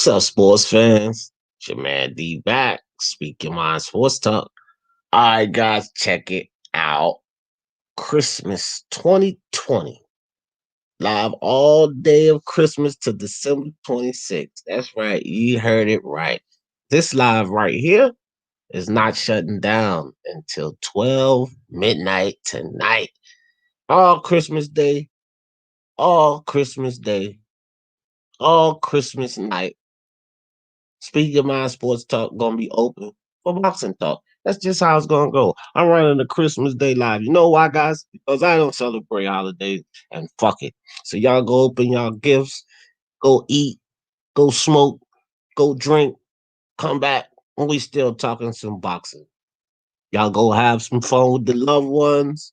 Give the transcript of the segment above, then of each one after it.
What's up, sports fans? It's your man D back. Speak your mind sports talk. All right, guys, check it out. Christmas 2020. Live all day of Christmas to December 26th. That's right. You heard it right. This live right here is not shutting down until 12 midnight tonight. All Christmas Day, all Christmas Day, all Christmas night. Speak Your Mind Sports Talk gonna be open for boxing talk. That's just how it's gonna go. I'm running the Christmas Day live. You know why, guys? Because I don't celebrate holidays and fuck it. So y'all go open y'all gifts, go eat, go smoke, go drink, come back, and we still talking some boxing. Y'all go have some fun with the loved ones,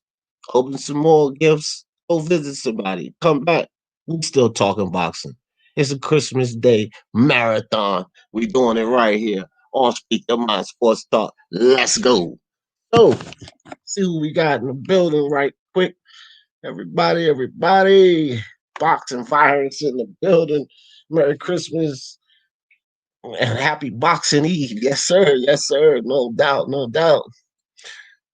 open some more gifts, go visit somebody, come back. We still talking boxing. It's a Christmas Day marathon. We doing it right here on Speak Your Mind Sports Talk. Let's go. So, see who we got in the building right quick. Everybody. Boxing virus in the building. Merry Christmas and happy Boxing Eve. Yes, sir. Yes, sir. No doubt. No doubt.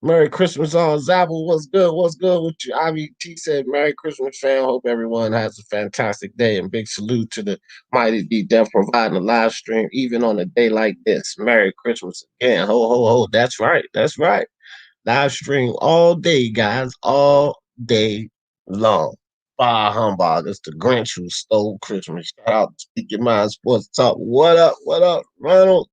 Merry Christmas on Zabel. What's good? What's good with you? IVT said, Merry Christmas, fam. Hope everyone has a fantastic day. And big salute to the Mighty D Def providing a live stream, even on a day like this. Merry Christmas again. Ho, ho, ho. That's right. That's right. Live stream all day, guys. All day long. Bah humbug. It's the Grinch who stole Christmas. Shout out to Speak Your Mind Sports Talk. What up? What up, Ronald?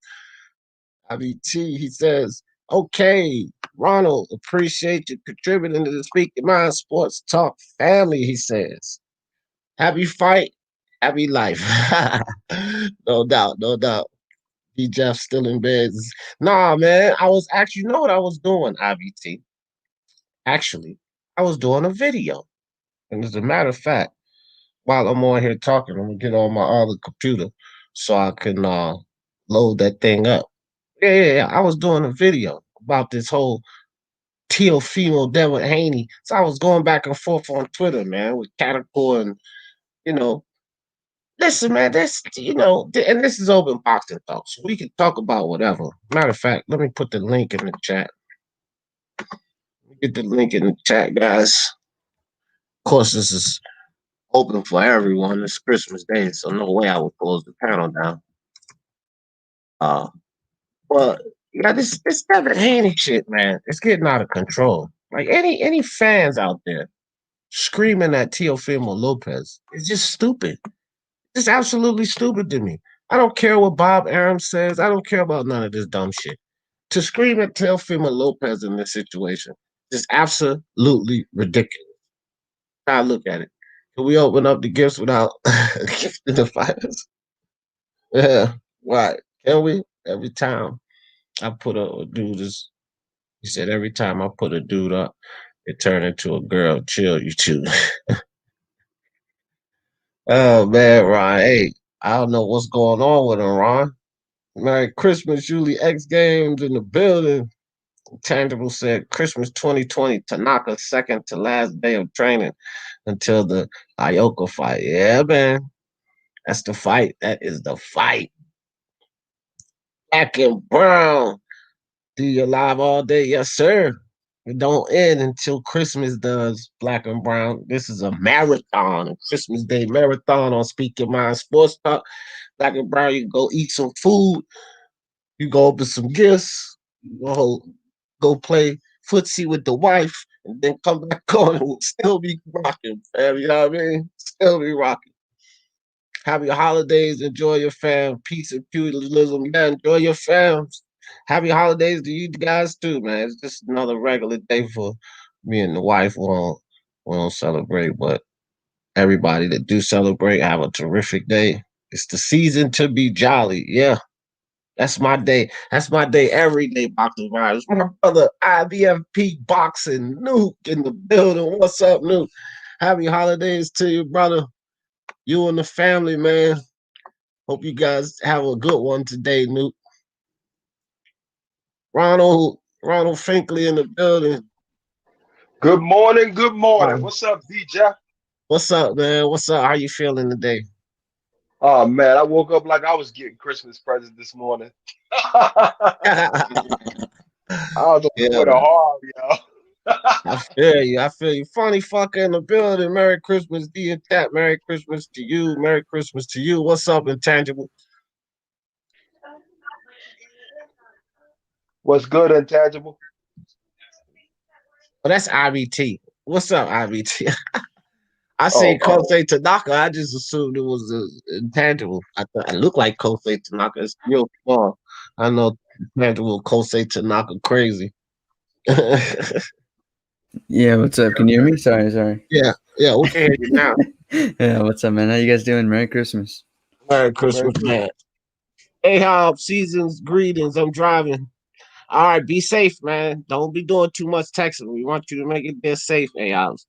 IBT, he says, okay, Ronald, appreciate you contributing to the Speak Your Mind Sports Talk family, he says. Happy fight, happy life. No doubt, no doubt. D Jeff still in bed. Nah, man, I was actually, you know what I was doing, IBT? Actually, I was doing a video. And as a matter of fact, while I'm on here talking, I'm going to get on my other computer so I can load that thing up. Yeah. I was doing a video about this whole Teofimo Devil Haney. So I was going back and forth on Twitter, man, with Catapult and, you know, listen, man, and this is open boxing talk, so we can talk about whatever. Matter of fact, let me put the link in the chat. Get the link in the chat, guys. Of course, this is open for everyone. It's Christmas Day, so no way I would close the panel down. But yeah, this Devin Haney shit, man, it's getting out of control. Like any fans out there screaming at Teofimo Lopez, it's just stupid. It's absolutely stupid to me. I don't care what Bob Arum says. I don't care about none of this dumb shit. To scream at Teofimo Lopez in this situation is absolutely ridiculous. Now look at it. Can we open up the gifts without gifting the fighters? Yeah, right. Can we? Every time I put a dude is he said every time I put a dude up, it turned into a girl. Chill, you two. Oh man, Ron. Hey, I don't know what's going on with him, Ron. Merry Christmas, Julie X Games in the building. Tangible said Christmas 2020, Tanaka second to last day of training until the Ioka fight. Yeah, man. That's the fight. That is the fight. Black and Brown. Do you live all day? Yes, sir. It don't end until Christmas does, Black and Brown. This is a marathon, a Christmas Day marathon on Speak Your Mind Sports Talk. Black and Brown, you can go eat some food. You go open some gifts. You go play footsie with the wife, and then come back on and we'll still be rocking, fam. You know what I mean? Still be rocking. Happy holidays. Enjoy your fam. Peace and pugilism. Yeah, enjoy your fam. Happy holidays to you guys too, man. It's just another regular day for me and the wife. We don't celebrate, but everybody that do celebrate, have a terrific day. It's the season to be jolly. Yeah, that's my day. That's my day every day, Boxing Virus. My brother IBFP Boxing Nuke in the building. What's up, Nuke? Happy holidays to you, brother. You and the family, man. Hope you guys have a good one today, Nuke. Ronald Finkley in the building. Good morning. Good morning. Hi. What's up, DJ? What's up, man? What's up? How you feeling today? Oh man, I woke up like I was getting Christmas presents this morning. I was on Yeah, Twitter man. hard, yo. I feel you. I feel you. Funny fucker in the building. Merry Christmas, dear chat. Merry Christmas to you. Merry Christmas to you. What's up, Intangible? What's good, intangible? Oh, that's IBT. What's up, IBT? I Oh, say Kosei Tanaka. I just assumed it was intangible. I thought I look like Kosei Tanaka. It's real small. I know intangible Kosei Tanaka crazy. Yeah, what's up? Can you hear me? Sorry. Yeah, yeah, we can hear you now. Yeah, what's up, man? How you guys doing? Merry Christmas. Merry Merry Christmas, Christmas. man. Hey, Hob, seasons, greetings. I'm driving. All right, be safe, man. Don't be doing too much texting. We want you to make it there safe, hey, Hobbs.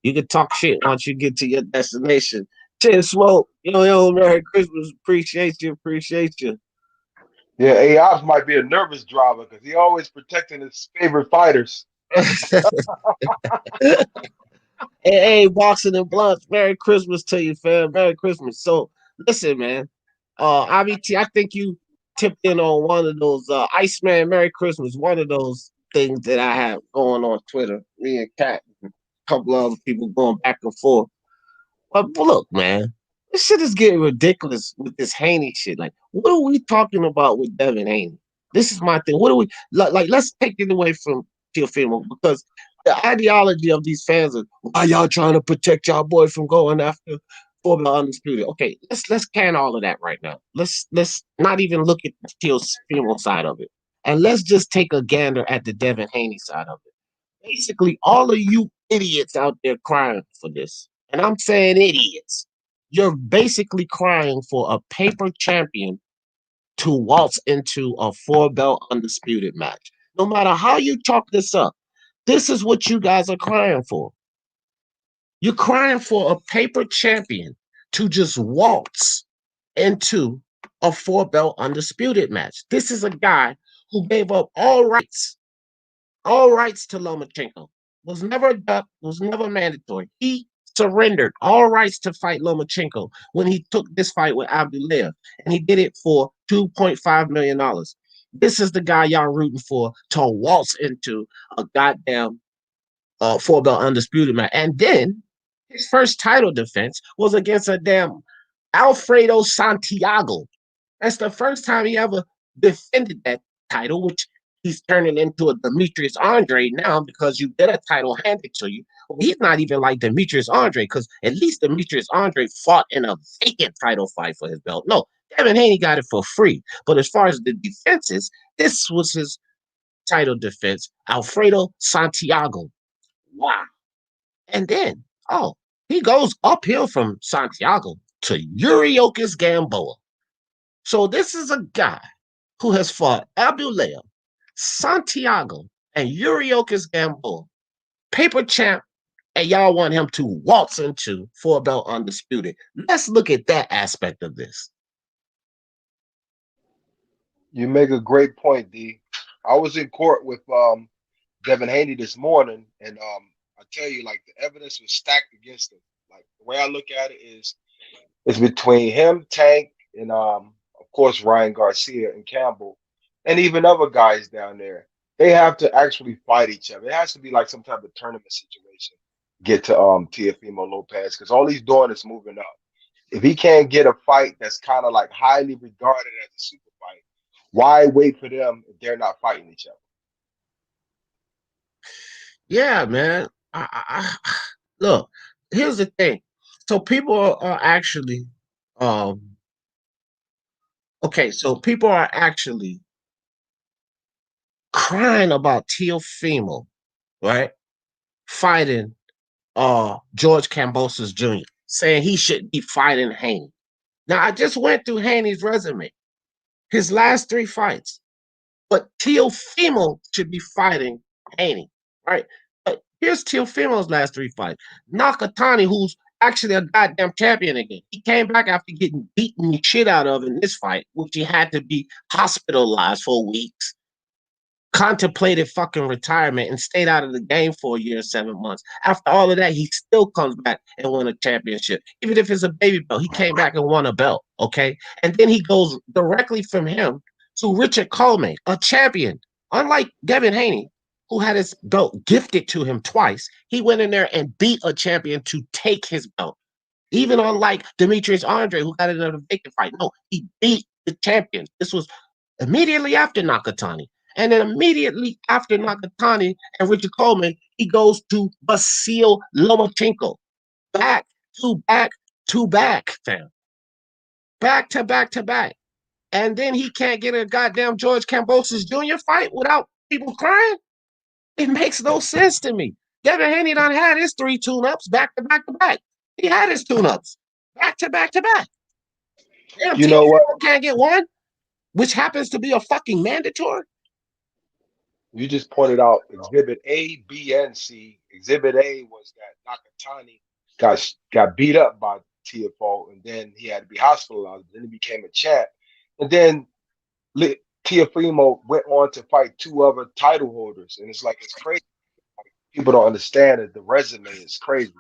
You can talk shit once you get to your destination. Chin Smoke, yo, Merry Christmas. Appreciate you. Yeah, AIs might be a nervous driver because he always protecting his favorite fighters. Hey, boxing and blunts. Merry Christmas to you, fam. Merry Christmas. So, listen, man. IBT, I think you tipped in on one of those Iceman Merry Christmas, one of those things that I have going on Twitter. Me and Kat, and a couple of other people going back and forth. But look, man, this shit is getting ridiculous with this Haney shit. Like, what are we talking about with Devin Haney? This is my thing. What are we like? Let's take it away from Teofimo because the ideology of these fans is why y'all trying to protect y'all boy from going after for the undisputed. Okay, let's can all of that right now. Let's not even look at the Teofimo side of it, and let's just take a gander at the Devin Haney side of it. Basically, all of you idiots out there crying for this, and I'm saying idiots, you're basically crying for a paper champion to waltz into a four belt undisputed match. No matter how you talk this up, this is what you guys are crying for. You're crying for a paper champion to just waltz into a four belt undisputed match. This is a guy who gave up all rights to Lomachenko. Was never mandatory. He surrendered all rights to fight Lomachenko when he took this fight with Abdulayev, and he did it for $2.5 million. This is the guy y'all rooting for to waltz into a goddamn four belt undisputed match, and then his first title defense was against a damn Alfredo Santiago. That's the first time he ever defended that title, which he's turning into a Demetrius Andre now because you get a title handed to you. Well, he's not even like Demetrius Andre because at least Demetrius Andre fought in a vacant title fight for his belt. No, Devin Haney got it for free. But as far as the defenses, this was his title defense, Alfredo Santiago. Wow. And then, he goes uphill from Santiago to Yuriokis Gamboa. So this is a guy who has fought Abdulayev, Santiago, and Yuriokis Gamboa, paper champ, and y'all want him to waltz into four belt undisputed. Let's look at that aspect of this. You make a great point, D. I was in court with Devin Haney this morning, and I tell you, like the evidence was stacked against him. Like the way I look at it is, it's between him, Tank, and of course Ryan Garcia and Campbell, and even other guys down there. They have to actually fight each other. It has to be like some type of tournament situation. Get to Teofimo Lopez because all he's doing is moving up. If he can't get a fight that's kind of like highly regarded as a super fight, why wait for them if they're not fighting each other? Yeah, man. Look, here's the thing. So people are actually, um, okay, so people are actually crying about Teofimo, right? Fighting George Kambosos Jr., saying he should be fighting Haney. Now, I just went through Haney's resume, his last three fights, but Teofimo should be fighting Haney, right? But here's Teofimo's last three fights. Nakatani, who's actually a goddamn champion again. He came back after getting beaten the shit out of in this fight, which he had to be hospitalized for weeks. contemplated fucking retirement and stayed out of the game for a year and 7 months. After all of that, he still comes back and won a championship. Even if it's a baby belt, he came back and won a belt, okay? And then he goes directly from him to Richard Coleman, a champion. Unlike Devin Haney, who had his belt gifted to him twice, he went in there and beat a champion to take his belt. Even unlike Demetrius Andre, who got another vacant fight. No, he beat the champion. This was immediately after Nakatani. And then immediately after Nakatani and Richard Coleman, he goes to Vasil Lomachenko. Back to back to back, fam. Back to back to back. And then he can't get a goddamn George Kambosos Jr. fight without people crying? It makes no sense to me. Devin Haney done had his 3 tune-ups back to back to back. He had his tune-ups back to back to back. Damn, You know what? can't get one, which happens to be a fucking mandatory. You just pointed out Exhibit A, B, and C. Exhibit A was that Nakatani got beat up by Teofimo, and then he had to be hospitalized. Then he became a champ, and then Teofimo went on to fight 2 other title holders, and it's like it's crazy. People don't understand that the resume is crazy.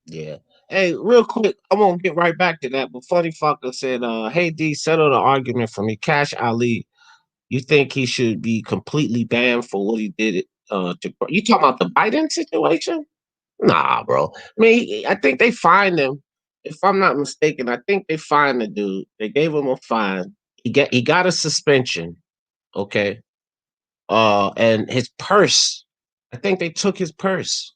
Yeah. Hey, real quick, I'm gonna get right back to that. But Funny Fucker said, "Hey D, settle the argument for me. Cash Ali, you think he should be completely banned for what he did? You talking about the Biden situation? Nah, bro. I mean, I think they fined him. If I'm not mistaken, I think they fined the dude. They gave him a fine. He got a suspension. Okay. And his purse. I think they took his purse.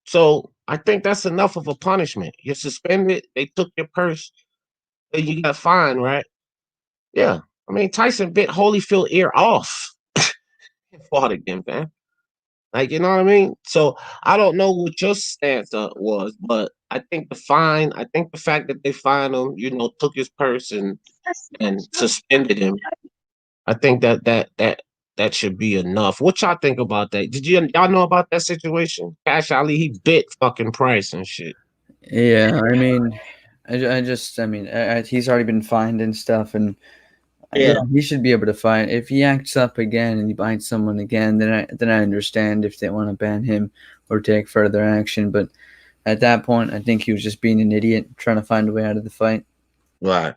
So I think that's enough of a punishment. You're suspended. They took your purse. And you got fined, right? Yeah. I mean, Tyson bit Holyfield ear off. Fought again, man. Like, you know what I mean? So I don't know what your stance was, but I think the fact that they fined him, took his purse and suspended him, I think that should be enough. What y'all think about that? Did y'all know about that situation? Cash Ali, he bit fucking Price and shit. Yeah, I mean, he's already been fined and stuff, and yeah, he should be able to fight. If he acts up again and he bites someone again, then I understand if they want to ban him or take further action. But at that point, I think he was just being an idiot trying to find a way out of the fight. Right.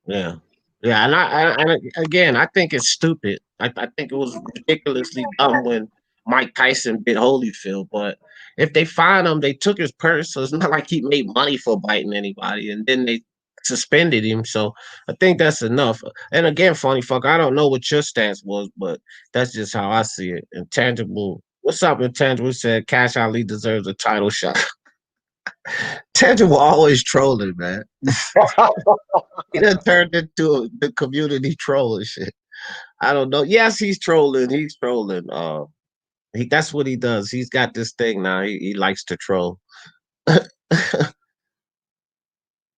Yeah. Yeah. And I think it's stupid. I think it was ridiculously dumb when Mike Tyson bit Holyfield. But if they find him, they took his purse. So it's not like he made money for biting anybody. And then they suspended him. So I think that's enough. And again, Funny Fuck, I don't know what your stance was, but that's just how I see it. Intangible. What's up, Intangible? Said Cash Ali deserves a title shot. Tangible always trolling, man. He done turned into the community troll and shit. I don't know. Yes, he's trolling. He's trolling. That's what he does. He's got this thing now. He likes to troll.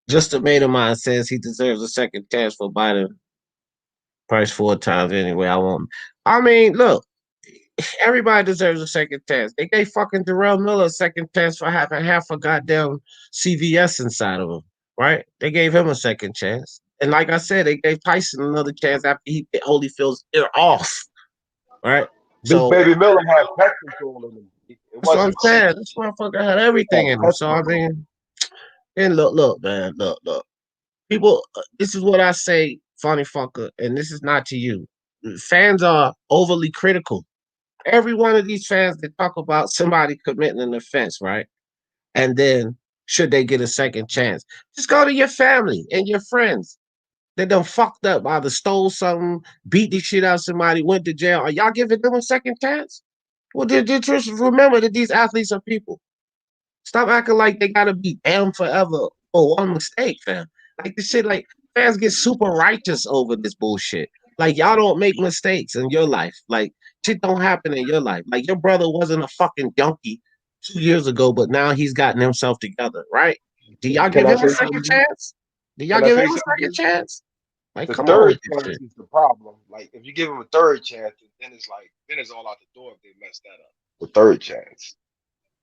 Just a mate of mine says he deserves a second chance for Biden. Price 4 times anyway. I won't. I mean, look, everybody deserves a second chance. They gave fucking Darrell Miller a second chance for having half a goddamn CVS inside of him, right? They gave him a second chance. And like I said, they gave Tyson another chance after he bit Holyfield's ear off, right? Big Baby Miller had pest control in him. That's what I'm saying. This motherfucker had everything in him. So, I mean, and look, man, look. People, this is what I say, Funny Fucker, and this is not to you. Fans are overly critical. Every one of these fans that talk about somebody committing an offense, right? And then should they get a second chance? Just go to your family and your friends that done fucked up, either stole something, beat the shit out of somebody, went to jail. Are y'all giving them a second chance? Well, just remember that these athletes are people. Stop acting like they gotta be damned forever for one mistake, fam. Like this shit, like fans get super righteous over this bullshit. Like y'all don't make mistakes in your life. Like shit don't happen in your life. Like your brother wasn't a fucking junkie 2 years ago, but now he's gotten himself together, right? Do y'all give him a second chance? Do y'all give him a second chance? Like, the come third on, chance is the problem. Like, if you give him a third chance, then it's all out the door if they mess that up. The third chance.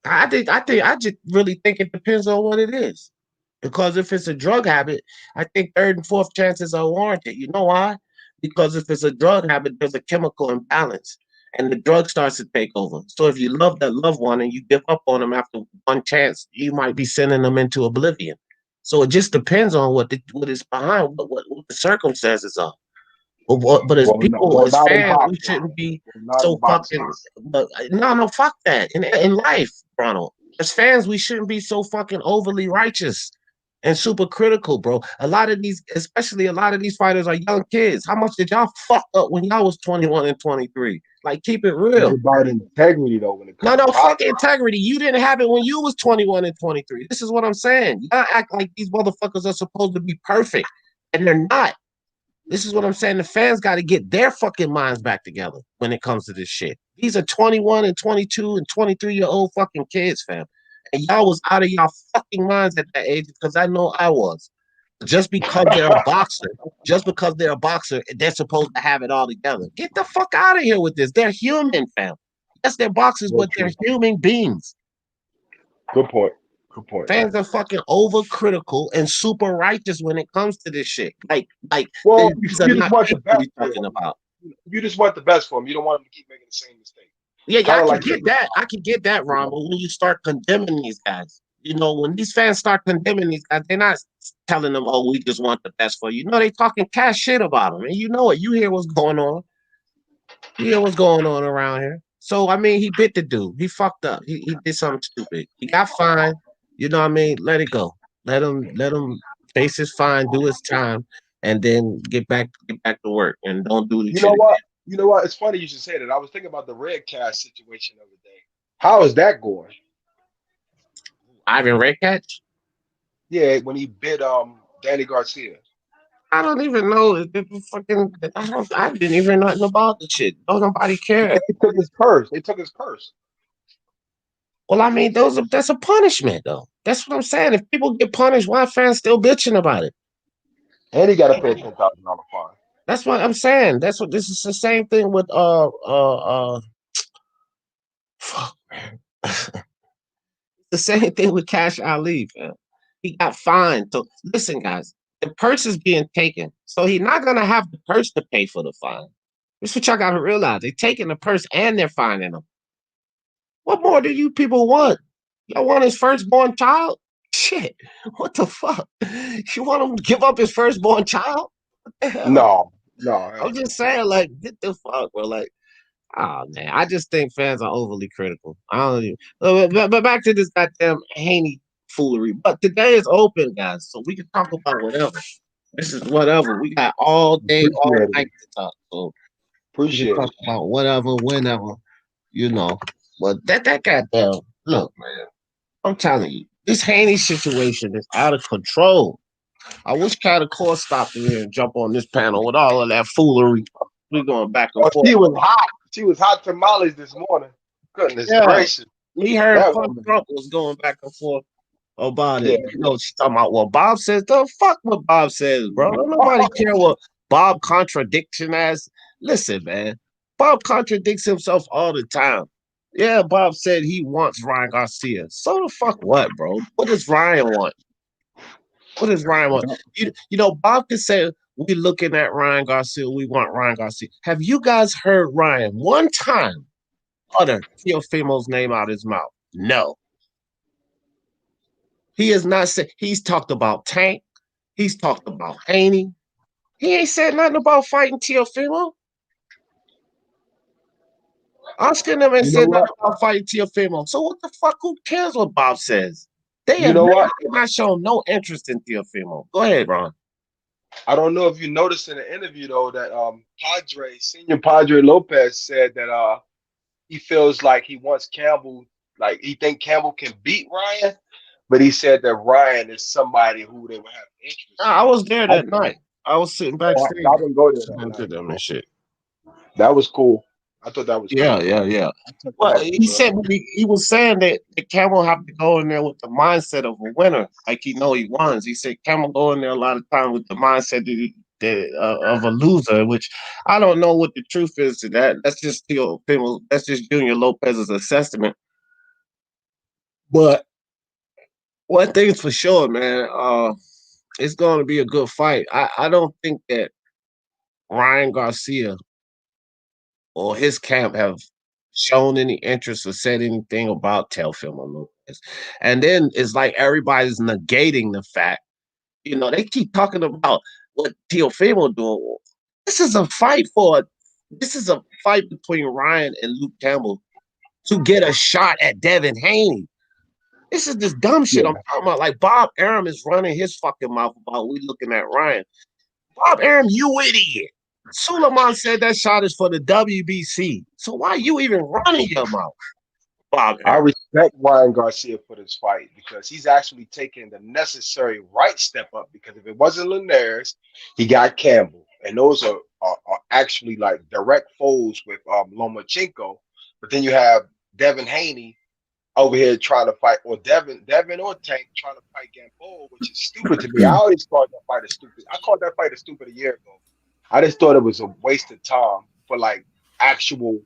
I just really think it depends on what it is. Because if it's a drug habit, I think third and fourth chances are warranted. You know why? because if it's a drug habit, there's a chemical imbalance, and the drug starts to take over. So if you love that loved one and you give up on them after one chance, you might be sending them into oblivion. So it just depends on what is behind, what the circumstances are. But as people, Well, as not in fans, we boxing. shouldn't be Well, not in so boxing. fucking. But no, fuck that. In life, Ronald, as fans, we shouldn't be so fucking overly righteous and super critical, bro. A lot of these, especially a lot of these fighters, are young kids. How much did y'all fuck up when y'all was 21 and 23? Like, keep it It's real. about integrity though when it No, comes to fuck boxing. integrity. You didn't have it when you was 21 and 23. This is what I'm saying. Y'all act like these motherfuckers are supposed to be perfect, and they're not. This is what I'm saying. The fans got to get their fucking minds back together when it comes to this shit. These are 21 and 22 and 23-year-old fucking kids, fam. And y'all was out of y'all fucking minds at that age, because I know I was. Just because they're a boxer, they're supposed to have it all together. Get the fuck out of here with this. They're human, fam. Yes, they're boxers, but they're human beings. Good point. Good point. Fans are fucking overcritical and super righteous when it comes to this shit. Well, These are you just not want the people best we for talking him. about. You just want the best for him. You don't want him to keep making the same mistake. Yeah, Kind I of can like get that. I can get that, Ron. But when you start condemning these guys, when these fans start condemning these guys, they're not telling them, "Oh, we just want the best for you." No, they talking cash shit about them, and you know it. You hear what's going on. You hear what's going on around here. So I mean, he bit the dude. He fucked up. He did something stupid. He got fined. You know what I mean? Let it go. Let him face his fine, do his time, and then get back to work, and don't do the You shit know again. what? You know what? It's funny you should say that. I was thinking about the red cash situation the other day. How is that going? Ivan Redcatch? Yeah, when he bit Danny Garcia. I don't even know. I didn't even know nothing about the shit. Don't nobody care. They took his purse. They took his purse. Well, I mean, that's a punishment, though. That's what I'm saying. If people get punished, why are fans still bitching about it? And he got to pay a $10,000 fine. That's what I'm saying. That's what this is the same thing with fuck, man. The same thing with Cash Ali, man. He got fined. So listen, guys, the purse is being taken. So he's not gonna have the purse to pay for the fine. That's what y'all gotta realize. They're taking the purse and they're fining him. What more do you people want? Y'all want his firstborn child? Shit. What the fuck? You want him to give up his firstborn child? What the hell? No, no, hell I'm no. just saying, like, get the fuck, bro. Like, oh man, I just think fans are overly critical. I don't even. But back to this goddamn Haney foolery. But today is open, guys, so we can talk about whatever. This is whatever. We got all day, all Appreciate night it. to talk. So we can Appreciate talk it. about whatever, whenever, you know. But that goddamn look, man. I'm telling you, this Haney situation is out of control. I wish Cat Core stopped in here and jump on this panel with all of that foolery. We're going back and Oh, forth. she was hot. She was hot tamales this morning. Goodness Yeah. gracious. Me, her, and That Punk woman. Trump was going back and forth about Yeah. it. She's talking about what Bob says. The fuck what Bob says, bro. Don't nobody care what Bob contradiction as. Listen, man. Bob contradicts himself all the time. Yeah, Bob said he wants Ryan Garcia. So the fuck what, bro? What does Ryan want? What does Ryan want? Bob could say, we're looking at Ryan Garcia. We want Ryan Garcia. Have you guys heard Ryan one time utter Teofimo's name out of his mouth? No. He has not said. He's talked about Tank. He's talked about Haney. He ain't said nothing about fighting Teofimo. Oscar never You know said what? nothing about fighting Teofimo. So what the fuck? Who cares what Bob says? They You have know what? not shown no interest in Teofimo. Go ahead, Ron. I don't know if you noticed in the interview though that Senior Padre Lopez said that he feels like he wants Campbell, like he think Campbell can beat Ryan, but he said that Ryan is somebody who they would have interest I was there in. that night. I was sitting I backstage didn't go there that listening to night. them and shit. That was cool. I thought that was Yeah, cool. yeah. I took Well, that as he said well. he was saying that Campbell have to go in there with the mindset of a winner, like he know he wins. He said Campbell go in there a lot of time with the mindset of a loser, which I don't know what the truth is to that. That's just that's just Junior Lopez's assessment. But one thing's for sure, man. It's going to be a good fight. I don't think that Ryan Garcia or his camp have shown any interest or said anything about Teofimo Lopez. And then it's like everybody's negating the fact, they keep talking about what Teofimo doing. This is a fight between Ryan and Luke Campbell to get a shot at Devin Haney. This is this dumb shit I'm talking about. Like Bob Arum is running his fucking mouth about we looking at Ryan. Bob Arum, you idiot. Suleiman said that shot is for the WBC. So why are you even running your mouth, Bob I Arum? respect Ryan Garcia for this fight because he's actually taking the necessary right step up. Because if it wasn't Linares, he got Campbell, and those are actually like direct foes with Lomachenko. But then you have Devin Haney over here trying to fight, or Devin or Tank trying to fight Gamboa, which is stupid to me. I always called that fight a stupid. I called that fight a stupid a year ago. I just thought it was a waste of time for like actual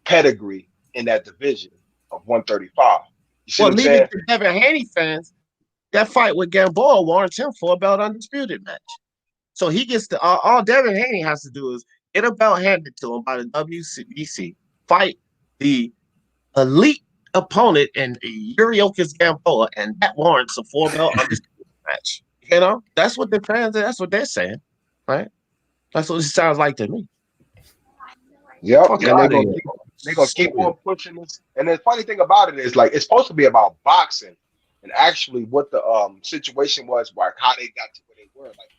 pedigree in that division of 135. You see what I'm saying? To Devin Haney fans, that fight with Gamboa warrants him for a belt undisputed match. So he gets to all Devin Haney has to do is get a belt handed to him by the WBC, fight the elite opponent in Yuriokis Gamboa, and that warrants a 4-belt undisputed match. That's what the fans. That's what they're saying, right? That's what it sounds like to me. Yep, and they're gonna keep on pushing this. And the funny thing about it is, like, it's supposed to be about boxing, and actually, what the situation was, like how they got to where they were, like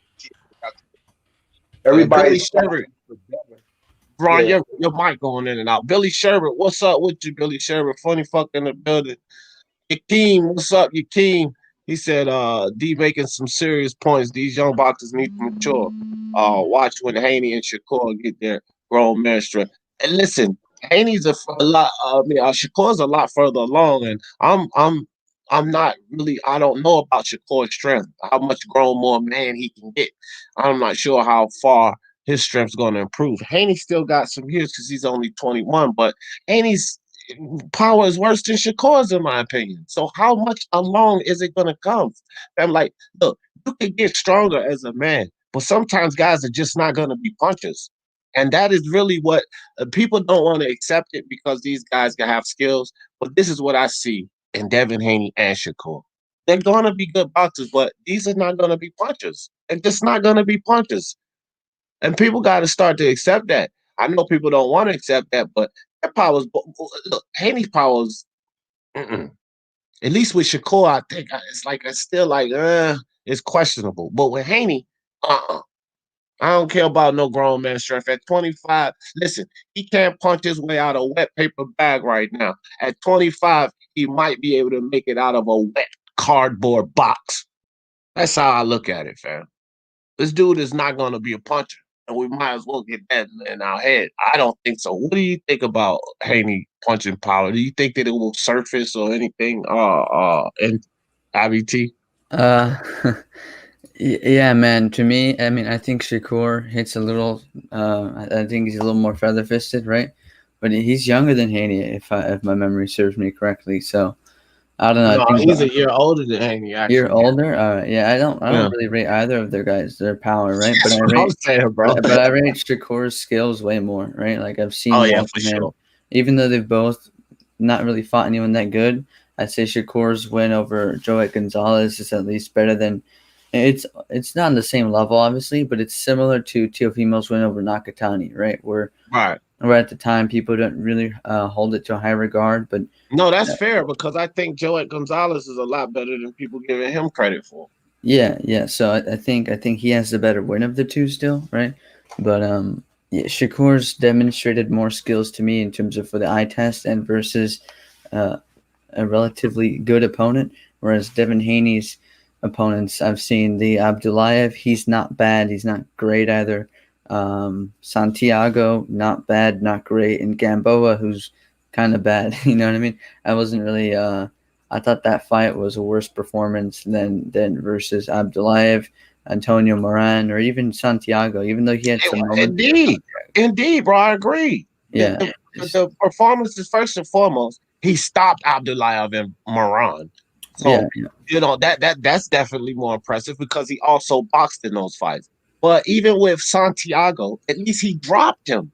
everybody. Ron, your mic going in and out. Billy Sherbert, what's up with you, Billy Sherbert? Funny fuck in the building. Yakeem, what's up, Yakeem? He said, D making some serious points. These young boxers need to mature. Watch when Haney and Shakur get their grown man strength. And listen, Haney's a lot. Shakur's a lot further along, and I'm not really. I don't know about Shakur's strength. How much grown more man he can get. I'm not sure how far his strength's going to improve. Haney still got some years because he's only 21, but Haney's power is worse than Shakur's, in my opinion. So how much along is it going to come? I'm like, look, you can get stronger as a man, but sometimes guys are just not going to be punchers. And that is really what people don't want to accept it because these guys can have skills. But this is what I see in Devin Haney and Shakur. They're going to be good boxers, but these are not going to be punchers. They're just not going to be punchers. And people got to start to accept that. I know people don't want to accept that, but their powers, look, Haney's powers, at least with Shakur, I think it's still like, it's questionable. But with Haney, I don't care about no grown man strength. At 25, listen, he can't punch his way out of a wet paper bag right now. At 25, he might be able to make it out of a wet cardboard box. That's how I look at it, fam. This dude is not going to be a puncher. And we might as well get that in our head. I don't think so. What do you think about Haney punching power? Do you think that it will surface or anything in IBT? Yeah, man. To me, I mean, I think Shakur hits a little. I think he's a little more feather fisted, right? But he's younger than Haney, if my memory serves me correctly. So I don't know. No, I think he's a year older than Haney. Actually. Year older. Yeah. I don't really rate either of their power, right? But I rate Shakur's skills way more, right? Like I've seen. Oh yeah, for sure. Even though they've both not really fought anyone that good, I'd say Shakur's win over Joet Gonzalez is at least better than. It's not on the same level, obviously, but it's similar to Teofimo's win over Nakatani, right? Where at the time people don't really hold it to a high regard, but no, that's fair because I think Joet Gonzalez is a lot better than people giving him credit for. Yeah. So I think he has the better win of the two still, right? But Shakur's demonstrated more skills to me in terms of for the eye test and versus a relatively good opponent, whereas Devin Haney's opponents, I've seen the Abdullayev, he's not bad, he's not great either. Santiago, not bad, not great, and Gamboa, who's kind of bad. You know what I mean? I wasn't really. I thought that fight was a worse performance than versus Abdullayev, Antonio Moran, or even Santiago. Even though he had some moments. Indeed, bro, I agree. Yeah, the performance is first and foremost. He stopped Abdullayev and Moran. So that's definitely more impressive because he also boxed in those fights. But even with Santiago, at least he dropped him.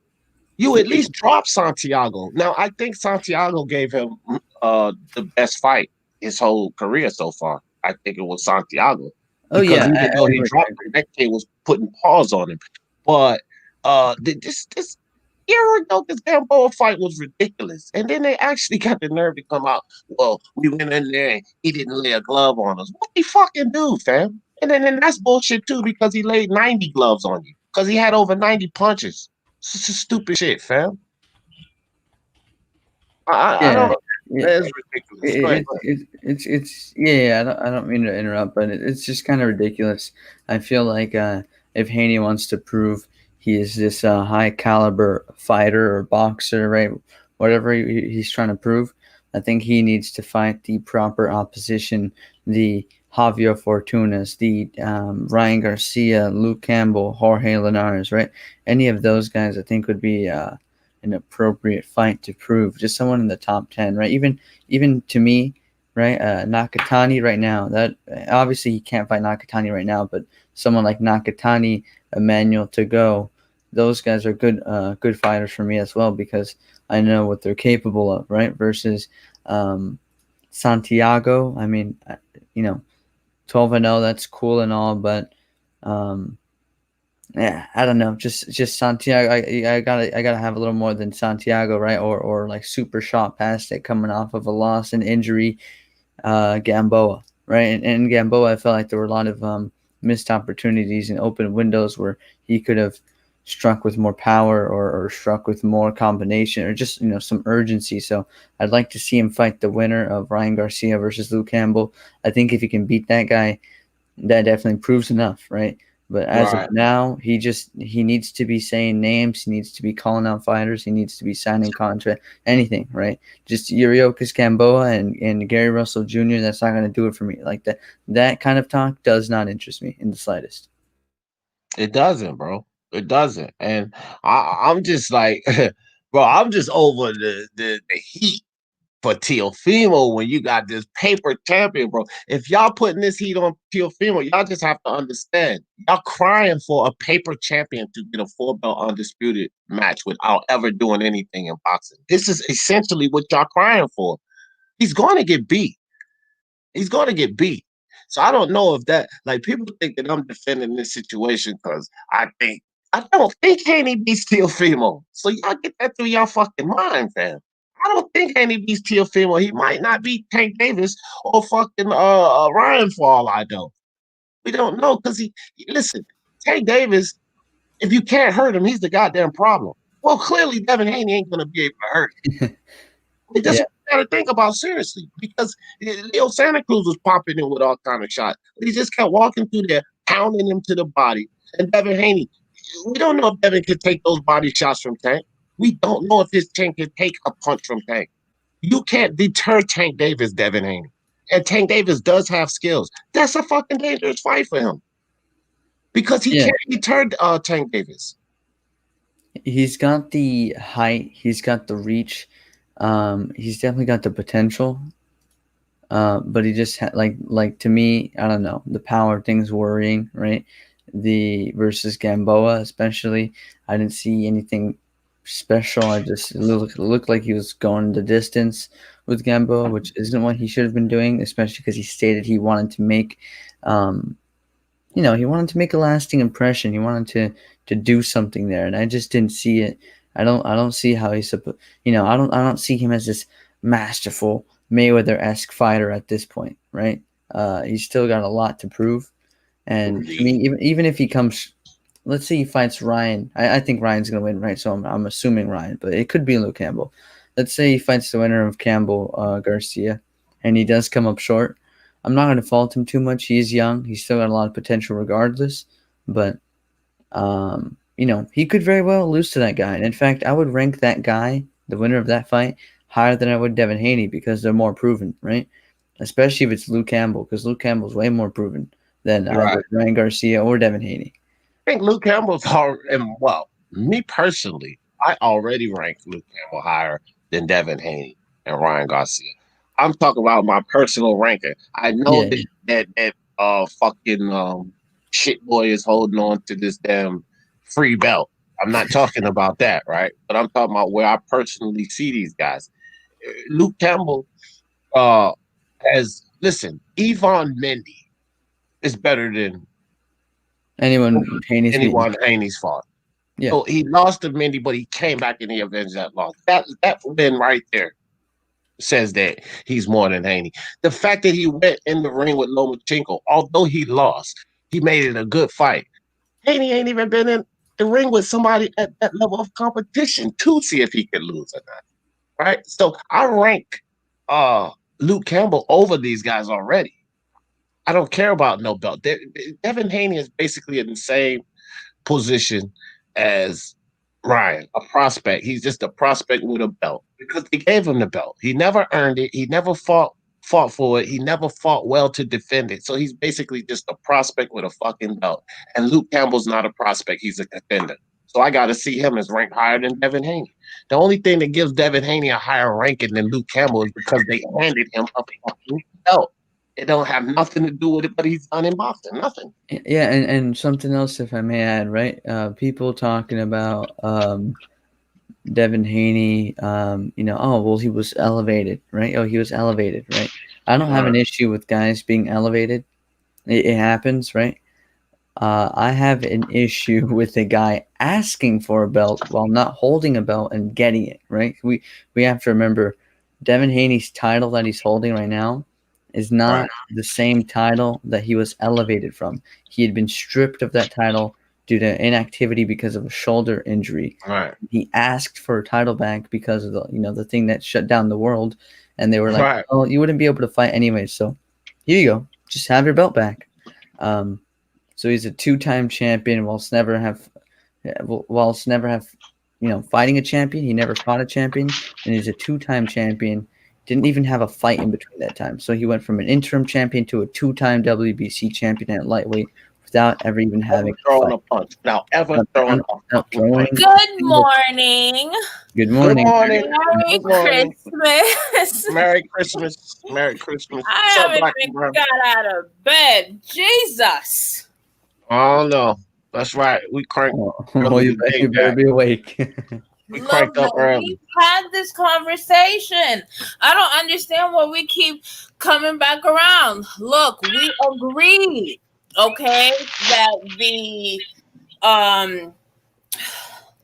You at least dropped Santiago. Now I think Santiago gave him the best fight his whole career so far. I think it was Santiago Oh because yeah, even I though he agree. dropped him, that kid was putting paws on him. But this year ago, this Gamboa fight was ridiculous, and then they actually got the nerve to come out. Well, we went in there and he didn't lay a glove on us. What he fucking do, fam? And then that's bullshit too because he laid 90 gloves on you because he had over 90 punches. It's just stupid shit, fam. I Yeah, don't. yeah. That's ridiculous. Go ahead. It's yeah. I don't mean to interrupt, but it's just kind of ridiculous. I feel like if Haney wants to prove he is this high caliber fighter or boxer, right? Whatever he's trying to prove, I think he needs to fight the proper opposition, the Javier Fortunas, the Ryan Garcia, Luke Campbell, Jorge Linares, right? Any of those guys, I think, would be an appropriate fight to prove. Just someone in the top 10, right? Even to me, right? Nakatani right now. That obviously he can't fight Nakatani right now, but someone like Nakatani, Emmanuel Tago, those guys are good fighters for me as well because I know what they're capable of, right? Versus Santiago. I mean, 12-0, that's cool and all, but yeah, I don't know. Just Santiago. I gotta have a little more than Santiago, right? Or like super shot past it, coming off of a loss and injury. Gamboa, right? And Gamboa, I felt like there were a lot of missed opportunities and open windows where he could have struck with more power or struck with more combination or just some urgency. So I'd like to see him fight the winner of Ryan Garcia versus Luke Campbell. I think if he can beat that guy, that definitely proves enough, right? But as of Right. now, he needs to be saying names. He needs to be calling out fighters. He needs to be signing contract, anything, right? Just Yuriorkis Gamboa and Gary Russell Jr. That's not going to do it for me. Like that kind of talk does not interest me in the slightest. It doesn't, bro. It doesn't. And I'm just like, bro, I'm just over the heat for Teofimo when you got this paper champion, bro. If y'all putting this heat on Teofimo, y'all just have to understand. Y'all crying for a paper champion to get a 4-belt undisputed match without ever doing anything in boxing. This is essentially what y'all crying for. He's going to get beat. He's going to get beat. So I don't know if that, like, people think that I'm defending this situation because I don't think Haney beats Teofimo. So y'all get that through y'all fucking mind, fam. I don't think Haney beats Teofimo. He might not beat Tank Davis or fucking Ryan for all I know. We don't know because listen, Tank Davis, if you can't hurt him, he's the goddamn problem. Well, clearly Devin Haney ain't gonna be able to hurt him. That's Yeah, what you gotta think about seriously because Leo Santa Cruz was popping in with all kind of shots. He just kept walking through there, pounding him to the body. And Devin Haney, we don't know if Devin could take those body shots from Tank. We don't know if his Tank can take a punch from Tank. You can't deter Tank Davis, Devin Haney. And Tank Davis does have skills. That's a fucking dangerous fight for him because he yeah. can't deter Tank Davis. He's got the height. He's got the reach. He's definitely got the potential. But he just like to me, I don't know. The power thing's worrying, right? The versus Gamboa, especially. I didn't see anything special. I just looked like he was going the distance with Gamboa, which isn't what he should have been doing, especially because he stated he wanted to make, um, he wanted to make a lasting impression. He wanted to do something there, and I just didn't see it. I don't see how he's supposed. I don't see him as this masterful Mayweather-esque fighter at this point, right? He's still got a lot to prove, and to me, even if he comes, let's say he fights Ryan. I think Ryan's gonna win, right? So I'm assuming Ryan, but it could be Luke Campbell. Let's say he fights the winner of Campbell Garcia, and he does come up short. I'm not gonna fault him too much. He's young. He's still got a lot of potential, regardless. But he could very well lose to that guy. And in fact, I would rank that guy, the winner of that fight, higher than I would Devin Haney because they're more proven, right? Especially if it's Luke Campbell, because Luke Campbell's way more proven than either Ryan Garcia or Devin Haney. I think Luke Campbell's hard, and well, me personally, I already rank Luke Campbell higher than Devin Haney and Ryan Garcia. I'm talking about my personal ranking. I know Yeah, that fucking shit boy is holding on to this damn free belt. I'm not talking about that, right? But I'm talking about where I personally see these guys. Luke Campbell has listen. Yvonne Mendy is better than anyone Haney's fought. Yeah. So he lost to Mendy, but he came back and he avenged that loss. That win right there says that he's more than Haney. The fact that he went in the ring with Lomachenko, although he lost, he made it a good fight. Haney ain't even been in the ring with somebody at that level of competition to see if he could lose or not. Right? So I rank Luke Campbell over these guys already. I don't care about no belt. Devin Haney is basically in the same position as Ryan, a prospect. He's just a prospect with a belt because they gave him the belt. He never earned it. He never fought for it. He never fought well to defend it. So he's basically just a prospect with a fucking belt. And Luke Campbell's not a prospect. He's a contender. So I got to see him as ranked higher than Devin Haney. The only thing that gives Devin Haney a higher ranking than Luke Campbell is because they handed him a fucking belt. It don't have nothing to do with it, but he's done in boxing. Nothing. Yeah, and something else, if I may add, right? People talking about Devin Haney, oh, well, he was elevated, right? Oh, he was elevated, right? I don't have an issue with guys being elevated. It happens, right? I have an issue with a guy asking for a belt while not holding a belt and getting it, right? We have to remember Devin Haney's title that he's holding right now is not the same title that he was elevated from. He had been stripped of that title due to inactivity because of a shoulder injury. Right. He asked for a title back because of the thing that shut down the world, and they were like, "Oh, you wouldn't be able to fight anyway, so here you go, just have your belt back." So he's a two-time champion, whilst never have fighting a champion. He never fought a champion, and he's a two-time champion. Didn't even have a fight in between that time. So he went from an interim champion to a two-time WBC champion at lightweight without ever even having thrown a punch. Now, ever throwing a punch. Good morning. Good morning. Merry Christmas. Merry Christmas. Merry Christmas. I haven't even got out of bed. Jesus. Oh, no. That's right. We cranked. You better be awake. We cranked up early. We've had this conversation. I don't understand why we keep coming back around. Look, we agreed, okay, that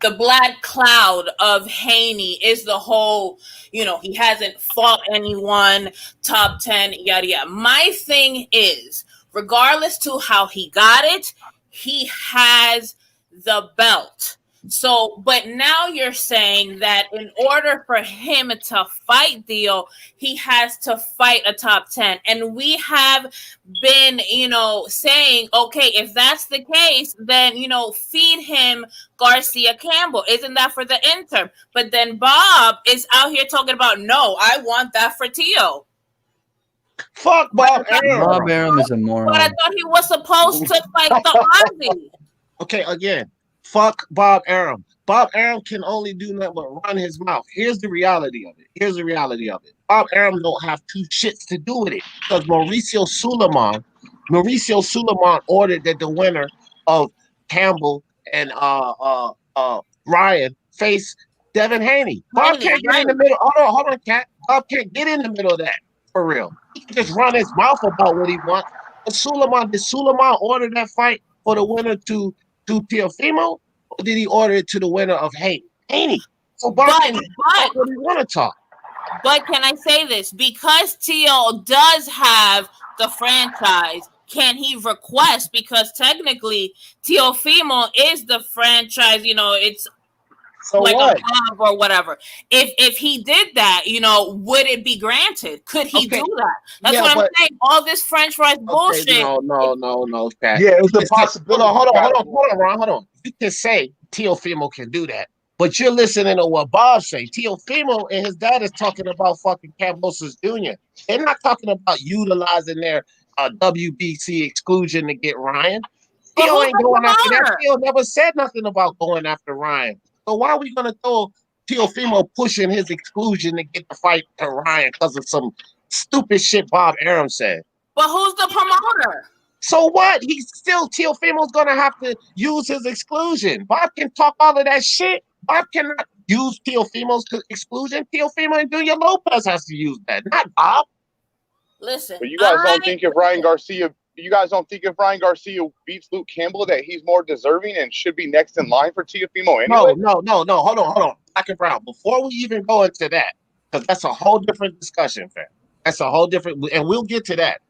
the black cloud of Haney is the whole, he hasn't fought anyone, top 10, yada, yada. My thing is, regardless to how he got it, he has the belt. So, but now you're saying that in order for him to fight Theo, he has to fight a top 10. And we have been, saying, okay, if that's the case, then, feed him Garcia Campbell. Isn't that for the interim? But then Bob is out here talking about, no, I want that for Theo. Fuck Bob Arum. Bob Arum is a moron. But I thought he was supposed to fight the Aussie. Okay, again. Fuck Bob Arum. Bob Arum can only do nothing but run his mouth. Here's the reality of it. Bob Arum don't have two shits to do with it because Mauricio Suleiman ordered that the winner of Campbell and Ryan face Devin Haney. Bob can't get in the middle. Hold on, Cat. Bob can't get in the middle of that for real. He can just run his mouth about what he wants. But did Suleiman order that fight for the winner to Teofimo, or did he order it to the winner of Haney? So Bob can talk what he want to talk. But can I say this? Because Teo does have the franchise, can he request? Because technically, Teofimo is the franchise. It's so like what? A club or whatever. If he did that, would it be granted? Could he do that? That's what I'm saying. All this French fries bullshit. No, Pat. Yeah, it's a possibility. Hold on, Ron. Hold on. You can say Teofimo can do that, but you're listening to what Bob say. Teofimo and his dad is talking about fucking Kambosos Jr. They're not talking about utilizing their WBC exclusion to get Ryan. Theo ain't going after that. Theo never said nothing about going after Ryan. So why are we going to throw Teofimo pushing his exclusion to get the fight to Ryan because of some stupid shit Bob Arum said? But who's the promoter? So what? He's still Teofimo's gonna have to use his exclusion. Bob can talk all of that shit. Bob cannot use Teofimo's exclusion. Teofimo and Junior Lopez has to use that, not Bob. Listen, but you guys don't think if Ryan Garcia beats Luke Campbell that he's more deserving and should be next in line for Teofimo anyway? No. Hold on. Black and Brown. Before we even go into that, because that's a whole different discussion, fam. That's a whole different, and we'll get to that.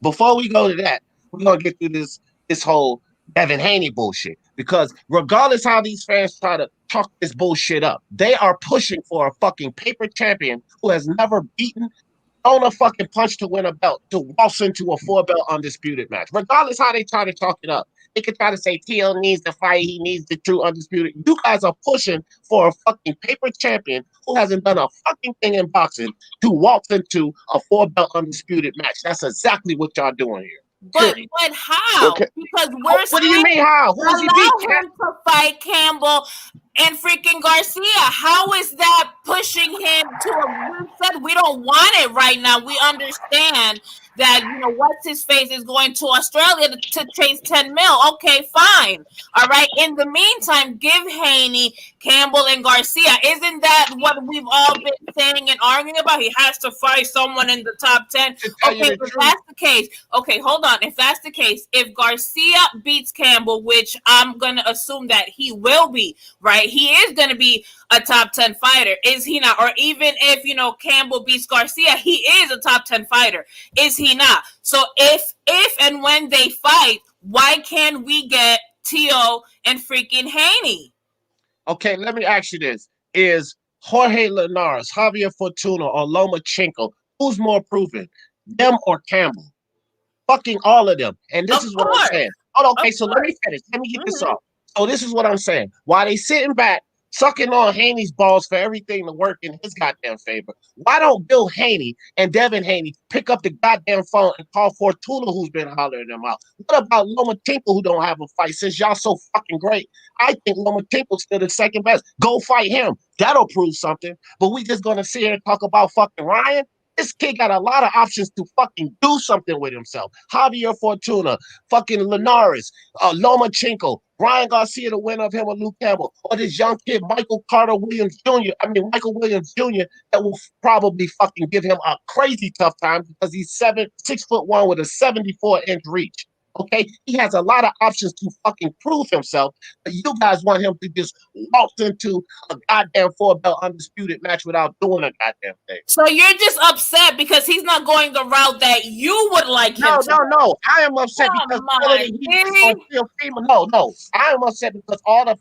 Before we go to that, we're gonna get through this whole Devin Haney bullshit. Because regardless how these fans try to talk this bullshit up, they are pushing for a fucking paper champion who has never thrown a fucking punch to win a belt to waltz into a 4-belt undisputed match. Regardless how they try to talk it up, they could try to say TL needs the fight, he needs the true undisputed. You guys are pushing for a fucking paper champion who hasn't done a fucking thing in boxing to waltz into a 4-belt undisputed match. That's exactly what y'all doing here. But how? Okay. Because we're what do you mean how? Who's he beat? Him to fight Campbell and freaking Garcia. How is that pushing him to we said we don't want it right now. We understand that, you know, what's his face is going to Australia to chase 10 mil. Okay, fine. All right. In the meantime, give Haney, Campbell, and Garcia. Isn't that what we've all been saying and arguing about? He has to fight someone in the top 10. Okay, if that's the case, okay, hold on. If that's the case, if Garcia beats Campbell, which I'm going to assume that he will be, right? He is going to be a top 10 fighter, is he not? Or even if, you know, Campbell beats Garcia, he is a top 10 fighter, is he not? So if and when they fight, why can't we get Teo and freaking Haney? Okay, let me ask you this. Is Jorge Linares, Javier Fortuna, or Lomachenko, who's more proven, them or Campbell? Fucking all of them. And this is what I'm saying. Okay, so let me finish. Let me get this off. So this is what I'm saying. While they sitting back, sucking on Haney's balls for everything to work in his goddamn favor, why don't Bill Haney and Devin Haney pick up the goddamn phone and call Fortuna, who's been hollering them out? What about Lomachenko, who don't have a fight? Since y'all so fucking great, I think Lomachenko's still the second best. Go fight him. That'll prove something. But we just gonna sit here and talk about fucking Ryan? This kid got a lot of options to fucking do something with himself. Javier Fortuna, fucking Linares, Lomachenko, Ryan Garcia, the winner of him or Luke Campbell, or this young kid, Michael Williams Jr., that will probably fucking give him a crazy tough time because he's 6'1" with a 74-inch reach. Okay, he has a lot of options to fucking prove himself, but you guys want him to just waltz into a goddamn 4-belt undisputed match without doing a goddamn thing. So you're just upset because he's not going the route that you would like him to. No. I am upset because all the heat is on Teofimo. No. I am upset because all the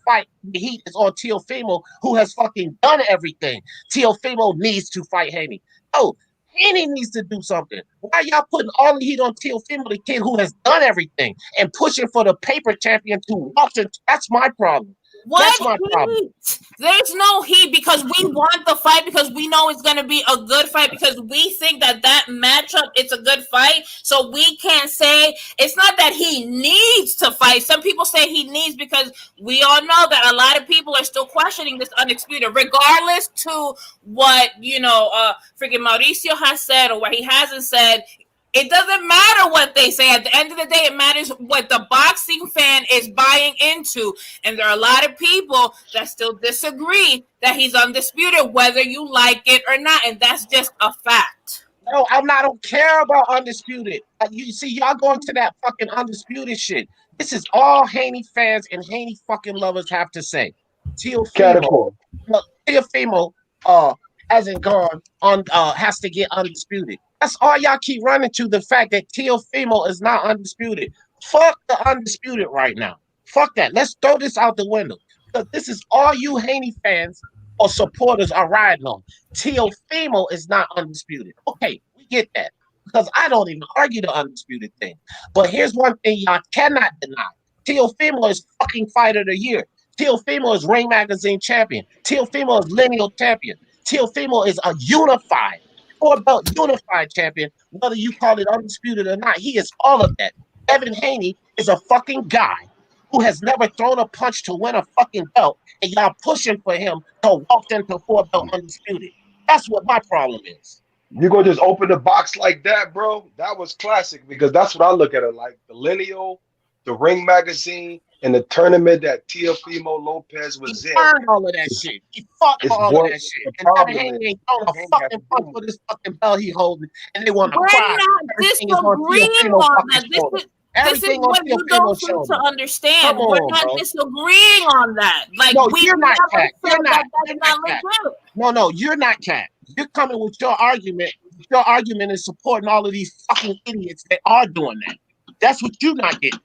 heat is on Teofimo, who has fucking done everything. Teofimo needs to fight Haney. No. Haney needs to do something. Why y'all putting all the heat on Teofimo, the kid who has done everything, and pushing for the paper champion to waltz in? That's my problem. That's my problem. There's no heat because we want the fight, because we know it's going to be a good fight, because we think that matchup, it's a good fight. So we can't say, it's not that he needs to fight. Some people say he needs, because we all know that a lot of people are still questioning this undisputed, regardless to what, you know, freaking Mauricio has said or what he hasn't said. It doesn't matter what they say. At the end of the day, it matters what the boxing fan is buying into. And there are a lot of people that still disagree that he's undisputed, whether you like it or not. And that's just a fact. No, I don't care about undisputed. You see, y'all going to that fucking undisputed shit. This is all Haney fans and Haney fucking lovers have to say. Teofimo hasn't gone on, has to get undisputed. That's all y'all keep running to, the fact that Teofimo is not undisputed. Fuck the undisputed right now. Fuck that. Let's throw this out the window. Because this is all you Haney fans or supporters are riding on. Teofimo is not undisputed. Okay, we get that. Because I don't even argue the undisputed thing. But here's one thing y'all cannot deny. Teofimo is fucking fighter of the year. Teofimo is Ring Magazine champion. Teofimo is lineal champion. Teofimo is a unified 4-belt unified champion, whether you call it undisputed or not. He is all of that. Devin Haney is a fucking guy who has never thrown a punch to win a fucking belt, and y'all pushing for him to walk into 4-belt undisputed. That's what my problem is. You gonna just open the box like that, bro? That was classic because that's what I look at it like. The Lineal, the Ring magazine, and the tournament that Teofimo Lopez was He in. earned all of that shit. He fought It's all what of that the shit. And problem Devin Haney is. ain't throwing a Haney fucking has to punch do for this fucking belt he holding, and they want to We're cry. not Everything is on disagreeing Teofimo on fucking that. shoulder. This is Everything on what you Teofimo's don't seem to shoulder. understand. Come We're on, not bro. disagreeing on that. Like No, we you're not, never Cat. said You're not. that's You're not not, Cat. legit. No, you're not, Cat. You're coming with your argument. Your argument is supporting all of these fucking idiots that are doing that. That's what you're not getting.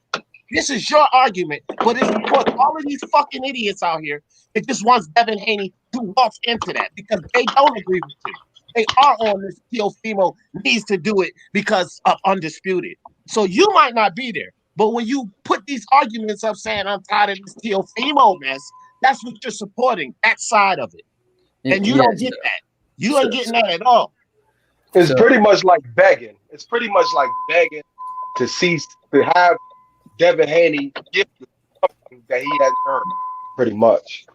This is your argument, but it supports all of these fucking idiots out here. It just wants Devin Haney to waltz into that because they don't agree with you. They are on this Teofimo needs to do it because of Undisputed. So you might not be there, but when you put these arguments up saying I'm tired of this Teofimo mess, that's what you're supporting, that side of it. And you don't get that. You ain't getting that at all. It's pretty much like begging. It's pretty much like begging to have Devin Haney give something that he has earned, pretty much.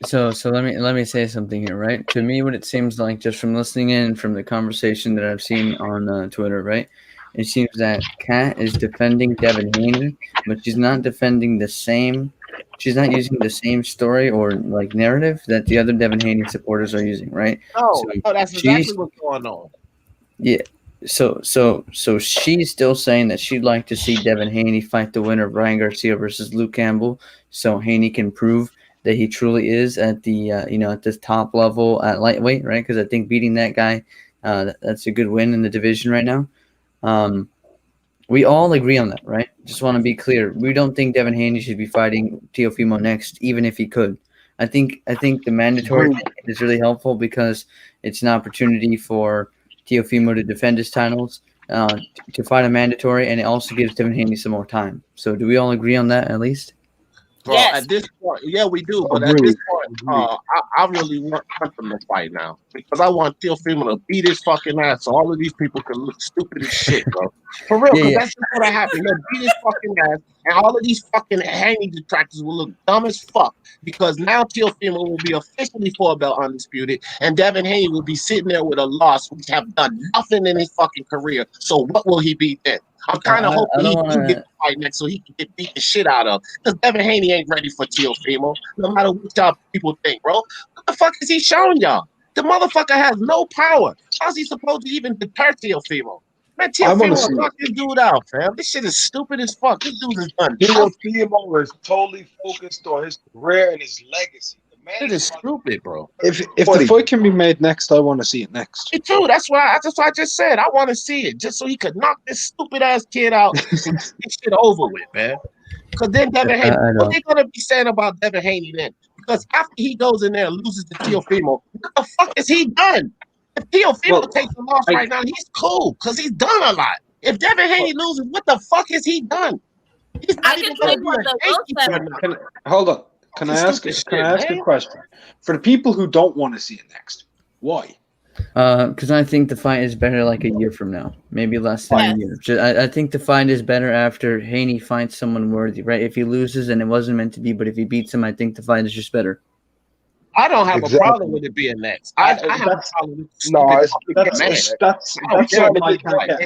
So let me say something here, right? To me, what it seems like, just from listening in, from the conversation that I've seen on Twitter, right? It seems that Kat is defending Devin Haney, but she's not defending the same. She's not using the same story or like narrative that the other Devin Haney supporters are using, right? No, that's exactly what's going on. Yeah. So she's still saying that she'd like to see Devin Haney fight the winner of Ryan Garcia versus Luke Campbell, so Haney can prove that he truly is at the at this top level at lightweight, right? Because I think beating that guy, that's a good win in the division right now. We all agree on that, right? Just want to be clear. We don't think Devin Haney should be fighting Teofimo next, even if he could. I think the mandatory is really helpful because it's an opportunity for Teofimo to defend his titles, to fight a mandatory, and it also gives Devin Haney some more time. So do we all agree on that at least? Bro, Yes. at this point, yeah, we do. But at this point, I really want him to fight now because I want Teofimo to beat his fucking ass so all of these people can look stupid as shit, bro. For real, because that's just what happened. He'll beat his fucking ass, and all of these fucking Haney detractors will look dumb as fuck because now Teofimo will be officially 4-belt undisputed, and Devin Haney will be sitting there with a loss, which have done nothing in his fucking career. So what will he beat then? I'm kind of hoping he do get the fight next so he can get beat the shit out of. Because Devin Haney ain't ready for Teofimo, no matter what y'all people think, bro. What the fuck is he showing y'all? The motherfucker has no power. How's he supposed to even deter Teofimo? Man, Teofimo knock this dude out, fam. This shit is stupid as fuck. This dude is done. Teofimo is totally focused on his career and his legacy. It is stupid, bro. If the fight can be made next, I want to see it next. Me too. That's why I just said I want to see it, just so he could knock this stupid ass kid out and get this shit over with, man. Because then Devin Haney, what they gonna be saying about Devin Haney then? Because after he goes in there and loses to Teofimo, what the fuck has he done? If Teofimo takes a loss right now, he's cool because he's done a lot. If Devin Haney loses, what the fuck has he done? He's not even gonna be a gatekeeper. Hold on. Can I ask a question? For the people who don't want to see it next, why? Because I think the fight is better like a year from now, maybe less than a year. I think the fight is better after Haney finds someone worthy, right? If he loses and it wasn't meant to be, but if he beats him, I think the fight is just better. I don't have a problem with it being next. I have a problem with it. No, that's something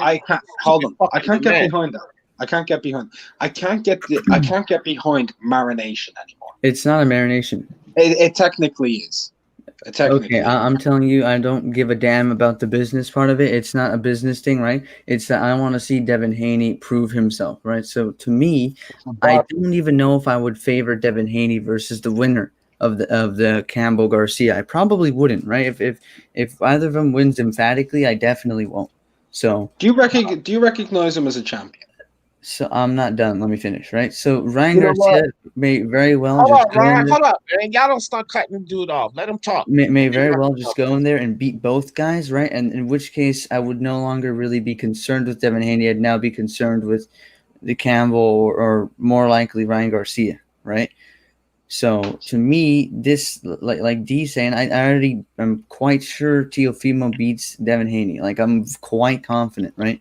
I can't. Hold on. I can't get behind that. I can't get behind. I can't get behind marination anymore. It's not a marination. It technically is. Okay, I'm telling you, I don't give a damn about the business part of it. It's not a business thing, right? It's that I want to see Devin Haney prove himself, right? So to me, I don't even know if I would favor Devin Haney versus the winner of the Campbell Garcia. I probably wouldn't, right? If either of them wins emphatically, I definitely won't. So do you recognize him as a champion? So I'm not done. Let me finish, right? So Ryan Garcia may very well hold up, man. Y'all don't start cutting the dude off. Let him talk. May very well just go in there and beat both guys, right? And in which case, I would no longer really be concerned with Devin Haney. I'd now be concerned with the Campbell or more likely Ryan Garcia, right? So to me, this like D saying, I already am quite sure Teofimo beats Devin Haney. Like I'm quite confident, right?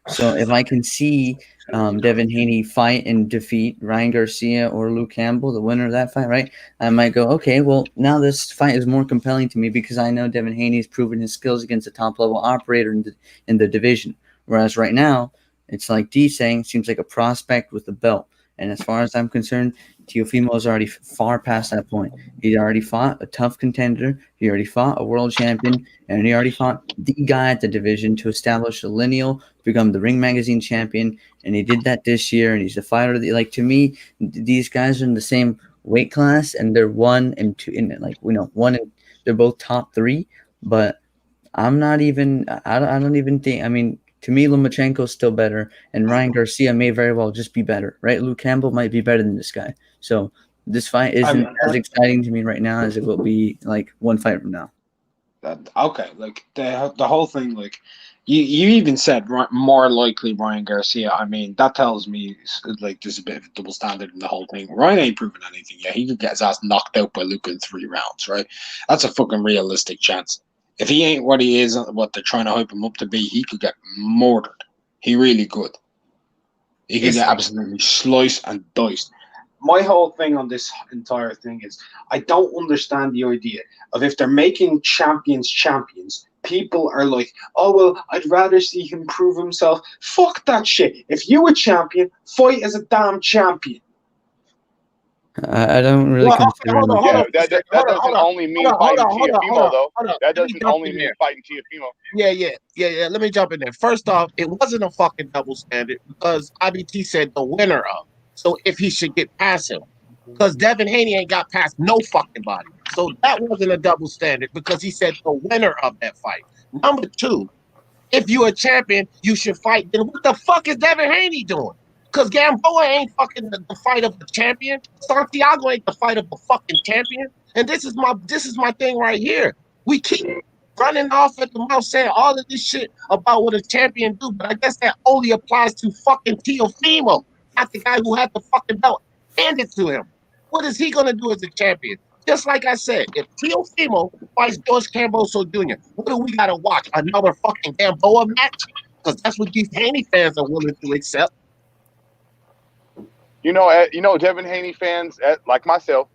So if I can see Devin Haney fight and defeat Ryan Garcia or Luke Campbell, the winner of that fight, right? I might go, okay, well, now this fight is more compelling to me because I know Devin Haney's proven his skills against a top-level operator in the division. Whereas right now, it's like D saying, seems like a prospect with a belt. And as far as I'm concerned, Teofimo is already far past that point. He already fought a tough contender. He already fought a world champion. And he already fought the guy at the division to establish a lineal, to become the Ring Magazine champion. And he did that this year. And he's the fighter. Like, to me, these guys are in the same weight class. And they're 1 and 2. They're both top 3. But I'm not even – I don't even think – I mean – to me, Lomachenko is still better, and Ryan Garcia may very well just be better, right? Luke Campbell might be better than this guy. So this fight isn't as exciting to me right now as it will be like one fight from now. Okay, like the whole thing, like you even said more likely Ryan Garcia. I mean, that tells me like there's a bit of a double standard in the whole thing. Ryan ain't proven anything yet. He could get his ass knocked out by Luke in 3 rounds, right? That's a fucking realistic chance. If he ain't what he is, what they're trying to hype him up to be, he could get murdered. He really could. He could get absolutely sliced and diced. My whole thing on this entire thing is I don't understand the idea of if they're making champions, people are like, oh, well, I'd rather see him prove himself. Fuck that shit. If you a champion, fight as a damn champion. I don't really consider him. That doesn't only mean fighting Teofimo, though. That doesn't only mean fighting Teofimo. Yeah. Let me jump in there. First off, it wasn't a fucking double standard because IBT said the winner of. So if he should get past him. Because Devin Haney ain't got past no fucking body. So that wasn't a double standard because he said the winner of that fight. Number 2, if you're a champion, you should fight. Then what the fuck is Devin Haney doing? Because Gamboa ain't fucking the fight of the champion. Santiago ain't the fight of the fucking champion. And this is my thing right here. We keep running off at the mouth saying all of this shit about what a champion do, but I guess that only applies to fucking Teofimo, not the guy who had the fucking belt handed to him. What is he gonna do as a champion? Just like I said, if Teofimo fights George Kambosos Jr., what do we gotta watch? Another fucking Gamboa match? Because that's what these Haney fans are willing to accept. You know, Devin Haney fans, like myself,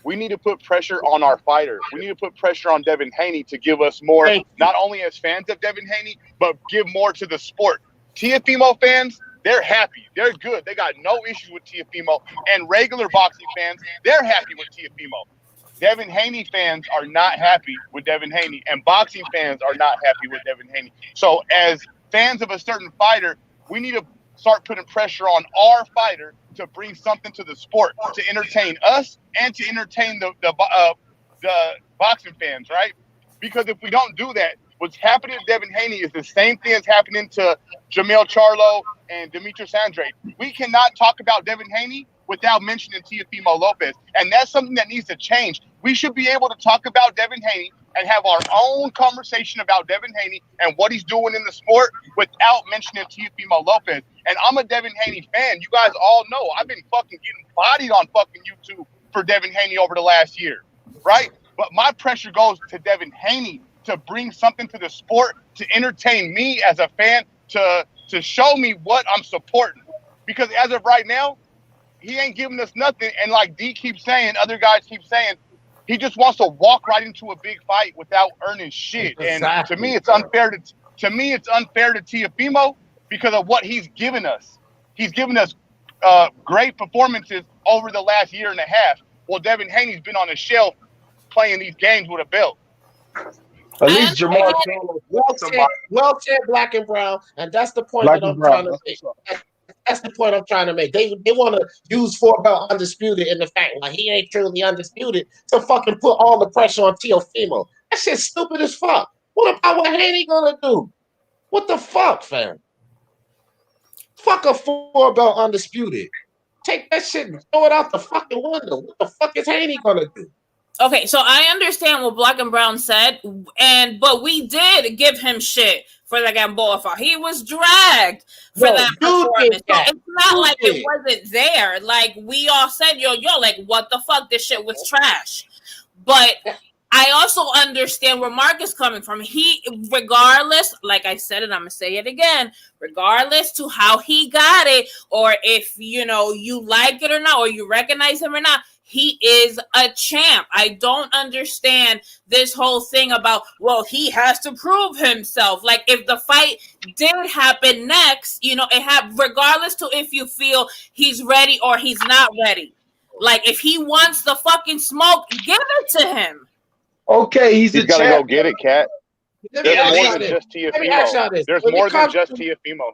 we need to put pressure on our fighter. We need to put pressure on Devin Haney to give us more, not only as fans of Devin Haney, but give more to the sport. Teofimo fans, they're happy. They're good. They got no issue with Teofimo. And regular boxing fans, they're happy with Teofimo. Devin Haney fans are not happy with Devin Haney, and boxing fans are not happy with Devin Haney. So as fans of a certain fighter, we need to start putting pressure on our fighter to bring something to the sport, to entertain us and to entertain the boxing fans, right? Because if we don't do that, what's happening to Devin Haney is the same thing that's happening to Jamel Charlo and Demetrius Andrade. We cannot talk about Devin Haney without mentioning Teofimo Lopez, and that's something that needs to change. We should be able to talk about Devin Haney and have our own conversation about Devin Haney and what he's doing in the sport without mentioning Teofimo Lopez. And I'm a Devin Haney fan. You guys all know I've been fucking getting bodied on fucking YouTube for Devin Haney over the last year, right? But my pressure goes to Devin Haney to bring something to the sport, to entertain me as a fan, to show me what I'm supporting. Because as of right now, he ain't giving us nothing. And like D keeps saying, other guys keep saying, he just wants to walk right into a big fight without earning shit. Exactly. And to me, it's unfair to Teofimo because of what he's given us. He's given us great performances over the last year and a half. Well, Devin Haney's been on the shelf playing these games with a belt. At least Jamal well said, Black and Brown, and that's the point that I'm trying to make. That's the point I'm trying to make. They want to use 4-belt undisputed in the fact like he ain't truly undisputed to fucking put all the pressure on Teofimo. That shit's stupid as fuck. What about what Haney gonna do? What the fuck, fam? Fuck a 4-belt undisputed. Take that shit and throw it out the fucking window. What the fuck is Haney gonna do? Okay, so I understand what Black and Brown said, but we did give him shit for the Gamboa fight. He was dragged for that performance. So it's not like it wasn't there. Like we all said, yo, like what the fuck? This shit was trash. But I also understand where Mark is coming from. He, regardless, like I said it, I'm gonna say it again, regardless to how he got it, or if you know you like it or not, or you recognize him or not, he is a champ. I don't understand this whole thing about, well, he has to prove himself. Like, if the fight did happen next, you know, regardless to if you feel he's ready or he's not ready. Like, if he wants the fucking smoke, give it to him. Okay, he's got to go get it, Cat. Let me There's ask more y'all than this. just Let me ask y'all Teofimo. this. There's When it more than comes just to- Teofimo.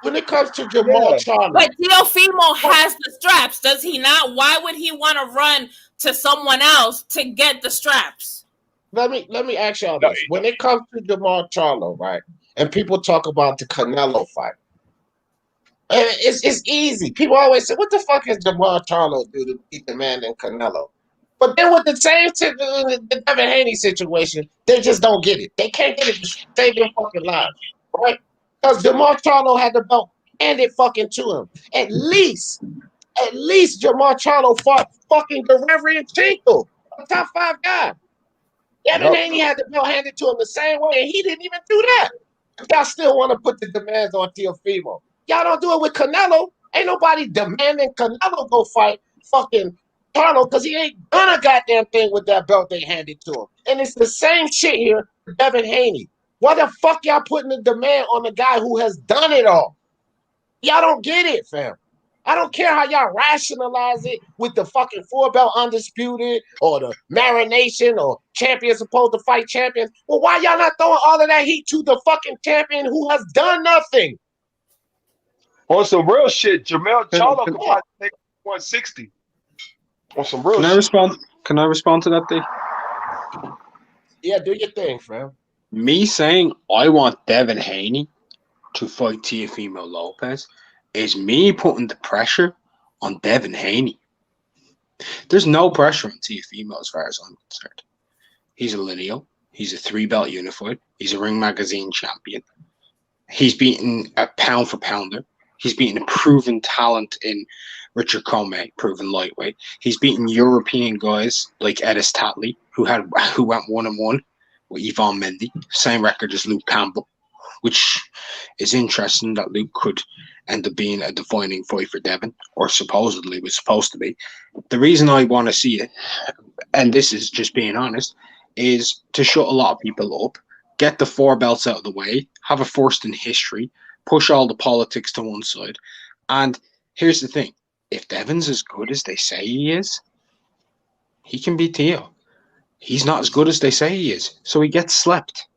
When it comes to Jamal Charlo, But Teofimo has the straps, does he not? Why would he want to run to someone else to get the straps? let me ask y'all No, this. When it comes to Jamal Charlo, right, and people talk about the Canelo fight, and it's easy. People always say, "What the fuck is Jamal Charlo do to beat the man in Canelo?" But then with the the Devin Haney situation, they just don't get it. They can't get it to save their fucking lives, right? Because Jamal Charlo had the belt handed fucking to him. At least Jamal Charlo fought fucking Guerrero and Chinkle, a top 5 guy. Devin Haney had the belt handed to him the same way, and he didn't even do that. Y'all still want to put the demands on Teofimo. Y'all don't do it with Canelo. Ain't nobody demanding Canelo go fight fucking Charlo because he ain't done a goddamn thing with that belt they handed to him. And it's the same shit here with Devin Haney. Why the fuck y'all putting the demand on the guy who has done it all? Y'all don't get it, fam. I don't care how y'all rationalize it with the fucking 4-belt undisputed or the marination or champions supposed to fight champions. Well, why y'all not throwing all of that heat to the fucking champion who has done nothing? On some real shit, Jamal Charlo could probably take 160. On some real shit. Can I respond to that, D? Yeah, do your thing, fam. Me saying I want Devin Haney to fight Teofimo Lopez is me putting the pressure on Devin Haney. There's no pressure on Teofimo as far as I'm concerned. He's a lineal. He's a 3-belt unified. He's a Ring Magazine champion. He's beaten a pound for pounder. He's beaten a proven talent in Richard Comey, proven lightweight. He's beaten European guys like Edis Tatley, who went 1-1 with Yvonne Mendy, same record as Luke Campbell, which is interesting that Luke could end up being a defining fight for Devin, or supposedly was supposed to be. The reason I want to see it, and this is just being honest, is to shut a lot of people up, get the 4 belts out of the way, have a first in history, push all the politics to one side. And here's the thing. If Devin's as good as they say he is, he can beat Teo. He's not as good as they say he is, so he gets slept.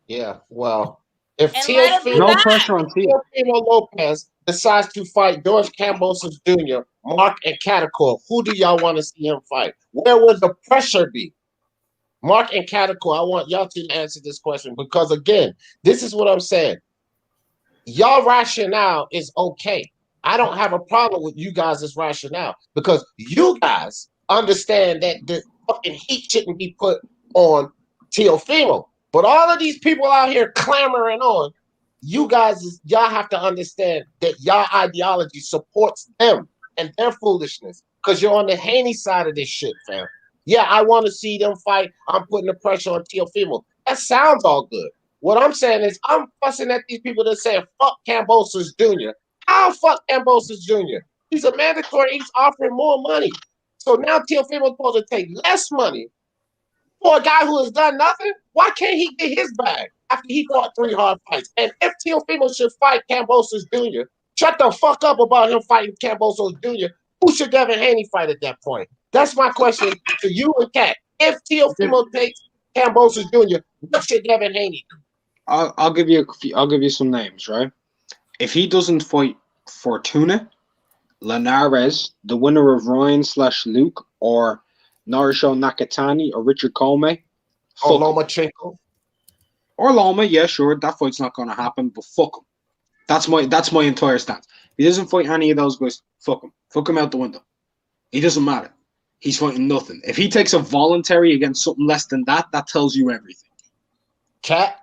Yeah, well, if No pressure on Teo. Teofimo Lopez decides to fight George Kambosos Jr., Mark and Catacor, who do y'all want to see him fight? Where would the pressure be? Mark and Catacor, I want y'all to answer this question because, again, this is what I'm saying. Y'all rationale is okay. I don't have a problem with you guys' rationale because you guys understand that the fucking heat shouldn't be put on Teofimo. But all of these people out here clamoring on, y'all have to understand that y'all ideology supports them and their foolishness because you're on the Haney side of this shit, fam. Yeah, I want to see them fight. I'm putting the pressure on Teofimo. That sounds all good. What I'm saying is I'm fussing at these people that say, fuck Kambosos Jr. I'll fuck Kambosos Jr. He's a mandatory. He's offering more money. So now Teofimo's supposed to take less money for a guy who has done nothing. Why can't he get his bag after he fought 3 hard fights? And if Teofimo should fight Kambosos Jr., shut the fuck up about him fighting Kambosos Jr. Who should Devin Haney fight at that point? That's my question to you and Kat. If Teofimo takes Kambosos Jr., what should Devin Haney do? I'll give you some names, right? If he doesn't fight Fortuna, Linares, the winner of Ryan/Luke, or Naruto Nakatani or Richard Comey, or Lomachenko, or Loma, yeah, sure, that fight's not going to happen, but fuck him. That's my entire stance. If he doesn't fight any of those guys, fuck him out the window. He doesn't matter. He's fighting nothing. If he takes a voluntary against something less than that, that tells you everything. Cat?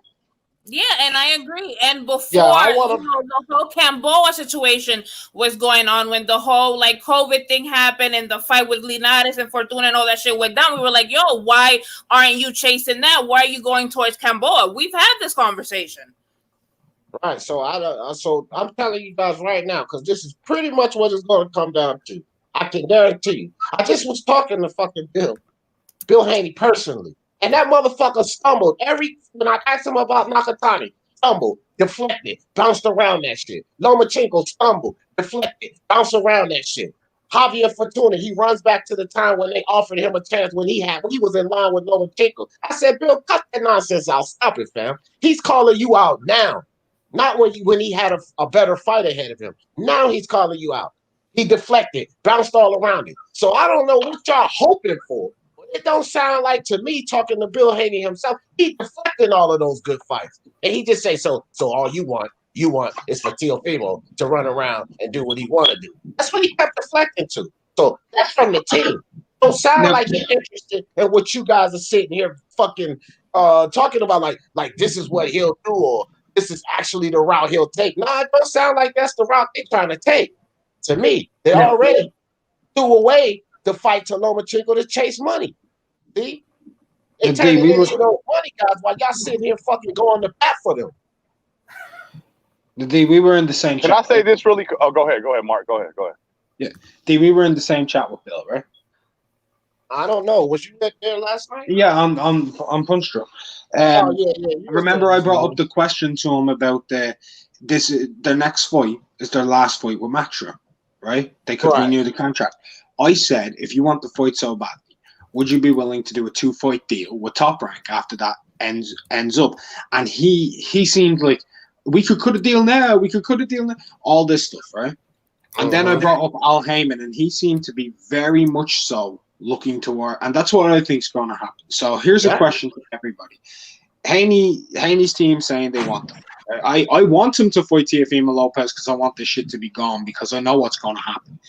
Yeah, and I agree. And before the whole Campbell situation was going on, when the whole like COVID thing happened and the fight with Linares and Fortuna and all that shit went down, we were like, yo, why aren't you chasing that? Why are you going towards Campbell? We've had this conversation. Right. So I'm telling you guys right now, because this is pretty much what it's going to come down to. I can guarantee you. I just was talking to fucking Bill Haney personally. And that motherfucker stumbled when I asked him about Nakatani, stumbled, deflected, bounced around that shit. Lomachenko stumbled, deflected, bounced around that shit. Javier Fortuna, he runs back to the time when they offered him a chance when he was in line with Lomachenko. I said, Bill, cut that nonsense out. Stop it, fam. He's calling you out now. Not when he had a better fight ahead of him. Now he's calling you out. He deflected, bounced all around it. So I don't know what y'all hoping for. It don't sound like to me, talking to Bill Haney himself, he deflecting all of those good fights. And he just say, so all you want is for Teofimo to run around and do what he want to do. That's what he kept deflecting to. So that's from the team. Don't sound like he's interested in what you guys are sitting here fucking talking about, like this is what he'll do, or this is actually the route he'll take. Nah, it don't sound like that's the route they're trying to take. To me, they already threw away the fight to Lomachenko to chase money. See? They turning into those money guys while y'all sitting here fucking going to bat for them. We were in the same chat. Can I say this really quick? Oh, go ahead, Mark. Go ahead. Yeah. We were in the same chat with Bill, right? I don't know. Was you there last night? Yeah, I'm Punch Drunk. Remember I brought up the question to him about their next fight is their last fight with Matchroom, right? They could renew the contract. I said, if you want the fight so badly, would you be willing to do a 2-fight deal with Top Rank after that ends up? And he seemed like, we could cut a deal now, all this stuff, right? And then I brought up Al Haymon, and he seemed to be very much so looking toward, and that's what I think is going to happen. So here's a question to everybody. Haney's team saying they want them. I want him to fight Teofimo Lopez because I want this shit to be gone because I know what's going to happen.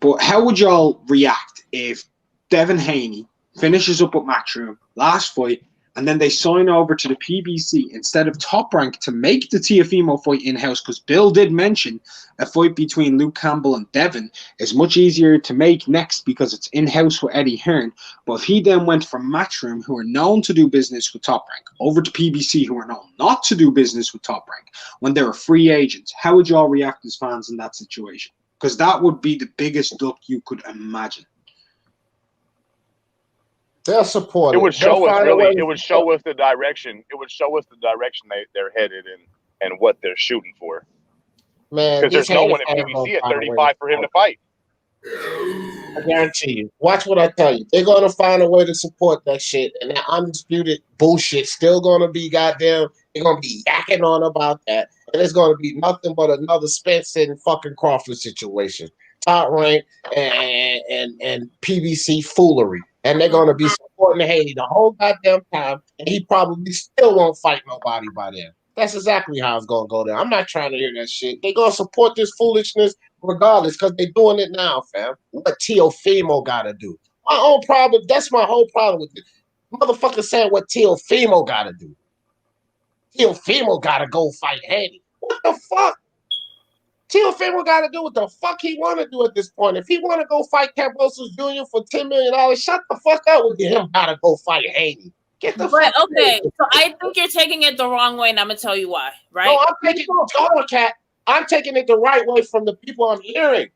But how would y'all react if Devin Haney finishes up with Matchroom, last fight, and then they sign over to the PBC instead of Top Rank to make the Teofimo fight in-house? Because Bill did mention a fight between Luke Campbell and Devin is much easier to make next because it's in-house with Eddie Hearn. But if he then went from Matchroom, who are known to do business with Top Rank, over to PBC, who are known not to do business with Top Rank, when they're a free agent, how would y'all react as fans in that situation? Because that would be the biggest duck you could imagine. They'll support it. It would show us really. It would show us the direction. It would show us the direction they're headed in and what they're shooting for. Man, because there's no one at PBC at 35 for him to fight. I guarantee you. Watch what I tell you. They're gonna find a way to support that shit, and that undisputed bullshit still gonna be goddamn. They're gonna be yakking on about that, and it's gonna be nothing but another Spence and fucking Crawford situation. Top rank and PBC foolery. And they're going to be supporting Haney the whole goddamn time, and he probably still won't fight nobody by then. That's exactly how it's going to go down. I'm not trying to hear that shit. They're going to support this foolishness regardless because they're doing it now, fam. What Teofimo got to do? My own problem, that's my whole problem with it. Motherfucker saying what Teofimo got to do. Teofimo got to go fight Haney. What the fuck? Teofimo got to do what the fuck he want to do at this point. If he want to go fight Kambosos Jr. for $10 million, shut the fuck up with him. Got to go fight Haney. Get the fuck okay, so I think you're taking it the wrong way, and I'm gonna tell you why. Right? No, I'm taking it the right way from the people I'm hearing.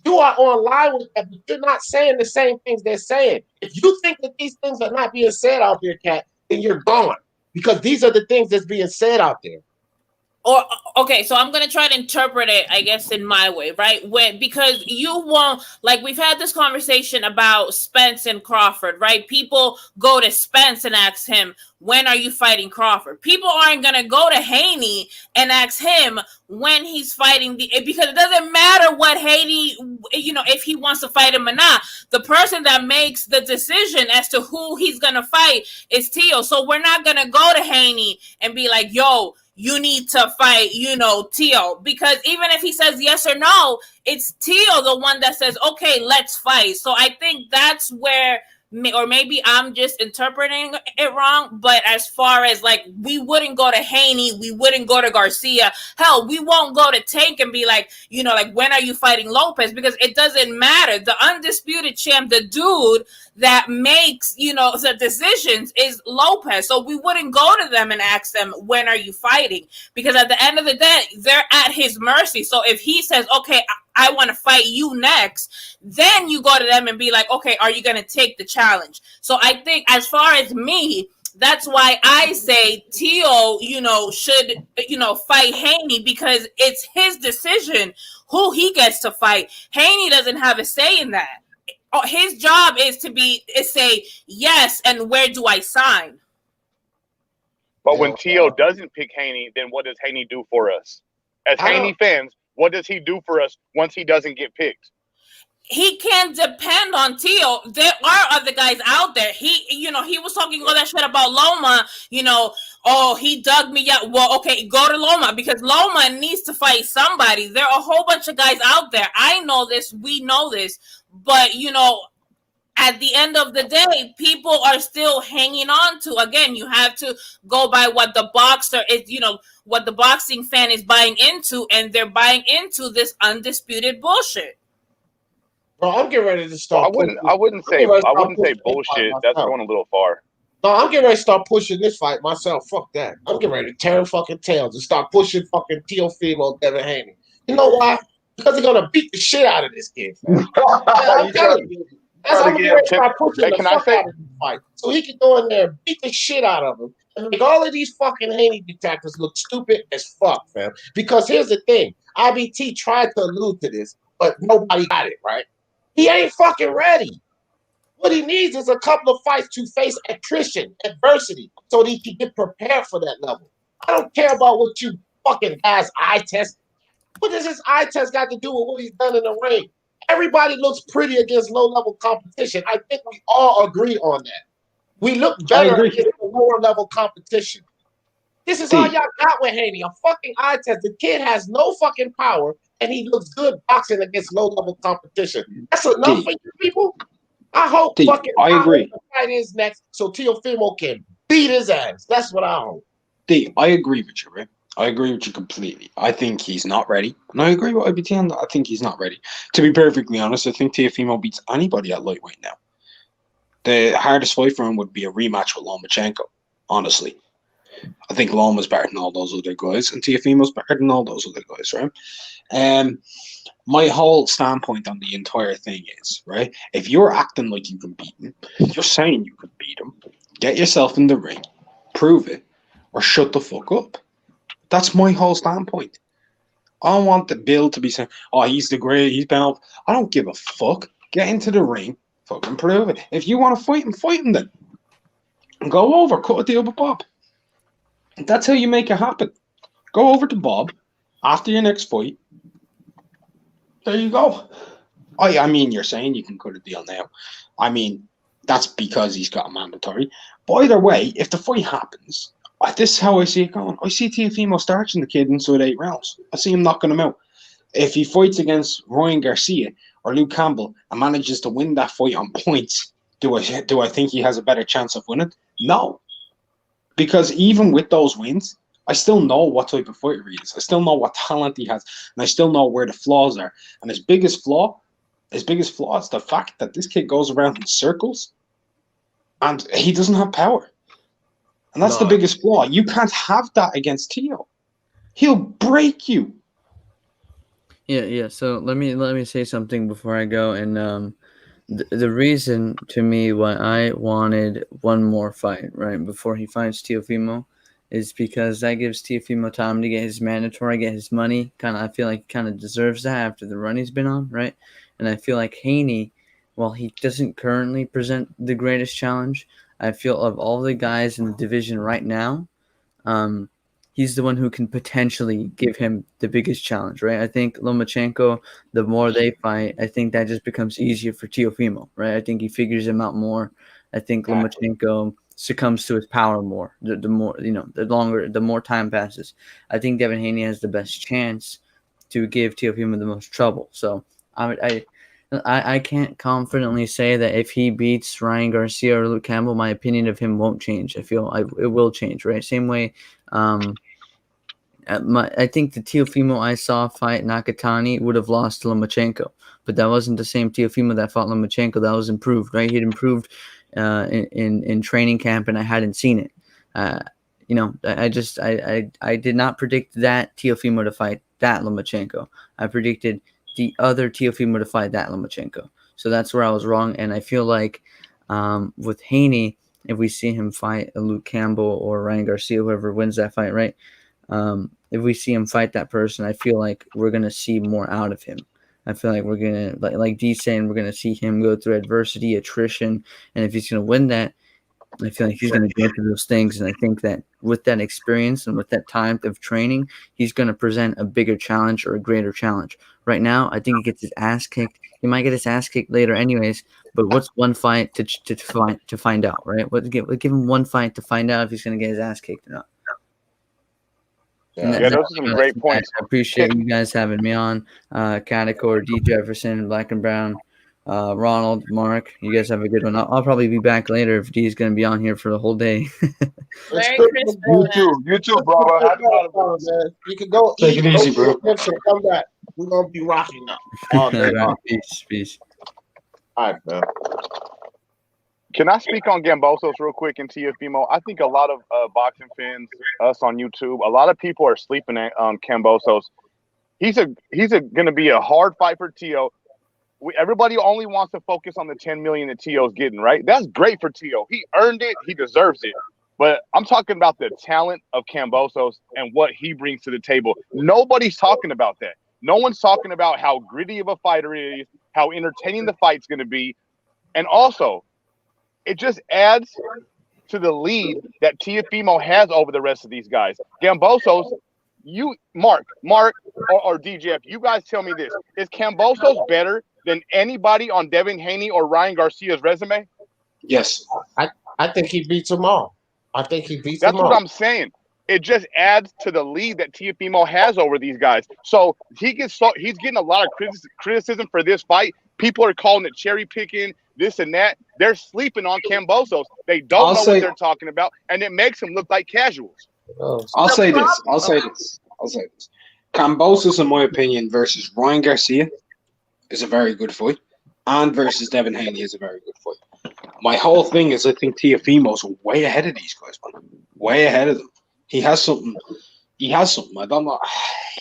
You are online with that, but you're not saying the same things they're saying. If you think that these things are not being said out there, Kat, then you're gone because these are the things that's being said out there. Or okay, so I'm gonna try to interpret it, I guess, in my way, right? Because you won't, like, we've had this conversation about Spence and Crawford, right? People go to Spence and ask him, when are you fighting Crawford? People aren't gonna go to Haney and ask him when he's fighting because it doesn't matter what Haney, if he wants to fight him or not. The person that makes the decision as to who he's gonna fight is Teo. So we're not gonna go to Haney and be like, yo, you need to fight, Teo. Because even if he says yes or no, it's Teo the one that says, okay, let's fight. So I think that's where or maybe I'm just interpreting it wrong, but as far as like, we wouldn't go to Haney, we wouldn't go to Garcia. Hell, we won't go to Tank and be like, like, when are you fighting Lopez? Because it doesn't matter. The undisputed champ, the dude that makes, the decisions is Lopez. So we wouldn't go to them and ask them, when are you fighting? Because at the end of the day, they're at his mercy. So if he says, okay, I want to fight you next, then you go to them and be like, okay, are you going to take the challenge? So I think, as far as me, that's why I say Teo, should, fight Haney, because it's his decision who he gets to fight. Haney doesn't have a say in that. His job is to say yes, and where do I sign? But when Teo doesn't pick Haney, then what does Haney do for us? As Haney fans, what does he do for us once he doesn't get picked? He can't depend on Teo. There are other guys out there. He was talking all that shit about Loma. Oh, he dug me out. Well, okay, go to Loma, because Loma needs to fight somebody. There are a whole bunch of guys out there. I know this. We know this. But, at the end of the day, people are still hanging on to. Again, you have to go by what the boxer is, what the boxing fan is buying into, and they're buying into this undisputed bullshit. Bro, I'm getting ready to start. I wouldn't say bullshit. That's going a little far. No, I'm getting ready to start pushing this fight myself. Fuck that. I'm getting ready to tear fucking tails and start pushing fucking Teofimo Devin Haney. You know why? Because they're gonna beat the shit out of this kid. I'm telling you. That's how I'm getting ready to start pushing the fuck out of this fight. So he can go in there and beat the shit out of him and make all of these fucking Haney detectors look stupid as fuck, fam. Because here's the thing. IBT tried to allude to this, but nobody got it, right? He ain't fucking ready. What he needs is a couple of fights to face attrition, adversity, so that he can get prepared for that level. I don't care about what you fucking guys eye test. What does this eye test got to do with what he's done in the ring? Everybody looks pretty against low-level competition. I think we all agree on that. We look better against the lower-level competition. This is all y'all got with Haney, a fucking eye test. The kid has no fucking power, and he looks good boxing against low-level competition. That's enough for you people? I hope I agree. The fight is next so Teofimo can beat his ass. That's what I hope. I agree with you, right? I agree with you completely. I think he's not ready. And I agree with IBT on that. I think he's not ready. To be perfectly honest, I think Teofimo beats anybody at lightweight now. The hardest fight for him would be a rematch with Lomachenko, honestly. I think Loma's better than all those other guys, and Teofimo's better than all those other guys, right? My whole standpoint on the entire thing is, right, if you're acting like you can beat him, you're saying you can beat him, get yourself in the ring, prove it, or shut the fuck up. That's my whole standpoint. I don't want the Bill to be saying, oh, he's the great, he's been up. I don't give a fuck. Get into the ring, fucking prove it. If you want to fight him then. Go over, cut a deal with Bob. That's how you make it happen. Go over to Bob after your next fight. There you go. I mean, you're saying you can cut a deal now. I mean, that's because he's got a mandatory. But either way, if the fight happens, this is how I see it going. I see Teofimo starching the kid inside 8 rounds. I see him knocking him out. If he fights against Ryan Garcia or Luke Campbell and manages to win that fight on points, do I think he has a better chance of winning? No. Because even with those wins, I still know what type of fighter he is. I still know what talent he has, and I still know where the flaws are. And his biggest flaw is the fact that this kid goes around in circles, and he doesn't have power. And that's the biggest flaw. You can't have that against Teo. He'll break you. Yeah. So let me say something before I go. And the reason to me why I wanted one more fight right before he fights Teofimo is because that gives Teofimo time to get his mandatory, get his money. I feel like he kind of deserves that after the run he's been on, right? And I feel like Haney, while he doesn't currently present the greatest challenge, I feel of all the guys in the division right now, he's the one who can potentially give him the biggest challenge, right? I think Lomachenko, the more they fight, I think that just becomes easier for Teofimo, right? I think he figures him out more. I think Lomachenko succumbs to his power more. The more, the more time passes. I think Devin Haney has the best chance to give Teofimo the most trouble. So I I can't confidently say that if he beats Ryan Garcia or Luke Campbell, my opinion of him won't change. I feel it will change, right? Same way. I think the Teofimo I saw fight Nakatani would have lost to Lomachenko, but that wasn't the same Teofimo that fought Lomachenko. That was improved, right? He'd improved in training camp, and I hadn't seen it. I did not predict that Teofimo to fight that Lomachenko. I predicted the other Teofimo to fight that Lomachenko. So that's where I was wrong, and I feel like with Haney, if we see him fight a Luke Campbell or Ryan Garcia, whoever wins that fight, right? If we see him fight that person, I feel like we're gonna see more out of him. I feel like we're gonna, like D's saying, we're gonna see him go through adversity, attrition, and if he's gonna win that, I feel like he's gonna go through those things. And I think that with that experience and with that time of training, he's gonna present a bigger challenge or a greater challenge. Right now, I think he gets his ass kicked. He might get his ass kicked later, anyways. But what's one fight to find out, right? Give him one fight to find out if he's gonna get his ass kicked or not. Yeah, those are some great points. I appreciate you guys having me on. Catacor, D. Jefferson, Black and Brown, Ronald, Mark. You guys have a good one. I'll probably be back later if D's going to be on here for the whole day. Merry Christmas. You too, brother. Happy holidays. Man. You can go Take it easy, bro. Come back. We're gonna be rocking now. All day long. Peace. All right, man. Can I speak on Kambosos real quick and Teofimo? I think a lot of boxing fans, us on YouTube, a lot of people are sleeping on Kambosos. He's going to be a hard fight for Teo. Everybody only wants to focus on the $10 million that Teo's getting, right? That's great for Teo. He earned it. He deserves it. But I'm talking about the talent of Kambosos and what he brings to the table. Nobody's talking about that. No one's talking about how gritty of a fighter he is, how entertaining the fight's going to be, and also, it just adds to the lead that Teofimo has over the rest of these guys. Kambosos, Mark, or DJF, you guys tell me this. Is Kambosos better than anybody on Devin Haney or Ryan Garcia's resume? Yes. I think he beats them all. That's what I'm saying. It just adds to the lead that Teofimo has over these guys. So he's getting a lot of criticism for this fight. People are calling it cherry picking, this and that. They're sleeping on Kambosos. They don't know what they're talking about, and it makes them look like casuals. I'll say this. Kambosos, in my opinion, versus Ryan Garcia is a very good fight, and versus Devin Haney is a very good fight. My whole thing is I think Teofimo's way ahead of these guys, man. Way ahead of them. He has something. I don't know.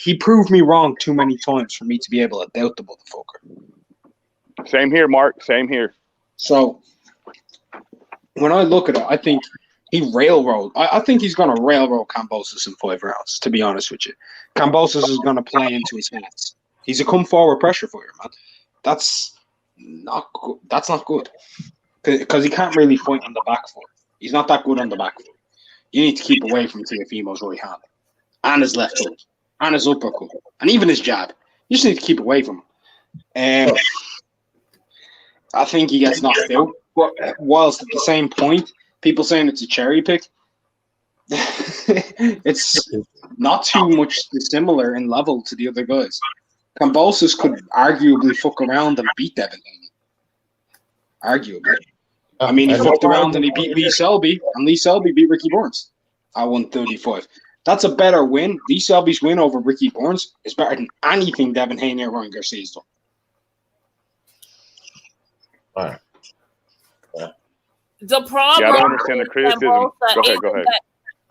He proved me wrong too many times for me to be able to doubt the motherfucker. Same here, Mark. Same here. So when I look at it, I think he railroad. I think he's going to railroad Kambosos in 5 rounds, to be honest with you. Kambosos is going to play into his hands. He's a come-forward pressure fighter, man. That's not good. That's not good. Because he can't really fight on the back foot. He's not that good on the back foot. You need to keep away from Teofimo's right hand and his left hook and his uppercut and even his jab. You just need to keep away from him. I think he gets knocked out. But whilst at the same point, people saying it's a cherry pick, it's not too much similar in level to the other guys. Kambosos could arguably fuck around and beat Devin Haney. Arguably. I mean, he fucked around and he beat Lee Selby, and Lee Selby beat Ricky Burns at 135. That's a better win. Lee Selby's win over Ricky Burns is better than anything Devin Haney or Ryan Garcia's done. All right. Yeah. The problem. Yeah, I don't understand the criticism. Go ahead.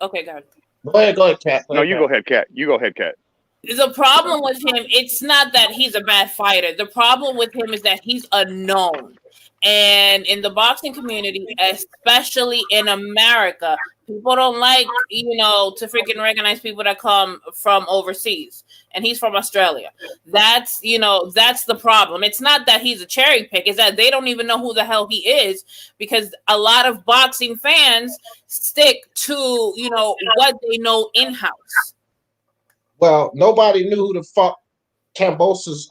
Okay, go ahead. Go ahead, Kat. No, you go ahead, Kat. You go ahead, Kat. The problem with him, it's not that he's a bad fighter. The problem with him is that he's unknown. And in the boxing community, especially in America, people don't like, to freaking recognize people that come from overseas. And he's from Australia. That's the problem. It's not that he's a cherry pick. It's that they don't even know who the hell he is, because a lot of boxing fans stick to, what they know in-house. Well, nobody knew who the fuck Kambosos,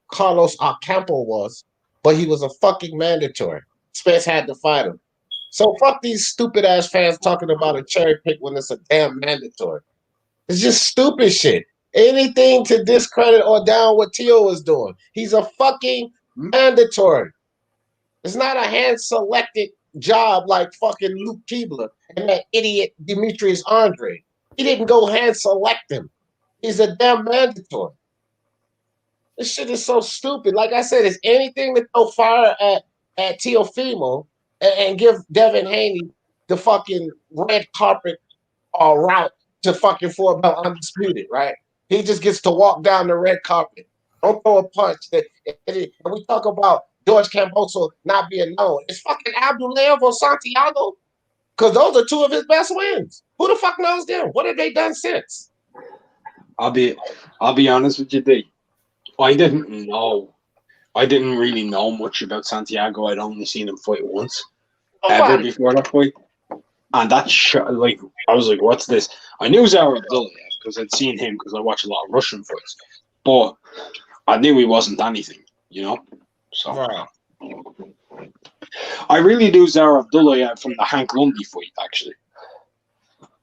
Carlos Campbell was, but he was a fucking mandatory. Spence had to fight him. So fuck these stupid ass fans talking about a cherry pick when it's a damn mandatory. It's just stupid shit. Anything to discredit or down what Teo is doing. He's a fucking mandatory. It's not a hand-selected job like fucking Luke Keebler and that idiot Demetrius Andre. He didn't go hand-select him. He's a damn mandatory. This shit is so stupid. Like I said, it's anything to throw fire at Teofimo and give Devin Haney the fucking red carpet route to fucking 4-belt undisputed, right? He just gets to walk down the red carpet. Don't throw a punch. And we talk about George Kambosos not being known. It's fucking Abdulayev or Santiago, because those are two of his best wins. Who the fuck knows them? What have they done since? I'll be honest with you, D. I didn't really know much about Santiago. I'd only seen him fight once, ever before that fight. And that I was like, what's this? I knew Zara Abdullah because I'd seen him because I watch a lot of Russian fights. But I knew he wasn't anything, you know? So Right. I really do Zara Abdullah from the Hank Lundy fight, actually.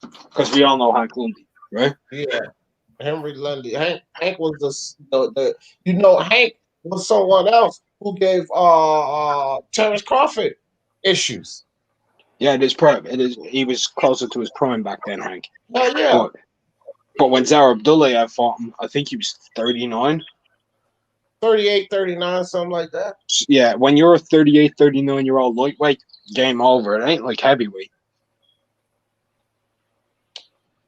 Because we all know Hank Lundy, right? Yeah. Henry Lundy. Hank was the Hank was someone else who gave Terrence Crawford issues. Yeah, it is prime. He was closer to his prime back then, Hank. Oh yeah. But when Zara Abdullah fought him, I think he was 39. 38, 39, something like that. Yeah, when you're a 38, 39-year-old lightweight, game over. It ain't like heavyweight.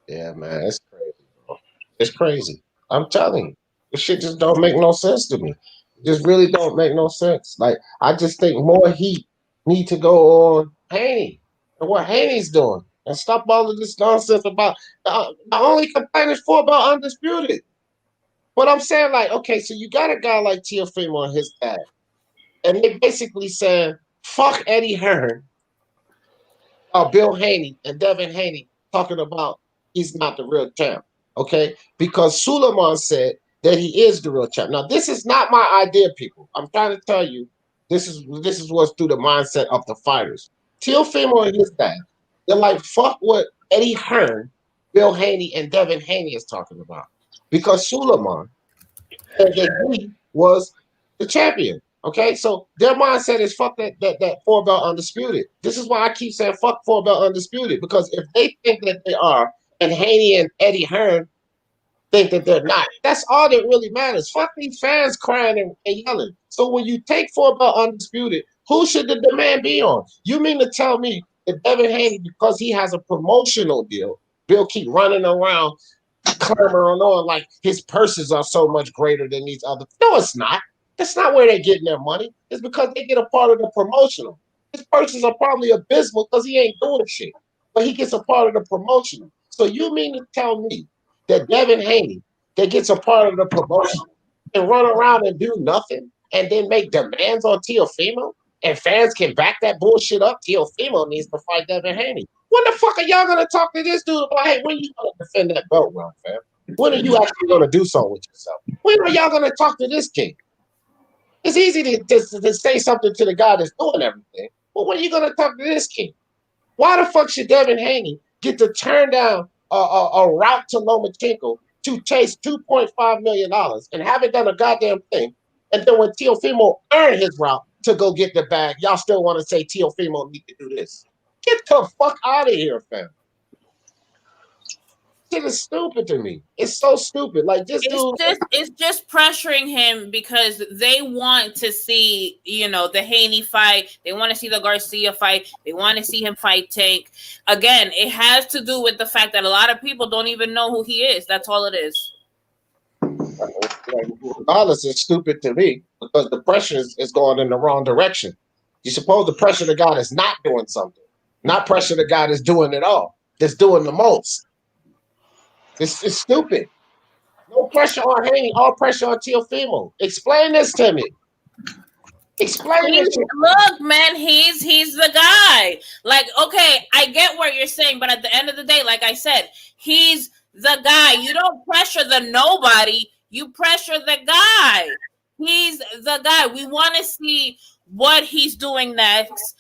Yeah, man, it's crazy, bro. It's crazy. I'm telling you. This shit just don't make no sense to me. It just really don't make no sense. Like, I just think more heat need to go on Haney and what Haney's doing. And stop all of this nonsense about the only complaint is 4-belt undisputed. But I'm saying, like, okay, so you got a guy like Teofimo and his dad. And they basically saying, fuck Eddie Hearn, Bill Haney, and Devin Haney talking about he's not the real champ, okay? Because Suleiman said that he is the real champ. Now, this is not my idea, people. I'm trying to tell you, this is what's through the mindset of the fighters. Teofimo and his dad, they're like, fuck what Eddie Hearn, Bill Haney, and Devin Haney is talking about. Because Suleiman said that he was the champion. Okay, so their mindset is fuck that 4-belt undisputed. This is why I keep saying fuck 4-belt undisputed, because if they think that they are, and Haney and Eddie Hearn think that they're not, that's all that really matters. Fuck these fans crying and yelling. So when you take 4-belt undisputed, who should the demand be on? You mean to tell me that Devin Haney, because he has a promotional deal, Bill keep running around clamoring on like his purses are so much greater than these other? No, it's not. That's not where they're getting their money. It's because they get a part of the promotional. His purses are probably abysmal because he ain't doing shit, but he gets a part of the promotional. So you mean to tell me that Devin Haney, that gets a part of the promotion, can run around and do nothing and then make demands on Teofimo, and fans can back that bullshit up? Teofimo needs to fight Devin Haney. When the fuck are y'all gonna talk to this dude about, hey, when are you gonna defend that belt, well, fam? When are you actually gonna do something with yourself? When are y'all gonna talk to this king? It's easy to say something to the guy that's doing everything, but when are you gonna talk to this king? Why the fuck should Devin Haney get to turn down a route to Lomachenko to chase $2.5 million and haven't done a goddamn thing? And then when Teofimo earned his route to go get the bag, y'all still want to say Teofimo need to do this? Get the fuck out of here, fam. Shit is stupid to me. It's so stupid. Like this dude. It's just pressuring him because they want to see, the Haney fight. They want to see the Garcia fight. They want to see him fight Tank. Again, it has to do with the fact that a lot of people don't even know who he is. That's all it is. Regardless, it's stupid to me because the pressure is going in the wrong direction. You're supposed to pressure the guy that's not doing something, not pressure the guy that's doing it all, that's doing the most. It's stupid. No pressure on Haney, all pressure on Teofimo. Explain this to me. Explain this. Look, man, he's the guy. Like, okay, I get what you're saying, but at the end of the day, like I said, he's the guy. You don't pressure the nobody, you pressure the guy. He's the guy. We want to see what he's doing next.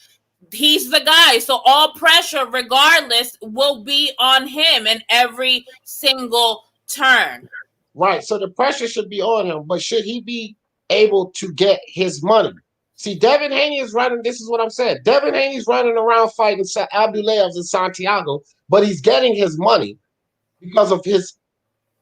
He's the guy. So all pressure, regardless, will be on him in every single turn. Right. So the pressure should be on him, but should he be able to get his money? See, Devin Haney is running. This is what I'm saying. Devin Haney's running around fighting Abdulayevs in Santiago, but he's getting his money because of his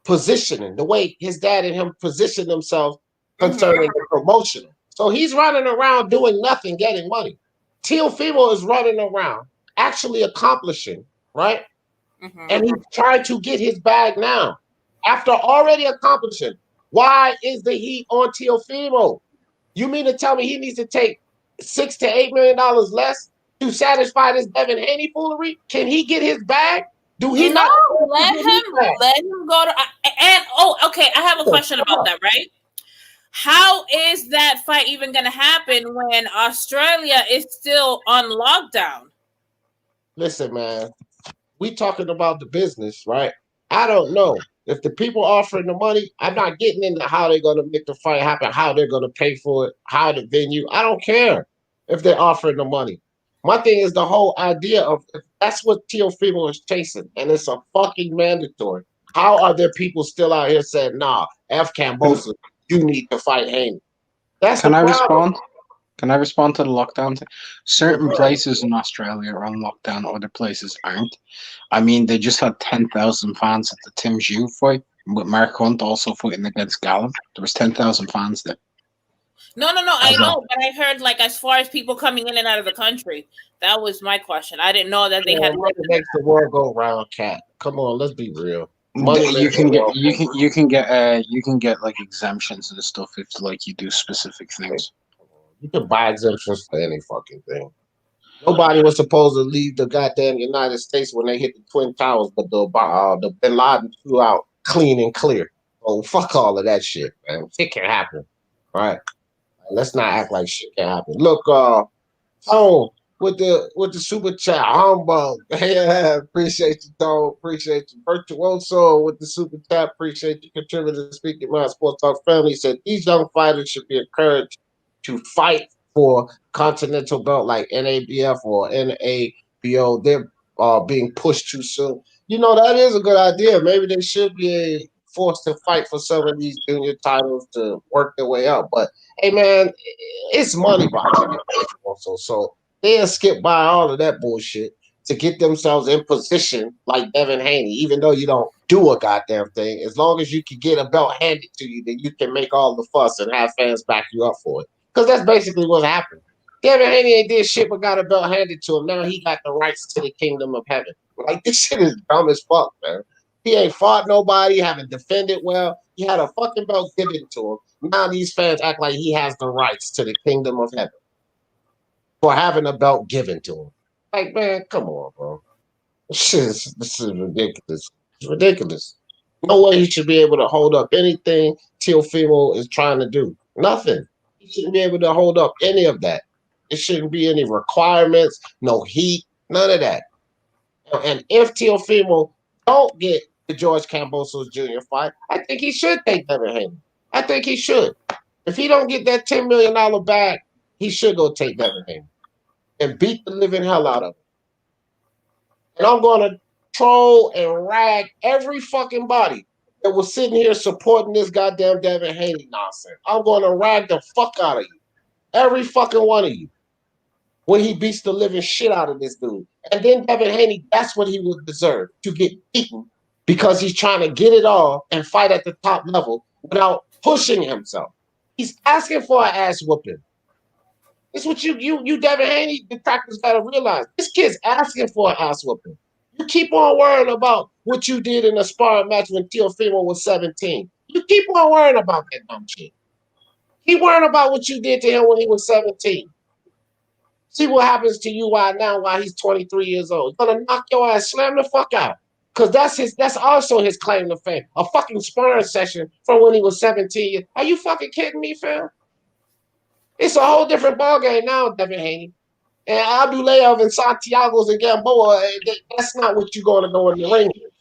positioning, the way his dad and him position themselves concerning the promotional. So he's running around doing nothing, getting money. Teofimo is running around, actually accomplishing, right? And he's trying to get his bag now. After already accomplishing, why is the heat on Teofimo? You mean to tell me he needs to take $6 to $8 million less to satisfy this Devin Haney foolery? Can he get his bag? Do he not? Let him go to. And okay, I have a question about that, right? How is that fight even going to happen when Australia is still on lockdown? Listen, man, we talking about the business, right? I don't know. If the people offering the money, I'm not getting into how they're going to make the fight happen, how they're going to pay for it, how the venue. I don't care if they're offering the money. My thing is the whole idea of that's what Teofimo is chasing, and it's a fucking mandatory. How are there people still out here saying, nah, F Kambosos, you need to fight Haney? That's Can the I problem. respond? Can I respond to the lockdown thing? Certain places in Australia are on lockdown, other places aren't. I mean, they just had 10,000 fans at the Tim Zhu fight with Mark Hunt also fighting against Gallen. There was 10,000 fans there. No, I know, but I heard like as far as people coming in and out of the country, that was my question. I didn't know that they had. Money makes the world go round, cat. Come on, let's be real. You can get like exemptions and stuff if like you do specific things. You can buy exemptions for any fucking thing. Nobody was supposed to leave the goddamn United States when they hit the Twin Towers, but the Bin Laden flew out clean and clear. Oh, fuck all of that shit, man. Shit can happen, right? Let's not act like shit can happen. Look, Tone with the super chat, humbug. Yeah, appreciate you, Tone. Appreciate you. Virtuoso with the super chat. Appreciate you contributing to Speaking My Sports Talk Family. Said these young fighters should be encouraged to fight for continental belt like NABF or NABO. They're being pushed too soon. You know, that is a good idea. Maybe they should be forced to fight for some of these junior titles to work their way up. But hey, man, it's money behind it also. So they'll skip by all of that bullshit to get themselves in position like Devin Haney, even though you don't do a goddamn thing. As long as you can get a belt handed to you, then you can make all the fuss and have fans back you up for it. Because that's basically what's happened. Devin Haney ain't did shit but got a belt handed to him. Now he got the rights to the kingdom of heaven. Like, this shit is dumb as fuck, man. He ain't fought nobody, haven't defended well. He had a fucking belt given to him. Now these fans act like he has the rights to the kingdom of heaven for having a belt given to him. Like, man, come on, bro. This is ridiculous. It's ridiculous. No way he should be able to hold up anything Teofimo is trying to do. Nothing. He shouldn't be able to hold up any of that. It shouldn't be any requirements, no heat, none of that. And if Teofimo don't get the George Kambosos Jr. fight, I think he should take Devin Haney. I think he should. If he don't get that $10 million bag, he should go take Devin Haney and beat the living hell out of him. And I'm going to troll and rag every fucking body that was sitting here supporting this goddamn Devin Haney nonsense. I'm going to rag the fuck out of you. Every fucking one of you. When he beats the living shit out of this dude. And then Devin Haney, that's what he would deserve, to get beaten because he's trying to get it all and fight at the top level without pushing himself. He's asking for an ass whooping. It's what you Devin Haney detractors gotta realize. This kid's asking for an ass whooping. You keep on worrying about what you did in a sparring match when Teofimo was 17. You keep on worrying about that dumb shit. Keep worrying about what you did to him when he was 17. See what happens to you while he's 23 years old. He's gonna knock your ass, slam the fuck out. Because that's also his claim to fame. A fucking sparring session from when he was 17. Are you fucking kidding me, fam? It's a whole different ballgame now, Devin Haney. And Abdulayev and Santiago's and Gamboa, that's not what you're going to go in the ring with.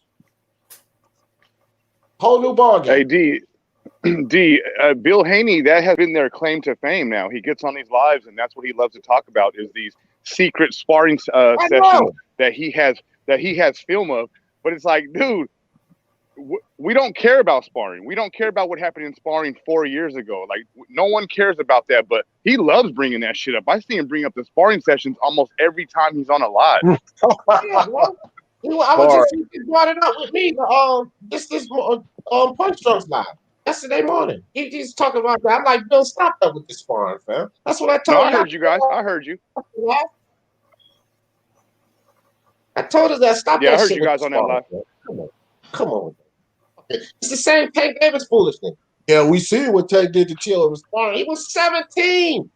Whole new ballgame. Hey, Bill Haney, that has been their claim to fame now. He gets on these lives, and that's what he loves to talk about is these secret sparring sessions that he has film of. But it's like, dude, we don't care about sparring. We don't care about what happened in sparring 4 years ago. Like, no one cares about that, but he loves bringing that shit up. I see him bring up the sparring sessions almost every time he's on a live. Yeah, bro. I was just he brought it up with me. This Punch Drunks live yesterday morning. He's talking about that. I'm like, Bill, stop that with the sparring, fam. That's what I told I heard you guys. I heard you. I told us that. Stop that I heard shit you guys on that live. Come on. Okay. It's the same Tank Davis foolishness. Yeah, we see what Tank did to Till was sparring. He was 17.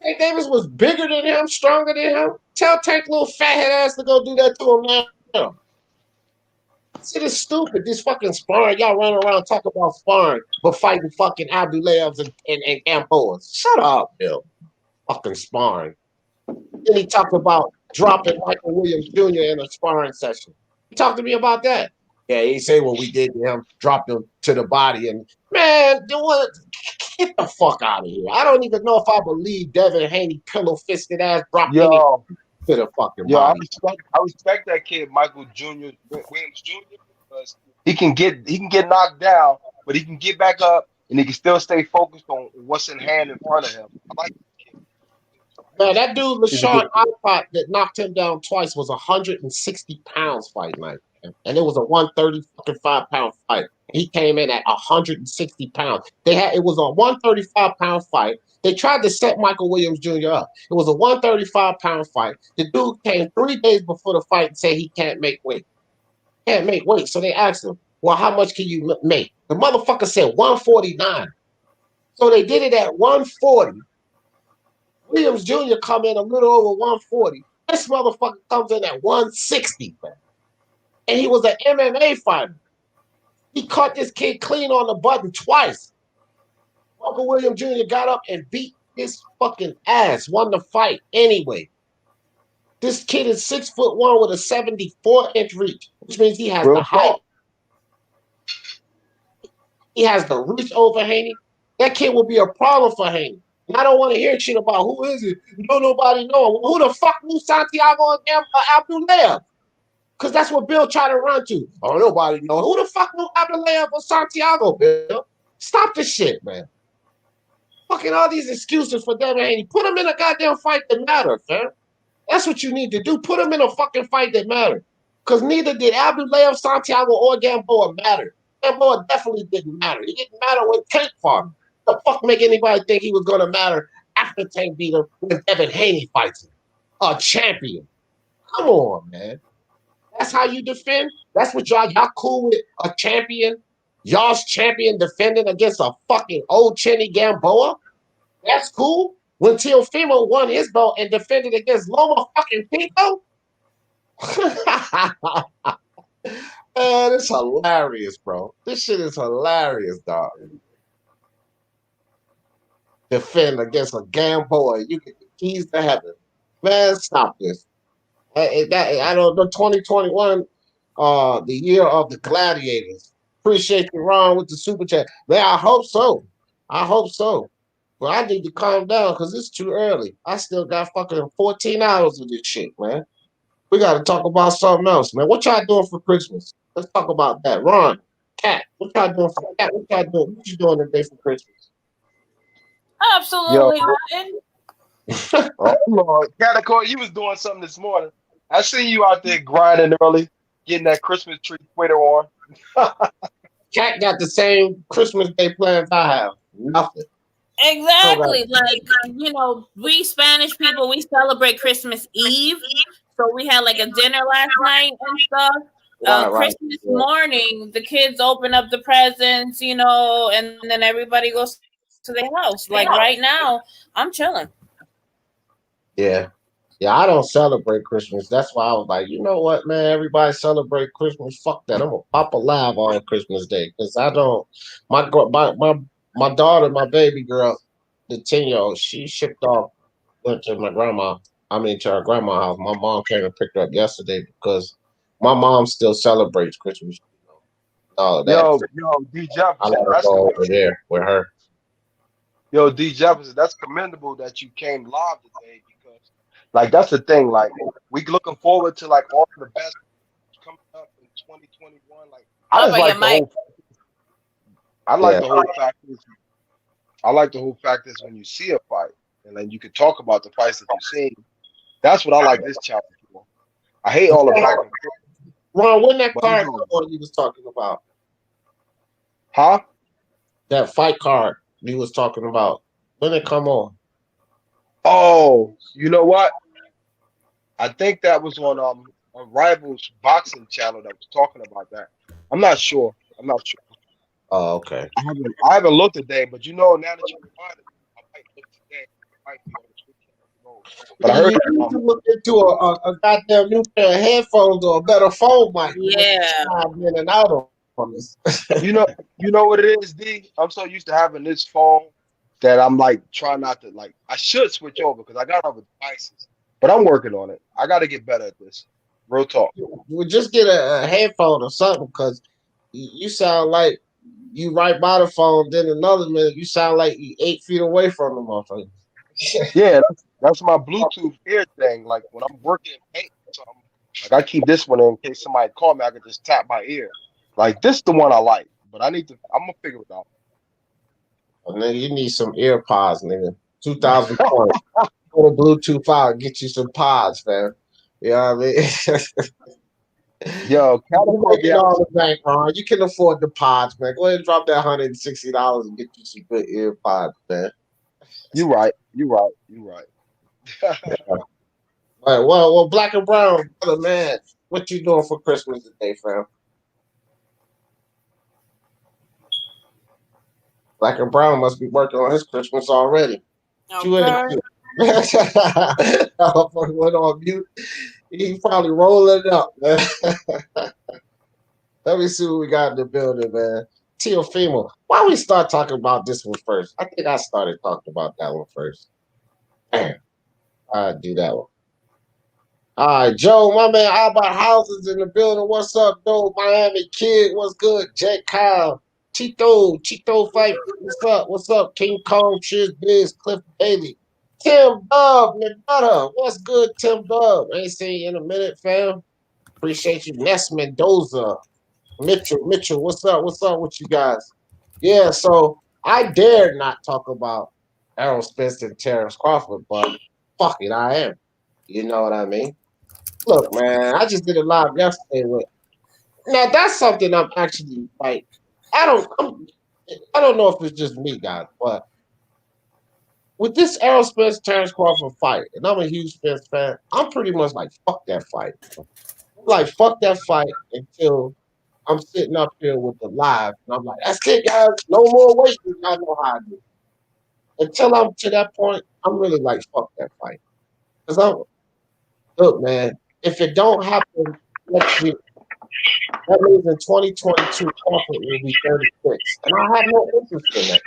Tank Davis was bigger than him, stronger than him. Tell Tank little fathead ass to go do that to him now. This shit is stupid. This fucking sparring. Y'all run around talking about sparring, but fighting fucking Abdulayevs and Kambosos. Shut up, Bill. Fucking sparring. Then he talked about dropping Michael Williams Jr. in a sparring session. He talked to me about that. Yeah, he say what we did to him, dropped him to the body, and man, get the fuck out of here. I don't even know if I believe Devin Haney pillow-fisted ass dropped Haney to the fucking body. I respect that kid, Michael Williams Jr. because he can get knocked down, but he can get back up and he can still stay focused on what's in hand in front of him. I like that kid. Man, that dude LaShawn Alcott that knocked him down twice was 160 pounds fight night. And it was a 135-pound fight. He came in at 160 pounds. It was a 135-pound fight. They tried to set Michael Williams Jr. up. It was a 135-pound fight. The dude came 3 days before the fight and said he can't make weight. Can't make weight. So they asked him, well, how much can you make? The motherfucker said 149. So they did it at 140. Williams Jr. come in a little over 140. This motherfucker comes in at 160, man. And he was an MMA fighter. He caught this kid clean on the button twice. Michael Williams Jr. got up and beat his fucking ass, won the fight anyway. This kid is 6'1" with a 74-inch reach, which means he has the height. He has the reach over Haney. That kid will be a problem for Haney. And I don't want to hear shit about who is it. Nobody know. Who the fuck knew Santiago and Abdullayev? Because that's what Bill tried to run to. Oh, nobody knows. Who the fuck knew Abdullayev or Santiago, Bill? Stop this shit, man. Fucking all these excuses for Devin Haney. Put him in a goddamn fight that matters, fam. That's what you need to do. Put him in a fucking fight that matters. Because neither did Abdullayev, Santiago, or Gamboa matter. Gamboa definitely didn't matter. He didn't matter when Tank fought him. The fuck make anybody think he was going to matter after Tank beat him when Devin Haney fights him? A champion. Come on, man. That's how you defend? That's what y'all cool with a champion? Y'all's champion defending against a fucking old chinny Gamboa? That's cool? When Teofimo won his belt and defended against Loma fucking Pico? Man, it's hilarious, bro. This shit is hilarious, dog. Defend against a Gamboa. You get the keys to heaven. Man, stop this. I don't know, 2021, the year of the gladiators. Appreciate you, Ron, with the super chat. Man, I hope so. But I need to calm down because it's too early. I still got fucking 14 hours of this shit, man. We got to talk about something else, man. What y'all doing for Christmas? Let's talk about that. Ron, Cat, what y'all doing for Cat? What you doing today for Christmas? Absolutely nothing. Oh, Lord. Catacor, you was doing something this morning. I seen you out there grinding early, getting that Christmas tree Twitter on. Cat got the same Christmas Day plans I have. Nothing. Exactly. Like, we Spanish people, we celebrate Christmas Eve. So we had like a dinner last night and stuff. Christmas morning, the kids open up the presents, and then everybody goes to their house. Like right now, I'm chilling. Yeah. Yeah, I don't celebrate Christmas. That's why I was like, you know what, man? Everybody celebrate Christmas. Fuck that. I'm gonna pop a live on Christmas Day because I don't. My daughter, my baby girl, the 10-year-old, she shipped off, went to my grandma. To her grandma's house. My mom came and picked her up yesterday because my mom still celebrates Christmas. All of that. Yo, D. Jefferson. I let her go over there with her. Yo, D. Jefferson, that's commendable that you came live today because, that's the thing. Like, we looking forward to, all the best coming up in 2021. Like How I just about like your the mic? whole. I like Yeah. the whole fact. I like the whole fact is when you see a fight and then you can talk about the fights that you've seen. That's what I like this challenge for. I hate all the back and forth. Ron, when that But card come on you was talking about? huh? That fight card you was talking about. When it come on? Oh, you know what? I think that was on a Rivals boxing channel that was talking about that. I'm not sure. I'm not sure. Oh, okay. I haven't looked today, but you know, now that you reminded me, I might look today. It might be on this weekend. Who knows? But I heard You need to look into a goddamn new pair of headphones or a better phone mic. Yeah. In and out on this. you know what it is, D? I'm so used to having this phone that I'm like trying not to like. I should switch over because I got other devices, but I'm working on it. I got to get better at this. Real talk. Well, just get a headphone or something because you sound like you right by the phone. Then another minute, you sound like you 8 feet away from the motherfucker. Yeah, that's my Bluetooth ear thing. Like when I'm working paint or something, like I keep this one in case somebody call me. I can just tap my ear. Like this, the one I like, but I'm gonna figure it out. Nigga, you need some ear pods, nigga. 2020. Go to Bluetooth out and get you some pods, man. You know what I mean? Yo, You're making all the bank, Ron. You can afford the pods, man. Go ahead and drop that $160 and get you some good ear pods, man. You right. All right, well, Black and Brown, brother, man, what you doing for Christmas today, fam? Black and Brown must be working on his Christmas already. Okay. Went on mute. He probably rolling it up, man. Let me see what we got in the building, man. Teofimo. Why we start talking about this one first? I think I started talking about that one first. Damn. I'll do that one. All right, Joe, my man, how about houses in the building? What's up, Joe? Miami Kid, what's good? Jake Kyle, Tito Fight, what's up? King Kong, Cheers Biz, Cliff Bailey, Tim Dub, Nevada, what's good, Tim Dub? Ain't seen you in a minute, fam. Appreciate you, Ness Mendoza, Mitchell, what's up with you guys? Yeah, so I dare not talk about Errol Spence and Terrence Crawford, but fuck it, I am. You know what I mean? Look, man, I just did a live yesterday with. Now that's something I'm actually like. I don't know if it's just me, guys, but with this Errol Spence Terrence Crawford fight, and I'm a huge Spence fan, I'm pretty much like fuck that fight. Like fuck that fight until I'm sitting up here with the live, and I'm like, that's it, guys. No more waiting. I know how I do. Until I'm to that point, I'm really like fuck that fight. Because look, man, if it don't happen next week, that means in 2022, Crawford will be 36. And I have no interest in that.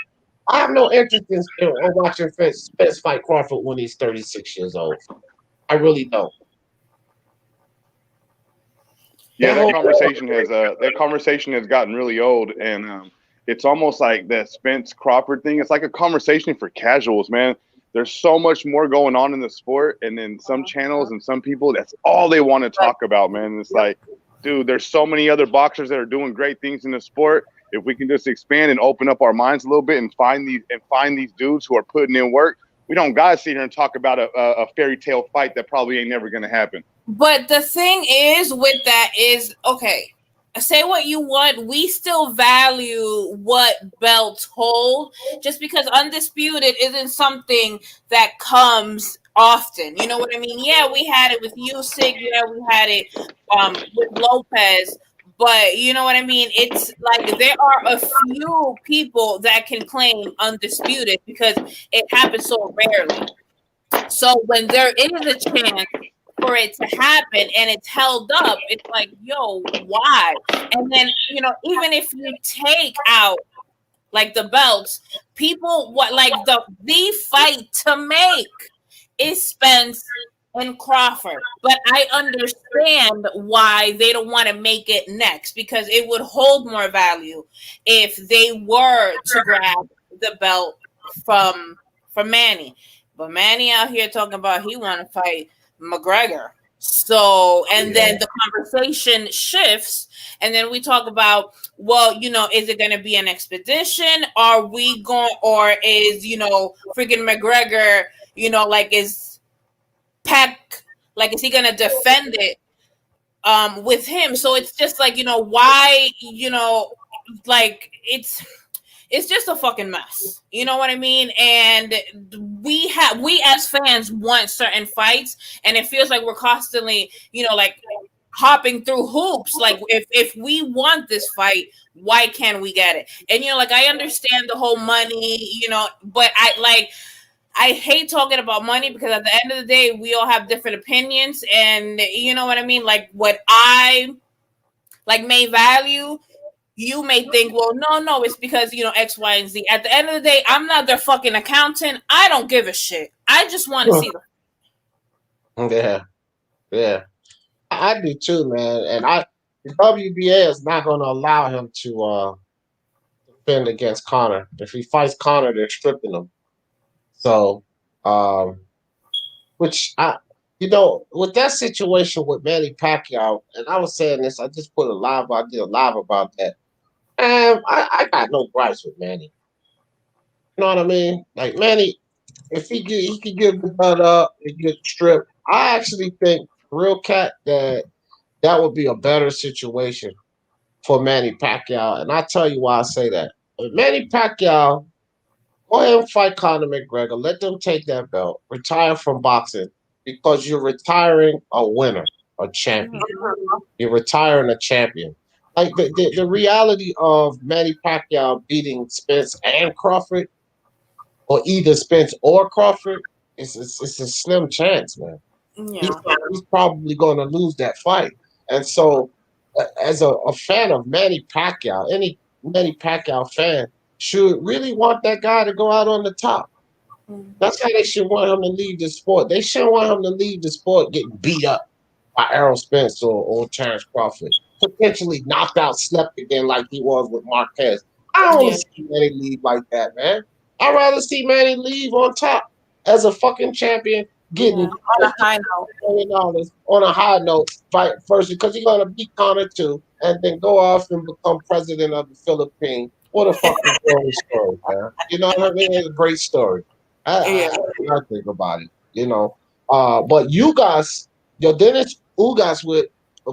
I have no interest in watching Spence fight Crawford when he's 36 years old. I really don't. Yeah, that conversation has gotten really old, and it's almost like that Spence Crawford thing. It's like a conversation for casuals, man. There's so much more going on in the sport, and then some channels and some people, that's all they want to talk about, man. It's like, dude, there's so many other boxers that are doing great things in the sport. If we can just expand and open up our minds a little bit and find these dudes who are putting in work, we don't gotta sit here and talk about a fairy tale fight that probably ain't never gonna happen. But the thing is with that is, okay, say what you want, we still value what belts hold, just because undisputed isn't something that comes often. You know what I mean? Yeah, we had it with Usyk. Yeah, we had it with Lopez. But you know what I mean? It's like there are a few people that can claim undisputed because it happens so rarely. So when there is a chance for it to happen and it's held up, it's like, yo, why? And then, you know, even if you take out like the belts, people like the fight to make is Spence and Crawford. But I understand why they don't want to make it next, because it would hold more value if they were to grab the belt from Manny. But Manny out here talking about he want to fight McGregor. So, and then the conversation shifts, and then we talk about, well, is it going to be an expedition? Are we going, or is, freaking McGregor, like, is is he going to defend it with him? So it's just like, why, like, it's just a fucking mess. You know what I mean? And we as fans want certain fights, and it feels like we're constantly, like hopping through hoops. Like if we want this fight, why can't we get it? And like I understand the whole money, but I hate talking about money because at the end of the day, we all have different opinions, and you know what I mean? Like what I may value, you may think, well, no, it's because, X, Y, and Z. At the end of the day, I'm not their fucking accountant. I don't give a shit. I just want to see them. Yeah. I do too, man. And the WBA is not going to allow him to defend against Conor. If he fights Conor, they're stripping him. So, with that situation with Manny Pacquiao, and I was saying this, I just I did a live about that. And I got no gripes with Manny. You know what I mean? Like Manny, if he could give the butt up and get stripped, I actually think, real cat, that would be a better situation for Manny Pacquiao. And I'll tell you why I say that. If Manny Pacquiao, go ahead and fight Conor McGregor. Let them take that belt. Retire from boxing, because you're retiring a winner, a champion. You're retiring a champion. Like the reality of Manny Pacquiao beating Spence and Crawford, or either Spence or Crawford, it's a slim chance, man. Yeah. He's probably going to lose that fight. And so, as a fan of Manny Pacquiao, any Manny Pacquiao fan should really want that guy to go out on the top. That's how they should want him to leave the sport. They shouldn't want him to leave the sport getting beat up by Errol Spence or Terrence Crawford. Potentially knocked out, slept again like he was with Marquez. I don't want to see Manny leave like that, man. I'd rather see Manny leave on top as a fucking champion, getting on a high note. On a high note, fight first, because he's gonna beat Conor too, and then go off and become president of the Philippines. What a fucking story, man. You know what I mean? It's a great story. I think about it, But you guys, your Dennis Ugas would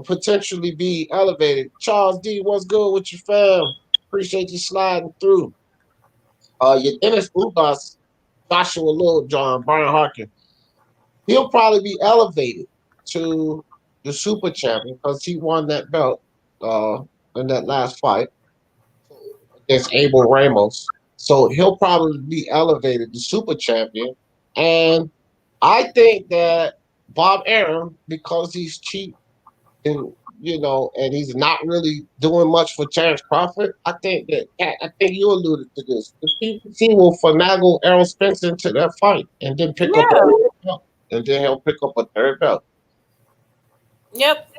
potentially be elevated. Charles D, what's good with your fam? Appreciate you sliding through. Your Dennis Ugas, Joshua Littlejohn, Brian Harkin, he'll probably be elevated to the super champion because he won that belt in that last fight against Abel Ramos. So he'll probably be elevated to super champion. And I think that Bob Arum, because he's cheap and and he's not really doing much for Terrence Crawford, I think you alluded to this. The PBC will finagle Errol Spence into that fight and then pick up a belt. And then he'll pick up a third belt. Yep.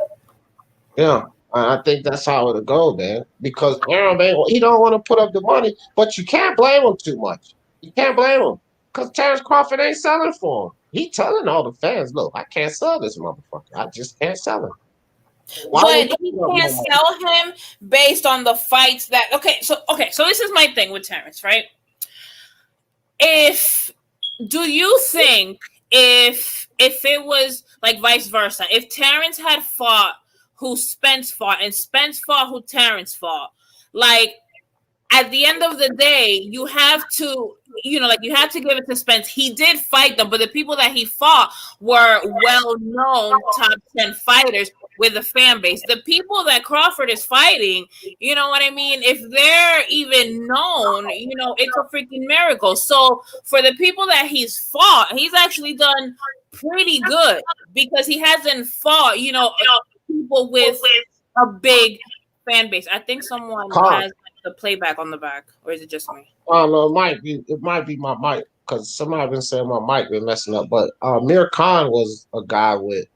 Yeah. I think that's how it'll go, man. Because Aaron, man, he don't want to put up the money, but you can't blame him too much. You can't blame him. Because Terrence Crawford ain't selling for him. He telling all the fans, look, I can't sell this motherfucker. I just can't sell him. But he can't sell him based on the fights that so this is my thing with Terrence, right? Do you think if it was like vice versa, if Terrence had fought who Spence fought and Spence fought who Terrence fought, like at the end of the day, you have to you have to give it to Spence. He did fight them, but the people that he fought were well-known top 10 fighters with a fan base. The people that Crawford is fighting, you know what I mean? If they're even known, it's a freaking miracle. So for the people that he's fought, he's actually done pretty good because he hasn't fought, people with a big fan base. I think someone has the playback on the back, or is it just me? Oh no, it might be my mic because somebody been saying my mic been messing up. But Mir Khan was a guy with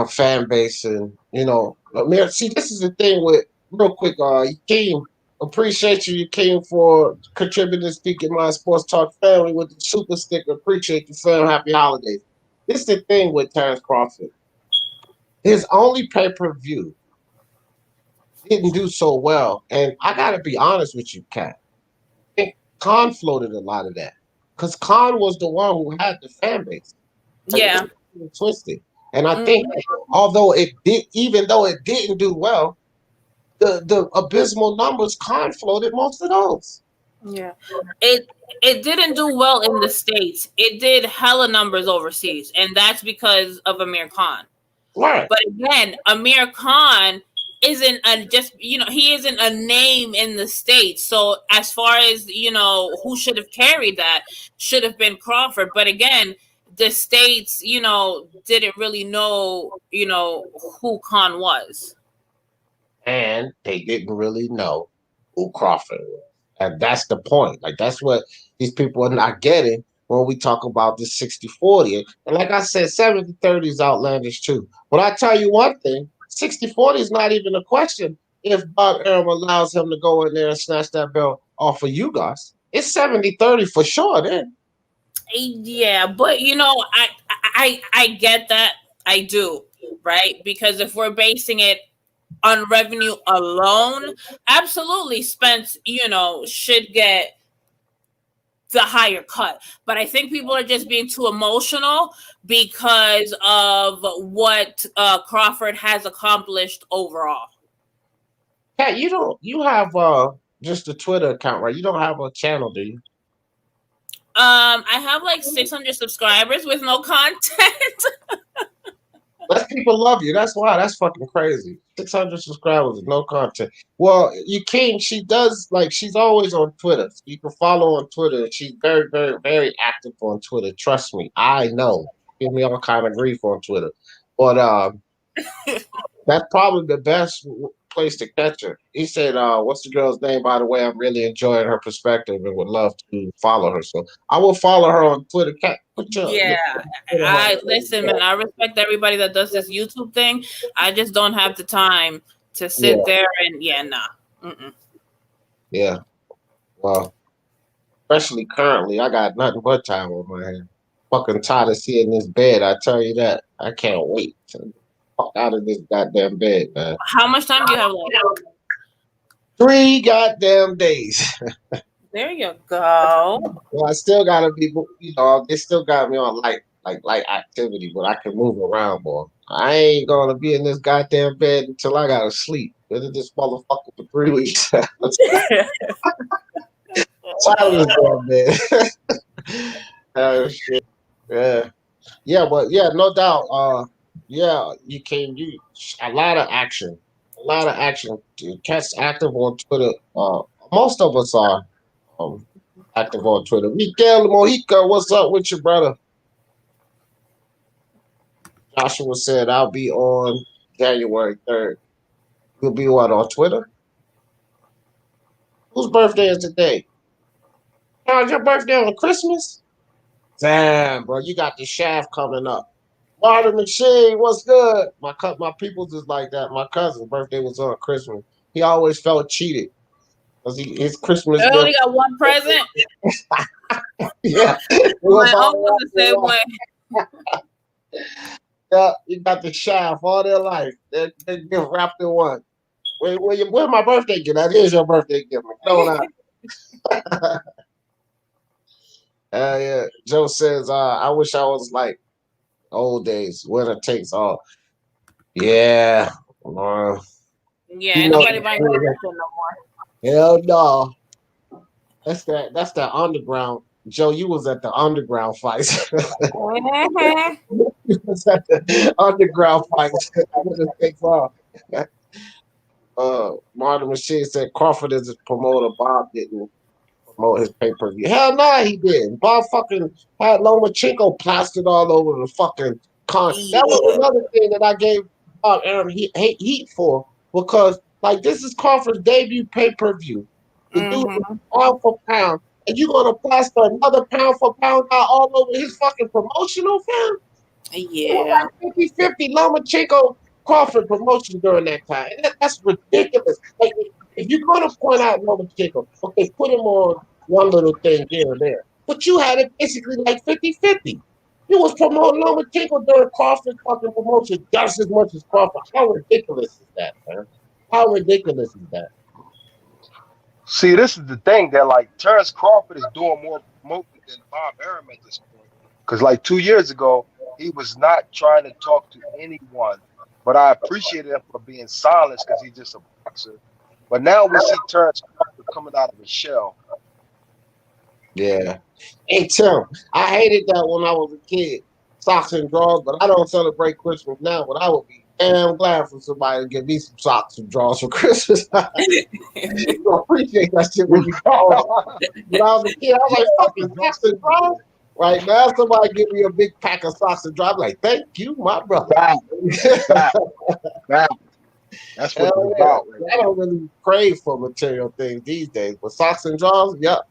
fan base, and Mir. See, this is the thing with real quick. Keem, appreciate you. You came for contributing to Speaking My Sports Talk family with the super sticker. Appreciate the fam. Happy holidays. This is the thing with Terrence Crawford. His only pay-per-view didn't do so well. And I got to be honest with you, Kat. I think Khan floated a lot of that. Because Khan was the one who had the fan base. Yeah. Twisted. And I think although it did, even though it didn't do well, the abysmal numbers, Khan floated most of those. Yeah. It didn't do well in the States. It did hella numbers overseas. And that's because of Amir Khan. Right. But again, Amir Khan isn't he isn't a name in the States. So as far as, who should have carried that should have been Crawford. But again, the States, didn't really know, who Khan was. And they didn't really know who Crawford was. And that's the point. Like, that's what these people are not getting when we talk about this 60-40. And like I said, 70-30 is outlandish too. But I tell you one thing, 60-40 is not even a question if Bob Arum allows him to go in there and snatch that belt off of you guys. It's 70-30 for sure then. Yeah, but I get that. I do, right? Because if we're basing it on revenue alone, absolutely Spence, should get the higher cut. But I think people are just being too emotional because of what Crawford has accomplished overall. Yeah, you have just a Twitter account, right? You don't have a channel, do you? I have like 600 subscribers with no content. Less people love you. That's why. That's fucking crazy. 600 subscribers with no content. Well, she does, like, she's always on Twitter. You can follow on Twitter. She's very, very, very active on Twitter. Trust me. I know. Give me all kind of grief on Twitter. But that's probably the best place to catch her. He said, what's the girl's name, by the way? I'm really enjoying her perspective and would love to follow her. So I will follow her on Twitter. Listen, man, I respect everybody that does this YouTube thing. I just don't have the time to sit there and Yeah. Well, especially currently, I got nothing but time on my hands. Fucking tired of sitting in this bed. I tell you that. I can't wait to fuck out of this goddamn bed, man. How much time do you have left? 3 goddamn days. There you go. Well, I still gotta be, they still got me on light activity, but I can move around more. I ain't gonna be in this goddamn bed until I gotta sleep. Been in this motherfucker for 3 weeks. Tired of this damn bed. Oh shit. Yeah, but yeah, no doubt. You a lot of action. Cat's active on Twitter. Most of us are active on Twitter. Miguel Mojica, what's up with you, brother? Joshua said, I'll be on January 3rd. You'll be what, on Twitter? Whose birthday is today? Is your birthday on Christmas? Damn, bro, you got the shaft coming up. Martin McShane, what's good? My people's is like that. My cousin's birthday was on Christmas. He always felt cheated. His Christmas gift. Only got one present. Yeah. My uncle was the same way. Yeah, you got the shaft all their life. They get wrapped in one. Where's my birthday gift? That is your birthday gift. No, not. Yeah. Joe says, I wish I was like old days. Winner takes all. Yeah. Yeah, nobody buying no more. Hell no. That's that underground. Joe, you was at the underground fights. You was at the underground fights. Martin Machine said Crawford is a promoter. Bob didn't promote his pay-per-view. Hell no, he didn't. Bob fucking had Lomachenko plastered all over the fucking con. That was another thing that I gave Bob Arum heat for, because like this is Crawford's debut pay-per-view. The dude is pound for pound, and you're gonna plaster another pound for pound guy all over his fucking promotional film? Yeah. Like 50-50 Lomachenko Crawford promotion during that time. That's ridiculous. Like, if you're gonna point out Lomachenko, okay, put him on one little thing here or there. But you had it basically like 50-50. You was promoting Lomachenko during Crawford's fucking promotion just as much as Crawford. How ridiculous is that, man? How ridiculous is that? See, this is the thing that like Terrence Crawford is doing more promoting than Bob Arum at this point. Because like 2 years ago, he was not trying to talk to anyone. But I appreciated him for being silenced because he's just a boxer. But now we see Terrence Crawford coming out of his shell. Yeah. Hey, Tim, I hated that when I was a kid. Socks and drawers, but I don't celebrate Christmas now, but I would be damn glad for somebody to give me some socks and drawers for Christmas. You don't appreciate that shit when you grow up. When I was a kid, I was like, fucking socks and drawers. Right now, somebody give me a big pack of socks and drawers. I'm like, thank you, my brother. That's what it's about. Right? I don't really crave for material things these days, but socks and drawers, yep.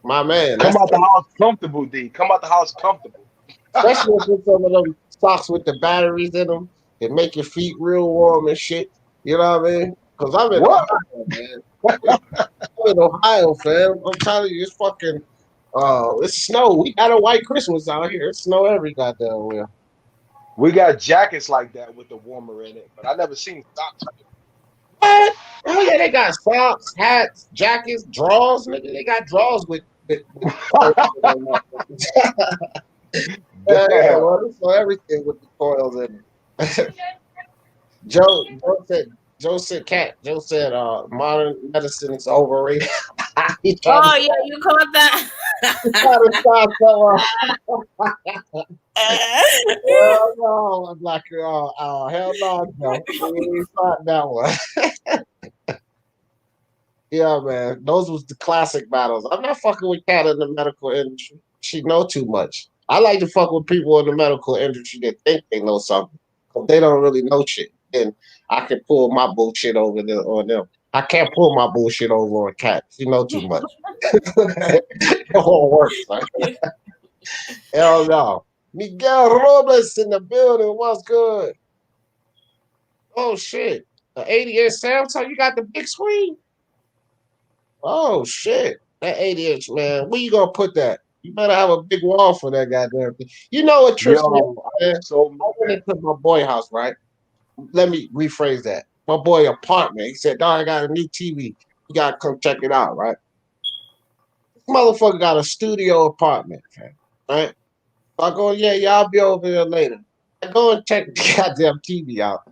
My man. Come out the house comfortable, D. Come out the house comfortable. Especially with some of them socks with the batteries in them. It make your feet real warm and shit. You know what I mean? Because I'm in Ohio, man. I'm in Ohio, fam. I'm telling you, it's fucking, it's snow. We got a white Christmas out here. It's snow every goddamn where. We got jackets like that with the warmer in it, but I never seen socks. What? Oh yeah, they got socks, hats, jackets, drawers. Nigga, they got drawers with so everything with the coils in it. Joe said modern medicine is overrated. Oh yeah, you caught that. Hell no, I'm like, hell no, Joe. We ain't starting that one. Yeah, man, those was the classic battles. I'm not fucking with Kat in the medical industry. She know too much. I like to fuck with people in the medical industry that think they know something, but they don't really know shit. And I can pull my bullshit over there on them. I can't pull my bullshit over on Kat. She know too much. It won't work. Right? Hell no. Miguel Robles in the building. What's good? Oh shit. The 80-inch Samsung. You got the big screen? Oh shit. That 80-inch, man. Where you gonna put that? You better have a big wall for that goddamn thing. You know what trips me out, man? I went into my boy house, right? Let me rephrase that. My boy apartment. He said, dog, I got a new TV. You gotta come check it out, right? This motherfucker got a studio apartment, man. Right? So I go, yeah, I'll be over there later. I go and check the goddamn TV out.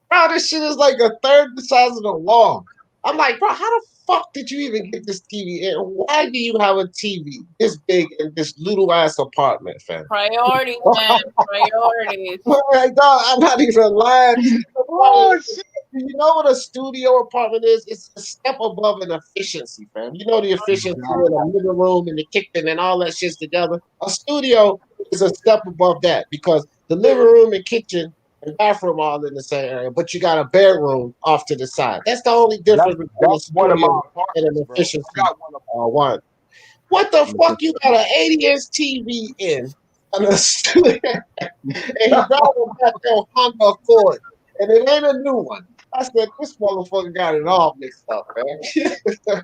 Bro, this shit is like a third the size of the wall. I'm like, bro, how the fuck did you even get this TV in? Why do you have a TV this big in this little ass apartment, fam? Priorities, man. Priorities. Like, dog, I'm not even lying. Oh, shit. You know what a studio apartment is? It's a step above an efficiency, fam. You know the efficiency in a living room and the kitchen and all that shit's together. A studio is a step above that because the living room and kitchen and bathroom all in the same area, but you got a bedroom off to the side. That's the only difference between a studio and an efficiency one. What the fuck you got an 80-inch TV in a studio and he driving back there Honda Accord and it ain't a new one. I said, this motherfucker got it all mixed up, man.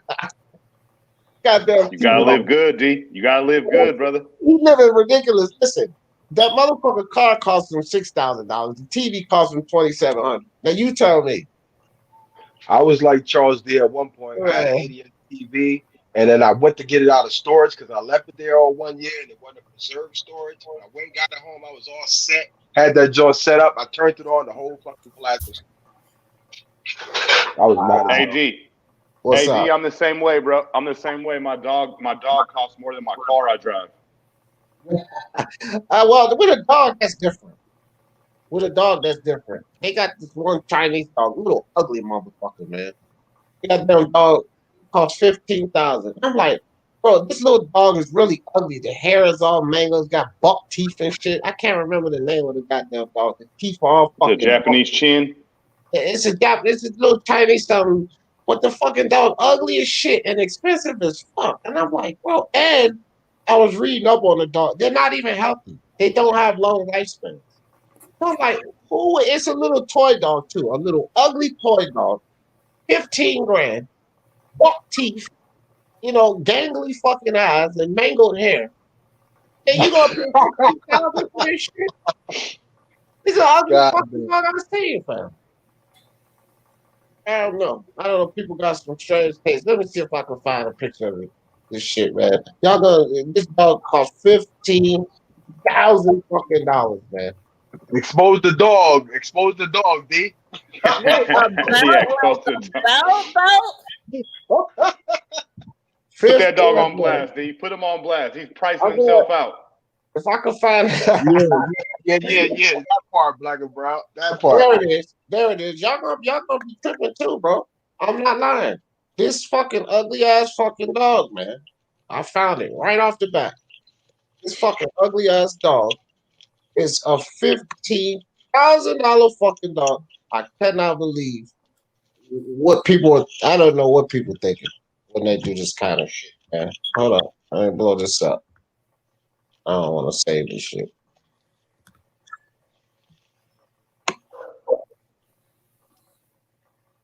Goddamn. You gotta live good, D. You gotta live good, brother. He living ridiculous. Listen, that motherfucker car cost him $6,000. The TV cost him $2,700. Now you tell me. I was like Charles D at one point. I had an 80-inch TV, and then I went to get it out of storage because I left it there all 1 year and it wasn't a preserved storage. I went and got it home. I was all set. Had that joint set up. I turned it on. The whole fucking flash was. I was mad. Hey G. Hey G, I'm the same way, bro. I'm the same way. My dog costs more than my car I drive. Well, with a dog, that's different. With a dog, that's different. They got this one Chinese dog, little ugly motherfucker, man. That damn dog cost $15,000. I'm like, bro, this little dog is really ugly. The hair is all mangled, got buck teeth and shit. I can't remember the name of the goddamn dog. The teeth are all fucking. The Japanese chin. It's a little Chinese something. But the fucking dog ugly as shit and expensive as fuck. And I'm like, bro, and I was reading up on the dog. They're not even healthy. They don't have long lifespans. So I'm like, oh, it's a little toy dog too. A little ugly toy dog. 15 grand. Buck teeth. You know, gangly fucking eyes and mangled hair. And you gonna pay $15,000 for this shit? These are ugly fucking dog I've seen, fam. I don't know. People got some strange taste. Let me see if I can find a picture of this shit, man. Y'all gonna this dog cost $15,000 fucking dollars, man. Expose the dog. Expose the dog, D. Wait, belt? Put that dog on blast, D. Put him on blast. He's pricing himself out. If I can find yeah. That part, black and brown. That part. There it is. Y'all gonna be tripping too, bro. I'm not lying. This fucking ugly ass fucking dog, man. I found it right off the bat. This fucking ugly ass dog is a $15,000 fucking dog. I cannot believe what people. I don't know what people thinking when they do this kind of shit, man. Hold on, let me blow this up. I don't want to save this shit.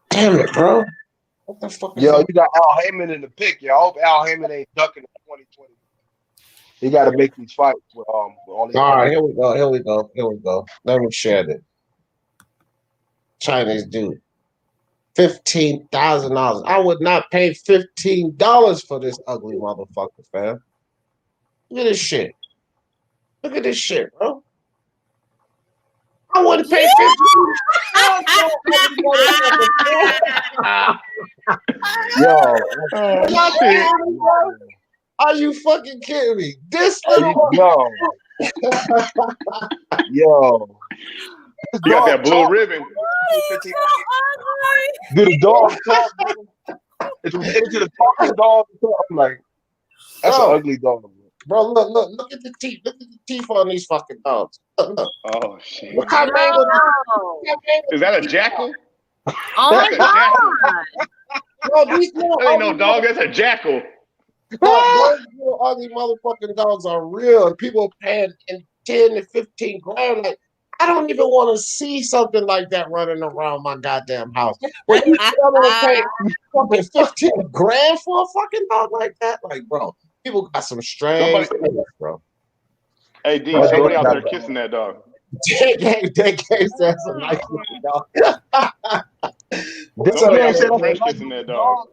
Damn it, bro. What the fuck is Yo, that? you got Al Haymon in the pick, yo. I hope Al Haymon ain't ducking in 2020. He got to make these fights with all these. All right, here we go. Let me share this. Chinese dude. $15,000. I would not pay $15 for this ugly motherfucker, fam. Look at this shit. Look at this shit, bro. I wouldn't pay $15. Are you fucking kidding me? This little yo. You got that blue ribbon. Do the dog talk? It's related to the talking dog. I'm like, that's an ugly dog. Bro, look at the teeth. Look at the teeth on these fucking dogs. Look. Oh shit! Look how mangled. Is that a jackal? Oh my god! Bro, these that ain't no dog. That's a jackal. Those little ugly motherfucking dogs are real, and people paying 10 to 15 grand. Like, I don't even want to see something like that running around my goddamn house. When you pay fucking 15 grand for a fucking dog like that, like, bro, people got some strange things, bro. Hey, D, somebody out there kissing that dog. That game says a nice looking dog. Somebody out there French kissing that dog.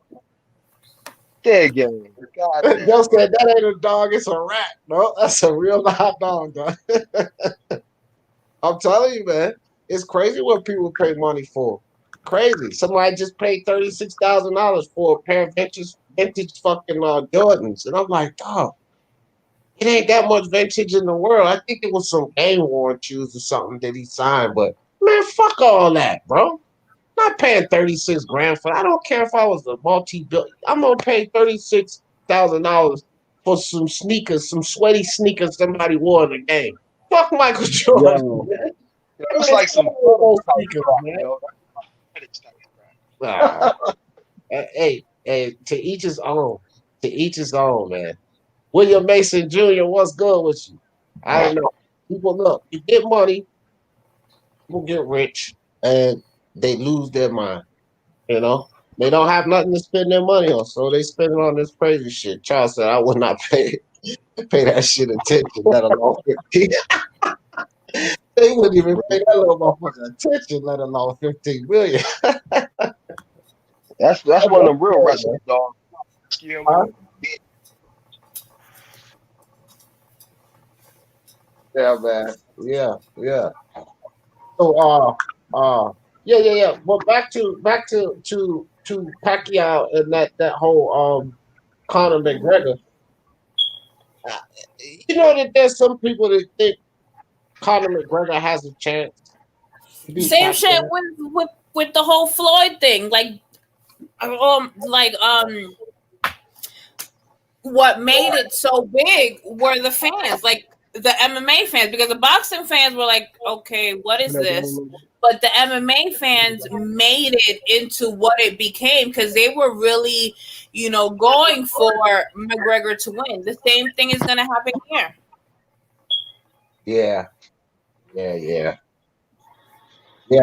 Dead game. Yo said that ain't a dog, it's a rat, bro. That's a real live dog, dog. I'm telling you, man, it's crazy what people pay money for. Crazy. Somebody just paid $36,000 for a pair of vintage fucking Jordans, and I'm like, dog, it ain't that much vintage in the world. I think it was some game warranties or something that he signed, but man, fuck all that, bro. I'm not paying 36 grand for. I don't care if I was a multi-billion. I'm gonna pay $36,000 for some sneakers, some sweaty sneakers somebody wore in the game. Fuck Michael Jordan. It's like some sneakers, man. Hey, to each his own. To each his own, man. William Mason Jr., what's good with you? I don't know. People, look, you get money, people get rich, and they lose their mind. You know? They don't have nothing to spend their money on, so they spend it on this crazy shit. Charles said, I would not pay that shit attention, let alone 15. They wouldn't even pay that little motherfucker attention, let alone 15 million. That's one of them real wrestlers, dog. Huh? Yeah, man. Yeah. So yeah. Well, back to Pacquiao and that whole Conor McGregor. You know that there's some people that think Conor McGregor has a chance. Same shit with the whole Floyd thing, what made it so big were the fans, like the MMA fans, because the boxing fans were like, okay, what is this? But the MMA fans made it into what it became because they were really, going for McGregor to win. The same thing is going to happen here. Yeah,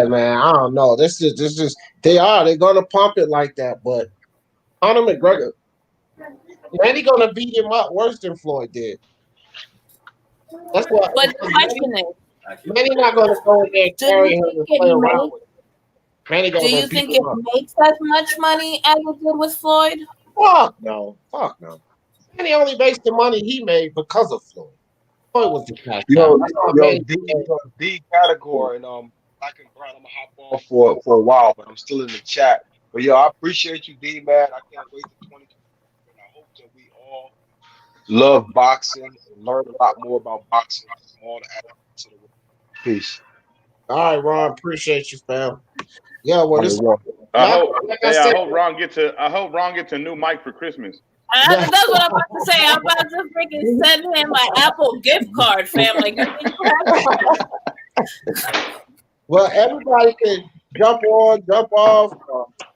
man. I don't know. This is they're going to pump it like that, but Conor McGregor, man, he's going to beat him up worse than Floyd did. That's what. But the question is, Manny not going to go in there and do carry you him think and it play around makes? with him. Manny going Do to you beat think him it up. makes as much money as it did with Floyd? Fuck no. Fuck no. Manny only makes the money he made because of Floyd. Floyd was the cash cow. Yo, That's how yo, Manny made. D category, and Black and Brown. I'm gonna hop off for a while, but I'm still in the chat. But yo, I appreciate you, D man. I can't wait to 2020, and I hope that we all love boxing and learn a lot more about boxing from all the aspects of the world. Peace. All right, Ron. Appreciate you, fam. Yeah, well, this. I hope. Like Hey, said, I hope Ron gets a new mic for Christmas. Yeah. That's what I'm about to say. I'm about to freaking send him an Apple gift card, fam. Like, Well, everybody can jump on, jump off,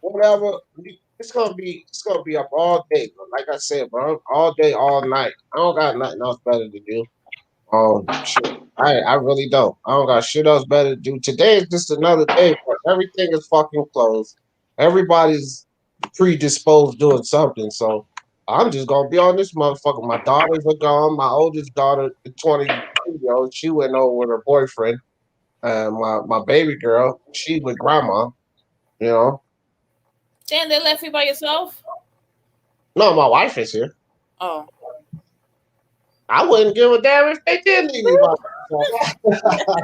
whatever. It's gonna be up all day, bro. Like I said, bro, all day, all night. I don't got nothing else better to do. Shit. I really don't. I don't got shit else better to do. Today is just another day, but everything is fucking closed. Everybody's predisposed doing something, so I'm just gonna be on this motherfucker. My daughters are gone. My oldest daughter, 22-year-old, she went over with her boyfriend. My baby girl, she with grandma, you know. damn, they left you by yourself? No, my wife is here. Oh. I wouldn't give a damn if they did leave me by myself.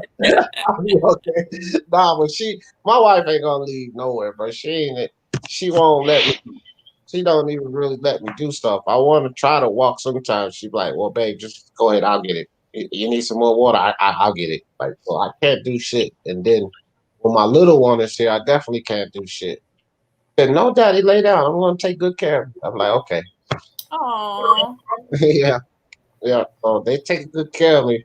I'll be okay. Nah, but my wife ain't gonna leave nowhere, bro. She won't let me. She don't even really let me do stuff. I want to try to walk sometimes. She's like, well, babe, just go ahead. I'll get it. You need some more water? I'll get it. Like, so I can't do shit. And then when my little one is here, I definitely can't do shit. Said, no, daddy, lay down. I'm going to take good care of you. I'm like, okay. Oh. Yeah. So they take good care of me.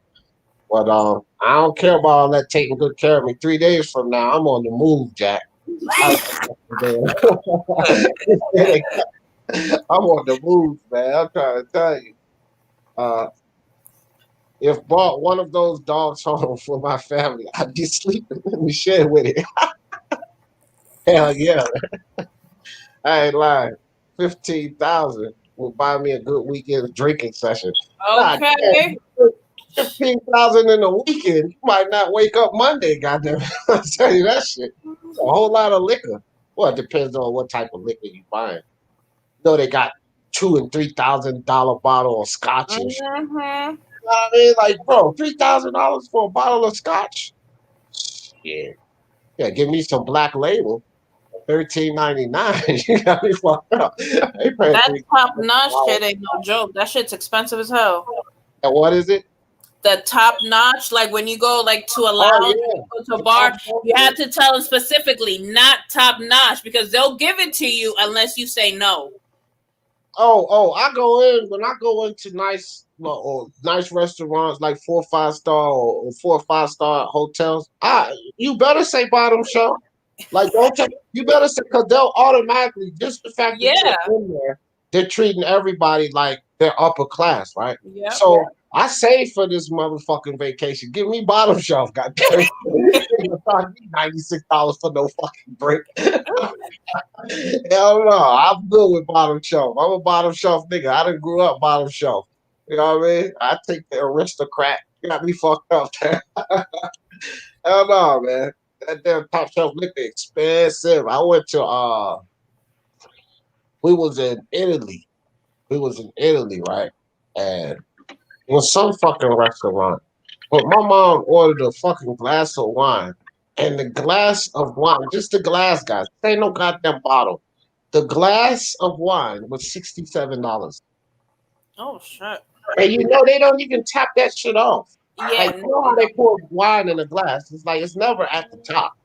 But I don't care about all that taking good care of me. 3 days from now, I'm on the move, Jack. I'm on the move, man. I'm trying to tell you. If brought one of those dogs home for my family, I'd be sleeping in the shed with it. Hell yeah. I ain't lying. 15,000 will buy me a good weekend drinking session. God Okay. damn, 15,000 in a weekend, you might not wake up Monday, goddamn. I'll tell you that shit. It's a whole lot of liquor. Well, it depends on what type of liquor you buying. You know, they got $2,000 and $3,000 bottle of scotch and shit. Mm-hmm. You know what I mean? Like, bro, $3,000 for a bottle of scotch? Yeah. Yeah, give me some Black Label. $13.99. You got me fucked up. That top notch shit ain't no joke. That shit's expensive as hell. And what is it? The top notch, like when you go like to a lounge, you go to a bar, you have to tell them specifically not top notch because they'll give it to you unless you say no. I go in when I go into nice restaurants like 4 or 5 star or 4 or 5 star hotels. You better say bottom shelf. Like you better say because they'll automatically just the fact that you're in there, they're treating everybody like they're upper class, right? Yeah. So I saved for this motherfucking vacation. Give me bottom shelf, goddamn. $96 for no fucking drink. Hell no, I'm good with bottom shelf. I'm a bottom shelf nigga. I done grew up bottom shelf. You know what I mean? I take the aristocrat. You got me fucked up there. Hell no, man. That damn top shelf liquor expensive. I went to we was in Italy. Right? And it was some fucking restaurant. But my mom ordered a fucking glass of wine. And the glass of wine, just the glass, guys. Ain't no goddamn bottle. The glass of wine was $67. Oh shit. And you know they don't even tap that shit off. Yeah. Like, you know how they pour wine in a glass? It's like it's never at the top.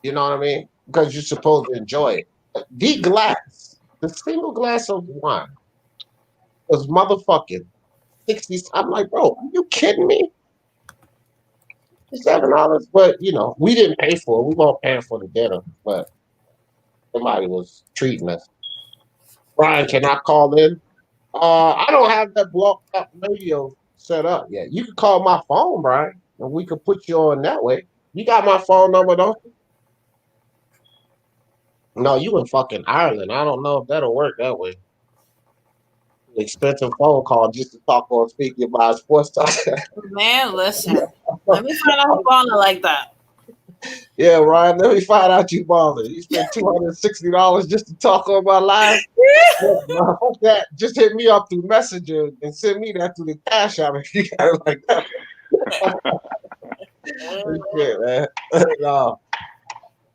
You know what I mean? Because you're supposed to enjoy it. The glass, the single glass of wine was motherfucking 60. I'm like, bro, are you kidding me? $7. But you know, we didn't pay for it. We weren't paying for the dinner, but somebody was treating us. Brian, can I call in? I don't have that blocked up radio set up yet. You can call my phone, Brian, and we could put you on that way. You got my phone number, don't you? No, you in fucking Ireland. I don't know if that'll work that way. expensive phone call just to talk on speaking about sports talk. Man, listen. Let me find out who's balling like that. Yeah, Ryan, let me find out you balling. You spent $260 just to talk on my live. Yeah, fuck that. Just hit me up through Messenger and send me that through the Cash App if you got it like that. Shit, man. No.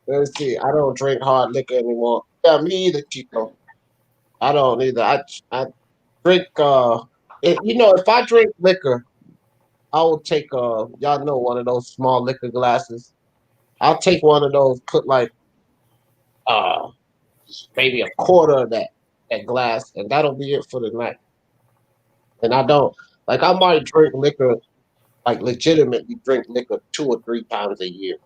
Let's see. I don't drink hard liquor anymore. Yeah, me either, Chico. I don't either. I drink if I drink liquor, I will take y'all know one of those small liquor glasses. I'll take one of those, put like maybe a quarter of that glass, and that'll be it for the night. And I don't I might drink liquor, like legitimately drink liquor 2 or 3 times a year.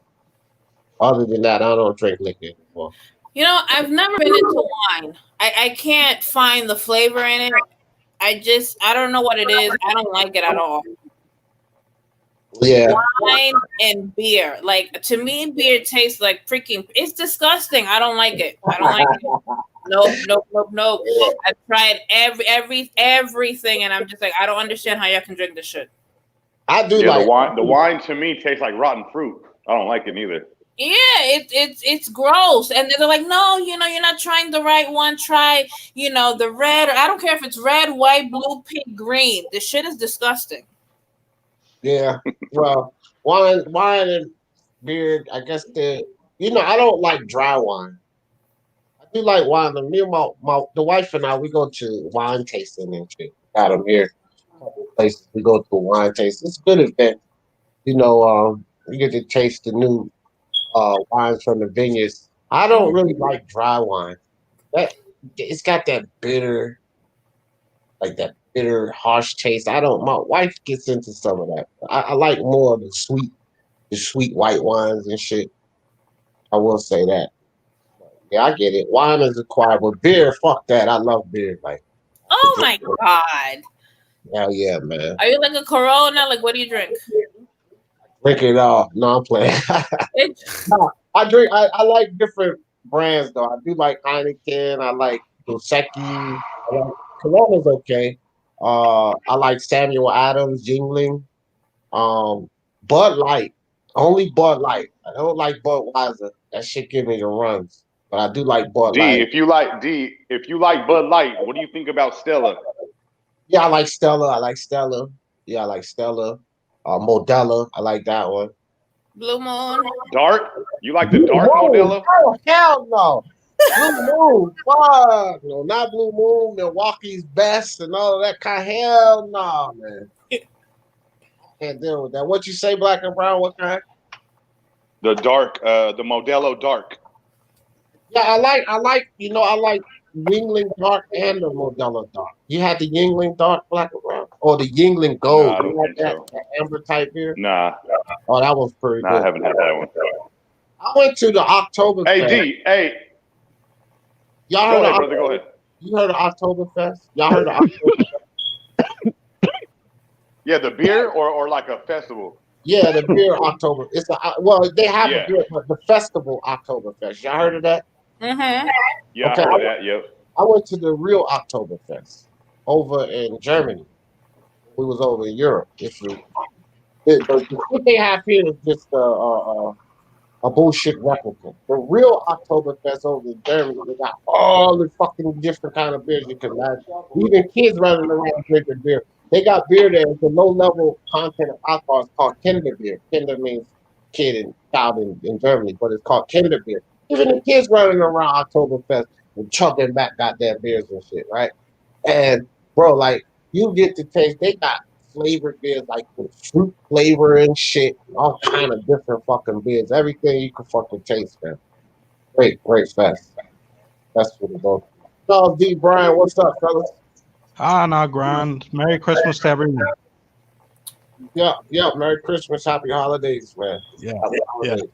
Other than that, I don't drink liquor anymore. I've never been into wine. I can't find the flavor in it. I don't know what it is. I don't like it at all. Yeah. Wine and beer. Like, to me, beer tastes like freaking, it's disgusting. I don't like it. I don't like it. Nope. I've tried everything, and I'm just like, I don't understand how y'all can drink this shit. I do the wine to me tastes like rotten fruit. I don't like it either. Yeah, it's gross. And they're like, no, you're not trying the right one. Try, the red. I don't care if it's red, white, blue, pink, green. This shit is disgusting. Yeah. Well, wine and beer, I guess I don't like dry wine. I do like wine. Me and the wife and I, we go to wine tasting and shit. Got them here. A couple places we go to a wine tasting. It's a good event. You get to taste the new wines from the vineyards. I don't really like dry wine. It's got that bitter, harsh taste. My wife gets into some of that. I like more of the sweet white wines and shit. I will say that. Yeah, I get it. Wine is acquired, but beer, fuck that. I love beer. Oh my God. Hell yeah, man. Are you like a Corona? Like, what do you drink? Drink it all. No, I'm playing. No, I drink. I like different brands though. I do like Heineken. I like Dos Equis. Corona's okay. I like Samuel Adams, Jingling. Bud Light. Only Bud Light. I don't like Budweiser. That shit give me the runs. But I do like Bud Light. If you like Bud Light, what do you think about Stella? Yeah, I like Stella. Yeah, I like Stella. Modelo. I like that one. Blue Moon. Dark? You like the dark Modelo? Oh, hell no. Blue Moon. Fuck. No, not Blue Moon. Milwaukee's Best and all of that kind of hell no, man. Can't deal with that. What you say, Black and Brown? What kind? The dark, the Modelo Dark. Yeah, I like Yingling Dark and the Modelo Dark. You had the Yingling Dark, Black and Brown, or the Yingling Gold. Nah, I don't think that amber type beer. Nah. Oh, that was pretty good. I haven't had that one. I went to the Oktoberfest. Hey, D, hey. Y'all heard of brother, go ahead. You heard of Oktoberfest? Y'all heard of Oktoberfest? Yeah, the beer or like a festival? Yeah, the beer October. They have a beer, but the festival Oktoberfest. Y'all heard of that? Mm-hmm. Yeah, okay. I heard of that, yep. I went to the real Oktoberfest over in Germany. We was over in Europe. What they have here is just a bullshit replica. The real Oktoberfest over in Germany, they got all the fucking different kind of beers you can imagine. Even kids running around drinking beer. They got beer there with a low-level content of alcohol. It's called Kinder beer. Kinder means kid and child in Germany, but it's called Kinder beer. Even the kids running around Oktoberfest and chugging back goddamn beers and shit, right? And, bro, you get to taste, they got flavored beers, with fruit flavor and shit, all kind of different fucking beers. Everything you can fucking taste, man. Great fest. That's what it's on. So, D. Brian, what's up, fellas? No, grand. Merry Christmas to everyone. Yeah. Merry Christmas, happy holidays, man. Yeah. Happy holidays.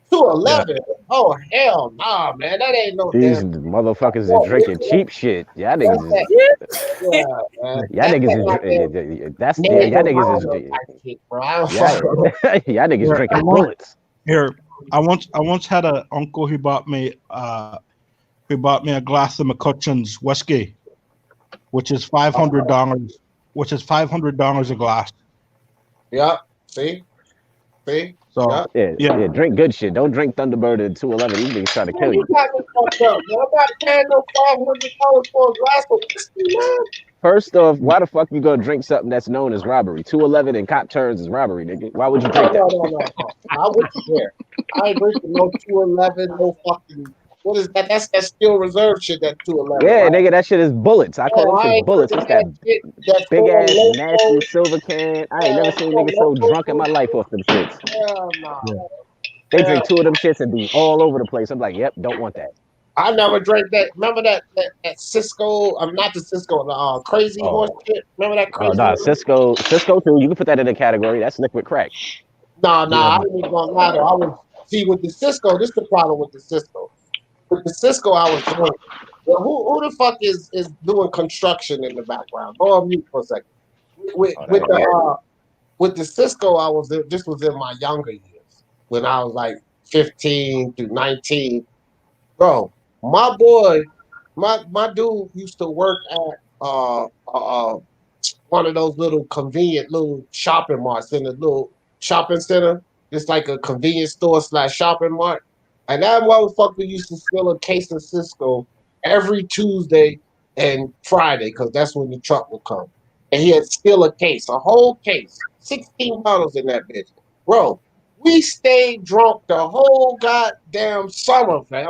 211. Yeah. Oh hell nah, man. That ain't no. These motherfuckers are drinking cheap shit. Y'all niggas is. Y'all niggas drinking bullets. Here, I once had an uncle who bought me a glass of McCutcheon's whiskey. which is $500, which is $500 a glass. Yeah. See? So Yeah, drink good shit. Don't drink Thunderbird at 211. These niggas trying to kill You you. got me fucked up, man. I'm not paying no $500 for a glass of whiskey, man. First off, why the fuck you gonna drink something that's known as robbery? 211 and cop turns is robbery, nigga. Why would you drink that? No. I wouldn't care. I ain't drinking no 211, no fucking. What is that? That's that Steel Reserve shit. That 211. Yeah, right? nigga, that shit is bullets. I call them I shit ain't bullets. drinking What's that shit. That's big full of ass nasty local. silver can? I ain't never seen niggas so drunk in my life off them shits. Hell no. They drink two of them shits and be all over the place. I'm like, yep, don't want that. I never drank that. Remember that Cisco? I'm not the Cisco. The crazy horse shit. Remember that Oh, crazy? nah, Cisco too. You can put that in a category. That's liquid crack. No, I ain't even gonna lie though. I was with the Cisco. This is the problem with the Cisco. With the Cisco, I was doing. Well, who the fuck is doing construction in the background? Go on mute for a second. With the Cisco, I was. This was in my younger years when I was like 15 to 19. Bro, my boy, my dude used to work at one of those little convenient little shopping marts in the little shopping center. It's like a convenience store / shopping mart. And that motherfucker used to steal a case of Cisco every Tuesday and Friday because that's when the truck would come. And he had steal a case, a whole case, 16 bottles in that bitch. Bro, we stayed drunk the whole goddamn summer, fam.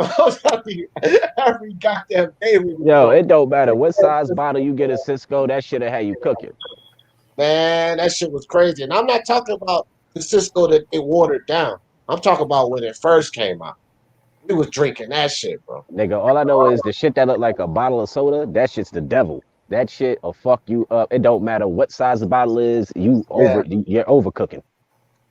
Every goddamn day we Yo, drunk. it don't matter what size bottle you get a Cisco, that shit'll have you cooking. Man, that shit was crazy. And I'm not talking about the Cisco that they watered down. I'm talking about when it first came out. We was drinking that shit, bro. Nigga, all I know is the shit that look like a bottle of soda, that shit's the devil. That shit will fuck you up. It don't matter what size the bottle is, you're overcooking.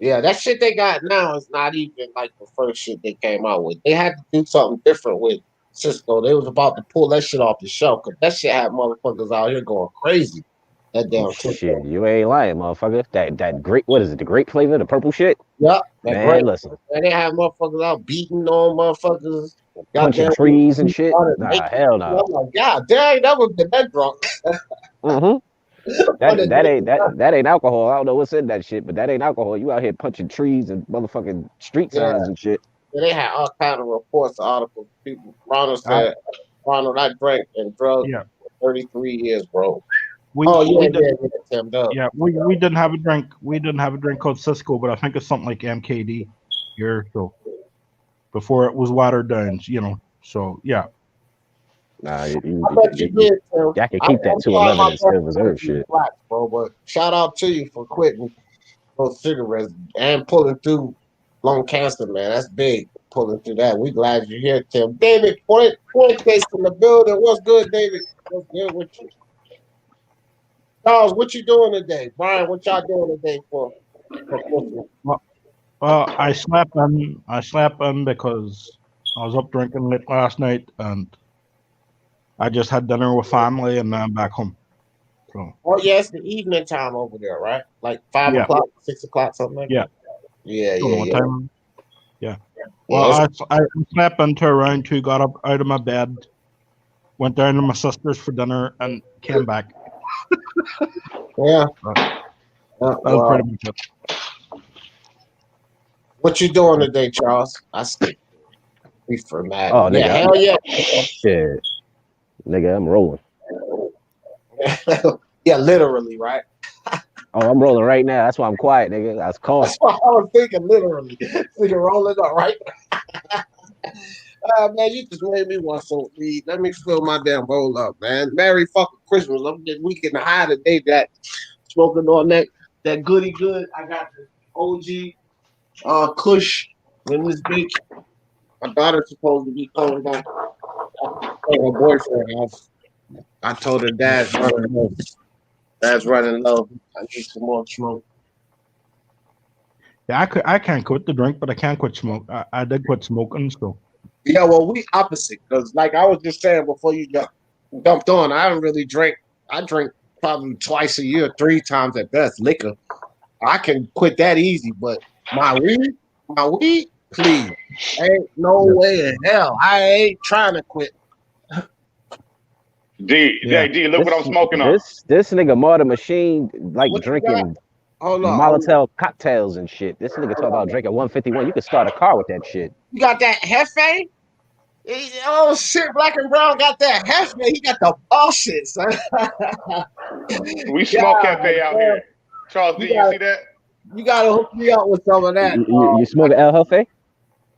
Yeah, that shit they got now is not even like the first shit they came out with. They had to do something different with Cisco. They was about to pull that shit off the shelf because that shit had motherfuckers out here going crazy. That damn shit, you ain't lying, motherfucker. That grape, what is it? The grape flavor, the purple shit. Yeah, man. Grape. Listen, and they have motherfuckers out beating on motherfuckers, punching trees and shit. Nah, hell no. I'm like, God, damn, that was the bed drunk. That ain't alcohol. I don't know what's in that shit, but that ain't alcohol. You out here punching trees and motherfucking street signs and shit. Yeah, they had all kind of reports, articles. People, Ronald said, I drank and drugged for 33 years, bro. We didn't have a drink. We didn't have a drink called Cisco, but I think it's something like MKD here. So before it was watered down, you know. So yeah. Nah, I can keep that 211 and still reserve shit. Bro, but shout out to you for quitting those cigarettes and pulling through lung cancer, man. That's big. Pulling through that. We glad you're here, Tim. David, point case in the building. What's good, David? What's good with you? Charles, what you doing today? Brian, what y'all doing today for Christmas? I slept in because I was up drinking late last night and I just had dinner with family and then I'm back home. So. Oh yeah, it's the evening time over there, right? Like 5 o'clock, 6 o'clock, something like that. Yeah. Well, I slept until around 2, got up out of my bed, went down to my sister's for dinner and came back. That was pretty much it. What you doing today, Charles? I stick for mad. Oh, nigga, hell yeah. Shit. Nigga, I'm rolling. Yeah, literally, right? Oh, I'm rolling right now. That's why I'm quiet, nigga. I was calling. That's why I was thinking literally. Nigga rolling up, right? Man, you just made me want some weed. Let me fill my damn bowl up, man. Merry fucking Christmas. I'm getting weekend high today. That smoking on that goody good. I got the OG Kush in this bitch. My daughter's supposed to be coming back. Her boyfriend house. I told her dad's running low. Dad's running low. I need some more smoke. Yeah, I can't quit the drink, but I can't quit smoke. I did quit smoking, so. Yeah, well, we opposite because, like I was just saying before you dumped on, I don't really drink. I drink probably twice a year, 3 times at best, liquor. I can quit that easy, but my weed, please, ain't no way in hell. I ain't trying to quit. D, Yeah. D, look what I'm smoking on. This nigga Marta Machine like What you drinking Hold on. Molotov cocktails and shit. This nigga talk about drinking 151. You could start a car with that shit. You got that Hefe? Oh shit, Black and Brown got that Hefe. He got the bullshit, son. We smoke cafe out here. Charles, do you see that? You gotta hook me up with some of that. You smoking El Jefe?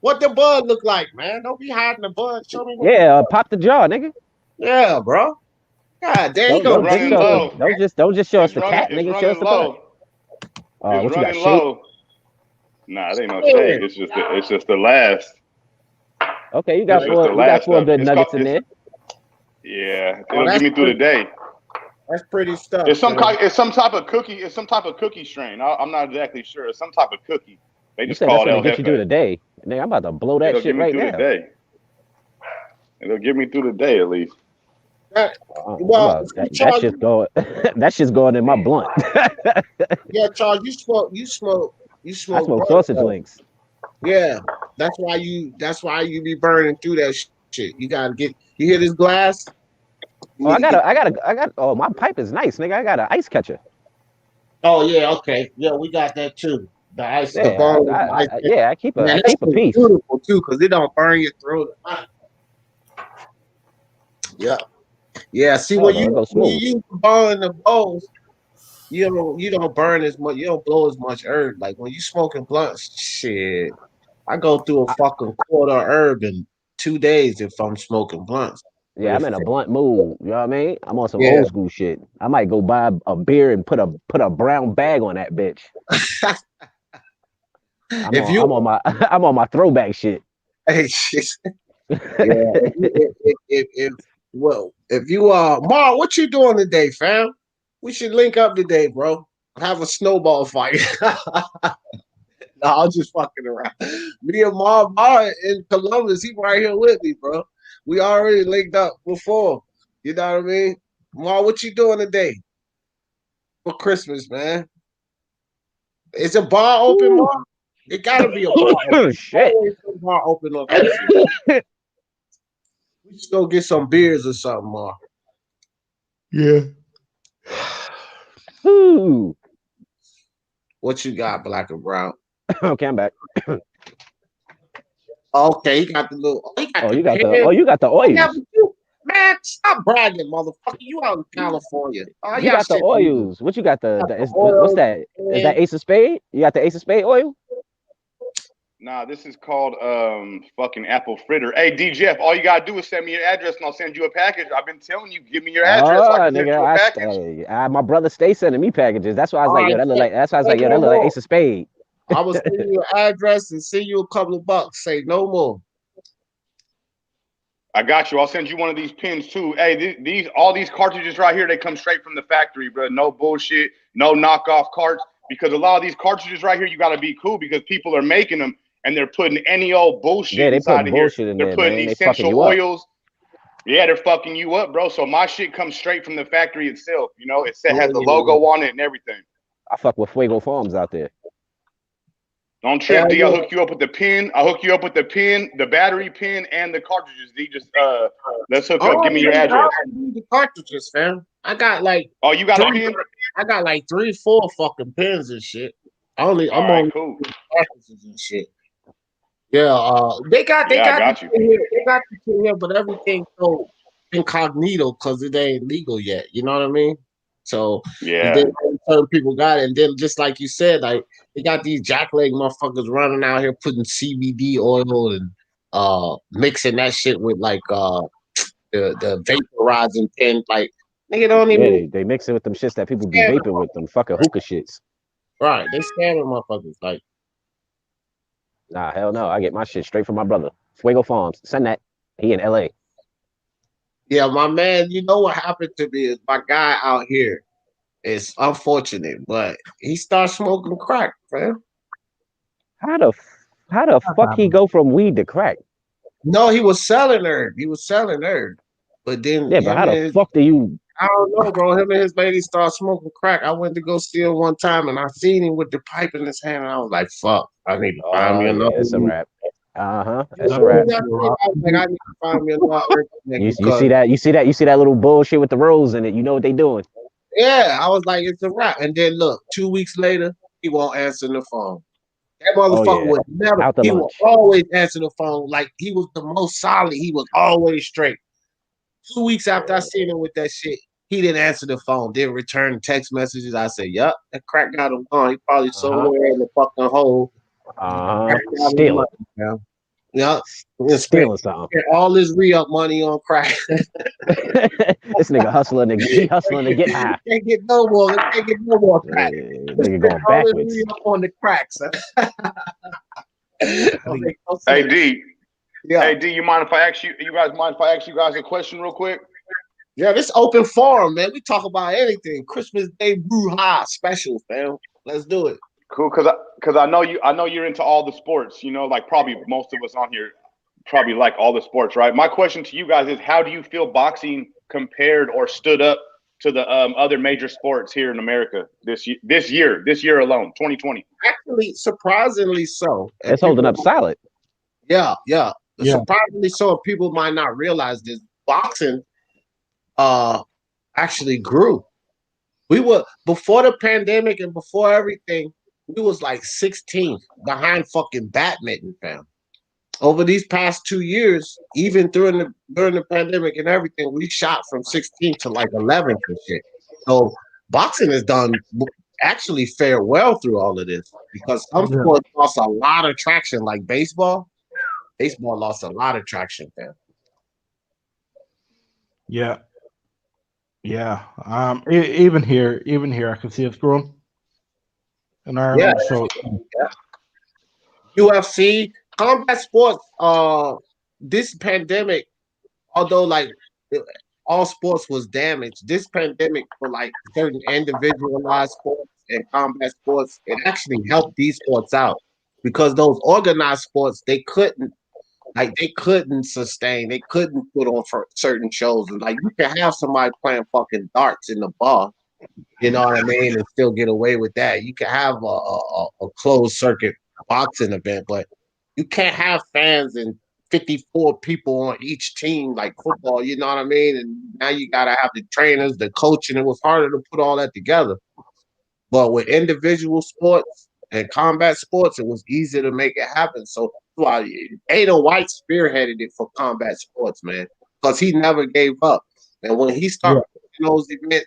What the bud look like, man? Don't be hiding the bud. Show me. Yeah, pop the jar, nigga. Yeah, bro. God damn, Don't just show us It's the running- cat, it's nigga. Show us running the low. bud. It's What you got? running Shake? low. Nah, it ain't no shake. It's just the last. Okay, you got It's just the four. You got last four stuff. good It's nuggets called- in there. Yeah, Oh, it'll that's get me through the day. That's pretty stuff. It's some man. it's some type of cookie. It's some type of cookie strain. I'm not exactly sure. It's some type of cookie. They You just said that's call it gonna El get you through the Jefe. day. Nigga, I'm about to blow that It'll shit get me right through now. the day. It'll get me through the day at least. Well, That Charles, shit's going. That shit's going in my blunt. yeah, Charles, you smoke. I smoke sausage links. Yeah, that's why you be burning through that shit. You gotta get. You hear this glass? Oh, I got. Oh, my pipe is nice, nigga. I got an ice catcher. Oh yeah, okay, yeah, we got that too. The ice, the Yeah, bone. I keep a Man, I keep a that's piece. beautiful too, because it don't burn your throat. Yeah, yeah. See, Oh, when no, it goes you smooth. use the bone in the bowls, you don't burn as much. You don't blow as much herb. Like when you smoking blunts, shit. I go through a fucking quarter herb in 2 days if I'm smoking blunts. Yeah, I'm in a blunt mood. You know what I mean? I'm on some Yeah. old school shit. I might go buy a beer and put a brown bag on that bitch. I'm on my throwback shit. Hey, shit. Yeah. If you Mar, what you doing today, fam? We should link up today, bro. Have a snowball fight. No, I'm just fucking around. Me and Mar in Columbus, he right here with me, bro. We already linked up before. You know what I mean? Mar, what you doing today for Christmas, man? Is a bar open, Mar? It gotta be a bar open. Shit. Always a bar open on Christmas. We should go get some beers or something, Mar. Yeah. Ooh. What you got, Black and Brown? Okay, I'm back. Okay, you got the little. You got the oils. Yeah, but man, stop bragging, motherfucker. You out in California. You got the oils. What you got? What's that? Is that Ace of Spade? You got the Ace of Spade oil? Nah, this is called fucking apple fritter. Hey, DJF, all you gotta do is send me your address and I'll send you a package. I've been telling you, give me your address. So I can send you a package. My brother stay sending me packages. That's why I was like, yo, that look like. That's why I was like, yo, that look like Ace of Spade. I will send you an address and send you a couple of bucks. Say no more. I got you. I'll send you one of these pins too. Hey, all these cartridges right here, they come straight from the factory, bro. No bullshit, no knockoff carts. Because a lot of these cartridges right here, you gotta be cool because people are making them and they're putting any old bullshit Yeah, they inside put of here. bullshit in They're there, putting man. They essential fucking you up. oils. Yeah, they're fucking you up, bro. So my shit comes straight from the factory itself. You know, it has the logo on it and everything. I fuck with Fuego Farms out there. Don't trip, D. I'll hook you up with the pin. I'll hook you up with the pin, the battery pin, and the cartridges. D, just let's hook up. Give me your address. I need the cartridges, fam. I got like. Oh, you got a pin? I got like 3-4 fucking pins and shit. I'm on cool. cartridges and shit. Yeah, they got I got you. Here. They got the here, but everything's so incognito because it ain't legal yet. You know what I mean? So yeah, then certain people got it, and then just like you said, like they got these jackleg motherfuckers running out here putting CBD oil and mixing that shit with like the vaporizing pen. Like nigga don't even they mix it with them shits that people be vaping with them fucking hookah shits. Right, they scamming motherfuckers like. Nah, hell no. I get my shit straight from my brother. Fuego Farms. Send that. He in LA. Yeah, my man, you know what happened to me is my guy out here is unfortunate, but he started smoking crack, man. How the fuck he go from weed to crack? No, he was selling herb. But then but how the fuck do you? I don't know, bro. Him and his lady started smoking crack. I went to go see him one time, and I seen him with the pipe in his hand, and I was like, "Fuck, I need to find me another." It's a wrap. That's a wrap. I was like, I need to find me a law You see that little bullshit with the rolls in it. You know what they doing. Yeah, I was like, it's a wrap. And then look, 2 weeks later, he won't answer the phone. That motherfucker would never. He would always answer the phone. Like he was the most solid. He was always straight. 2 weeks after I seen him with that shit, he didn't answer the phone. Didn't return text messages. I said, "Yup, that crack got him gone. He probably somewhere in the fucking hole. Stealing. Yeah, stealing something. All his re-up money on crack. This nigga hustling to get high. Can't get no more. Can't get no more crack. Nigga going backwards. On the cracks. Hey D. Yeah. Hey D, you mind if I ask you? You guys mind if I ask you guys a question real quick? Yeah, this open forum, man. We talk about anything. Christmas Day brouhaha special, fam. Let's do it. Cool, because I know you're into all the sports. You know, like probably most of us on here probably like all the sports, right? My question to you guys is, how do you feel boxing compared or stood up to the other major sports here in America this year alone, 2020? Actually, surprisingly so. It's holding up solid. Yeah. Surprisingly so. People might not realize this. Boxing actually grew. We were, before the pandemic and before everything, we was like 16th behind fucking badminton, fam. Over these past 2 years, even during the pandemic and everything, we shot from 16th to like 11th and shit. So boxing has done actually fared well through all of this, because some sports lost a lot of traction, like baseball. Baseball lost a lot of traction, fam. Yeah. Even here, I can see it's growing in Ireland. Yeah. So, UFC, combat sports. This pandemic, although like all sports was damaged, this pandemic for like certain individualized sports and combat sports, it actually helped these sports out, because those organized sports, they couldn't sustain, they couldn't put on for certain shows. And like, you can have somebody playing fucking darts in the bar, you know what I mean, and still get away with that. You can have a closed circuit boxing event, but you can't have fans and 54 people on each team like football, you know what I mean? And now you gotta have the trainers, the coaching. It was harder to put all that together. But with individual sports and combat sports, it was easy to make it happen. So Dana White spearheaded it for combat sports, man, because he never gave up. And when he started those events,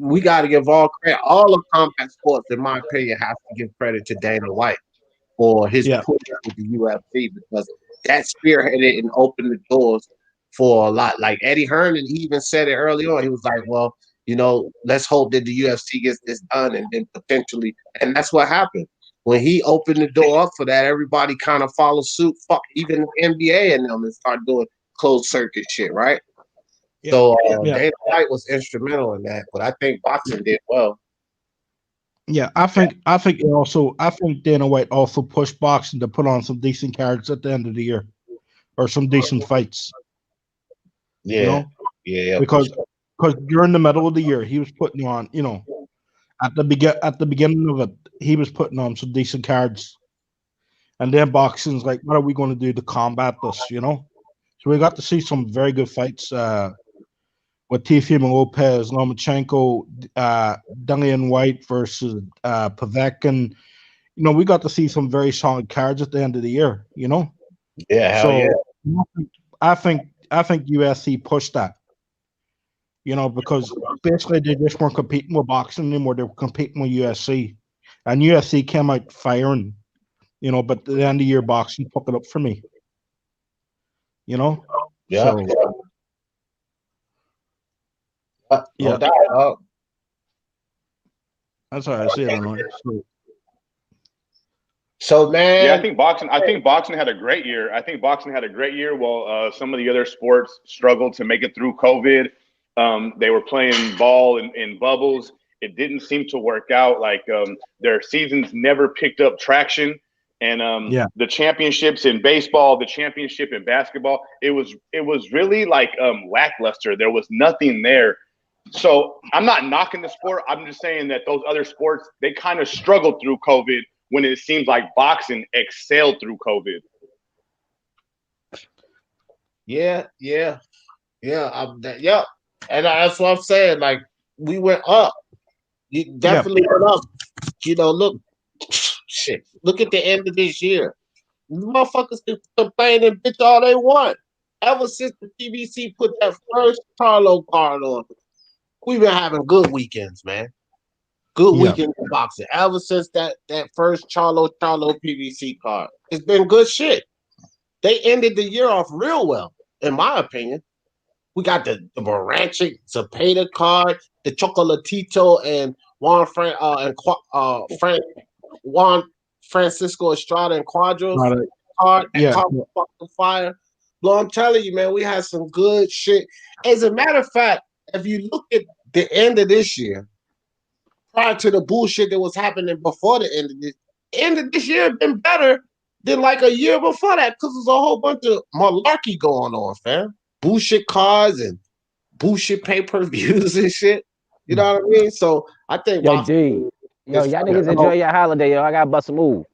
we got to give all credit. All of combat sports, in my opinion, have to give credit to Dana White for his push with the UFC, because that spearheaded and opened the doors for a lot. Like Eddie Hearn, and he even said it early on. He was like, well, you know, let's hope that the UFC gets this done, and then potentially, and that's what happened. When he opened the door up for that, everybody kind of followed suit. Fuck, even the NBA and them, and start doing closed circuit shit, right? Yeah. So Dana White was instrumental in that, but I think boxing did well. Yeah, I think Dana White also pushed boxing to put on some decent cards at the end of the year, or some decent fights. Yeah, you know? Yeah. Because during the middle of the year, he was putting on, you know, at the beginning of it, he was putting on some decent cards, and then boxing's like, what are we going to do to combat this? You know, so we got to see some very good fights with Teofimo Lopez, Lomachenko, Dillian White versus Povetkin. You know, we got to see some very solid cards at the end of the year. You know, I think UFC pushed that. You know, because basically they just weren't competing with boxing anymore. They were competing with UFC. And UFC came out firing, you know, but at the end of the year, boxing took it up for me. You know? Yeah. No doubt. That's how I see it. So man, yeah, I think boxing had a great year. While some of the other sports struggled to make it through COVID. They were playing ball in bubbles. It didn't seem to work out. Like their seasons never picked up traction. And the championships in baseball, the championship in basketball, it was really like lackluster. There was nothing there. So I'm not knocking the sport. I'm just saying that those other sports, they kind of struggled through COVID, when it seems like boxing excelled through COVID. Yeah, yeah, yeah. Yeah, and that's what I'm saying. Like we went up. You Yeah. definitely went up. Look, shit. Look at the end of this year. Motherfuckers can complain and bitch all they want. Ever since the PBC put that first Charlo card on, we've been having good weekends, man. Good Yeah. weekend in boxing. Ever since that first Charlo PBC card, it's been good shit. They ended the year off real well, in my opinion. We got the Baranchik Zapata card, the Chocolatito and Juan Francisco Estrada and Quadros Got it. card. That Yeah. card was fucking fire. But I'm telling you, man, we had some good shit. As a matter of fact, if you look at the end of this year, prior to the bullshit that was happening before the end of this year been better than like a year before that because there's a whole bunch of malarkey going on, fam. Bullshit cards and bullshit pay-per-views and shit. You know what I mean? So I think Yo, D. Yo, is y'all fun. niggas enjoy your holiday, yo. I got to bust a move.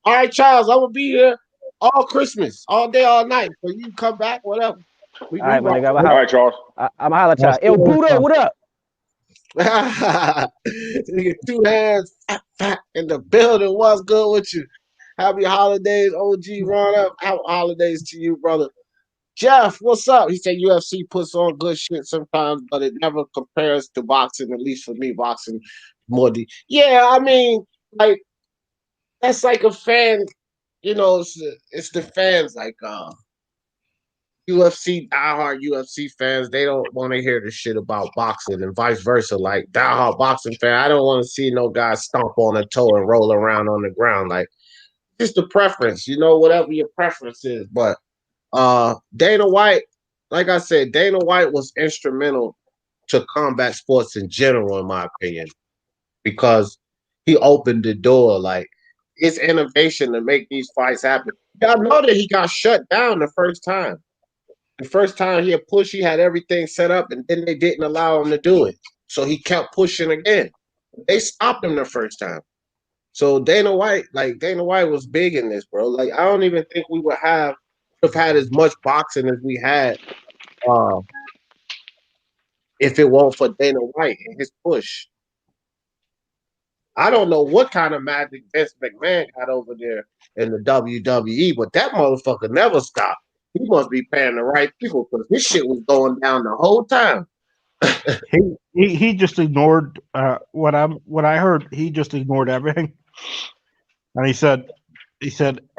All right, Charles, I'm gonna be here all Christmas, all day, all night. So you come back, whatever. We All right, my nigga. All right, Charles. I'm a holler at y'all. Yo, Buddha, what up? Nigga, 2 hands in the building. What's good with you? Happy holidays, OG Ron up. Happy holidays to you, brother. Jeff, what's up? He said UFC puts on good shit sometimes, but it never compares to boxing, at least for me, boxing more deep. Yeah, I mean, like, that's like a fan, it's the fans, like, UFC, diehard UFC fans, they don't want to hear the shit about boxing and vice versa. Like, diehard boxing fan, I don't want to see no guy stomp on a toe and roll around on the ground. Like, just the preference, whatever your preference is. But Dana White, like I said, Dana White was instrumental to combat sports in general, in my opinion, because he opened the door. Like, his innovation to make these fights happen. Y'all know that he got shut down the first time. The first time he had pushed, he had everything set up, and then they didn't allow him to do it. So he kept pushing again. They stopped him the first time. So Dana White was big in this, bro. Like, I don't even think we would have had as much boxing as we had if it weren't for Dana White and his push. I don't know what kind of magic Vince McMahon got over there in the WWE, but that motherfucker never stopped. He must be paying the right people because this shit was going down the whole time. He just ignored what I heard. He just ignored everything, and he said,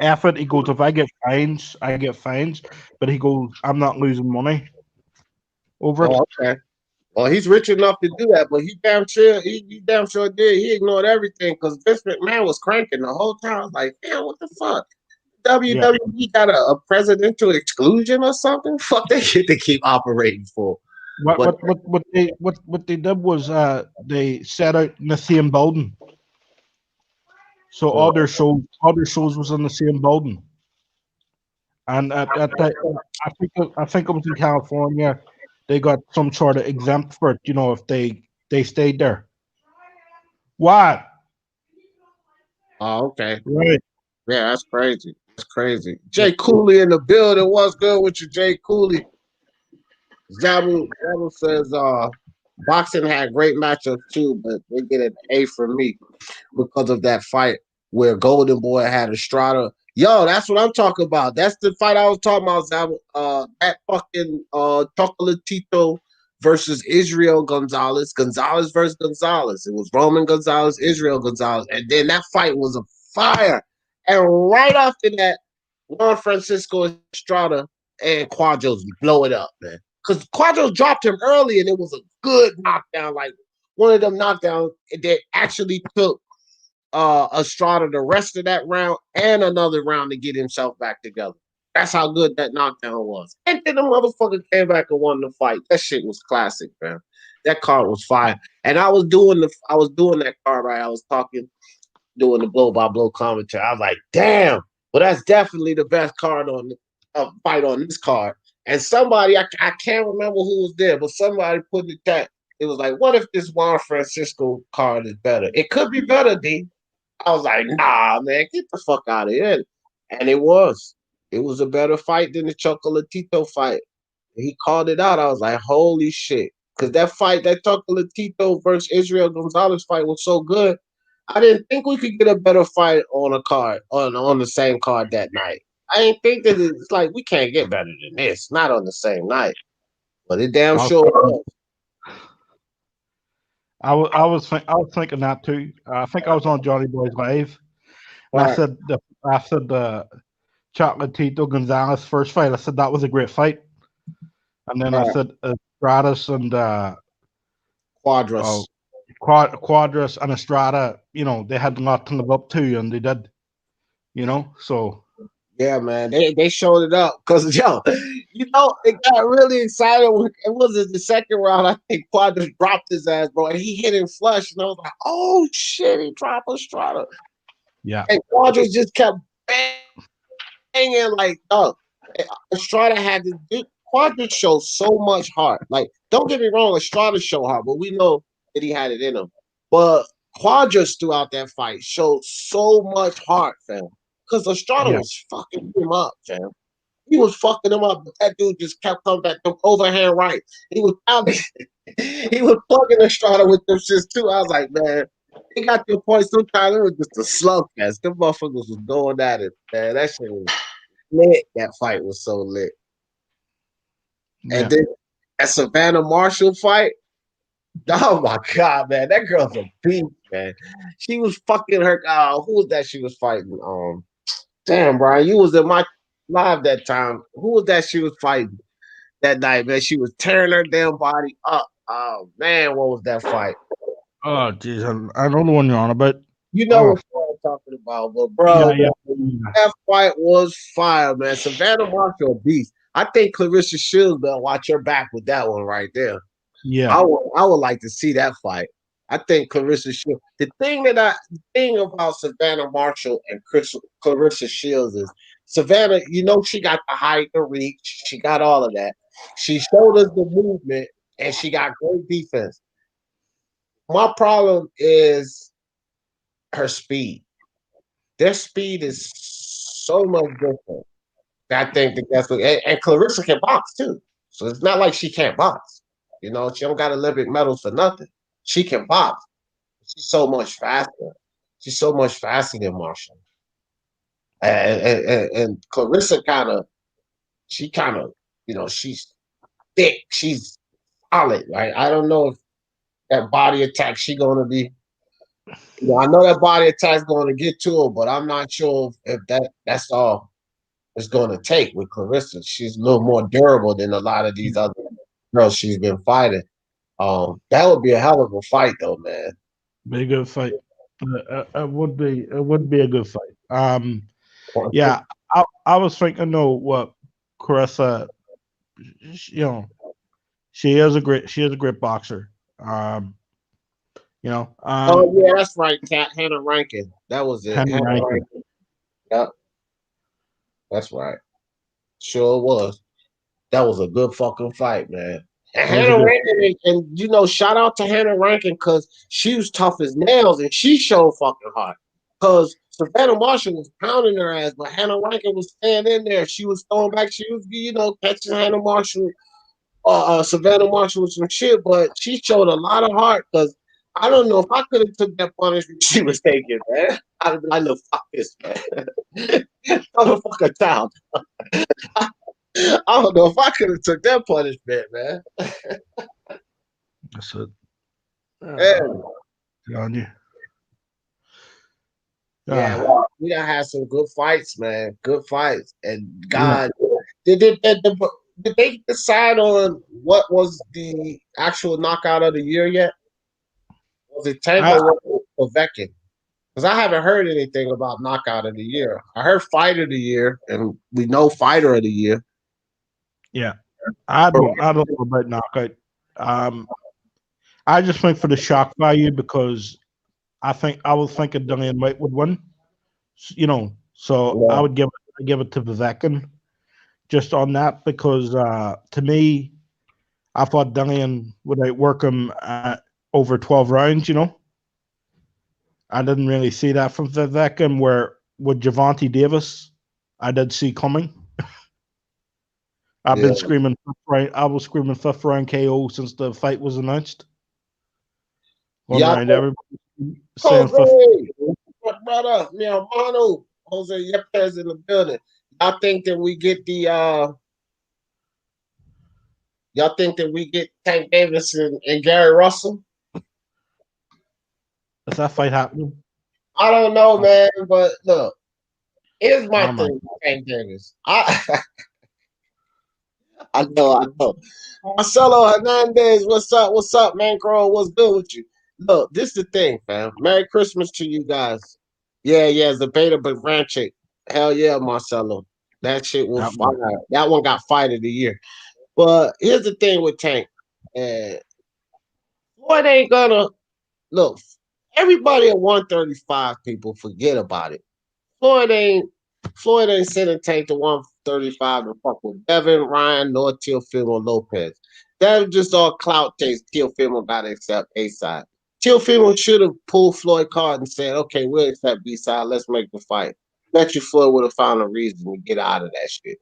"F it." He goes, "If I get fines, I get fines." But he goes, "I'm not losing money over it." Oh, okay. Well, he's rich enough to do that, but he damn sure did. He ignored everything because Vince McMahon was cranking the whole time. I was like, damn, what the fuck? WWE got a presidential exclusion or something? Fuck that shit they keep operating for. What they did was they set out in the same building, so all their shows was in the same building, and at that I think it was in California, they got some sort of exempt for it, if they stayed there. What? Oh, okay. Right. Yeah, that's crazy. That's crazy. Jay Cooley in the building. What's good with you, Jay Cooley? Zabu says boxing had great matchups too, but they get an A from me because of that fight where Golden Boy had Estrada. Yo, that's what I'm talking about. That's the fight I was talking about, Zabu. That fucking Chocolatito versus Israel Gonzalez. Gonzalez versus Gonzalez. It was Roman Gonzalez, Israel Gonzalez. And then that fight was a fire. And right after that, Juan Francisco Estrada and Quadros blow it up, man. Because Quadros dropped him early and it was a good knockdown, like one of them knockdowns that actually took Estrada the rest of that round and another round to get himself back together. That's how good that knockdown was. And then the motherfucker came back and won the fight. That shit was classic, man. That card was fire. And I was doing that card, right? I was doing the blow by blow commentary. I was like, damn, well, that's definitely the best card on fight on this card. And somebody, I can't remember who was there, but somebody put in the chat. It was like, what if this Juan Francisco card is better? It could be better, D. I was like, nah, man, get the fuck out of here. And it was. It was a better fight than the Chocolatito fight. He called it out. I was like, holy shit. Because that fight, that Chocolatito versus Israel Gonzalez fight was so good. I didn't think we could get a better fight on a card, on the same card that night. I didn't think that it's like we can't get better than this. Not on the same night. But it damn sure was. I was thinking that too. I think I was on Johnny Boy's Live, and I said the Chocolatito Gonzalez first fight. I said that was a great fight, and then I said Stratus and Quadras. Quadras and Estrada. They had a lot to live up to, and they did. So. Yeah, man, they showed it up because it got really excited. It was the second round. I think Quadras dropped his ass, bro, and he hit him flush, and I was like, "Oh shit!" He dropped Estrada. Yeah, and Quadras just kept banging like, Estrada had to do. Quadras showed so much heart. Like, don't get me wrong, Estrada showed heart, but we know that he had it in him. But Quadras throughout that fight showed so much heart, fam. Because Estrada was fucking him up, fam. He was fucking him up, but that dude just kept coming back them overhand right. He was he was plugging Estrada with them shits too. I was like, man, it got to a point sometimes it was just a slugfest. Them motherfuckers was going at it, man. That shit was lit. That fight was so lit. Yeah. And then that Savannah Marshall fight, oh my God, man, that girl's a beast, man. She was fucking her. Who was that she was fighting? Damn, Brian, you was in my live that time. Who was that she was fighting that night, man? She was tearing her damn body up. Oh man, what was that fight? Oh, geez, I don't know what you're on about. You know what I'm talking about, but bro, that fight was fire, man. Savannah Marshall, a beast. I think Clarissa Shields better watch her back with that one right there. Yeah, I would like to see that fight. I think Clarissa Shields. The thing about Savannah Marshall and Clarissa Shields is Savannah. She got the height, the reach. She got all of that. She showed us the movement, and she got great defense. My problem is her speed. Their speed is so much different. I think that's what. And Clarissa can box too, so it's not like she can't box. She don't got Olympic medals for nothing. She can box. She's so much faster. She's so much faster than Marshall. And Clarissa she's thick. She's solid, right? I don't know if that body attack she's going to be. I know that body attack's going to get to her, but I'm not sure if that's all it's going to take with Clarissa. She's a little more durable than a lot of these other girls she's been fighting. That would be a hell of a fight, though, man. Be a good fight. It would be a good fight. Yeah, I was thinking though, what Clarissa, she is a great boxer. Oh yeah, that's right. Hannah Rankin. That was it. Hannah Rankin. Yep. That's right. Sure was. That was a good fucking fight, man. And Hannah Rankin, and shout out to Hannah Rankin because she was tough as nails and she showed fucking hard. Because Savannah Marshall was pounding her ass, but Hannah Rankin was staying in there. She was throwing back. She was, catching Hannah Marshall, Savannah Marshall with some shit, but she showed a lot of heart because I don't know if I could have took that punishment she was taking, man. I'd have been like, look, fuck this, man. Motherfucker down. I don't know if I could have took that punishment, man. That's it. On you. Yeah, well, we done had some good fights, man. Good fights. And God, did they decide on what was the actual knockout of the year yet? Was it Tank or Povetkin? Because I haven't heard anything about knockout of the year. I heard fight of the year, and we know fighter of the year. Yeah, I don't know about knockout. I just think for the shock value because I was thinking Dillian White would win. So I would give it to Povetkin just on that because to me, I thought Dillian would outwork him over 12 rounds. I didn't really see that from Povetkin. Where with Gervonta Davis, I did see coming. I've Yeah. been screaming right. I was screaming fifth round KO since the fight was announced. Going Y'all around think everybody saying fifth. Jose, my brother, mi hermano, Jose Yepes in the building. Y'all think that we get the y'all think that we get Tank Davis and Gary Russell? Is that fight happening? I don't know, man, but look, here's my Oh my thing with Tank Davis. I know. Marcelo Hernandez, what's up? What's up, man? Crow, what's good with you? Look, this is the thing, fam. Merry Christmas to you guys. Yeah, Zabeta Branchik. Hell yeah, Marcelo. That shit was That one. fire. That one got fight of the year. But here's the thing with Tank. Floyd ain't gonna look. Everybody at 135, people forget about it. Floyd ain't sending Tank to 135 to fuck with Devin, Ryan, nor Teofimo Lopez. That was just all clout chase. Teofimo got to accept A side. Teofimo should have pulled Floyd card and said, okay, we'll accept B side. Let's make the fight. Bet you Floyd would have found a reason to get out of that shit.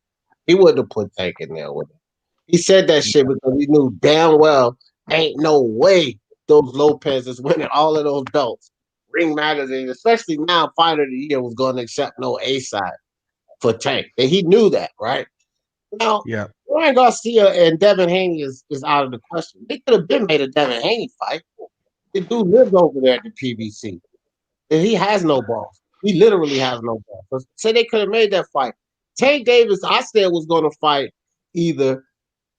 He wouldn't have put Tank in there with him. He said that shit because he knew damn well ain't no way those Lopez is winning all of those belts. Ring magazine, especially now, Fighter of the Year was going to accept no A side for Tank. And he knew that, right? Now, Yeah. Ryan Garcia and Devin Haney is out of the question. They could have been made a Devin Haney fight. The dude lives over there at the PBC. And he has no balls. He literally has no balls. So they could have made that fight. Tank Davis, I said, was going to fight either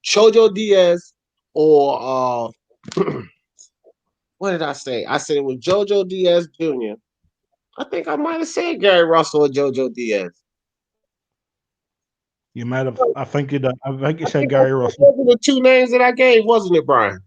Chojo Diaz or what did I say? I said it was Jojo Diaz Jr. I think I might have said Gary Russell or Jojo Diaz. You might have. I think you did. I think you said Gary Russell. Those are the two names that I gave, wasn't it, Brian?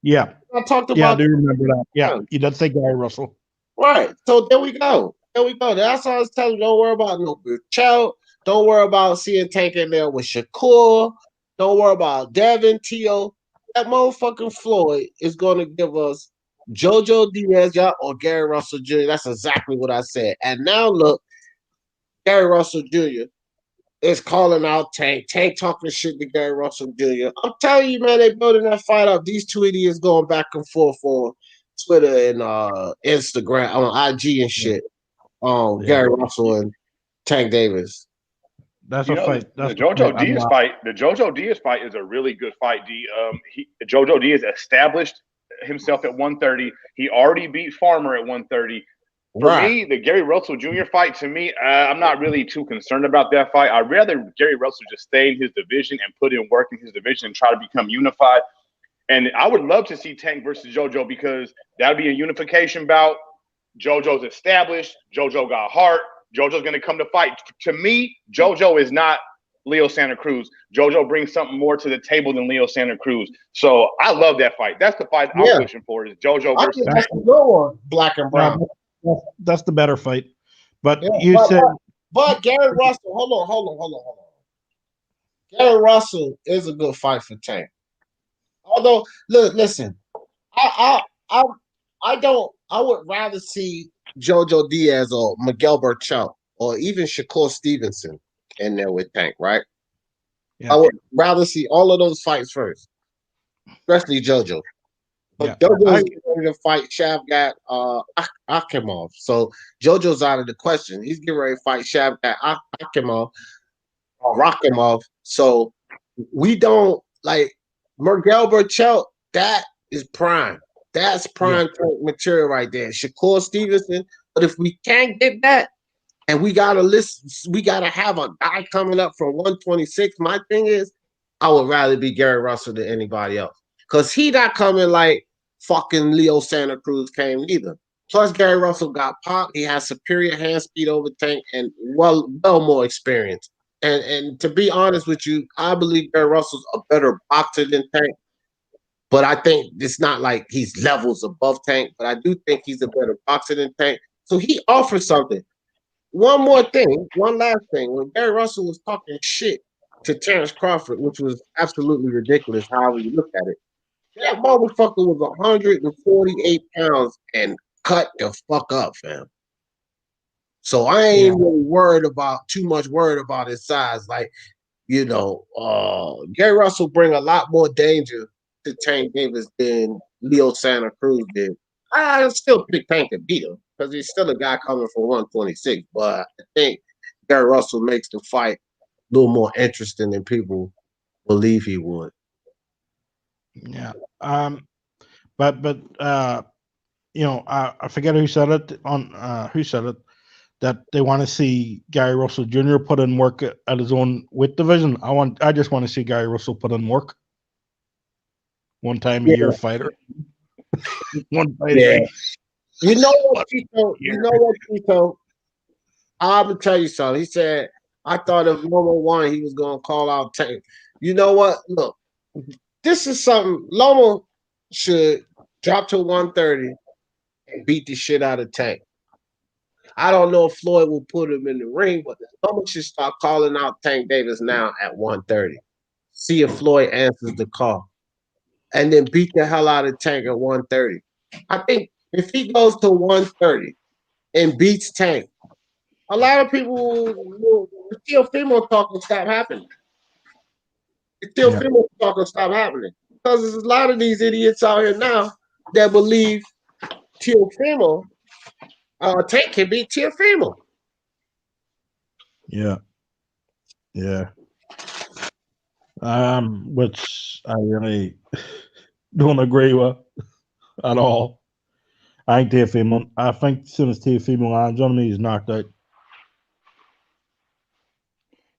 Yeah. I talked about. Yeah, I do remember that. Yeah, you did say Gary Russell. Right. So there we go. That's all I was telling you. Don't worry about no Chow. Don't worry about seeing Tank in there with Shakur. Don't worry about Devin, Tio. That motherfucking Floyd is going to give us Jojo Diaz or Gary Russell Jr. That's exactly what I said. And now look, Gary Russell Jr. is calling out Tank. Tank talking shit to Gary Russell Jr. I'm telling you, man, they building that fight up. These two idiots going back and forth on Twitter and Instagram, on IG and shit. Gary Russell and Tank Davis. That's a fight. That's the Jojo Diaz fight. The Jojo Diaz fight is a really good fight. Jojo Diaz established himself at 130. He already beat Farmer at 130. For me, the Gary Russell Jr. fight, to me, I'm not really too concerned about that fight. I'd rather Gary Russell just stay in his division and put in work in his division and try to become unified. And I would love to see Tank versus JoJo because that would be a unification bout. JoJo's established. JoJo got heart. JoJo's going to come to fight. To me, JoJo is not Leo Santa Cruz. JoJo brings something more to the table than Leo Santa Cruz. So I love that fight. That's the fight I'm pushing for is JoJo versus Tank. That's the good one, black and brown. That's the better fight. But But Gary Russell, hold on. Gary Russell is a good fight for Tank. Although, listen, I would rather see Jojo Diaz or Miguel Berchelt or even Shakur Stevenson in there with Tank, right? Yeah. I would rather see all of those fights first, especially Jojo. But Jojo's getting ready to fight Shavkat Akhimov. So Jojo's out of the question. He's getting ready to fight Shavkat Akhimov. So we don't like Miguel Berchelt. That is prime. That's prime material right there. Shakur Stevenson. But if we can't get that, and we gotta have a guy coming up from 126. My thing is, I would rather be Gary Russell than anybody else. Because he not coming like fucking Leo Santa Cruz came either. Plus, Gary Russell got pop. He has superior hand speed over Tank and well more experience. And to be honest with you, I believe Gary Russell's a better boxer than Tank. But I think it's not like he's levels above Tank. But I do think he's a better boxer than Tank. So he offers something. One last thing. When Gary Russell was talking shit to Terrence Crawford, which was absolutely ridiculous, however you look at it, that motherfucker was 148 pounds and cut the fuck up, fam. So I ain't really too much worried about his size. Like, Gary Russell bring a lot more danger to Tank Davis than Leo Santa Cruz did. I still pick Tank to beat him because he's still a guy coming from 126. But I think Gary Russell makes the fight a little more interesting than people believe he would. Yeah. But I forget who said it that they want to see Gary Russell Jr. put in work at his own weight division. I just want to see Gary Russell put in work. One time a year fighter. One fight. Yeah. You know what, Tito? I'm gonna tell you something. He said, I thought if Loma won, he was gonna call out Tank. You know what? Look, this is something Loma should drop to 130 and beat the shit out of Tank. I don't know if Floyd will put him in the ring, but Loma should start calling out Tank Davis now at 130. See if Floyd answers the call. And then beat the hell out of Tank at 130. I think if he goes to 130 and beats Tank, a lot of people will Teofimo talk will stop happening. Teofimo talk will stop happening. Because there's a lot of these idiots out here now that believe Teofimo, Tank can beat Teofimo. Yeah. Yeah. Which I really don't agree with at all. I think as soon as Teofimo lands on me, he's knocked out.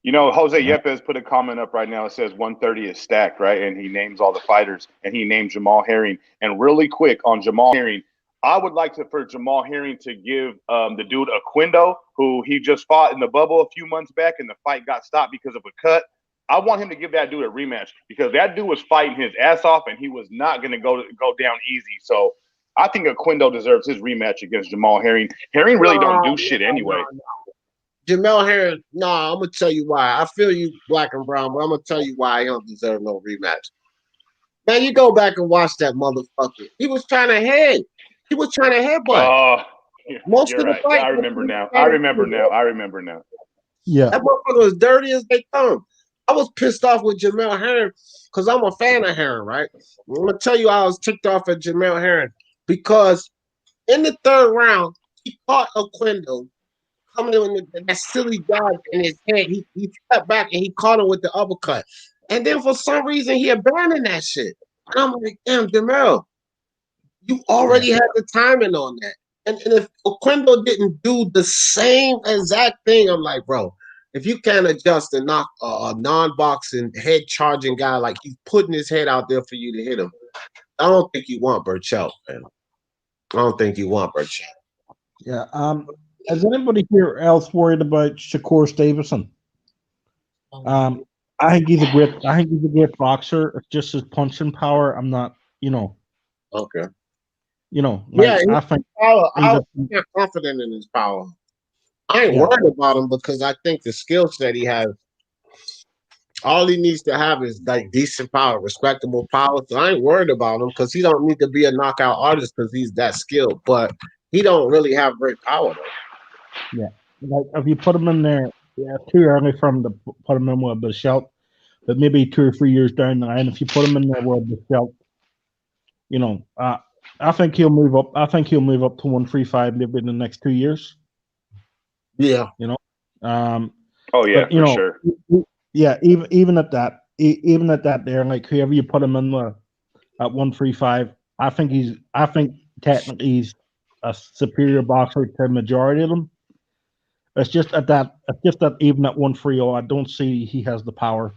Jose Yepes put a comment up right now. It says 130 is stacked, right? And he names all the fighters, and he named Jamal Herring. And really quick on Jamal Herring, I would like for Jamal Herring to give the dude Aquindo, who he just fought in the bubble a few months back, and the fight got stopped because of a cut. I want him to give that dude a rematch because that dude was fighting his ass off, and he was not going to go down easy. So I think Aquindo deserves his rematch against Jamal Herring. Herring really don't do shit anyway. Jamal Herring, I'm going to tell you why. I feel you black and brown, but I'm going to tell you why I don't deserve no rematch. Man, you go back and watch that motherfucker. He was trying to headbutt. Most of the fight. I remember now. Yeah. That motherfucker was dirty as they come. I was pissed off with Jamal Herring because I'm a fan of Herring, right? I'm going to tell you I was ticked off at Jamal Herring because in the third round, he caught Aquindo coming in with that silly dodge in his head. He stepped back and he caught him with the uppercut. And then for some reason, he abandoned that shit. And I'm like, damn, Jamal, you already had the timing on that. And if Aquindo didn't do the same exact thing, I'm like, bro, if you can't adjust and knock a non-boxing head-charging guy like he's putting his head out there for you to hit him, I don't think you want Burchell, man. I don't think you want Burchell. Yeah. Has anybody here else worried about Shakur Stevenson? I think he's a great boxer. It's just his punching power. I'm not, Okay. I think power. I'm confident in his power. I ain't worried about him because I think the skill set he has, all he needs to have is like decent power, respectable power. So I ain't worried about him because he don't need to be a knockout artist because he's that skilled. But he don't really have great power though. Yeah, like if you put him in there, too early for him to put him in with the Belt, but maybe 2 or 3 years down the line, if you put him in there with the Belt, I think he'll move up. I think he'll move up to 135 maybe in the next 2 years. Yeah, Oh yeah, for sure. Yeah, even at that, there, like whoever you put him in at 135, I think technically he's a superior boxer to the majority of them. It's just that even at 130, I don't see he has the power.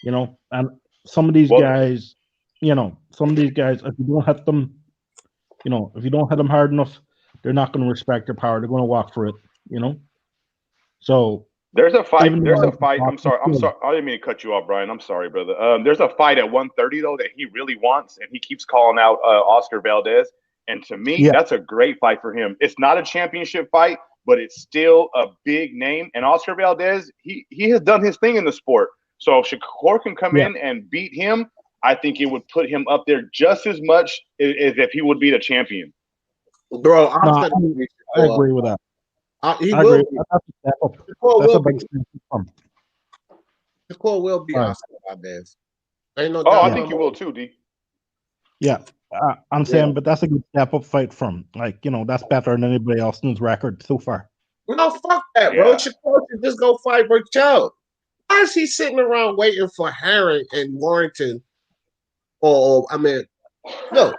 And some of these guys, if you don't hit them, if you don't hit them hard enough, they're not going to respect your power. They're going to walk for it. So there's a fight. I'm sorry. I didn't mean to cut you off, Brian. I'm sorry, brother. There's a fight at 130 though that he really wants, and he keeps calling out Oscar Valdez. And to me, that's a great fight for him. It's not a championship fight, but it's still a big name. And Oscar Valdez, he has done his thing in the sport. So if Shakur can come in and beat him, I think it would put him up there just as much as if he would be the champion. Bro, I agree with that. He I will agree. be. That's a step up. Shakur That's a will big be. step up from. Shakur will be Right. Oscar Valdez. Ain't no Oh, doubt I in think my you will mind. too, D. Yeah. I'm Yeah. saying, but that's a good step up fight from. Like, that's better than anybody else's record so far. No, fuck that, bro. Yeah. Shakur should just go fight Burchell. Why is he sitting around waiting for Hearn and Warrington? Or I mean, look,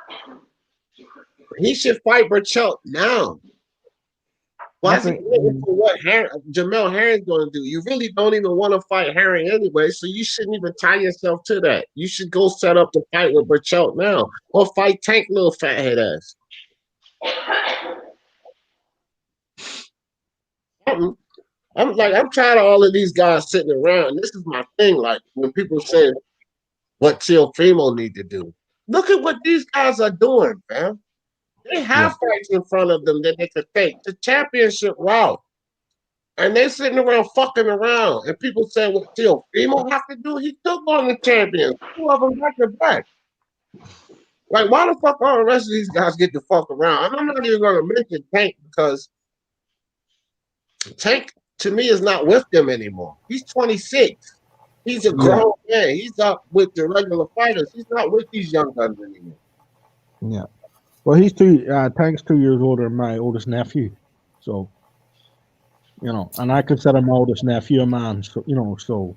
he should fight Burchell now. Why is he waiting for what Jamel Herring's going to do? You really don't even want to fight Herring anyway, so you shouldn't even tie yourself to that. You should go set up the fight with Burchell now, or fight Tank, little fathead ass. I'm tired of all of these guys sitting around. And this is my thing. Like when people say what Teofimo need to do, look at what these guys are doing, man. They have fights in front of them that they could take the championship route, and they're sitting around fucking around. And people say what Teofimo have to do? He took on the champions, 2 of them back to back. Like, why the fuck all the rest of these guys get to fuck around? And I'm not even going to mention Tank because Tank, to me, is not with them anymore. He's 26. He's a grown man. He's up with the regular fighters. He's not with these young guns anymore. Yeah. Well, he's Tank's 2 years older than my oldest nephew. So, and I consider my oldest nephew a man. So, so.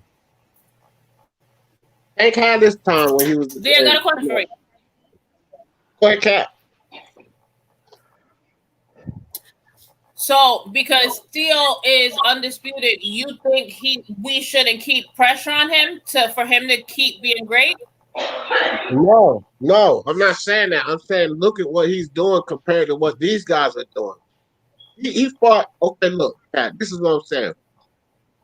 Tank had this time when he was. D, I got a question for you. Go ahead, Cap. So, because Theo is undisputed, you think we shouldn't keep pressure on him for him to keep being great? No, I'm not saying that. I'm saying look at what he's doing compared to what these guys are doing. He fought. Okay, look, Pat. This is what I'm saying.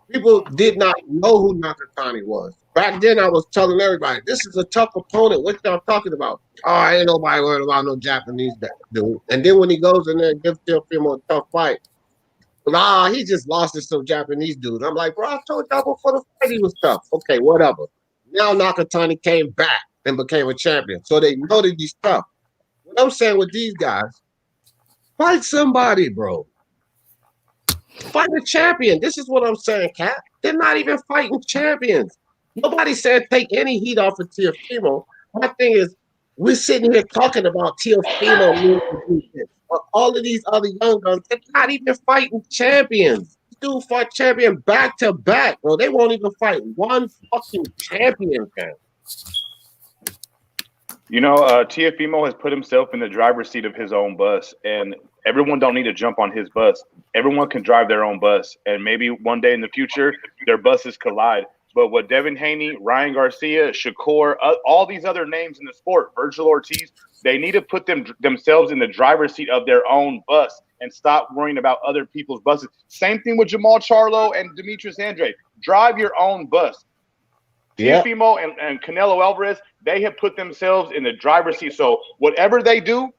People did not know who Nakatani was. Back then, I was telling everybody, this is a tough opponent. What y'all talking about? Oh, ain't nobody worried about no Japanese dude. And then when he goes in there and gives Teofimo a tough fight, he just lost to some Japanese dude. I'm like, bro, I told y'all before the fight he was tough. Okay, whatever. Now Nakatani came back and became a champion. So they know that he's tough. What I'm saying with these guys, fight somebody, bro. Fight a champion. This is what I'm saying, Cap. They're not even fighting champions. Nobody said take any heat off of Teofimo. My thing is, we're sitting here talking about Teofimo. All of these other young guns, they're not even fighting champions. This dude fought champion back to back, bro. They won't even fight one fucking champion, man. Teofimo has put himself in the driver's seat of his own bus, and everyone don't need to jump on his bus. Everyone can drive their own bus, and maybe one day in the future, their buses collide. But what Devin Haney, Ryan Garcia, Shakur, all these other names in the sport, Virgil Ortiz, they need to put themselves in the driver's seat of their own bus and stop worrying about other people's buses. Same thing with Jamal Charlo and Demetrius Andre. Drive your own bus. Teofimo and Canelo Alvarez, they have put themselves in the driver's seat. So whatever they do,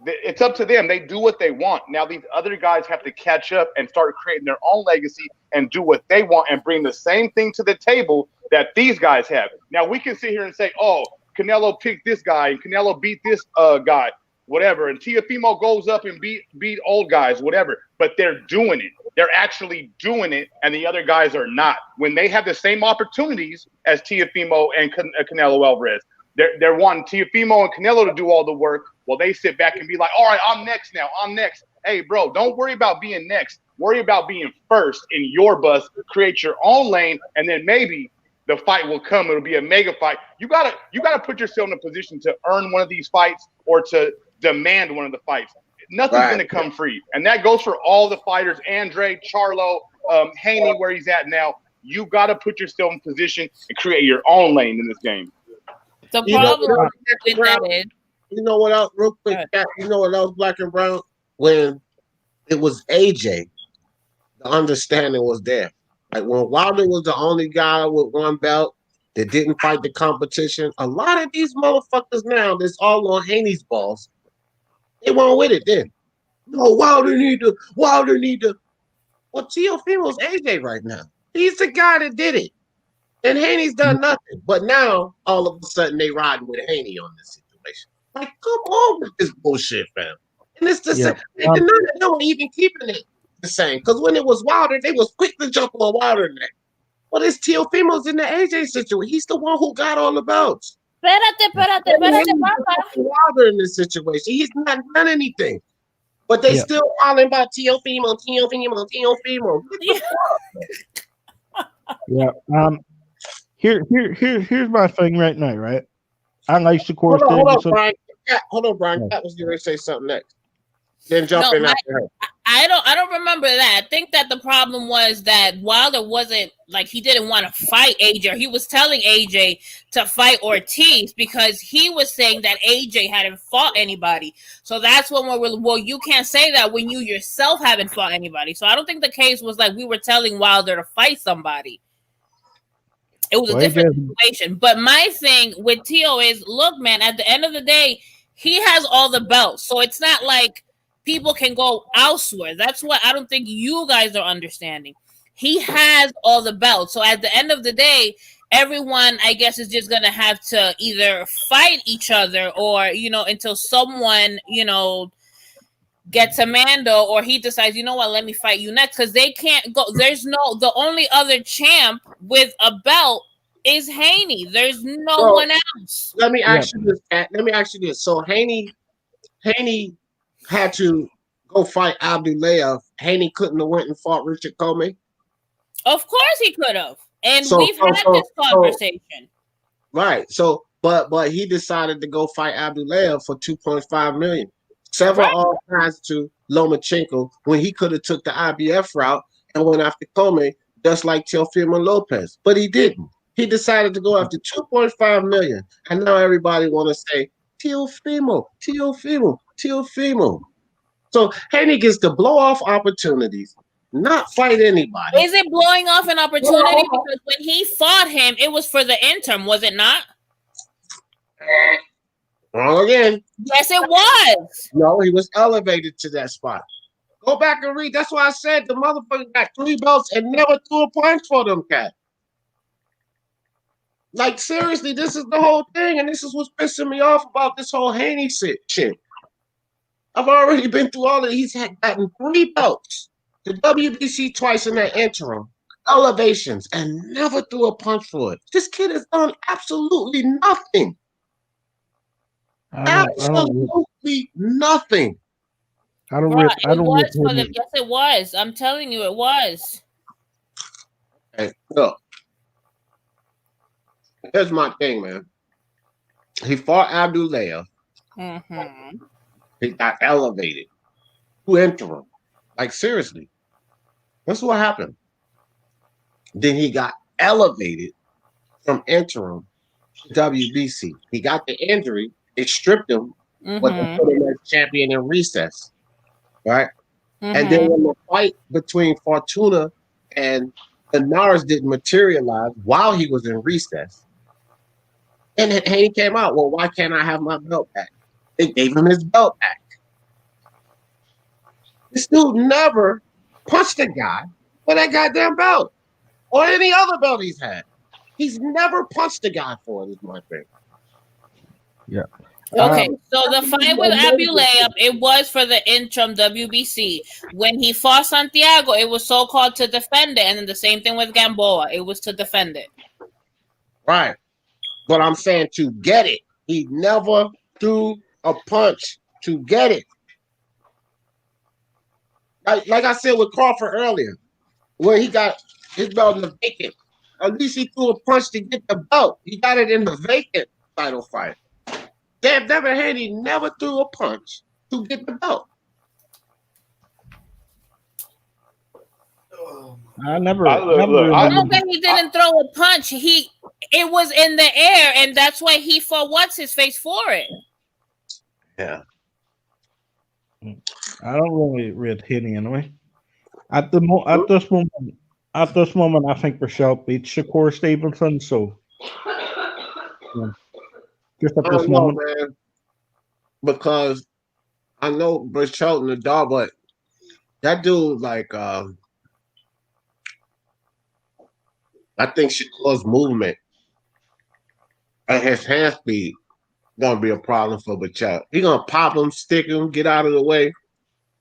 it's up to them. They do what they want. Now these other guys have to catch up and start creating their own legacy and do what they want and bring the same thing to the table that these guys have. Now we can sit here and say, oh, Canelo picked this guy and Canelo beat this guy, whatever. And Teofimo goes up and beat old guys, whatever. But they're doing it. They're actually doing it, and the other guys are not. When they have the same opportunities as Teofimo and Canelo Alvarez, they're wanting Teofimo and Canelo to do all the work while they sit back and be like, all right, I'm next now. I'm next. Hey, bro, don't worry about being next. Worry about being first in your bus. Create your own lane, and then maybe the fight will come. It'll be a mega fight. You gotta put yourself in a position to earn one of these fights or to demand one of the fights. Nothing's going to come free. And that goes for all the fighters, Andre, Charlo, Haney, where he's at now. You got to put yourself in position and create your own lane in this game. The problem with that is, you know what else, real quick, you know what else, Black and Brown? When it was AJ, the understanding was there. Like when Wilder was the only guy with one belt that didn't fight the competition, a lot of these motherfuckers now, that's all on Haney's balls, they weren't with it then. No, Wilder need to. Well, Teofimo's AJ right now. He's the guy that did it. And Haney's done nothing. But now, all of a sudden, they riding with Haney on this situation. Like, come on with this bullshit, fam. And it's the same. They're not even keeping it. the same. Because when it was Wilder, they was quick to jump on Wilder neck. But it's Teofimo's in the AJ situation. He's the one who got all the belts. Espérate, papa. Wilder in this situation. He's not done anything. But they still calling about Teofimo. Yeah. Here's my thing right now, right? I like Shakur. Hold on, Brian. Hold on, Brian. That was going to say something next. Then jump in after her. I don't remember that. I think that the problem was that Wilder wasn't like he didn't want to fight AJ. He was telling AJ to fight Ortiz because he was saying that AJ hadn't fought anybody. So that's when well, you can't say that when you yourself haven't fought anybody. So I don't think the case was like we were telling Wilder to fight somebody. It was a different situation. But my thing with Teo is, look, man, at the end of the day, he has all the belts. So it's not like people can go elsewhere. That's what I don't think you guys are understanding. He has all the belts. So at the end of the day, everyone, I guess, is just going to have to either fight each other or, until someone, gets a Mando or he decides, you know what, let me fight you next. Because they can't go. The only other champ with a belt is Haney. There's no one else. Let me ask you this. So Haney had to go fight Abdulayev. Haney couldn't have went and fought Richard Comey. Of course he could have. And we've had this conversation. Right. So, but he decided to go fight Abdulayev for $2.5 million. Several all kinds to Lomachenko when he could have took the IBF route and went after Comey, just like Teofimo Lopez. But he didn't. He decided to go after $2.5 million. And now everybody want to say, Teofimo. So Haney gets to blow off opportunities, not fight anybody. Is it blowing off an opportunity? Because when he fought him, it was for the interim, was it not? Wrong again. Yes, it was. No, he was elevated to that spot. Go back and read. That's why I said the motherfucker got 3 belts and never threw a punch for them cat. Like, seriously, this is the whole thing, and this is what's pissing me off about this whole Haney shit. I've already been through all of it. He's gotten 3 belts, the WBC twice in that interim, elevations, and never threw a punch for it. This kid has done absolutely nothing. Absolutely nothing. Yes, it was. I'm telling you, it was. Hey, look. Here's my thing, man. He fought Abdulayev. Mm-hmm. He got elevated to interim. Like, seriously. That's what happened. Then he got elevated from interim to WBC. He got the injury. It stripped him, but they put him as champion in recess. Right? And then when the fight between Fortuna and Linares didn't materialize while he was in recess, and Haney came out, well, why can't I have my belt back? They gave him his belt back. This dude never punched a guy for that goddamn belt or any other belt he's had. He's never punched a guy for it, is my thing. Yeah. Okay, so the fight with Abdulayev, it was for the interim WBC. When he fought Santiago, it was so-called to defend it. And then the same thing with Gamboa. It was to defend it. Right. But I'm saying to get it. He never threw a punch to get it. Like I said with Crawford earlier, where he got his belt in the vacant. At least he threw a punch to get the belt. He got it in the vacant title fight. Devin Haney never threw a punch to get the belt. I don't think he didn't throw a punch. It was in the air, and that's why he fought what's his face for it. Yeah. I don't really read Haney anyway. At this moment, I think Rochelle beats Shakur Stevenson. So, yeah. Just at this moment, man, because I know Rochelle in the dog, but that dude, like, I think Shakur's movement and his hand speed gonna be a problem for Bachel. He gonna pop him, stick him, get out of the way,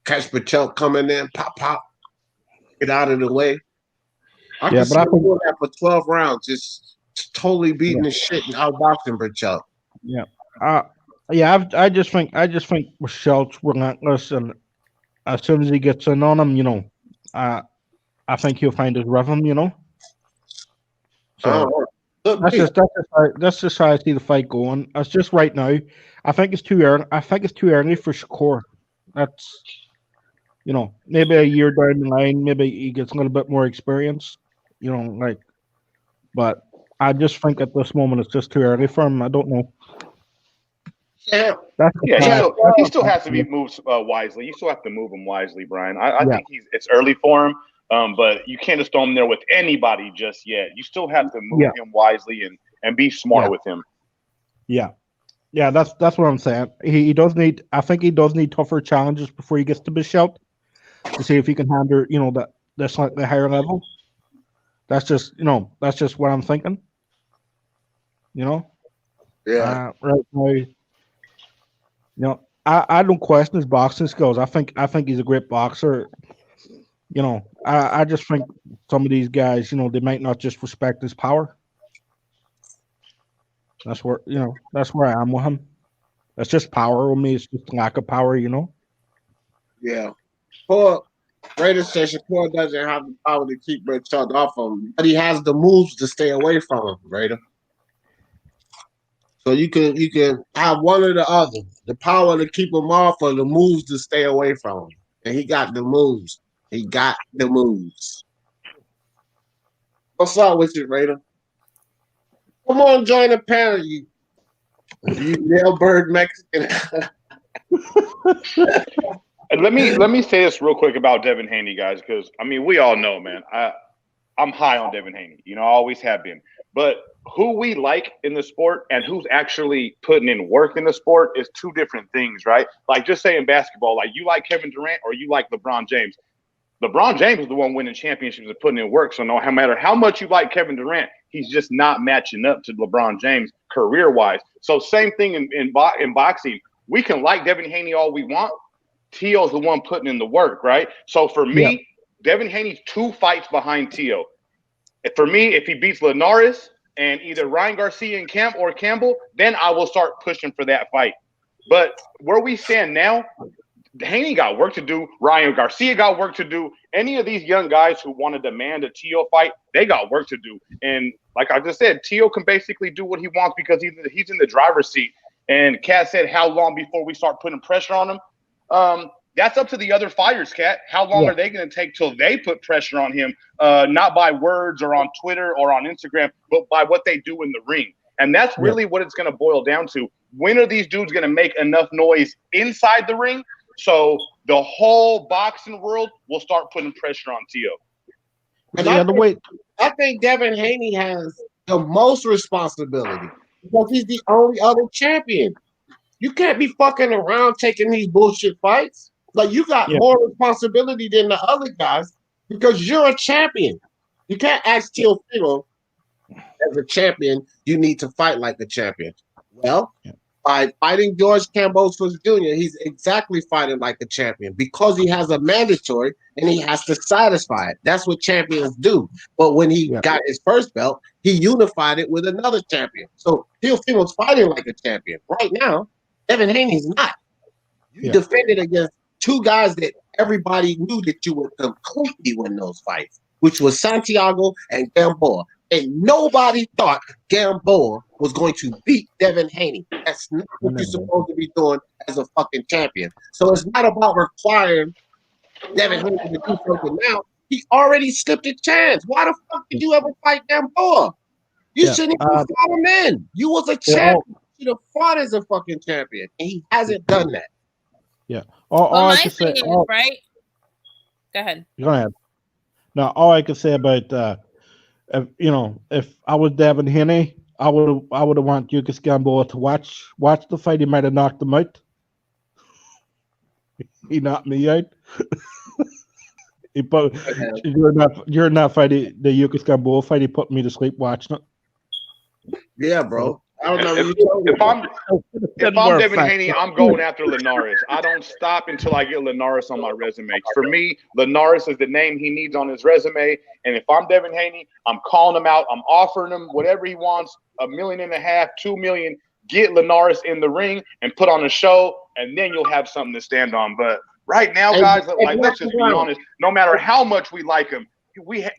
catch Bachel coming in, pop. get out of the way. I Yeah, can but see I him think doing that for 12 rounds, just totally beating the shit and outboxing Pacquiao. yeah. I just think Michelle's relentless, and as soon as he gets in on him, I think he'll find his rhythm. So Look, that's just how I see the fight going. It's just right now. I think it's too early. I think it's too early for Shakur. That's maybe a year down the line, maybe he gets a little bit more experience. But I just think at this moment it's just too early for him. I don't know. yeah. He still has to be moved wisely. You still have to move him wisely, Brian. I think it's early for him, but you can't just throw him there with anybody just yet. You still have to move him wisely and be smart with him. Yeah, that's what I'm saying. He does need. I think he does need tougher challenges before he gets to Michelle to see if he can handle that slightly higher level. That's just what I'm thinking. Yeah. Right now, I don't question his boxing skills. I think he's a great boxer. I just think some of these guys, they might not just respect his power. That's where I am with him. That's just power with me. It's just lack of power, Yeah. Paul Raider says Shakur doesn't have the power to keep Pacquiao off him, but he has the moves to stay away from him, Raider. So you can have one or the other. The power to keep him off or the moves to stay away from him. And he got the moves. What's up with you, Raider? Come on, join the panel, you nailbird Mexican. And let me say this real quick about Devin Haney, guys, because we all know, man. I'm high on Devin Haney. I always have been. But who we like in the sport and who's actually putting in work in the sport is two different things, right? Like just say in basketball, like you like Kevin Durant or you like LeBron James. LeBron James is the one winning championships and putting in work. So no matter how much you like Kevin Durant, he's just not matching up to LeBron James career-wise. So same thing in boxing. We can like Devin Haney all we want. Teo's the one putting in the work, right? So for me, Devin Haney's 2 fights behind Teo. For me, if he beats Linares and either Ryan Garcia and Campbell, then I will start pushing for that fight. But where we stand now, Haney got work to do. Ryan Garcia got work to do. Any of these young guys who want to demand a Teo fight, they got work to do. And like I just said, Teo can basically do what he wants because he's in the driver's seat. And Kat said, how long before we start putting pressure on him? That's up to the other fighters, Kat. How long are they going to take till they put pressure on him? Not by words or on Twitter or on Instagram, but by what they do in the ring. And that's really what it's going to boil down to. When are these dudes going to make enough noise inside the ring so the whole boxing world will start putting pressure on Teo? And I think Devin Haney has the most responsibility because he's the only other champion. You can't be fucking around taking these bullshit fights. Like, you got more responsibility than the other guys because you're a champion. You can't ask Teofimo, as a champion, you need to fight like a champion. Well, by fighting George Kambosos Jr., he's exactly fighting like a champion because he has a mandatory and he has to satisfy it. That's what champions do. But when he got his first belt, he unified it with another champion. So Teofimo's fighting like a champion. Right now, Devin Haney's not. You defended against 2 guys that everybody knew that you would completely win those fights, which was Santiago and Gamboa. And nobody thought Gamboa was going to beat Devin Haney. That's not what you're supposed to be doing as a fucking champion. So it's not about requiring Devin Haney to do something now. He already slipped a chance. Why the fuck did you ever fight Gamboa? You shouldn't even fought him in. You was a champion. You should have fought as a fucking champion. And he hasn't done that. Yeah. My thing is, right? Go ahead. Go ahead. Now, all I could say about if I was Devin Haney, I would have want Lucas Gamboa to watch the fight. He might have knocked him out. He knocked me out. During that fight, the Lucas Gamboa fight, he put me to sleep watching it. Yeah, bro. I don't know what If, you're talking if about. I'm Devin Haney, I'm going after Linares. I don't stop until I get Linares on my resume. For me, Linares is the name he needs on his resume. And if I'm Devin Haney, I'm calling him out. I'm offering him whatever he wants, $1.5 million, $2 million. Get Linares in the ring and put on a show, and then you'll have something to stand on. But right now, guys, like let's just be honest. No matter how much we like him,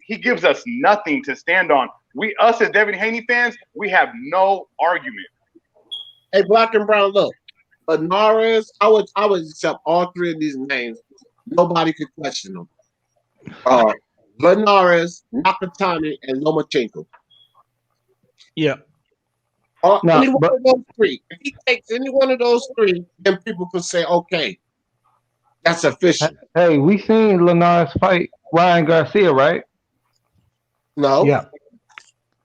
he gives us nothing to stand on. Us as Devin Haney fans, we have no argument. Hey, Black and Brown, look, Linares, I would accept all three of these names. Nobody could question them. Linares, Nakatani, and Lomachenko. Yeah. Any one of those three. If he takes any one of those three, then people could say, okay, that's official. Hey, we seen Linares fight Ryan Garcia, right? No. Yeah.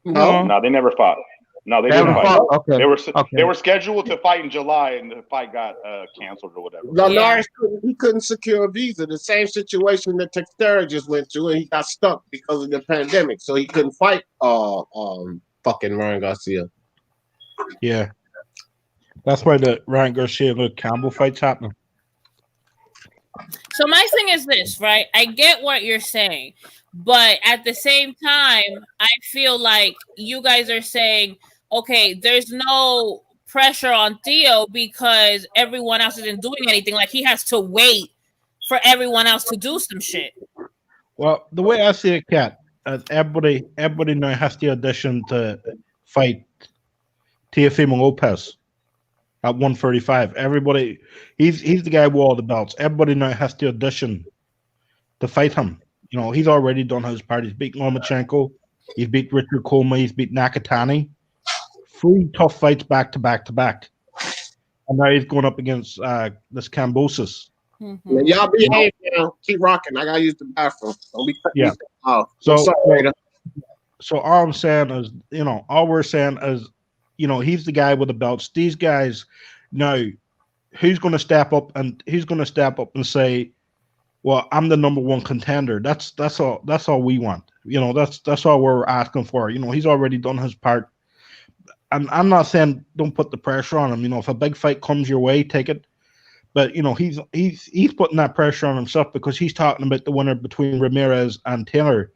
No, they never fought. No, they didn't fight. Okay. They were scheduled to fight in July, and the fight got canceled or whatever. Linares couldn't secure a visa. The same situation that Texera just went through, and he got stuck because of the pandemic, so he couldn't fight fucking Ryan Garcia. Yeah. That's why the Ryan Garcia and Campbell fight's happening. So my thing is this, right? I get what you're saying, but at the same time, I feel like you guys are saying, okay, there's no pressure on Theo because everyone else isn't doing anything. Like he has to wait for everyone else to do some shit. Well, the way I see it, Kat, everybody now has the audition to fight Teofimo Lopez at 135. Everybody, he's the guy with all the belts. Everybody now has to audition to fight him. You know, he's already done his part. He's beat Lomachenko. He's beat Richard Coleman. He's beat Nakatani. 3 tough fights back to back to back. And now he's going up against this Kambosos. Mm-hmm. Y'all behave now. Keep rocking. I gotta use the bathroom. Don't be yeah. So all I'm saying is, all we're saying is, he's the guy with the belts. These guys now, who's going to step up and say, well, I'm the number one contender. That's all we want. That's all we're asking for. He's already done his part. And I'm not saying don't put the pressure on him. If a big fight comes your way, take it. But he's putting that pressure on himself because he's talking about the winner between Ramirez and Taylor,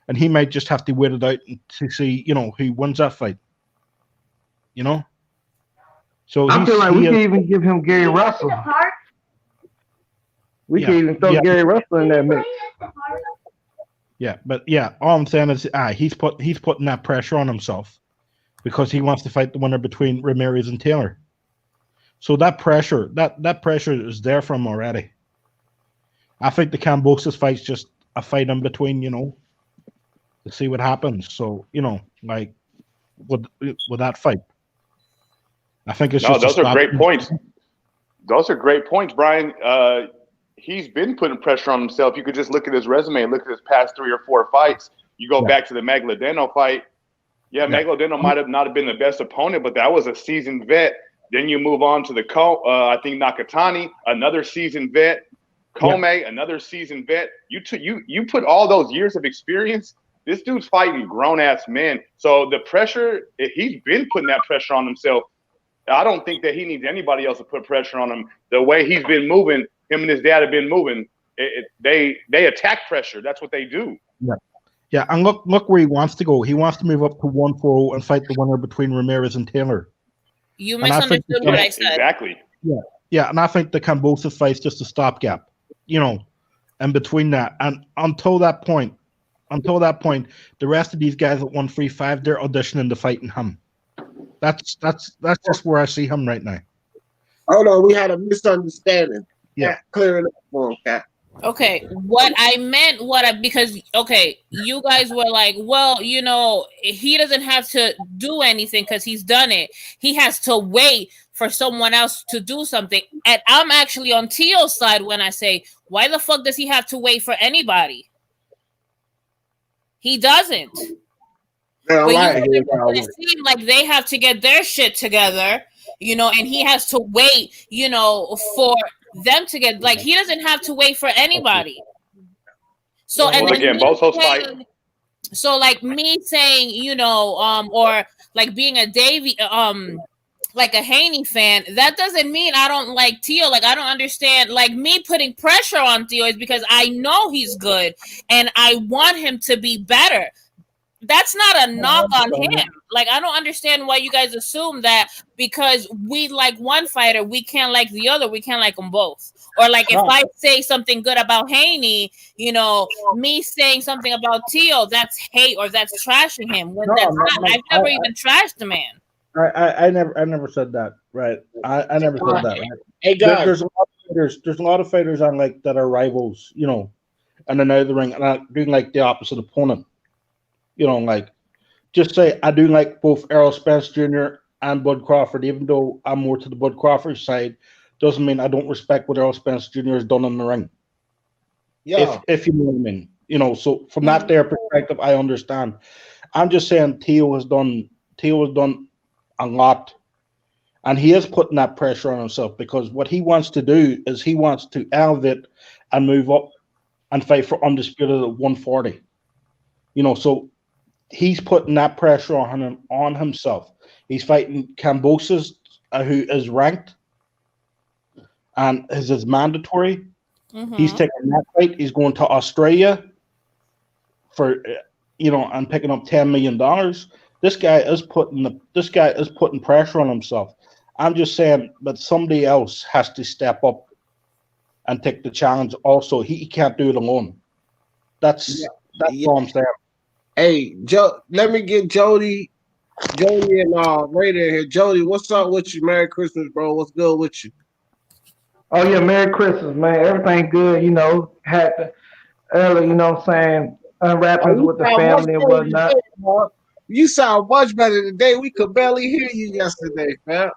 and he might just have to wait it out to see who wins that fight. So I feel like we can even give him Gary Russell. We can even throw Gary Russell in that mix. Yeah, but all I'm saying is he's putting that pressure on himself because he wants to fight the winner between Ramirez and Taylor. So that pressure is there from him already. I think the Kambosos fight's just a fight in between, to see what happens. So, like with that fight. I think it's those are great points. Those are great points, Brian. He's been putting pressure on himself. You could just look at his resume and look at his past 3 or 4 fights. You go back to the Magdaleno fight. Yeah, Magdaleno might have not been the best opponent, but that was a seasoned vet. Then you move on to the I think Nakatani, another seasoned vet. Comey, another seasoned vet. You put all those years of experience. This dude's fighting grown-ass men. So the pressure, he's been putting that pressure on himself. I don't think that he needs anybody else to put pressure on him. The way he's been moving, him and his dad have been moving. They attack pressure. That's what they do. Yeah, and look where he wants to go. He wants to move up to 140 and fight the winner between Ramirez and Taylor. You misunderstood what I said. Exactly. Yeah, and I think the Kambosos fight's just a stopgap. And between that and until that point, the rest of these guys at 135, they're auditioning to fight in him. That's just where I see him right now. Hold on, we had a misunderstanding. Yeah, clearing up for him, Kat. Okay, what I meant, because you guys were like, well, he doesn't have to do anything because he's done it. He has to wait for someone else to do something. And I'm actually on Teo's side when I say, why the fuck does he have to wait for anybody? He doesn't. Yeah, right. It seems like they have to get their shit together, and he has to wait, for them to get, like, he doesn't have to wait for anybody. So, and then again, both those fight. So, like me saying, or like being a like a Haney fan, that doesn't mean I don't like Teo. Like, I don't understand. Like, me putting pressure on Teo is because I know he's good and I want him to be better. That's not a knock on him. Like, I don't understand why you guys assume that because we like one fighter, we can't like the other. We can't like them both. Or like if I say something good about Haney, you know, me saying something about Teo, that's hate or that's trashing him. When that's not. I've never even trashed the man. I never said that. Right. I never said that. Right. Hey guys, There's a lot of fighters on like that are rivals, you know, and then out of the ring and I'm doing like the opposite opponent. You know, like just say I do like both Errol Spence Jr. and Bud Crawford, even though I'm more to the Bud Crawford side, doesn't mean I don't respect what Errol Spence Jr. has done in the ring. yeah, If you know what I mean. You know, so from that their perspective, I understand. I'm just saying Teo has done a lot. And he is putting that pressure on himself because what he wants to do is he wants to elevate and move up and fight for undisputed at 140. You know, so he's putting that pressure on himself. He's fighting Kambosos, who is ranked and is mandatory. Mm-hmm. He's taking that fight. He's going to Australia for, you know, and picking up $10 million. This guy is putting pressure on himself. I'm just saying that somebody else has to step up and take the challenge. Also, he can't do it alone. That's all I'm saying. Hey, Joe, let me get Jody and Raider here. Jody, what's up with you? Merry Christmas, bro. What's good with you? Oh yeah, Merry Christmas, man. Everything good, you know. Had the early, you know what I'm saying, unwrappings with the family and whatnot. You sound much better today. We could barely hear you yesterday, man.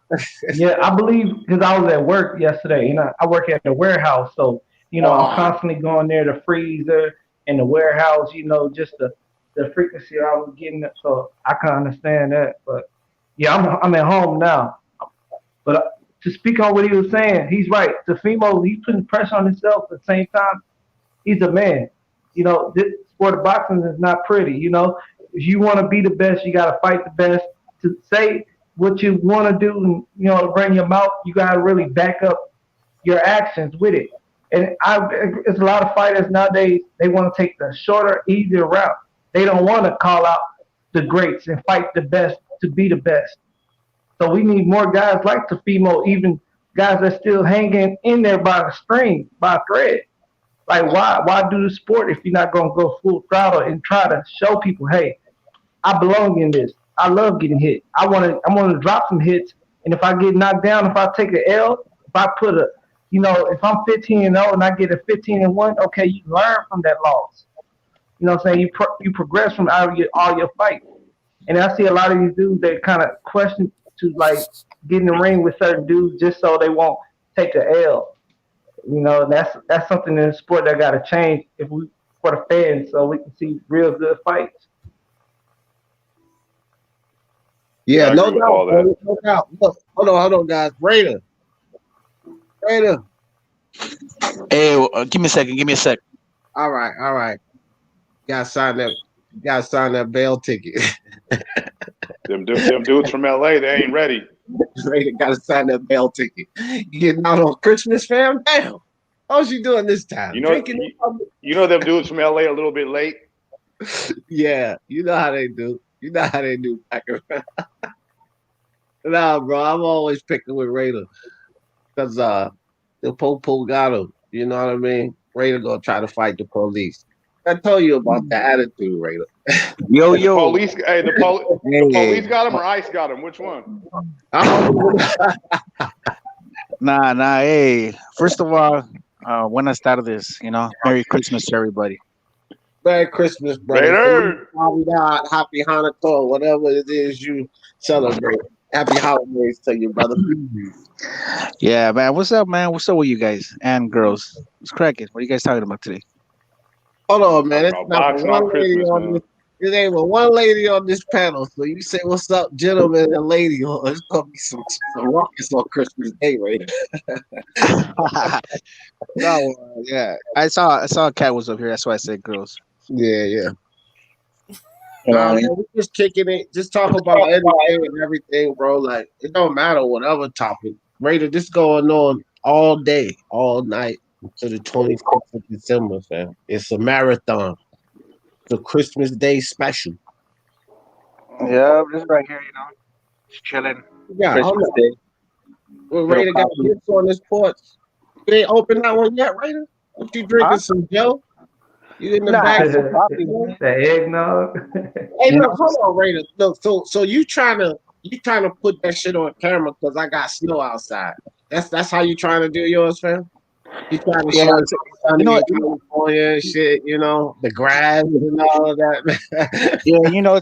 Yeah, I believe because I was at work yesterday. You know, I work at the warehouse, so you know I'm constantly going there, the freezer and the warehouse. You know, just the frequency I was getting, so I can understand that. But yeah, I'm at home now. But to speak on what he was saying, he's right. Teofimo, he's putting pressure on himself at the same time. He's a man. You know, this sport of boxing is not pretty. You know, if you want to be the best, you got to fight the best. To say what you want to do and, you know, bring your mouth, you got to really back up your actions with it. And it's a lot of fighters nowadays, they want to take the shorter, easier route. They don't want to call out the greats and fight the best to be the best. So we need more guys like Teofimo, even guys that still hanging in there by the string, by a thread. Like, why do the sport if you're not going to go full throttle and try to show people, hey, I belong in this. I love getting hit. I want to drop some hits. And if I get knocked down, if I take an L, if I put if I'm 15-0 and I get a 15-1, okay, you learn from that loss. You know what I'm saying? You progress from all your fights. And I see a lot of these dudes that kind of question to like get in the ring with certain dudes just so they won't take an L. You know, that's something in the sport that got to change for the fans so we can see real good fights. Yeah, no doubt. No doubt. Look, hold on, guys. Raider. Hey, give me a second. All right. Gotta sign that bail ticket. Them dudes from LA, they ain't ready. Raider gotta sign that bail ticket. You getting out on Christmas, fam? Damn. How's you doing this time? You know them dudes from LA a little bit late. Yeah, you know how they do. Packer. Nah, bro, I'm always picking with Raider because the Popo got him. You know what I mean? Raider gonna try to fight the police. I told you about the attitude, Raider. Yo. The police got him or ICE got him? Which one? Nah. Hey, first of all, buenas tardes. You know, Merry Christmas to everybody. Merry Christmas, brother. Happy Hanukkah, whatever it is you celebrate. Happy holidays to you, brother. Yeah, man. What's up, man? What's up with you guys and girls? What's cracking? What are you guys talking about today? Hold on, man. It's not one lady on this. It ain't but one lady on this panel. So you say, "What's up, gentlemen and lady?" Oh, it's gonna be some ruckus on Christmas Day, right? No, yeah. I saw a cat was up here. That's why I said girls. Yeah. You know what Nah, I man, mean? we just kicking it. Just talk about anything and everything, bro. Like it don't matter whatever topic. Raider, this going on all day, all night to the 26th of December, fam. It's a marathon. It's a Christmas Day special. Yeah, I'm just right here, just chilling. Yeah, hold Christmas on. Day, Well, little Raider got coffee. gifts on this porch. You ain't opened that one yet, Raider? What you drinking? Huh? Some Joe? You in the Nah, back? some coffee, man. The eggnog. Hey, You look, know, hold on, Raider. Look, so you trying to put that shit on camera because I got snow outside. That's how you trying to do yours, fam? You trying to yeah, show it's you sunny know, in California and shit, the grass and all of that. yeah,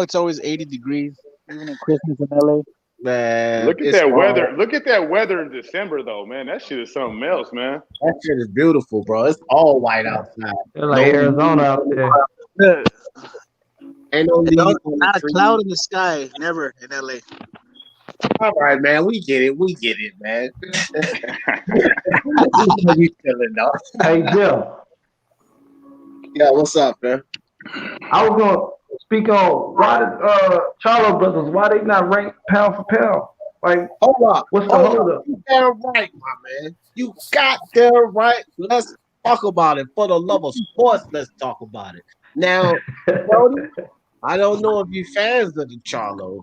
it's always 80 degrees, even in Christmas in LA. Man, Look at it's that all weather. Look at that weather in December, though, man. That shit is something else, man. that shit is beautiful, bro. It's all white outside. They're like No Arizona leaves, out there. Yeah, ain't no leaves on the not a trees. cloud in the sky, never in LA. All right, man. We get it, man. You chilling, though. Hey Jim, Yeah, what's up, man? I was gonna speak on why did Charlo brothers, why they not ranked pound for pound? Like, Hold up. what's the hold up? You damn right, my man. You got damn right. Let's talk about it. For the love of sports, let's talk about it. Now, Brody, I don't know if you fans of the Charlos,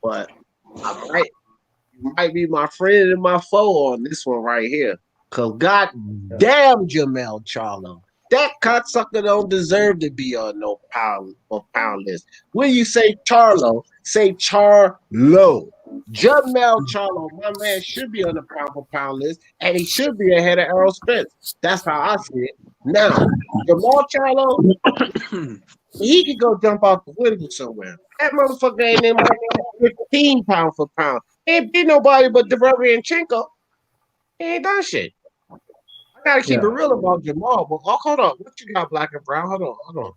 but you might be my friend and my foe on this one right here. Cause god damn Jamel Charlo. That cocksucker don't deserve to be on no pound list. When you say Charlo, say Charlo. Jamel Charlo, my man, should be on the pound for pound list, and he should be ahead of Errol Spence. That's how I see it. Now, Jamal Charlo, he could go jump out the window somewhere. That motherfucker ain't in my 15 pound for pound. Ain't be nobody but Derevianchenko. He ain't done shit. I gotta keep it real about Jamal. But hold on, what you got, Black and Brown? Hold on.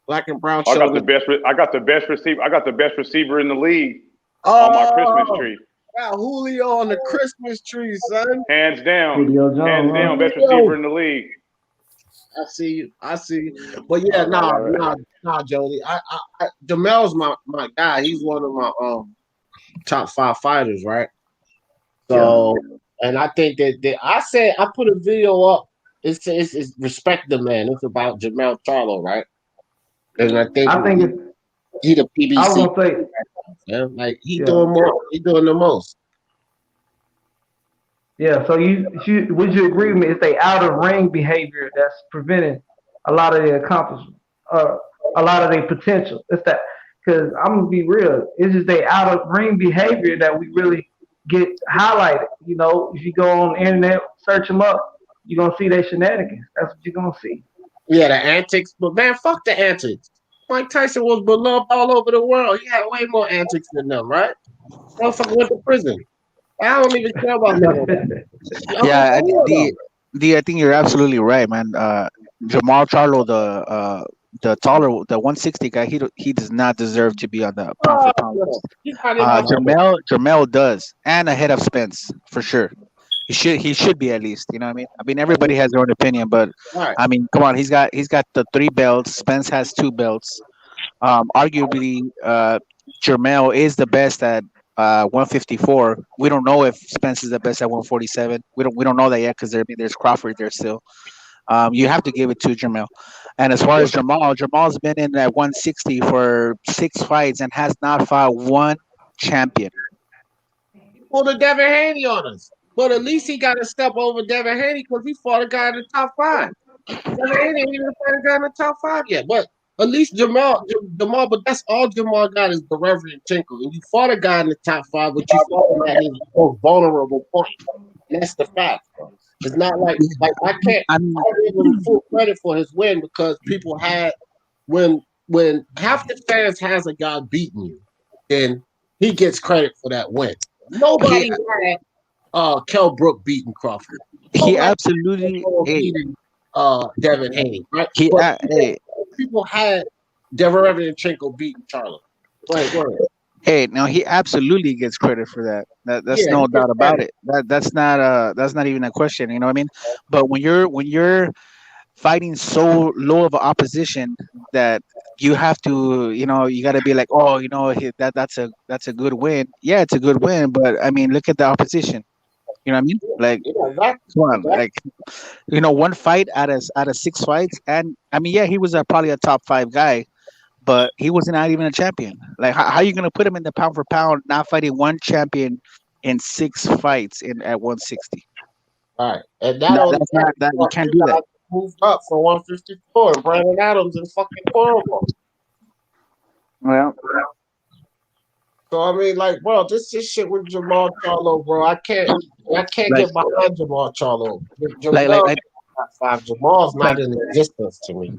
Black and Brown. I Show got me. the best. I got the best receiver. I got the best receiver in the league on my Christmas tree. Got Julio on the Christmas tree, son. Hands down. Julio Jones, Hands down, best Julio. receiver in the league. I see you. But yeah, nah, Jody. Jamel's my guy. He's one of my top 5 fighters, right? So, and I think that I put a video up. It's respect the man. It's about Jamel Charlo, right? And I think it's he the PBC. I was gonna say, yeah, like he doing more. He doing the most. yeah. So would you agree with me? It's the out of ring behavior that's preventing a lot of their accomplishments, a lot of their potential. It's that because I'm gonna be real. It's just the out of ring behavior that we really get highlighted. If you go on the internet, search them up, you're gonna see their shenanigans. That's what you're gonna see. Yeah, the antics, but man, fuck the antics. Mike Tyson was beloved all over the world. He had way more antics than them, right? Motherfucker went to prison. I don't even care about none of that. Yeah, I think you're absolutely right, man. Jamal Charlo, the taller, the 160 guy, he does not deserve to be on the pound for pound list. Jamel does, and ahead of Spence for sure. He should be at least. You know what I mean? I mean, everybody has their own opinion, but I mean, come on, he's got the 3 belts. Spence has 2 belts. Arguably, Jamel is the best at 154. We don't know if Spence is the best at 147. We don't know that yet because there's Crawford there still. You have to give it to Jamel. And as far as Jamal's been in at 160 for 6 fights and has not fought one champion. Pulled a Devin Haney on us. But at least he got to step over Devin Haney because he fought a guy in the top 5. Devin Haney ain't even fought a guy in the top 5 yet. But at least Jamal, but that's all Jamal got is the Derevianchenko. And you fought a guy in the top 5, but you fought him at his most vulnerable point. And that's the fact, bro. It's not like I can't give him full credit for his win because people had when half the fans has a guy beating you, then he gets credit for that win. Nobody had Kell Brook beating Crawford. He absolutely beating Devin Haney, right? People had Derevianchenko beating Charlo. Go ahead. Hey, now he absolutely gets credit for that. That's no doubt about it. That's not even a question. You know what I mean? But when you're fighting so low of an opposition that you have to, you got to be like, oh, that's a good win. Yeah, it's a good win, but I mean, look at the opposition. You know what I mean? Like, Yeah, exactly. come on, like, one fight out of 6 fights, and I mean, yeah, he was probably a top 5 guy, but he was not even a champion. Like, how are you gonna put him in the pound for pound, not fighting one champion in 6 fights at 160? All right, and that only That's not that you can't do that. moved up from 154, and Brandon Adams is fucking horrible. Well, So I mean, like, bro, this is shit with Jamal Charlo, bro. I can't like, get behind Jamal Charlo. like, Top 5. Jamal's not in existence to me.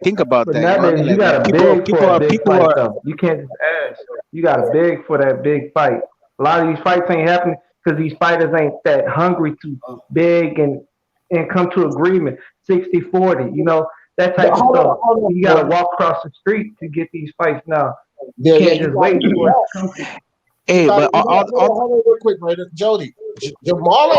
think about But that. nowadays, you Like, got to big people for a are big people fight, are though. You can't just ask. You got to big for that big fight. A lot of these fights ain't happening because these fighters ain't that hungry to big and come to agreement. 60-40, that type of stuff. You got to walk across the street to get these fights now. You can't just wait for it to come to you. Hey, but hold on real quick, right? Jody, Jamal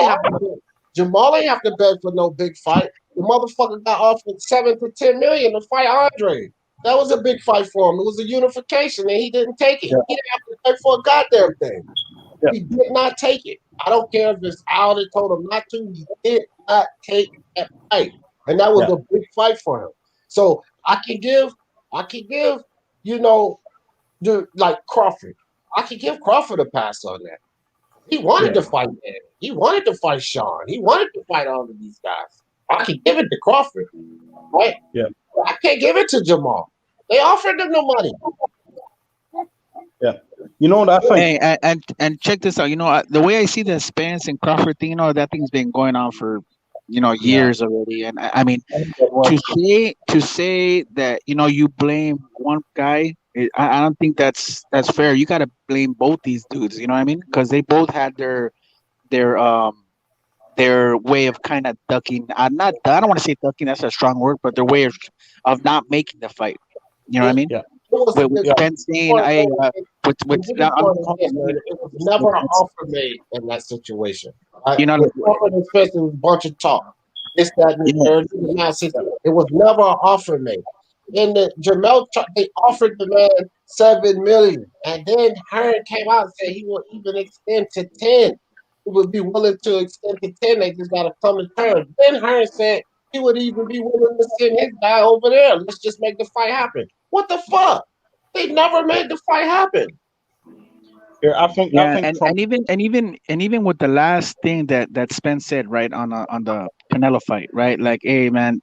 ain't have to beg for no big fight. The motherfucker got offered 7 to 10 million to fight Andre. That was a big fight for him. It was a unification, and he didn't take it. Yeah. He didn't have to beg for a goddamn thing. Yeah. He did not take it. I don't care if it's Al that told him not to. He did not take that fight, and that was a big fight for him. So I can give, like Crawford. I could give Crawford a pass on that. He wanted to fight Ed. He wanted to fight Sean. He wanted to fight all of these guys. I can give it to Crawford, right? Yeah. I can't give it to Jamal. They offered him the money. Yeah. You know what I think? Hey, and check this out. The way I see the Spence and Crawford thing, that thing's been going on for, years already. And I mean, to say that you blame one guy, I don't think that's fair. You got to blame both these dudes. You know what I mean? Because they both had their way of kind of ducking. I don't want to say ducking. That's a strong word, but their way of not making the fight. You know what I mean? Yeah. With Spence saying, it was never an offer made in that situation. Crawford and Spence was a bunch of talk. This, that, and the third. It was never an offer made. In the Jamel, they offered the man $7 million, and then Hearn came out and said he will even extend to 10. He would be willing to extend to 10. They just got to come to terms. Then Hearn said he would even be willing to send his guy over there. Let's just make the fight happen. What the fuck? They never made the fight happen. Yeah, I think even with the last thing that Spence said, right, on the Canelo fight, right? Like, hey man,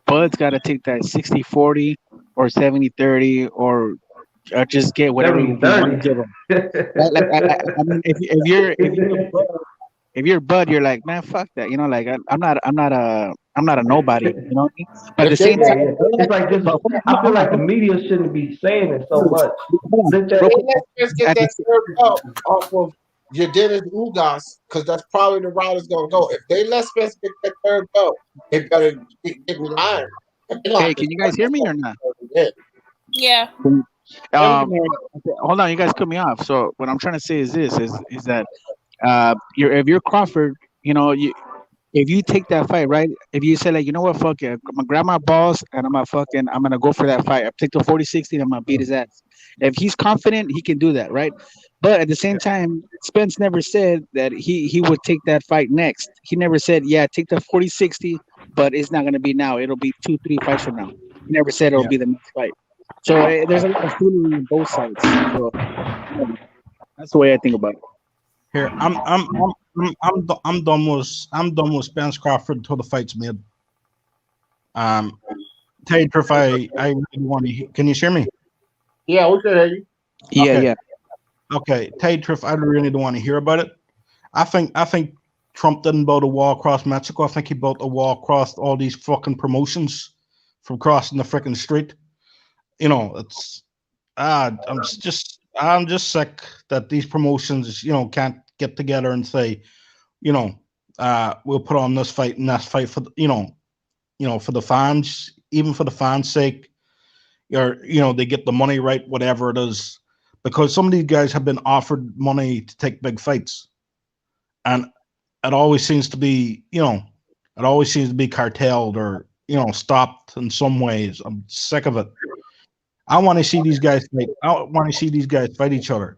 Bud's got to take that 60-40 or 70-30 or just get whatever you want to give him. I mean, if you're Bud, you're like, man, fuck that. Like I'm not a nobody. You know what I mean? But at the same time, it's like this. I feel like the media shouldn't be saying it so much. Let's get that third belt off of Dennis Ugas, because that's probably the route it's gonna go. If they let Spence get that third belt, they better get in line. Hey, can you guys hear me or not? Yeah. Hold on, you guys cut me off. So what I'm trying to say is this: is that if you're Crawford, if you take that fight, right? If you say like, you know what, fuck it, I'm gonna grab my balls and I'm gonna go for that fight. I take the 40-60 and I'm gonna beat his ass. If he's confident, he can do that, right? But at the same time, Spence never said that he would take that fight next. He never said, yeah, take the 40-60, but it's not gonna be now. It'll be 2-3 fights from now. He never said it'll be the next fight. So there's a lot of foolery on both sides. So, that's the way I think about it. Here, I'm done with Spence Crawford until the fight's made. Tell you if I really want to. Can you hear me? Yeah, we can hear you. Yeah. Okay, tell you the truth, I really don't want to hear about it. I think Trump didn't build a wall across Mexico. I think he built a wall across all these fucking promotions from crossing the freaking street. It's I'm just sick that these promotions, can't get together and say, we'll put on this fight and that fight for for the fans, even for the fans' sake, or they get the money right, whatever it is. Because some of these guys have been offered money to take big fights. And it always seems to be, It always seems to be carteled or stopped in some ways. I'm sick of it. I want to see these guys fight. I want to see these guys fight each other.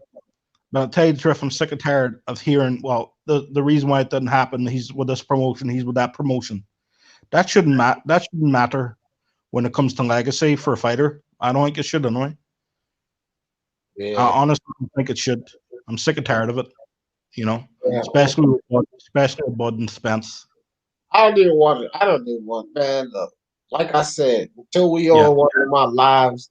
But I'll tell you the truth, I'm sick and tired of hearing, well, the reason why it doesn't happen, he's with this promotion, he's with that promotion. That shouldn't matter when it comes to legacy for a fighter. I don't think it should, anyway. Yeah. I honestly don't think it should. I'm sick and tired of it. Especially with Bud and Spence. I don't even want, man. Look, like I said, until we on one of my lives,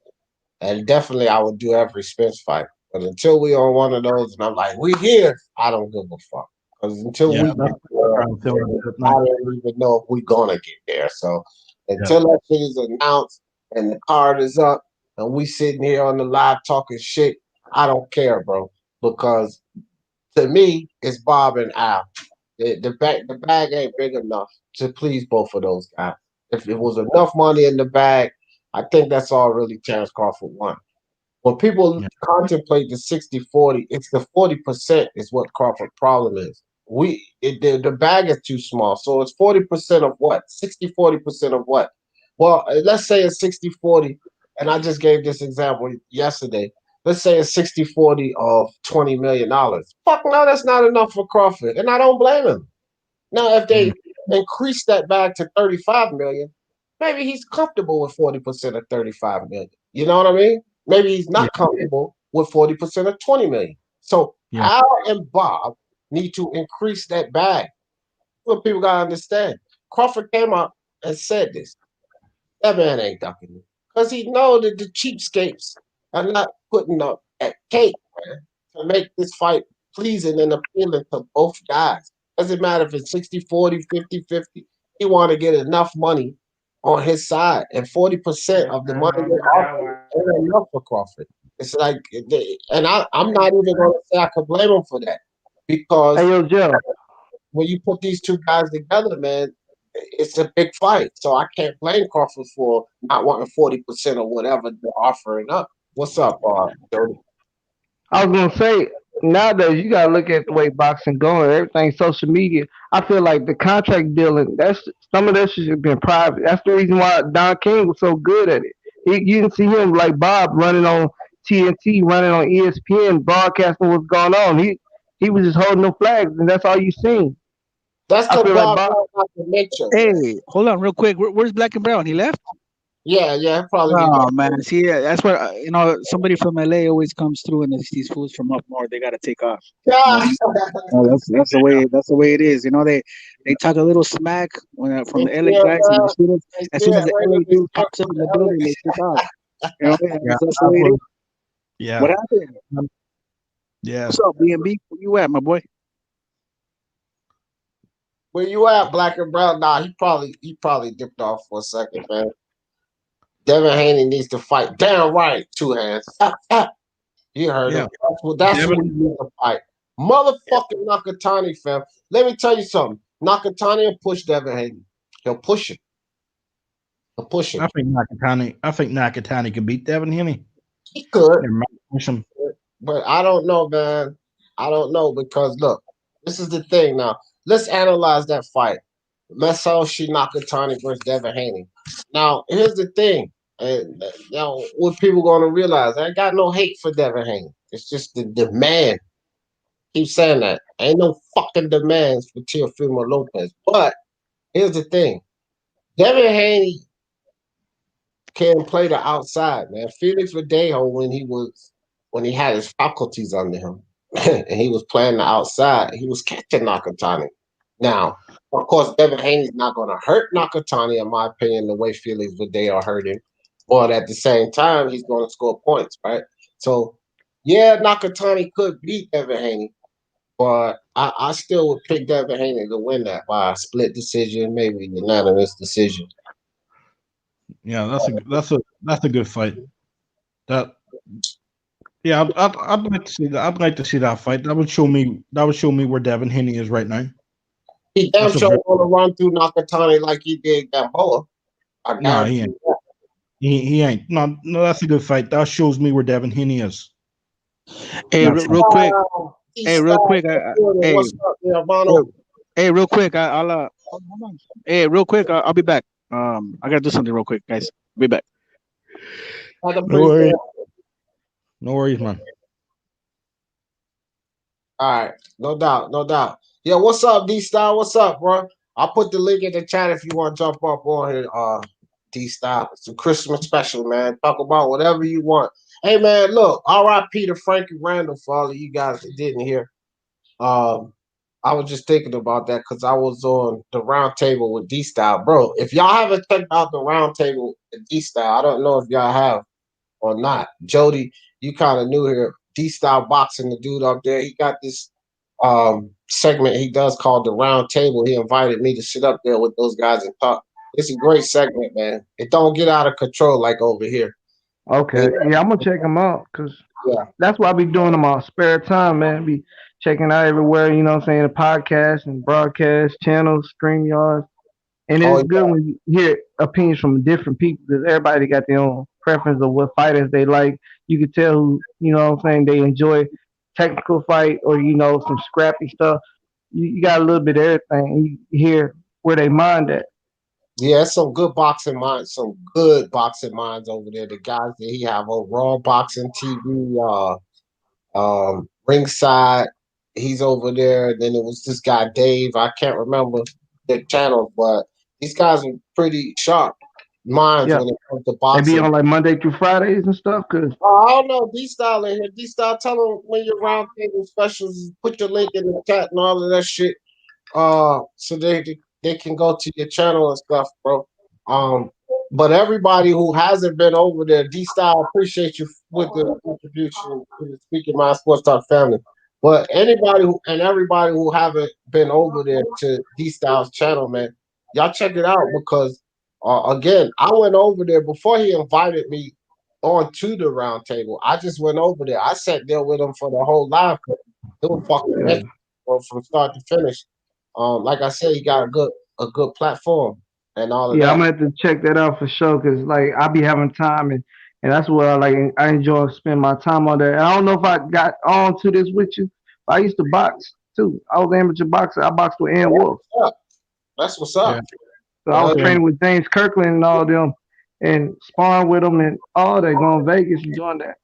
and definitely I would do every Spence fight. But until we on one of those, and I'm like, we here, I don't give a fuck. Because until we get there, I don't even know if we're gonna get there. So until that shit is announced and the card is up, and we sitting here on the live talking shit, I don't care, bro. Because to me, it's Bob and Al. The bag ain't big enough to please both of those guys. If it was enough money in the bag, I think that's all really Terrence Crawford won. When people contemplate the 60-40, it's the 40% is what Crawford's problem is. The bag is too small. So it's 40% of what? 60-40% of what? Well, let's say it's 60-40, and I just gave this example yesterday. Let's say it's 60-40 of $20 million. Fuck no, that's not enough for Crawford, and I don't blame him. Now, if they increase that bag to $35 million, maybe he's comfortable with 40% of $35 million. You know what I mean? Maybe he's not comfortable with 40% of $20 million. So Al and Bob need to increase that bag. What people gotta understand. Crawford came out and said this. That man ain't ducking it. Because he know that the cheapskates are not putting up at cake, man, to make this fight pleasing and appealing to both guys. Doesn't matter if it's 60-40, 50-50. He want to get enough money on his side, and 40% of the money they offer ain't enough for Crawford. It's like, and I'm not even going to say I could blame him for that, because when you put these two guys together, man, it's a big fight. So I can't blame Crawford for not wanting 40% or whatever they're offering up. What's up, Jody? I was gonna say, nowadays you gotta look at the way boxing going. Everything social media. I feel like the contract dealing. That's some of that shit has been private. That's the reason why Don King was so good at it. You didn't see him like Bob running on TNT, running on ESPN, broadcasting what's going on. He was just holding no flags, and that's all you seen. That's I the feel like Bob Bob. not to mention. Hey, hold on, real quick. Where's Black and Brown? He left. Yeah, probably. Oh man, see, that's what somebody from LA always comes through, and these fools from up north, they gotta take off. That's the way. That's the way it is. They talk a little smack from the LA guys, and as soon as the LA dude pops up in the building, they take off. That's the way it is. Yeah. What happened? Yeah. What's up, B&B? Where you at, my boy? Where you at, Black and Brown? Nah, he probably dipped off for a second, man. Devin Haney needs to fight. Damn right, two hands. You heard him. That's what he needs to fight. Motherfucking Nakatani, fam. Let me tell you something. Nakatani will push Devin Haney. He'll push him. He'll push him. I think Nakatani can beat Devin Haney. He could. Push him. But I don't know, man. I don't know, because look, this is the thing now. Let's analyze that fight. Masaoshi Nakatani versus Devin Haney. Now, here's the thing. What people going to realize, I ain't got no hate for Devin Haney. It's just the demand. Keep saying that. Ain't no fucking demands for Teofimo Lopez. But here's the thing. Devin Haney can play the outside, man. Felix Verdejo, when he had his faculties under him and he was playing the outside, he was catching Nakatani. Now, of course, Devin Haney's not going to hurt Nakatani, in my opinion, the way Felix Verdejo hurt him. But at the same time, he's going to score points, right? So, yeah, Nakatani could beat Devin Haney, but I still would pick Devin Haney to win that by a split decision, maybe unanimous decision. Yeah, that's a good fight. I'd like to see that. I'd like to see that fight. That would show me where Devin Haney is right now. He damn sure want to run through Nakatani like he did Gamboa. No, he ain't. He ain't. No, that's a good fight. That shows me where Devin Haney is. Hey, real quick. Hey, real quick. Hey, Hey, real quick, I'll hold on. Hey, real quick, I'll be back. I gotta do something real quick, guys. Be back. No worries. No worries, man. All right, no doubt, no doubt. Yeah, what's up, D Style? What's up, bro? I'll put the link in the chat if you want to jump up on here. D Style, it's a Christmas special, man. Talk about whatever you want. Hey, man, look, R.I.P. to Frankie Randall for all of you guys that didn't hear. I was just thinking about that because I was on the round table with D Style, bro. If y'all haven't checked out the round table with D Style, I don't know if y'all have or not. Jody, you kind of new here. D Style boxing, the dude up there. He got this segment he does called the round table. He invited me to sit up there with those guys and talk. It's a great segment, man. It don't get out of control like over here. Okay, yeah, I'm gonna check them out because Yeah. that's what I be doing in my spare time, man. Be checking out everywhere, you know what I'm saying, the podcast and broadcast channels, stream yards. And Oh, it's good when you hear opinions from different people because everybody got their own preference of what fighters they like. You can tell who, you know what I'm saying, they enjoy technical fight or, you know, some scrappy stuff. You got a little bit of everything. You hear where they mind at. yeah, some good boxing minds, some good boxing minds over there. The guys that he have on Raw Boxing TV, Ringside, he's over there. Then it was this guy Dave. I can't remember the channel, but these guys are pretty sharp minds Yeah. when it comes to They be boxing. on like Monday through Fridays and stuff because, I don't know. D Style in here. D Style, tell them when your round table specials, put your link in the chat and all of that shit. So they can go to your channel and stuff, bro. But everybody who hasn't been over there, D Style, appreciate you with the contribution to the Speaking Mind Sports Talk family. But anybody who and everybody who haven't been over there to D Style's channel, man, y'all check it out because again, I went over there before he invited me onto the round table. I just went over there. I sat there with him for the whole live. It was fucking epic, bro, from start to finish. Like I said, he got a good platform and all of yeah, I'm that. gonna have to check that out for sure because like I be having time and that's what I like. I enjoy spending my time on there. And I don't know if I got on to this with you, but I used to box too. I was an amateur boxer. I boxed with Ann Wolf. That's what's up. Yeah. So I was Yeah. training with James Kirkland and all them and sparring with them and all that, going to Vegas and doing that.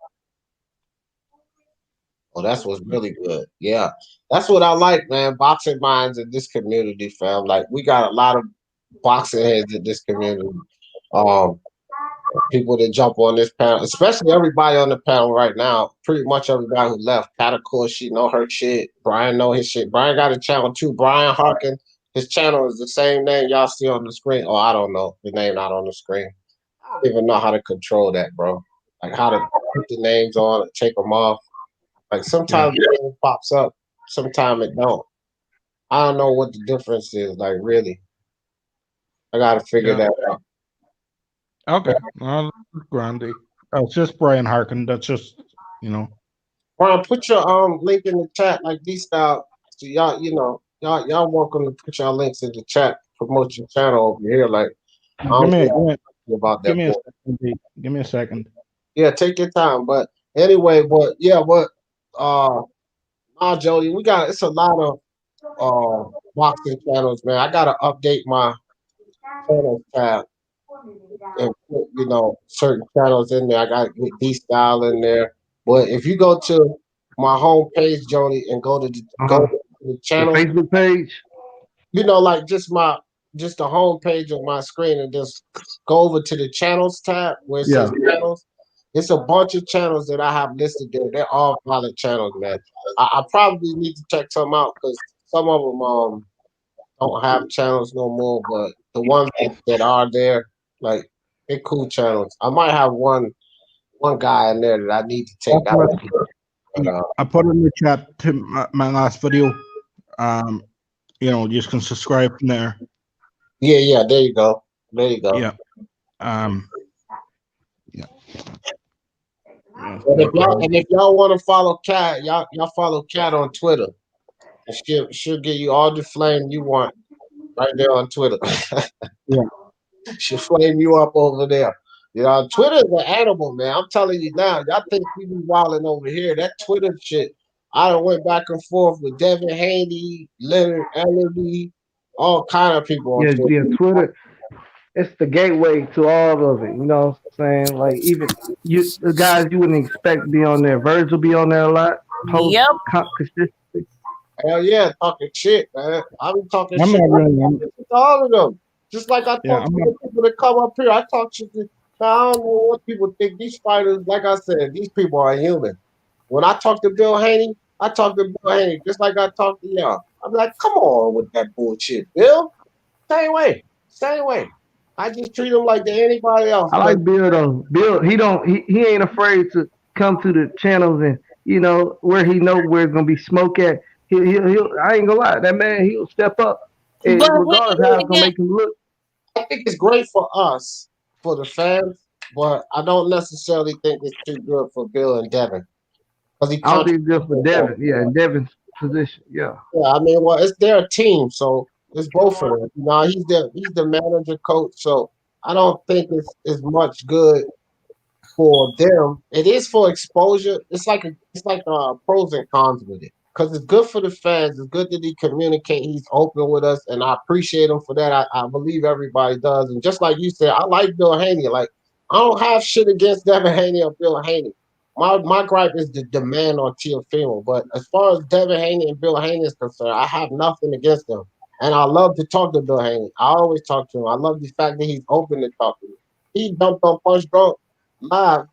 Oh, that's what's really good. Yeah. That's what I like, man. Boxing minds in this community, fam. Like we got a lot of boxing heads in this community. Um, People that jump on this panel, especially everybody on the panel right now. Pretty much everybody who left. Pat, of course, she know her shit. Brian know his shit. Brian got a channel too. Brian Harkin. His channel is the same name y'all see on the screen. Oh, I don't know. The name not on the screen. I don't even know how to control that, bro. Like how to put the names on and take them off. Like sometimes the name pops up, sometimes it don't. I don't know what the difference is. Like really, I gotta figure that out. Okay. Grande. Oh, it's just Brian Harkin. That's just, you know. Brian, put your link in the chat like D Style. So y'all, y'all welcome to put your links in the chat. Promote your channel over here. Like I don't know about that. Give me a second. Yeah, take your time. But anyway, nah, Jody, we got it's a lot of boxing channels, man. I gotta update my channel tab and put, certain channels in there. I got to get D Style in there. But if you go to my home page, Jody, and go to the channel, the Facebook page, like just the home page of my screen, and just go over to the channels tab where it says channels. It's a bunch of channels that I have listed there. They're all valid channels, man. I probably need to check some out because some of them don't have channels no more, but the ones that are there, like they're cool channels. I might have one guy in there that I need to take out. But, I put in the chat to my last video. You just can subscribe from there. Yeah, there you go. Yeah. Yeah. And if y'all want to follow Kat, y'all follow Kat on Twitter. And she'll give you all the flame you want right there on Twitter. Yeah. She'll flame you up over there. Twitter's an animal, man. I'm telling you now. Y'all think we be wilding over here. That Twitter shit I done went back and forth with Devin Haney, Leonard Ellerby, all kind of people on Yeah, Twitter. yeah, Twitter. It's the gateway to all of it. You know what I'm saying? Like even the guys you wouldn't expect to be on there. Virgil be on there a lot. Post Yep. consistently. Hell yeah, talking shit, man. I be talking I'm shit. not I really. talk shit to all of them. Just like I Yeah, talk I'm to not. the people that come up here. I talk shit to. I don't know what people think. These fighters, like I said, these people are human. When I talk to Bill Haney, I talk to Bill Haney just like I talk to y'all. I'm like, come on with that bullshit, Bill. Same way. Same way. I just treat him like anybody else. I Cause like Bill though. Bill, he ain't afraid to come to the channels and where he know where it's gonna be smoke at. He'll I ain't gonna lie, that man he'll step up, But regardless how it's gonna make him look. I think it's great for us, for the fans, but I don't necessarily think it's too good for Bill and Devin. Because he I don't think it's good contributes for to both. Devin. Yeah, in Devin's position. Yeah. Yeah, I mean, well, it's their team, so it's both of them. He's the manager coach, so I don't think it's as much good for them. It is for exposure. It's like pros and cons with it. Because it's good for the fans. It's good that he communicate. He's open with us, and I appreciate him for that. I believe everybody does. And just like you said, I like Bill Haney. Like I don't have shit against Devin Haney or Bill Haney. My gripe is the demand on Teofimo. But as far as Devin Haney and Bill Haney is concerned, I have nothing against them. And I love to talk to Bill Haney. I always talk to him. I love the fact that he's open to talk to me. He dumped on Punch Drunk live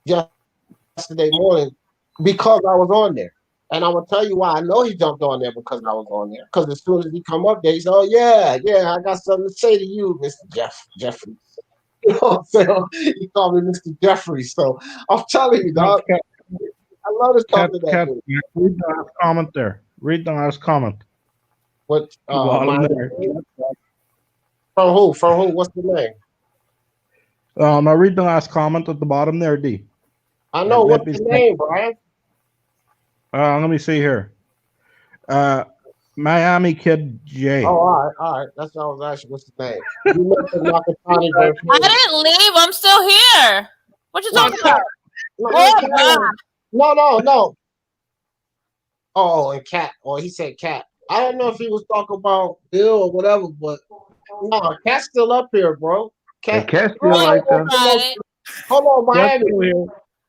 yesterday morning because I was on there. And I'm gonna tell you why I know he jumped on there because I was on there. Because as soon as he come up there, he said, "Oh yeah, I got something to say to you, Mr. Jeffrey." You know what I'm saying? He called me Mr. Jeffrey. So I'm telling you, dog. I love to talk to that dude. Read the last comment there. Read the last comment. What? Bottom there. From who? From who? What's the name? I read the last comment at the bottom there, D. I know what's the name, Brian. Let me see here. Miami Kid J. Oh, all right. That's what I was asking. What's the name? You mentioned Nakatani versus. I didn't leave. I'm still here. What you talking about? No. Oh, and Cat. Oh, he said Cat. I don't know if he was talking about Bill or whatever, but no, Cat's still up here, bro. Cat's still like that. Hold on, Miami.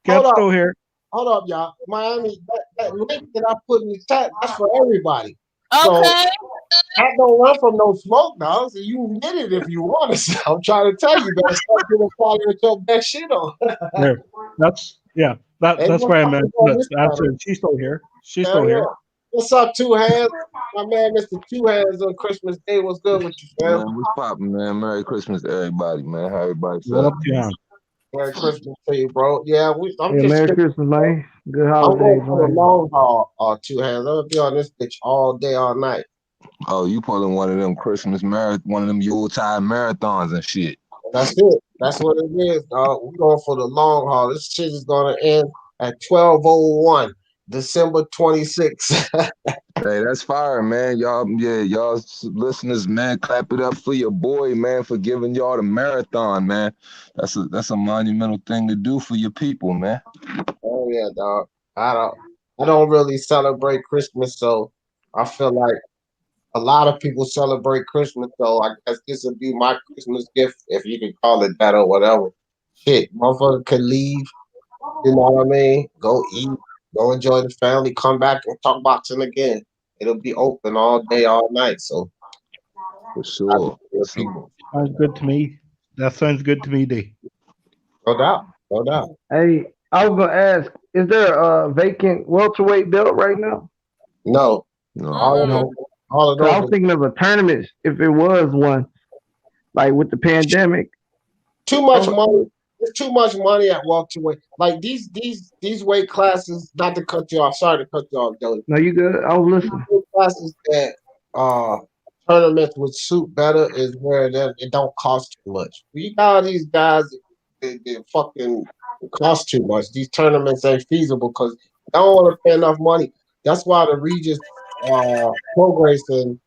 Cat's still here. Hold up, y'all. Miami, that link that I put in the chat, that's for everybody. Okay. So, I don't run from no smoke, dog. So you can get it if you want it. I'm trying to tell you, better start giving quality with your best shit on. That's why I meant. She's still here. She's still here. What's up, Two Hands? My man, Mr. Two Hands on Christmas Day. What's good with you, fam? Man, what's poppin', man? Merry Christmas to everybody, man. How everybody What feeling? up, Merry Christmas to you, bro. Yeah, Merry Christmas, man. Good holidays, I'm going for the long haul, Two Hands. I'm gonna be on this bitch all day, all night. Oh, you pulling one of them Christmas one of them Yuletide marathons and shit. That's it. That's what it is, dog. We're going for the long haul. This shit is gonna end at 12:01, December 26th. Hey, that's fire, man. Y'all listeners, man, clap it up for your boy, man, for giving y'all the marathon, man. That's a monumental thing to do for your people, man. Oh yeah, dog. I don't really celebrate Christmas, so I feel like a lot of people celebrate Christmas, so I guess this would be my Christmas gift, if you can call it that or whatever. Shit, motherfucker could leave, you know what I mean? Go eat, go enjoy the family, come back and talk boxing again. It'll be open all day, all night. So for sure. Sounds good to me. That sounds good to me, D. No doubt. Hey, I was gonna ask, is there a vacant welterweight belt right now? No. All of those. I was thinking of a tournament if it was one, like with the pandemic. Too much money. There's too much money at welterweight. Like these weight classes. Not to cut you off. Sorry to cut you off, Joey. No, you good. I was listening. Weight classes that tournaments would suit better is where it don't cost too much. You got all these guys that fucking cost too much. These tournaments ain't feasible because they don't want to pay enough money. That's why the Regis Progress and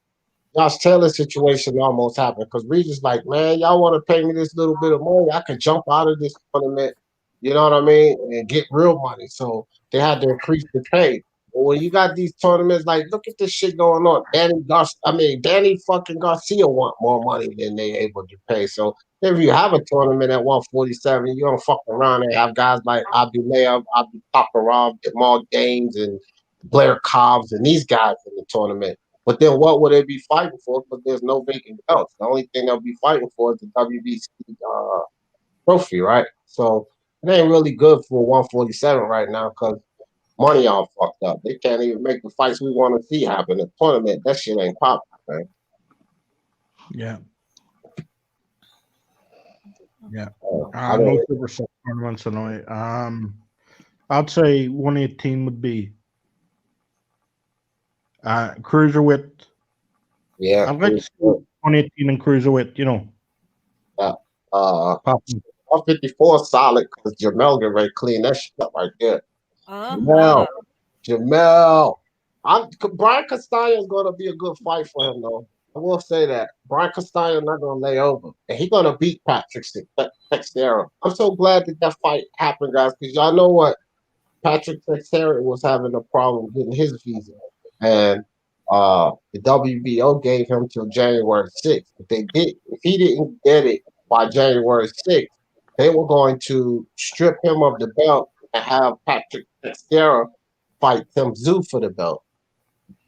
Josh Taylor situation almost happened because Regis like, man, y'all want to pay me this little bit of money? I can jump out of this tournament, You know what I mean? And get real money. So they had to increase the pay. But when you got these tournaments, like look at this shit going on. Danny fucking Garcia want more money than they able to pay. So if you have a tournament at 147, you don't fuck around and have guys like Abdulayev, Abdul Takarov, Jamal Gaines, and Blair Cobbs, and these guys in the tournament. But then what would they be fighting for? Because there's no vacant belts. The only thing they'll be fighting for is the WBC trophy, right? So it ain't really good for 147 right now because money all fucked up. They can't even make the fights we want to see happen in the tournament. That shit ain't popping, man. Yeah. Yeah. I No don't- super set tournaments annoy. I'd say 118 would be cruiserweight. Yeah. I'd like to see 118 and cruiserweight, you know. Popping. 154 solid because Jamel get ready to clean that shit up right there. Jamel. Brian Castaño is going to be a good fight for him, though. I will say that. Brian Castaño not going to lay over. And he's going to beat Patrick Teixeira. I'm so glad that fight happened, guys, because y'all know what? Patrick Teixeira was having a problem getting his visa. And the WBO gave him till January 6th. If he didn't get it by January 6th, they were going to strip him of the belt and have Patrick Teixeira fight Tim Tszyu for the belt.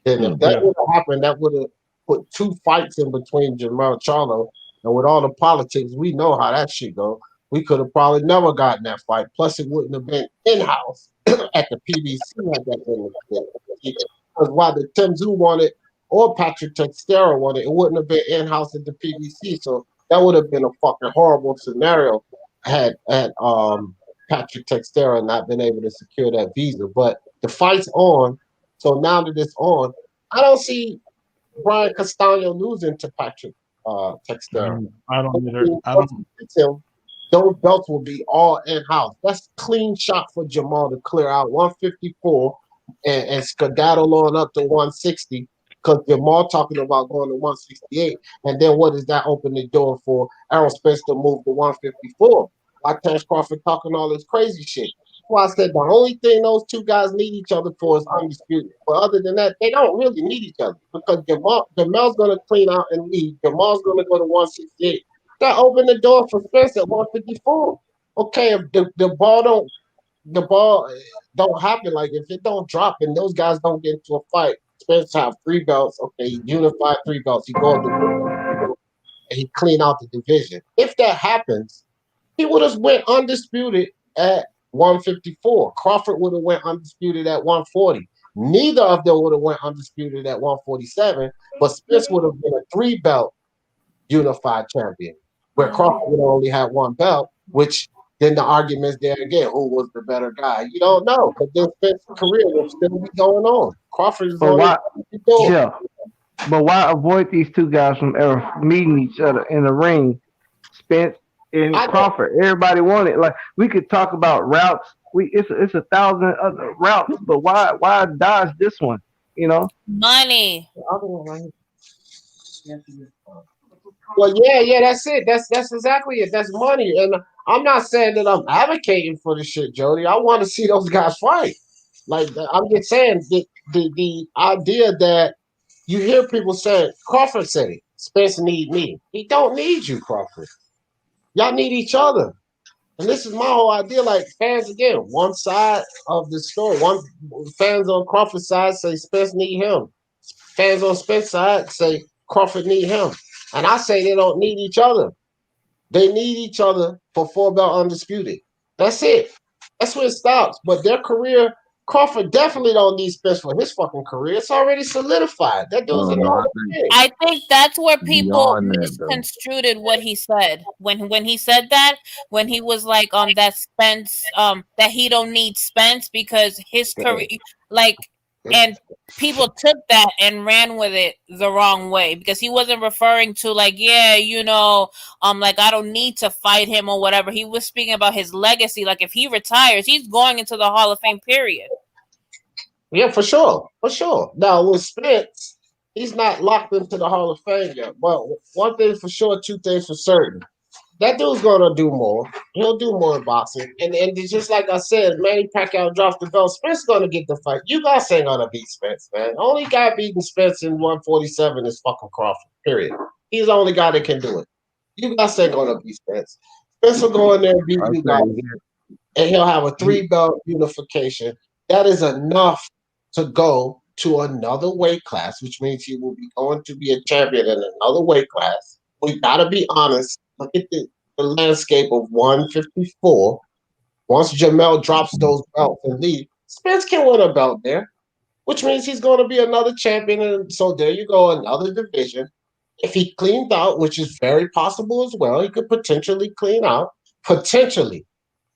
Then if that would have happened, that would have put 2 fights in between Jermell Charlo. And with all the politics, we know how that shit go. We could have probably never gotten that fight. Plus, it wouldn't have been in-house at the PBC had that been. Because while the Tim Tszyu wanted or Patrick Teixeira wanted, it wouldn't have been in-house at the PBC. So that would have been a fucking horrible scenario had Patrick Teixeira not been able to secure that visa. But the fight's on. So now that it's on, I don't see Brian Castaño losing to Patrick Teixeira. I don't either. Those belts will be all in-house. That's a clean shot for Jamal to clear out 154 and skedaddle on up to 160 because Jamal talking about going to 168. And then what does that open the door for Errol Spence to move to 154? Like Terence Crawford talking all this crazy shit. Well, I said the only thing those two guys need each other for is undisputed. But other than that, they don't really need each other because Jamal's going to clean out and leave. Jamal's going to go to 168. That opened the door for Spence at 154. Okay, if the ball don't happen, like if it don't drop and those guys don't get into a fight, Spence have 3 belts. Okay, unified 3 belts. He go up and he clean out the division. If that happens, he would have went undisputed at 154. Crawford would have went undisputed at 140. Neither of them would have went undisputed at 147, but Spence would have been a 3-belt unified champion, where Crawford would only have 1 belt, which then the argument's there again, who was the better guy? You don't know, but then Spence's career will still be going on. Crawford is but why avoid these two guys from ever meeting each other in the ring? Spence and Crawford. Everybody wanted, like, we could talk about routes. It's 1,000 other routes, but why dodge this one? You know, money. Well, yeah, that's it. That's exactly it. That's money, and I'm not saying that I'm advocating for this shit, Jody. I want to see those guys fight. Like I'm just saying the idea that you hear people saying Crawford said it. Spence need me. He don't need you, Crawford. Y'all need each other. And this is my whole idea. Like fans, again, one side of the story. One fans on Crawford's side say Spence need him. Fans on Spence's side say Crawford need him. And I say they don't need each other. They need each other for 4-belt undisputed. That's it. That's where it stops. But their career, Crawford definitely don't need Spence for his fucking career. It's already solidified. That dude's I think that's where people misconstrued what he said. When he said that, when he was like that Spence, that he don't need Spence because his career, like, and people took that and ran with it the wrong way because he wasn't referring to like, like I don't need to fight him or whatever. He was speaking about his legacy. Like if he retires, he's going into the Hall of Fame, period. Yeah, for sure. For sure. Now with Spence, he's not locked into the Hall of Fame yet. But one thing for sure, 2 things for certain. That dude's gonna do more. He'll do more in boxing. And it's just like I said, Manny Pacquiao drops the belt. Spence gonna get the fight. You guys ain't gonna beat Spence, man. Only guy beating Spence in 147 is fucking Crawford. Period. He's the only guy that can do it. You guys ain't gonna beat Spence. Spence will go in there and beat you guys, and he'll have a 3-belt unification. That is enough to go to another weight class, which means he will be going to be a champion in another weight class. We gotta be honest. Look at the landscape of 154. Once Jamel drops those belts and leave, Spence can win a belt there, which means he's going to be another champion. And so there you go, another division. If he cleaned out, which is very possible as well, he could potentially clean out. Potentially.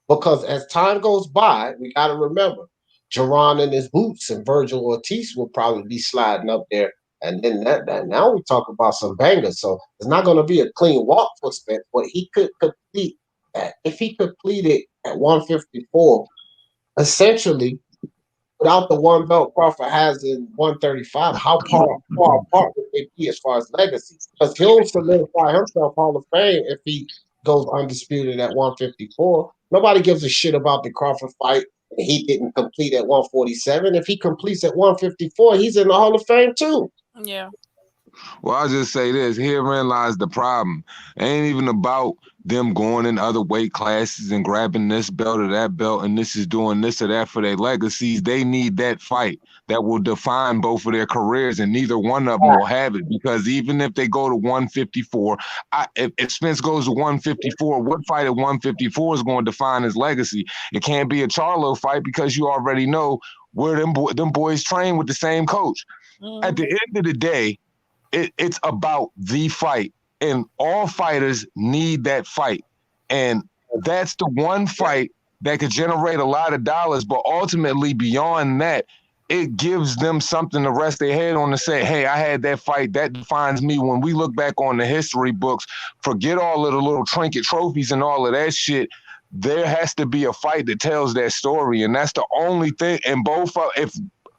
Because as time goes by, we got to remember, Jerron in his boots and Virgil Ortiz will probably be sliding up there. And then that now we talk about some bangers. So it's not going to be a clean walk for Spence, but he could complete that. If he completed at 154, essentially, without the one belt Crawford has in 135, how far apart would they be as far as legacy? Because he'll solidify himself Hall of Fame if he goes undisputed at 154. Nobody gives a shit about the Crawford fight. He didn't complete at 147. If he completes at 154, he's in the Hall of Fame too. Yeah. Well, I'll just say this. Herein lies the problem. It ain't even about them going in other weight classes and grabbing this belt or that belt, and this is doing this or that for their legacies. They need that fight that will define both of their careers, and neither one of them will have it, because even if they go to 154, if Spence goes to 154, what fight at 154 is going to define his legacy? It can't be a Charlo fight, because you already know where them boys train with the same coach. At the end of the day, it's about the fight, and all fighters need that fight, and that's the one fight that could generate a lot of dollars. But ultimately, beyond that, it gives them something to rest their head on to say, hey, I had that fight. That defines me. When we look back on the history books, forget all of the little trinket trophies and all of that shit. There has to be a fight that tells that story, and that's the only thing. And both,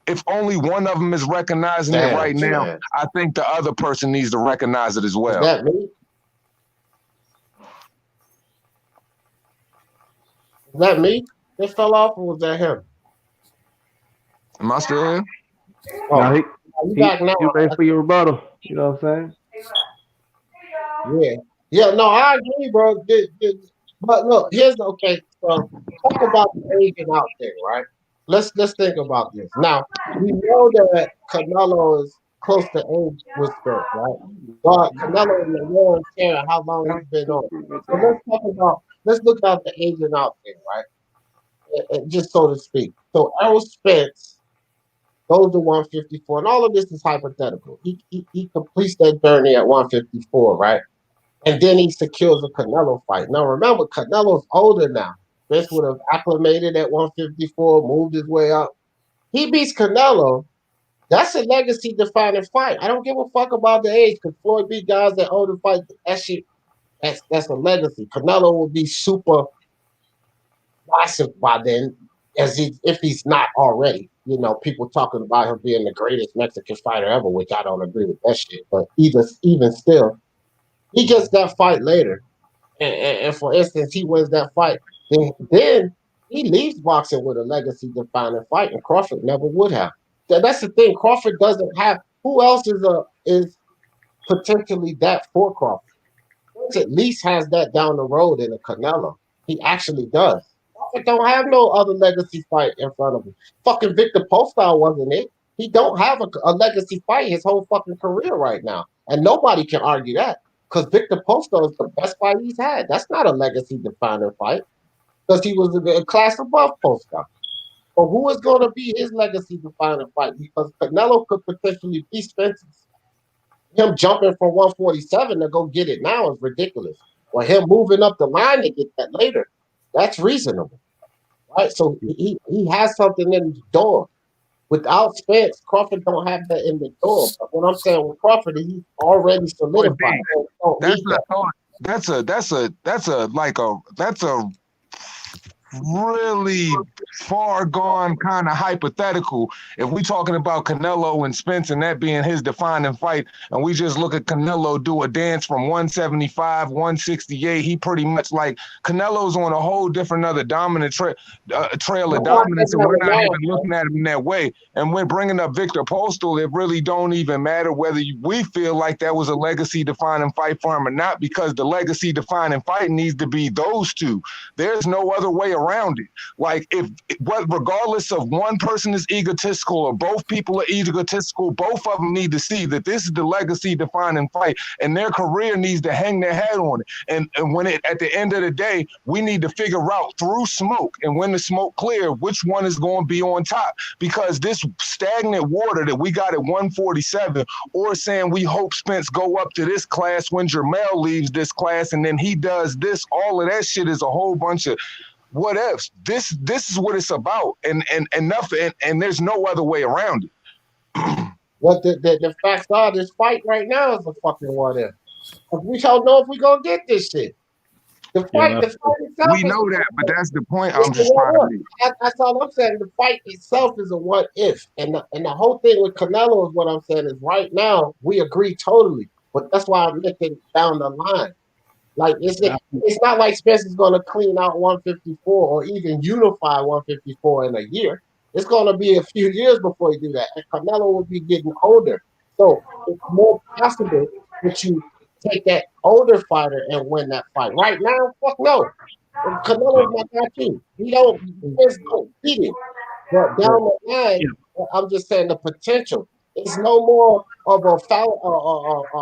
if only one of them is recognizing it right now, I think the other person needs to recognize it as well. Is that me? Is that me that fell off, or was that him? Am I still here? Oh, no, you back now? You ready for your rebuttal? You know what I'm saying? Yeah. No, I agree, bro. But look, okay. So talk about the agent out there, right? Let's think about this. Now, we know that Canelo is close to age with Spence, right? But Canelo is the war and tear how long he's been on. So let's look at the agent out there, right? Just so to speak. So Errol Spence goes to 154, and all of this is hypothetical. He completes that journey at 154, right? And then he secures a Canelo fight. Now remember, Canelo's older now. Spence would have acclimated at 154, moved his way up. He beats Canelo. That's a legacy-defining fight. I don't give a fuck about the age, because Floyd beat guys that older fight. That shit, that's a legacy. Canelo will be super massive by then, if he's not already. You know, people talking about him being the greatest Mexican fighter ever, which I don't agree with that shit. But even still, he gets that fight later. And for instance, he wins that fight. Then he leaves boxing with a legacy-defining fight, and Crawford never would have. That's the thing. Crawford doesn't have. Who else is potentially that for Crawford? At least has that down the road in a Canelo. He actually does. Crawford don't have no other legacy fight in front of him. Fucking Victor Postol wasn't it. He don't have a legacy fight his whole fucking career right now, and nobody can argue that. Because Victor Postol is the best fight he's had. That's not a legacy-defining fight, because he was a class above Postol. But who is going to be his legacy-defining fight? Because Canelo could potentially be Spence's. Him jumping from 147 to go get it now is ridiculous. Or him moving up the line to get that later, that's reasonable, right? So he has something in the door. Without Spence, Crawford don't have that in the door. But what I'm saying with Crawford, he's already solidified. That's a really far gone kind of hypothetical. If we talking about Canelo and Spence and that being his defining fight, and we just look at Canelo do a dance from 175, 168, he pretty much like Canelo's on a whole different other dominant trail of dominance, and we're not even looking at him in that way. And we're bringing up Victor Postal, it really don't even matter whether we feel like that was a legacy defining fight for him or not, because the legacy defining fight needs to be those two. There's no other way around it. Like regardless of one person is egotistical or both people are egotistical, both of them need to see that this is the legacy defining fight, and their career needs to hang their hat on it. And when at the end of the day, we need to figure out through smoke, and when the smoke clear, which one is going to be on top. Because this stagnant water that we got at 147, or saying we hope Spence go up to this class when Jermell leaves this class and then he does this, all of that shit is a whole bunch of what ifs. This is what it's about, and nothing, and there's no other way around it. What the facts are, this fight right now is a fucking what if. We don't know if we're gonna get this shit. The fight itself. We know that, but that's the point I'm just trying to make. That's all I'm saying. The fight itself is a what if, and the whole thing with Canelo is what I'm saying is right now we agree totally, but that's why I'm looking down the line. Like it's not like Spence is going to clean out 154 or even unify 154 in a year. It's going to be a few years before you do that, and Canelo will be getting older. So it's more possible that you take that older fighter and win that fight. Right now, fuck no. Canelo's not that too. Spence don't beat him. But down the line, I'm just saying the potential. It's no more of a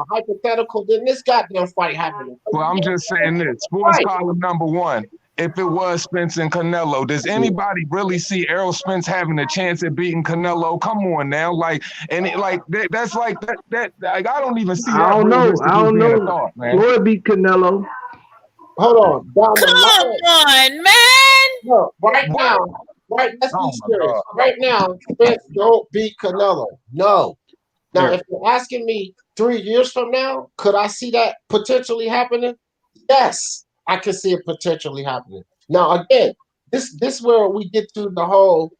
hypothetical than this goddamn fight happening. Well, I'm just saying this. Sports column number one. If it was Spence and Canelo, does anybody really see Errol Spence having a chance at beating Canelo? Come on now, like, and it, like that's like that. Like, I don't even see. I don't know. Thought, man. Floyd beat Canelo. Hold on, come on, man. No, let's be serious. Right now, Spence don't beat Canelo. No. Now, if you're asking me 3 years from now, could I see that potentially happening? Yes, I can see it potentially happening. Now, again, this is where we get to the whole,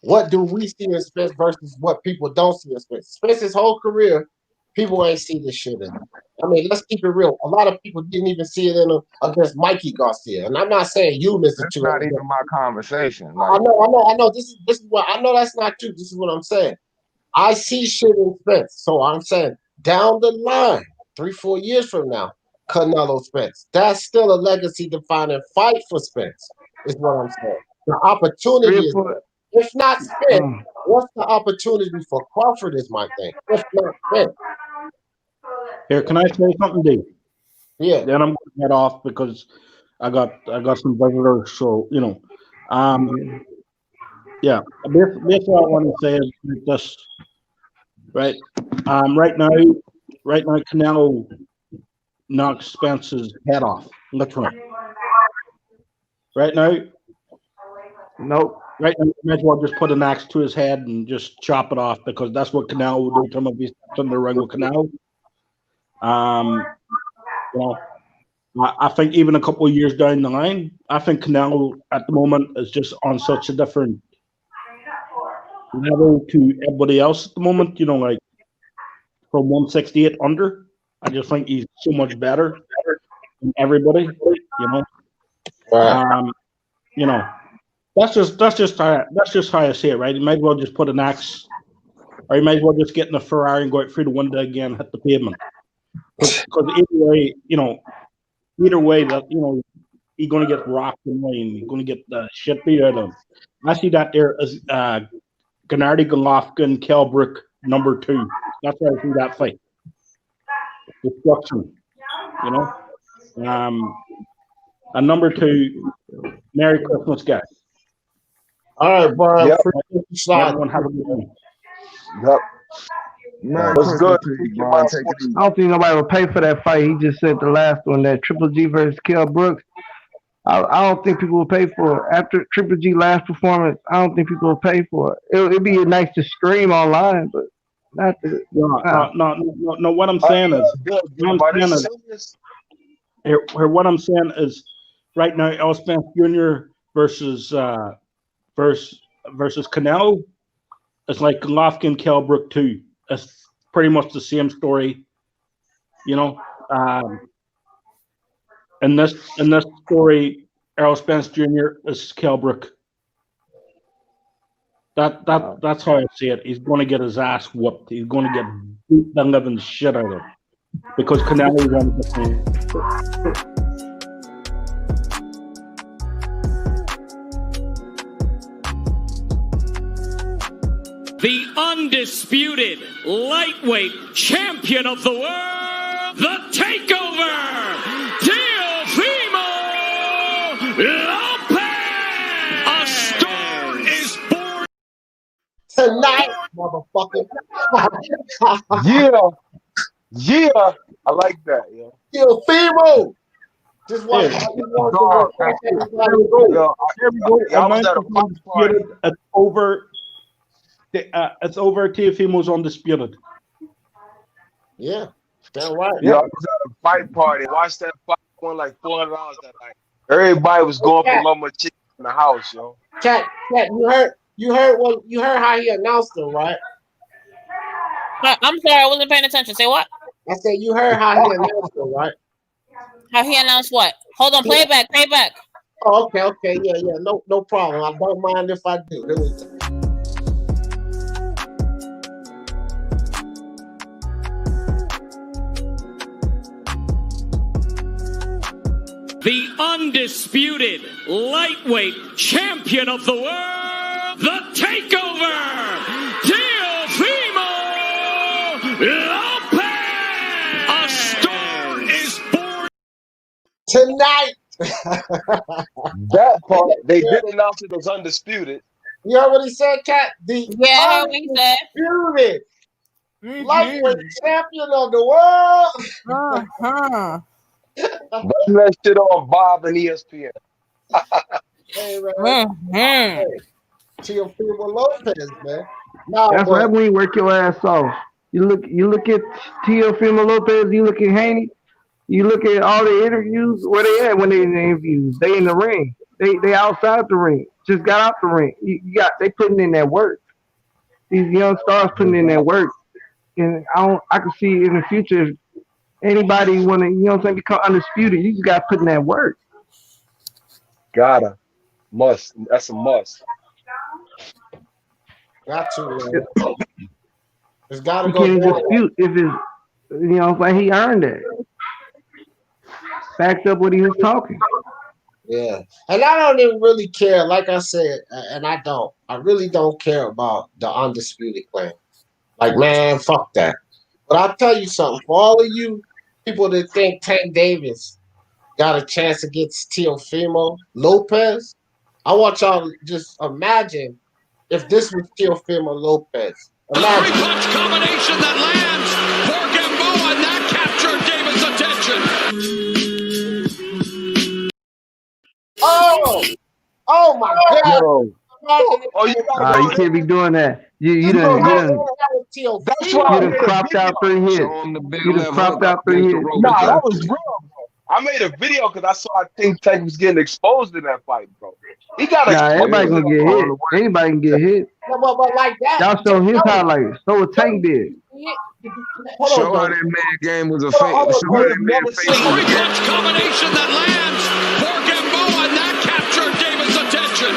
what do we see in Spence versus what people don't see in Spence. Spence's whole career, people ain't see this shit in him. I mean, let's keep it real. A lot of people didn't even see it in him against Mikey Garcia. And I'm not saying you, Mr. That's not even my conversation. Like, I know. This is what I know. That's not true. This is what I'm saying. I see shit in Spence. So I'm saying down the line, 3-4 years from now, Canelo Spence. That's still a legacy defining fight for Spence, is what I'm saying. The opportunity is, if not Spence, what's the opportunity for Crawford is my thing. If not Spence. Here, can I say something, Dave? Yeah. Then I'm gonna head off because I got some visitors. So yeah. Basically, what I want to say is this, right? Right now, Canelo knocks Spence's head off, literally. Right now, nope. Right now, you might as well just put an axe to his head and just chop it off, because that's what Canelo would do to him if he steps in the ring with Canelo. I think even a couple of years down the line, I think Canelo at the moment is just on such a different level to everybody else at the moment. Like from 168 under, I just think he's so much better than everybody. That's just how I see it, right? You might as well just put an axe, or you might as well just get in a Ferrari and go out through the window again, hit the pavement. Because either way, that he's going to get rocked and he's going to get the shit beat out of him. I see that there as Gennady Golovkin, Kelbrook, number 2. That's why I see that fight. Destruction, and number 2, Merry Christmas, guys. All right, bro. Yep. Everyone have a good one. Yep. What's good? I don't think nobody will pay for that fight. He just said the last one, that Triple G versus Kell Brooks. I don't think people will pay for it. After Triple G last performance, I don't think people will pay for it. It'd be nice to stream online, but not to. No. What I'm saying is, what I'm saying is, right now, Errol Spence Jr. versus Canelo, it's like Golovkin, Kell Brook 2. It's pretty much the same story, you know. In this story, Errol Spence Jr. is Kell Brook. That's how I see it. He's going to get his ass whooped. He's going to get beat the living shit out of him because Canelo won the thing. The undisputed lightweight champion of the world, the Takeover, Teofimo Lopez. A star is born tonight, motherfucker. Yeah, I like that. Yeah, Teofimo. Just watch. Here we go. It's over. It's over. Teofimo's undisputed. Yeah, that's right. Yeah, I was at a fight party. Watched that fight, won like $400 that night. Everybody was going for Mama Chicken in the house, yo. Cat, you heard how he announced him, right? I'm sorry, I wasn't paying attention. Say what? I said you heard how he announced him, right? How he announced what? Hold on, play it back. Oh, okay, yeah, no problem. I don't mind if I do. Here we go. the undisputed lightweight champion of the world, the Takeover, Teofimo Lopez. A star is born tonight. That part, they did announce it was undisputed. You heard what he said, Cat? The undisputed lightweight champion of the world. Button that shit on Bob and ESPN. Hey, man. Teofimo Lopez, man. No, that's right when you work your ass off. You look at Teofimo Lopez, you look at Haney, you look at all the interviews, where they at when they in the interviews? They in the ring. They outside the ring. Just got out the ring. They putting in that work. These young stars putting in that work. And I can see in the future, anybody want to, become undisputed, you just got to put in that work. Must. That's a must. Got to, man. It's got to you go. You can't dispute if it's, he earned it. Backed up what he was talking. Yeah. And I don't even really care, like I said, and I really don't care about the undisputed claim. Like, man, fuck that. But I'll tell you something. For all of you people that think Tank Davis got a chance against Teofimo Lopez, I want y'all to just imagine if this was Teofimo Lopez. Imagine. punch combination that lands for Campbell, and that captured Davis' attention. Oh my God. Yo. You can't be doing that. You done cropped out 3 hits. You done cropped out 3 hits. Nah, that was real. I made a video because I saw Tank was getting exposed in that fight, bro. He got everybody gonna get hit. Anybody can get hit. But like that, y'all show his highlights. So what Tank did. Show how that man game was a fake. Show how that man face was a punch combination that lands for Campbell, and that captured Davis' attention.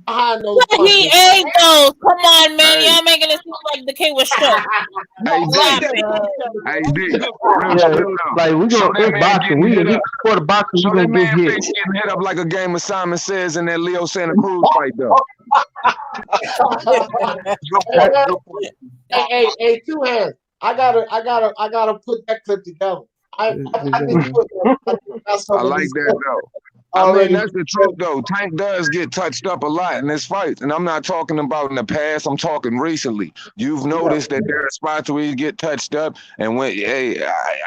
He ain't though. Come on, man. Y'all making it seem like the king was struck. Like we gonna boxing. We for the boxing. We gonna get hit. Getting hit up like a game of Simon Says in that Leo Santa Cruz fight though. Hey, two hands. I gotta put that clip together. I like that though. I mean, that's the truth, though. Tank does get touched up a lot in this fight. And I'm not talking about in the past. I'm talking recently. You've noticed that there are spots where he get touched up. And when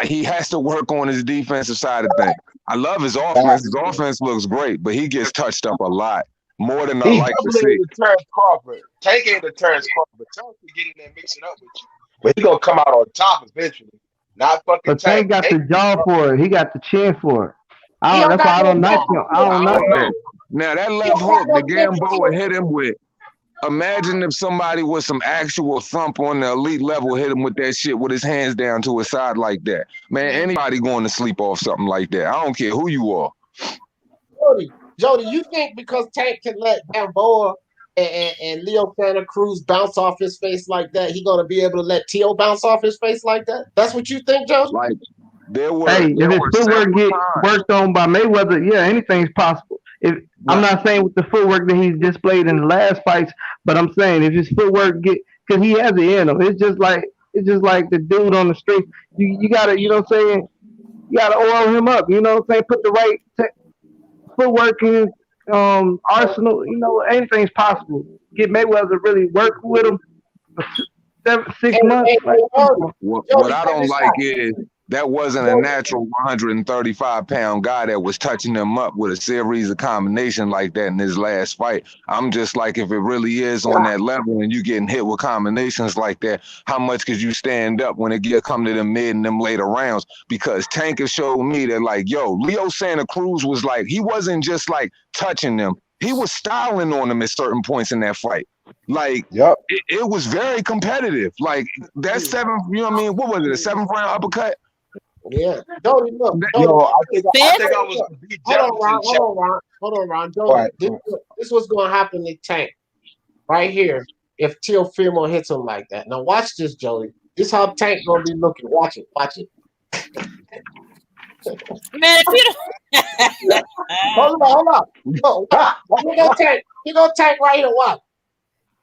he has to work on his defensive side of things. I love his offense. His offense looks great. But he gets touched up a lot. More than I like to see. Terrence Crawford. Tank ain't the Terrence Crawford. Terrence can get in there and mix it up with you. But he's going to come out on top eventually. not fucking But Tank got the jaw for it. He got the chin for it. That's why I don't knock him. I don't knock him. Now that left hook that Gamboa hit him with. Imagine if somebody with some actual thump on the elite level hit him with that shit with his hands down to his side like that. Man, anybody going to sleep off something like that. I don't care who you are. Jody, you think because Tank can let Gamboa and Leo Santa Cruz bounce off his face like that, he gonna be able to let Teo bounce off his face like that? That's what you think, Jody? Like if his footwork get worked on by Mayweather, yeah, anything's possible. I'm not saying with the footwork that he's displayed in the last fights, but I'm saying if his footwork because he has it in him. It's just like the dude on the street. You gotta, you know what I'm saying? You gotta oil him up. You know what I'm saying? Put the right footwork in arsenal. You know, anything's possible. Get Mayweather to really work with him for 6 months. What I don't like is that wasn't a natural 135-pound guy that was touching him up with a series of combination like that in his last fight. I'm just like, if it really is on that level and you getting hit with combinations like that, how much could you stand up when it come to them mid and them later rounds? Because Tank has showed me that, like, yo, Leo Santa Cruz was like, he wasn't just like touching them. He was styling on them at certain points in that fight. Like, it was very competitive. Like, that seventh, you know what I mean? What was it, a 7th round uppercut? Yeah. Jody, look. Yo, I think I was beat Hold on, Ron. Jody, right. This was going to happen to Tank right here if Teofimo hits him like that. Now, watch this, Jody. This how Tank going to be looking. Watch it. Man, if you don't... Hold on. Look, he gonna Tank right here. Watch.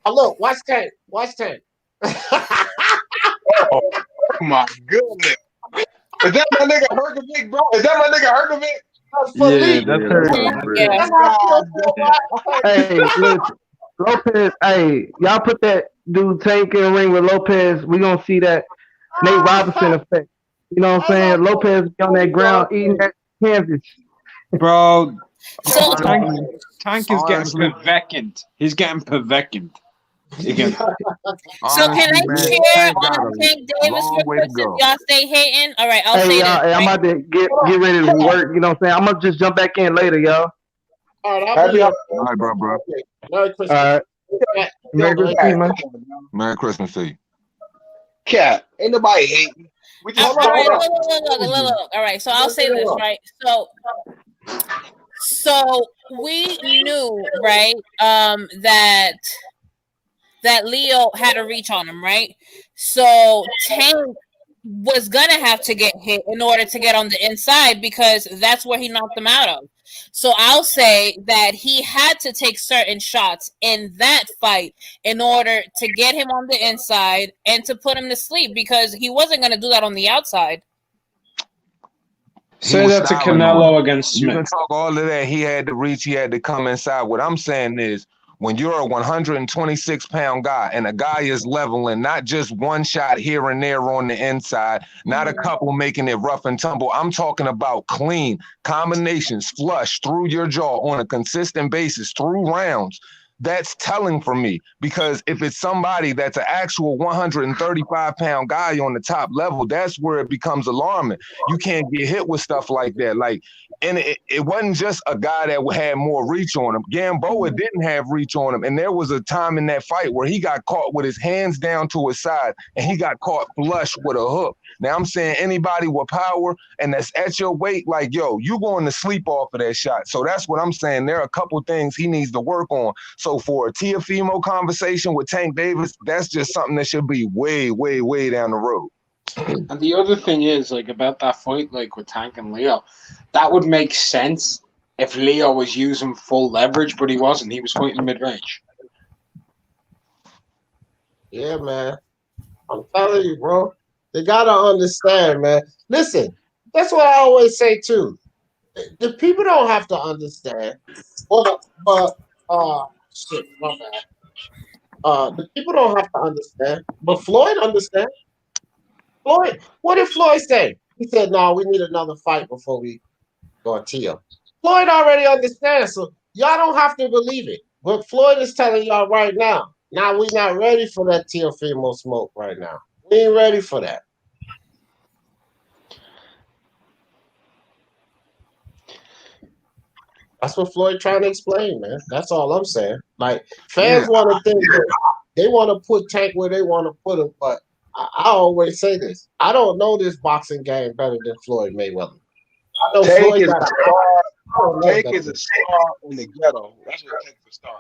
Oh, look, watch Tank. Oh my goodness. Is that my nigga Herkovic, bro? Yeah, that's her. Hey, look, Lopez. Hey, y'all put that dude Tank in the ring with Lopez. We gonna see that Nate Robinson effect. You know what I'm saying? Lopez be on that ground eating that canvas. Bro, Tank is getting pavecant. He's getting pavecant. So can I cheer on Tank Davis for quick since y'all stay hating? All right, I'll say this. Hey, I'm about to get ready to work. You know what I'm saying? I'm gonna just jump back in later, y'all. All right, bro. Merry Christmas. All right. Merry Christmas, man. Merry Christmas to you. Cat, ain't nobody hating. We just all right, look. All right, so I'll say this, right? So we knew, right, that Leo had a reach on him, right? So Tank was gonna have to get hit in order to get on the inside because that's where he knocked him out of. So I'll say that he had to take certain shots in that fight in order to get him on the inside and to put him to sleep because he wasn't going to do that on the outside. Say that to Canelo against Smith. You can talk all of that. He had to reach. He had to come inside. What I'm saying is, when you're a 126-pound guy and a guy is leveling, not just one shot here and there on the inside, not a couple making it rough and tumble. I'm talking about clean combinations, flush through your jaw on a consistent basis through rounds. That's telling for me because if it's somebody that's an actual 135-pound guy on the top level, that's where it becomes alarming. You can't get hit with stuff like that. And it wasn't just a guy that had more reach on him. Gamboa didn't have reach on him. And there was a time in that fight where he got caught with his hands down to his side and he got caught flush with a hook. Now I'm saying anybody with power and that's at your weight, like, yo, you going to sleep off of that shot. So that's what I'm saying. There are a couple things he needs to work on. So for a Teofimo conversation with Tank Davis, that's just something that should be way, way, way down the road. And the other thing is, about that fight, with Tank and Leo, that would make sense if Leo was using full leverage, but he wasn't. He was fighting mid-range. Yeah, man. I'm telling you, bro. They got to understand, man. Listen, that's what I always say, too. The people don't have to understand. Shit, my bad. The people don't have to understand. But Floyd understands. Floyd, what did Floyd say? He said, no, we need another fight before we go to Teo. Floyd already understands, so y'all don't have to believe it. But Floyd is telling y'all right now, we're not ready for that Teofimo smoke right now. We ain't ready for that. That's what Floyd trying to explain, man. That's all I'm saying. Like fans want to think that they want to put Tank where they want to put him, but I always say this: I don't know this boxing game better than Floyd Mayweather. I know Tank Floyd is got a star. Tank is a star in the ghetto. That's what Tank's a star.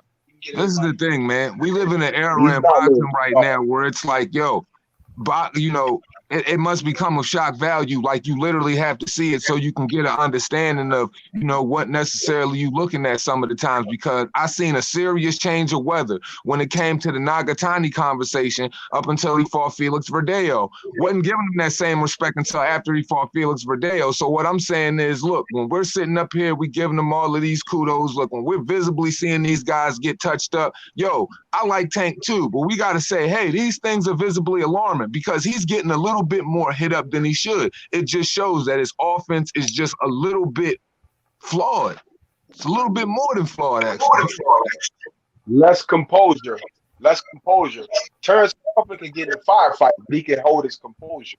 This is the thing, man. We live in an era He's in not boxing really right now where it's like, yo, you know, it must become of shock value. Like you literally have to see it so you can get an understanding of, you know, what necessarily you looking at some of the times. Because I seen a serious change of weather when it came to the Nagatani conversation up until he fought Felix Verdejo. Wasn't giving him that same respect until after he fought Felix Verdejo. So what I'm saying is, look, when we're sitting up here, we giving them all of these kudos. Look, when we're visibly seeing these guys get touched up, yo, I like Tank too, but we got to say, hey, these things are visibly alarming because he's getting a little bit more hit up than he should. It just shows that his offense is just a little bit flawed. It's a little bit more than flawed, actually. Less composure. Terrence Crawford can get in a firefight, but he can hold his composure.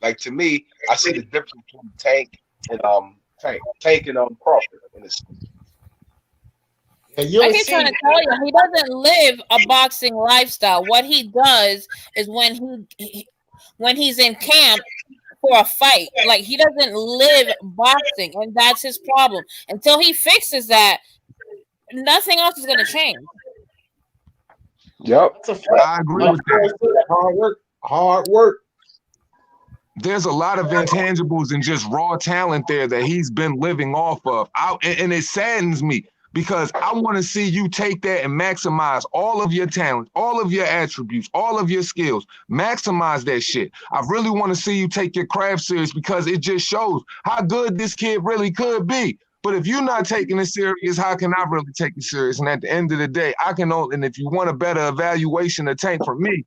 Like to me, I see the difference between Tank and Crawford in this. I keep trying to tell you, he doesn't live a boxing lifestyle. What he does is when he's in camp for a fight, like he doesn't live boxing, and that's his problem. Until he fixes that, nothing else is going to change. Yep, I agree with that. Hard work. There's a lot of intangibles and just raw talent there that he's been living off of. And it saddens me. Because I want to see you take that and maximize all of your talent, all of your attributes, all of your skills. Maximize that shit. I really want to see you take your craft serious because it just shows how good this kid really could be. But if you're not taking it serious, how can I really take it serious? And at the end of the day, and if you want a better evaluation of Tank from me,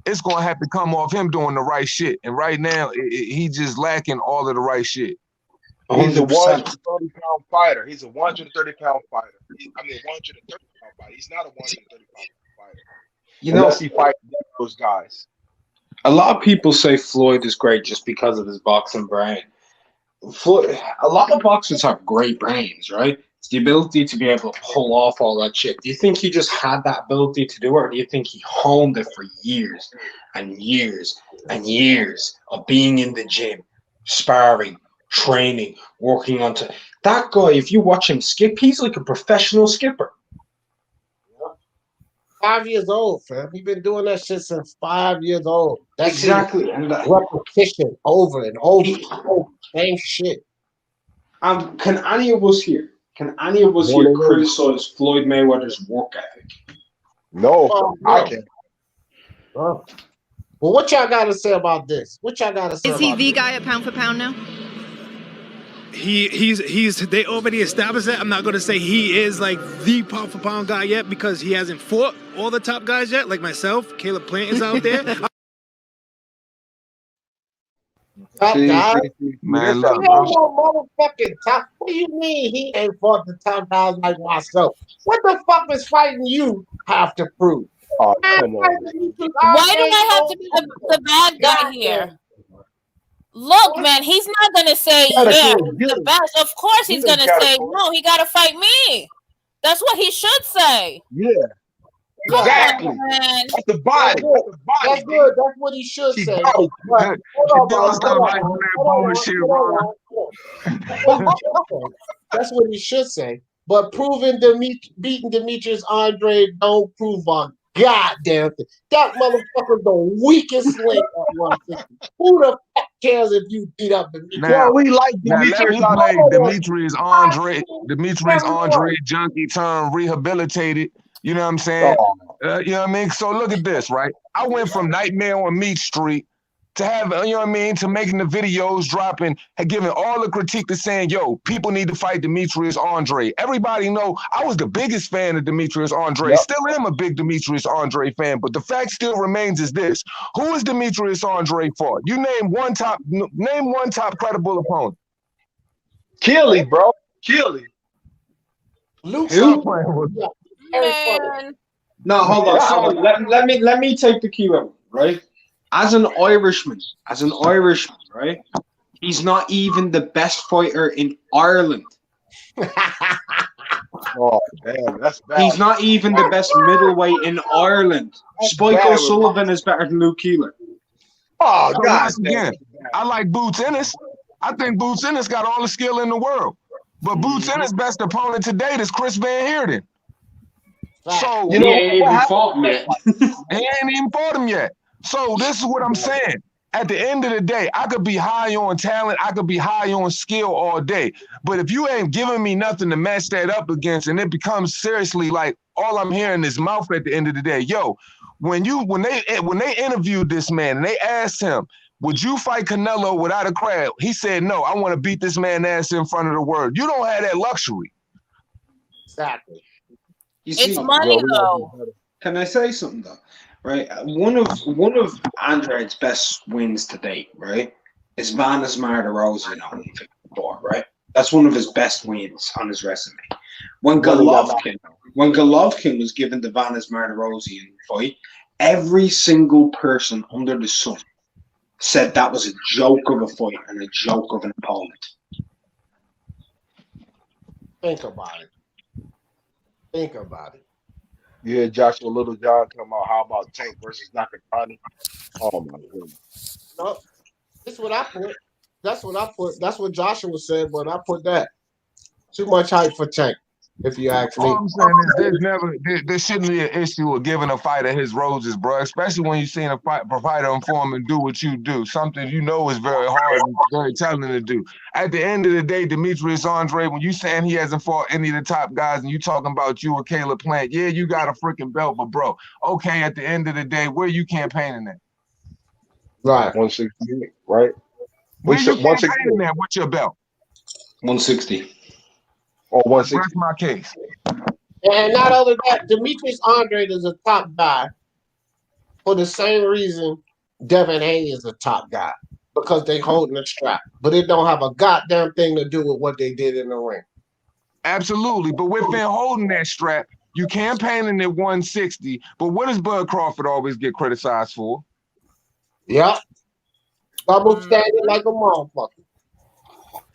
it's going to have to come off him doing the right shit. And right now, he's just lacking all of the right shit. He's a 130-pound fighter. He's a 130-pound fighter. 130-pound fighter. He's not a 130-pound fighter. Unless he fights those guys. A lot of people say Floyd is great just because of his boxing brain. A lot of boxers have great brains, right? It's the ability to be able to pull off all that shit. Do you think he just had that ability to do it, or do you think he honed it for years and years and years of being in the gym, sparring, training, working onto that guy? If you watch him skip, he's like a professional skipper. 5 years old, fam. He's been doing that shit since 5 years old. That's exactly, and repetition over and over and over. Same shit. Can any of us here criticize Floyd Mayweather's work ethic? No, I can't. Well, what y'all got to say about this? Is he the guy at pound for pound now? He's they already established that. I'm not going to say he is like the pound for pound guy yet because he hasn't fought all the top guys yet, like myself. Caleb Plant is out there. Top guys? Man, He ain't no motherfucking top. What do you mean he ain't fought the top guys like myself? What the fuck is fighting you have to prove? Oh, come on. Why do I have to be the bad guy here? Look, man, he's not going to say, yeah, the best. Of course he's going to say, no, he got to fight me. That's what he should say. Yeah. Exactly. That's the body. That's good. That's what he should say. That's what he should say. But beating Demetrius Andre don't prove a goddamn thing. That motherfucker's the weakest link at 150. Who the fuck cares if you beat up Demetrius? Well, we like Demetrius Andre. Demetrius Andre junkie turned rehabilitated. You know what I'm saying? You know what I mean? So look at this, right? I went from Nightmare on Meat Street to have, you know what I mean, to making the videos, dropping, and giving all the critique to saying, yo, people need to fight Demetrius Andre. Everybody know I was the biggest fan of Demetrius Andre. Yep. Still am a big Demetrius Andre fan, but the fact still remains is this. Who is Demetrius Andre for? You name one top credible opponent. Keely, bro. Keely. Luke's Who? playing with Man. No, hold on. So let me take the cue out, right? As an Irishman, right? He's not even the best fighter in Ireland. Oh, damn, that's bad. He's not even the best middleweight in Ireland. Spike bad, O'Sullivan is better than Luke Keeler. Oh, So God once again, I like Boots Ennis. I think Boots Ennis got all the skill in the world. But Boots Ennis' best opponent to date is Chris Van Heerden. So he ain't even fought him yet. He ain't even fought him yet. So this is what I'm saying. At the end of the day, I could be high on talent, I could be high on skill all day. But if you ain't giving me nothing to match that up against, and it becomes seriously like all I'm hearing is mouth at the end of the day. Yo, when they interviewed this man and they asked him, would you fight Canelo without a crowd? He said, no, I want to beat this man's ass in front of the world. You don't have that luxury. Exactly. It's money, though. Can I say something though? Right, one of Andrade's best wins to date, right, is Vanes Martirosyan on 154, right? That's one of his best wins on his resume. When Golovkin was given the Vanes Martirosyan fight, every single person under the sun said that was a joke of a fight and a joke of an opponent. Think about it. Think about it. You hear Joshua Little John come out, how about Tank versus Nakatani? Oh, my goodness. No, this is what I put. That's what I put. That's what Joshua said, but I put that. Too much hype for Tank, if you ask me. All I'm saying is there shouldn't be an issue of giving a fighter his roses, bro, especially when you're seeing a fighter inform and do what you do, something you know is very hard and very talented to do. At the end of the day, Demetrius Andre, when you saying he hasn't fought any of the top guys and you talking about you or Caleb Plant, yeah, you got a freaking belt, but bro, okay, at the end of the day, where you campaigning at? Right. 168, right? Where you campaigning at with your belt? 160. Or 160. That's my case. And not only that, Demetrius Andre is a top guy for the same reason Devin Haney is a top guy, because they holding the strap, but it don't have a goddamn thing to do with what they did in the ring. Absolutely, but with them holding that strap, you campaigning at 160, but what does Bud Crawford always get criticized for? Yep. Double standing like a motherfucker.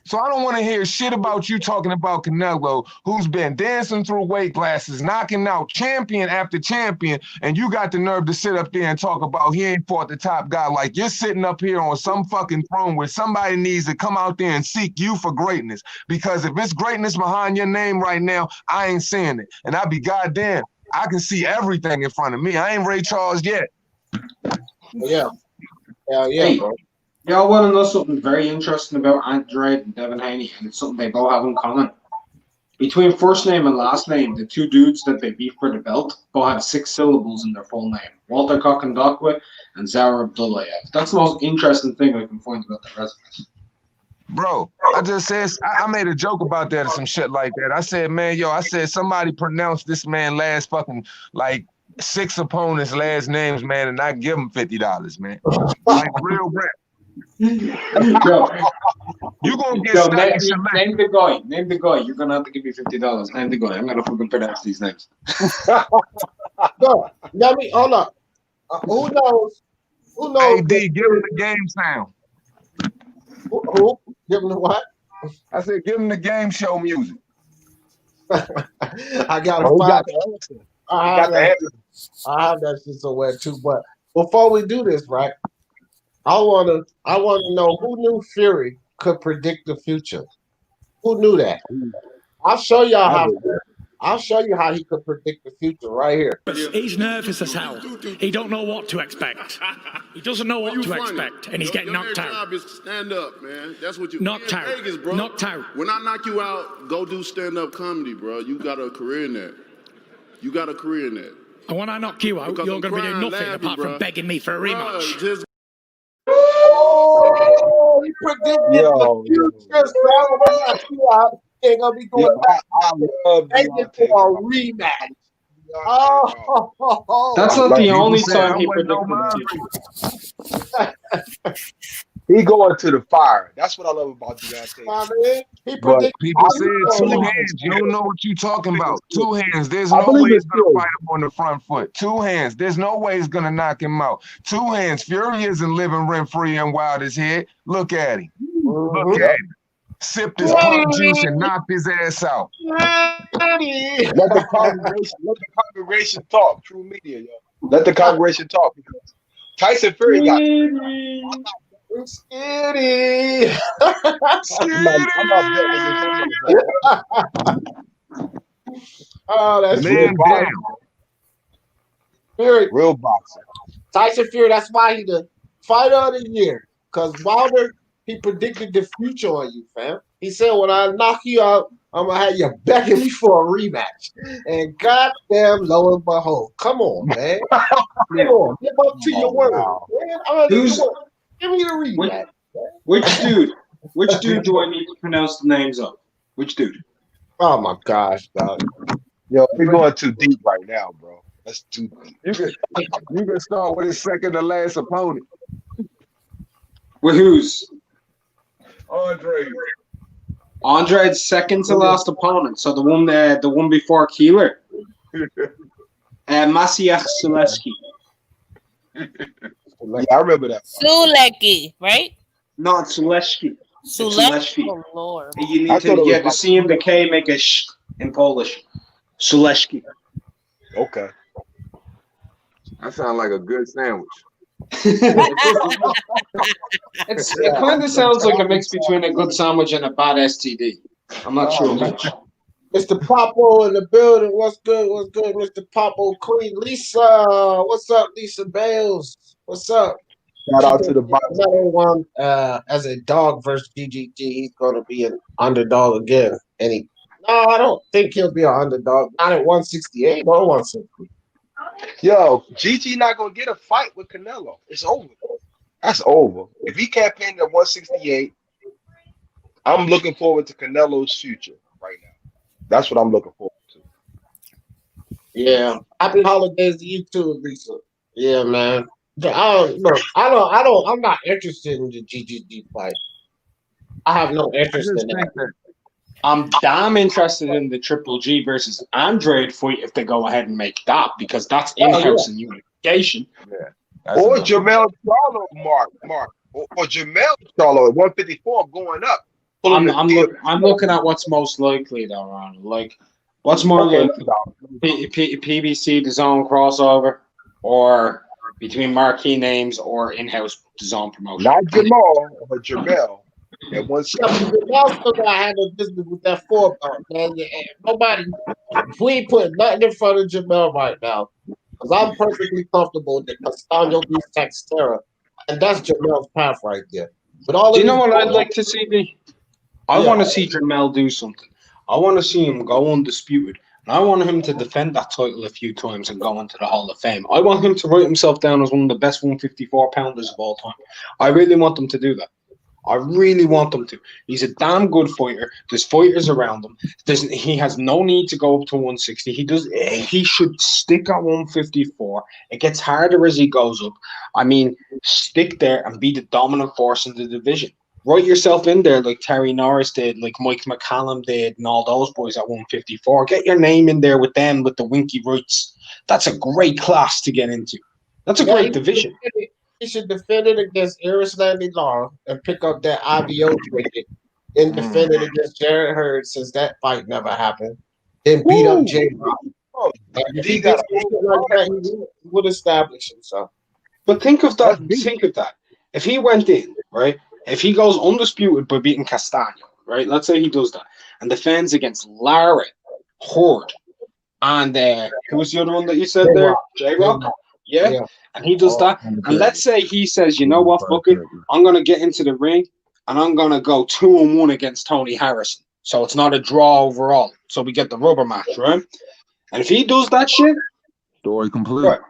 So I don't want to hear shit about you talking about Canelo, who's been dancing through weight classes, knocking out champion after champion, and you got the nerve to sit up there and talk about he ain't fought the top guy. Like you're sitting up here on some fucking throne where somebody needs to come out there and seek you for greatness. Because if it's greatness behind your name right now, I ain't seeing it. And I'd be goddamn, I can see everything in front of me. I ain't Ray Charles yet. Yeah. Hell yeah, bro. Y'all want to know something very interesting about Andrade and Devin Haney, and it's something they both have in common. Between first name and last name, the two dudes that they beat for the belt both have 6 syllables in their full name: Walter Kokondokwe and Zaur Abdullayev. That's the most interesting thing I can find about their resumes. Bro, I just said, I made a joke about that or some shit like that. I said, man, I said somebody pronounced this man last fucking, like, 6 opponents' last names, man, and I give them $50, man. Like, real rap. Yo, you gonna get name the guy. Name the guy. You're gonna have to give me $50. Name the guy. I'm gonna fucking pronounce these names. No, let me hold up. Who knows? Who knows? AD, give him the game sound. Who? Give him the what? I said, give him the game show music. I got to I have that shit somewhere too. But before we do this, right? I want to know who knew Fury could predict the future. Who knew that? I'll show y'all how. I'll show you how he could predict the future right here. He's nervous as hell. He don't know what to expect. He doesn't know what to expect, and he's getting knocked out. Your job is stand up, man. That's what you knocked out. Vegas, bro. Knocked out. When I knock you out, go do stand up comedy, bro. You got a career in that. You got a career in that. And when I knock you out, you're going to be doing nothing apart from begging me for a rematch. Oh, he predicted the future, so ain't gonna be going back. I love for a rematch. Oh, that's not the only time he predicted the future. He going to the fire. That's what I love about Deontay. People said 2 hands. You don't know what you're talking about. 2 hands. There's no way he's going to fight him on the front foot. 2 hands. There's no way he's going to knock him out. 2 hands. Fury isn't living rent free and wild as head. Look at him. Look at him. sipped his pump juice and knocked his ass out. Let the congregation talk. True media, yo. Let the congregation talk. Because Tyson Fury got. Skinny. I'm not betting against Oh, that's Man down. Fury. Real boxing. Tyson Fury, that's why he the fighter of the year. Because Wilder, he predicted the future on you, fam. He said, when I knock you out, I'm going to have you begging me for a rematch. And goddamn, lo and behold. Come on, man. Come on. Live up to your word. Man. Give me the rematch. Which dude do I need to pronounce the names of? Which dude? Oh, my gosh, dog. Yo, we're going too deep right now, bro. That's too deep. You can start with his second to last opponent. With who's? Andre. Andre's second to last opponent. So the one before Keeler. Maciej Sulecki. Yeah, I remember that. Sulecki, right? No, it's Sulecki. Sulecki. Oh, Lord. You need to C and the K make a sh in Polish. Sulecki. Okay. That sounds like a good sandwich. It kind of sounds like a mix between a good sandwich and a bad STD. I'm not sure which. Mr. Popo in the building. What's good? What's good, Mr. Popo? Queen Lisa. What's up, Lisa Bales? What's up? Shout out to the box. Another one as a dog versus GGG. He's going to be an underdog again. No, I don't think he'll be an underdog. Not at 168 or 160. Yo, GG not gonna get a fight with Canelo. It's over. That's over. If he campaigned at 168, I'm looking forward to Canelo's future right now. That's what I'm looking forward to. Yeah. Happy holidays to you too, Lisa. Yeah, man. I'm not interested in the GGG fight. I have no interest in that. I'm damn interested in the Triple G versus Andrade fight if they go ahead and make that, because that's in-house and unification. Yeah. Or Jamel Charlo, Mark. Or Jamel Charlo at 154 going up. I'm looking at what's most likely though, Ron. Like, what's more likely? PBC, the zone crossover, or between marquee names or in-house zone promotion? Not Jamal, but Jamel. At one Jamal still got to handle business with that 4 belt, man. Nobody, we ain't putting nothing in front of Jamel right now. Because I'm perfectly comfortable with the Castaño v. Textera. And that's Jamel's path right there. But all do you know what I'd like to see, I want to see Jamel do something. I want to see him go undisputed. And I want him to defend that title a few times and go into the Hall of Fame. I want him to write himself down as one of the best 154-pounders of all time. I really want him to do that. I really want him to. He's a damn good fighter. There's fighters around him. He has no need to go up to 160. He should stick at 154. It gets harder as he goes up. I mean, stick there and be the dominant force in the division. Write yourself in there like Terry Norris did, like Mike McCallum did, and all those boys at 154. Get your name in there with them, with the winky rights. That's a great class to get into. That's a great division. He should defend it against Erislandy Law and pick up that IBO ticket and defend it against Jared Hurd, since that fight never happened. Then beat up J-Rock. If he did something like that, he would establish himself. But think of that. If he went in, right? If he goes undisputed by beating Castaño, right? Let's say he does that and defends against Lara, Horde, and who was the other one that you said there? J-Rock? Yeah. And he does that. And let's say he says, you know what, fuck it, I'm going to get into the ring and I'm going to go 2-1 against Tony Harrison. So it's not a draw overall. So we get the rubber match, right? And if he does that shit, story complete. Right,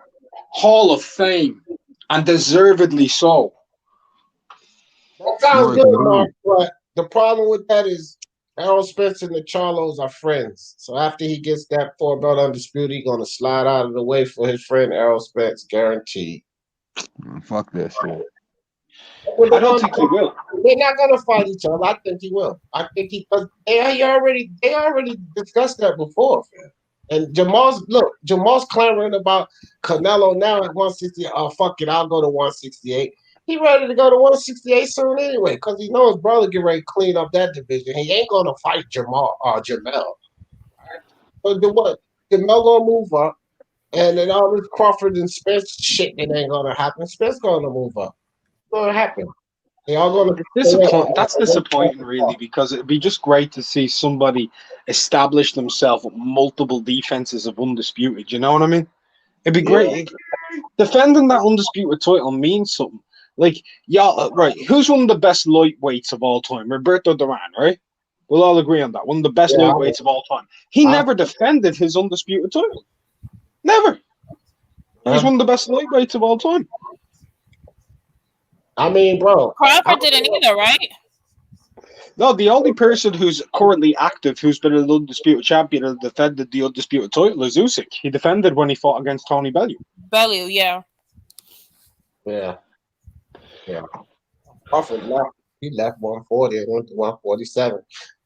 Hall of Fame, and deservedly so. That sounds good, Mark, but the problem with that is Errol Spence and the Charlos are friends. So after he gets that 4 belt undisputed, he's going to slide out of the way for his friend Errol Spence, guaranteed. Fuck that shit. I don't think he will. They're not going to fight each other. I think he will. I think they already discussed that before, man. And Jamal's clamoring about Canelo now at 160. Oh, fuck it, I'll go to 168. He ready to go to 168 soon anyway, because he knows his brother get ready to clean up that division. He ain't gonna fight Jamel. But the what? Jamel gonna move up, and then all this Crawford and Spence shit that ain't gonna happen. Spence gonna move up. It's gonna happen. They all gonna That's disappointing, really, because it'd be just great to see somebody establish themselves with multiple defenses of undisputed. You know what I mean? It'd be great. Defending that undisputed title means something. Like, right, who's one of the best lightweights of all time? Roberto Duran, right? We'll all agree on that. One of the best lightweights of all time. He never defended his undisputed title. Never. He's one of the best lightweights of all time. I mean, bro. Crawford didn't either, right? No, the only person who's currently active who's been an undisputed champion and defended the undisputed title is Usyk. He defended when he fought against Tony Bellew. Bellew, yeah. Yeah. Crawford left. He left 140 and went to 147.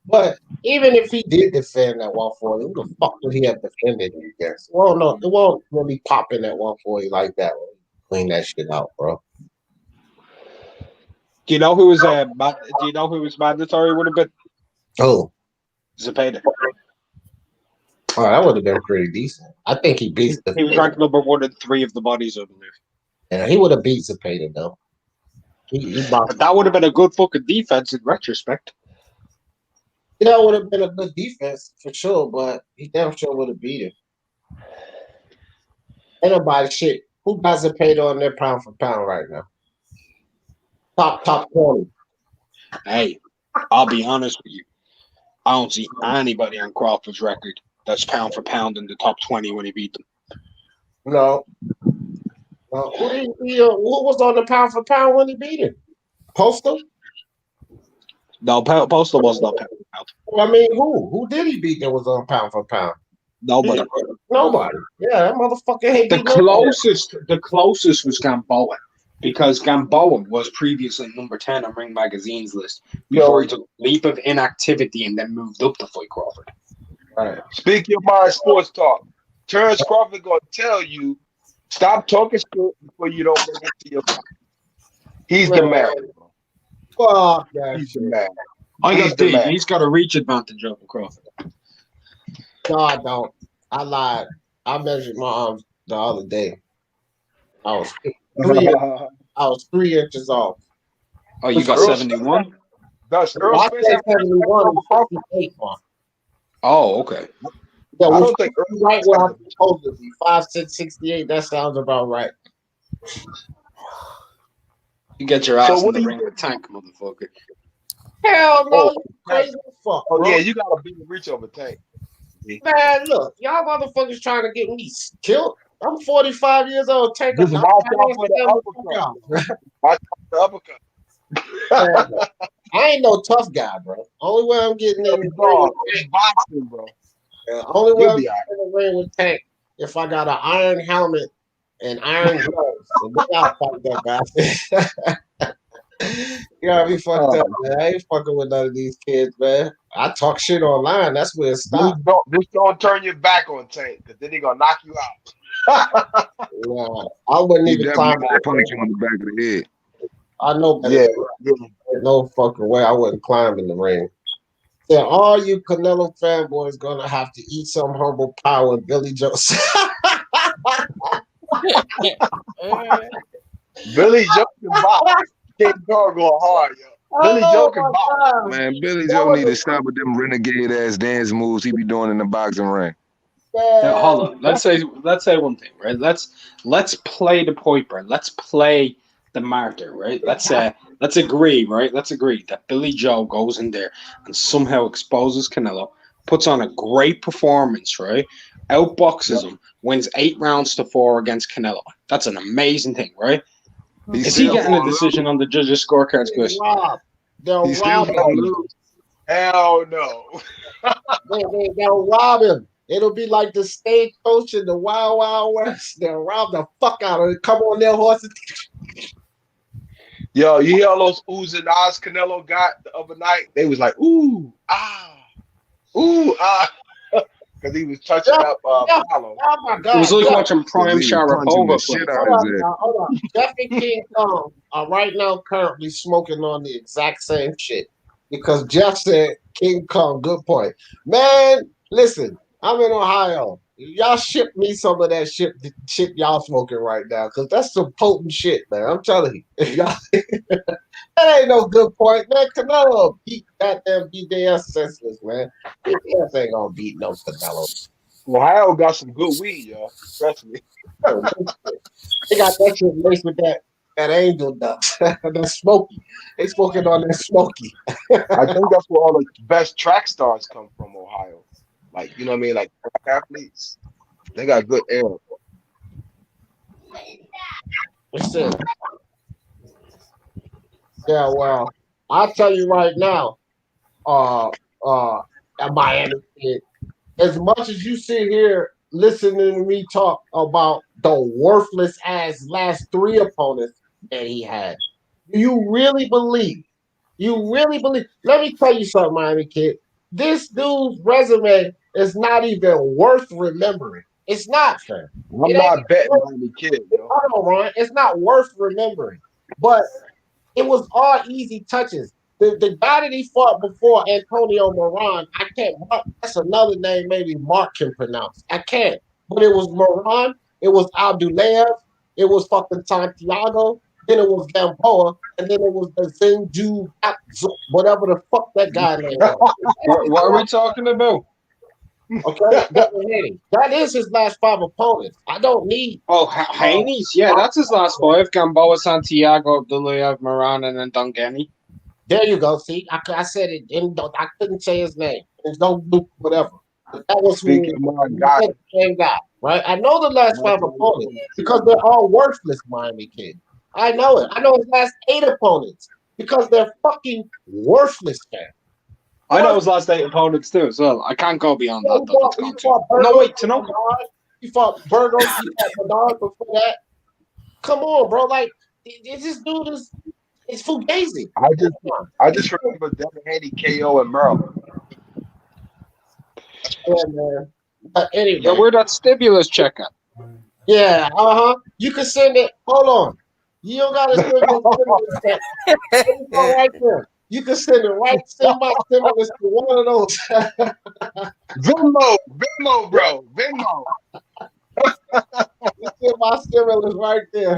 But even if he did defend at 140, who the fuck would he have defended against? Well, no, it won't really pop in at 140 like that. Clean that shit out, bro. Do you know who was mandatory would have been? Oh, Zepeda. Oh, that would have been pretty decent. I think he beat the. He was ranked number 1 in 3 of the bodies, I believe. Yeah, he would have beat Zepeda though. But that would have been a good fucking defense in retrospect. That would have been a good defense for sure, but he damn sure would have beat him. Ain't nobody shit. Who got Zepeda on their pound for pound right now? Top 20. Hey, I'll be honest with you. I don't see anybody on Crawford's record that's pound for pound in the top 20 when he beat them. No. Who did he beat? Who was on the pound for pound when he beat him? Postal? No, Postal was not pound for pound. Well, I mean, who did he beat that was on pound for pound? Nobody. Nobody. Yeah, that motherfucker ain't The closest was Gamboa, because Gamboa was previously number 10 on Ring Magazine's list before he took a leap of inactivity and then moved up to fight Crawford. Right. Speak your mind, sports talk. Terrence Crawford gonna tell you, stop talking shit before you don't make it to your fight. He's the man. Fuck that. He's the man. He's got a reach advantage over Crawford. No, I don't. I lied. I measured my arms the other day. I was 3 inches off. Oh, you got 71? That's Errol Spence 71 and 58, man. Oh, okay. Yeah, I don't think right where I'm supposed to be. 5'6", 68. That sounds about right. You get your ass in the ring with Tank, motherfucker. Hell no, you crazy fuck. Oh, bro. yeah, you got a big reach over Tank. Man, look, y'all motherfuckers trying to get me killed. I'm 45 years old. Take a Just watch out for the uppercut. Watch out for the uppercut. I ain't no tough guy, bro. Only way I'm getting in the ring is boxing, bro. Only way I'm getting in the ring with Tank if I got an iron helmet and iron gloves. And we gotta fuck that bastard. You gotta be fucked up, man. I ain't fucking with none of these kids, man. I talk shit online. That's where it stops. Just don't turn your back on Tank, because then he gonna knock you out. Nah, I wouldn't even climb. Punch you on the back of the head. I know better. Yeah. No fucking way. I wouldn't climb in the ring. So all you Canelo fanboys gonna have to eat some herbal power, Billy Joe. Billy Joe can box. King Kong going hard, yo. Billy Joe can box. Man, Billy Joe need to stop with them renegade ass dance moves he be doing in the boxing ring. Now, hold on. Let's say one thing, right? Let's play the Piper. Let's play the martyr, right? Let's agree, right? Let's agree that Billy Joe goes in there and somehow exposes Canelo, puts on a great performance, right? Outboxes him, wins 8 rounds to 4 against Canelo. That's an amazing thing, right? Is he getting a decision on the judges' scorecards, Chris? They'll rob him. Hell no. They'll rob him. It'll be like the stage coach in the Wild Wild West. They'll rob the fuck out of it. Come on their horses. Yo, you hear all those oohs and ahs Canelo got the other night? They was like, ooh, ah, ooh, ah. because he was touching up Paulo. Oh my God! It was like Jeff, watching Prime He was punching the Sharapova shit play. out hold his on, ass. now, hold on. Jeff and King Kong are right now currently smoking on the exact same shit because Jeff said King Kong. Good point, man. Listen, I'm in Ohio. Y'all ship me some of that shit y'all smoking right now because that's some potent shit, man. I'm telling you. If y'all, that ain't no good point, man. Canelo beat goddamn BJS senseless, man. BJS ain't gonna beat no Canelo. Ohio got some good weed, y'all. Trust me. They got that shit laced with that angel dust. That smoky. They smoking on that smoky. I think that's where all the best track stars come from, Ohio. Like, you know what I mean? Like track athletes. They got good air. Listen. Yeah, well, I'll tell you right now, at Miami Kid, as much as you sit here listening to me talk about the worthless ass last 3 opponents that he had, do you really believe? Let me tell you something, Miami Kid. This dude's resume is not even worth remembering. It's not, fair. I'm not betting Miami Kid, yo. Hold on, Ron. It's not worth remembering. But it was all easy touches. The guy that he fought before, Antonio Moran, I can't. That's another name maybe Mark can pronounce. I can't. But it was Moran. It was Abdulayev. It was fucking Santiago. Then it was Gamboa. And then it was the Zinju, whatever the fuck that guy name was. What are we talking about? Okay, that is his last 5 opponents. I don't need. Oh, Haney's? Yeah, that's his last 5. Gamboa, Santiago, Abdulayev, Moran, and then Dongeni. There you go. See, I said it. I couldn't say his name. It's don't do whatever. But that was who the same guy, right? I know the last 5 opponents because they're all worthless Miami Kid. I know it. I know his last 8 opponents because they're fucking worthless, man. I know his last 8 opponents too as well. I can't go beyond that. No, wait, to know. He fought Burgos. He fought Bernard before that. Come on, bro. Like, this dude is fugazi. I just remember Devin Haney, KO, and Merle. Yeah, man. But anyway. Yeah, where that stimulus check at? Yeah, You can send it. Hold on. You don't gotta send the stimulus check. Go right there. You can send it right. Send my stimulus to one of those. Venmo, bro. Venmo. You send my stimulus right there.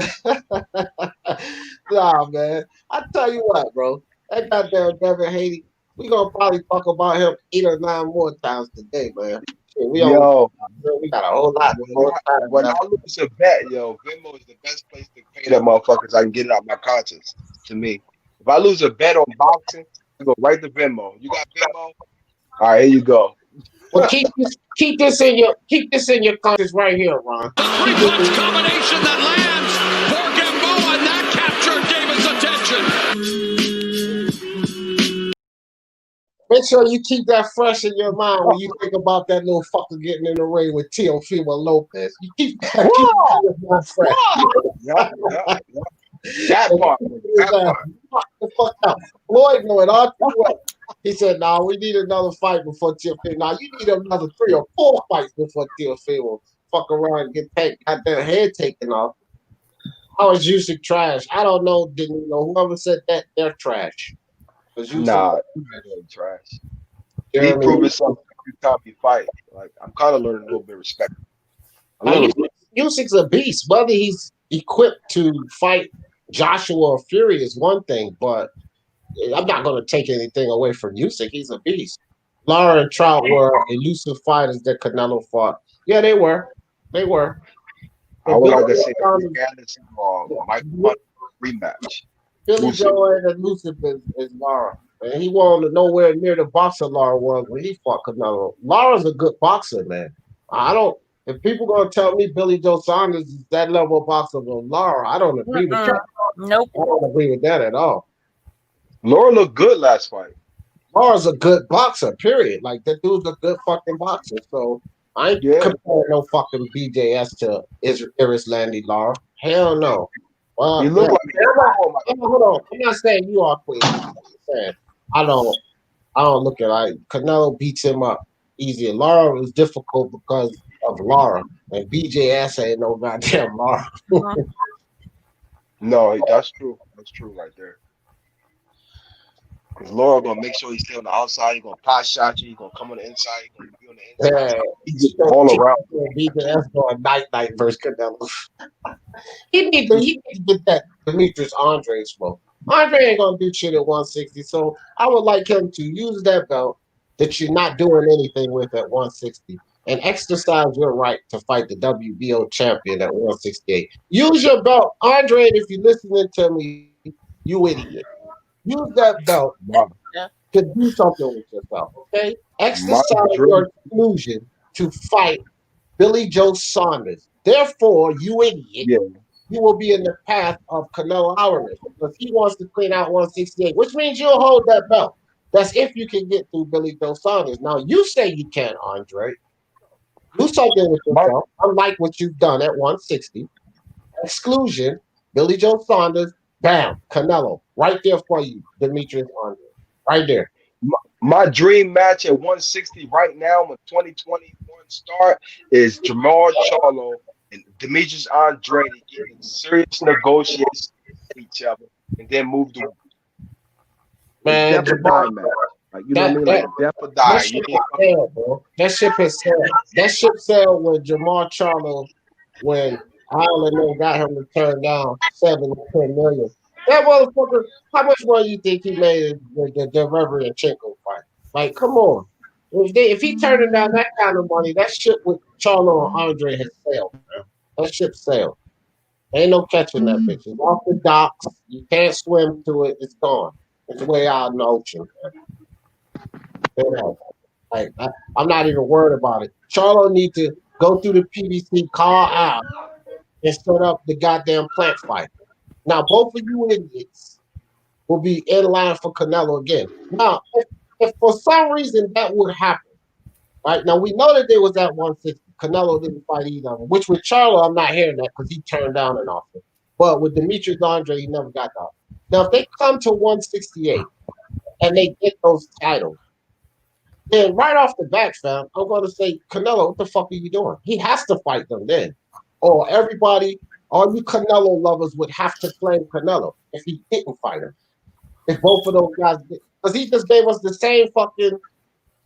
Nah, man. I tell you what, bro. That goddamn Devin Haney, we gonna probably talk about him 8 or 9 more times today, man. Shit, we got a whole lot more time. When I lose a bet, yo, Venmo is the best place to pay that motherfuckers. I can get it out my conscience. To me, if I lose a bet on boxing, I go right to Venmo. You got Venmo? All right, here you go. Well, keep this in your conscience right here, Ron. 3-punch combination that lands for Gamboa, and that captured David's attention. Make sure you keep that fresh in your mind when you think about that little fucker getting in the ring with Teofimo Lopez. You keep that in your mind fresh. That part. The fuck out. Floyd know it all too well. He said, "Nah, we need another fight before Teofimo. Now you need another 3 or 4 fights before Teofimo fuck around and got their head taken off." How is Usyk trash? I don't know. Didn't know whoever said that they're trash. Nah, he's trash. He proving something every time he fight. Like I'm kind of learning a little bit of respect. Usyk's a beast. Whether he's equipped to fight Joshua or Fury is one thing, but I'm not going to take anything away from Usyk. He's a beast. Lara and Trout were elusive fighters that Canelo fought. Yeah, they were. They were. I would like to see Anderson or Mike rematch. Billy Joe ain't elusive as Lara. And he wasn't nowhere near the boxer Lara was when he fought Canelo. Lara's a good boxer, man. If people gonna tell me Billy Joe Saunders is that level of boxer of Lara, I don't agree with that. Nope. I don't agree with that at all. Laura looked good last fight. Lara's a good boxer, period. Like, that dude's a good fucking boxer. So I ain't comparing no fucking BJS to Landy Lara. Hell no. Well, he looked like hold on. I'm not saying you are, Queen. I'm saying I don't look at it like Canelo beats him up easier. Laura was difficult because of Laura. And BJS ain't no goddamn Laura. No, that's true. That's true right there. Because Laura gonna make sure he's stay on the outside. He's gonna pass shot you. He's gonna come on the inside. He's gonna be on the inside. He's all around. BJS going night versus Canelo. He need to get that Demetrius Andre smoke. Andre ain't gonna do shit at 160, so I would like him to use that belt that you're not doing anything with at 160 and exercise your right to fight the WBO champion at 168. Use your belt, Andre. If you're listening to me, you idiot. Use that belt to do something with yourself, okay? Exercise your exclusion to fight Billy Joe Saunders. Therefore, you idiot, you will be in the path of Canelo Alvarez because he wants to clean out 168, which means you'll hold that belt. That's if you can get through Billy Joe Saunders. Now, you say you can, Andre. Do something with yourself, unlike what you've done at 160. Exclusion, Billy Joe Saunders, bam, Canelo. Right there for you, Demetrius Andre. Right there. My dream match at 160 right now when 2021 start is Jamal Charlo and Demetrius Andre to get in serious negotiations with each other and then move to man, death or die match. Like, you know what I mean? Like death or die. That ship has sailed. That ship sailed with Jamal Charlo when Ireland got him to turn down 7 to 10 million. That motherfucker, how much money you think he made the Reverend Chenko fight? Like, come on. If he turning down that kind of money, that ship with Charlo and Andre has sailed, man. That ship sailed. Ain't no catching that bitch. It's off the docks. You can't swim to it. It's gone. It's way out in the ocean, man. You know, like, I'm not even worried about it. Charlo need to go through the PBC, call out, and set up the goddamn plant fight. Now, both of you idiots will be in line for Canelo again. Now, if for some reason that would happen, right? Now, we know that they was at 160. Canelo didn't fight either of them, which with Charlo, I'm not hearing that because he turned down an offer. But with Demetrius Andre, he never got that. Now, if they come to 168 and they get those titles, then right off the bat, fam, I'm going to say, Canelo, what the fuck are you doing? He has to fight them then. Or everybody, all you Canelo lovers would have to claim Canelo if he didn't fight him. If both of those guys did. Because he just gave us the same fucking,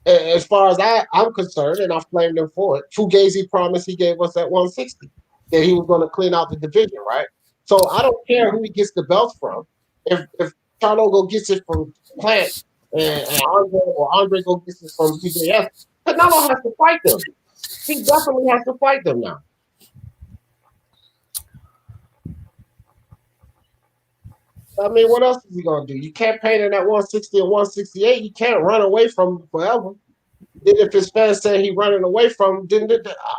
as far as I'm concerned, and I've blamed him for it, Fugazi promise he gave us at 160, that he was going to clean out the division, right? So I don't care who he gets the belts from. If Charlo go gets it from Plant and Andre go gets it from BJS, Canelo has to fight them. He definitely has to fight them now. I mean, what else is he gonna do? You can't paint it at 160 and 168. You can't run away from him forever. Then if his fans say he running away from him, then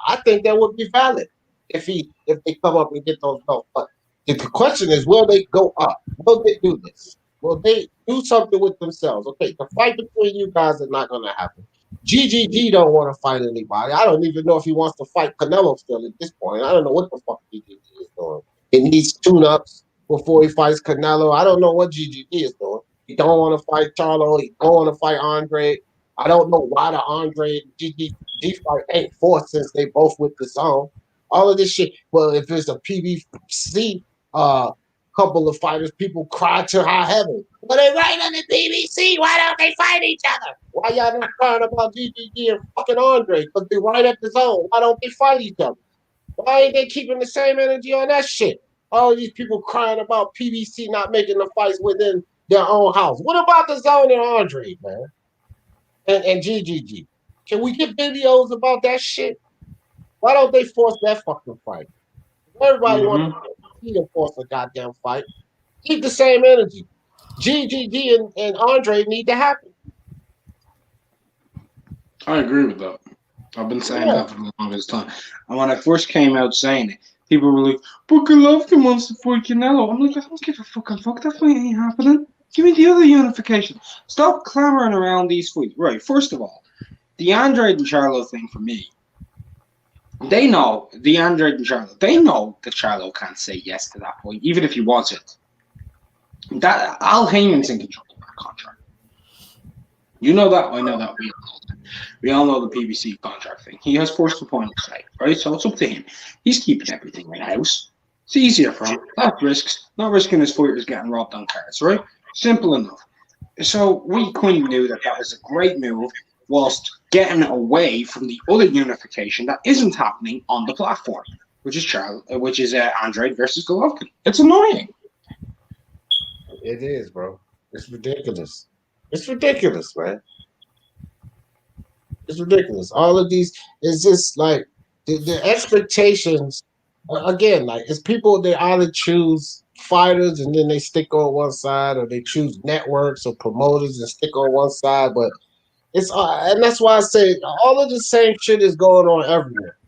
I think that would be valid if they come up and get those belts. But the question is, will they go up? Will they do this? Will they do something with themselves? Okay, the fight between you guys is not gonna happen. GGG don't want to fight anybody. I don't even know if he wants to fight Canelo still at this point. I don't know what the fuck GGG is doing. It needs tune-ups before he fights Canelo. I don't know what GGG is doing. He don't want to fight Charlo. He don't want to fight Andre. I don't know why the Andre GGG fight ain't forced since they both with the zone. All of this shit. Well, if it's a PBC couple of fighters, people cry to high heaven. Well, they right on the PBC. Why don't they fight each other? Why y'all not crying about GGG and fucking Andre? Because they right at the zone. Why don't they fight each other? Why ain't they keeping the same energy on that shit? All these people crying about PBC not making the fights within their own house. What about the zone and Andre, man? And GGG? Can we get videos about that shit? Why don't they force that fucking fight? Everybody wants to force a goddamn fight. Keep the same energy. GGG and Andre need to happen. I agree with that. I've been saying that for the longest time. And when I first came out saying it, people were like, but Golovkin wants to fight Canelo. I'm like, I don't give a fucking fuck. That fight ain't happening. Give me the other unification. Stop clamoring around these fights. Right, first of all, the Andre and Charlo thing for me, they know, the Andre and Charlo, they know that Charlo can't say yes to that fight, even if he wants it. That Al Haymon's in control of that contract. You know that. I know that. We all know the PBC contract thing. He has forced opponents tonight, right? So it's up to him. He's keeping everything in house. It's easier for him. Not risking his fighters getting robbed on cards, right? Simple enough. So we kind of knew that was a great move, whilst getting away from the other unification that isn't happening on the platform, which is Andrade versus Golovkin. It's annoying. It is, bro. It's ridiculous. It's ridiculous, man. It's ridiculous. All of these is just like the expectations. Again, like it's people they either choose fighters and then they stick on one side, or they choose networks or promoters and stick on one side. But it's and that's why I say all of the same shit is going on everywhere.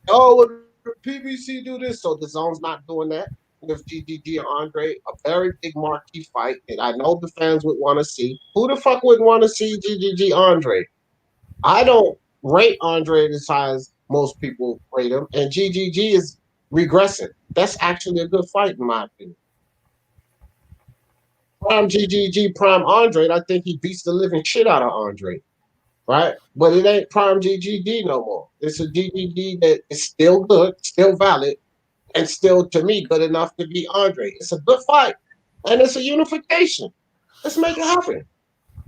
Oh, well, the PBC do this, so the zone's not doing that. With GGG and Andre, a very big marquee fight, and I know the fans would want to see. Who the fuck wouldn't want to see GGG Andre? I don't rate Andre as high as most people rate him, and GGG is regressing. That's actually a good fight, in my opinion. Prime GGG, Prime Andre, I think he beats the living shit out of Andre, right? But it ain't Prime GGG no more. It's a GGG that is still good, still valid, and still, to me, good enough to be Andre. It's a good fight, and it's a unification. Let's make it happen.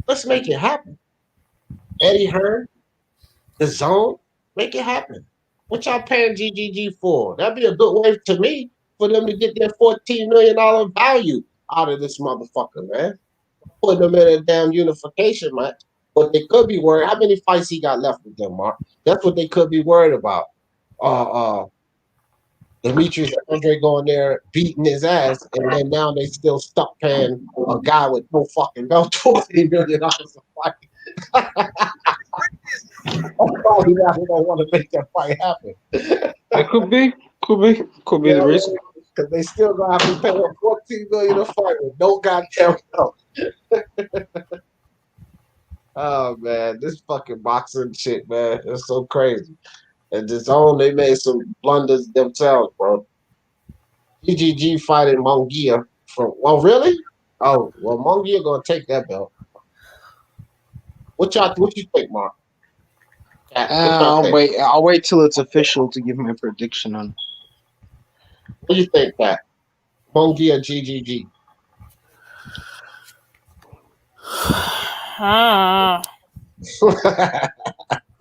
Let's make it happen. Eddie Hearn, the zone, make it happen. What y'all paying GGG for? That'd be a good way to me for them to get their $14 million value out of this motherfucker, man. Putting them in a damn unification match. But they could be worried. How many fights he got left with them, Mark? That's what they could be worried about. Demetrius Andre going there beating his ass, and then now they still stuck paying a guy with no fucking belt $20 million a fight. Probably not. They don't want to make that fight happen. It could be the reason. Because they still gonna have to pay him $14 million a fight with no goddamn belt. Oh man, this fucking boxing shit, man, it's so crazy. And the zone, they made some blunders themselves, bro. GGG fighting Munguia from. Well, really? Oh, well, Munguia gonna take that belt. What you think, Mark? I'll wait till it's official to give my prediction on. What do you think, Pat? Munguia GGG.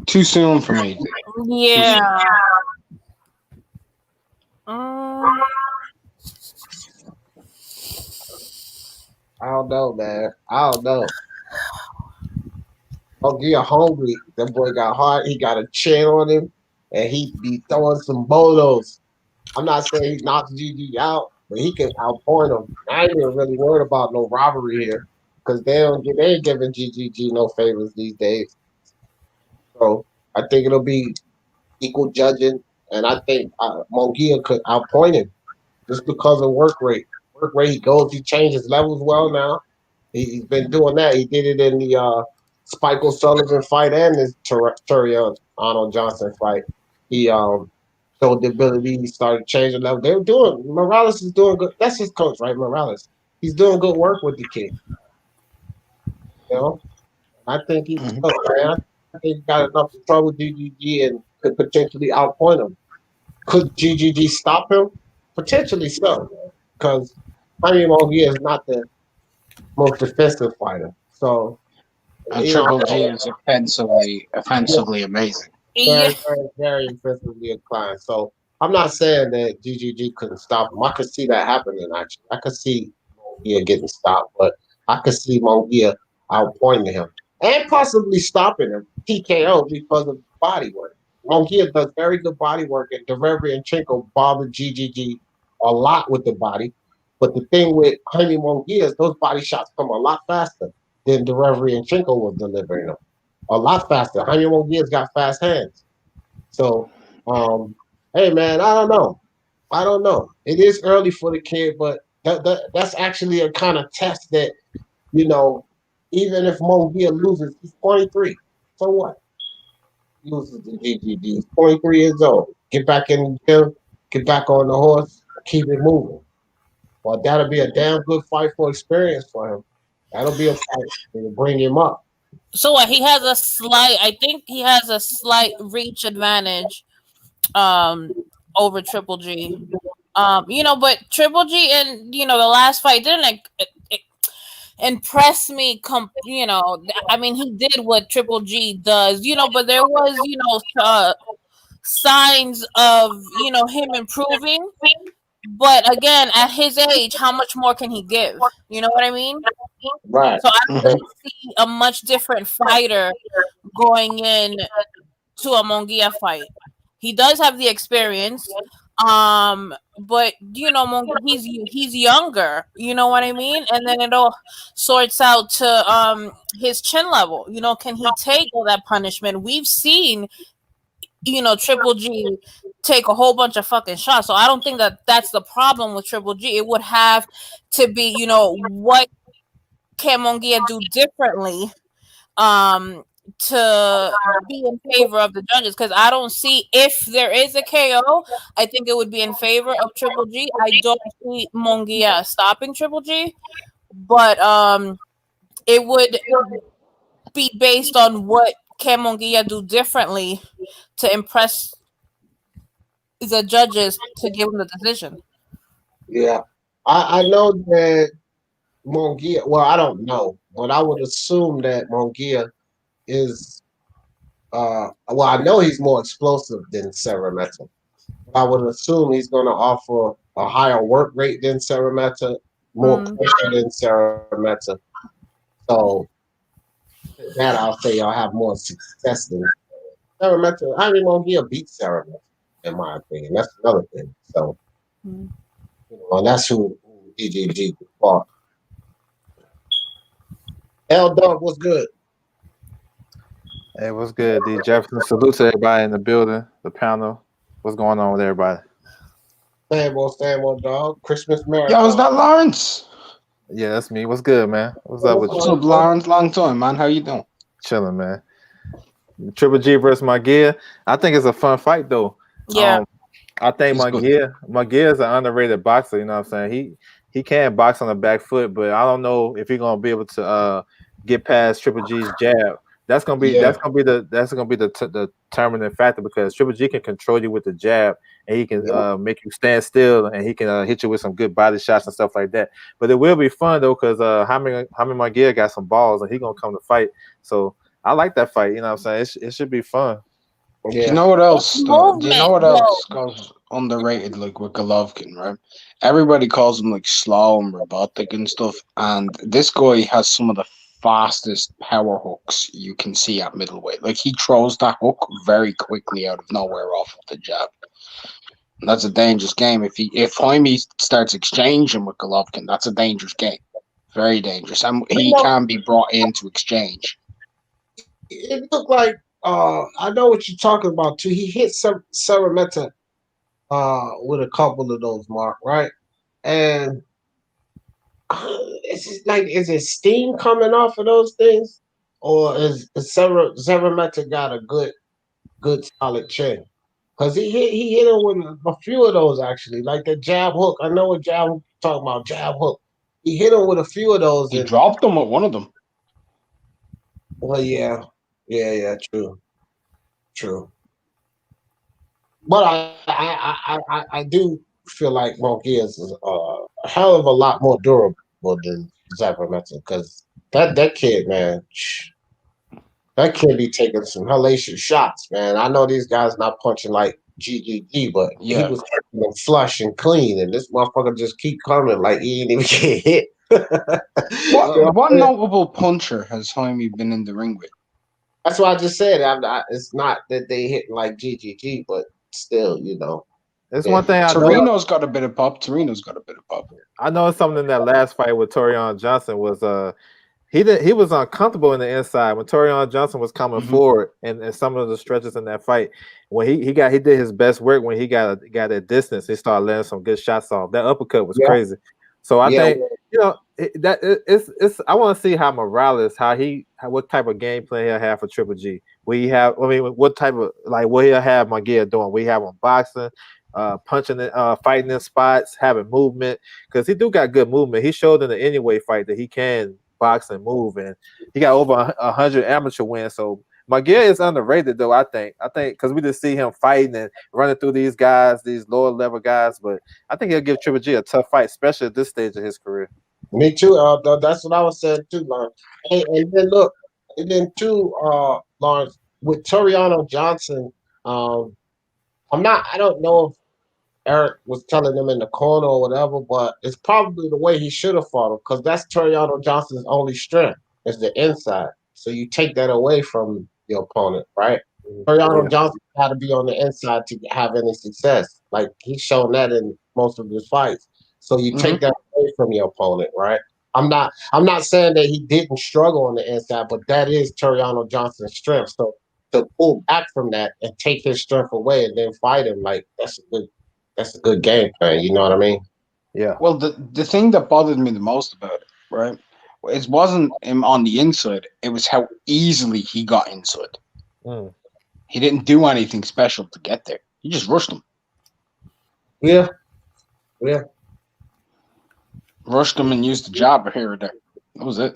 Too soon for me. Yeah. I don't know, man. I don't know. Munguia hungry. That boy got hard. He got a chin on him, and he be throwing some bolos. I'm not saying he knocks GG out, but he can outpoint him. I ain't even really worried about no robbery here, because they ain't giving GGG no favors these days. So I think it'll be equal judging, and I think Munguia could outpoint him just because of work rate. Work rate, he changes levels well now. He's been doing that. He did it in the Spike O'Sullivan fight and this Turion Arnold Johnson fight. He showed the ability. He started changing level. They were doing. Morales is doing good. That's his coach, right? Morales. He's doing good work with the kid. You know, I think he's good, man. I think he got enough to trouble GGG and could potentially outpoint him. Could GGG stop him? Potentially so, because Munguia is not the most defensive fighter. So, and Triple G is offensively amazing. Very, very, very offensively inclined. So I'm not saying that GGG couldn't stop him. I could see that happening, actually. I could see Munguia getting stopped, but I could see Munguia outpointing him and possibly stopping him TKO because of body work. Munguia does very good body work, and Derevryanchenko bothered GGG a lot with the body. But the thing with Haney Munguia is those body shots come a lot faster than Derevryanchenko was delivering them. A lot faster. Haney Munguia's got fast hands. So, hey, man, I don't know. It is early for the kid, but that's actually a kind of test that, you know, even if Munguia loses, he's 23. So what? He loses to GGG. He's 23 years old. Get back in the gym, get back on the horse, keep it moving. Well, that'll be a damn good fight for experience for him. That'll be a fight to bring him up. So what? He has a slight. I think he has a slight reach advantage, over Triple G. But Triple G and the last fight didn't impress me. I mean, he did what Triple G does. But there was signs of him improving. But again, at his age, how much more can he give? You know what I mean? Right. So I don't see a much different fighter going in to a Munguia fight. He does have the experience, but he's younger. You know what I mean? And then it all sorts out to his chin level. Can he take all that punishment? We've seen Triple G take a whole bunch of fucking shots. So I don't think that that's the problem with Triple G. It would have to be, what can Munguia do differently to be in favor of the judges? Because I don't see, if there is a KO, I think it would be in favor of Triple G. I don't see Munguia stopping Triple G, but it would be based on what can Munguia do differently to impress the judges to give him the decision. Yeah, I know that Munguia. Well, I don't know, but I would assume that Munguia is. Well, I know he's more explosive than Cerameta. I would assume he's going to offer a higher work rate than Cerameta, more pressure than Cerameta. So that I'll say I'll have more success than Cerameta. I mean, Munguia beat Cerameta, in my opinion. That's another thing. So, and that's who DGG fought. L Dog was good. Hey, what's good, D Jefferson? Salute to everybody in the building, the panel. What's going on with everybody? Same old dog. Christmas marathon. Yo, is that Lawrence? Yeah, that's me. What's good, man? What's up with you? What's up, Lawrence? Long time, man. How you doing? Chilling, man. Triple G versus Munguia. I think it's a fun fight, though. Yeah. I think Munguia is an underrated boxer. You know what I'm saying? He can box on the back foot, but I don't know if he's gonna be able to get past Triple G's jab. That's gonna be the determining factor, because Triple G can control you with the jab, and he can make you stand still, and he can hit you with some good body shots and stuff like that. But it will be fun though, because Haymon Munguia got some balls, and he gonna come to fight. So I like that fight. You know what I'm saying? It should be fun. Yeah. You know what else? Do you know what else goes underrated, like with Golovkin, right? Everybody calls him like slow and robotic and stuff, and this guy has some of the fastest power hooks you can see at middleweight. Like, he throws that hook very quickly out of nowhere off of the jab. And that's a dangerous game. If Jaime starts exchanging with Golovkin, that's a dangerous game. Very dangerous. And he can be brought in to exchange. It looked like I know what you're talking about too. He hit Cerameta with a couple of those, Mark, right? And it's just like, is it steam coming off of those things, or is Cerameta got a good solid chin? Because he hit him with a few of those, actually, like the jab hook. I know what jab hook you're talking about, jab hook. He hit him with a few of those. He dropped him with one of them. Well, yeah, true. But I do feel like Munguia is a hell of a lot more durable than Cerameta, because that kid, man, that kid be taking some hellacious shots, man. I know these guys not punching like GGG, but he was taking them flush and clean, and this motherfucker just keep coming like he ain't even get hit. What notable puncher has Jaime been in the ring with? That's why I just said it's not that they hit like GGG, but still, It's one thing I know. Torino's got a bit of pop. I know something in that last fight with Torian Johnson was he was uncomfortable in the inside when Torian Johnson was coming forward, and some of the stretches in that fight when he did his best work when he got a distance. He started letting some good shots off. That uppercut was crazy. So I think it's I want to see how Morales, what type of game plan he'll have for Triple G. What type of what he'll have Munguia doing? We have him boxing, punching, fighting in spots, having movement, because he do got good movement. He showed in the anyway fight that he can boxing move, and he got over 100 amateur wins. So McGregor is underrated, though. I think because we just see him fighting and running through these guys, these lower level guys. But I think he'll give Triple G a tough fight, especially at this stage of his career. Me too. That's what I was saying too, Lawrence. And then look, and then too, Lawrence, with Toriano Johnson, I don't know if Eric was telling him in the corner or whatever, but it's probably the way he should have fought him, because that's Toriano Johnson's only strength is the inside. So you take that away from your opponent, right? Toriano Johnson had to be on the inside to have any success. Like, he's shown that in most of his fights. So you take that away from your opponent, right? I'm not saying that he didn't struggle on the inside, but that is Toriano Johnson's strength. So to pull back from that and take his strength away and then fight him, like, that's a good game plan. You know what I mean? Yeah. Well, the thing that bothered me the most about it, right, it wasn't him on the inside. It was how easily he got inside. He didn't do anything special to get there. He just rushed him. Yeah. Rushed him and used the jab here or there. That was it.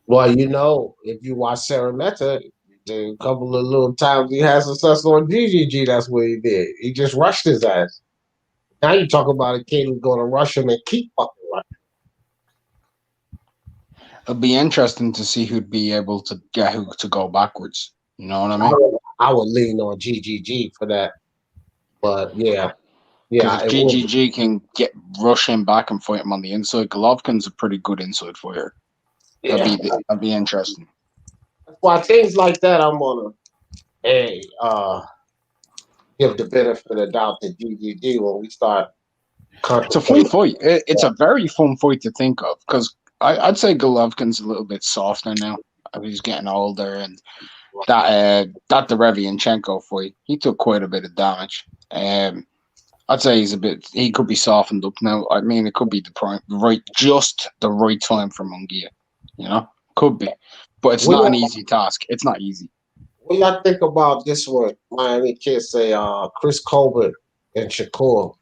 Well, if you watch Sarametta, a couple of little times he had success on GGG, that's what he did. He just rushed his ass. Now you talk about a kid who's going to rush him and keep fucking running. It'll be interesting to see who'd be able to get who to go backwards. You know what I mean? I would lean on GGG for that. But yeah. Because if GGG can rush him back and fight him on the inside, Golovkin's a pretty good inside fighter. That'd be interesting. That's why things like that I'm gonna give the benefit of the doubt to GGG when we start. It's a fun fight. It's a very fun fight to think of, because I'd say Golovkin's a little bit softer now. He's getting older, and that Derevianchenko fight, he took quite a bit of damage. I'd say he could be softened up now. I mean, it could be just the right time for Munguia. Could be, but it's not an easy task. It's not easy. What y'all think about this one? Miami kids say Chris Colbert and Shakur.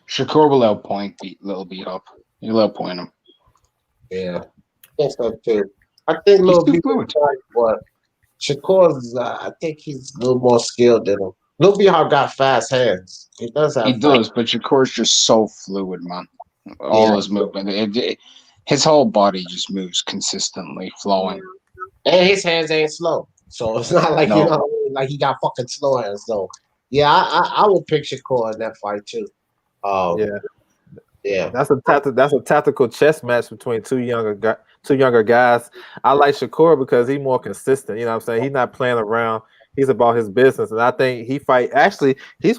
Shakur will outpoint Little beat up. He'll outpoint him. Yeah, I think so too. I think Little beat up, but Shakur's. I think he's a little more skilled than him. Little Bihar got fast hands. He does have. He does, but Shakur's just so fluid, man. All his movement, his whole body just moves consistently, flowing. And his hands ain't slow, so it's not like like he got fucking slow hands. So yeah, I would pick Shakur in that fight too. Yeah. That's a tactical chess match between two younger guys. I like Shakur because he's more consistent. You know what I'm saying? He's not playing around. He's about his business, and I think he's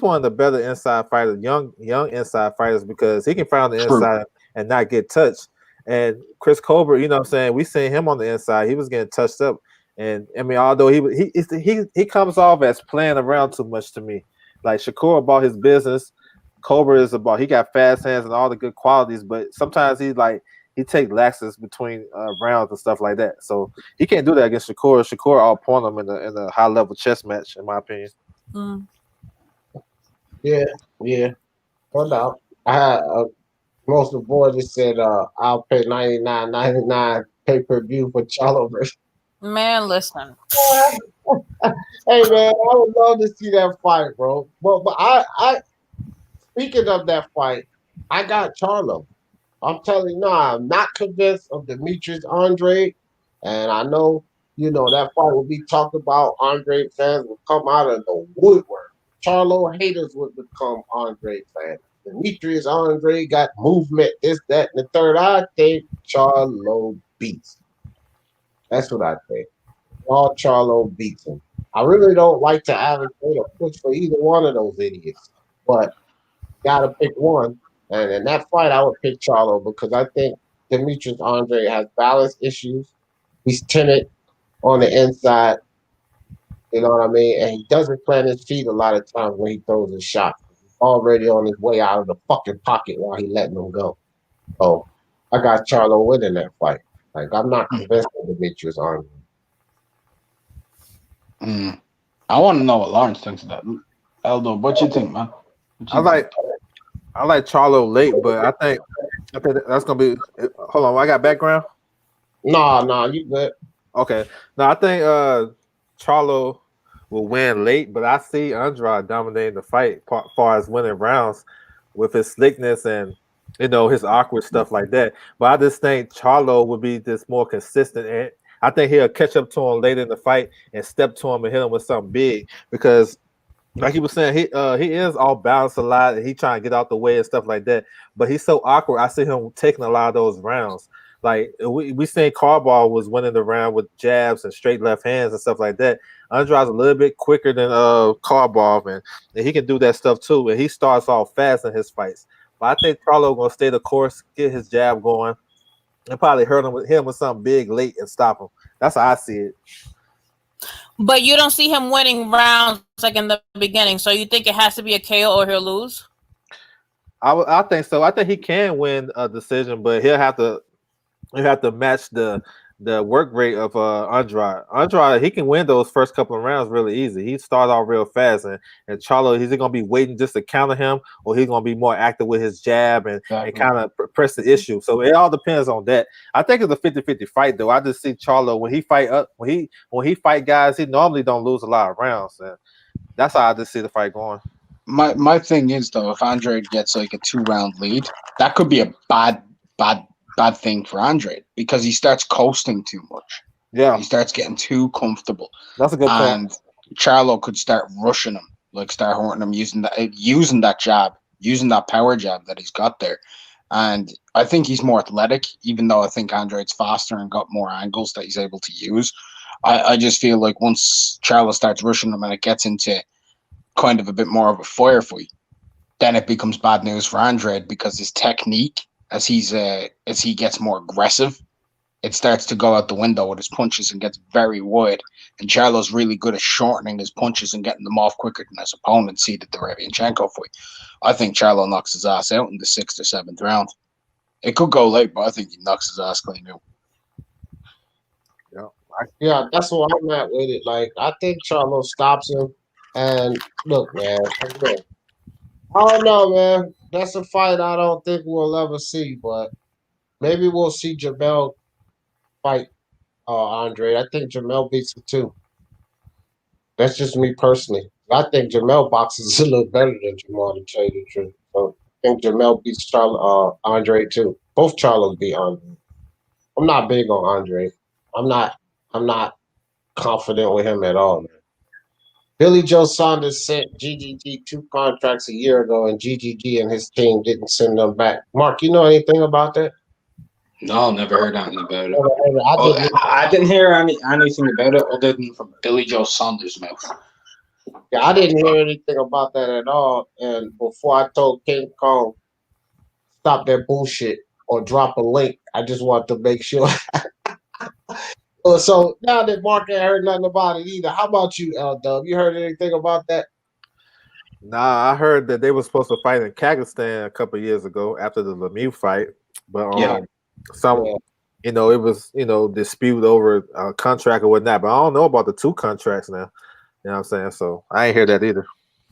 one of the better inside fighters, young inside fighters, because he can fight on the inside and not get touched. And Chris Colbert, you know what I'm saying, we seen him on the inside. He was getting touched up, and I mean, although he comes off as playing around too much to me. Like, Shakur about his business, Colbert is about, he got fast hands and all the good qualities, but sometimes he take laxes between rounds and stuff like that. So he can't do that against Shakur. Shakur outpoint him in a high level chess match, in my opinion. Yeah, no doubt. I had most of the boys that said I'll pay $99.99 pay-per-view for Charlo versus. Man, listen. Hey man, I would love to see that fight, bro. But I speaking of that fight, I got Charlo. I'm telling you, I'm not convinced of Demetrius Andre, and I know, that fight will be talked about. Andre fans will come out of the woodwork. Charlo haters would become Andre fans. Demetrius Andre got movement, this, that, and the third. I think Charlo beats. That's what I think. All Charlo beats him. I really don't like to advocate or push for either one of those idiots, but gotta pick one. And in that fight, I would pick Charlo because I think Demetrius Andre has balance issues. He's timid on the inside. You know what I mean? And he doesn't plant his feet a lot of times when he throws his shot. He's already on his way out of the fucking pocket while he's letting him go. So I got Charlo winning that fight. Like, I'm not convinced of Demetrius Andre. I want to know what Lawrence thinks of that. Eldo, what you think, man? I like Charlo late, but I think that's gonna be. hold on. I got background. Nah, you good. Okay. Now I think Charlo will win late, but I see Andrade dominating the fight far as winning rounds with his slickness and his awkward stuff like that. But I just think Charlo will be this more consistent, and I think he'll catch up to him later in the fight and step to him and hit him with something big because, like he was saying, he is all balanced a lot and he trying to get out the way and stuff like that. But he's so awkward. I see him taking a lot of those rounds. Like we seen Carball was winning the round with jabs and straight left hands and stuff like that. Andrade's a little bit quicker than Carball, man, and he can do that stuff too. And he starts off fast in his fights. But I think Charlo gonna stay the course, get his jab going, and probably hit him with something big late and stop him. That's how I see it. But you don't see him winning rounds like in the beginning, so you think it has to be a KO or he'll lose? I think so. I think he can win a decision, but he'll have to match the work rate of Andrade. Andrade, he can win those first couple of rounds really easy. He started off real fast, and Charlo, is he gonna be waiting just to counter him, or he's gonna be more active with his jab and kind of press the issue? So it all depends on that. I think it's a 50-50 fight, though. I just see Charlo when he fight guys, he normally don't lose a lot of rounds, and that's how I just see the fight going. My thing is, though, if Andrade gets like a 2-round lead, that could be a bad thing for Andrade because he starts coasting too much. Yeah, he starts getting too comfortable. That's a good point. And Charlo could start rushing him, like start hurting him using that jab, using that power jab that he's got there. And I think he's more athletic, even though I think Andrade's faster and got more angles that he's able to use. I just feel like once Charlo starts rushing him and it gets into kind of a bit more of a firefight, then it becomes bad news for Andrade because his technique, as he gets more aggressive, it starts to go out the window with his punches and gets very wide. And Charlo's really good at shortening his punches and getting them off quicker than his opponent. See the Derevyanchenko fight. I think Charlo knocks his ass out in the 6th or 7th round. It could go late, but I think he knocks his ass clean out. Yeah, that's what I'm at with it. Like, I think Charlo stops him. And look, man, I don't know, man. That's a fight I don't think we'll ever see, but maybe we'll see Jamel fight Andre. I think Jamel beats him too. That's just me personally. I think Jamel boxes a little better than Jamal, to tell you the truth. So I think Jamel beats Andre too. Both Charlos beat Andre. I'm not big on Andre. I'm not confident with him at all, man. Billy Joe Saunders sent GGG 2 contracts a year ago, and GGG and his team didn't send them back. Mark, you know anything about that? No, never heard anything about it. I didn't hear anything about it other than from Billy Joe Saunders' mouth. Yeah, I didn't hear anything about that at all. And before I told King Kong, stop that bullshit or drop a link, I just want to make sure. So now that Mark ain't heard nothing about it either, how about you, L-Dub? You heard anything about that? Nah, I heard that they were supposed to fight in Kazakhstan a couple of years ago after the Lemieux fight, but it was dispute over a contract or whatnot. But I don't know about the 2 contracts now. You know what I'm saying? So I ain't hear that either.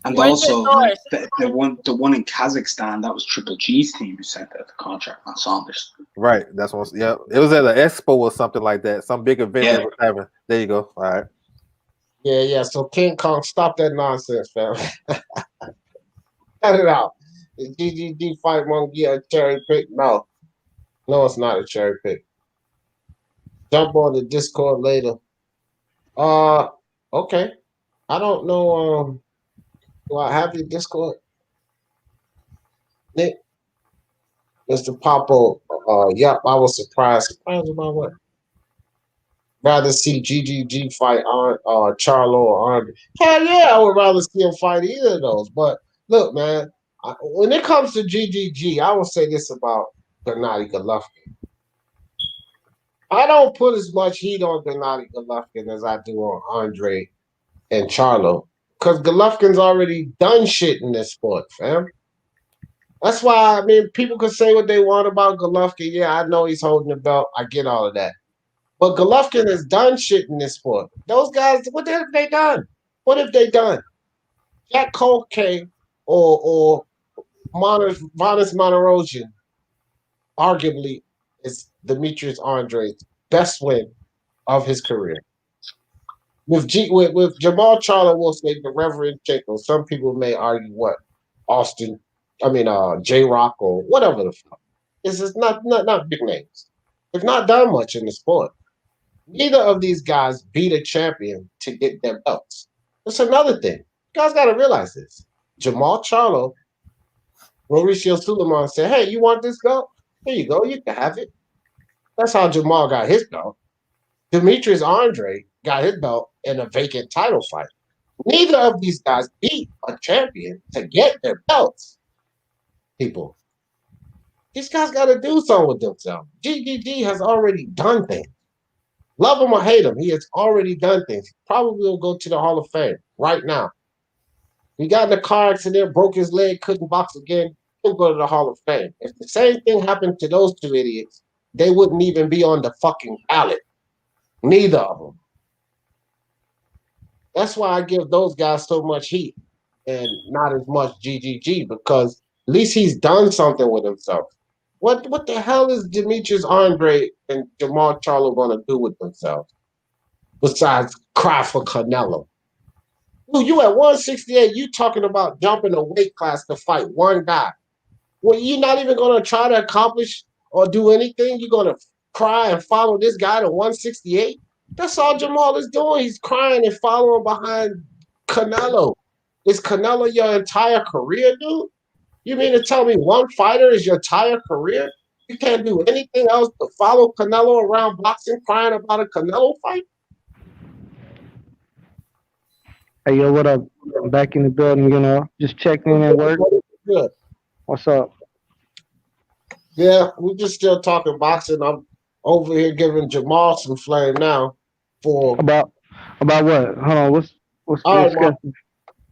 And also, the one in Kazakhstan, that was Triple G's team who sent out the contract on Saunders. Right. That's what. Yeah, it was at an expo or something like that. Some big event they were having. There you go. All right. Yeah. So King Kong, stop that nonsense, fam. Cut it out. The GGG fight won't get a cherry pick. No, it's not a cherry pick. Jump on the Discord later. Okay. I don't know. Do I have your Discord? Nick? Mr. Popo, yep, I was surprised. Surprised about what? Rather see GGG fight on Charlo or Andre. Hell yeah, I would rather see him fight either of those. But look, man, when it comes to GGG, I will say this about Gennady Golovkin. I don't put as much heat on Gennady Golovkin as I do on Andre and Charlo. Because Golovkin's already done shit in this sport, fam. That's why, people can say what they want about Golovkin. Yeah, I know he's holding the belt. I get all of that. But Golovkin has done shit in this sport. Those guys, what have they done? What have they done? Jack Colkay or Vanis Monterosian, arguably, is Demetrius Andre's best win of his career. With Jamal Charlo, we'll say the Reverend Jacob. Some people may argue what J Rock or whatever the fuck. This is not big names. They've not done much in the sport. Neither of these guys beat a champion to get their belts. That's another thing. You guys got to realize this. Jamal Charlo, Mauricio Suleiman said, "Hey, you want this belt? Here you go. You can have it." That's how Jamal got his belt. Demetrius Andre got his belt in a vacant title fight. Neither of these guys beat a champion to get their belts. People, these guys got to do something with themselves. GGG has already done things. Love him or hate him, he has already done things. He probably will go to the Hall of Fame right now. He got in a car accident, broke his leg, couldn't box again. He'll go to the Hall of Fame. If the same thing happened to those two idiots, they wouldn't even be on the fucking ballot. Neither of them. That's why I give those guys so much heat and not as much GGG, because at least he's done something with himself. What the hell is Demetrius Andre and Jamal Charlo going to do with themselves besides cry for Canelo? Dude, you at 168, you talking about jumping a weight class to fight one guy. Well, you're not even going to try to accomplish or do anything? You're going to cry and follow this guy to 168? That's all Jamal is doing. He's crying and following behind Canelo. Is Canelo your entire career, dude? You mean to tell me one fighter is your entire career? You can't do anything else but follow Canelo around boxing, crying about a Canelo fight? Hey, yo, what up? I'm back in the building, just checking in at work. Good. What's up? Yeah, we're just still talking boxing. I'm over here giving Jamal some flame now for about what? Hold on, what's all discussing?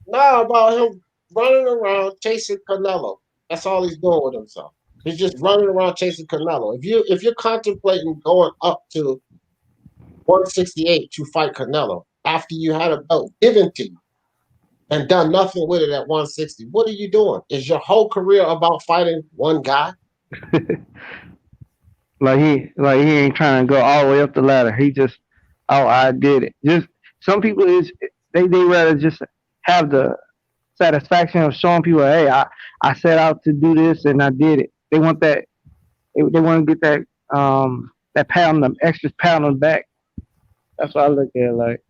Now about him running around chasing Canelo. That's all he's doing with himself. He's just running around chasing Canelo. If you're contemplating going up to 168 to fight Canelo after you had a belt given to you and done nothing with it at 160, what are you doing? Is your whole career about fighting one guy? Like he ain't trying to go all the way up the ladder. He just, I did it. Just some people they rather just have the satisfaction of showing people, hey, I set out to do this and I did it. They want that. They want to get that pat on them, extra pat on the back. That's what I look at. Like,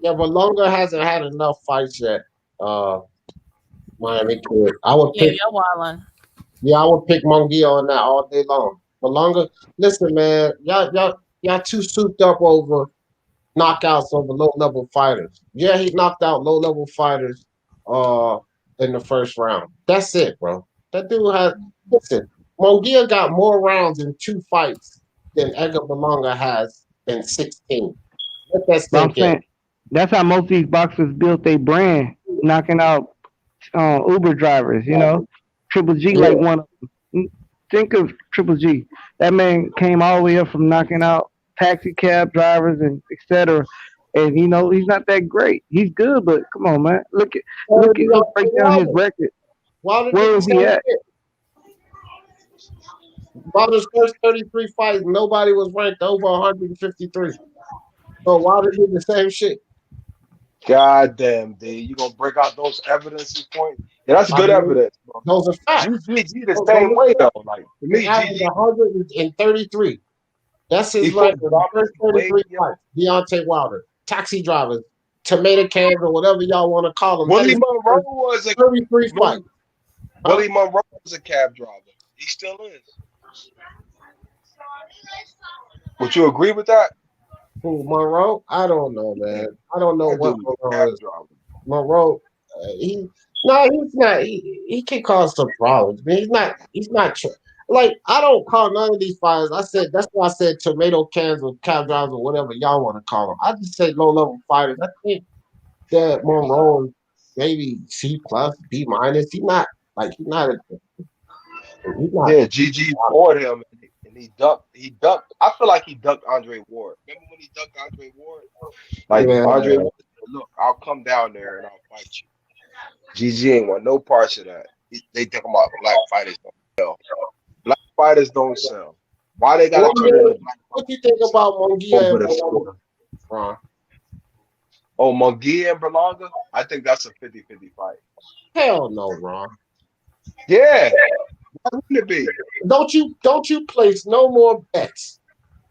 yeah, but Longa hasn't had enough fights yet. Miami Kid. I would pick. You're wildin'. Yeah, I would pick Munguia on that all day long. But Longa, listen, man, y'all too souped up over knockouts over low-level fighters. Yeah, he knocked out low-level fighters in the first round. That's it, bro. That dude has, listen, Munguia got more rounds in 2 fights than Edgar Berlanga has in 16. Let that sink in. That's how most of these boxers built their brand, knocking out Uber drivers, Triple G, like one of them. Think of Triple G. That man came all the way up from knocking out taxi cab drivers and etc. And he's not that great. He's good, but come on, man. Let's break down his record. Where was he at? About his first 33 fights, nobody was ranked over 153. So why would he do the same shit? God damn, D. You gonna break out those evidence points? Yeah, that's good evidence, bro. Those are facts. GG the same way though. Like to me, GG 133. That's his record. First 33 fights. Deontay Wilder, taxi drivers, tomato cans, or whatever y'all want to call them. Willie Monroe was a 33 fights. Willie Monroe was a cab driver. He still is. Would you agree with that? Who, Monroe? I don't know, man. I don't know what Monroe is. Monroe, he's not. He can cause some problems. I mean, he's not. Like, I don't call none of these fighters. That's why I said tomato cans or cab drivers or whatever y'all want to call them. I just say low-level fighters. I think that Monroe is maybe C+, B-. He's not. Yeah, GG fought him and he ducked. I feel like he ducked Andre Ward. Remember when he ducked Andre Ward? Like, yeah. Andre Ward said, look, I'll come down there and I'll fight you. GG ain't want no parts of that. They talking about black fighters don't sell. Black fighters don't sell. Why they gotta turn into black? What do you think about Munguia and Berlanga? Ron? Oh, Munguia and Berlanga? I think that's a 50-50 fight. Hell no, Ron. Yeah. Why wouldn't it be? Don't you place no more bets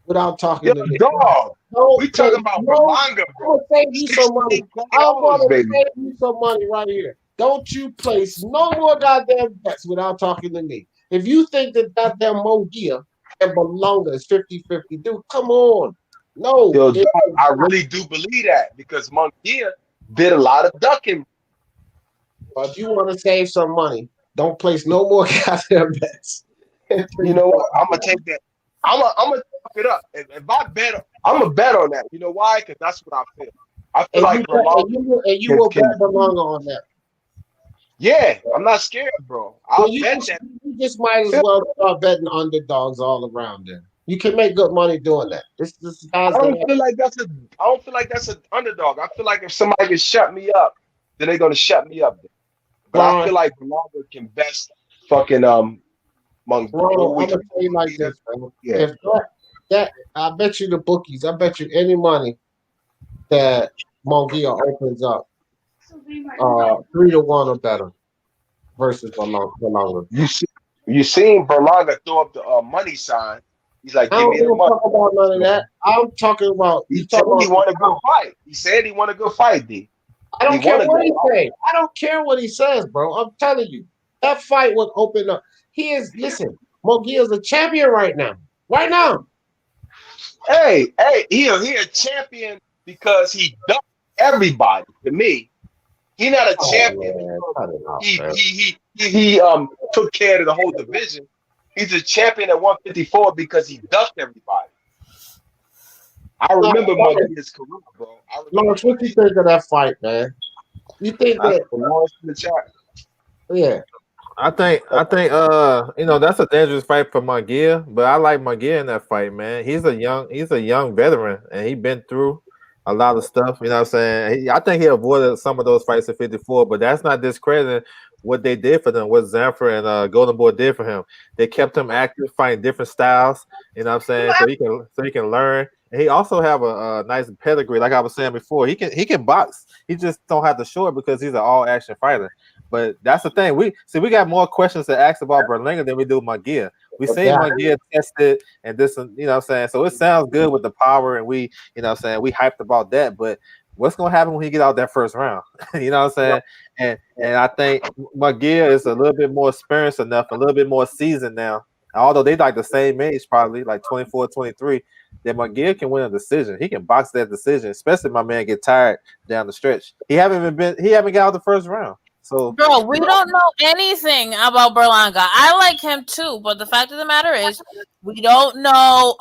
without talking to me. Dog. No, we talking about Berlanga, bro. I'm gonna save you some money. I'm gonna save you some money right here. Don't you place no more goddamn bets without talking to me. If you think that goddamn Munguia and Berlanga is 50-50, dude, come on. No. Yo, dog, I really do believe that because Munguia did a lot of ducking. But if you want to save some money, don't place no more goddamn bets. You know what? I'm gonna take that. I'm gonna fuck it up. If I bet, I'm gonna bet on that. You know why? Because that's what I feel. I feel like you will bet Berlanga on that. Yeah, I'm not scared, bro. I'll bet that. You just might as well start betting underdogs all around then. You can make good money doing that. This I don't feel like that's an underdog. I feel like if somebody can shut me up, then they're gonna shut me up. But I feel like Berlanga can best fucking Munguia. Bro, I'm gonna tell you like this, man. Yeah. If that I bet you the bookies, I bet you any money that Munguia opens up 3-1 or better versus Berlanga. You seen Berlanga throw up the money sign. He's like, give me the money. Talk about none of that. I'm talking about. He said he want a good fight. He said he want a good fight, D. I don't care what he says. I don't care what he says, bro. I'm telling you, that fight would open up. Listen, Munguia is a champion right now. Right now. Hey, he a champion because he ducked everybody. To me, he not a champion. He took care of the whole division. He's a champion at 154 because he ducked everybody. I remember Munguia's career, bro. Lawrence, what do you think of that fight, man? You think that Lawrence in the chat? Yeah. I think that's a dangerous fight for Munguia, but I like Munguia in that fight, man. He's a young veteran and he been through a lot of stuff, you know what I'm saying? I think he avoided some of those fights at 54, but that's not discrediting what they did for them, what Zanfer and Golden Boy did for him. They kept him active, fighting different styles, you know what I'm saying? So he can learn. And he also have a nice pedigree, like I was saying before. He can box. He just don't have to show it because he's an all-action fighter. But that's the thing. We got more questions to ask about Berlanga than we do Munguia. We seen Munguia tested and this, you know what I'm saying? So it sounds good with the power and we, you know what I'm saying, we hyped about that, but what's gonna happen when he get out that first round? You know what I'm saying? And I think Munguia is a little bit more experienced enough, a little bit more seasoned now. Although they like the same age, probably like 24, 23, then Munguia can win a decision. He can box that decision, especially if my man get tired down the stretch. He haven't got out the first round. So, bro, we don't know anything about Berlanga. I like him too, but the fact of the matter is, we don't know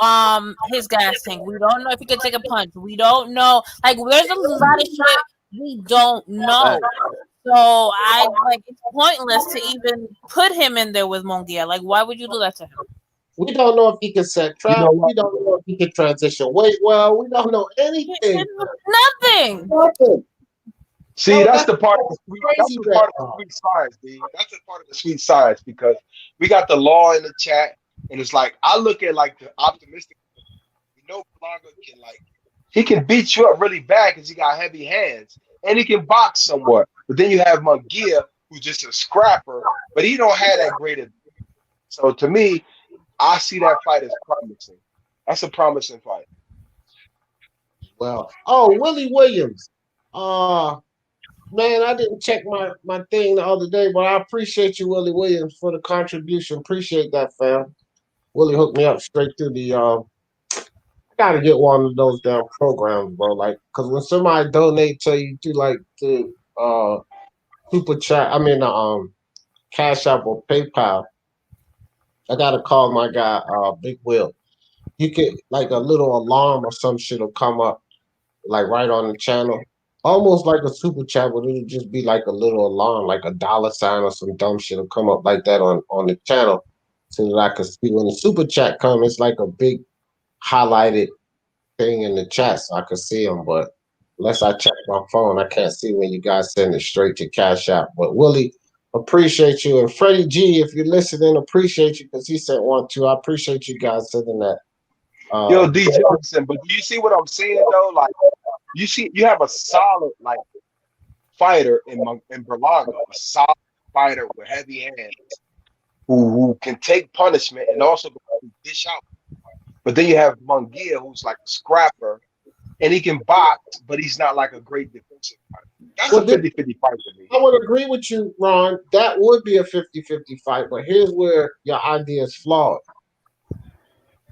his gas tank. We don't know if he can take a punch. We don't know. Like, there's a lot of shit we don't know. So I like it's pointless to even put him in there with Munguia. Like, why would you do that to him? We don't know if he can set trap. We don't know if he can transition weight well. We don't know anything. Nothing. See, that's the part of the sweet science, dude. That's the part of the sweet science because we got the law in the chat, and it's like I look at like the optimistic. You know, Berlanga he can beat you up really bad because he got heavy hands, and he can box somewhat. But then you have Munguia, who's just a scrapper, but he don't have that great. So to me, I see that fight as promising. That's a promising fight. Well, Willie Williams. Man, I didn't check my thing the other day, but I appreciate you, Willie Williams, for the contribution. Appreciate that, fam. Willie hooked me up straight through the. I gotta get one of those damn programs, bro. Like, cause when somebody donate to you to super chat, Cash App or PayPal, I gotta call my guy, Big Will. You could like a little alarm or some shit will come up, like right on the channel. Almost like a super chat, but it'll just be like a little alarm, like a $ or some dumb shit will come up like that on the channel so that I can see when the super chat comes. It's like a big highlighted thing in the chat so I can see them. But unless I check my phone, I can't see when you guys send it straight to Cash App. But Willie, Appreciate you. And Freddie G, if you're listening, appreciate you because he sent one too. I appreciate you guys sending that. Yo, D Johnson, but do you see what I'm saying though? Like, you have a solid like fighter in Berlanga, a solid fighter with heavy hands who can take punishment and also dish out. But then you have Munguia, who's like a scrapper, and he can box, but he's not like a great defensive fighter. That's a 50-50 fight to me. I would agree with you, Ron. That would be a 50-50 fight, but here's where your idea is flawed.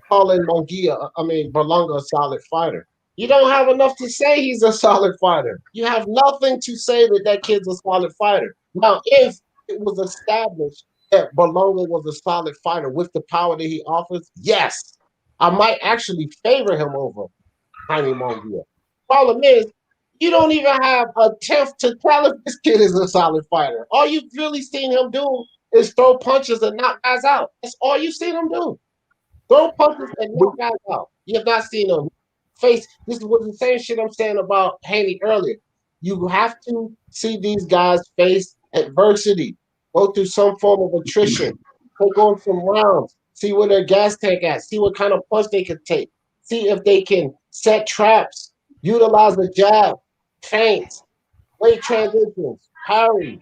Calling Berlanga a solid fighter. You don't have enough to say he's a solid fighter. You have nothing to say that kid's a solid fighter. Now, if it was established that Berlanga was a solid fighter with the power that he offers, yes, I might actually favor him over Haney Munguia. Problem is, you don't even have a attempt to tell if this kid is a solid fighter. All you've really seen him do is throw punches and knock guys out. That's all you've seen him do. Throw punches and knock guys out. You have not seen him face. This was the same shit I'm saying about Haney earlier. You have to see these guys face adversity, go through some form of attrition, take on some rounds, see where their gas tank at, see what kind of punch they can take, see if they can set traps, utilize the jab, feints, late transitions, parry.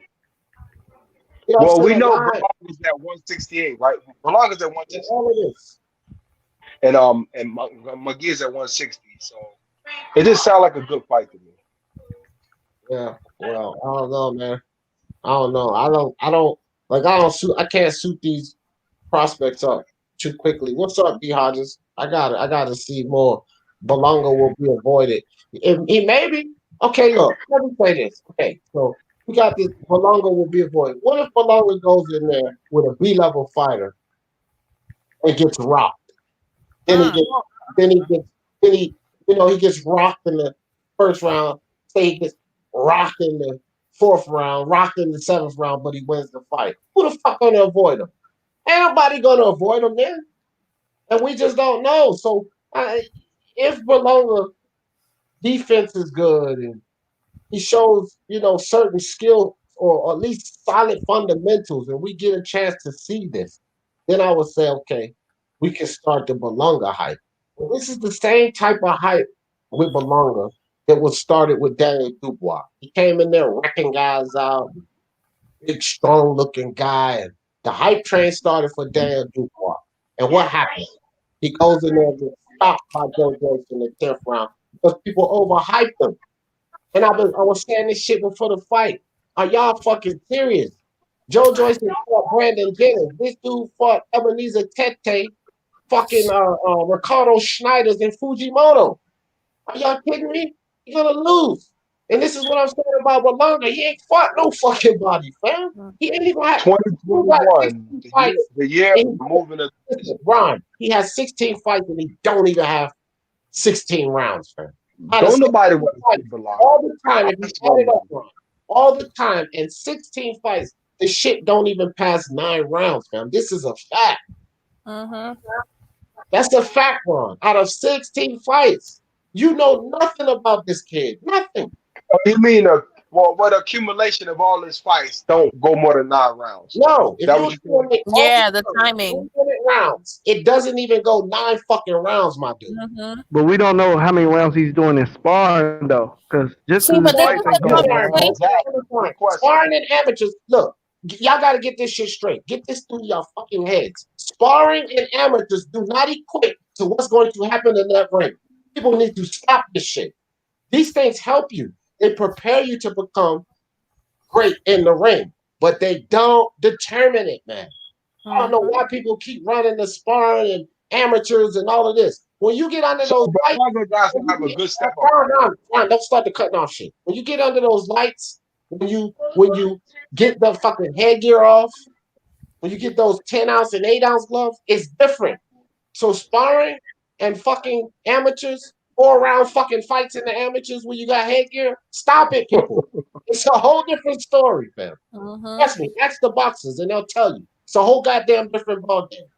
Well, we know Berlanga's at 168, right? Berlanga's at 168. All of this. And McGee's at 160. So it just sounds like a good fight to me. Yeah, well, I don't know, man. I don't know. I can't suit these prospects up too quickly. What's up, D Hodges? I gotta see more. Berlanga will be avoided. If he maybe okay, look, let me say this. Okay, so we got this Berlanga will be avoided. What if Berlanga goes in there with a B-level fighter and gets rocked? Then he gets rocked in the first round. Say he gets rocked in the fourth round, rocked in the seventh round, but he wins the fight. Who the fuck gonna avoid him? Ain't nobody gonna avoid him then. And we just don't know. So if Berlanga defense is good and he shows, certain skill or at least solid fundamentals, and we get a chance to see this, then I would say, okay, we can start the Berlanga hype. Well, this is the same type of hype with Berlanga that was started with Daniel Dubois. He came in there wrecking guys out, big, strong-looking guy, and the hype train started for Daniel Dubois. And what happened? He goes in there and gets stopped by Joe Joyce in the 10th round because people overhyped him. And I was saying this shit before the fight. Are y'all fucking serious? Joe Joyce fought Brandon Jennings. This dude fought Ebenezer Tete, fucking Ricardo Schneiders and Fujimoto. Are y'all kidding me? You're gonna lose. And this is what I'm saying about Berlanga. He ain't fought no fucking body, fam. He ain't even had 2021. The year moving to Ron. He has 16 fights and he don't even have 16 rounds, fam. Don't nobody want to see Berlanga. All the time, if you add it up, Ron, all the time, and 16 fights, the shit don't even pass 9 rounds, fam. This is a fact. That's a fact, Ron. Out of 16 fights, you know nothing about this kid. Nothing. You mean what accumulation of all his fights don't go more than 9 rounds? No. The timing. Rounds. It doesn't even go 9 fucking rounds, my dude. But we don't know how many rounds he's doing in sparring though, because just sparring and amateurs. Look, y'all got to get this shit straight. Get this through your fucking heads. Sparring and amateurs do not equate to what's going to happen in that ring. People need to stop this shit. These things help you. They prepare you to become great in the ring, but they don't determine it, man. I don't know why people keep running the sparring and amateurs and all of this. When you get under those lights, don't start the cutting off shit. When you get under those lights, when you get the fucking headgear off, when you get those 10-ounce and 8-ounce gloves, it's different. So sparring and fucking amateurs, 4-round fucking fights in the amateurs when you got headgear, stop it, people. It's a whole different story, fam. Trust me, ask the boxers and they'll tell you. It's a whole goddamn different ballgame.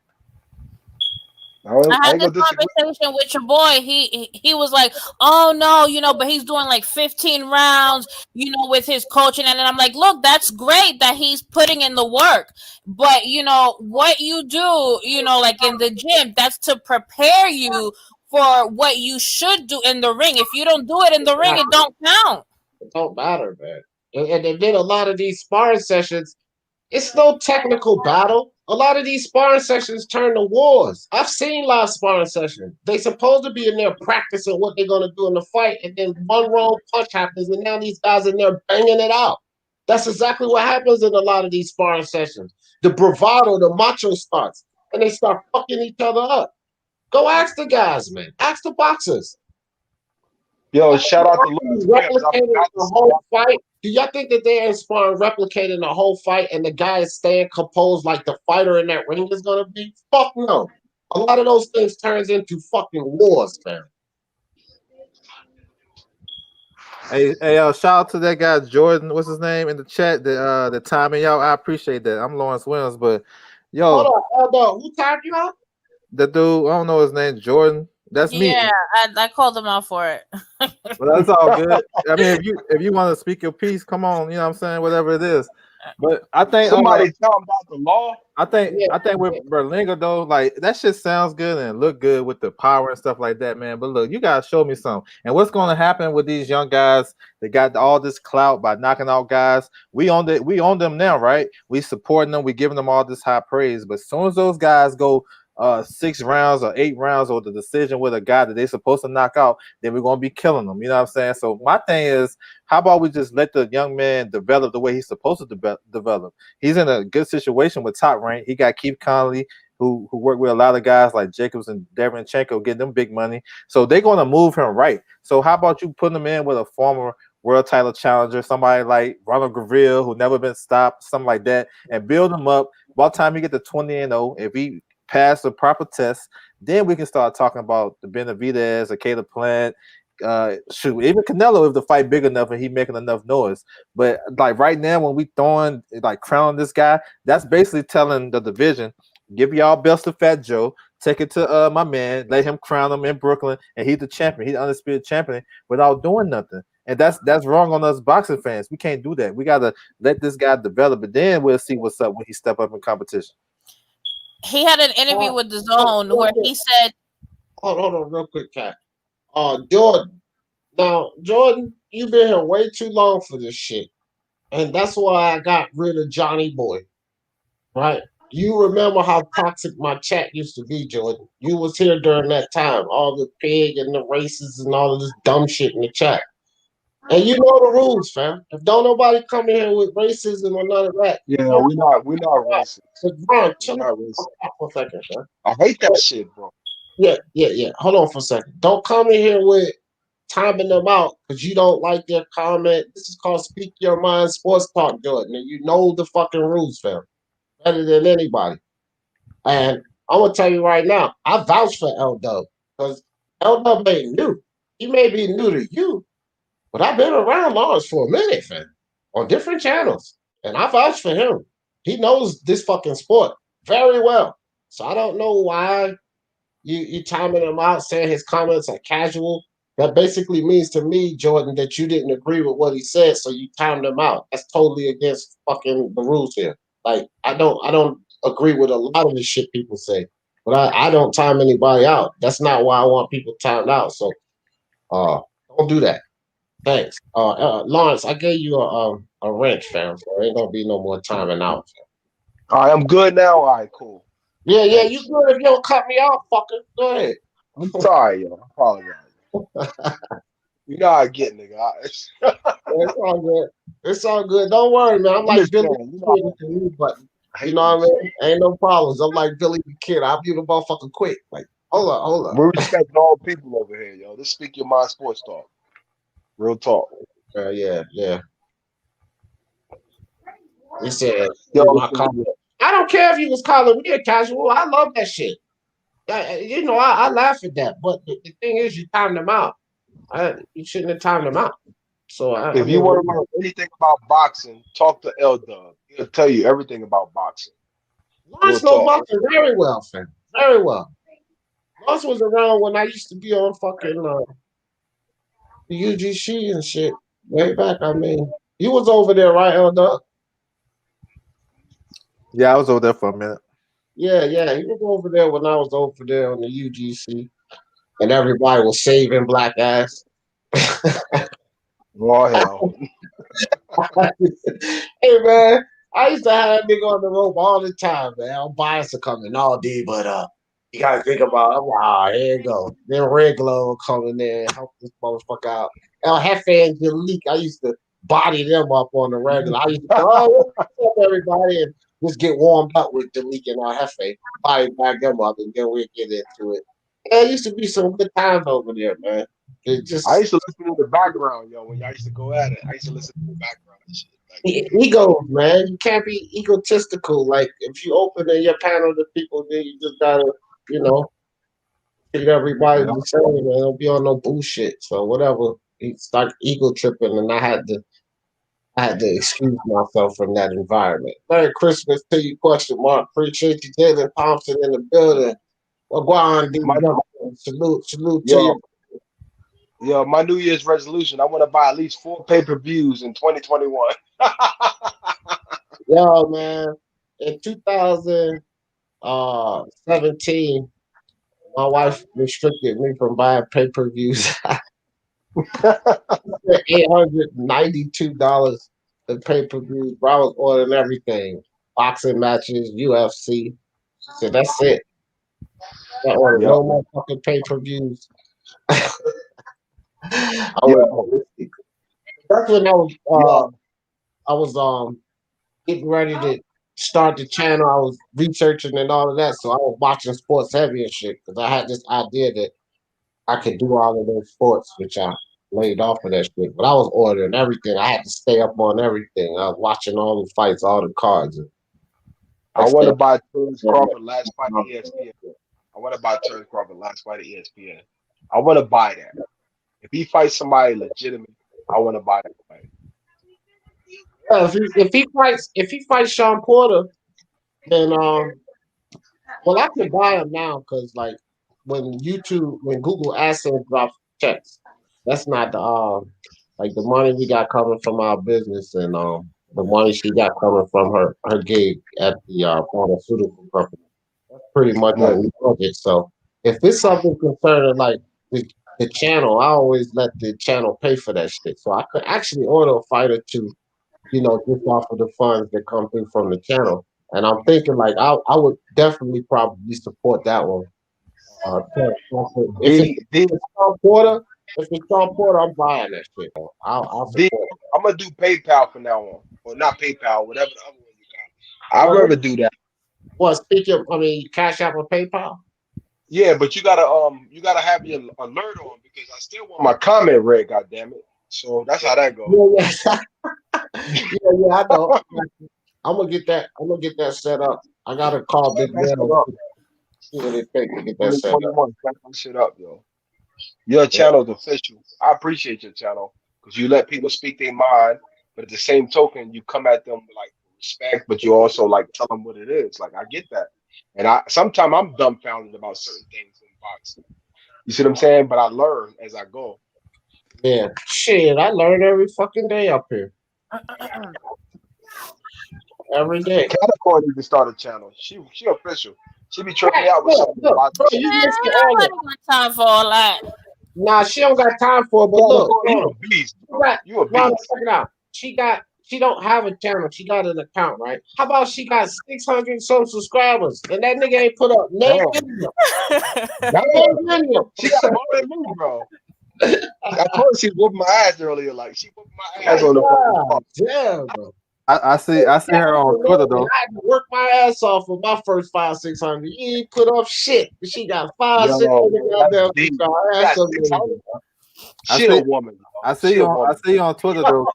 I had ain't this gonna disagree. conversation with your boy. He was like, "Oh no, but he's doing like 15 rounds, with his coaching." And then I'm like, "Look, that's great that he's putting in the work, but what you do, like in the gym, that's to prepare you for what you should do in the ring. If you don't do it in the ring, it don't count." It don't matter, man. And then a lot of these sparring sessions, it's no technical battle. A lot of these sparring sessions turn to wars. I've seen live sparring sessions. They supposed to be in there practicing what they're gonna do in the fight, and then one wrong punch happens, and now these guys in there banging it out. That's exactly what happens in a lot of these sparring sessions. The bravado, the macho starts, and they start fucking each other up. Go ask the guys, man. Ask the boxers. Yo, shout out to Lewis Williams. I Replicating forgot to the say whole fight. Do y'all think that they're inspiring replicating the whole fight and the guy is staying composed like the fighter in that ring is gonna be? Fuck no. A lot of those things turns into fucking wars, man. Hey, shout out to that guy Jordan. What's his name in the chat? The timing, y'all. I appreciate that. I'm Lawrence Williams, but Hold yo, on. Who timed you out? the dude, I don't know his name, Jordan. That's me. Yeah, I called him out for it. But that's all good. I mean, if you want to speak your piece, come on. You know what I'm saying? Whatever it is. But I think somebody tell him about the law. I think with Berlinga though, like that shit sounds good and look good with the power and stuff like that, man. But look, you gotta show me something. And what's gonna happen with these young guys that got all this clout by knocking out guys? We own them now, right? We supporting them, we giving them all this high praise. But as soon as those guys go 6 rounds or 8 rounds or the decision with a guy that they're supposed to knock out, then we're gonna be killing them. You know what I'm saying? So my thing is, how about we just let the young man develop the way he's supposed to develop? He's in a good situation with Top Rank. He got Keith Connolly, who worked with a lot of guys like Jacobs and Derenchenko, getting them big money. So they're gonna move him right. So how about you putting him in with a former world title challenger, somebody like Ronald Graville, who never been stopped, something like that, and build him up. By the time you get to 20-0, if he pass the proper test, then we can start talking about the Benavidez or Caleb Plant. Shoot, even Canelo, if the fight big enough and he making enough noise. But like right now, when we throwing like crowning this guy, that's basically telling the division, give y'all belts to Fat Joe, take it to my man, let him crown him in Brooklyn, and he's the champion. He's the undisputed champion without doing nothing. And that's wrong on us boxing fans. We can't do that. We gotta let this guy develop, but then we'll see what's up when he step up in competition. He had an interview with the Zone where he said, Hold on, real quick, Kat. Jordan. Now, Jordan, you've been here way too long for this shit. And that's why I got rid of Johnny Boy. Right? You remember how toxic my chat used to be, Jordan. You was here during that time. All the pig and the races and all of this dumb shit in the chat. And you know the rules, fam. If don't nobody come in here with racism or none of that. Yeah, we're not racist. Bro, chill out for a second, man. I hate that shit, bro. Yeah. Hold on for a second. Don't come in here with timing them out because you don't like their comment. This is called Speak Your Mind Sports Talk, Jordan. And you know the fucking rules, fam. Better than anybody. And I'm gonna tell you right now, I vouch for L-Dub because L-Dub ain't new. He may be new to you, but I've been around Lawrence for a minute, fam, on different channels. And I vouch for him. He knows this fucking sport very well. So I don't know why you timing him out, saying his comments are casual. That basically means to me, Jordan, that you didn't agree with what he said, so you timed him out. That's totally against fucking the rules here. Like, I don't agree with a lot of the shit people say, but I don't time anybody out. That's not why I want people timed out. So don't do that. Thanks. Lawrence, I gave you a wrench, fam. So there ain't gonna be no more timing out. All right, I'm good now. All right, cool. Yeah, you good if you don't cut me out, fucker. Go ahead. I'm sorry, yo. I apologize. You know how I get, nigga. It's all good. It's all good. Don't worry, man. I'm like Billy the Kid with the mute button. You know what I mean? Ain't no problems. I'm like Billy the Kid. I'll be the motherfucker quick. Like, hold up. We respect all people over here, yo. This Speak Your Mind Sports Talk. Real talk. Yeah. He said, yo, I don't care if you was calling me a casual. I love that shit. I laugh at that. But the thing is, you timed them out. You shouldn't have timed them out. So if you want to know anything about boxing, talk to L-Dub. He'll tell you everything about boxing. Lawrence knows boxing very well, fam. Very well. Moss was around when I used to be on fucking the UGC and shit. Way back, I mean. He was over there, right, Elder? Yeah, I was over there for a minute. Yeah, he was over there when I was over there on the UGC. And everybody was saving black ass. Oh, hell. Hey, man, I used to have that nigga on the rope all the time, man. I'm biased to come in all day, but you gotta think about it. Wow, here you go. Then Red Glow coming in, help this motherfucker out. El Jefe and Jalik, I used to body them up on the regular. I used to go, oh, what's up, everybody, and just get warmed up with Jalik and El Jefe, body back them up, and then we'd get into it. Yeah, it used to be some good times over there, man. It just I used to listen to the background, yo, when y'all used to go at it. I used to listen to the background and shit. ego, man. You can't be egotistical. Like if you open your panel to people, then you just gotta, treat everybody the same, man. Don't be on no bullshit. So whatever. He start ego tripping, and I had to excuse myself from that environment. Merry Christmas to you, question mark. Appreciate you, Jalen Thompson in the building. Well, go on, salute to you. Yo, my New Year's resolution, I want to buy at least 4 pay-per-views in 2021. Yo, man, in 2017, my wife restricted me from buying pay-per-views. $892 in pay-per-views. Bro, I was ordering everything. Boxing matches, UFC. She said, that's it. I ordered no more fucking pay-per-views. That's when I was getting ready to start the channel. I was researching and all of that, so I was watching sports heavy and shit because I had this idea that I could do all of those sports, which I laid off of that shit. But I was ordering everything. I had to stay up on everything. I was watching all the fights, all the cards. I want to buy Terrence Crawford last fight at ESPN. I want to buy Terrence Crawford last fight at ESPN. I want to buy that. If he fights somebody legitimate, I want to buy that fight. Yeah, if he fights Sean Porter, then well, I can buy him now because like when Google AdSense drops checks, that's not the like the money we got coming from our business and the money she got coming from her gig at the pharmaceutical company. That's pretty much what we budget. So if it's something concerning like the channel, I always let the channel pay for that shit. So I could actually order a fight or two, just off of the funds that come through from the channel. And I'm thinking like I would definitely probably support that one. If it's Sean Porter, I'm buying that shit. I'll support it. I'm gonna do PayPal from now on, or not PayPal, whatever the other one you got. I'd rather do that. Well, Cash App or PayPal. Yeah, but you gotta have your alert on because I still want my comment read. God damn it! So that's how that goes. Yeah, I know. I'm gonna get that set up. I gotta call Big Man. See what it takes to get that set up. Set that shit up, yo. Your channel's official. I appreciate your channel because you let people speak their mind, but at the same token, you come at them with like respect, but you also like tell them what it is. Like I get that, and sometimes I'm dumbfounded about certain things in boxing. You see what I'm saying? But I learn as I go. Yeah, shit, I learn every fucking day up here. Every day. Capricorn needs to start a channel. She official. She be tripping me out with something. I don't got time for all that. Nah, she don't got time for it. But look, you a beast. You a beast. No, check it out. She don't have a channel. She got an account, right? How about she got 600 some subscribers and that nigga ain't put up no video. She got more than me, bro. I told her she whooped my ass earlier. Like she whooped my ass on the phone. Damn, bro. I see her on Twitter though. I had to work my ass off for my first 500-600. You ain't put up shit. She got 500-600. She a woman. I see you on Twitter though,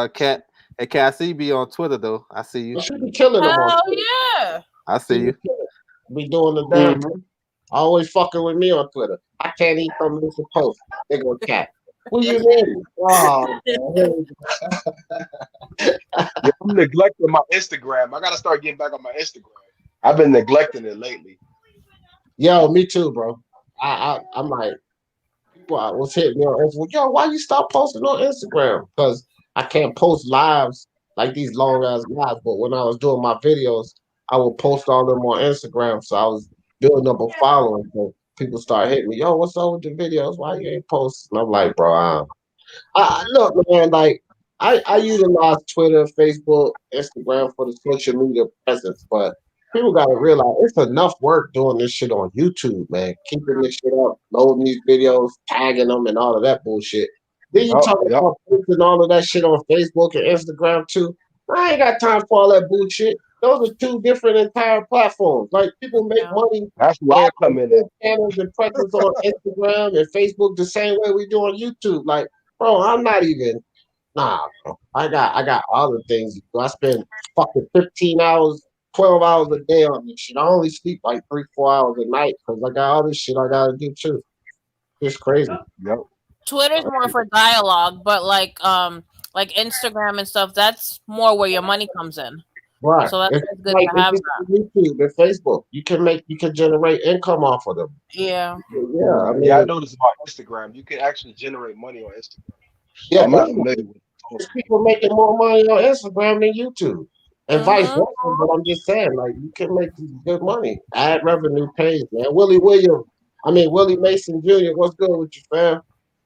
Cat. Hey, Cat, I see you be on Twitter though. I see you. She be killing them. Hell yeah. I see you. Be doing the damn. Always fucking with me on Twitter. I can't eat from this post. They go Cat. Who you mean? Oh, I'm neglecting my Instagram. I gotta start getting back on my Instagram. I've been neglecting it lately. Yo, me too, bro. I'm like, people was hitting me on Instagram. Yo, why you stop posting on Instagram? Because I can't post lives like these long ass lives. But when I was doing my videos, I would post all them on Instagram. So I was building up a following. So people start hitting me. Yo, what's up with the videos? Why you ain't posting? I'm like, bro, look, man, like I utilize Twitter, Facebook, Instagram for the social media presence, but people gotta realize it's enough work doing this shit on YouTube, man. Keeping this shit up, loading these videos, tagging them, and all of that bullshit. Then you talk about posting all of that shit on Facebook and Instagram too. I ain't got time for all that bullshit. Those are two different entire platforms. Like people make money. That's where I come in. Channels and presence on Instagram and Facebook the same way we do on YouTube. Like, bro, I'm not even. Nah, bro. I got other things. I spend fucking 15 hours, 12 hours a day on this shit. I only sleep like 3-4 hours a night because I got all this shit I gotta do too. It's crazy. Yep. Twitter's more for dialogue, but like Instagram and stuff, that's more where your money comes in. Right. So that's It's good like to have that. YouTube and Facebook. You can generate income off of them. Yeah. Yeah. I mean, I noticed about Instagram. You can actually generate money on Instagram. Yeah, I'm not familiar with it. there's people making more money on Instagram than YouTube. And vice versa, but I'm just saying, like, you can make good money. Ad revenue pays, man. Willie Mason Jr., what's good with you, fam?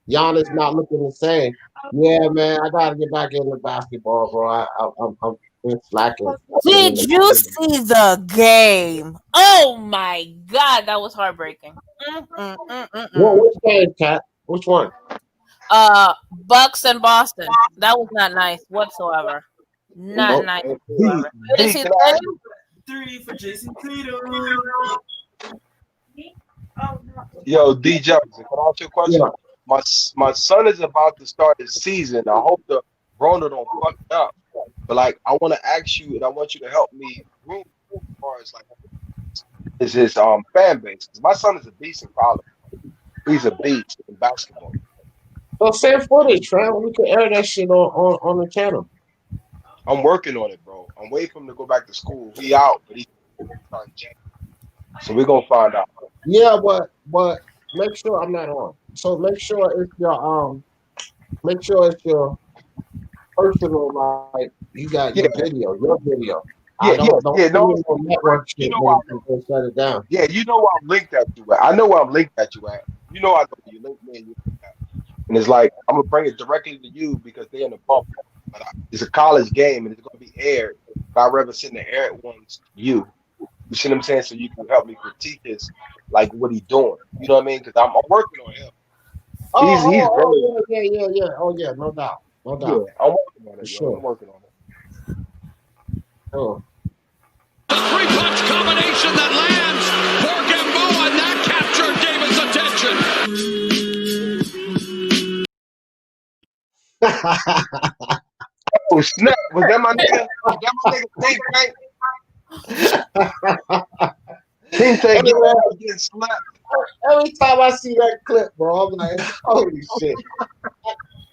Giannis not looking the same. Yeah, man, I gotta get back into basketball, bro. I'm been slacking. Did you see the game? Oh my god, that was heartbreaking. Which game, Cat? Which one? Bucks and Boston. That was not nice whatsoever. Not nice whatsoever. You didn't see the game? 3 for Jason Tatum. Yo, D Jefferson, can I ask you a question? My son is about to start his season. I hope the Rona don't fuck it up. But like, I want to ask you, and I want you to help me root as far as like his fan base. Because my son is a beast in college. He's a beast in basketball. So send footage, fam. We can air that shit on the channel. I'm working on it, bro. I'm waiting for him to go back to school. He out, but he's starting January. So we're gonna find out. Yeah, but make sure I'm not on. So make sure it's your personal, like you got your video. Network shit. You know why shut it down. Yeah, you know where I'm linked at you at. I know where I'm linked at you at. You know I know you link me and you. And it's like I'm gonna bring it directly to you because they're in the bubble. But it's a college game and it's gonna be aired. But I'd rather send the aired ones to you. You see what I'm saying? So you can help me critique his, like what he's doing. You know what I mean? Because I'm working on him. He's very. Yeah. Oh yeah, no doubt. Yeah, I'm working on it. Sure. I'm working on it. Oh. The three-punch combination that lands for Gamboa, and that captured David's attention. Oh snap! Was that my nigga? Was that my nigga Team Tank getting slapped. Every time I see that clip, bro, I'm like, holy shit.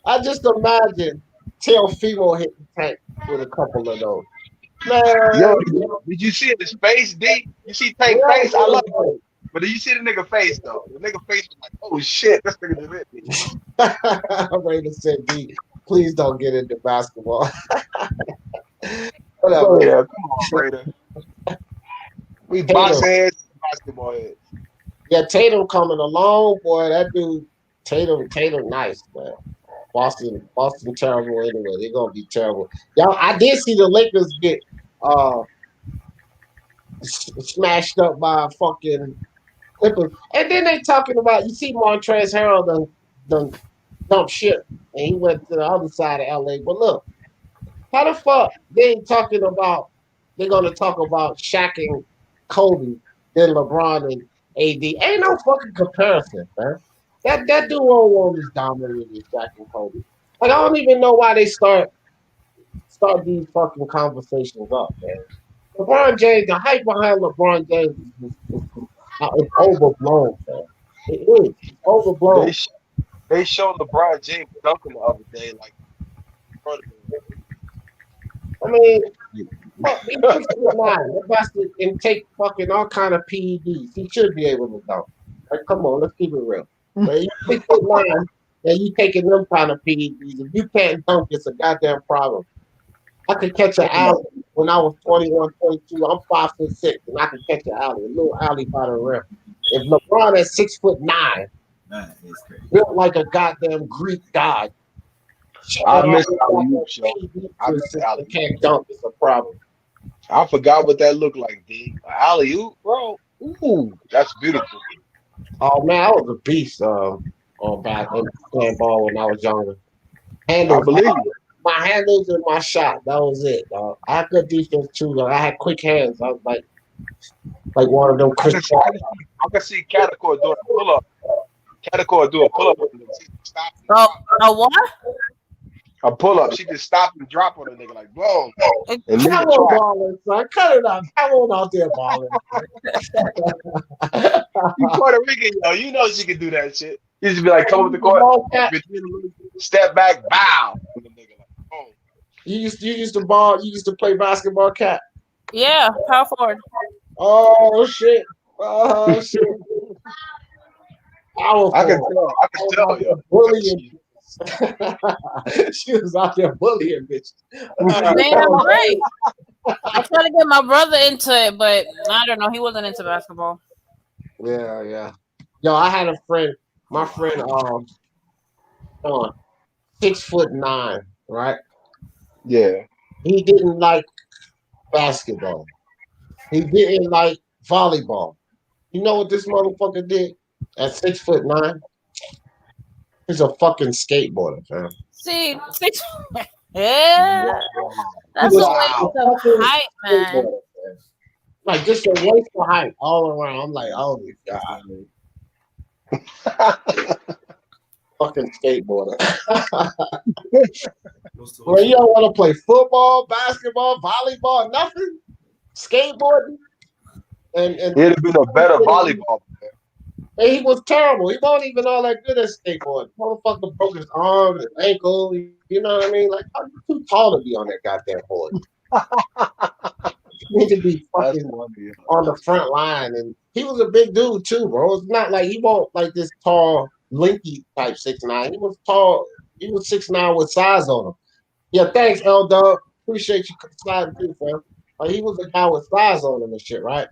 I just imagine Teofimo hitting Tank with a couple of those. Man. Yo, did you see his face, D? You see Tank's face? I love it. But did you see the nigga face, though? The nigga face was like, oh shit, this nigga just hit me. I'm ready to say, D, please don't get into basketball. Whatever. Yeah, come on, Raider. We box heads, basketball heads. Yeah, Tatum coming along, boy. That dude, Tatum, nice, man. Boston terrible anyway. They're gonna be terrible. Y'all, I did see the Lakers get smashed up by fucking Clippers, and then they talking about, you see Montrezl Harrell done dump shit, and he went to the other side of LA. But look, how the fuck they ain't talking about? They're gonna talk about Shaq and Kobe, then LeBron and AD. Ain't no fucking comparison, man. That duo won't as dominant as Shaq and Kobe. Like, I don't even know why they start these fucking conversations up, man. LeBron James, the hype behind LeBron James is overblown, man. It is. It's overblown. They showed LeBron James dunking the other day, like. I mean, fuck, he's 6'9". That bastard can take fucking all kind of PEDs. He should be able to dunk. Like, come on, let's keep it real. But you 6'9", and you taking them kind of PEDs. If you can't dunk, it's a goddamn problem. I could catch an alley when I was 21, 22. I'm 5'6", and I could catch an alley, a little alley by the rim. If LeBron is 6'9", That is crazy. built like a goddamn Greek god. I miss alley-oop, yo. I miss alley-oop. Can't dunk, it's a problem. I forgot what that looked like, D. Alley-oop, bro. Ooh, that's beautiful. Oh man, I was a beast on back in playing ball when I was younger. Handles, I believe you. My handles and my shot. That was it, dog. I had good defense too, though. I had quick hands. I was like one of them Chris. I can see Catacor doing a pull-up. Catacor do a pull-up. A what? A pull-up. She just stop and drop on a nigga like, boom. And Come on, balling, son. Cut it out. Come on out there, balling. You Puerto Rican, yo. You know she can do that shit. You just be like, come with the court, step back, bow. You used to ball. You used to play basketball, Cat. Yeah, power forward. Oh shit! Oh shit! I can tell, yo. Bullying. She was out there bullying bitches. Damn right. I tried to get my brother into it, but I don't know. He wasn't into basketball. Yeah. Yo, I had a friend. My friend, 6'9", right? Yeah. He didn't like basketball. He didn't like volleyball. You know what this motherfucker did at 6'9"? He's a fucking skateboarder, fam. See, yeah, that's a waste of height, man. Like just a waste of height all around. I'm like, oh my god, fucking skateboarder. Well, you don't want to play football, basketball, volleyball, nothing. Skateboarding, and he'd have been a better volleyball player. And he was terrible. He wasn't even all that good at skateboarding. Motherfucker broke his arm, his ankle. You know what I mean? Like, I'm too tall to be on that goddamn board. You need to be fucking on the front line. And he was a big dude too, bro. It's not like he wasn't like this tall, linky type 6'9". He was tall. He was 6'9" with size on him. Yeah, thanks, L Dog. Appreciate you sliding through, fam. Like, he was a guy with size on him and shit, right?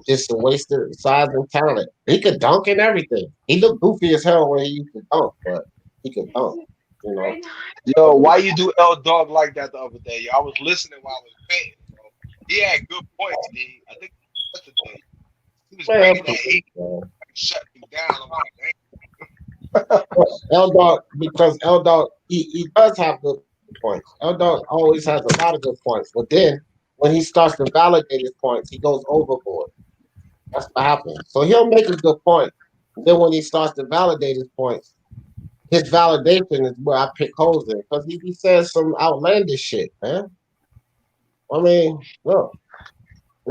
Just a waste of size and talent. He could dunk and everything. He looked goofy as hell when he used to dunk, but he could dunk, you know. Yo, why you do L Dog like that the other day? Yo, I was listening while I was paying, bro. He had good points, D. I think yesterday he was bringing that heat, shut him down. I'm like, L Dog, because L Dog, he does have good points. L Dog always has a lot of good points, but then when he starts to validate his points, he goes overboard. That's what happens. So he'll make a good point. Then when he starts to validate his points, his validation is where I pick holes in, because he says some outlandish shit, man. I mean, look.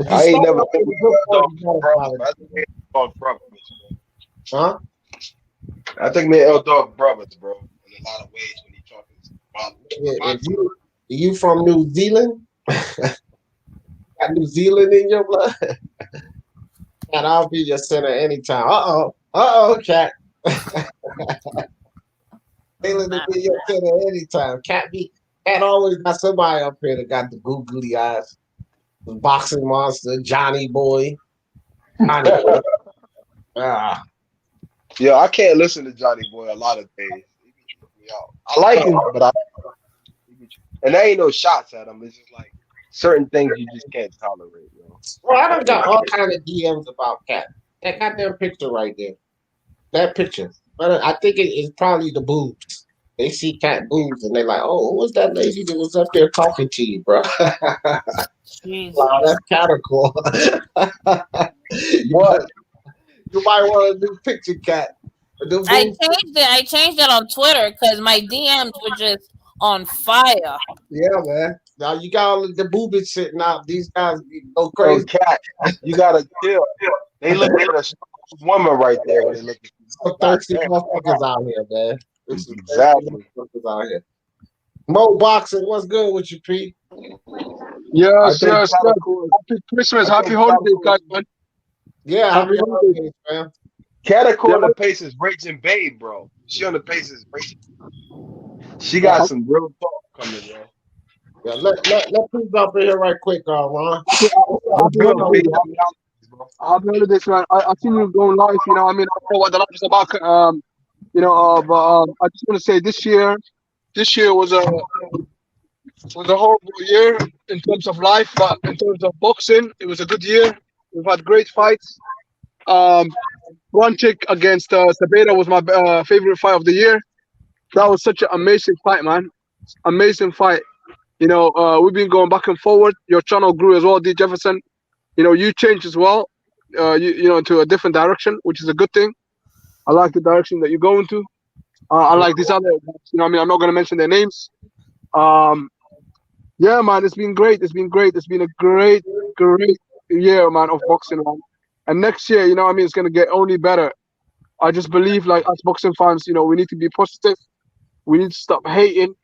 I ain't never been Huh? I think me and L Dog brothers, bro, in a lot of ways when he talking. If you from New Zealand? Got New Zealand in your blood? And I'll be your center anytime. Cat. Zealand will be your center anytime. Cat always got somebody up here that got the googly eyes. The boxing monster, Johnny Boy. Yeah, I can't listen to Johnny Boy a lot of days. I like him, but and there ain't no shots at him. It's just like certain things you just can't tolerate, yo. Well, I done got all kind of DMs about Cat. That goddamn picture right there. That picture. But I think it's probably the boobs. They see Cat boobs and they're like, oh, who was that lady that was up there talking to you, bro? Wow, that's kind of cool. What? You might want a new picture, Cat. I changed it on Twitter because my DMs were just on fire. Yeah, man. Now you got all the boobies sitting out. These guys go crazy. Cat, you gotta chill. They look at a woman right there when they look at some thirsty motherfuckers out here, man. Exactly. Out here. Mo Boxing, what's good with you, Pete? Yes. Happy Christmas, happy holidays, guys, man. Yeah, happy holidays, man. Catacomb on the pace is Raging Babe, bro. She on the pace is Raging. She got some real talk coming, yo. Yeah, let people jump in here right quick, Ron. What's good, B? Happy holidays, man. I seen you going live. You know, I mean, I don't know what the life is about. But I just want to say this year was a horrible year in terms of life, but in terms of boxing, it was a good year. We've had great fights. One chick against Sabeda was my favorite fight of the year. That was such an amazing fight, man. Amazing fight. You know, we've been going back and forward. Your channel grew as well, D. Jefferson. You know, you changed as well. You know, into a different direction, which is a good thing. I like the direction that you're going to. Unlike these other, you know, I mean, I'm not gonna mention their names. Yeah, man, it's been great. It's been great. It's been a great year, man, of boxing, man. And next year, you know, I mean, it's gonna get only better. I just believe, like, as boxing fans, you know, we need to be positive. We need to stop hating,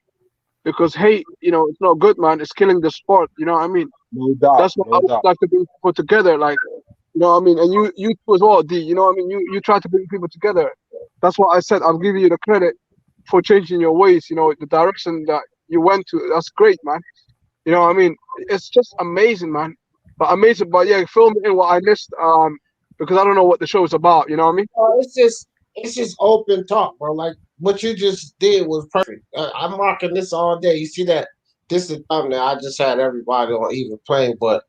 because hate, you know, it's not good, man. It's killing the sport. You know what I mean? No doubt. That's what I would like to bring people together, like, you know what I mean? And you too as well, D. You know what I mean? You try to bring people together. That's what I said. I'm giving you the credit for changing your ways. You know, the direction that you went to. That's great, man. You know what I mean? It's just amazing, man. But yeah, fill me in what I missed. Because I don't know what the show is about. You know what I mean? It's just open talk, bro. Like what you just did was perfect. I'm rocking this all day. You see that? This is thumbnail. I just had everybody on even playing, but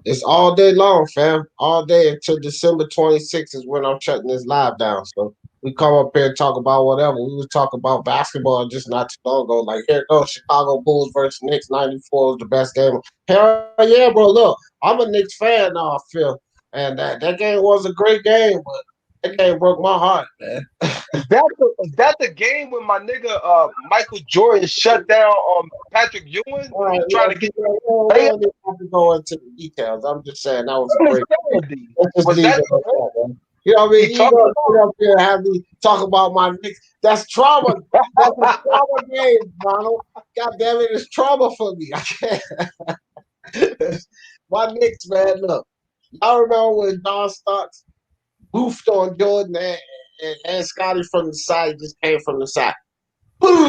it's all day long, fam. All day until December 26th is when I'm shutting this live down. So we come up here and talk about whatever. We was talking about basketball just not too long ago. Like, here it goes, Chicago Bulls versus Knicks. 94 was the best game. Hell yeah, bro. Look, I'm a Knicks fan now, I feel. And that game was a great game, but that game broke my heart, man. Is that the game when my nigga Michael Jordan shut down Patrick Ewing? Trying to get I don't have to go into the details. I'm just saying that was a great game. Was that you know what I mean? You don't sit up here and have me talk about my Knicks. That's trauma. That's a trauma game, Donald. God damn it, it's trauma for me. I can't. My Knicks, man, look. Y'all remember when Don Starks goofed on Jordan and Scotty from the side, just came from the side. Boom!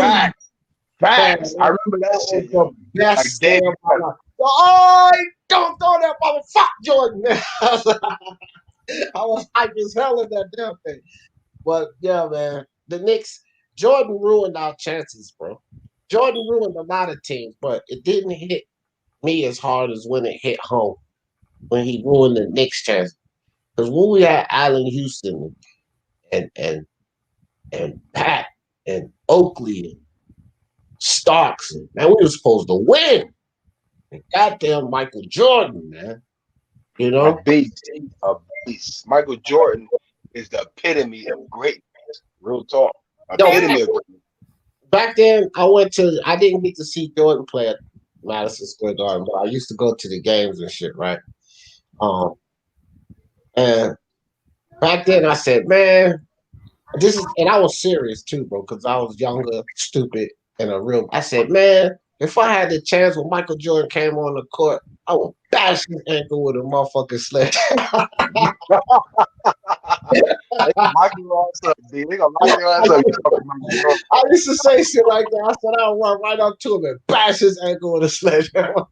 Facts. I remember that shit. The best game of my life. Oh, don't throw that motherfucker, Jordan. I was hyped as hell in that damn thing. But yeah, man, the Knicks, Jordan ruined our chances, bro. Jordan ruined a lot of teams, but it didn't hit me as hard as when it hit home, when he ruined the Knicks' chances. Because when we had Allen Houston and Pat and Oakley and Starks, man, we were supposed to win. And goddamn Michael Jordan, man. You know? A beast. Michael Jordan is the epitome of greatness. Real talk. Epitome of greatness. Back then, I didn't get to see Jordan play at Madison Square Garden, but I used to go to the games and shit, right? And back then I said, man, and I was serious too, bro, because I was younger, stupid, and I said, man, if I had the chance when Michael Jordan came on the court, I would bash his ankle with a motherfucking sledge. I used to say shit like that. I said I'll run right up to him and bash his ankle with a sledgehammer.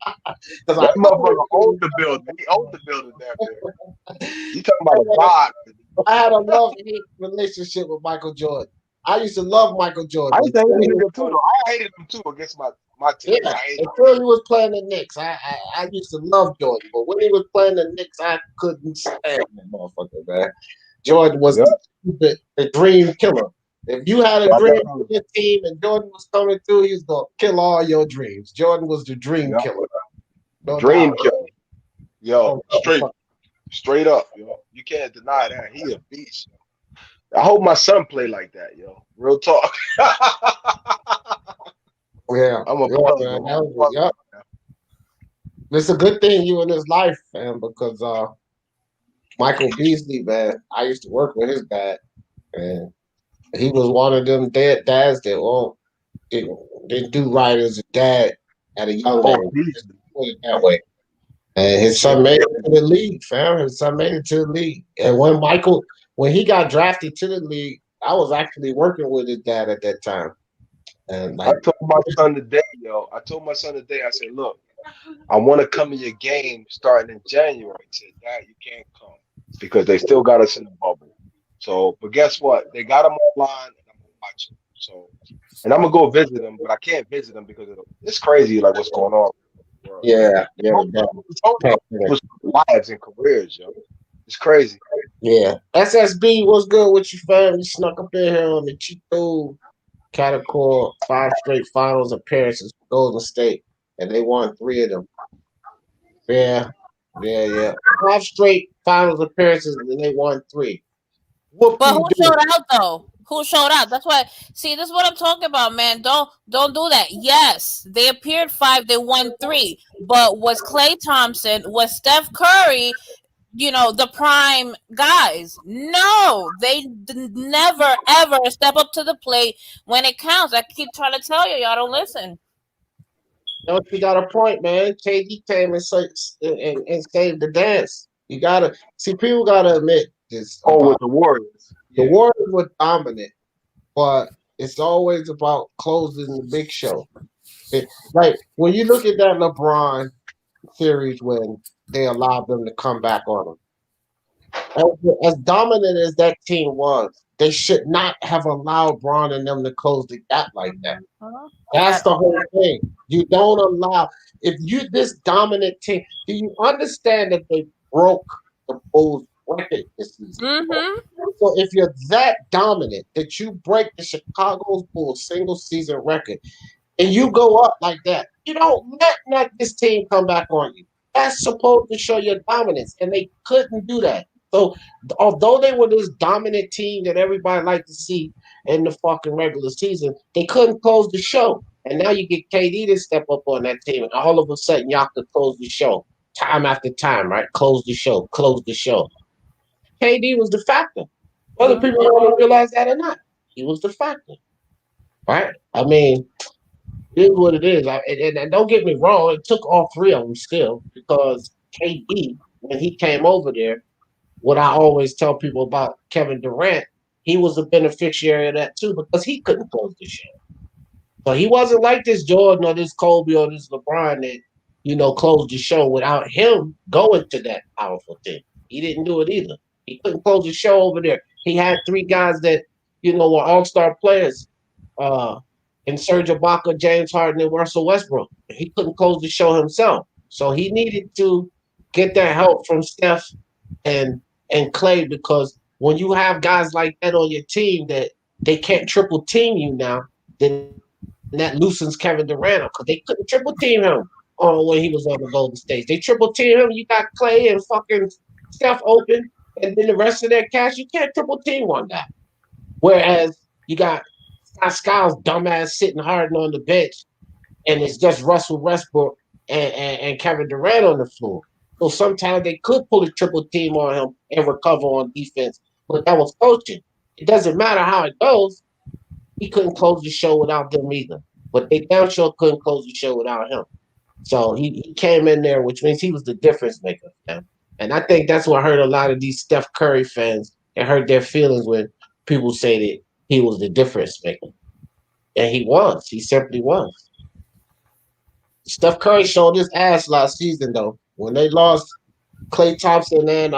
That motherfucker owned the building. He owned the building down there. You talking about a vibe. I had a love-hate relationship with Michael Jordan. I used to love Michael Jordan. I used to hate him too, though. I hated him too against my team. Yeah, until he was playing the Knicks, I used to love Jordan, but when he was playing the Knicks, I couldn't stand that motherfucker, man. Jordan was the dream killer. If you had a dream for your team and Jordan was coming through, he was gonna kill all your dreams. Jordan was the dream killer. No dream doubt. killer. Yo, straight up, yo. You can't deny that. He a beast. I hope my son play like that, yo. Real talk. Yeah, I'm a man. It's a good thing you in his life, man, because Michael Beasley, man, I used to work with his dad, and he was one of them dads that didn't do right as a dad at a young age. Put it that way. And his son made it to the league, fam. His son made it to the league. And when he got drafted to the league, I was actually working with his dad at that time. And I told my son today, I said, look, I want to come to your game starting in January. He said, Dad, you can't come because they still got us in the bubble. So, but guess what? They got him online, and I'm gonna watch him. So, and I'm gonna go visit him, but I can't visit him because it's crazy, like what's going on. Yeah. People's lives and careers, yo. It's crazy. Yeah. SSB, what's good with you, fam? You snuck up in here on the Chico category, 5 straight finals appearances for Golden State, and they won 3 of them. Yeah. 5 straight finals appearances, and they won 3. But who showed out though? Who showed out? That's why. See, this is what I'm talking about, man. Don't do that. Yes, they appeared 5, they won 3. But was Klay Thompson, was Steph Curry, the prime guys? No, they never ever step up to the plate when it counts. I keep trying to tell you, y'all don't listen. No, you got a point, man. KD came and saved the dance. You gotta see. People gotta admit this. With the Warriors. The Warriors were dominant, but it's always about closing the big show. Like when you look at that LeBron series when they allowed them to come back on them. As dominant as that team was, they should not have allowed Bron and them to close the gap like that. That's the whole thing. You don't allow, if you this dominant team, do you understand that they broke the Bulls record this season? So if you're that dominant that you break the Chicago Bulls single season record and you go up like that, you don't let this team come back on you. That's supposed to show your dominance, and they couldn't do that. So although they were this dominant team that everybody liked to see in the fucking regular season, they couldn't close the show. And now you get KD to step up on that team, and all of a sudden y'all could close the show time after time, right? Close the show. KD was the factor. Whether people don't realize that or not, he was the factor, right? I mean, it is what it is. And don't get me wrong, it took all 3 of them still, because KD, when he came over there, what I always tell people about Kevin Durant, he was a beneficiary of that too, because he couldn't close the show. So he wasn't like this Jordan or this Kobe or this LeBron that, closed the show without him going to that powerful thing. He didn't do it either. He couldn't close the show over there. He had 3 guys that, were all-star players. In Serge Ibaka, James Harden, and Russell Westbrook. He couldn't close the show himself. So he needed to get that help from Steph and Klay, because when you have guys like that on your team that they can't triple team you now, then that loosens Kevin Durant because they couldn't triple team him when he was on the Golden State. They triple team him, you got Klay and fucking Steph open, and then the rest of that cash, you can't triple team on that. Whereas you got Scott's dumbass sitting Harden on the bench, and it's just Russell Westbrook and Kevin Durant on the floor. So sometimes they could pull a triple team on him and recover on defense, but that was coaching. It doesn't matter how it goes. He couldn't close the show without them either, but they damn sure couldn't close the show without him. So he came in there, which means he was the difference maker. Man. And I think that's what hurt a lot of these Steph Curry fans. It hurt their feelings when people say that he was the difference maker. And he was. He simply was. Steph Curry showed his ass last season, though. When they lost Klay Thompson and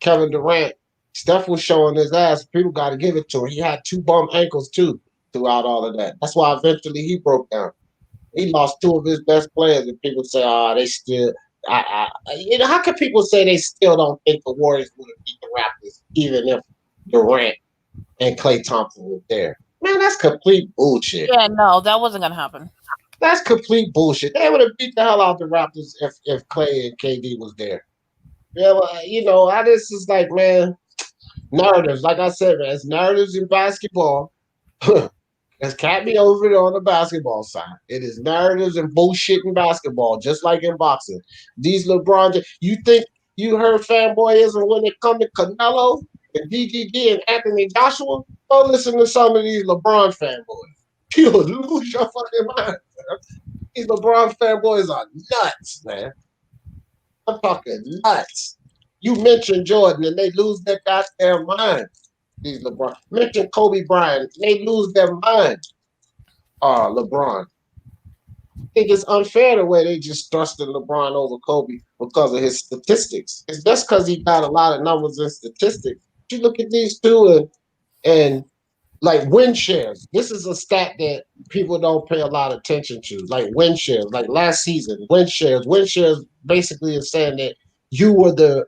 Kevin Durant, Steph was showing his ass. People got to give it to him. He had 2 bum ankles, too, throughout all of that. That's why eventually he broke down. He lost 2 of his best players, and people say, they still – how can people say they still don't think the Warriors would have beat the Raptors, even if Durant and Klay Thompson were there? Man, that's complete bullshit. Yeah, no, that wasn't going to happen. That's complete bullshit. They would have beat the hell out of the Raptors if Klay and KD was there. Yeah, well, I just is like, man, narratives. Like I said, man, it's narratives in basketball. It's can't be over it on the basketball side. It is narratives and bullshit in basketball, just like in boxing. These LeBron, you think you heard fanboyism when it come to Canelo and DGD and Anthony Joshua? Go listen to some of these LeBron fanboys. You'll lose your fucking mind. These LeBron fanboys are nuts, man. I'm talking nuts. You mention Jordan and they lose their goddamn mind. These LeBron. Mention Kobe Bryant, they lose their mind. LeBron. I think it's unfair the way they just thrusted LeBron over Kobe because of his statistics. It's just because he got a lot of numbers and statistics. You look at these two and like win shares. This is a stat that people don't pay a lot of attention to. Like win shares, like last season, win shares. Win shares basically is saying that you were the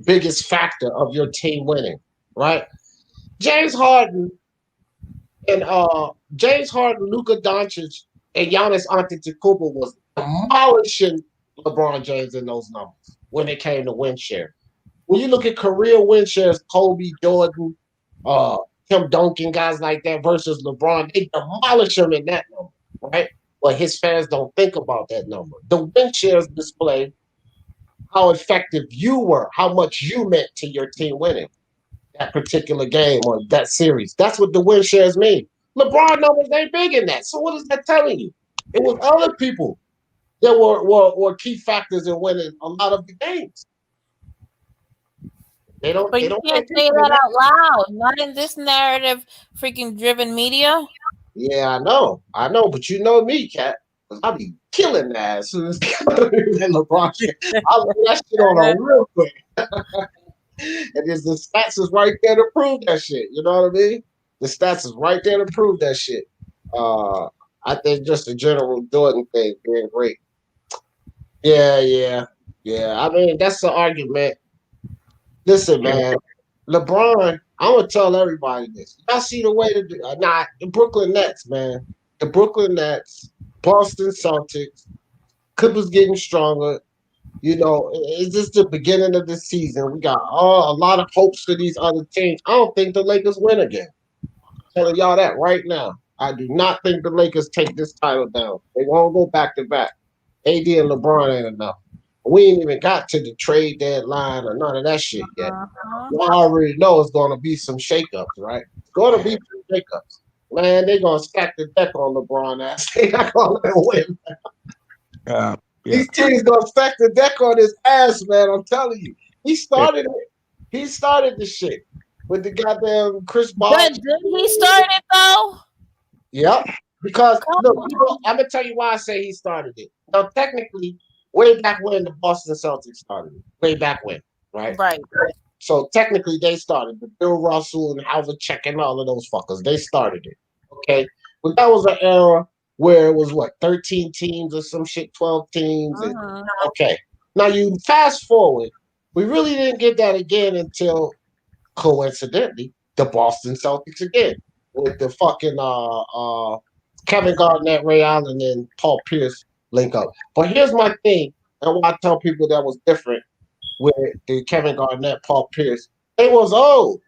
biggest factor of your team winning, right? James Harden, Luka Doncic, and Giannis Antetokounmpo was demolishing LeBron James in those numbers when it came to win share. When you look at career win shares, Kobe, Jordan, Tim Duncan, guys like that versus LeBron, they demolish him in that number, right? But his fans don't think about that number. The win shares display how effective you were, how much you meant to your team winning that particular game or that series. That's what the win shares mean. LeBron numbers ain't big in that. So what is that telling you? It was other people that were key factors in winning a lot of the games. But you can't say that out loud. Not in this narrative, freaking driven media. Yeah, I know, but you know me, Cat. I'll be killing that as soon as LeBron shit. I'll put that shit on a real quick. And there's the stats is right there to prove that shit. You know what I mean? The stats is right there to prove that shit. I think just the general Jordan thing being great. Yeah. I mean, that's the argument. Listen, man, LeBron, I'm gonna tell everybody this. Y'all see the way to do the Brooklyn Nets, man. The Brooklyn Nets, Boston Celtics, Clippers getting stronger. You know, it's just the beginning of the season. We got a lot of hopes for these other teams. I don't think the Lakers win again. I'm telling y'all that right now. I do not think the Lakers take this title down. They won't go back to back. AD and LeBron ain't enough. We ain't even got to the trade deadline or none of that shit yet. You already know it's going to be some shakeups, right? It's going to be some shakeups. Man, they're going to stack the deck on LeBron ass. They're not going to let him win. These teams going to stack the deck on his ass, man. I'm telling you. He started it. He started the shit with the goddamn Chris Bosh. But didn't he start it, though? Yep. Because, look, I'm going to tell you why I say he started it. Now, technically, way back when the Boston Celtics started it. Way back when, right? Right. So technically they started it. Bill Russell and Havlicek and all of those fuckers. They started it. Okay. But that was an era where it was 13 teams or some shit, 12 teams. Okay. Now you fast forward. We really didn't get that again until coincidentally the Boston Celtics again. With the fucking Kevin Garnett, Ray Allen, and Paul Pierce link up. But here's my thing, and why I tell people that was different with the Kevin Garnett, Paul Pierce. They was old.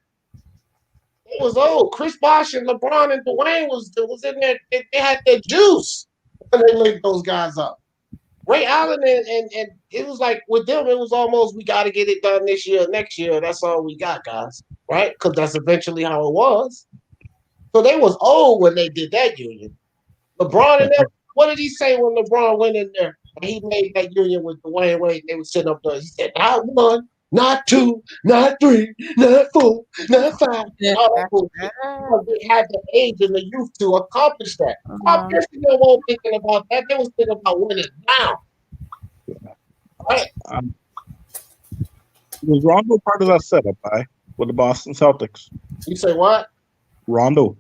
Chris Bosh and LeBron and Dwayne was in there. They had their juice when they linked those guys up. Ray Allen and it was like with them, it was almost we got to get it done this year, next year. That's all we got, guys. Right? Because that's eventually how it was. So they was old when they did that union. LeBron and them. What did he say when LeBron went in there and he made that union with Dwayne Wade? They were sitting up there. He said, not one, not two, not three, not four, not five. They had the age and the youth to accomplish that. I guess they weren't thinking about that. They was thinking about winning now. Right? Was Rondo part of that setup, with the Boston Celtics? You say what? Rondo,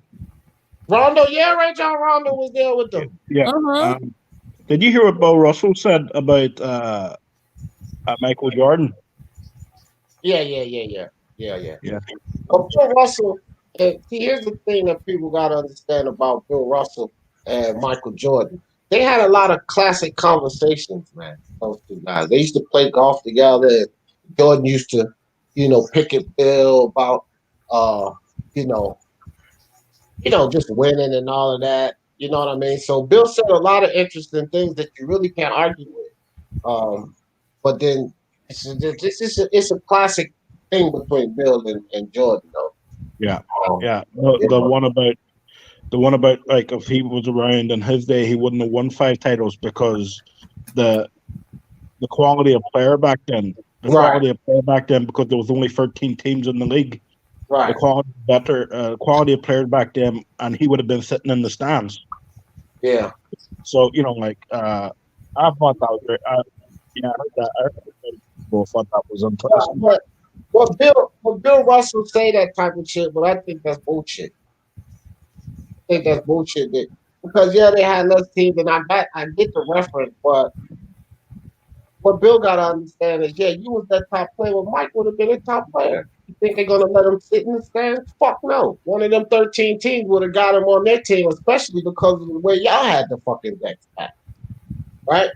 yeah, Ray John Rondo was there with them. Yeah. Did you hear what Bill Russell said about Michael Jordan? Yeah. Well, Bill Russell, and see, here's the thing that people got to understand about Bill Russell and Michael Jordan. They had a lot of classic conversations, man, those two guys. They used to play golf together. Jordan used to, pick at Bill about, just winning and all of that. You know what I mean? So Bill said a lot of interesting things that you really can't argue with. But then it's a classic thing between Bill and Jordan, though. Yeah. The one about like if he was around in his day, he wouldn't have won 5 titles because the the quality of player back then. The Right. quality of player back then, because there was only 13 teams in the league. Right. The quality of players back then, and he would have been sitting in the stands. Yeah. So like I thought that was great. I heard that. I heard that people thought that was interesting. But Bill Russell say that type of shit, but I think that's bullshit. Because they had less teams, and I get the reference, but what Bill got to understand is, you was that top player. Well, Mike would have been a top player. You think they're gonna let him sit in the stands? Fuck no. One of them 13 teams would have got him on their team, especially because of the way y'all had the fucking decks back, right?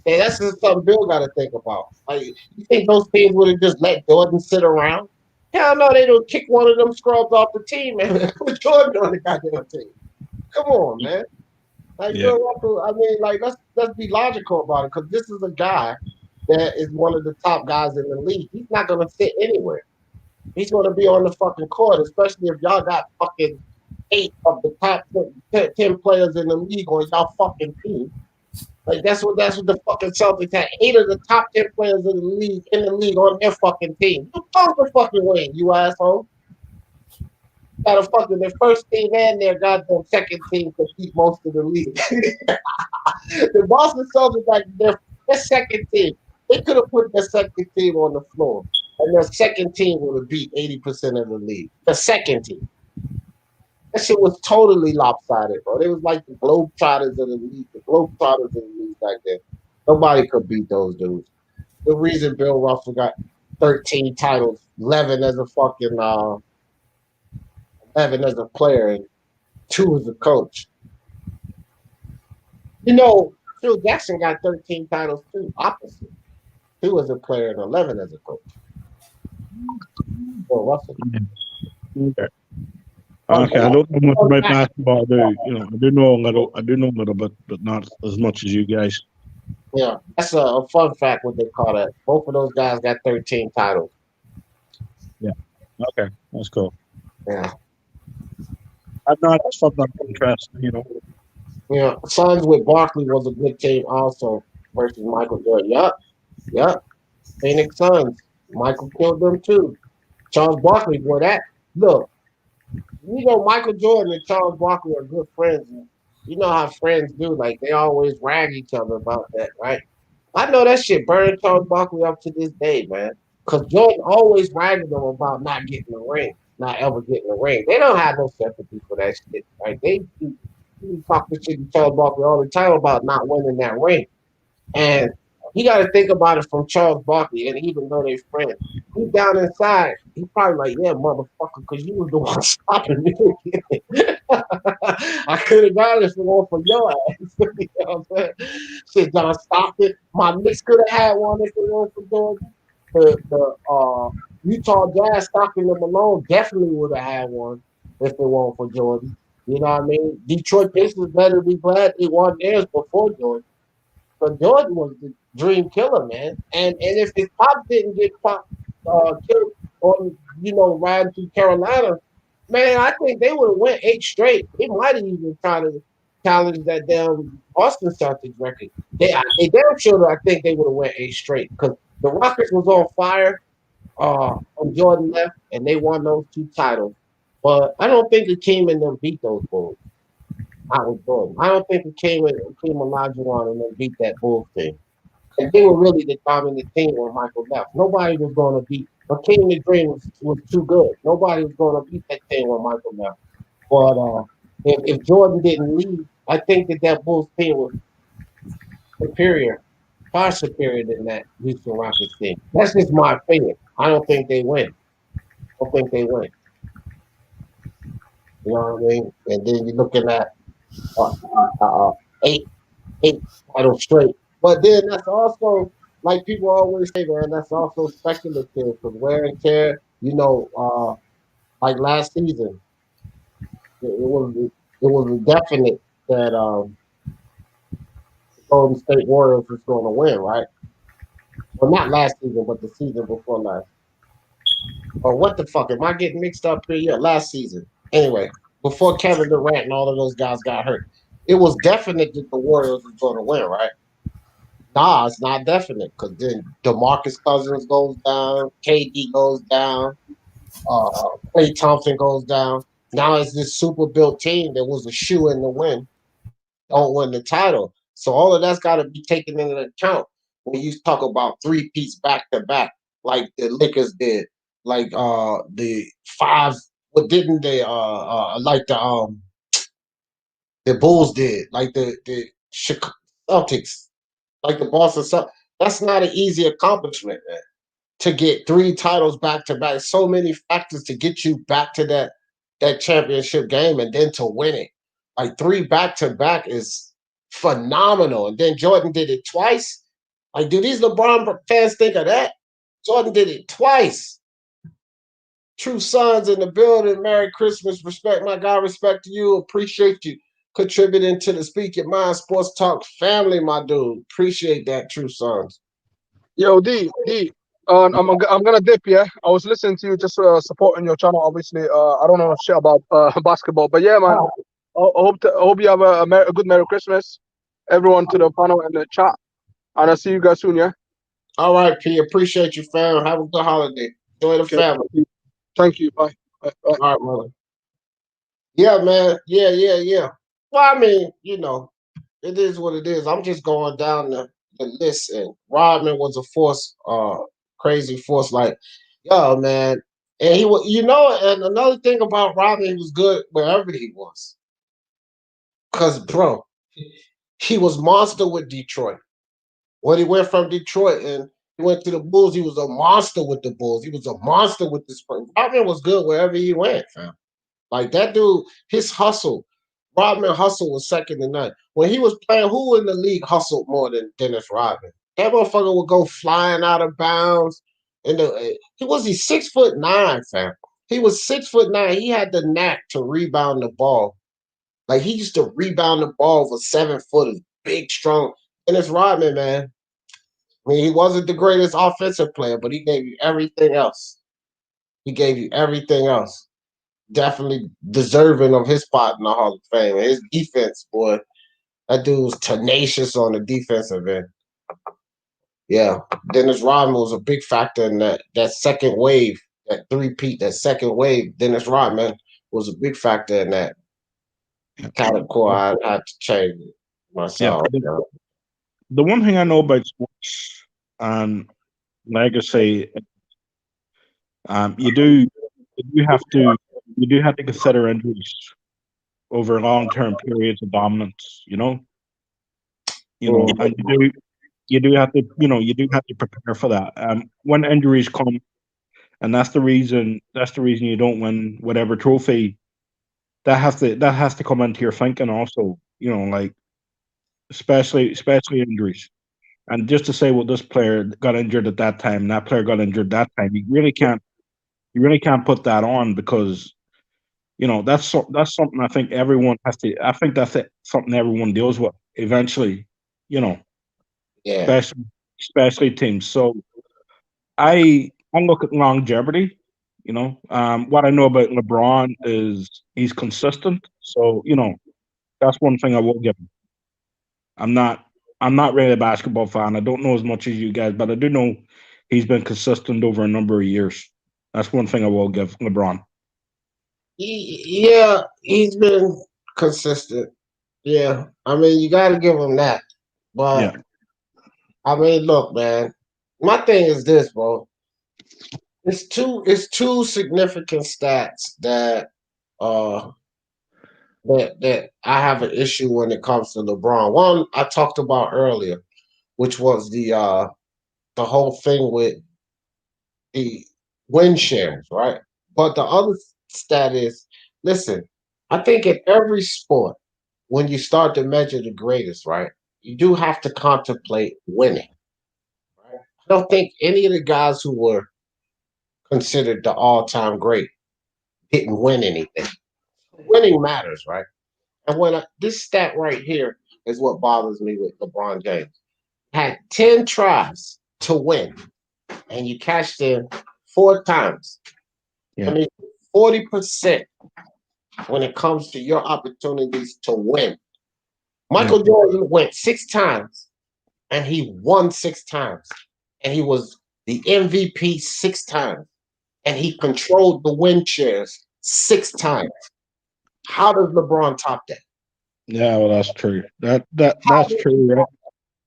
And that's just something Bill got to think about. Like, you think those teams would have just let Jordan sit around? Hell no, they don't kick one of them scrubs off the team and put Jordan on the goddamn team. Come on, man. Like, Bill Russell, I mean, like, let's be logical about it, because this is a guy that is one of the top guys in the league. He's not going to sit anywhere. He's going to be on the fucking court, especially if y'all got fucking 8 of the top 10 players in the league on y'all fucking team. Like, that's what the fucking Celtics had. 8 of the top 10 players in the league on their fucking team. You supposed to fucking win, you asshole. Got a fucking their first team and their goddamn second team compete most of the league. The Boston Celtics, like their second team, they could have put their second team on the floor, and their second team would have beat 80% of the league. The second team. That shit was totally lopsided, bro. They was like the Globetrotters of the league. The Globetrotters of the league back then. Nobody could beat those dudes. The reason Bill Russell got 13 titles, 11 as a fucking 11 as a player and 2 as a coach. Phil Jackson got 13 titles too, opposite. 2 as a player and 11 as a coach. Bill Russell. Okay, I don't know much about basketball. I do know a little bit, but not as much as you guys. Yeah, that's a fun fact. What they call that. Both of those guys got 13 titles. Yeah. Okay, that's cool. Yeah. I'm not something interesting, Yeah, Suns with Barkley was a good team also versus Michael Jordan. Yep. Phoenix Suns. Michael killed them too. Charles Barkley, boy, look. Michael Jordan and Charles Barkley are good friends. And you know how friends do. Like, they always rag each other about that, right? I know that shit burned Charles Barkley up to this day, man. Because Jordan always ragging them about not getting the ring. Not ever getting the ring. They don't have no sympathy for that shit, right? They talk to shit to Charles Barkley all the time about not winning that ring. And you got to think about it from Charles Barkley, and even though they're friends, deep down inside, he probably like, yeah, motherfucker, because you was the one stopping me. I could have got this one for your ass. You know what I'm saying? Shit, John Stockton. My Knicks could have had one if it weren't for Jordan. The Utah Jazz, Stockton and Malone definitely would have had one if it weren't for Jordan. You know what I mean? Detroit Pistons better be glad they won theirs before Jordan. But Jordan was the dream killer, man. And if his pop didn't get killed on, riding through Carolina, man, I think they would have went 8 straight. They might have even tried to challenge that damn Boston Celtics record. They damn sure I think they would have went 8 straight because the Rockets was on fire when Jordan left, and they won those 2 titles. But I don't think the team and them beat those Bulls. I don't think it came Olajuwon and then beat that Bulls team. And they were really the dominant team when Michael left. Nobody was going to beat. But King the Dream was too good. Nobody was going to beat that team when Michael left. But if Jordan didn't leave, I think that Bulls team was superior, far superior than that Houston Rockets team. That's just my opinion. I don't think they win. You know what I mean? And then you're looking at 8 titles straight. But then that's also, like people always say, man, that's also speculative because wear and tear, like last season, it was definite that the Golden State Warriors was going to win, right? Well, not last season, but the season before last. Or what the fuck? Am I getting mixed up here? Yeah, last season. Anyway, before Kevin Durant and all of those guys got hurt, it was definite that the Warriors was going to win, right? Nah, it's not definite because then DeMarcus Cousins goes down, KD goes down, Klay Thompson goes down. Now it's this super built team that was a shoe in the win, don't win the title. So all of that's got to be taken into account when you talk about three-peats back to back, like the Lakers did, like the five. What didn't they? Like the Bulls did, like the Celtics, like the Boston Celtics. That's not an easy accomplishment, man. To get 3 titles back to back, so many factors to get you back to that championship game and then to win it. Like 3 back to back is phenomenal. And then Jordan did it twice. Like, do these LeBron fans think of that? Jordan did it twice. True sons in the building. Merry Christmas. Respect my God. Respect to you. Appreciate you contributing to the Speak Your Mind Sports Talk family, my dude. Appreciate that, True Sons. Yo, D, I'm gonna dip. Yeah, I was listening to you, just supporting your channel. Obviously, I don't know shit about basketball, but yeah, man. I hope you have a good Merry Christmas, everyone to the panel and the chat, and I'll see you guys soon. Yeah. All right, P. Appreciate you, fam. Have a good holiday. Enjoy the family. Thank you. Bye. Bye. All right, brother. Yeah, man. Yeah. Well, I mean, it is what it is. I'm just going down the list, and Rodman was a force, crazy force. Like, yo, man. And he was, and another thing about Rodman, he was good wherever he was. Because, bro, he was monster with Detroit. When he went from Detroit and he went to the Bulls, he was a monster with the Bulls. He was a monster with the Spurs. Rodman was good wherever he went, fam. Like, that dude, his hustle, Rodman hustle was second to none. When he was playing, who in the league hustled more than Dennis Rodman? That motherfucker would go flying out of bounds. He 6'9", fam. He was 6'9". He had the knack to rebound the ball. Like, he used to rebound the ball for 7 footers, big, strong. Dennis Rodman, man. I mean, he wasn't the greatest offensive player, but he gave you everything else. Definitely deserving of his spot in the Hall of Fame. His defense, boy, that dude was tenacious on the defensive end. Yeah, Dennis Rodman was a big factor in that second wave, that three-peat, that second wave. Dennis Rodman was a big factor in that category. I had to change it myself. Yeah. The one thing I know about sports, like I say, you do have to consider injuries over long-term periods of dominance. And you do have to prepare for that. When injuries come, and that's the reason you don't win whatever trophy. That has to come into your thinking also. Like especially injuries. And just to say, well, this player got injured at that time, and that player got injured that time, you really can't put that on because, that's something I think everyone has to. I think that's something everyone deals with eventually. Yeah. Especially teams. So I look at longevity. What I know about LeBron is he's consistent. So that's one thing I will give him. I'm not really a basketball fan. I don't know as much as you guys, but I do know he's been consistent over a number of years. That's one thing I will give LeBron. Yeah, he's been consistent. Yeah, I mean, you got to give him that. But, I mean, look, man, my thing is this, bro. It's two significant stats that that I have an issue when it comes to LeBron. One I talked about earlier, which was the whole thing with the win shares, right? But the other stat is, listen, I think in every sport, when you start to measure the greatest, right, you do have to contemplate winning. Right? I don't think any of the guys who were considered the all-time great didn't win anything. Winning matters, right? And this stat right here is what bothers me with LeBron James. Had 10 tries to win, and you cashed in 4 times. I mean, 40% when it comes to your opportunities to win. Michael Jordan went 6 times, and he won 6 times, and he was the MVP 6 times, and he controlled the win shares 6 times. How does LeBron top that? Yeah, well, that's true. That's true. Right?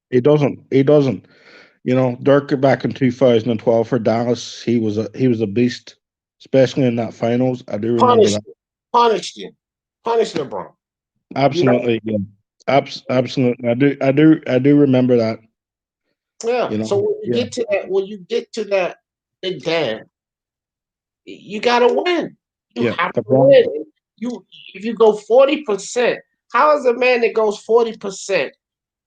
He doesn't. You know, Dirk back in 2012 for Dallas, he was a beast, especially in that finals. I do remember that. Punished him, punished LeBron. Absolutely, yeah. Absolutely. I do remember that. Yeah. You know, So when you get to that big dance, you gotta win. You have to win. If you go 40%, how is a man that goes 40%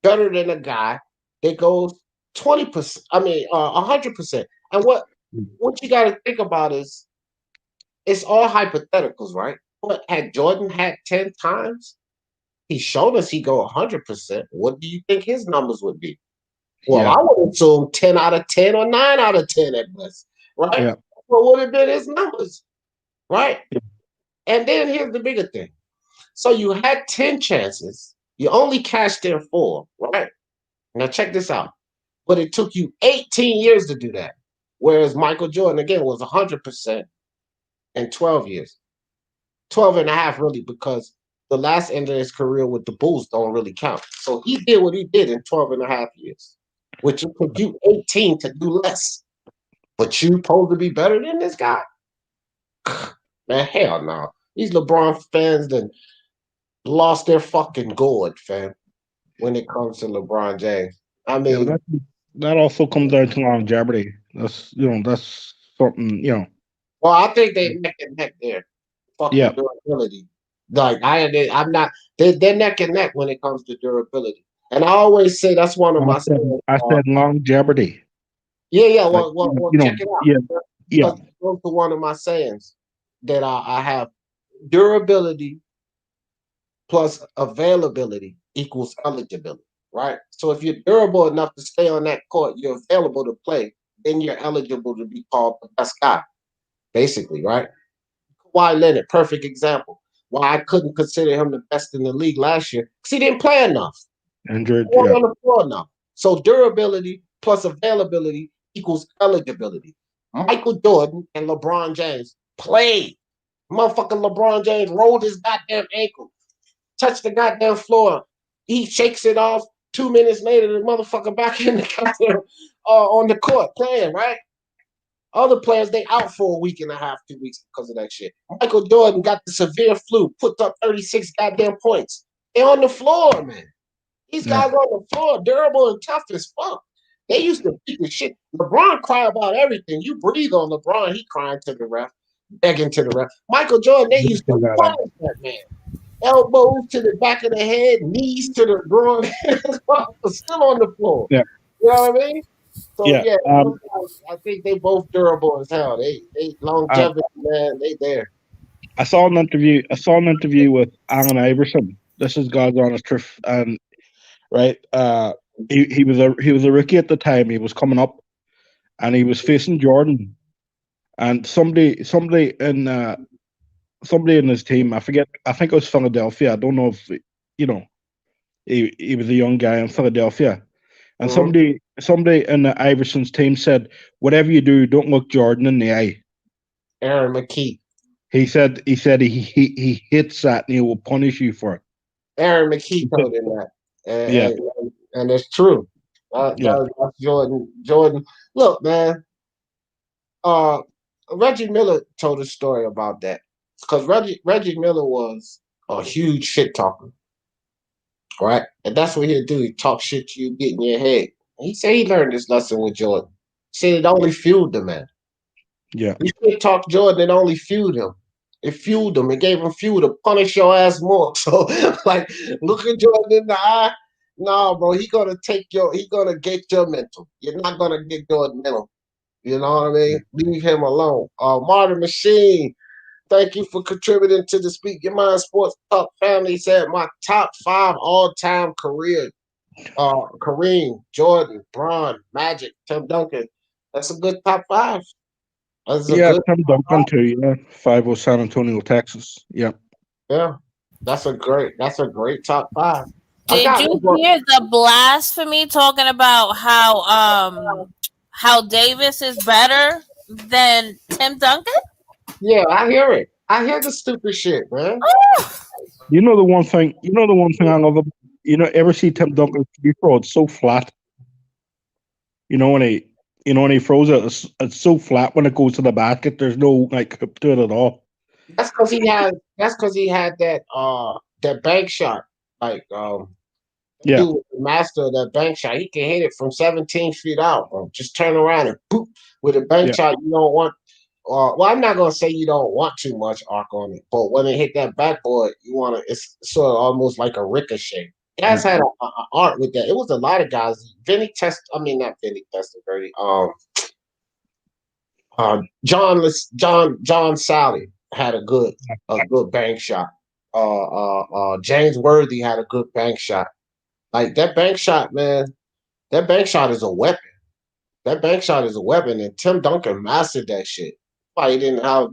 better than a guy that goes 20%? I mean, 100%. And what you got to think about is it's all hypotheticals, right? But had Jordan had 10 times, he showed us he go 100%. What do you think his numbers would be? Well, I would assume 10 out of 10 or 9 out of 10 at best, right? Yeah. What would have been his numbers, right? And then here's the bigger thing. So you had 10 chances. You only cashed in 4, right? Now check this out. But it took you 18 years to do that. Whereas Michael Jordan, again, was 100% in 12 years. 12 and a half, really, because the last end of his career with the Bulls don't really count. So he did what he did in 12 and a half years, which it took you 18 to do less. But you supposed to be better than this guy? Man, hell no. These LeBron fans done lost their fucking gourd, fam, when it comes to LeBron James. I mean, that also comes down to longevity. That's something, Well, I think they neck and neck there. Fucking durability. Like I'm not. They're neck and neck when it comes to durability. And I always say that's one of my. I said longevity. Yeah. Well, check it out. Yeah. Goes to one of my sayings that I have: durability plus availability equals eligibility. Right. So if you're durable enough to stay on that court, you're available to play. Then you're eligible to be called the best guy. Basically, right? Kawhi Leonard, perfect example. Why I couldn't consider him the best in the league last year because he didn't play enough. Injured, on the floor enough. So durability plus availability equals eligibility. Michael Jordan and LeBron James played. Motherfucking LeBron James rolled his goddamn ankle, touched the goddamn floor. He shakes it off. 2 minutes later, the motherfucker back in the goddamn on the court playing, right? Other players, they out for a week and a half, 2 weeks because of that shit. Michael Jordan got the severe flu, put up 36 goddamn points. They're on the floor, man. These guys on the floor, durable and tough as fuck. They used to beat the shit. LeBron cry about everything. You breathe on LeBron, he crying to the ref, begging to the ref. Michael Jordan, they used to punish that man. Elbows to the back of the head, knees to the groin. Still on the floor. Yeah. You know what I mean? So Yeah, I think they both durable as hell. They longevity, man. They there. I saw an interview with Allen Iverson. This is God's honest truth, and right, he was a rookie at the time. He was coming up, and he was facing Jordan, and somebody in his team. I forget. I think it was Philadelphia. I don't know if he was a young guy in Philadelphia. And somebody in the Iverson's team said, "Whatever you do, don't look Jordan in the eye." Aaron McKee. He said he hits that and he will punish you for it. Aaron McKee told him that, and it's true. That's Jordan. Jordan, look, man. Reggie Miller told a story about that because Reggie Miller was a huge shit talker. Right? And that's what he'll do. He talk shit to you, get in your head. He said he learned this lesson with Jordan. He said it only fueled the man. Yeah. You shit talk Jordan, it only fueled him. It fueled him. It gave him fuel to punish your ass more. So, like, look at Jordan in the eye. No, bro, he gonna get your mental. You're not gonna get Jordan mental. You know what I mean? Leave him alone. Martin Machine. Thank you for contributing to the Speak Your Mind Sports Talk family. Said my top 5 all-time career. Kareem, Jordan, Bron, Magic, Tim Duncan. That's a good top 5. Tim Duncan too. Yeah, 5 San Antonio, Texas. Yeah. Yeah, that's a great top 5. Did you hear the blasphemy talking about how Davis is better than Tim Duncan? Yeah, I hear it. I hear the stupid shit, man. You know the one thing. You know the one thing I love. Ever see Tim Duncan free throw? It's so flat. When he throws it, it's so flat when it goes to the basket. There's no like hoop to it at all. That's because he had. That's because he had that bank shot. Like Yeah. dude, the master of that bank shot. He can hit it from 17 feet out, bro. Just turn around and boop with a bank shot. You don't want. Well, I'm not gonna say you don't want too much arc on it, but when it hit that backboard, you want to. It's sort of almost like a ricochet. Guys had a art with that. It was a lot of guys. Not Vinny Testaverde. John Sally had a good bank shot. James Worthy had a good bank shot. Like that bank shot, man. That bank shot is a weapon. That bank shot is a weapon, and Tim Duncan mastered that shit. Why he didn't have,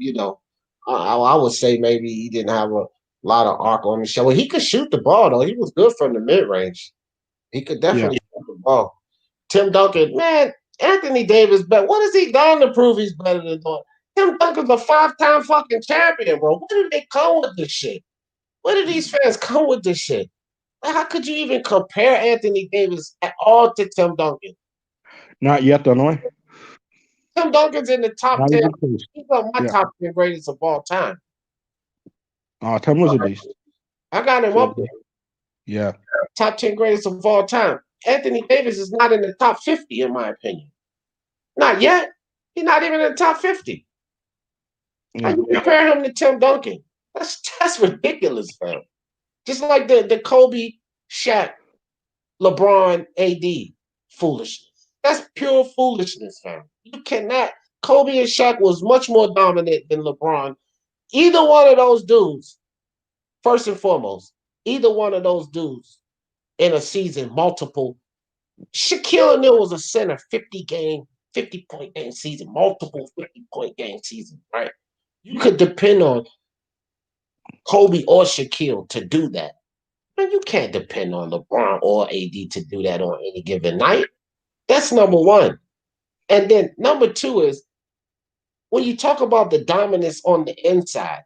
I would say maybe he didn't have a lot of arc on the show. Well, he could shoot the ball though. He was good from the mid range. He could definitely shoot the ball. Tim Duncan, man, Anthony Davis, but what has he done to prove he's better than Duncan? Tim Duncan's a 5-time fucking champion, bro. Where did they come with this shit? Where did these fans come with this shit? How could you even compare Anthony Davis at all to Tim Duncan? Not yet, don't I? Tim Duncan's in the top 10. He's on my top 10 greatest of all time. Tim was a beast. I got him up there. Yeah. Top 10 greatest of all time. Anthony Davis is not in the top 50, in my opinion. Not yet. He's not even in the top 50. How you compare him to Tim Duncan? That's ridiculous, fam. Just like the Kobe, Shaq, LeBron, AD foolishness. That's pure foolishness, fam. You cannot. Kobe and Shaq was much more dominant than LeBron. Either one of those dudes, first and foremost, either one of those dudes in a season, multiple. Shaquille O'Neal was a center, 50-point game season, multiple 50-point game season, right? You could depend on Kobe or Shaquille to do that. And you can't depend on LeBron or AD to do that on any given night. That's number one. And then number two is when you talk about the dominance on the inside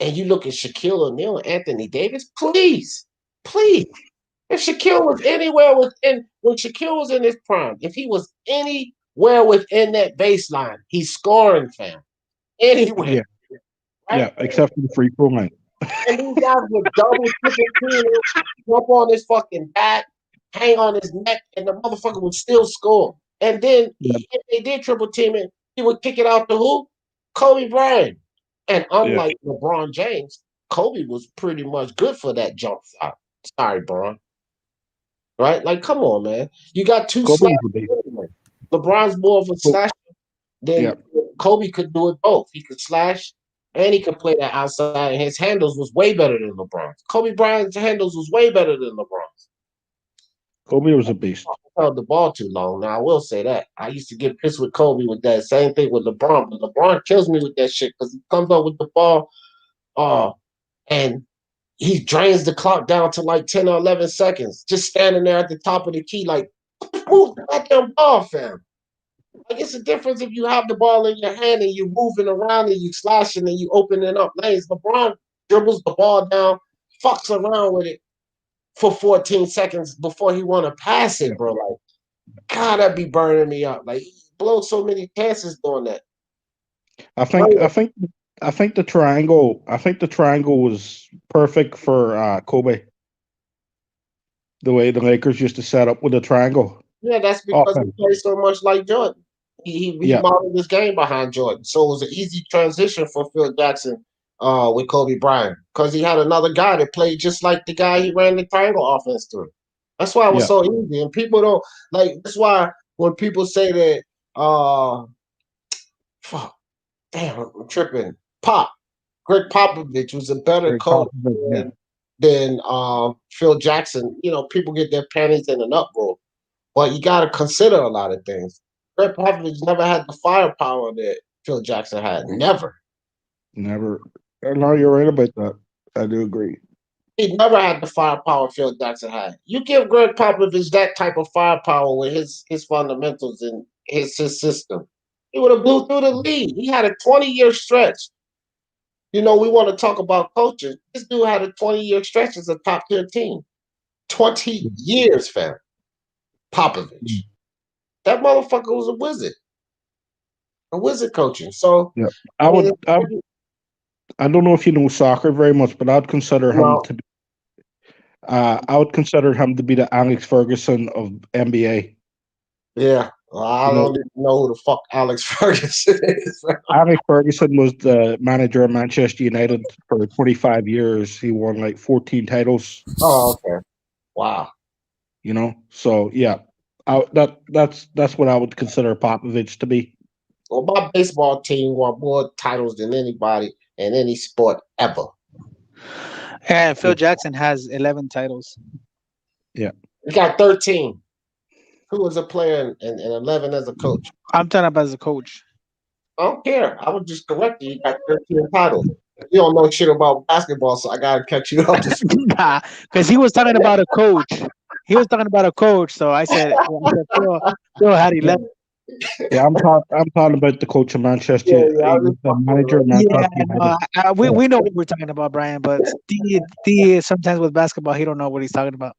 and you look at Shaquille O'Neal and Anthony Davis, please. If Shaquille was anywhere when Shaquille was in his prime, if he was anywhere within that baseline, he's scoring, fam. Anywhere. Yeah. Right? Yeah, except for the free throw line. And these guys would double, triple team, jump on his fucking back, hang on his neck, and the motherfucker would still score. And then if they did triple team it, he would kick it out to who? Kobe Bryant. And unlike LeBron James, Kobe was pretty much good for that jump shot. Sorry, Bron. Right? Like, come on, man. You got two slashers. LeBron's more of a slasher than Kobe could do it both. He could slash and he could play that outside, and his handles was way better than LeBron's. Kobe Bryant's handles was way better than LeBron's. Kobe was a beast. I held the ball too long. Now, I will say that. I used to get pissed with Kobe with that. Same thing with LeBron. But LeBron kills me with that shit because he comes up with the ball and he drains the clock down to like 10 or 11 seconds, just standing there at the top of the key like, move the goddamn ball, fam. Like, it's a difference if you have the ball in your hand and you're moving around and you slashing and you opening up lanes. LeBron dribbles the ball down, fucks around with it for 14 seconds before he want to pass it, bro. Like, God, that'd be burning me up. Like, he blows so many chances doing that. I think the triangle. I think the triangle was perfect for Kobe. The way the Lakers used to set up with a triangle. Yeah, that's because he plays so much like Jordan. He modeled this game behind Jordan, so it was an easy transition for Phil Jackson with Kobe Bryant because he had another guy that played just like the guy he ran the triangle offense through. That's why it was so easy, and people don't like. That's why when people say that, fuck, damn, I'm tripping. Greg Popovich was a better coach than Phil Jackson. You know, people get their panties in an uproar, but you got to consider a lot of things. Greg Popovich never had the firepower that Phil Jackson had. Never. No, you're right about that. I do agree. He never had the firepower Phil Jackson had. You give Greg Popovich that type of firepower with his fundamentals and his system, he would have blew through the league. He had a 20-year stretch. You know, we want to talk about coaches. This dude had a 20-year stretch as a top-tier team. 20 years, fam. Popovich. That motherfucker was a wizard. A wizard coaching. So yeah, I don't know if you know soccer very much, but I'd consider him to be. I would consider him to be the Alex Ferguson of NBA. Yeah, well, I don't even know who the fuck Alex Ferguson is. Alex Ferguson was the manager of Manchester United for 25 years. He won like 14 titles. Oh, okay. Wow. You know, so yeah, that's what I would consider Popovich to be. Well, my baseball team won more titles than anybody in any sport ever. And Phil Jackson has 11 titles. Yeah. He got 13. Who was a player and 11 as a coach? I'm talking about as a coach. I don't care. I would just correct you. You got 13 titles. You don't know shit about basketball, so I got to catch you up to speed. Because he was talking about a coach. He was talking about a coach, so I said Phil had 11. Yeah, I'm talking about the coach of Manchester. The manager of Manchester. We know what we're talking about, Brian. But D sometimes with basketball, he don't know what he's talking about.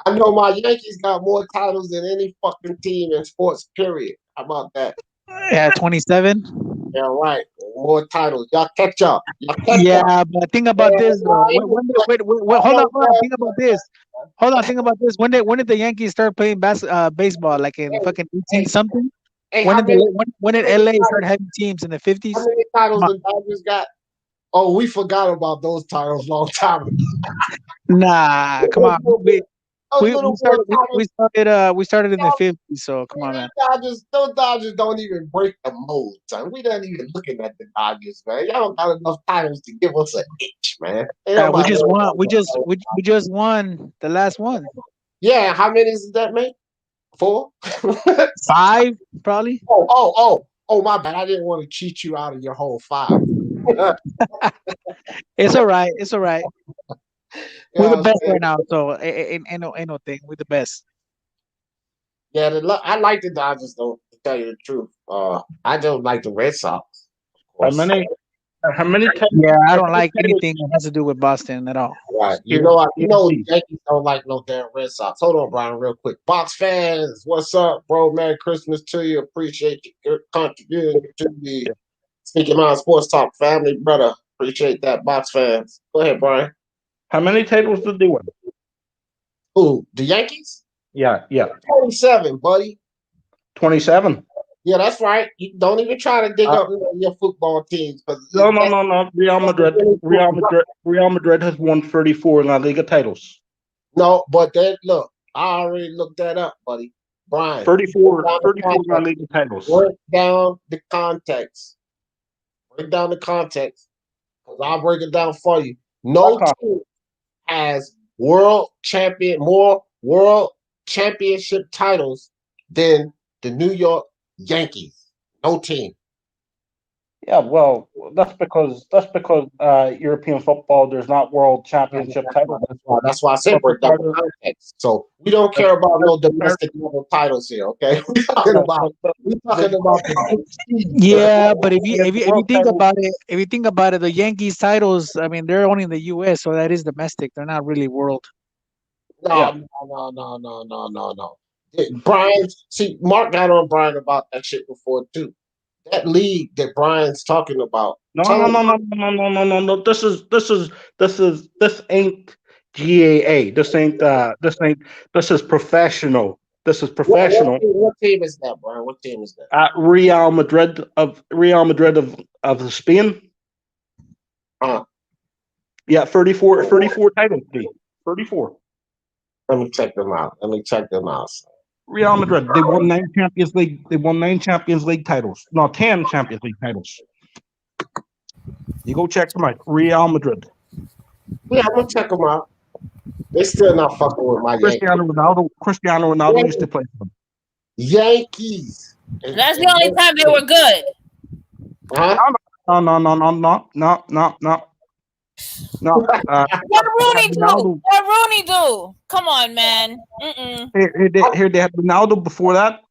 I know my Yankees got more titles than any fucking team in sports. Period. How about that? Yeah, 27. Yeah, right. More titles. Y'all catch up. But think about this though. Hold on. Think about this. Think about this. When did the Yankees start playing baseball? Like in fucking 18 something? When did LA start having teams in the 50s? How many titles the Dodgers got? Oh, we forgot about those titles a long time ago. Nah, come on. We started in the 50s, so come on, man. Those Dodgers don't even break the mold, son. We don't even looking at the Dodgers, man. Y'all don't got enough titles to give us an itch, man. We just won. We just won the last one. Yeah, how many does that make? 4? 5, probably. Oh, my bad. I didn't want to cheat you out of your whole 5. It's all right. We're the best right now, so ain't no thing. We're the best. Yeah, I like the Dodgers, though, to tell you the truth. I don't like the Red Sox. How many? Yeah, I don't like anything that has to do with Boston at all. Right. You know the Yankees don't like no damn Red Sox. Hold on, Brian, real quick. Box fans, what's up, bro? Merry Christmas to you. Appreciate your contribution to the Speaking Mind Sports Talk family, brother. Appreciate that, Box fans. Go ahead, Brian. How many titles did they win? Who? The Yankees? Yeah. 27, buddy. 27. Yeah, that's right. You don't even try to dig up your football teams. No. Real Madrid has won 34 La Liga titles. No, but look, I already looked that up, buddy. Brian. 34 La Liga titles. Break down the context. Because I'll break it down for you. No team has more world championship titles than the New York Yankees. No team. Yeah, well, that's because European football, there's not world championship titles. That's why I said break down the context. So we don't care about no domestic level titles here, okay? We're talking about yeah, but if you think about it, the Yankees titles, I mean, they're only in the US, so that is domestic. They're not really world. No. Brian, see, Mark got on Brian about that shit before too. That league that Brian's talking about. No. This ain't GAA. This is professional. This is professional. What team is that, Brian? What team is that? Real Madrid of Spain. Yeah, 34 titles. 34. Let me check them out. Real Madrid. They won 9 Champions League. They won 9 Champions League titles. No, 10 Champions League titles. You go check them out. Real Madrid. Yeah, I'm gonna check them out. They still not fucking with my Cristiano Ronaldo used to play for them. Yankees. That's the only time they were good. Huh? No. No, What Rooney do? Ronaldo. What Rooney do? Come on, man. Mm-mm. Here they had Ronaldo before that.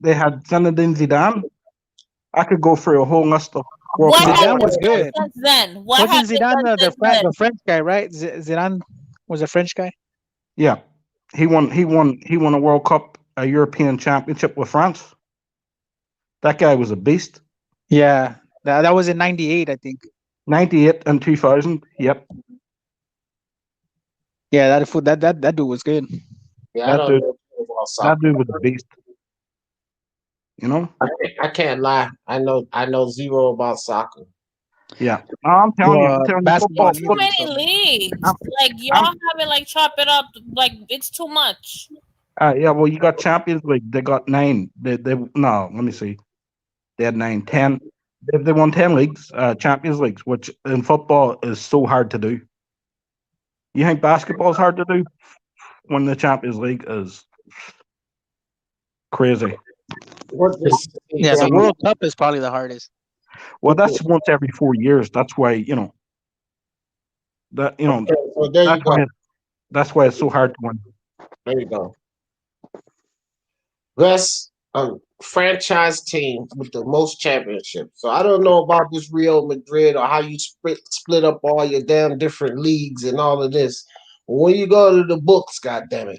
They had Zinedine Zidane. I could go through a whole list of world What class. has Zidane was been done good. since then? What has Wasn't been Zidane done since then? the French guy, right? Zidane was a French guy. Yeah, he won a World Cup, a European Championship with France. That guy was a beast. Yeah, that was in '98, I think. 98 and 2000. Yep. Yeah, that dude was good. Yeah, I That don't dude, know about soccer. that dude was a beast. You know? I can't lie. I know zero about soccer. Yeah. I'm telling you, Basketball. Too many leagues. Like y'all haven't like chop it up. Like it's too much. Yeah, well, you got Champions League. They got 9. No, let me see. They had 9, 10. They won 10 leagues, Champions Leagues, which in football is so hard to do. You think basketball is hard to do? When the Champions League is crazy. Yeah, the World Cup is probably the hardest. Well, that's once every 4 years. That's why So there you go. That's why it's so hard to win. There you go. Best franchise team with the most championships. So I don't know about this Real Madrid or how you split up all your damn different leagues and all of this. When you go to the books, goddammit,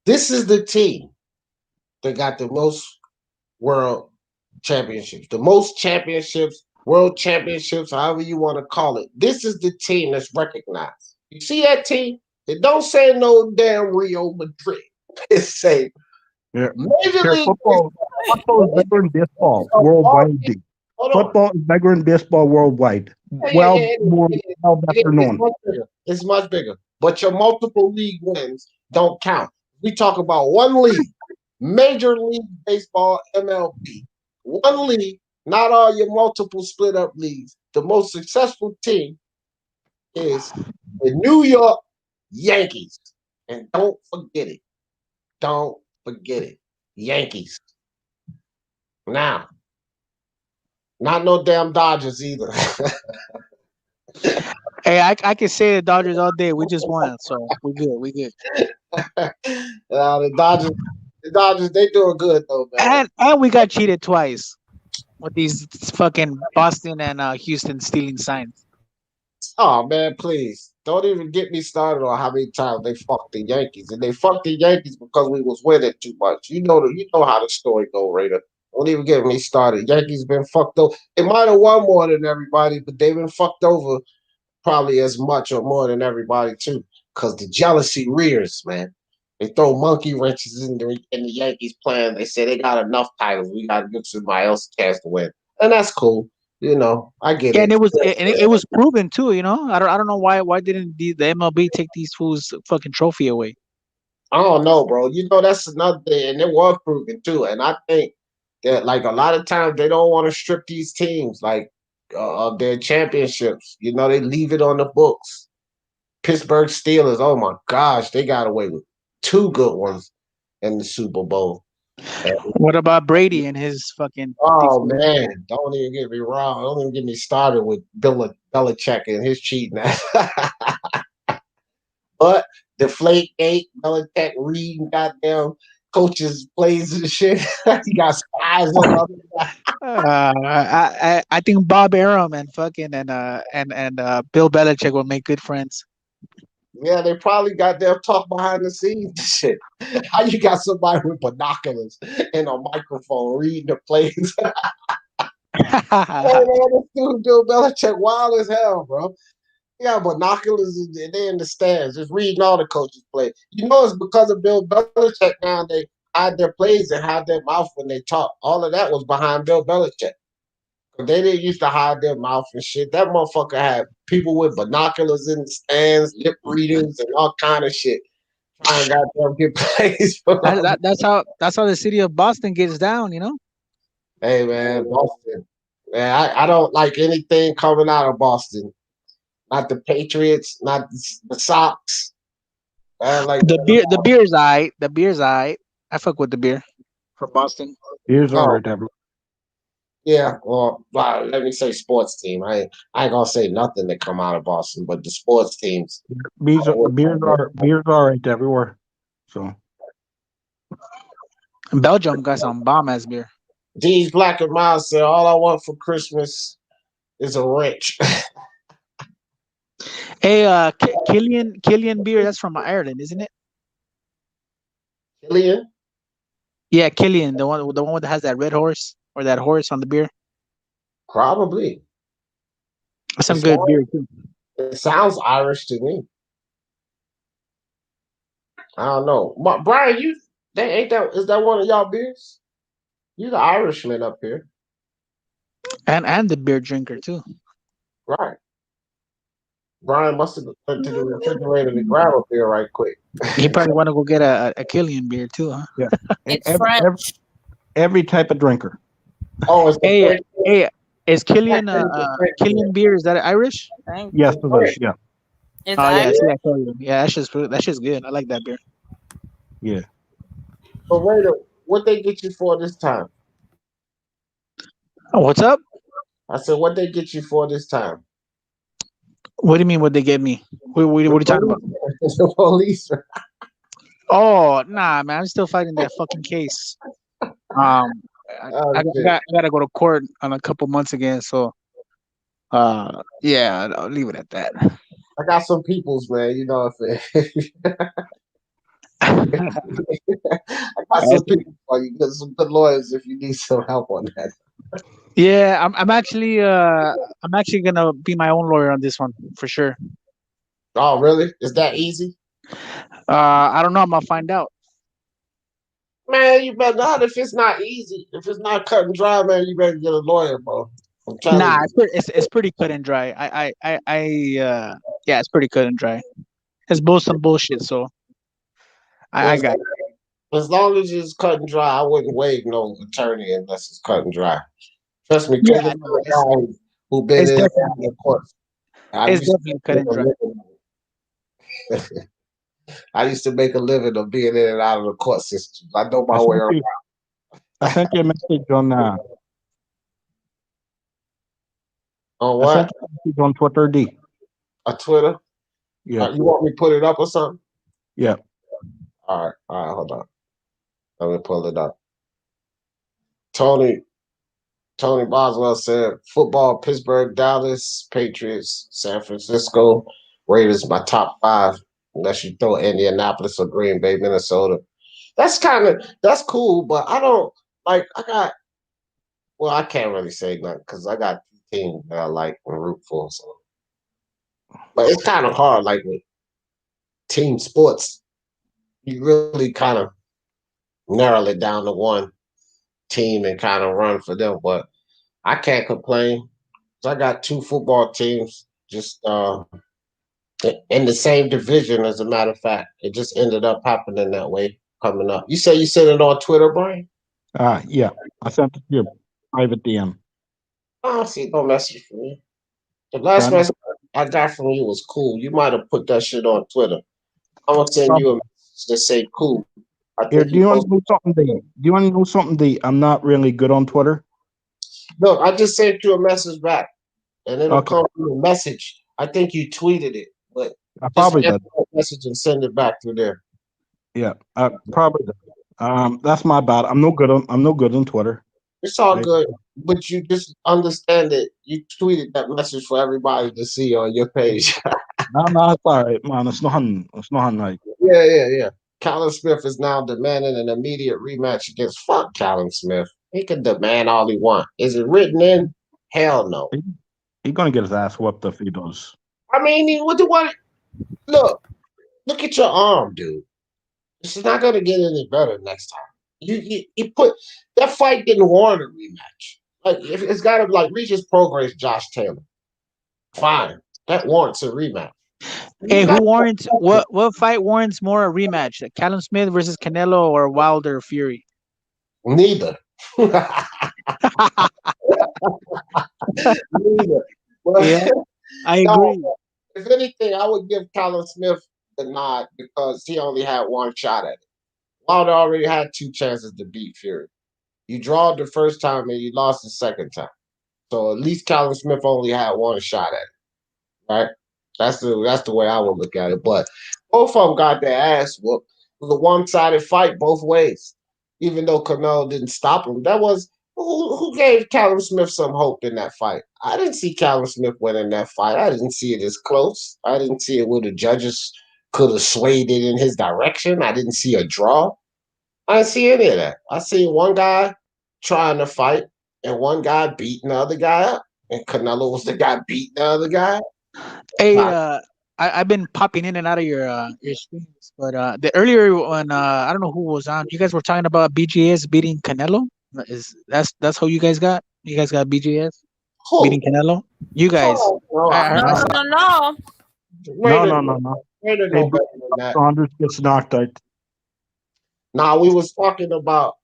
this is the team that got the most world championships, the most championships, world championships, however you want to call it. This is the team that's recognized. You see that team? It don't say no damn Real Madrid. It say Major League Football is bigger than baseball worldwide. Football is bigger than baseball worldwide. Better known. It's much bigger. But your multiple league wins don't count. We talk about one league, Major League Baseball, MLB. One league, not all your multiple split up leagues. The most successful team is the New York Yankees. And don't forget it. Don't forget it. Yankees. Now, not no damn Dodgers either. Hey, I can say the Dodgers all day. We just won, so we good. We good. The Dodgers, they doing good though, man. And we got cheated twice with these fucking Boston and Houston stealing signs. Oh man, please don't even get me started on how many times they fucked the Yankees, and they fucked the Yankees because we was winning too much. You know how the story go, Raider. Don't even get me started. Yankees been fucked over. They might have won more than everybody, but they've been fucked over probably as much or more than everybody too. Because the jealousy rears, man. They throw monkey wrenches in the Yankees plan. They say they got enough titles. We got to give somebody else a chance to win, and that's cool. You know, I get it. And it was proven too. You know, I don't know why didn't the MLB take these fools' fucking trophy away? I don't know, bro. You know, that's another thing, and it was proven too. And I think that like a lot of times they don't want to strip these teams like of their championships. You know, they leave it on the books. Pittsburgh Steelers, oh my gosh, they got away with 2 good ones in the Super Bowl. What about Brady and his fucking? Oh man, don't even get me wrong. Don't even get me started with Belichick and his cheating. But Deflate Gate, Belichick reading goddamn coaches plays and shit. He got spies on I think Bob Arum and fucking and Bill Belichick will make good friends. Yeah, they probably got their talk behind the scenes and shit. How you got somebody with binoculars and a microphone reading the plays? Hey man, this dude Bill Belichick wild as hell, bro. He got binoculars and they in the stands, just reading all the coaches play. You know, it's because of Bill Belichick now they hide their plays and hide their mouth when they talk. All of that was behind Bill Belichick. They didn't used to hide their mouth and shit. That motherfucker had people with binoculars in the stands, lip readers, and all kind of shit. Trying to goddamn get plays. That's how the city of Boston gets down, you know. Hey man, Boston. Man, I don't like anything coming out of Boston. Not the Patriots, not the Sox. Like the beer's aight. The beer's aight. I fuck with the beer from Boston. Beer's alright, Yeah, well, let me say sports team. I ain't gonna say nothing that come out of Boston, but the sports teams. Beers are right everywhere. So Belgium got some bomb ass beer. D's Black and Mild said, "All I want for Christmas is a wrench." Hey, Killian beer. That's from Ireland, isn't it? Killian? Yeah, Killian, the one that has that red horse or that horse on the beer. Probably. That's some good beer too. It sounds Irish to me. I don't know, Brian. Is that one of y'all beers? You the Irishman up here, and the beer drinker too. right? Brian must have went to the refrigerator to grab a beer right quick. He probably want to go get a Killian beer too, huh? Yeah, It's French. every type of drinker. Oh, it's hey, is Killian Killian beer? Is that Irish? Yes, it is. Yeah. It's Oh yeah, Irish? see, I told you. Yeah, that's just good. I like that beer. Yeah. But wait, what they get you for this time? Oh, what's up? I said, what they get you for this time? What do you mean? What they get me? What are you talking about? The police. Oh nah, man, I'm still fighting that fucking case. I gotta go to court on a couple months again. So, yeah, I'll leave it at that. I got some peoples, man. You know, if I got some people. You get some good lawyers if you need some help on that. Yeah, I'm actually gonna be my own lawyer on this one for sure. Oh, really? Is that easy? I don't know. I'm gonna find out. Man, you better not. If it's not easy, if it's not cut and dry, man, you better get a lawyer, bro. I'm telling Nah, you. it's pretty cut and dry. Yeah, it's pretty cut and dry. It's both some bullshit. So I got it. As long as it's cut and dry, I wouldn't waive no attorney unless it's cut and dry. Trust me, Yeah, Caleb, a guy who been it's in definitely the court. it's definitely cut and dry. I used to make a living of being in and out of the court system. I know my way around. I sent you a message on On I what? sent you a message on Twitter, D. A Twitter? Yeah. You want me to put it up or something? Yeah. All right, hold on. Let me pull it up. Tony Boswell said, football, Pittsburgh, Dallas, Patriots, San Francisco, Raiders, my top 5, unless you throw Indianapolis or Green Bay, Minnesota. That's cool, but I don't like, I can't really say nothing because I got teams that I like and root for. So. But it's kind of hard, like with team sports, you really kind of narrow it down to one team and kind of run for them. But I can't complain. I got 2 football teams just in the same division, as a matter of fact. It just ended up happening that way coming up. You say you sent it on Twitter, Brian? Yeah. I sent it to your private DM. I don't see no message from you. The last message I got from you was cool. You might have put that shit on Twitter. I'm gonna send you a message that say cool. Here, do you want to know something, D? Do you want to know something, D? I'm not really good on Twitter. No, I just sent you a message back, and it'll come through a message. I think you tweeted it, but I probably did. Message and send it back through there. Yeah, I probably did. That's my bad. I'm no good on Twitter. It's all good, but you just understand that you tweeted that message for everybody to see on your page. No, it's all right, man. It's nothing like. Yeah. Callum Smith is now demanding an immediate rematch against Callum Smith. He can demand all he wants. Is it written in? Hell no. He's gonna get his ass whooped if he does. I mean, look at your arm, dude. This is not gonna get any better next time. You put that fight didn't warrant a rematch. Like if it's got to reach his progress, Josh Taylor. Fine, that warrants a rematch. Hey, who warrants what fight warrants more a rematch? Callum Smith versus Canelo or Wilder Fury? Neither. Neither. Well, yeah, I agree. If anything, I would give Callum Smith the nod because he only had one shot at it. Wilder already had 2 chances to beat Fury. You drawed the first time and you lost the second time. So at least Callum Smith only had one shot at it, right? That's the way I would look at it. But both of them got their ass whooped. It was a one-sided fight both ways. Even though Canelo didn't stop him, that was who gave Callum Smith some hope in that fight. I didn't see Callum Smith winning that fight. I didn't see it as close. I didn't see it where the judges could have swayed it in his direction. I didn't see a draw. I didn't see any of that. I seen one guy trying to fight and one guy beating the other guy up. And Canelo was the guy beating the other guy. Hey, I've been popping in and out of your streams, but the earlier one, I don't know who was on. You guys were talking about BGS beating Canelo. That's how you guys got? You guys got BGS beating Canelo? You guys? No. No. Hey, Saunders gets knocked out. Nah, we was talking about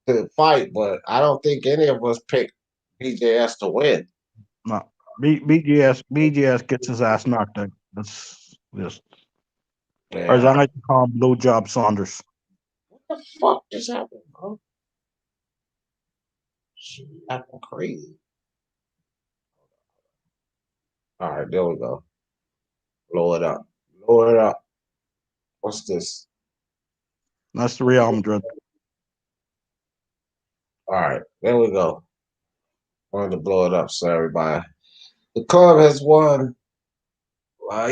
the fight, but I don't think any of us picked BJS to win. No, BGS gets his ass knocked out. That's just, or as I like to call him, blowjob Saunders. What the fuck just happened, bro? Shit, acting crazy. All right, there we go. Blow it up. Blow it up. What's this? That's the Real Madrid. All right, there we go. Wanted to blow it up so everybody. The club has won La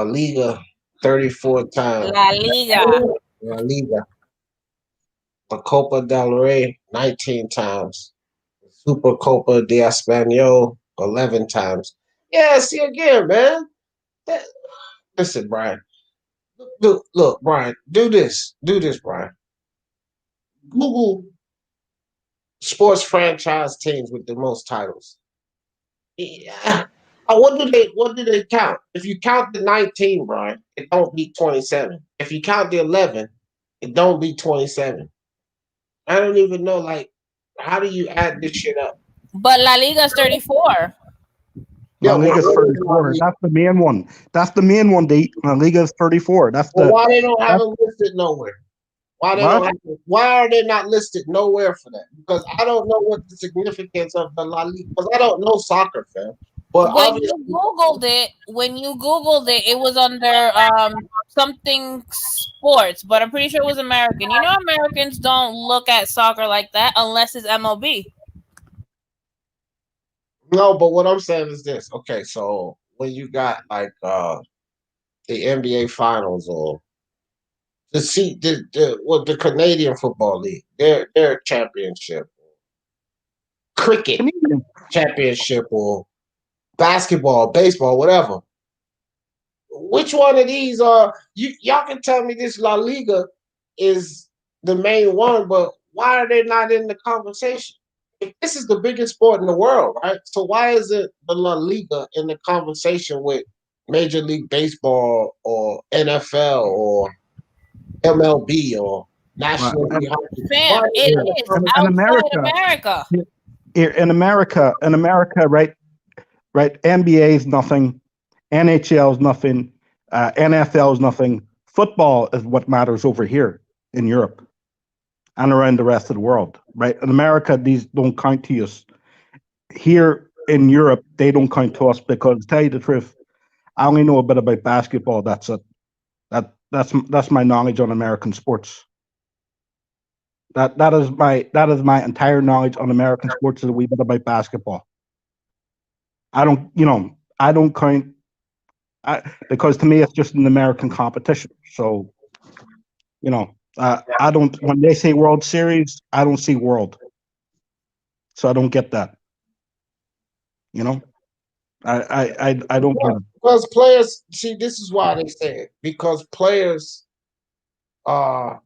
Liga 34 times. La Liga. La Liga. The Copa del Rey 19 times. Super Copa de Español 11 times. Yeah, see again, man. Listen, Brian. Look, Brian. Do this, Brian. Google sports franchise teams with the most titles. Yeah. What do they count? If you count the 19, Brian, it don't beat 27. If you count the 11, it don't beat 27. I don't even know, like, how do you add this shit up? But La Liga's 34. La Liga's 34. That's the main one. That's the main one, D. La Liga's 34. That's the. Why they don't have it listed nowhere? Why are they not listed nowhere for that? Because I don't know what the significance of the La Liga. Because I don't know soccer, fam. But when you Googled it, it was under something sports, but I'm pretty sure it was American. You know, Americans don't look at soccer like that unless it's MLB. No, but what I'm saying is this. Okay, so when you got like the NBA Finals or the Canadian Football League, their championship, cricket championship, or basketball, baseball, whatever. Which one of these are y'all can tell me this La Liga is the main one, but why are they not in the conversation? If this is the biggest sport in the world, right? So why is it the La Liga in the conversation with Major League Baseball or NFL or MLB or National League Hockey? Fam, it is outside America. In America, right, NBA is nothing, NHL is nothing, NFL is nothing. Football is what matters over here in Europe and around the rest of the world, right? In America, these don't count to us. Here in Europe, they don't count to us because, to tell you the truth, I only know a bit about basketball. That's it. That's my knowledge on American sports. That is my entire knowledge on American sports is a wee bit about basketball. I don't count because to me it's just an American competition. So, I don't. When they say World Series, I don't see world. So I don't get that. I don't get it. Because players, see, this is why they say it. Because players from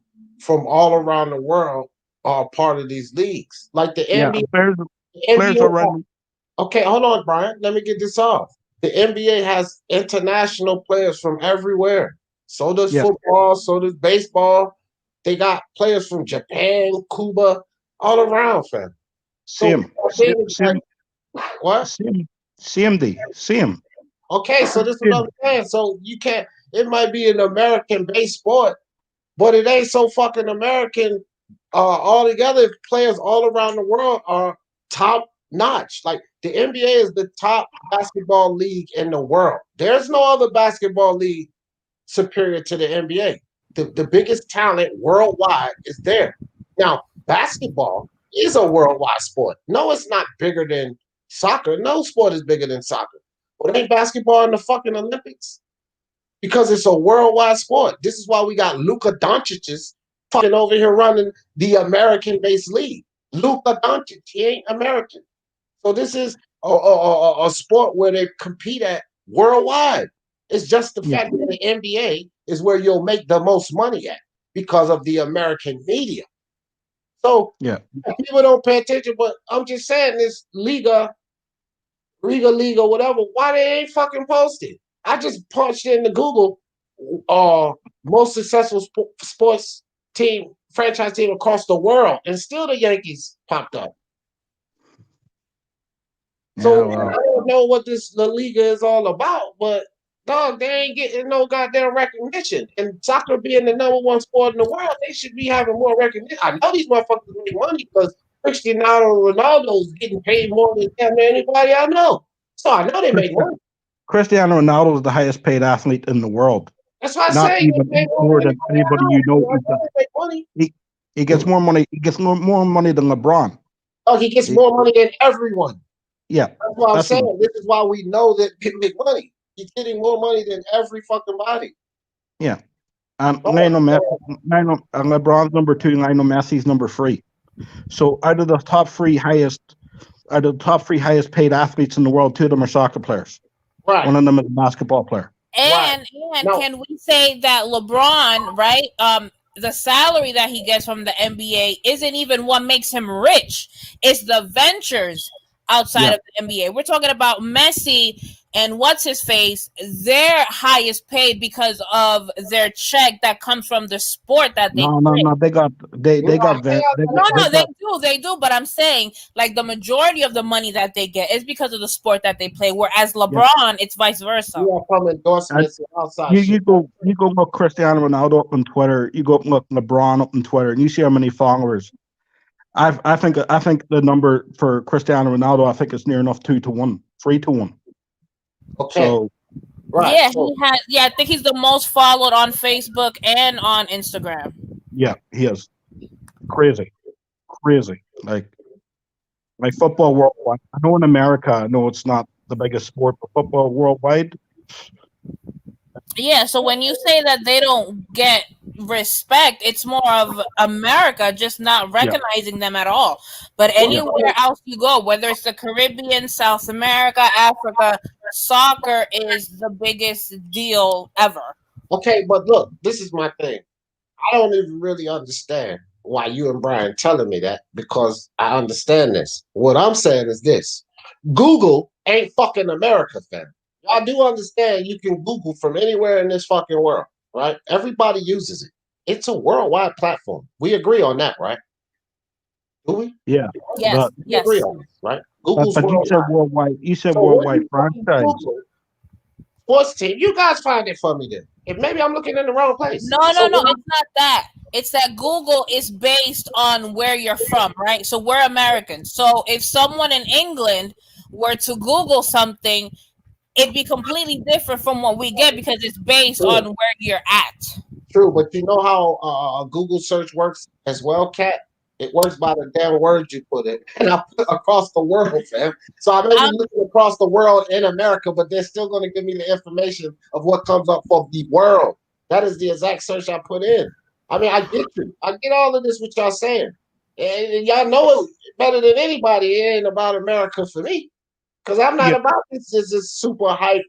all around the world are part of these leagues. Like the NBA. Players are running. Okay, hold on, Brian. Let me get this off. The NBA has international players from everywhere. So does football, so does baseball. They got players from Japan, Cuba, all around, fam. What? CMD. Okay, so this is what I'm saying. So you can't, it might be an American-based sport, but it ain't so fucking American. All together, players all around the world are top notch. Like the NBA is the top basketball league in the world. There's no other basketball league superior to the NBA. The biggest talent worldwide is there. Now, basketball is a worldwide sport. No, it's not bigger than soccer. No sport is bigger than soccer. But ain't basketball in the fucking Olympics? Because it's a worldwide sport. This is why we got Luka Doncic's fucking over here running the American-based league. Luka Doncic, he ain't American. So this is a sport where they compete at worldwide. It's just the fact that the NBA is where you'll make the most money at because of the American media. So people don't pay attention, but I'm just saying this Liga, whatever, why they ain't fucking posted? I just punched into Google most successful sports team, franchise team across the world, and still the Yankees popped up. So I don't know what the Liga is all about, but dog, they ain't getting no goddamn recognition. And soccer being the #1 sport in the world, they should be having more recognition. I know these motherfuckers make money because Cristiano Ronaldo's getting paid more than anybody I know. So I know they make money. Cristiano Ronaldo is the highest paid athlete in the world. That's why I Not say even more than anybody you know. He gets more money. He gets more money than LeBron. Oh, he gets more money than everyone. Yeah, that's what I'm saying. This is why we know that he make money. He's getting more money than every fucking body. Yeah, LeBron's number 2, and I know Messi's number 3. So out of the top three highest paid athletes in the world, 2 of them are soccer players. Right. One of them is a basketball player. And can we say that LeBron, right? The salary that he gets from the NBA isn't even what makes him rich. It's the ventures outside of the NBA. We're talking about Messi and what's his face. They're highest paid because of their check that comes from the sport that they play. No. They got. They do. But I'm saying, like, the majority of the money that they get is because of the sport that they play. Whereas LeBron, it's vice versa. Yeah, from endorsements outside. You go look Cristiano Ronaldo up on Twitter. You go look LeBron up on Twitter, and you see how many followers. I think the number for Cristiano Ronaldo, I think it's near enough 2-1, 3-1. Okay. So, right. Yeah, I think he's the most followed on Facebook and on Instagram. Yeah, he is. Crazy. Like football worldwide. I know in America, I know it's not the biggest sport, but football worldwide. Yeah, so when you say that they don't get respect, it's more of America just not recognizing them at all. But anywhere else you go, whether it's the Caribbean, South America, Africa, soccer is the biggest deal ever. Okay, but look, this is my thing. I don't even really understand why you and Brian telling me that, because I understand this. What I'm saying is this. Google ain't fucking America, fam. I do understand you can Google from anywhere in this fucking world, right? Everybody uses it. It's a worldwide platform. We agree on that, right? Do we? Yeah. Yes. We agree on this, right? Google's but you said worldwide. You said worldwide franchise. Sports team. You guys find it for me then. If maybe I'm looking in the wrong place. No. It's not that. It's that Google is based on where you're from, right? So we're Americans. So if someone in England were to Google something, it'd be completely different from what we get because it's based on where you're at. True, but you know how Google search works as well, Kat? It works by the damn word you put in. And I put across the world, fam. So I may be looking across the world in America, but they're still going to give me the information of what comes up for the world. That is the exact search I put in. I mean, I get you. I get all of this, what y'all saying. And y'all know it better than anybody. It ain't about America for me. Because I'm not about this super hype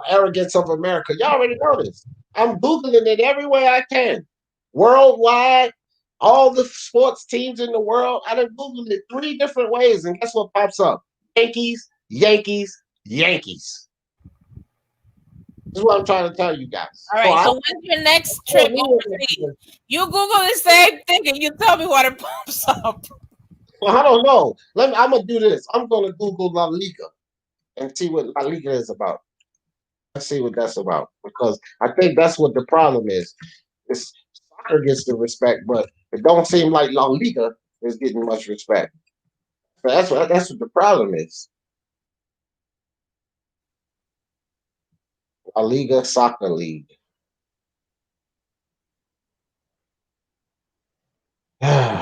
arrogance of America. Y'all already know this. I'm Googling it every way I can. Worldwide, all the sports teams in the world. I done Googled it 3 different ways, and guess what pops up? Yankees. This is what I'm trying to tell you guys. All right, so when's your next trip overseas? You Google the same thing, and you tell me what it pops up. Well, I don't know. I'm gonna do this. I'm gonna Google La Liga and see what La Liga is about. Let's see what that's about, because I think that's what the problem is. It's soccer gets the respect, but it don't seem like La Liga is getting much respect. So that's what the problem is. La Liga Soccer League.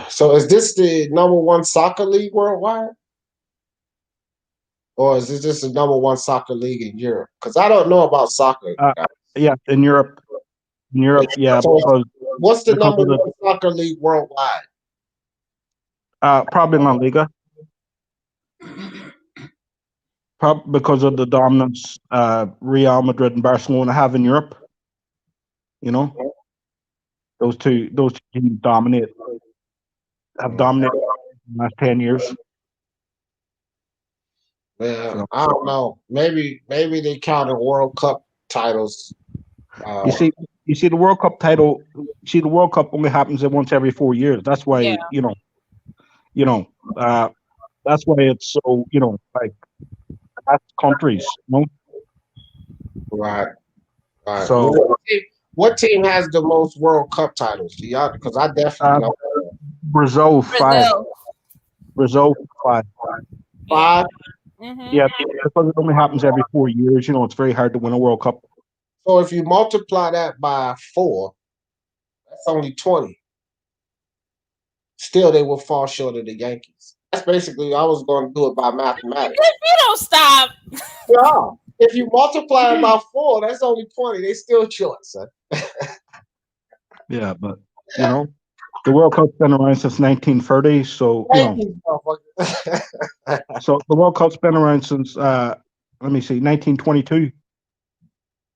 So is this the #1 soccer league worldwide? Or is it just the #1 soccer league in Europe? Because I don't know about soccer. Yeah, in Europe. In Europe, yeah. So Because, what's the because of #1 soccer league worldwide? probably La Liga. Probably because of the dominance Real Madrid and Barcelona have in Europe. You know, those two teams have dominated in the last 10 years. Yeah, So, I don't know. Maybe they counted World Cup titles. you see the World Cup title. See, the World Cup only happens once every 4 years. That's why that's why it's so like that's countries. Right. So what team has the most World Cup titles? Do y'all? Because I definitely know. Brazil 5. Brazil 5. 5. Yeah, because it only happens every 4 years. It's very hard to win a World Cup. So if you multiply that by 4, that's only 20. Still, they will fall short of the Yankees. That's basically, I was going to do it by mathematics. If you don't stop. Yeah. If you multiply it by 4, that's only 20. They still short, son. Yeah, but the World Cup's been around since 1930, so so the World Cup's been around since let me see, 1922.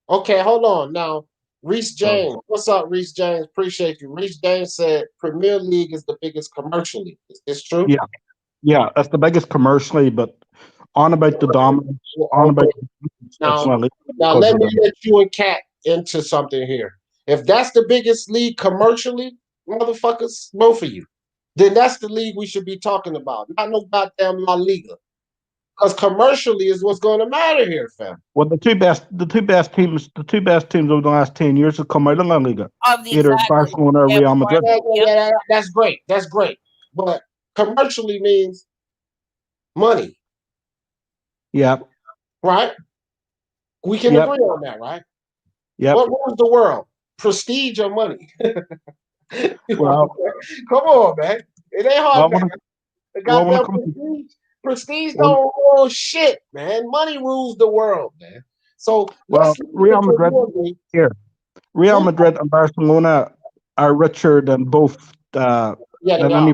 Okay, hold on now. Reese James, what's up, Reese James? Appreciate you. Reese James said Premier League is the biggest commercial league. Is this true? Yeah, that's the biggest commercially, but on about the dominance, on about now let me let you and Kat into something here. If that's the biggest league commercially, motherfuckers, both of you, then that's the league we should be talking about. Not no goddamn La Liga. Because commercially is what's going to matter here, fam. Well, the two best teams over the last 10 years have come out of La Liga. Either Barcelona or Real Madrid. Yeah, that's great. That's great. But commercially means money. Yeah. Right? We can agree on that, right? Yeah. What rules the world? Prestige or money? Well, come on, man. It ain't hard, man. The goddamn prestige don't rule shit, man. Money rules the world, man. So Real Madrid and Barcelona are richer than both than any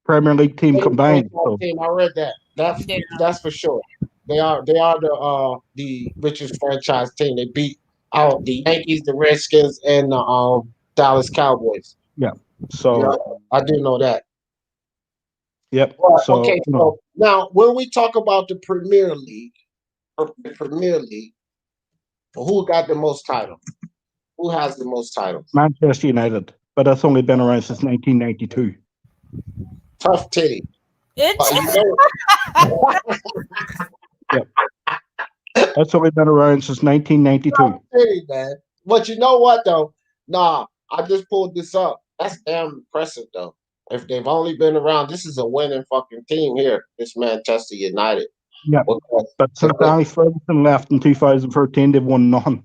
Premier League team combined. So. I read that. That's for sure. They are the richest franchise team. They beat out the Yankees, the Redskins, and the Dallas Cowboys. Yeah. So I do know that. Yep. So now when we talk about the Premier League, who got the most titles? Who has the most titles? Manchester United, but that's only been around since 1992. Tough titty. Yep. That's only been around since 1992. Tough titty, man. But you know what though? Nah, I just pulled this up. That's damn impressive though. If they've only been around, this is a winning fucking team here. This Manchester United. Yeah, but since Danny Ferguson left in 2013, they've won nothing.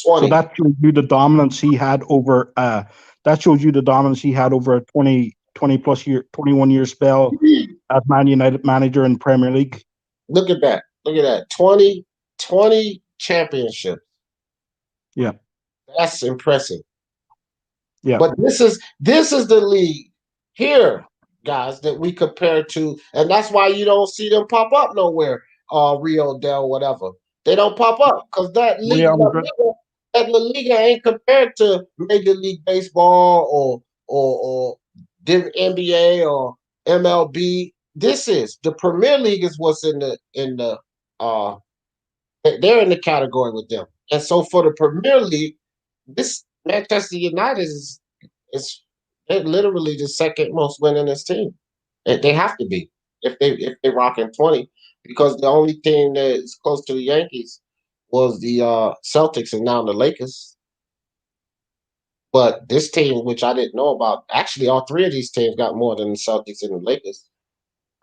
20. So that shows you the dominance he had over. That shows you the dominance he had over a 21 year spell as Man United manager in Premier League. Look at that. 20 championships. Yeah, that's impressive. Yeah, but this is the league here, guys, that we compare to, and that's why you don't see them pop up nowhere. Rio Del, whatever, they don't pop up because that league, La Liga ain't compared to Major League Baseball or NBA or MLB. This is the Premier League is what's in the they're in the category with them, and so for the Premier League, this Manchester United is literally the second most winningest team. They have to be if they rocking 20, because the only team that is close to the Yankees was the Celtics, and now the Lakers. But this team, which I didn't know about, actually all three of these teams got more than the Celtics and the Lakers.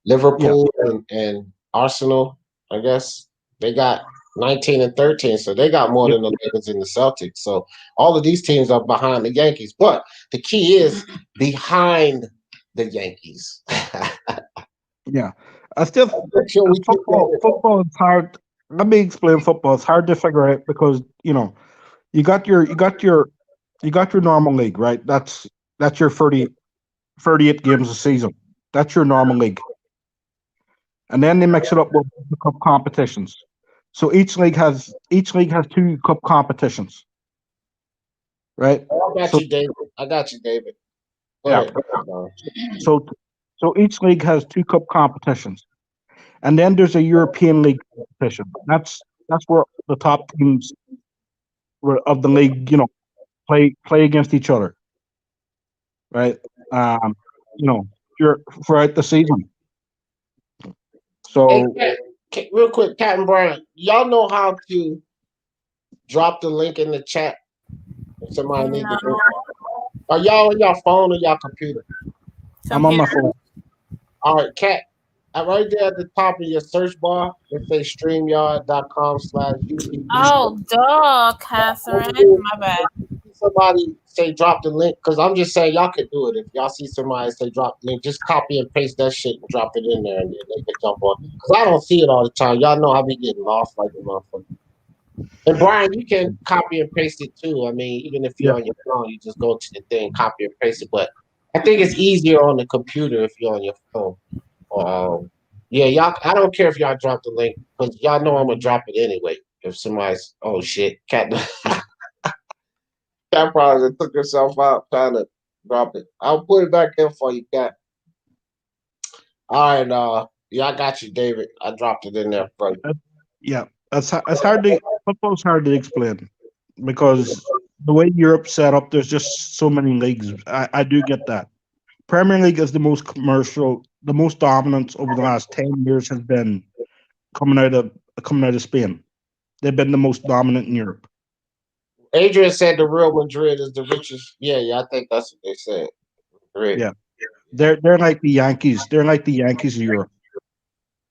Liverpool and Arsenal, I guess, they got 19 and 13, so they got more than the Lakers and the Celtics. So all of these teams are behind the Yankees. But the key is behind the Yankees. Yeah. I still football is hard. Let me explain football. It's hard to figure out because, you know, you got your normal league, right? That's your 38 games a season. That's your normal league. And then they mix it up with the cup competitions. So each league has 2 cup competitions. Right? I got you, David. Yeah. So each league has 2 cup competitions. And then there's a European League competition. That's where the top teams of the league, you know, play against each other. Right? You know, throughout the season. So hey, real quick, Cat and Brian, y'all know how to drop the link in the chat if somebody needs to do it? Are y'all on your phone or your computer? I'm on my phone. All right, Cat. Right there at the top of your search bar, it says StreamYard.com/YouTube. Oh, duh, Catherine. My bad. Somebody say drop the link, because I'm just saying y'all could do it. If y'all see somebody say drop the link, just copy and paste that shit and drop it in there, and then they can jump on. Because I don't see it all the time. Y'all know I be getting lost like a motherfucker. And Brian, you can copy and paste it too. I mean, even if you're on your phone, you just go to the thing, copy and paste it. But I think it's easier on the computer if you're on your phone. Yeah, y'all. I don't care if y'all drop the link, because y'all know I'm gonna drop it anyway. If somebody's Cat probably took herself out trying to drop it. I'll put it back in for you, Cat. All right, yeah, I got you, David. I dropped it in there for you. Yeah, it's hard to football's hard to explain because the way Europe's set up, there's just so many leagues. I do get that. Premier League is the most commercial, the most dominance over the last 10 years has been coming out of Spain. They've been the most dominant in Europe. Adrian said the Real Madrid is the richest. Yeah, I think that's what they said. Madrid. Yeah, they're like the Yankees. They're like the Yankees of Europe.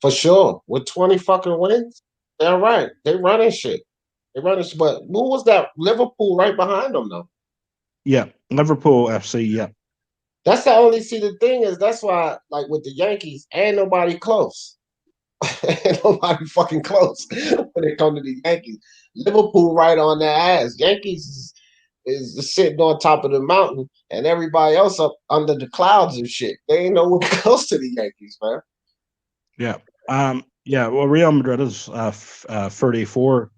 For sure. With 20 fucking wins, they're right. They running shit. But who was that? Liverpool right behind them though. Yeah, Liverpool FC. Yeah. That's the only. See, the thing is, that's why, like with the Yankees, ain't nobody close. Ain't nobody fucking close when it comes to the Yankees. Liverpool right on their ass. Yankees is sitting on top of the mountain, and everybody else up under the clouds and shit. They ain't nowhere close to the Yankees, man. Yeah. Yeah. Well, Real Madrid is 34.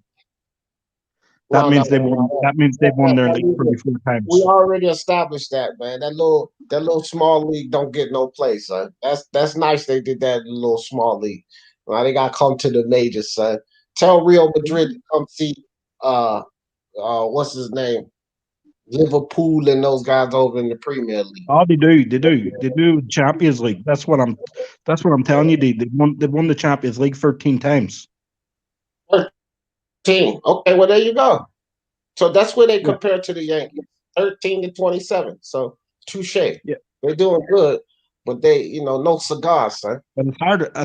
That means they've won. That means they've won their league 34 times. We already established that, man. That little small league don't get no place, son. That's nice. They did that in a little small league. Well, they got to come to the majors, son. Tell Real Madrid to come see what's his name, Liverpool and those guys over in the Premier League. Oh, they do Champions League. That's what I'm telling you. They won the Champions League 13 times. 13. Okay, well there you go. So that's where they compare to the Yankees, 13 to 27. So touche. Yeah, they're doing good, but they, no cigars, son. But it's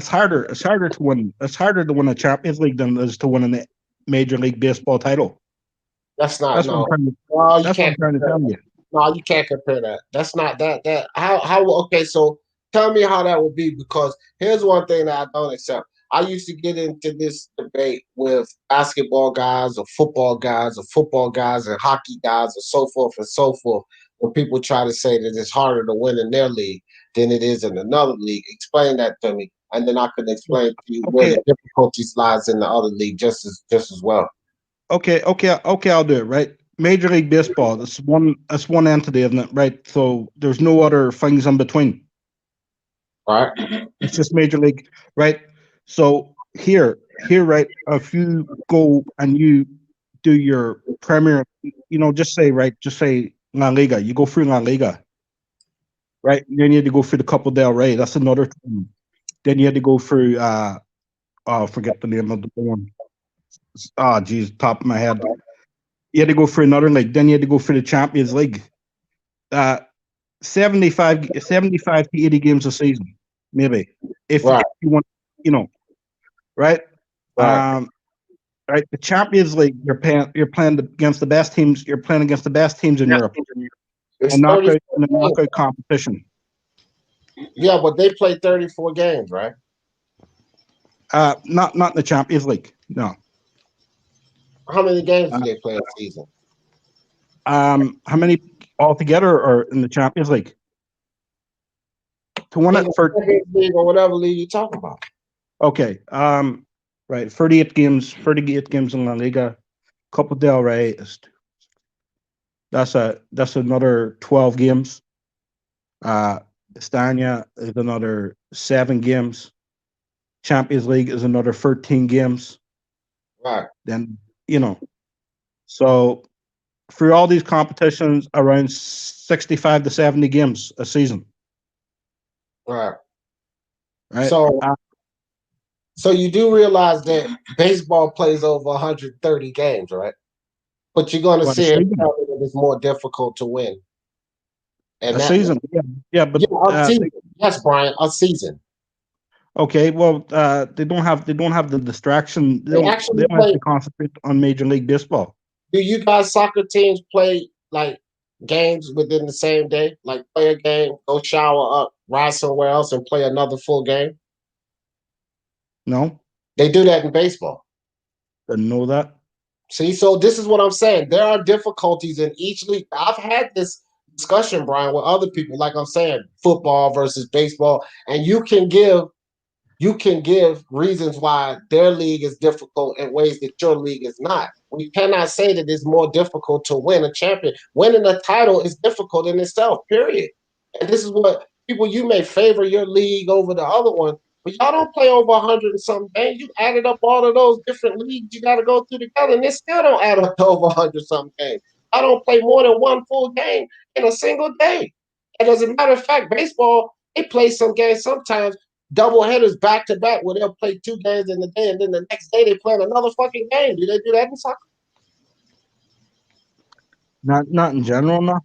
harder to win. It's harder to win a Champions League than it is to win a Major League Baseball title. That's not. That's what I'm trying to tell you. No, you can't compare that. That's not that. How? Okay, so tell me how that would be, because here's one thing that I don't accept. I used to get into this debate with basketball guys or football guys and hockey guys or so forth and so forth, when people try to say that it's harder to win in their league than it is in another league. Explain that to me, and then I can explain to you where the difficulties lies in the other league just as well. Okay, I'll do it, right? Major League Baseball, that's one entity, isn't it? Right. So there's no other things in between. Right. It's just Major League, right? So here, right, if you go and you do your Premier, just say La Liga, you go through La Liga, right? Then you had to go through the Copa del Rey. That's another thing. Then you had to go through, forget the name of the one. Geez, top of my head. you had to go for another league. Then you had to go for the Champions League. 75 to 80 games a season, maybe. If you want, right? Right. Right. The Champions League, you're playing against the best teams. You're playing against the best teams in Europe. It's And knockout 34 in a knockout games. competition. Yeah, but they play 34 games, right? Not in the Champions League. No. How many games do they play a season? How many altogether are in the Champions League? To win it for league or whatever league you talk about. Okay. Right. 38 games in La Liga. Copa del Rey is that's another 12 games. España is another 7 games. Champions League is another 13 games. Right. Then, so for all these competitions, around 65 to 70 games a season. Right. Right. So you do realize that baseball plays over 130 games, right? But you're going to see it is more difficult to win. And a season, but a season. Yes, Brian, a season. Okay, well, they don't have the distraction. They don't have to concentrate on Major League Baseball. Do you guys soccer teams play like games within the same day? Like play a game, go shower up, ride somewhere else, and play another full game? No. They do that in baseball. Didn't know that. See, so this is what I'm saying. There are difficulties in each league. I've had this discussion, Brian, with other people, like I'm saying, football versus baseball, and you can give reasons why their league is difficult in ways that your league is not. We cannot say that it's more difficult to win a champion. Winning a title is difficult in itself, period. And this is what you may favor your league over the other one, but y'all don't play over 100 and something games. You added up all of those different leagues you got to go through together, and they still don't add up to over 100 something games. I don't play more than one full game in a single day. And as a matter of fact, baseball, they play some games sometimes double headers back to back where they'll play 2 games in the day and then the next day they play another fucking game. Do they do that in soccer? Not in general, no.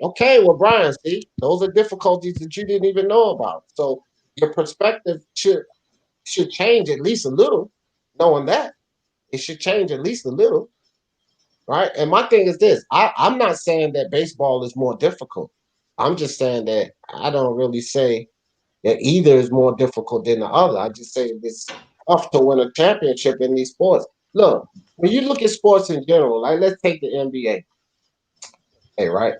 Okay, well, Brian, see, those are difficulties that you didn't even know about. So your perspective should change at least a little, knowing that. It should change at least a little. Right? And my thing is this. I'm not saying that baseball is more difficult. I'm just saying that I don't really say that either is more difficult than the other. I just say it's tough to win a championship in these sports. Look, when you look at sports in general, like let's take the NBA. Hey, right?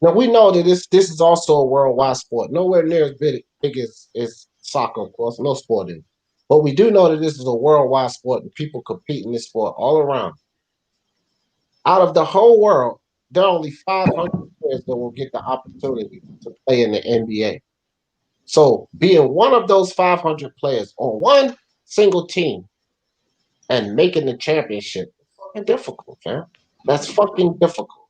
Now we know that this is also a worldwide sport. Nowhere near as big as soccer, of course. No sport is. But we do know that this is a worldwide sport and people compete in this sport all around. Out of the whole world, there are only 500 players that will get the opportunity to play in the NBA. So being one of those 500 players on one single team and making the championship is fucking difficult, man. That's fucking difficult.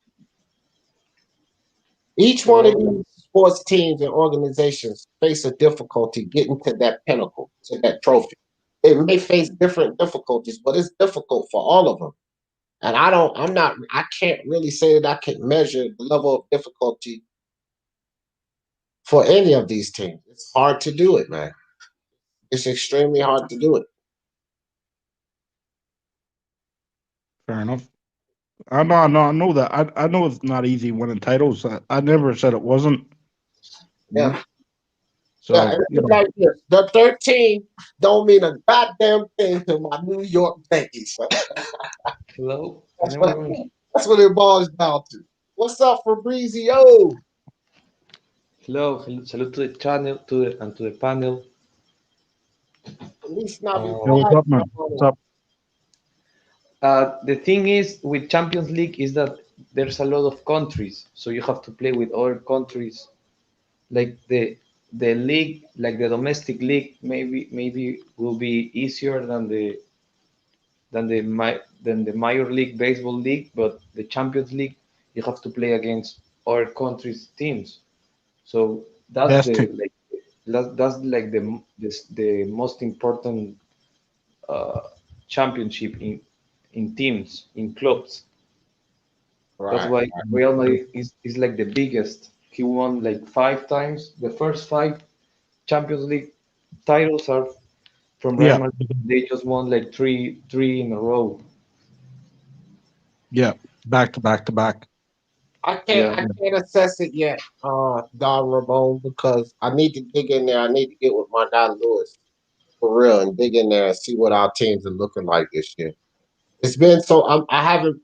Each one of these sports teams and organizations face a difficulty getting to that pinnacle, to that trophy. It may face different difficulties, but it's difficult for all of them. And I can't really say that I can measure the level of difficulty for any of these teams. It's hard to do it, man. It's extremely hard to do it. Fair enough. I know that. I know it's not easy winning titles. I never said it wasn't. Yeah. So like this. The 13 don't mean a goddamn thing to my New York Yankees. Hello. That's what it boils down to. What's up, Fabrizio? Hello. Salute to the channel, and to the panel. At least not what's up, man? What's up? The thing is with Champions League is that there's a lot of countries, so you have to play with other countries. Like the league, like the domestic league, maybe will be easier than the Major League Baseball league, but the Champions League you have to play against other countries' teams. So that's the most important championship in teams, in clubs. That's Right. why Real Madrid is like the biggest. He won like 5 times. The first 5 Champions League titles are from Real Yeah, Madrid. They just won like three in a row. yeah, back to back to back. I Yeah. can't assess it yet, Don Ramon, because I need to dig in there. I need to get with my guy Lewis for real and dig in there and see what our teams are looking like this year. It's been so I haven't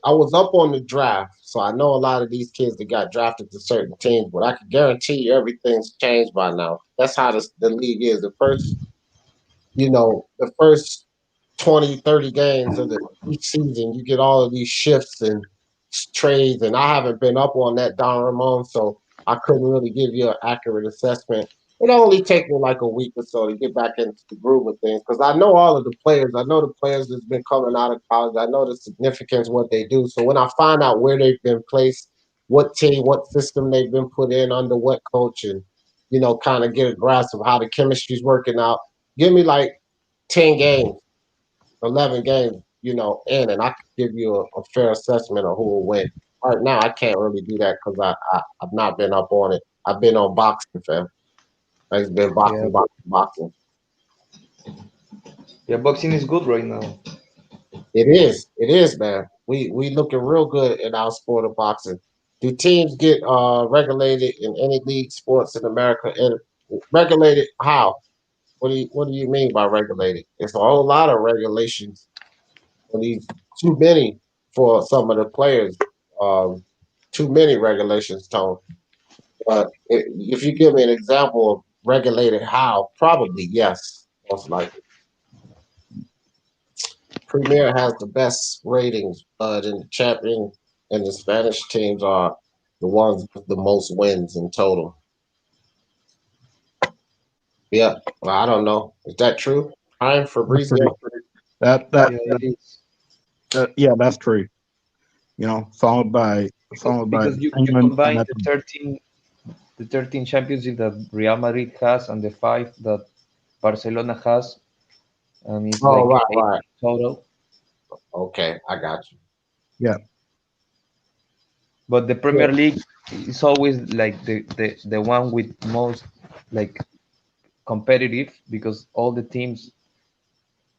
I was up on the draft, so I know a lot of these kids that got drafted to certain teams, but I can guarantee you everything's changed by now. That's how the league is. The first 20, 30 games of each season, you get all of these shifts and trades, and I haven't been up on that, Don Ramon, so I couldn't really give you an accurate assessment. It only take me like a week or so to get back into the groove of things because I know all of the players. I know the players that's been coming out of college. I know the significance of what they do. So when I find out where they've been placed, what team, what system they've been put in under what coach, and kind of get a grasp of how the chemistry's working out. Give me like 10 games, 11 games, and I could give you a fair assessment of who will win. Right now, I can't really do that because I've not been up on it. I've been on boxing, fam. I've been Yeah. boxing. Yeah, boxing is good right now. It is, man. We looking real good in our sport of boxing. Do teams get regulated in any league sports in America? And regulated how? What do you mean by regulated? It's a whole lot of regulations. These too many for some of the players. Too many regulations, Tone. But if you give me an example of regulated how, probably yes, most likely. Premier has the best ratings, but in the champion and the Spanish teams are the ones with the most wins in total. Yeah, well, I don't know. Is that true? Ryan Fabrizio? That Yeah, that, it is. yeah, that's true. Followed by Because you England and combine the Italy. 13 championship that Real Madrid has and the 5 that Barcelona has, and it's Oh, like right. 8 total. Okay, I got you. Yeah. But the Premier League is always like the one with most like competitive because all the teams,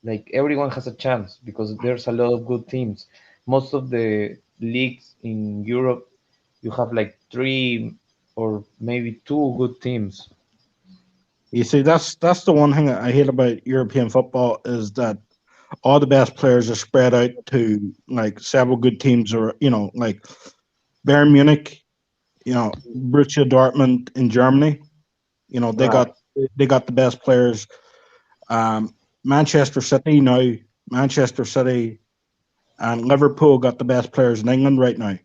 like everyone has a chance because there's a lot of good teams. Most of the leagues in Europe, you have like 3 or maybe 2 good teams. You see, that's the one thing I hate about European football is that all the best players are spread out to like several good teams, or like Bayern Munich, Borussia Dortmund in Germany. They Right. got the best players. Manchester City now, Manchester City and Liverpool got the best players in England right now.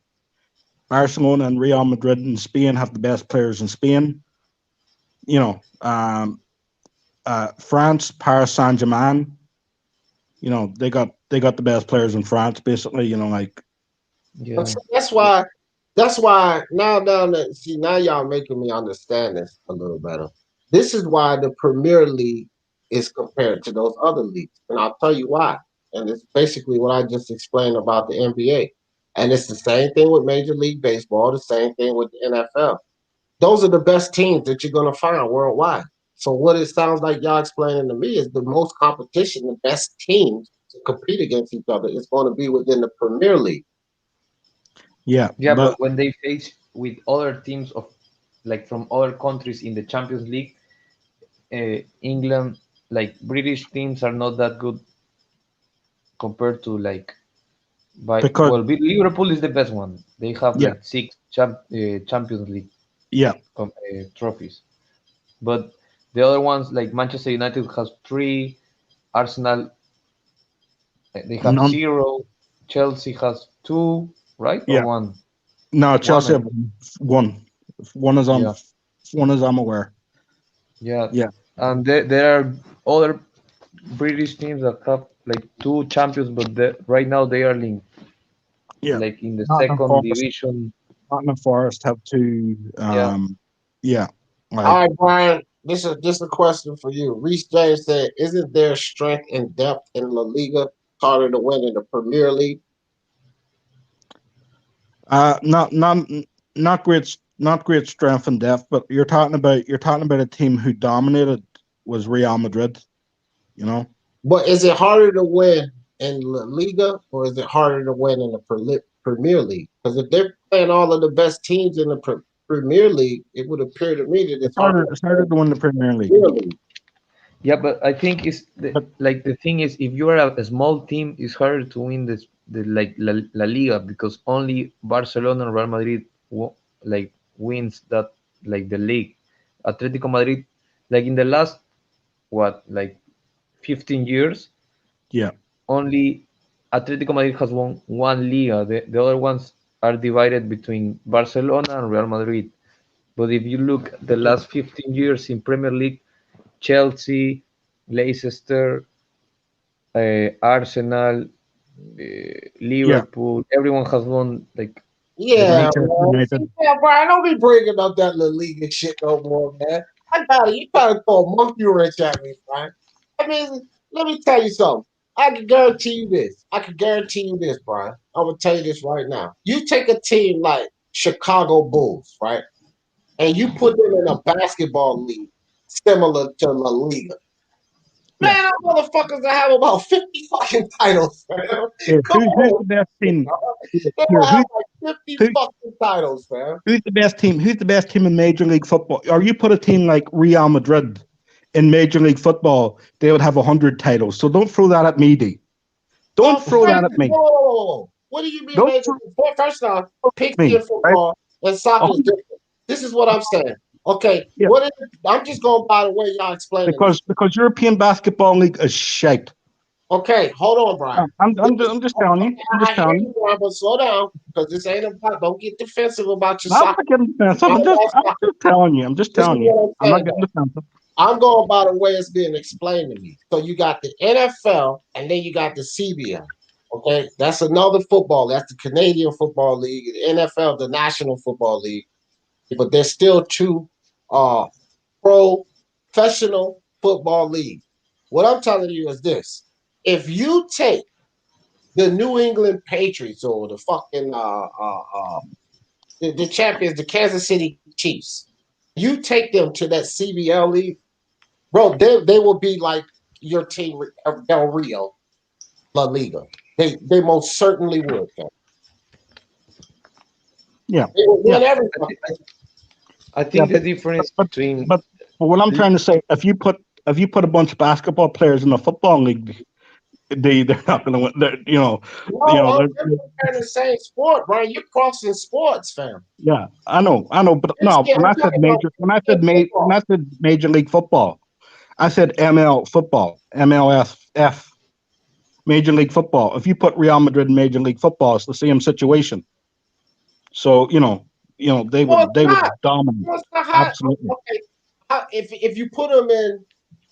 Barcelona and Real Madrid in Spain have the best players in Spain. France, Paris Saint-Germain, they got the best players in France, basically. Like, Yeah. That's why now now y'all making me understand this a little better. This is why the Premier League is compared to those other leagues, and I'll tell you why. And it's basically what I just explained about the NBA, and it's the same thing with Major League Baseball, the same thing with the NFL. Those are the best teams that you're going to find worldwide. So what it sounds like y'all explaining to me is the most competition, the best teams to compete against each other is going to be within the Premier League. yeah, But when they face with other teams of like from other countries in the Champions League, England, like British teams are not that good compared to like because Liverpool is the best one. They have yeah, like 6 Champions League yeah, trophies, but the other ones like Manchester United has 3, Arsenal they have none, 0, Chelsea has 2, right, or yeah. 1? No, One, Chelsea I have think. one. One is Yeah, I'm aware. yeah, Yeah, and there are other British teams that have like 2 champions, but right now they are yeah. like in the Nottingham second Forest, division. Nottingham Forest have two. Yeah. Yeah, All like right, Brian, this is just a question for you. Reese James said, isn't there strength and depth in La Liga harder to win in the Premier League? Not great strength and depth, but you're talking about a team who dominated was Real Madrid. You know. But is it harder to win in La Liga or is it harder to win in the Premier League? Because if they're playing all of the best teams in the Premier League, it would appear to me that it's harder to win the Premier League. Yeah, but I think the thing is, if you are a small team, it's harder to win La Liga because only Barcelona and Real Madrid wins that the league. Atletico Madrid, in the last 15 years, yeah, only Atletico Madrid has won one Liga. The other ones are divided between Barcelona and Real Madrid. But if you look the last 15 years in Premier League, Chelsea, Leicester, Arsenal, Liverpool, everyone has won Yeah, man. Yeah, Brian, don't be bringing up that La Liga shit no more, man. I got it. You trying to throw a monkey wrench at me, Brian. I mean, let me tell you something. I can guarantee you this. Brian. I'm gonna tell you this right now. You take a team like Chicago Bulls, right? And you put them in a basketball league similar to La Liga. Man, them motherfuckers that have about 50 fucking titles, man. Who's the best team? They will have like 50 fucking titles, man. Who's the best team? Who's the best team in Major League Football? Or you put a team like Real Madrid in Major League Football, they would have 100 titles. So don't throw that at me, D. Don't throw that at me. Whoa. What do you mean Major League? First off, pigskin football and soccer is different. This is what I'm saying. Okay, what is it? I'm just going by the way y'all explain it. Because European Basketball League is shite. Okay, hold on, Brian. I'm just telling you. I'm just telling you. But slow down, because this ain't about. Don't get defensive about your I'm soccer. not getting defensive. I'm just telling you. I'm just telling you. I'm not getting defensive. I'm going by the way it's being explained to me. So you got the NFL, and then you got the CBL. Okay, that's another football. That's the Canadian Football League. The NFL, the National Football League. But there's still two professional football leagues. What I'm telling you is this: if you take the New England Patriots or the fucking the champions, the Kansas City Chiefs, you take them to that CBL league, bro, they will be like your team Del Rio, La Liga. They most certainly would. Man. Yeah. They would win everything. I think the difference between but what I'm trying to say, if you put a bunch of basketball players in a football league, they're not going to win. They're in the same sport, Brian. You're crossing sports, fam. Yeah, I know, but no. When I said Major League Football, I said ML football, MLF, Major League Football. If you put Real Madrid in Major League Football, it's the same situation. So they would dominate. Absolutely. Okay. If you put them in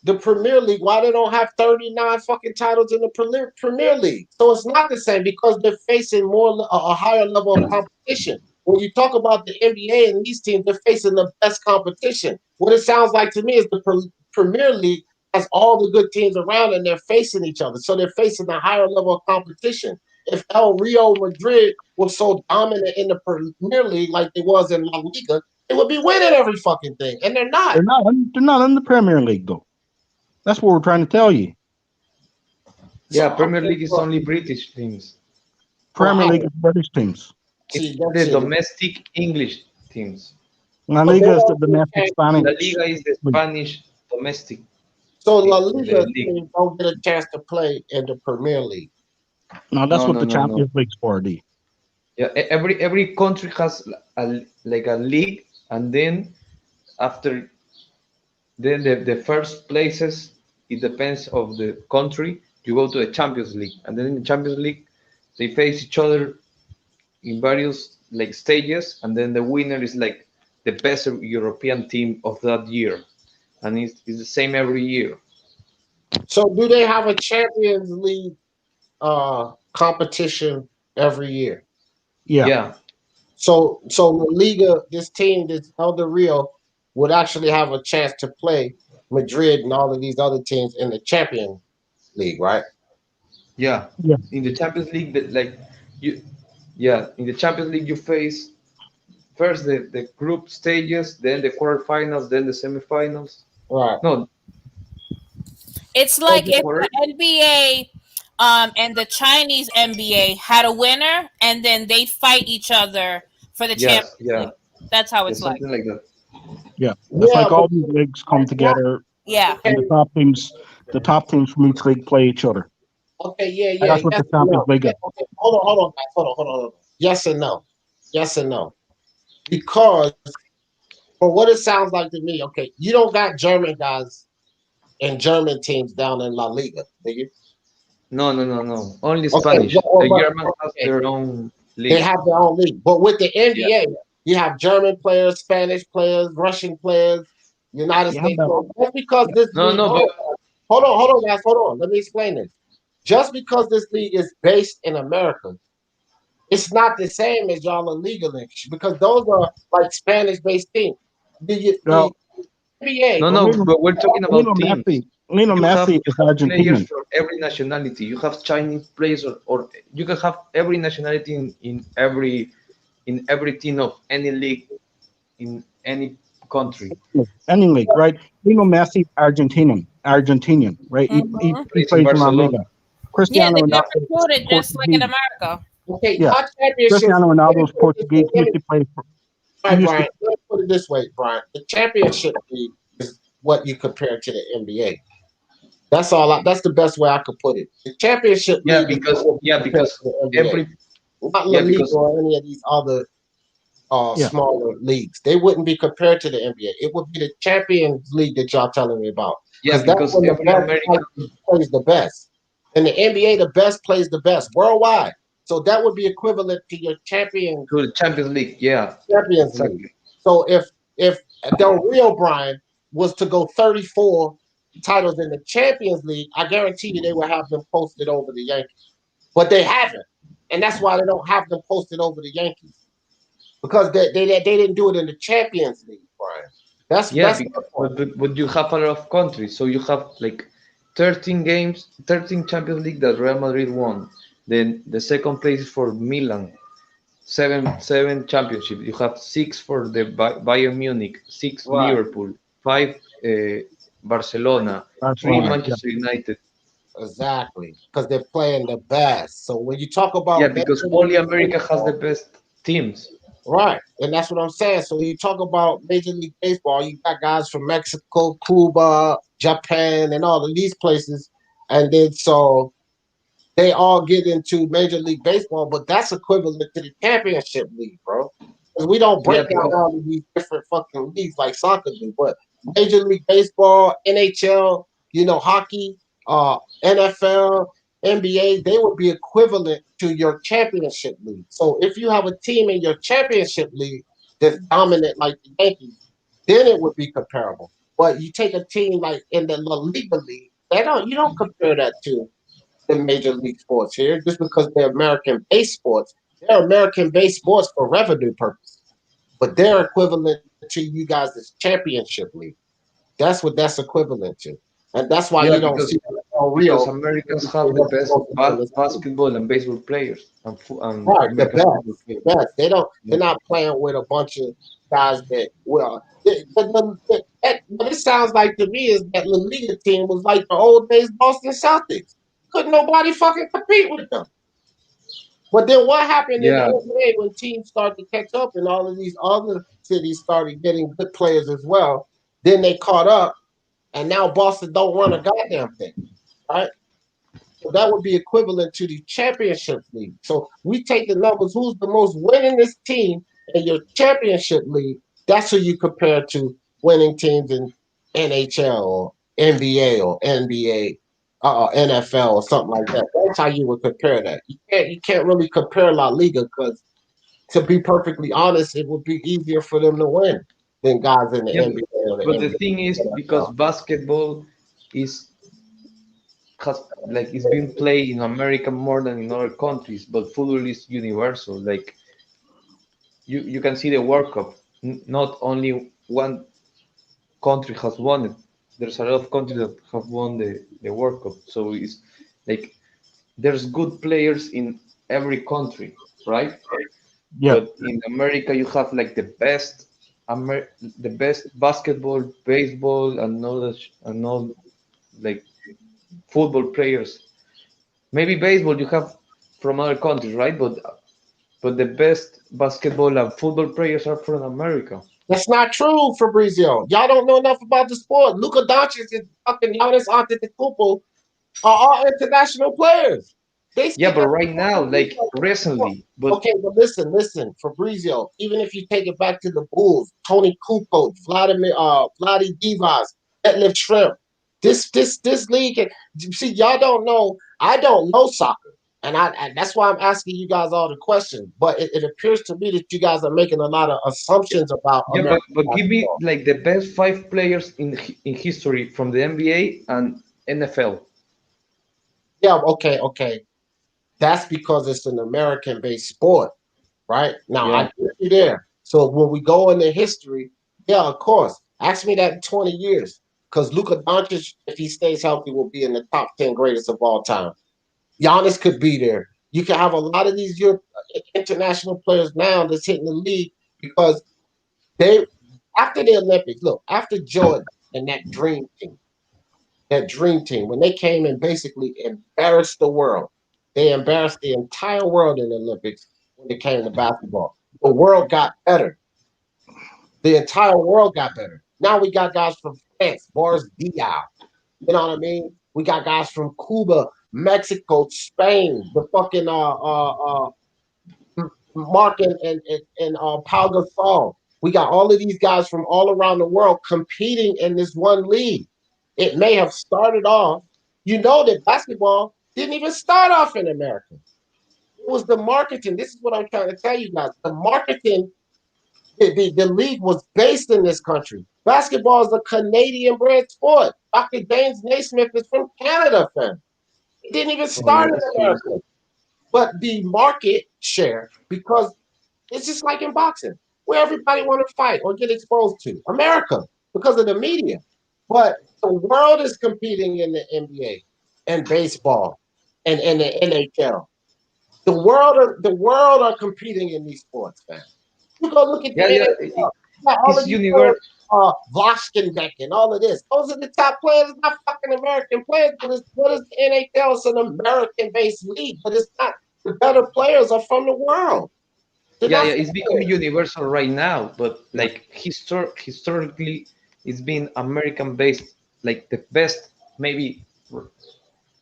the Premier League, why they don't have 39 fucking titles in the Premier League? So it's not the same because they're facing a higher level of competition. When you talk about the NBA and these teams, they're facing the best competition. What it sounds like to me is the Premier League has all the good teams around and they're facing each other. So they're facing a higher level of competition. If Real Madrid was so dominant in the Premier League like it was in La Liga, they would be winning every fucking thing, and they're not. They're not in the Premier League though. That's what we're trying to tell you. Yeah, Premier League is only British teams. Premier League is British teams. It's the domestic English teams. La Liga is the domestic Spanish. La Liga is the Spanish domestic. So La Liga teams don't get a chance to play in the Premier League. No, that's what the Champions League's for, D. Yeah, every country has a league, and then after the first places, it depends of the country. You go to the Champions League, and then in the Champions League, they face each other in various stages, and then the winner is the best European team of that year, and it's the same every year. So do they have a Champions League competition every year? Yeah. So La Liga, this team, this El Rio, would actually have a chance to play Madrid and all of these other teams in the Champions League, right? Yeah. In the Champions League, Yeah, in the Champions League you face first the group stages, then the quarterfinals, then the semifinals. Right. No, It's oh, like if the NBA and the Chinese NBA had a winner, and then they fight each other for the yes, Champions yeah, League. That's how yeah, it's like. something like that. Yeah, it's Yeah, like but all these leagues come that's not together, Yeah. and the top teams from each league play each other. okay. Yeah, And yeah. that's what Yes the and Champions no. League Yeah, is. okay. Hold on, guys. Hold on. Yes and no. Yes and no. Because for what it sounds like to me, okay, you don't got German guys and German teams down in La Liga, do you? No, no, no, no. Only Okay, Spanish. The German has okay. their own They league. have their own league. But with the Yeah. NBA, you have German players, Spanish players, Russian players, United You have States that. players. Just because this No, league, no, but hold on, guys, hold on. Let me explain this. Just because this league is based in America, it's not the same as y'all are legal because those are like Spanish-based teams. The Well, NBA, no, well, no. But we're talking about teams. Lionel You have Messi is players Argentinian. from every nationality. You have Chinese players, or you can have every nationality in every team of any league in any country. Any league, right? Lionel Messi, Argentinian, right? He Plays in plays in La Barcelona. Liga. Yeah, Cristiano they get Ronaldo is recruited just like in Portuguese. America. okay, Yeah, our championships. Cristiano Ronaldo is Portuguese. He used to play for. All He right, used to. Brian. Let's put it this way, Brian. The championship league is what you compare to the NBA. That's all. That's the best way I could put it. The championship Yeah, league is because what you yeah, compare because to the NBA. every Not La yeah, Liga because or any of these other Yeah, smaller leagues. They wouldn't be compared to the NBA. It would be the Champions League that y'all telling me about. yeah, Because that's because when the every best American plays the best. In the NBA, the best plays the best worldwide. So that would be equivalent to your to the Champions League. Yeah, Champions League. exactly. So if Del Rio Brian was to go 34 titles in the Champions League, I guarantee you they would have them posted over the Yankees. But they haven't. And that's why they don't have them posted over the Yankees. Because they didn't do it in the Champions League, Brian. Yeah, That's because, the point. but you have a lot of countries, so you have like 13 games, 13 Champions League that Real Madrid won. Then the second place is for Milan, seven championship. You have six for the Bayern Munich, six Right. Liverpool, five Barcelona, three Barcelona. Yeah, Manchester United. Exactly. Because they're playing the best. So when you talk about Yeah, because Major only League America has the Baseball, best teams. right. And that's what I'm saying. So you talk about Major League Baseball, you got guys from Mexico, Cuba, Japan, and all of these places. And then so they all get into Major League Baseball, but that's equivalent to the championship league, bro. Because we don't Yeah, break down because all of these different fucking leagues like soccer do, but Major League Baseball, NHL, hockey, NFL, NBA, they would be equivalent to your championship league. So if you have a team in your championship league that's dominant like the Yankees, then it would be comparable. But you take a team like in the La Liga league, you don't compare that to the major league sports here just because they're American-based sports. They're American-based sports for revenue purposes, but they're equivalent to you guys' championship league. That's what that's equivalent to, and that's why yeah, you don't see because Rio. Americans have the best basketball and baseball players and Right, the American football best, players. best. They're not playing with a bunch of guys that what it sounds like to me is that La Liga team was like the old days Boston Celtics. Couldn't nobody fucking compete with them. But then what happened in the Yeah, NBA when teams started to catch up and all of these other cities started getting good players as well? Then they caught up, and now Boston don't run a goddamn thing, right? So that would be equivalent to the championship league. So we take the numbers. Who's the most winningest team in your championship league? That's who you compare to winning teams in NHL or NBA or NBA, NFL or something like that. That's how you would compare that. You can't really compare La Liga because, to be perfectly honest, it would be easier for them to win than guys in the yeah, NBA or the but the NBA. thing is because basketball is has like it's been played in America more than in other countries, but football is universal. Like you can see the World Cup. Not only one country has won it. There's a lot of countries that have won the World Cup. So it's like there's good players in every country. right? Yeah. But in America, you have like the best, the best basketball, baseball, and all like football players. Maybe baseball you have from other countries, right? But the best basketball and football players are from America. That's not true, Fabrizio. Y'all don't know enough about the sport. Luka Doncic and fucking Giannis Antetokounmpo are all international players. They Yeah, still but right now, like recently, but okay, but listen, Fabrizio. Even if you take it back to the Bulls, Tony Kukoc, Vladi Divas, Detlef Shrimp, this league. See, y'all don't know. I don't know soccer, and that's why I'm asking you guys all the questions. But it appears to me that you guys are making a lot of assumptions about yeah, American but give me basketball. like the best five players in history from the NBA and NFL. Yeah, okay. That's because it's an American-based sport, right? Now I Yeah. get you there. So when we go into history, yeah, of course. Ask me that in 20 years. Because Luka Doncic, if he stays healthy, will be in the top 10 greatest of all time. Giannis could be there. You can have a lot of these international players now that's hitting the league because they, after the Olympics, look, after Jordan and that dream team, when they came and basically embarrassed the world, they embarrassed the entire world in the Olympics when it came to basketball. The world got better. The entire world got better. Now we got guys from France, Boris Diaw. You know what I mean? We got guys from Cuba, Mexico, Spain, the fucking Mark and Pau Gasol. We got all of these guys from all around the world competing in this one league. It may have started off, you know, that basketball didn't even start off in America. It was the marketing. This is what I'm trying to tell you guys. The marketing, the league was based in this country. Basketball is a Canadian-bred sport. Dr. James Naismith is from Canada, fam. It didn't even start in America. But the market share, because it's just like in boxing, where everybody want to fight or get exposed to. America, because of the media. But the world is competing in the NBA and baseball and the NHL. The world are competing in these sports, man. You go look at the NHL. All of these players, Voschkenbeck and all of this. Those are the top players, not fucking American players. But what is the NHL? It's an American-based league, but it's not. The better players are from the world. Yeah, it's becoming universal right now, but like historically, it's been American-based, like the best, maybe,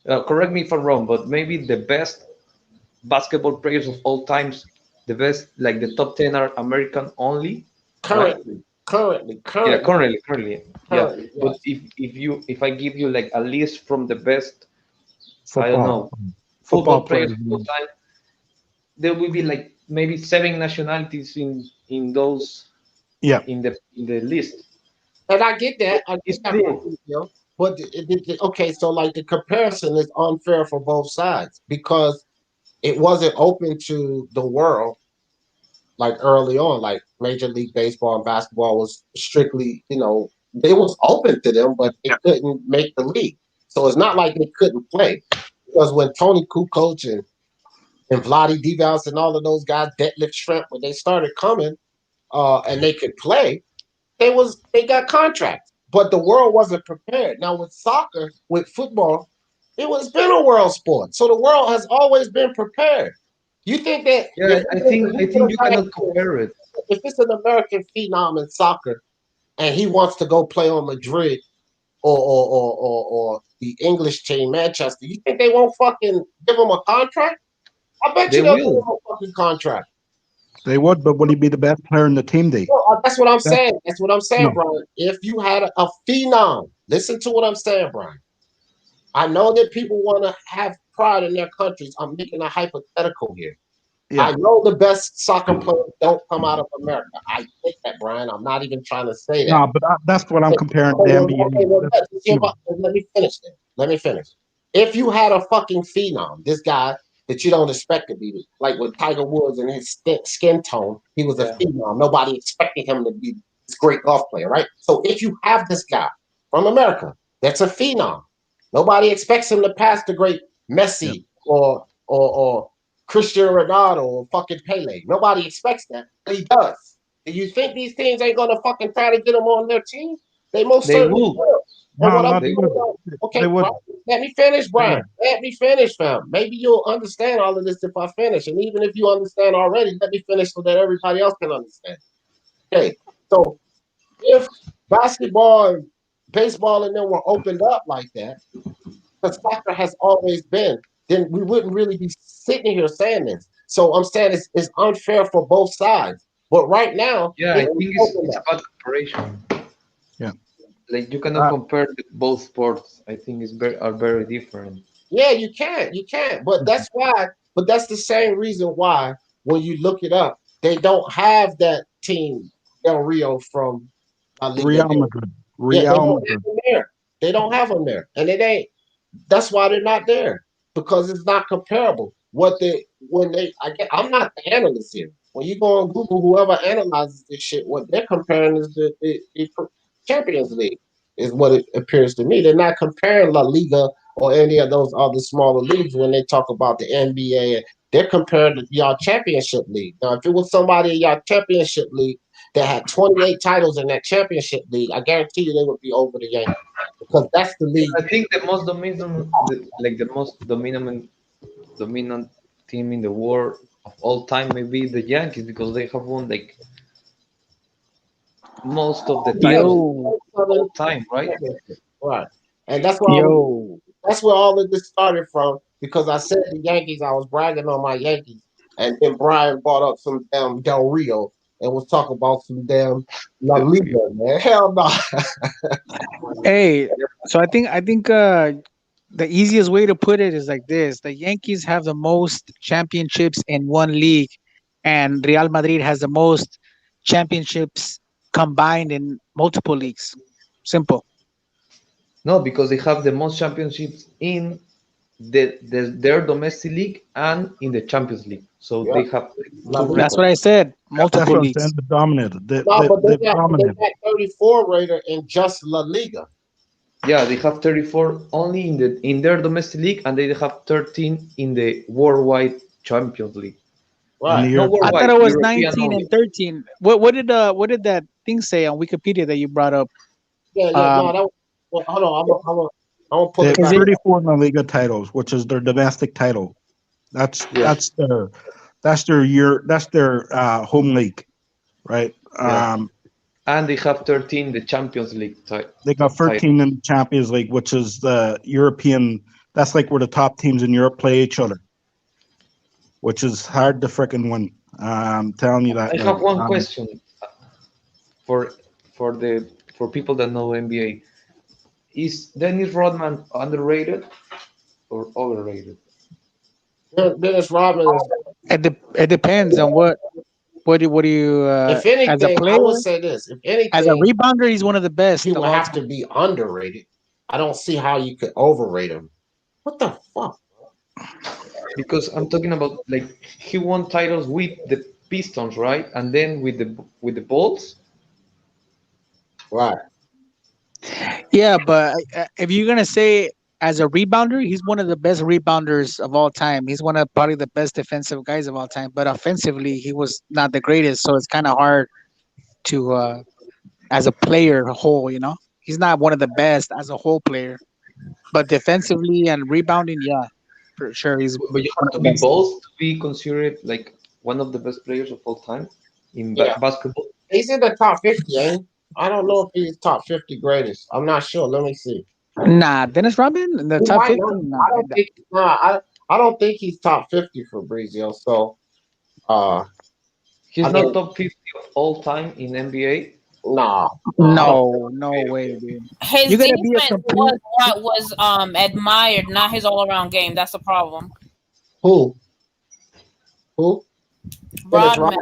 correct me if I'm wrong, but maybe the best basketball players of all times, the best, like the top 10 are American only. Currently. Yeah, currently. Yeah, Currently, but if I give you like a list from the best, I don't know, Football players players. of all time, there will be like maybe 7 nationalities in those in the list. And I get that. It's true. But okay, so like the comparison is unfair for both sides because it wasn't open to the world like early on. Like Major League Baseball and basketball was strictly, you know, they was open to them, but they couldn't make the league. So it's not like they couldn't play because when Tony Kukoc and Vladi Divac and all of those guys, Detlef Shrimp, when they started coming and they could play, they got contracts. But the world wasn't prepared. Now with soccer, with football, it's been a world sport. So the world has always been prepared. You think that I think you cannot compare it. If it's an American phenom in soccer and he wants to go play on Madrid or the English team, Manchester, you think they won't fucking give him a contract? I bet They you they'll give will. him a fucking contract. They would, but would he be the best player in the team, D? Well, that's what I'm saying. That's what I'm saying, No. Brian. If you had a phenom, listen to what I'm saying, Brian. I know that people want to have pride in their countries. I'm making a hypothetical here. Yeah. I know the best soccer players don't come out of America. I get that, Brian. I'm not even trying to say that. No, but that's what I'm comparing to the NBA. Let me finish then. Let me finish. If you had a fucking phenom, this guy that you don't expect to be, like with Tiger Woods and his skin tone, he was a phenom. Nobody expected him to be this great golf player, right? So if you have this guy from America that's a phenom, nobody expects him to pass the great Messi or Cristiano Ronaldo or fucking Pele. Nobody expects that, but he does. Do you think these teams ain't gonna fucking try to get him on their team? They most They certainly will. will. And No, what I'm not saying, they okay, would. Brian, let me finish, Yeah. Brian. Let me finish, fam. Maybe you'll understand all of this if I finish. And even if you understand already, let me finish so that everybody else can understand. Okay, so if basketball and baseball and them were opened up like that, because soccer has always been, then we wouldn't really be sitting here saying this. So I'm saying it's unfair for both sides. But right now, Yeah, I think it's about comparison. Yeah. Like you cannot compare both sports. I think are very different. Yeah, you can't. But that's why. But that's the same reason why when you look it up, they don't have that team Del Rio from Liga. Real Madrid. Yeah, they Real don't Madrid. have them there. They don't have them there, and it ain't. That's why they're not there because it's not comparable. I'm not the analyst here. When you go on Google, whoever analyzes this shit, what they're comparing is the Champions League is what it appears to me. They're not comparing La Liga or any of those other smaller leagues when they talk about the NBA. They're comparing to y'all championship league. Now, if it was somebody in y'all championship league that had 28 titles in that championship league, I guarantee you they would be over the Yankees because that's the league. I think the most dominant team in the world of all time may be the Yankees because they have won like most of the titles of all time, right? Right. And that's why that's where all of this started from because I said the Yankees, I was bragging on my Yankees, and then Brian brought up some damn Del Rio and was talking about some damn La Liga, man. Hell no. Hey, so I think the easiest way to put it is like this: the Yankees have the most championships in one league, and Real Madrid has the most championships combined in multiple leagues. Simple. No, because they have the most championships in their domestic league and in the Champions League. So they have two That's what I said. Multiple That's what I'm leagues. saying. The dominated. No, but they They got dominated. 34 rater in just La Liga. Yeah, they have 34 only in their domestic league, and they have 13 in the worldwide Champions League. Right. No, I worldwide, thought it was European 19 only. and 13. What did that thing say on Wikipedia that you brought up? Yeah, no, that was, well, hold on, I'm gonna pull They it have back. 34 La Liga titles, which is their domestic title. That's their home league, right? Yeah. And they have 13 the Champions League They got 13 in the Champions League, which is the European. That's like where the top teams in Europe play each other, which is hard to freaking win. I'm telling you that. I have one question for people that know NBA. Is Dennis Rodman underrated or overrated? Dennis Rodman is. It depends on what do you If as a anything, I player, would say this. If anything, as a rebounder, he's one of the best. he of would all have time. to be underrated. I don't see how you could overrate him. What the fuck? Because I'm talking about like he won titles with the Pistons, right? And then with the Bulls. Right. Yeah, but if you're gonna say as a rebounder, he's one of the best rebounders of all time. He's one of probably the best defensive guys of all time. But offensively, he was not the greatest, so it's kind of hard to as a player whole. He's not one of the best as a whole player, but defensively and rebounding, yeah, for sure, he's But you one have of to the be best. both to be considered like one of the best players of all time in Yeah. basketball. He's in the top 50, eh? I don't know if he's top 50 greatest. I'm not sure. Let me see. Nah, Dennis Rodman in the He top might 50. not. Nah, I don't think he's top 50 for Brizio. So He's I not mean, top 50 of all time in NBA. nah. no way, dude. His You gotta be a defense complete. was what was admired, not his all around game. That's the problem. Who? Dennis Rodman.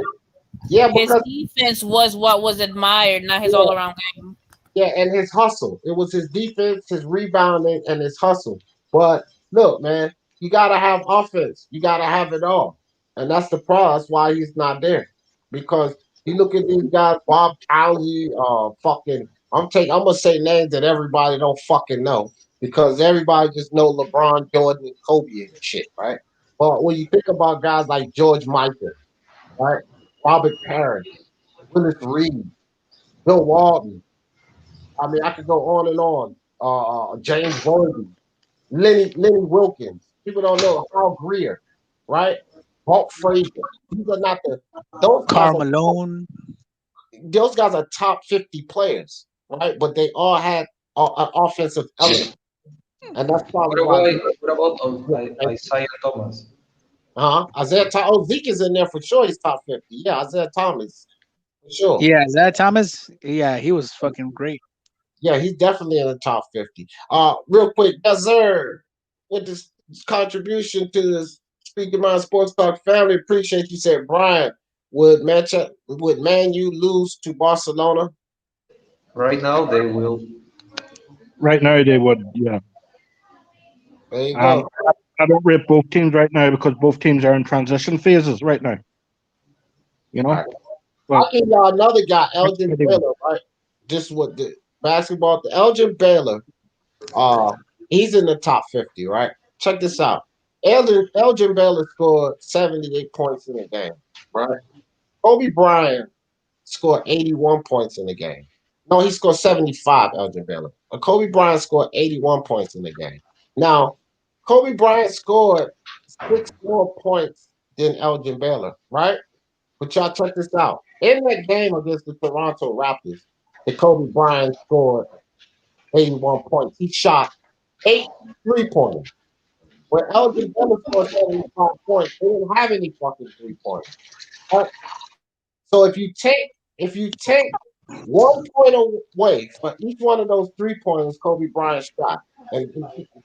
Yeah, His because defense was what was admired, not his all around game. yeah, and his hustle. It was his defense, his rebounding, and his hustle. But look, man, you gotta have offense. You gotta have it all. And that's the problem. That's why he's not there. Because you look at these guys, Bob Cowley, I'm gonna say names that everybody don't fucking know because everybody just know LeBron, Jordan, and Kobe and shit, right? But when you think about guys like George Michael, right? Robert Parrish, Willis Reed, Bill Walton. I mean, I could go on and on. James Worthy, Lenny Wilkins. People don't know Hal Greer, right? Walt Frazier. These are not those guys Karl are Malone. those guys are top 50 players, right? But they all had an offensive element. And that's probably why. What about Isaiah Thomas? Isaiah Thomas. Oh, Zeke is in there for sure. He's top 50. Yeah, Isaiah Thomas. For sure. Yeah, that Thomas. Yeah, he was fucking great. Yeah, he's definitely in the top 50. Real quick, Desert, with this contribution to this Speaking Mind Sports Talk family, appreciate you. Said Brian, would Man U lose to Barcelona? Right now, they will. Right now, they would. Yeah. There you go. I don't rate both teams right now because both teams are in transition phases right now. You know. Right. I'll give y'all another guy, Elgin Baylor, right? Just what the basketball, the Elgin Baylor. He's in the top 50, right? Check this out. Elgin Baylor scored 78 points in the game, right? Kobe Bryant scored 81 points in the game. No, he scored 75, Elgin Baylor. Kobe Bryant scored 81 points in the game. Now, Kobe Bryant scored 6 more points than Elgin Baylor, right? But y'all check this out. In that game against the Toronto Raptors, the Kobe Bryant scored 81 points. He shot 8 3-pointers. When Elgin Baylor scored 75 points, they didn't have any fucking 3-pointers. Right? So if you take 1 point away for each one of those 3-pointers Kobe Bryant shot, and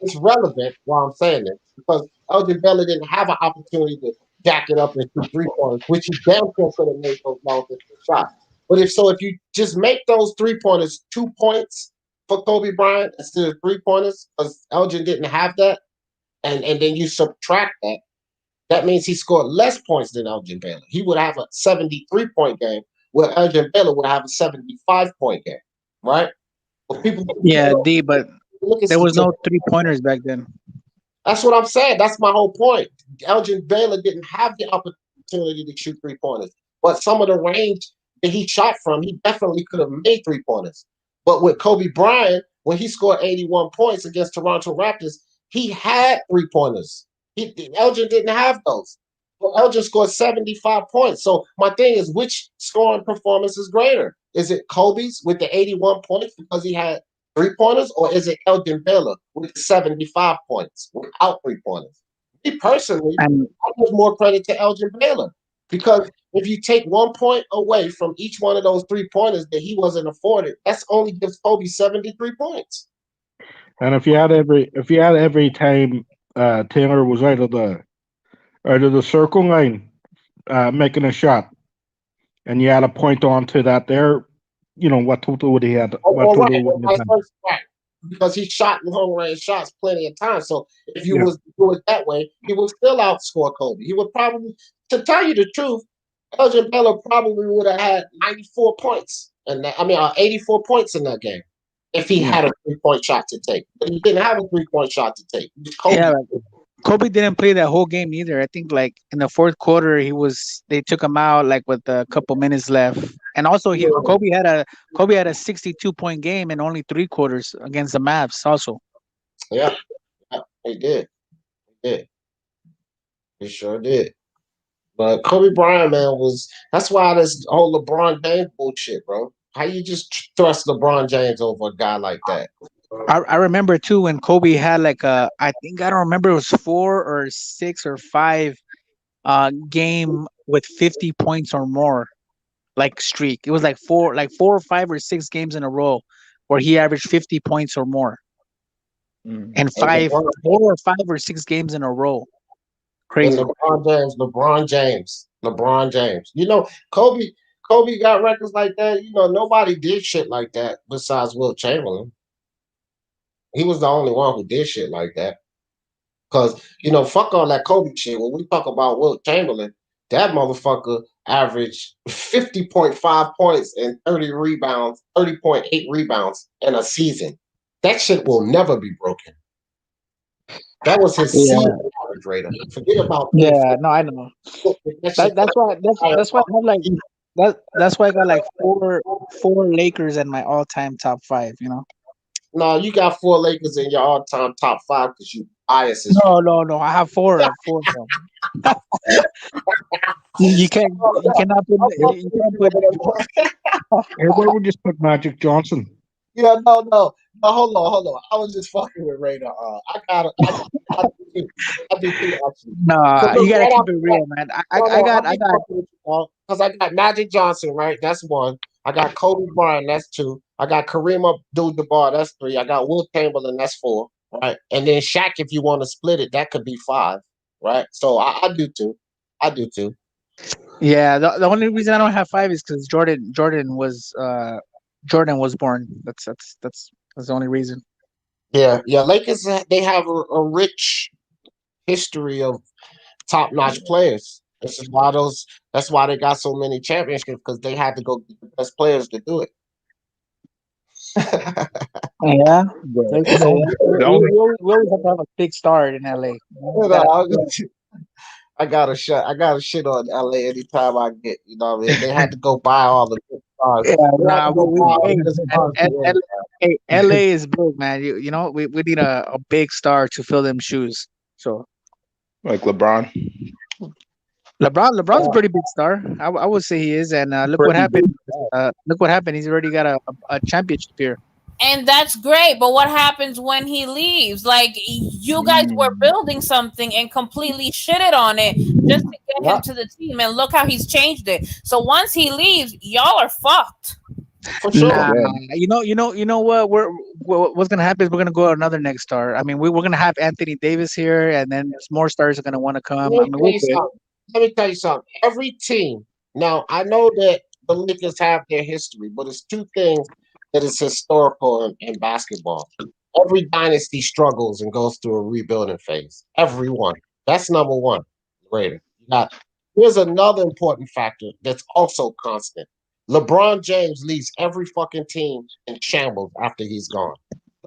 it's relevant why I'm saying this, because Elgin Baylor didn't have an opportunity to jack it up and shoot 3-pointers, which he damn sure could have made those long distance shots. But if you just make those 3-pointers 2 points for Kobe Bryant instead of 3-pointers, because Elgin didn't have that, and then you subtract that, that means he scored less points than Elgin Baylor. He would have a 73-point game, where Elgin Baylor would have a 75-point game, right? But but there was no 3-pointers back then. That's what I'm saying. That's my whole point. Elgin Baylor didn't have the opportunity to shoot 3-pointers, but some of the range that he shot from, he definitely could have made 3-pointers. But with Kobe Bryant, when he scored 81 points against Toronto Raptors, he had 3-pointers. Elgin didn't have those. Well, Elgin scored 75 points. So my thing is, which scoring performance is greater? Is it Kobe's with the 81 points because he had 3-pointers, or is it Elgin Baylor with 75 points without 3-pointers? Me personally, I give more credit to Elgin Baylor, because if you take 1 point away from each one of those 3-pointers that he wasn't afforded, that's only gives Kobe 73 points. And if you had every time Taylor was out of the circle line making a shot, and you had a point onto that there, what total would he have? Because he shot long range shots plenty of times. So if you was to do it that way, he would still outscore Kobe. He would probably, to tell you the truth, Elgin Baylor probably would have had 94 points, 84 points in that game if he had a 3-point shot to take. But he didn't have a 3-point shot to take. Kobe didn't play that whole game either. I think like in the fourth quarter they took him out like with a couple minutes left. And also Kobe had a 62-point game in only 3 quarters against the Mavs also. Yeah, he did. He sure did. But Kobe Bryant, man, that's why this whole LeBron James bullshit, bro. How you just thrust LeBron James over a guy like that? I remember too when Kobe had like I don't remember, it was 4 or 6 or 5 game with 50 points or more, like streak. It was like 4 or 5 or 6 games in a row where he averaged 50 points or more, and 4 or 5 or 6 games in a row. Crazy. And LeBron James. Kobe got records like that. Nobody did shit like that besides Wilt Chamberlain. He was the only one who did shit like that. Because, fuck all that Kobe shit. When we talk about Wilt Chamberlain, that motherfucker averaged 50.5 points and 30.8 rebounds in a season. That shit will never be broken. That was his Yeah. season average rater. Forget about Yeah, no, I know. That's why I have like that's why I got like four Lakers in my all-time top 5. You know. No, you got 4 Lakers in your all-time top 5 because you bias as No. I have four of them. You cannot put you can't put. Everybody would just put Magic Johnson. Yeah, no. Hold on. I was just fucking with Radar. I do too, actually. No, you gotta keep it real, man. I got because I got Magic Johnson, right? That's 1. I got Kobe Bryant, that's 2. I got Kareem Abdul-Jabbar, that's 3. I got Wilt Chamberlain, that's 4, right? And then Shaq, if you want to split it, that could be 5, right? So I do too. Yeah, the only reason I don't have 5 is because Jordan was born. That's the only reason. Yeah. Lakers, they have a rich history of top-notch players. That's why they got so many championships, because they had to go get the best players to do it. Yeah. We always have to have a big star in LA. I gotta shit on LA anytime I get, you know what I mean? They had to go buy all the good stars. LA is big, man. You know, we need a big star to fill them shoes. So like LeBron. LeBron's a pretty big star. I would say he is, and look what happened. Look what happened. He's already got a championship here. And that's great, but what happens when he leaves? Like, you guys were building something and completely shitted on it just to get him to the team, and look how he's changed it. So once he leaves, y'all are fucked. For sure. Nah, you know what? What's gonna happen is we're gonna go another next star. I mean, we're gonna have Anthony Davis here, and then more stars are gonna want to come. Let me tell you something. Every team. Now, I know that the Lakers have their history, but it's 2 things that is historical in basketball. Every dynasty struggles and goes through a rebuilding phase. Everyone. That's number 1. Raider. Now, here's another important factor that's also constant. LeBron James leads every fucking team in shambles after he's gone.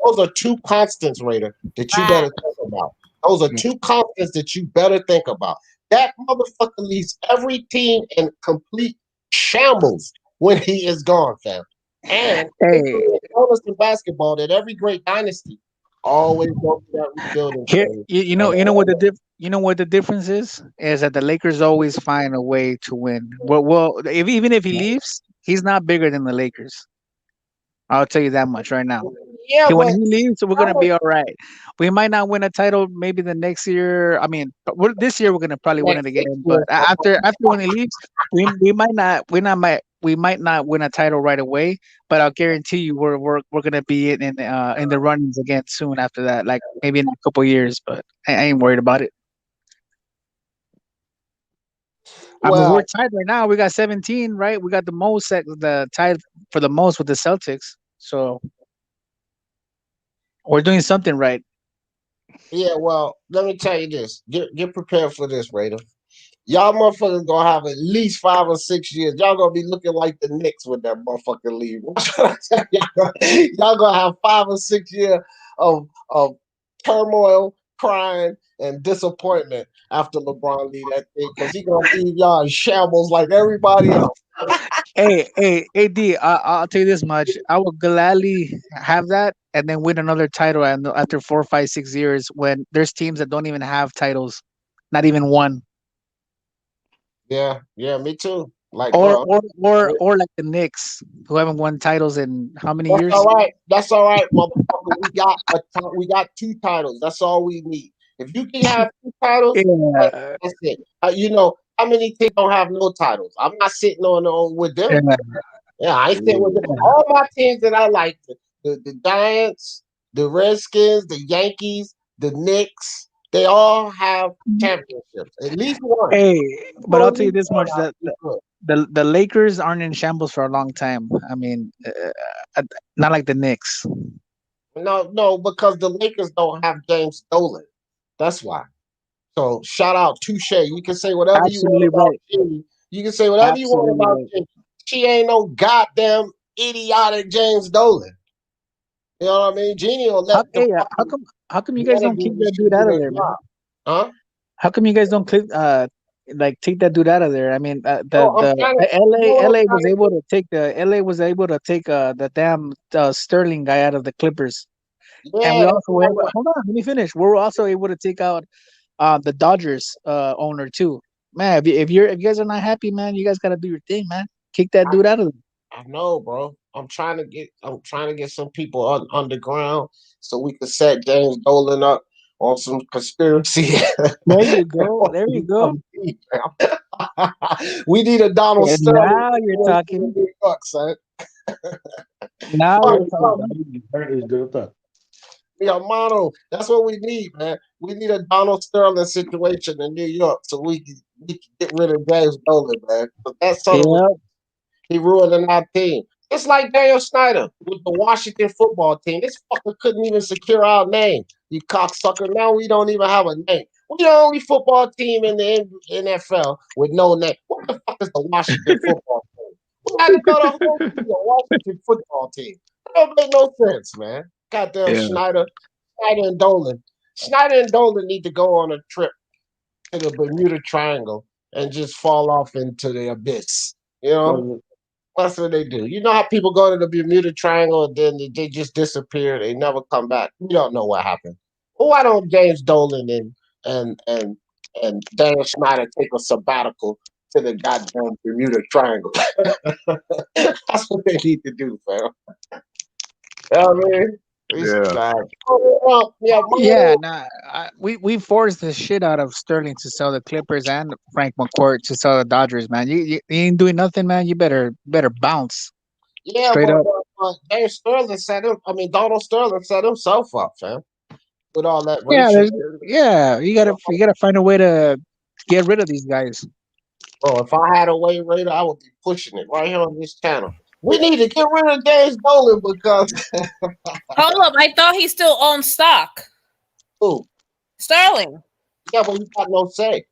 Those are 2 constants, Raider, that you better think about. Those are 2 constants that you better think about. That motherfucker leads every team in complete shambles when he is gone, fam. And notice in basketball that every great dynasty always goes through that rebuilding phase. You know what the difference is that the Lakers always find a way to win. Well, even if he leaves, he's not bigger than the Lakers. I'll tell you that much right now. Yeah, when he leaves, we're gonna be all right. We might not win a title maybe the next year. I mean, this year we're gonna probably win it again. But after when he leaves, we might not win a title right away. But I'll guarantee you we're gonna be in the runnings again soon after that. Like maybe in a couple years. But I ain't worried about it. I mean, we're tied right now. We got 17, right? We got the tied for the most with the Celtics. So we're doing something right. Yeah, well, let me tell you this. Get prepared for this, Raider. Y'all motherfuckers gonna have at least 5 or 6 years. Y'all gonna be looking like the Knicks with that motherfucking league. Y'all gonna have 5 or 6 years of turmoil, crying, and disappointment after LeBron leave that thing, because he gonna leave y'all in shambles like everybody else. Hey, AD, I'll tell you this much. I will gladly have that and then win another title after 4, 5, 6 years when there's teams that don't even have titles, not even one. Yeah, me too. Like or like the Knicks, who haven't won titles in how many years? That's all right, motherfucker. We got 2 titles. That's all we need. If you can have 2 titles, that's it. You know, how many teams don't have no titles? I'm not sitting on with them. Yeah, I ain't sitting with them. All my teams that I like, the Giants, the Redskins, the Yankees, the Knicks, they all have championships. At least one. Hey, but I'll tell you this much: that the Lakers aren't in shambles for a long time. I mean, not like the Knicks. No, because the Lakers don't have James Dolan. That's why. So shout out Touche. You can say whatever you want about Jimmy. You can say whatever you want about Jimmy. She ain't no goddamn idiotic James Dolan. You know what I mean? Jeannie will let How come you The guys don't keep interviews that should dude do out of their there, man? job. Huh? How come you guys don't click like take that dude out of there? I mean, No, I'm trying to. the You know what I'm LA trying was to able do? to take the damn Sterling guy out of the Clippers, and we Yeah, that's also what were I able, want. hold on, let me finish. We were also able to take out the Dodgers owner too. Man, if you guys are not happy, man, you guys gotta do your thing, man. Kick that dude out of there. I know, bro. I'm trying to get some people underground so we can set James Dolan up on some conspiracy. There you go. There you go. We need a Donald And Sterling now you're situation in talking. New York, son. Now you're talking. Hearn is good at that. Yeah, mono. That's what we need, man. We need a Donald Sterling situation in New York so we can get rid of James Dolan, man. But that son of a Yeah. he ruining our team. It's like Daniel Snyder with the Washington football team. This fucker couldn't even secure our name. You cocksucker. Now we don't even have a name. We're the only football team in the NFL with no name. What the fuck is the Washington football team? We had another whole team, the Washington football team. That don't make no sense, man. Goddamn Yeah. Schneider and Dolan. Schneider and Dolan need to go on a trip to the Bermuda Triangle and just fall off into the abyss. You know? That's what they do. You know how people go to the Bermuda Triangle and then they just disappear. They never come back. We don't know what happened. Well, why don't James Dolan and Daniel Snyder take a sabbatical to the goddamn Bermuda Triangle? That's what they need to do, fam. You know what I mean? It's bad. Yeah, nah, we forced the shit out of Sterling to sell the Clippers and Frank McCourt to sell the Dodgers, man. You ain't doing nothing, man. You better bounce. Yeah, Straight up. James Sterling set him. I mean, Donald Sterling set himself up, fam, with all that Yeah, racial. you gotta find a way to get rid of these guys. Bro, if I had a way Raider, I would be pushing it right here on this channel. We need to get rid of James Dolan because Hold up, I thought he still owned stock. Who? Sterling. Yeah, but he got no say.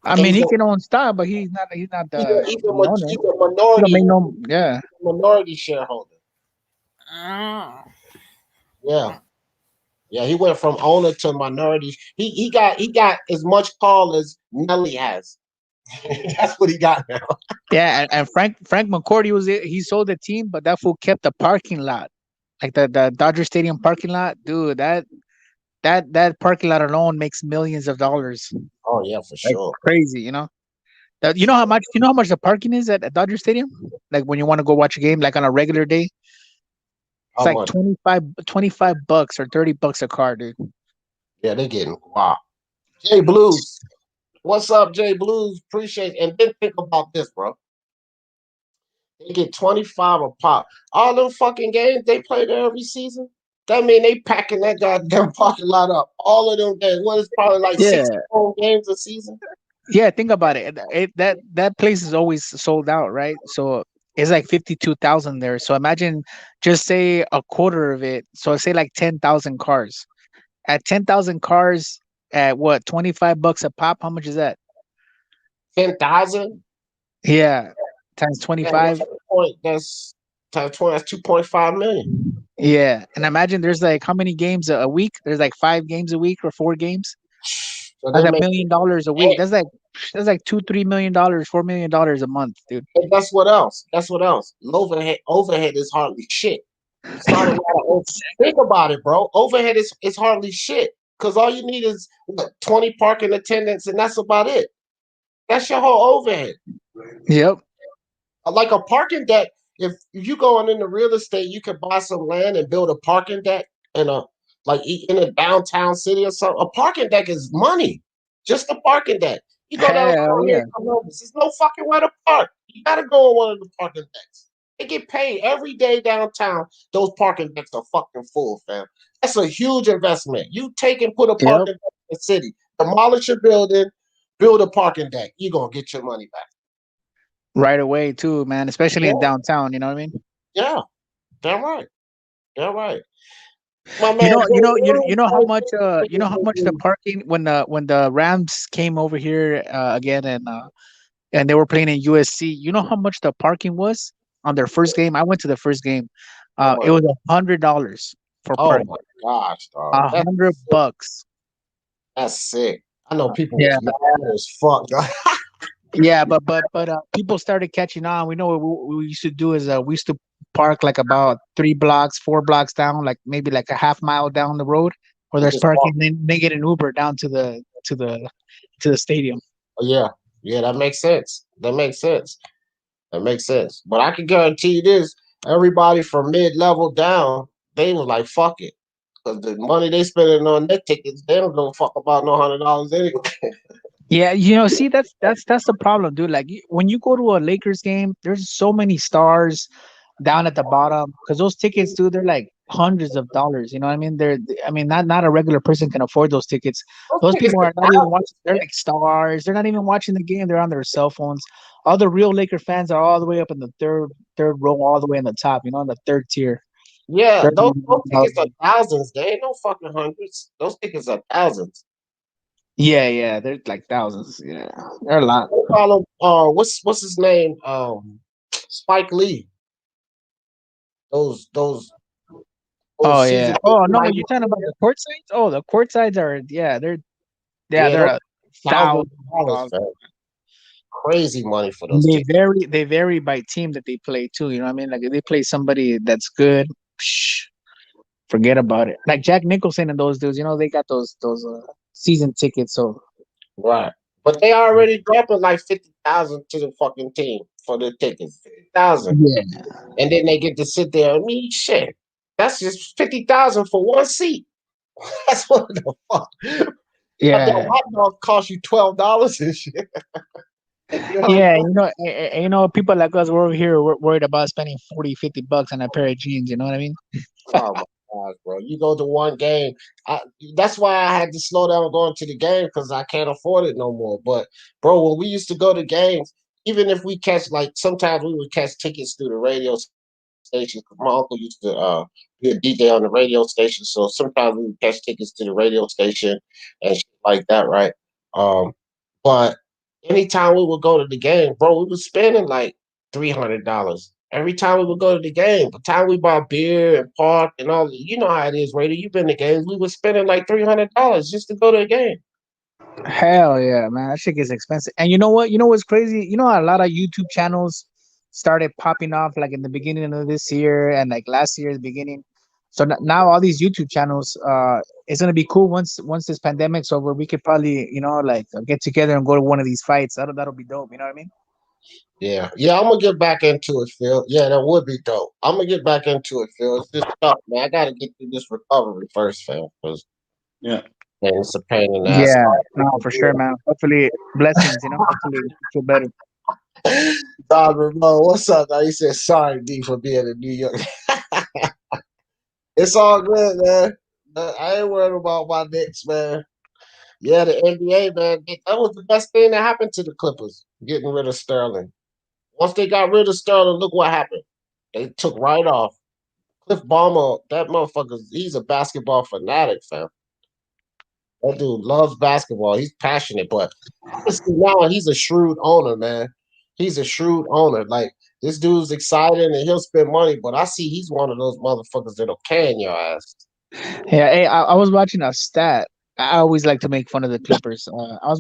I mean, he can own stock, but he's not the He's owner. a He don't minority. make no, yeah. Minority shareholder. Oh. Yeah. Yeah, he went from owner to minority. He got as much call as Nelly has. That's what he got now. Yeah, and Frank McCourt, he sold the team, but that fool kept the parking lot, like the Dodger Stadium parking lot, dude. That parking lot alone makes millions of dollars. Oh yeah, for Like, sure. crazy, you know. You know how much the parking is at Dodger Stadium? Like when you want to go watch a game, like on a regular day, it's How like much? $25 or $30 a car, dude. Yeah, they're getting wow. Jay Blues. What's up, Jay Blues? Appreciate it. And then think about this, bro. They get 25 a pop. All them fucking games they play there every season. That mean they packing that goddamn parking lot up. All of them games. What is probably like Yeah. 60 home games a season? Yeah, think about it. That place is always sold out, right? So it's like 52,000 there. So imagine just say a quarter of it. So say like 10,000 cars. At 10,000 cars at what, $25 a pop? How much is that? 10,000? Yeah, times 25. That's times 20. That's 2.5 million. Yeah, and imagine there's like how many games a week? There's like 5 games a week or 4 games. So That's they $1 make million a week. That's like $2-3 million, $4 million a month, dude. And that's what else. That's what else. Overhead is hardly shit. It's not a lot of think about it, bro. Overhead is hardly shit. Because all you need is what, 20 parking attendants, and that's about it. That's your whole overhead. Yep. Like a parking deck, if you going into real estate, you can buy some land and build a parking deck in a downtown city or something. A parking deck is money. Just a parking deck. You go down here, there's no fucking way to park. You gotta go on one of the parking decks. They get paid every day downtown. Those parking decks are fucking full, fam. That's a huge investment. You take and put a parking deck in the city, demolish your building, build a parking deck. You're gonna get your money back. Right away too, man. Especially in downtown, you know what I mean? Yeah, damn right. Damn right. You know how much the parking when the Rams came over here again and they were playing in USC. You know how much the parking was on their first game? I went to the first game. It was $100 for Oh parking. my gosh, dog. $100. That's sick. I know people Yeah. was mad as fuck. Yeah, but people started catching on. We know what we used to do is we used to park like about 4 blocks down, like maybe like a half mile down the road where there's Just parking. walk. Then they get an Uber down to the stadium. Yeah, that makes sense. That makes sense. That makes sense. But I can guarantee you this: everybody from mid-level down, they was like, "Fuck it," because the money they spending on their tickets, they don't give a fuck about no $100 anyway. Yeah, see, that's the problem, dude. Like when you go to a Lakers game, there's so many stars down at the bottom because those tickets, dude, they're like hundreds of dollars. You know what I mean? Not a regular person can afford those tickets. Those people are not even watching. They're like stars. They're not even watching the game. They're on their cell phones. All the real Laker fans are all the way up in the third row, all the way in the top. You know, in the third tier. Yeah, They're- those tickets are thousands. They ain't no fucking hundreds. Those tickets are thousands. Yeah, they're like thousands. Yeah, they're a lot. They call him, what's his name? Spike Lee. Those Oh season yeah. Oh no, tickets, you're talking about the court sides? Oh, the court sides are they're yeah, they're those a $1,000, thousand. man. Crazy money for those They tickets. vary by team that they play too. You know what I mean? Like if they play somebody that's good, forget about it. Like Jack Nicholson and those dudes, they got those season tickets. So Right. But they already dropping like 50,000 to the fucking team for the tickets. 50,000. yeah, And then they get to sit there and me shit. That's just 50,000 for one seat. That's what the fuck. But that yeah, hot dog cost you $12 and shit. yeah. People like us, we're over here worried about spending 40-50 bucks on a pair of jeans. You know what I mean? Oh my gosh, bro. You go to one game. That's why I had to slow down going to the game because I can't afford it no more. But bro, when we used to go to games, even if we catch like sometimes we would catch tickets through the radio station. 'Cause my uncle used to be a DJ on the radio station. So sometimes we would catch tickets to the radio station and shit like that, right? But anytime we would go to the game, bro, we was spending like $300 every time we would go to the game. By the time we bought beer and park and all, you know how it is, Raider. You've been to games. We were spending like $300 just to go to a game. Hell yeah, man. That shit gets expensive. And you know what? You know what's crazy? You know how a lot of YouTube channels started popping off like in the beginning of this year and like last year's beginning. So now all these YouTube channels, it's gonna be cool once this pandemic's over. We could probably, like get together and go to one of these fights. That'll be dope. You know what I mean? Yeah, I'm gonna get back into it, Phil. Yeah, that would be dope. I'm gonna get back into it, Phil. It's just tough, man. I gotta get through this recovery first, Phil, because Yeah. man, it's a pain in the ass. Yeah, no, for sure, man. Hopefully, blessings. Hopefully, you feel better. Dog Ramon, what's up? Now he said sorry, D, for being in New York. It's all good, man. I ain't worried about my Knicks, man. Yeah, the NBA, man. That was the best thing that happened to the Clippers, getting rid of Sterling. Once they got rid of Sterling, look what happened. They took right off. Cliff Ballmer, that motherfucker, he's a basketball fanatic, fam. That dude loves basketball. He's passionate, but honestly, now he's a shrewd owner, man. He's a shrewd owner. Like, this dude's excited and he'll spend money, but I see he's one of those motherfuckers that'll can your ass. Yeah, hey, I was watching a stat. I always like to make fun of the Clippers. I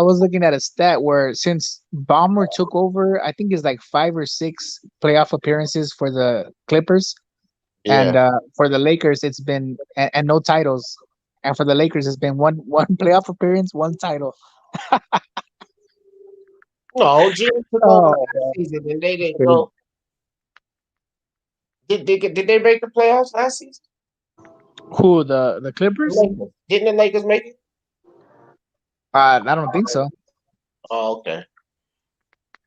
was looking at a stat where since Ballmer took over, I think it's like 5 or 6 playoff appearances for the Clippers, and Yeah. for the Lakers, it's been and no titles. And for the Lakers, it's been one playoff appearance, one title. No, Jimmy took over last season and they didn't go. Did they make the playoffs last season? Who, the Clippers? Didn't the Lakers make it? I don't think so. Oh, okay.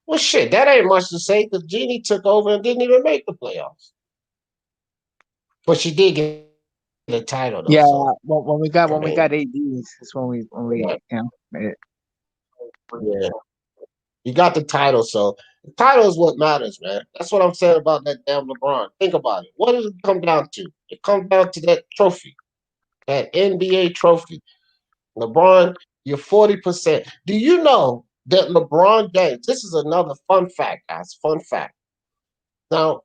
Well, shit, that ain't much to say because Jeannie took over and didn't even make the playoffs. But she did get the title, though. Yeah, So, when we got AD, that's when we made it. Yeah. You got the title, so the title is what matters, man. That's what I'm saying about that damn LeBron. Think about it. What does it come down to? It comes down to that trophy, that NBA trophy. LeBron, you're 40%. Do you know that LeBron James, this is another fun fact, guys, fun fact. Now,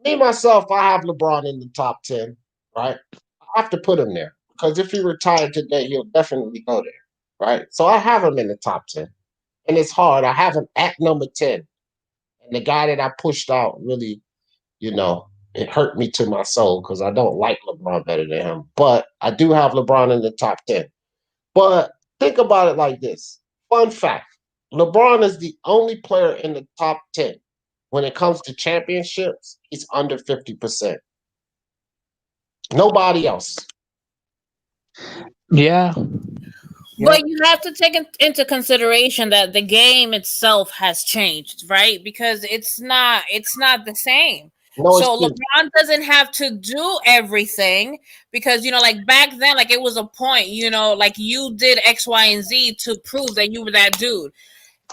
Me myself, I have LeBron in the top 10, right? I have to put him there because if he retired today, he'll definitely go there, right? So I have him in the top 10, and it's hard. I have him at number 10, and the guy that I pushed out really, it hurt me to my soul because I don't like LeBron better than him, but I do have LeBron in the top 10. But think about it like this. Fun fact: LeBron is the only player in the top 10. When it comes to championships, he's under 50%. Nobody else. Yeah. But you have to take into consideration that the game itself has changed, right? Because it's not the same. No, it's So LeBron doesn't have to do everything because like back then, like it was a point, like you did X, Y, and Z to prove that you were that dude.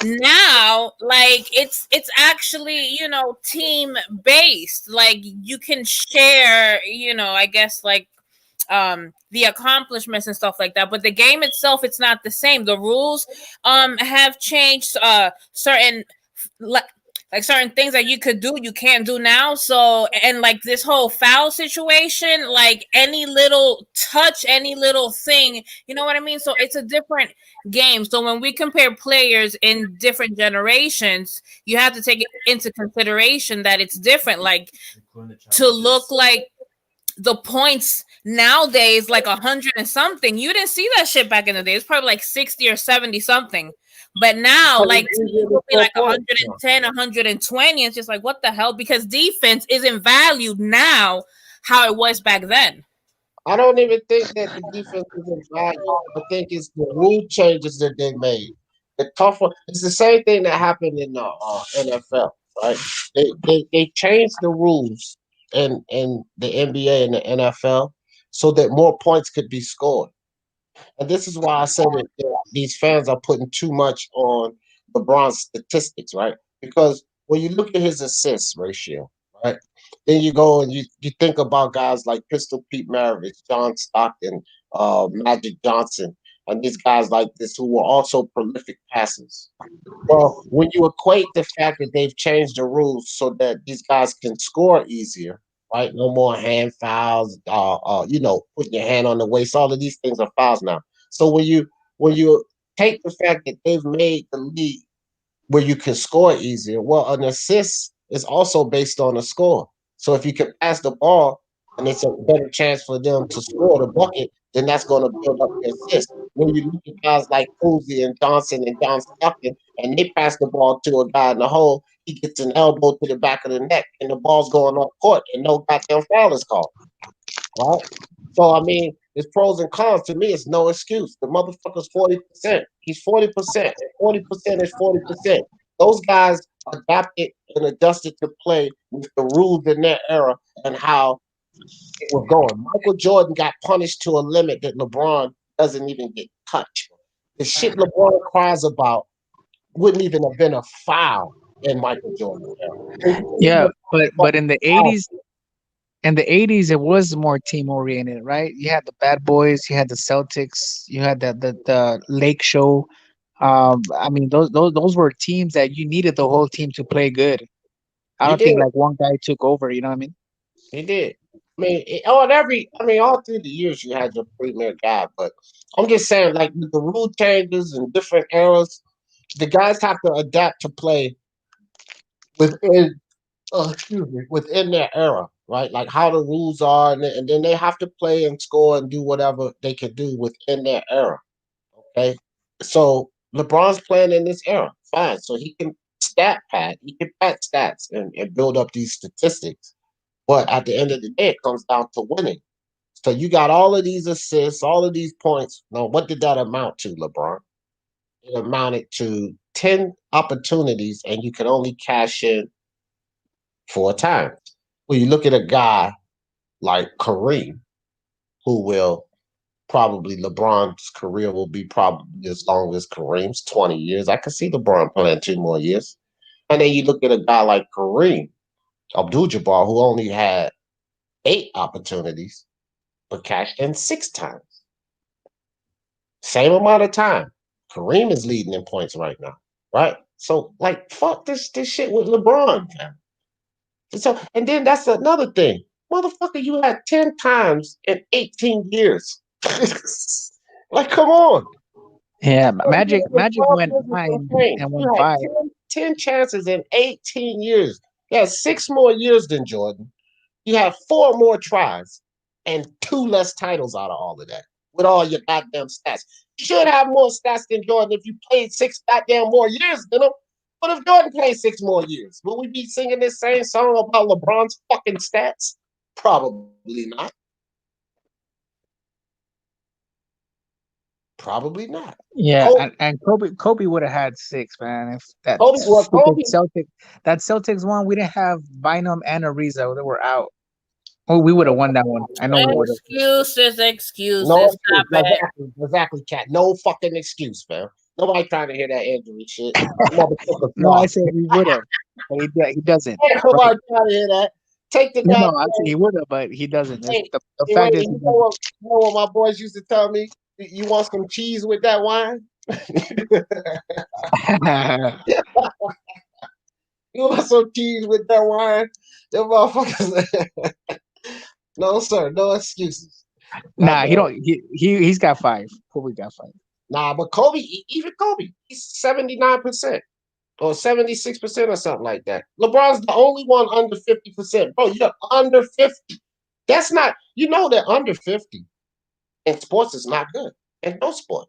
Now, like it's actually team based. Like you can share, I guess like the accomplishments and stuff like that, but the game itself, it's not the same. The rules have changed. Certain like certain things that you could do, you can't do now. So, and like this whole foul situation, like any little touch, any little thing, you know what I mean? So it's a different game. So when we compare players in different generations, you have to take it into consideration that it's different. Like to look like the points nowadays, like 100 and something, you didn't see that shit back in the day. It's probably like 60 or 70 something. But now, like, it will be like 110, 120. It's just like, what the hell? Because defense isn't valued now how it was back then. I don't even think that the defense isn't valued. I think it's the rule changes that they made. It's the same thing that happened in the NFL, right? They changed the rules in the NBA and the NFL so that more points could be scored. And this is why I said that these fans are putting too much on LeBron's statistics, right? Because when you look at his assist ratio, right, then you go and you think about guys like Pistol Pete Maravich, John Stockton, Magic Johnson, and these guys like this who were also prolific passers. Well, when you equate the fact that they've changed the rules so that these guys can score easier, right? No more hand fouls, putting your hand on the waist. All of these things are fouls now. So when you take the fact that they've made the league where you can score easier, well, an assist is also based on a score. So if you can pass the ball and it's a better chance for them to score the bucket, then that's going to build up their assist. When you look at guys like Cousy and Johnson and John Stockton, and they pass the ball to a guy in the hole, he gets an elbow to the back of the neck, and the ball's going off court, and no goddamn foul is called. Right? So, I mean, there's pros and cons. To me, it's no excuse. The motherfucker's 40%. He's 40%. 40% is 40%. Those guys adapted and adjusted to play with the rules in their era and how it was going. Michael Jordan got punished to a limit that LeBron doesn't even get touched. The shit LeBron cries about wouldn't even have been a foul in Michael Jordan's era. Yeah, but in the 80s, it was more team oriented, right? You had the Bad Boys, you had the Celtics, you had the Lake Show. I mean, those were teams that you needed the whole team to play good. I don't think like one guy took over. You know what I mean? He did. I mean, all through the years you had your premier guy, but I'm just saying, like with the rule changes and different eras, the guys have to adapt to play within their era, right? Like how the rules are, and then they have to play and score and do whatever they can do within their era. Okay, so LeBron's playing in this era, fine. So he can stat pad, he can pad stats and build up these statistics. But at the end of the day, it comes down to winning. So you got all of these assists, all of these points. Now, what did that amount to, LeBron? It amounted to 10 opportunities, and you can only cash in 4 times. Well, you look at a guy like Kareem, who will probably, LeBron's career will be probably as long as Kareem's, 20 years. I can see LeBron playing 2 more years. And then you look at a guy like Kareem Abdul-Jabbar, who only had 8 opportunities, but cashed in 6 times. Same amount of time. Kareem is leading in points right now, right? So, like, fuck this shit with LeBron, man. So, and then that's another thing. Motherfucker, you had 10 times in 18 years. Like, come on. Yeah, So Magic you had Magic 12 went years of 9 campaign. and won You had 5. 10 chances in 18 years. You had 6 more years than Jordan. You have 4 more tries and 2 less titles out of all of that with all your goddamn stats. You should have more stats than Jordan if you played 6 goddamn more years than him. But if Jordan played 6 more years, will we be singing this same song about LeBron's fucking stats? Probably not. Probably not. Yeah, Kobe, and Kobe would have had 6, man. If that Kobe, stupid Celtics one, we didn't have Bynum and Ariza. They were out. Oh, we would have won that one. I know we would have. Excuses. no Stop excuse. it. Exactly, Cat. No fucking excuse, man. Nobody trying to hear that injury shit. Motherfucker No, I lost. said we would have, but he doesn't. Nobody Right? trying to hear that. Take the No, goddamn. I said he would have, but he doesn't. Hey, The hey, fact Ray, is, he you know what my boys used to tell me? You want some cheese with that wine? You want some cheese with that wine? Them motherfuckers. No, sir. No excuses. nah, he don't. He's got 5. Kobe got 5. Nah, but Kobe, even Kobe, he's 79% or 76% or something like that. LeBron's the only one under 50%. Bro, you're under 50. That's not, you know that under 50 in sports is not good. In no sport.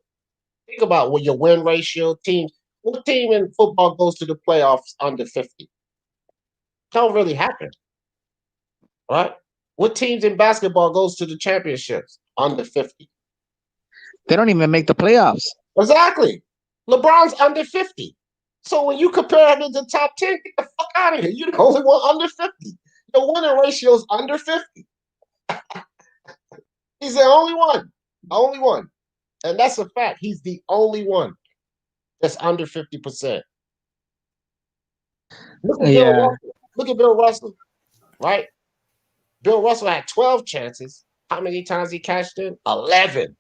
Think about what your win ratio teams. What team in football goes to the playoffs under 50? Don't really happen. Right? What teams in basketball goes to the championships under 50? They don't even make the playoffs. Exactly. LeBron's under 50. So when you compare him to the top 10, get the fuck out of here. You're the only one under 50. Your winning ratio is under 50. He's the only one. The only one. And that's a fact. He's the only one that's under 50%. Look at Bill Russell. Look at Bill Russell, right? Bill Russell had 12 chances. How many times he cashed in? 11.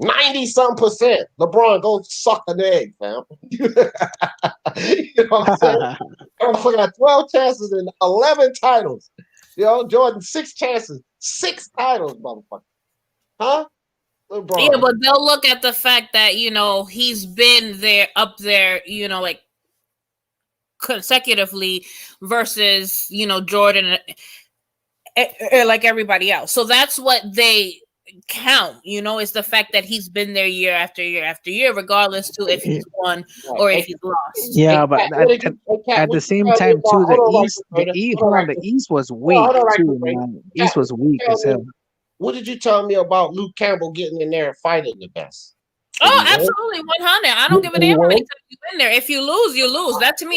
90-some%. LeBron, go suck an egg, fam. You know what I'm saying? Motherfucker had 12 chances and 11 titles. You know, Jordan, 6 chances, 6 titles, motherfucker. Huh? LeBron. Yeah, but they'll look at the fact that, he's been there, up there, like consecutively versus, Jordan, like everybody else. So that's what they count, is the fact that he's been there year after year after year, regardless to if he's won or if he's lost. Yeah, but at the same time too, the East was weak too, man. East was weak as hell. What did you tell me about Luke Campbell getting in there and fighting the best? Oh, absolutely, 100. I don't give a damn how many times you've been there. If you lose, you lose. That to me,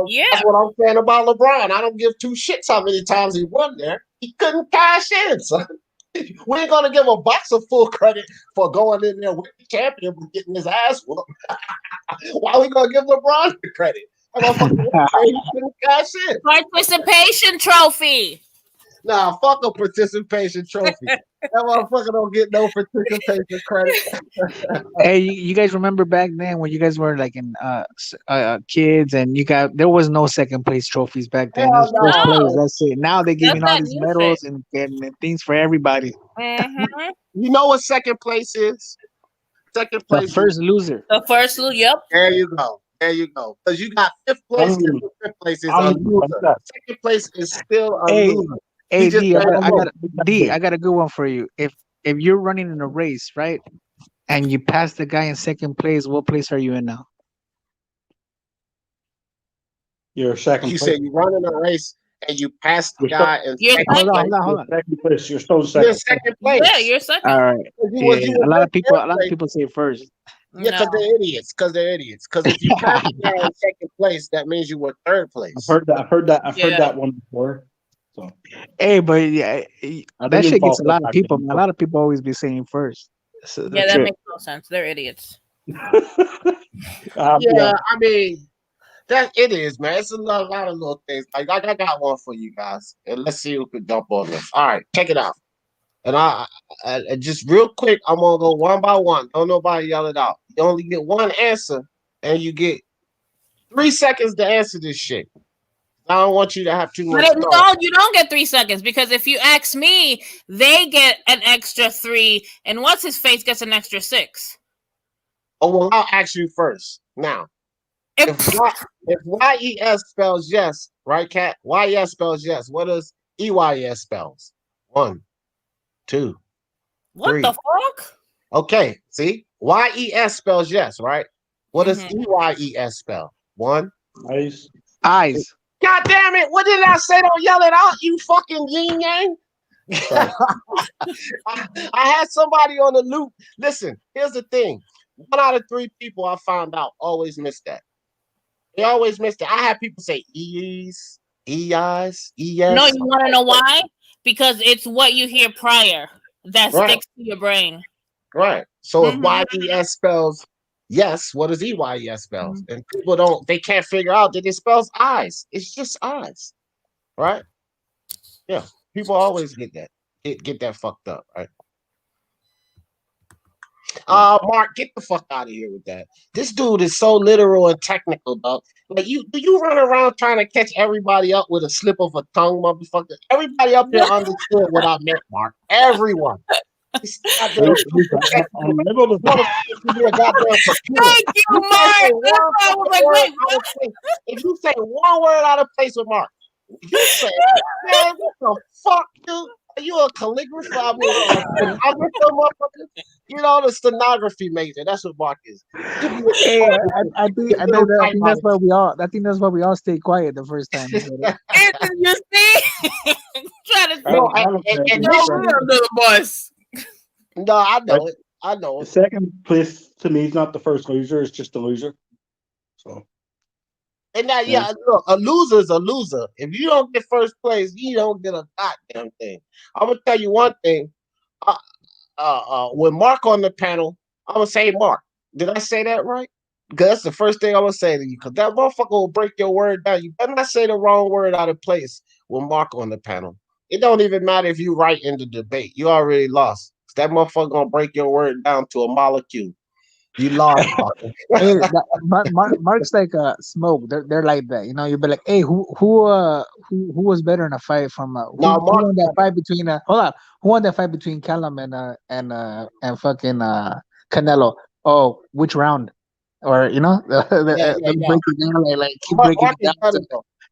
yeah. That's what I'm saying about LeBron. I don't give 2 shits how many times he won there. He couldn't cash in, son. We ain't gonna give a boxer full credit for going in there with the champion but getting his ass whooped. Why are we gonna give LeBron the credit? He couldn't cash in. Participation trophy. Nah, fuck a participation trophy. That motherfucker don't get no participation credit. Hey, you guys remember back then when you guys were like in kids and there was no second place trophies back then. It was first place. That's it. Now they're giving all these medals and things for everybody. Mm-hmm. You know what second place is? Second place. The first loser. The first loser. Yep. There you go. There you go. Because you got 5th place. 5th place is a loser. Second place is still a loser. Hey, I got a good one for you. If you're running in a race, right, and you pass the guy in second place, what place are you in now? You're second. You say you run in a race and you pass the guy in second place. Hold on. Second place. You're still second. You're second place. Yeah, you're second. All right. A lot of people say first. Yeah, because they're idiots. Because if you pass the guy in second place, that means you were 3rd place. I've heard that one before. So. Hey, but that shit gets a lot of people. A lot of people always be saying first. So yeah, that makes no sense. They're idiots. I mean, it is, man. It's a lot of little things. Like I got one for you guys, and let's see who can jump on this. All right, check it out. And I just real quick, I'm gonna go one by one. Don't nobody yell it out. You only get one answer, and you get 3 seconds to answer this shit. I don't want you to have too much. No, you don't get 3 seconds because if you ask me, they get an extra 3, and what's his face gets an extra 6. Oh well, I'll ask you first. Now, if YES spells yes, right, Cat? YES spells yes. What does EYS spells? 1, 2, What 3. the fuck? Okay, see, YES spells yes, right? What does EYES spell? 1. Eyes. God damn it! What did I say? Don't yell it out, you fucking yin yang. I had somebody on the loop. Listen, here's the thing. 1 out of 3 people I found out always miss that. They always miss that. I had people say EEs, EIs, ES. No, you want to know why? Because it's what you hear prior that sticks to your brain. Right. So if YES spells yes, what does EYES spells? And people they can't figure out that it spells eyes. It's just eyes. Right? Yeah. People always get that. Get that fucked up, right? Mark, get the fuck out of here with that. This dude is so literal and technical, dog. Like do you run around trying to catch everybody up with a slip of a tongue, motherfucker? Everybody up there understood what I meant, Mark. Everyone. Thank you, Mark. If you say one word out of place with Mark, you say, man, what the fuck, dude? Are you a calligrapher? I mean, you know, the stenography major. That's what Mark is. Hey, I think that's why we all. I think that's why we all stayed quiet the first time. You see, trying to the bus. No, I know it. I know The it. second place to me is not the first loser; it's just a loser. So. And now, look, a loser is a loser. If you don't get first place, you don't get a goddamn thing. I'm gonna tell you one thing. With Mark on the panel, I'm gonna say Mark. Did I say that right? Because that's the first thing I'm gonna say to you. Because that motherfucker will break your word down. You better not say the wrong word out of place with Mark on the panel. It don't even matter if you right in the debate. You already lost. That motherfucker gonna break your word down to a molecule. You lost. Hey, Mark's like smoke. They're like that. You know, you'll be like, hey, who was better in a fight from who won that fight between hold on, who won that fight between Callum and fucking Canelo? Oh, which round? Or you know, break it down, like keep breaking it down.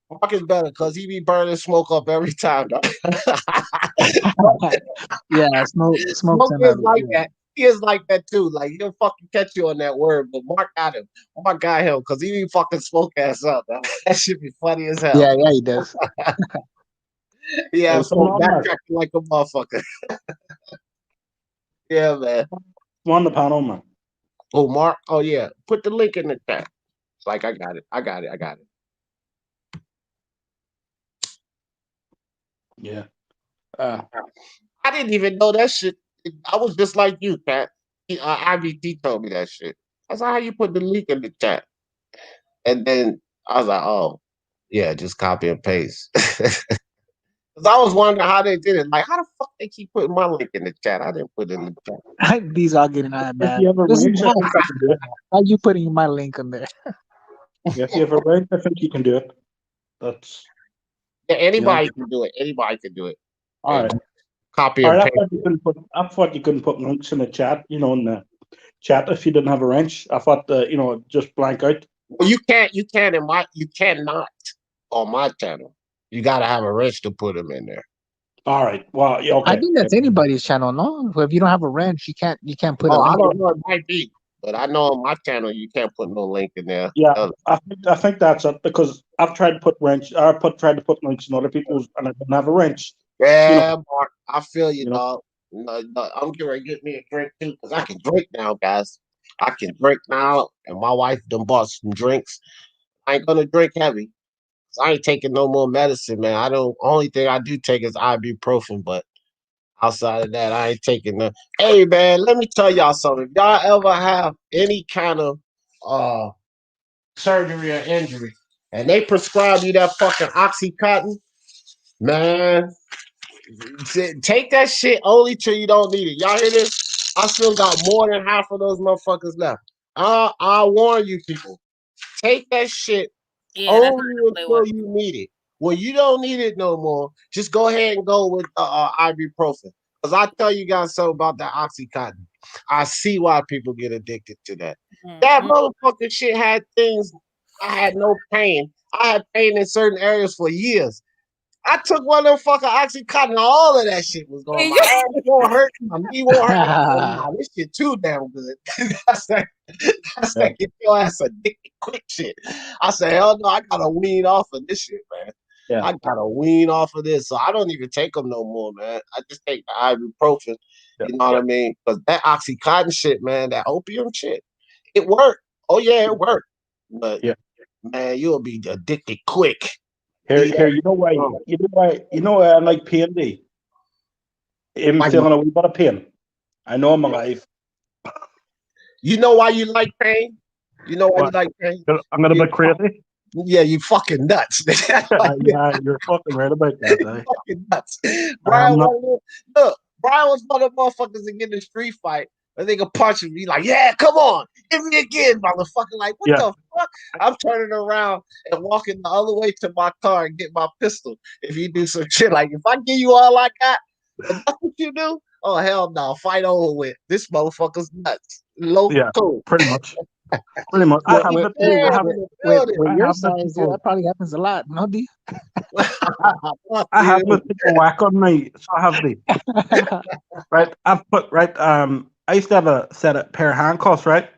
Mark is better because he be burning smoke up every time. Yeah, smoke is like that. He is like that too. Like he'll fucking catch you on that word, but Mark got him. Mark got him because he be fucking smoke ass up. That should be funny as hell. Yeah, he does. Yeah, so backtracking like a motherfucker. Yeah, man. On the panel, man. Oh, Mark. Oh yeah. Put the link in the chat. Like I got it. Yeah. I didn't even know that shit. I was just like you, Pat. IBT told me that shit. I was like, how you put the link in the chat? And then I was like, oh, yeah, just copy and paste. Because I was wondering how they did it. Like, how the fuck they keep putting my link in the chat? I didn't put it in the chat. These are getting on, man. How you putting my link on there? Yeah, if you have a range, I think you can do it. That's anybody can do it. Anybody can do it. All right. Copy and paste. I thought you couldn't put links in the chat, in the chat if you didn't have a wrench. I thought just blank out. Well, you cannot on my channel. You gotta have a wrench to put them in there. All right. Well, yeah, okay. I think that's anybody's channel, no? If you don't have a wrench, you can't put a link. I don't know, it might be, but I know on my channel you can't put no link in there. Yeah, I think that's it because I've tried to put wrench. Tried to put links in other people's, and I didn't have a wrench. Yeah, Mark, I feel you, dog. No, I'm getting to get me a drink too because I can drink now, guys. I can drink now, and my wife done bought some drinks. I ain't gonna drink heavy. I ain't taking no more medicine, man. Only thing I do take is ibuprofen, but outside of that, I ain't taking none. Hey, man, let me tell y'all something. If y'all ever have any kind of surgery or injury, and they prescribe you that fucking Oxycontin, man, take that shit only till you don't need it. Y'all hear this? I still got more than half of those motherfuckers left. I warn you people. Take that shit only until you need it. when you don't need it no more, just go ahead and go with ibuprofen. Because I tell you guys something about that Oxycontin. I see why people get addicted to that. That motherfucking shit had things. I had no pain. I had pain in certain areas for years. I took one of them fucking Oxycontin, and all of that shit was going. My arm won't hurt, my knee won't hurt. Nah, this shit too damn good. That's that get your ass addicted quick shit. I say, hell no, I gotta wean off of this shit, man. Yeah. I gotta wean off of this, so I don't even take them no more, man. I just take the ibuprofen. You know what I mean? Because that Oxycontin shit, man, that opium shit, it worked. Oh yeah, it worked. But man, you'll be addicted quick. Here, you know why I like pain, D? I'm feeling a wee bit of pain. I know I'm alive. You know why you like pain? You know why you like pain? I'm gonna be crazy. Yeah, you fucking nuts. Yeah, you're fucking right about that. You fucking nuts. Brian, look, Brian was one of the motherfuckers that get in a street fight. A nigga punch him, be like, yeah, come on, hit me again, motherfucker. Like, what the fuck? I'm turning around and walking the other way to my car and get my pistol. If you do some shit, like, if I give you all I got, and that's what you do, oh, hell no, fight over with. This motherfucker's nuts. Cool. Pretty much. Pretty much. With your size, that probably happens a lot, no, D? I have my people whack on me, so I have the right. I've put I used to have a set of pair of handcuffs, right?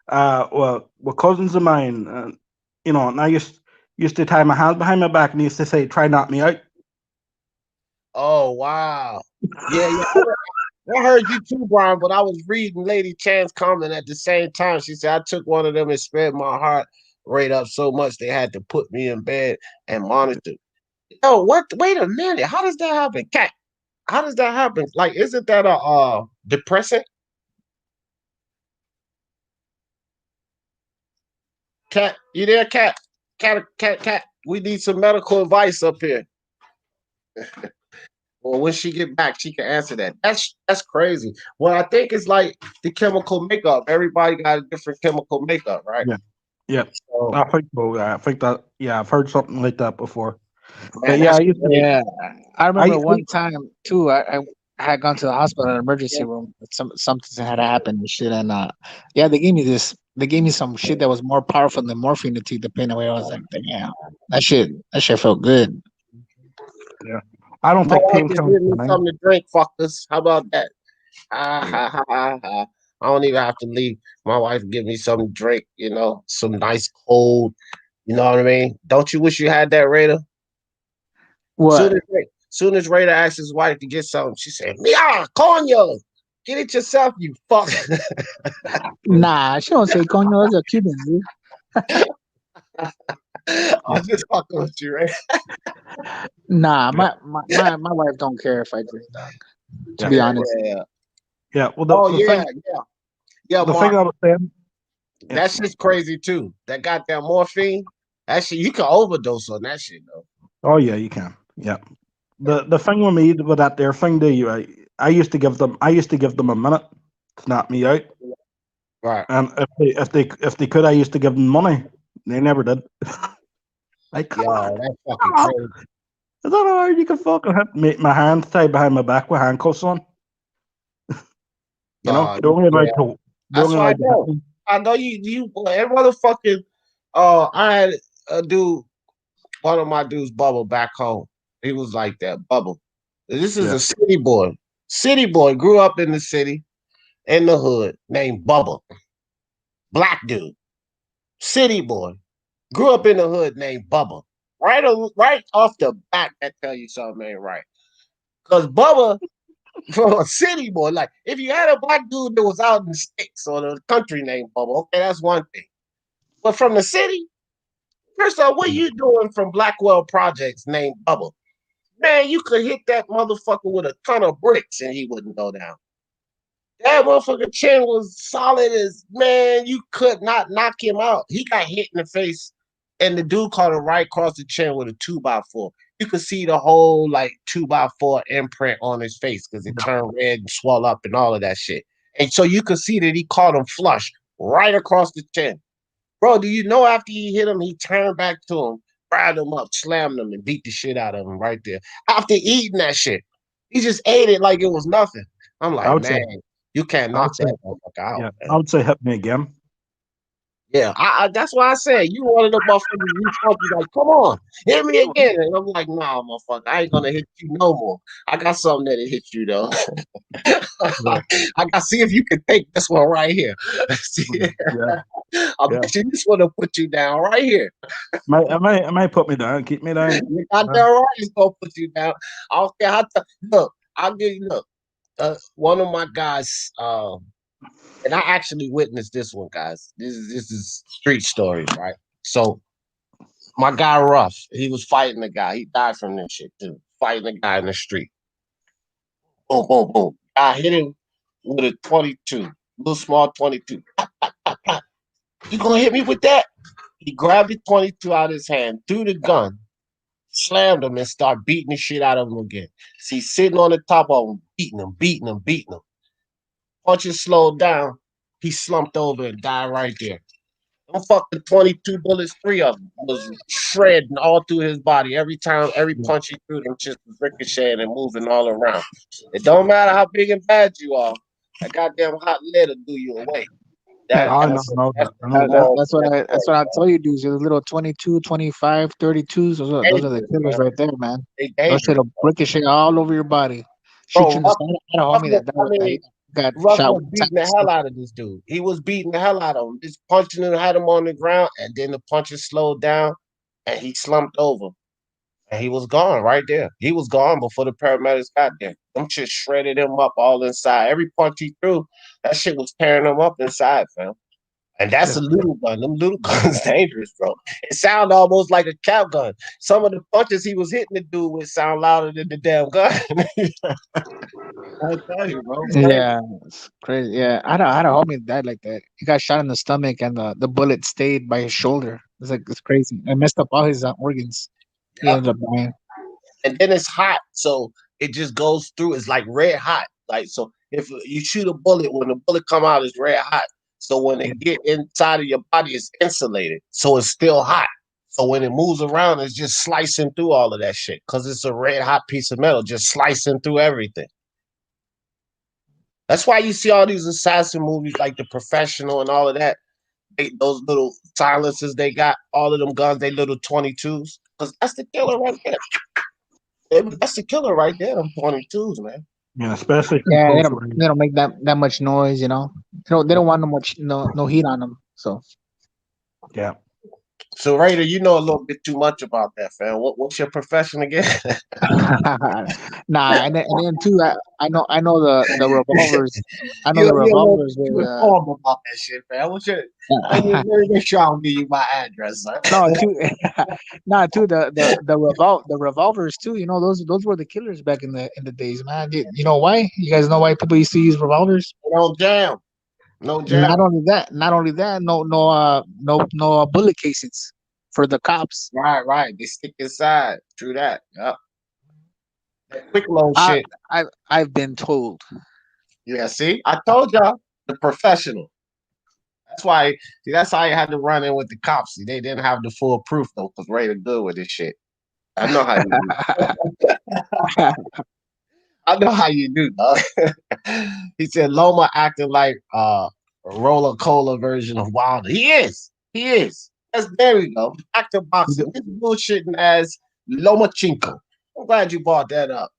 Well, cousins of mine, and I used to tie my hands behind my back and used to say, "Try knock me out." Oh wow, yeah. I heard you too, Brian, but I was reading Lady Chan's comment at the same time. She said, I took one of them and sped my heart rate up so much they had to put me in bed and monitor. Oh, what? Wait a minute. How does that happen? Cat, how does that happen? Like, isn't that a depressant? Cat, you there, Cat? Cat. We need some medical advice up here. Well, when she get back, she can answer that. That's crazy. Well, I think it's like the chemical makeup. Everybody got a different chemical makeup, right? Yeah. So, I think so. I think that. Yeah, I've heard something like that before. man, I remember one time too. I had gone to the hospital in an emergency room. Something had happened and shit, and they gave me this. They gave me some shit that was more powerful than morphine to take the pain away. I was like, damn, that shit felt good. Yeah. I don't think pain comes from something to drink, fuckers. How about that? I don't even have to leave. My wife give me something to drink, some nice cold. You know what I mean? Don't you wish you had that, Raider? What? Soon as Raider asked his wife to get something, she said, "Mia, coño, get it yourself, you fuck." Nah, she don't say coño. Those are Cubans, dude. I'm just fucking with you, right? Nah, my wife don't care if I drink, dog. To be honest. Yeah. Well, the thing I was saying. That shit's crazy too. That goddamn morphine. That shit, you can overdose on that shit though. Oh yeah, you can. Yeah. The thing with me with that there thing, I used to give them a minute to knock me out. Right. And if they could, I used to give them money. They never did. Like, that's fucking crazy. Is that how hard you can fucking make my hands tied behind my back with handcuffs on? Don't like to. That's what I know. I know you every motherfucking. I had a dude, one of my dudes, Bubble, back home. He was like that, Bubble. This is a city boy. City boy grew up in the city, in the hood, named Bubba. Black dude. City boy. Grew up in the hood named Bubba. Right off the back, that tell you something ain't right. Because Bubba, from a city boy, like if you had a black dude that was out in the sticks or the country named Bubba, okay, that's one thing. But from the city, first of all, what you doing from Blackwell Projects named Bubba? Man, you could hit that motherfucker with a ton of bricks and he wouldn't go down. That motherfucker chin was solid as, man, you could not knock him out. He got hit in the face and the dude caught him right across the chin with a 2x4. You could see the whole 2x4 imprint on his face because it turned red and swelled up and all of that shit. And so you could see that he caught him flush right across the chin. Bro, do you know after he hit him, he turned back to him grabbed him up, slammed him, and beat the shit out of him right there. After eating that shit, he just ate it like it was nothing. I'm I like, would say, man, you can't I would knock say, that motherfucker out, yeah, man. I would say hit me again. Yeah, that's why I said you one of the motherfuckers you fuck you like, come on, hit me again. And I'm like, nah, motherfucker, I ain't gonna hit you no more. I got something that'll hit you though. I got see if you can take this one right here. See, I bet you this one will put you down right here. I might put me down, keep me down. You got that right, it's gonna put you down. I don't care how look, I'll give you one of my guys, and I actually witnessed this one, guys. This is street stories, right? So my guy Ruff, he was fighting a guy. He died from this shit too. Fighting a guy in the street. Boom, boom, boom. I hit him with a 22, little small 22. You gonna hit me with that? He grabbed the 22 out of his hand, threw the gun, slammed him, and started beating the shit out of him again. See, sitting on the top of him, beating him. Punches slowed down. He slumped over and died right there. Them fucking 22 bullets, 3 of them was shredding all through his body. Every punch he threw them just was ricocheting and moving all around. It don't matter how big and bad you are. That goddamn hot lead will do you away. That's what I tell you, dudes. Those little 22, 25, 32s. Those are the killers right there, man. Those shit will ricochet all over your body. Shoot you in the side. I had a homie that got Ruff shot was with beating the hell out of this dude. He was beating the hell out of him. Just punching him, had him on the ground, and then the punches slowed down, and he slumped over. And he was gone right there. He was gone before the paramedics got there. Them shit shredded him up all inside. Every punch he threw, that shit was tearing him up inside, fam. And that's a little gun. Them little guns dangerous, bro. It sounded almost like a cow gun. Some of the punches he was hitting the dude with sound louder than the damn gun. I tell you, bro. Yeah, it's crazy. Yeah, I had a homie that died like that. He got shot in the stomach, and the bullet stayed by his shoulder. It's crazy. It messed up all his organs. He ended up dying. And then it's hot, so it just goes through. It's like red hot. Like, so if you shoot a bullet, when the bullet come out, it's red hot. So when it get inside of your body, it's insulated, so it's still hot. So when it moves around, it's just slicing through all of that shit because it's a red hot piece of metal, just slicing through everything. That's why you see all these assassin movies like The Professional and all of that. Those little silencers they got, all of them guns, they little 22s, because that's the killer right there. That's the killer right there, them 22s, man. Yeah, especially they don't make that much noise, you know. They don't want no heat on them. So yeah. So Raider, you know a little bit too much about that, fam. What's your profession again? Nah, and then too, I know the revolvers. I know the revolvers. You informed about that shit, fam. What's your? Make sure I don't give you my address, son. The revolvers too. You know, those were the killers back in the days, man. You know why? You guys know why people used to use revolvers? No jam. Not only that, no bullet casings for the cops. Right. They stick inside. True that. Yep. That quick load shit. I've been told. Yeah, see? I told y'all, the professional. That's why, that's how you had to run in with the cops. They didn't have the full proof though, because Ray good with this shit. I know how you do. I know how you do, dog. He said Loma acting like a roller cola version of Wilder. He is. There we go. Back to boxing. This bullshitting as Lomachenko. I'm glad you brought that up.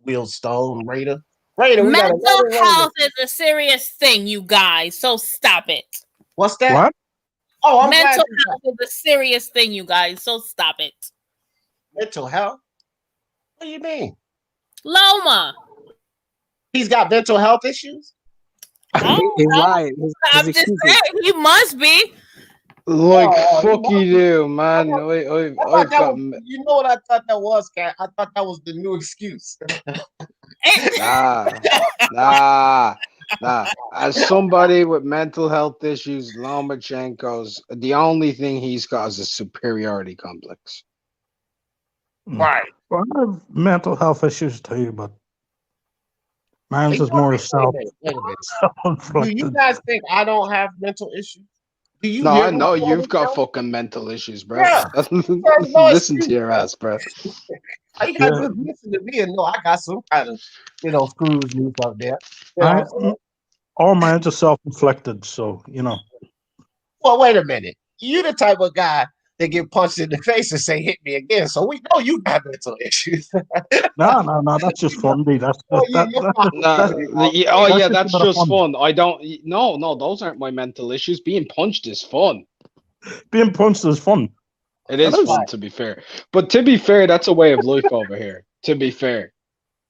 Will Stone, Raider. Mental health is a serious thing, you guys. So stop it. What's that? What? Oh, I'm mental health is a serious thing, you guys. So stop it. Mental health? What do you mean? Loma. He's got mental health issues? He's lying. I'm just saying, he must be. Fuck you do, man. You know what I thought that was, Kat? I thought that was the new excuse. Nah. As somebody with mental health issues, Lomachenko's the only thing he's got is a superiority complex. Right. Well, I have mental health issues too, but mine's is more self. Do you guys think I don't have mental issues? Do you No, hear I me? know you've got fucking mental issues, bro. Yeah. There's no Listen to excuse. your ass, bro. You gotta just listen to me and know I got some kind of, screws loose up there. You know what I'm saying? All mine's are self-inflicted, so Well, wait a minute. You the type of guy that get punched in the face and say, "Hit me again." So we know you got mental issues. No, that's just fun, dude. That's Oh, just That's a bit of just fun. fun. I don't. No, those aren't my mental issues. Being punched is fun. Being punched is fun. It is fun, to be fair. But to be fair, that's a way of life over here. To be fair.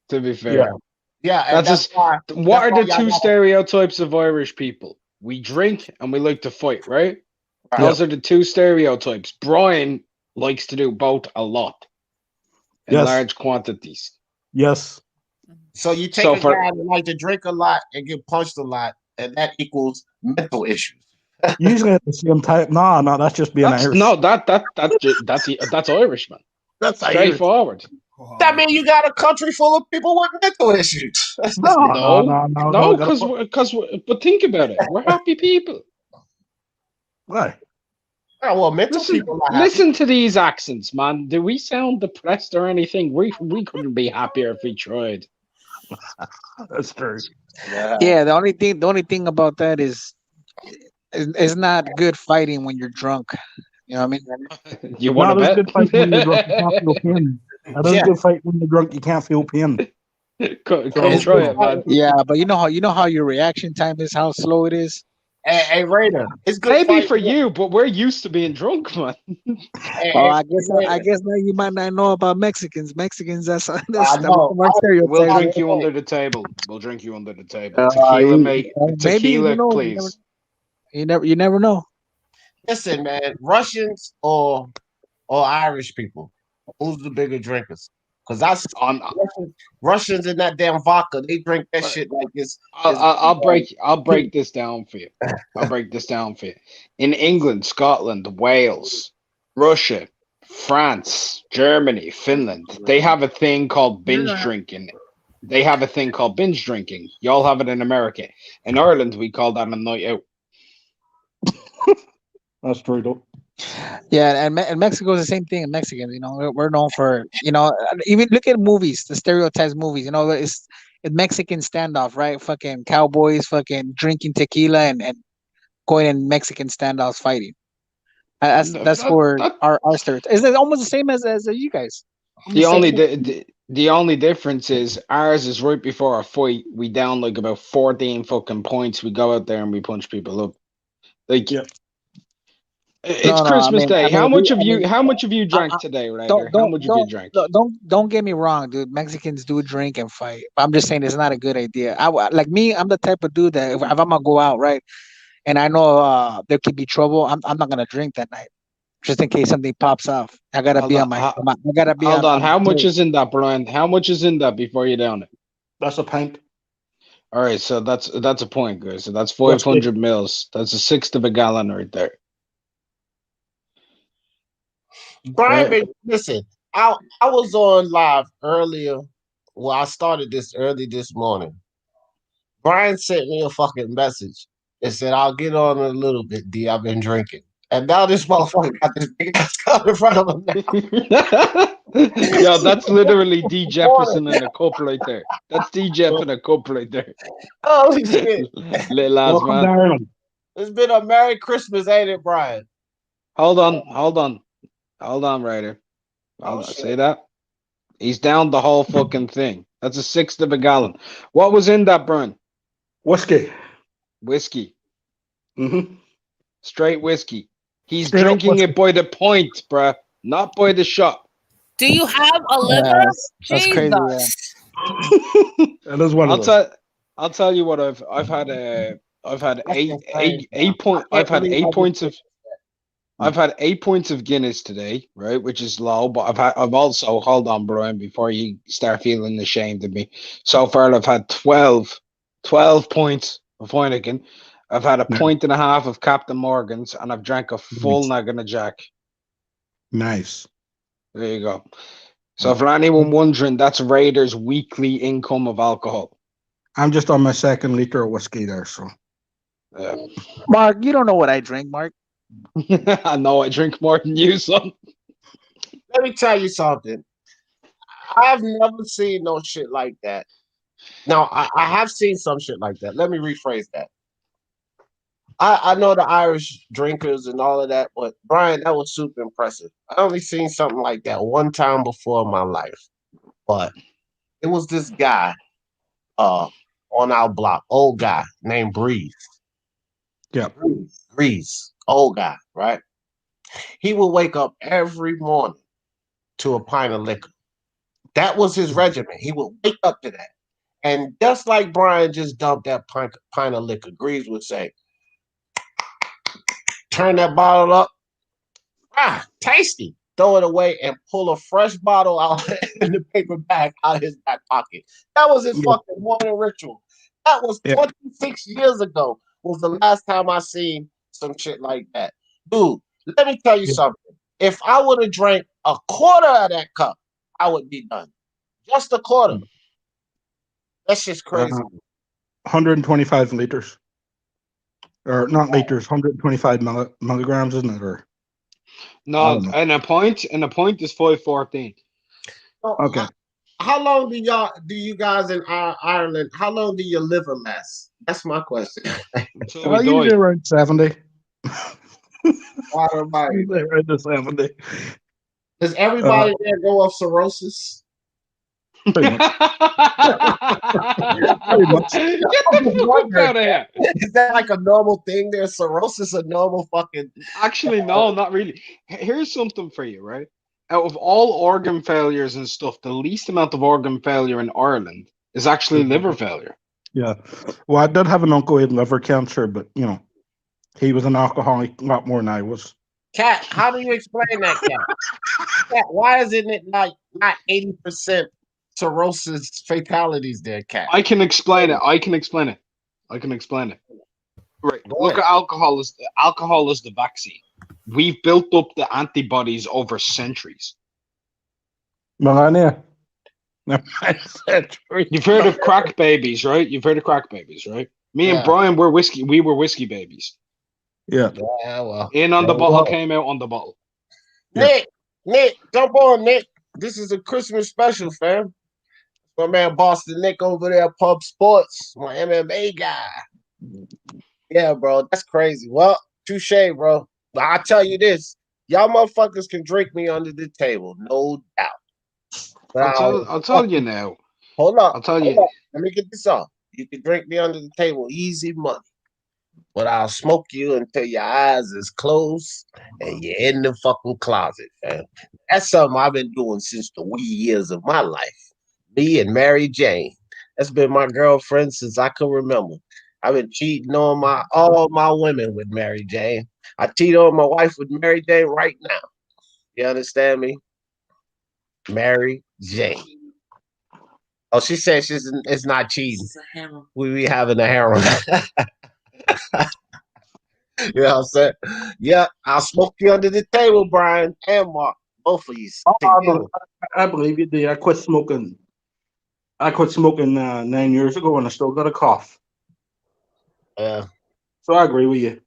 Yeah, and That's just. why. What are the y'all two gotta- stereotypes of Irish people? We drink and we like to fight, right? Right. Those are the two stereotypes. Brian likes to do both a lot in large quantities. Yes. So you take a guy that like to drink a lot and get punched a lot, and that equals mental issues. Usually at the same time. No, that's just being Irish. No, that's Irish, man. That's straightforward. That means you got a country full of people with mental issues. No, because but think about it. We're happy people. Why? Oh, well, mental people are happy. Listen to these accents, man. Do we sound depressed or anything? We couldn't be happier if we tried. That's true. Yeah, the only thing about that is it's not good fighting when you're drunk. You know what I mean? You want to bet? Good fight when you're drunk. You can't feel pain. That is a good fight when you're drunk. You can't feel pain. Come try it, man. Yeah, but you know how your reaction time is, how slow it is. Hey, Raider, it's good. Maybe for you, but we're used to being drunk, man. I guess now you might not know about Mexicans. Mexicans, that's I know. one stereotype. We'll drink you under the table. Tequila, maybe, tequila, please. You never know. Listen, man, Russians or Irish people, who's the bigger drinkers? Because I see Russians in that damn vodka, they drink that shit like it's. I'll break this down for you. In England, Scotland, Wales, Russia, France, Germany, Finland, they have a thing called binge drinking. Y'all have it in America. In Ireland, we call that a night out. That's true, though. Yeah, and Mexico is the same thing. In Mexicans, we're known for, even look at movies, the stereotypes movies. It's Mexican standoff, right? Fucking cowboys, fucking drinking tequila and going in Mexican standoffs fighting. That's where our stereotype is. Almost the same as you guys. The only difference is ours is right before a fight. We down like about 14 fucking points. We go out there and we punch people up. It's Christmas Day. How much of you drank today, right? How much of you drank? Don't get me wrong, dude. Mexicans do drink and fight. But I'm just saying it's not a good idea. I'm the type of dude that if I'm gonna go out, right, and I know there could be trouble, I'm not gonna drink that night, just in case something pops off. I gotta be on my. I gotta be. Hold on. How much is in that, Brian? How much is in that before you down it? That's a pint. All right, so that's a point, guys. So that's 500 mils. That's a sixth of a gallon right there. Brian, listen, I was on live earlier. Well, I started this early this morning. Brian sent me a fucking message and said, "I'll get on in a little bit, D. I've been drinking." And now this motherfucker got this big ass cup in front of him now. Yo, that's literally D. Jefferson in a cup right there. That's D. Jeff in a cup right there. Holy shit. Little ass man. It's been a Merry Christmas, ain't it, Brian? Hold on, Ryder. Say that. He's down the whole fucking thing. That's a sixth of a gallon. What was in that, Brian? Whiskey. Mm-hmm. Straight whiskey. He's drinking it by the point, bruh, not by the shot. Do you have a liver? That's crazy. That is one of them. I'll tell you what I've had eight points of Guinness today, right, which is low, but I've also, hold on, Brian, before you start feeling ashamed of me. So far I've had 12 points of Heineken. I've had a pint and a half of Captain Morgan's, and I've drank a full noggin of Jack. Nice. There you go. So for anyone wondering, that's Raiders' weekly income of alcohol. I'm just on my second liter of whiskey there, so. Yeah. Mark, you don't know what I drink, Mark. I know I drink more than you, son. Let me tell you something. I've never seen no shit like that. Now, I have seen some shit like that. Let me rephrase that. I know the Irish drinkers and all of that, but Brian, that was super impressive. I only seen something like that one time before in my life, but it was this guy on our block, old guy named Breeze. Yeah. Breeze, old guy, right? He would wake up every morning to a pint of liquor. That was his regimen. He would wake up to that. And just like Brian just dumped that pint of liquor, Greaves would say, turn that bottle up, tasty. Throw it away and pull a fresh bottle out in the paper bag out of his back pocket. That was his fucking morning ritual. That was 26 years ago was the last time I seen some shit like that. Dude, let me tell you something. If I would have drank a quarter of that cup, I would be done. Just a quarter. That's just crazy. 125 liters. Or not liters, 125 milligrams, isn't it? Or no, and a pint is 514. Okay. How long do you guys in Ireland? How long do your liver last? That's my question. Usually around 70. Usually around the 70. Does everybody there go off cirrhosis? Pretty much. Pretty much. Get the fuck out of here. Is that like a normal thing there? Cirrhosis a normal fucking... Actually, no, not really. Here's something for you, right? Out of all organ failures and stuff, the least amount of organ failure in Ireland is actually liver failure. Yeah. Well, I did have an uncle who had liver cancer, but, you know, he was an alcoholic a lot more than I was. Cat, how do you explain that, Cat? Why isn't it not 80% cirrhosis fatalities there, Cat? I can explain it. Right. Look at alcohol is the vaccine. We've built up the antibodies over centuries. Millennia. You've heard of crack babies, right? Me and Brian were whiskey babies. Yeah. Well. In on the bottle, came out on the bottle. Nick, jump on, Nick. This is a Christmas special, fam. My man Boston Nick over there at Pub Sports, my MMA guy. Yeah, bro, that's crazy. Well, touche, bro. But I'll tell you this. Y'all motherfuckers can drink me under the table, no doubt. But I'll tell you now. Hold up. I'll tell you. Let me get this off. You can drink me under the table, easy money. But I'll smoke you until your eyes is closed and you're in the fucking closet, fam. That's something I've been doing since the wee years of my life. Me and Mary Jane. That's been my girlfriend since I can remember. I've been cheating on all my women with Mary Jane. I cheat on my wife with Mary Jane right now. You understand me? Mary Jane. Oh, she said it's not cheating. We be having a harem. You know what I'm saying? Yeah, I'll smoke you under the table, Brian and Mark. Both of you. I believe you did. I quit smoking 9 years ago and I still got a cough. Yeah. So I agree with you.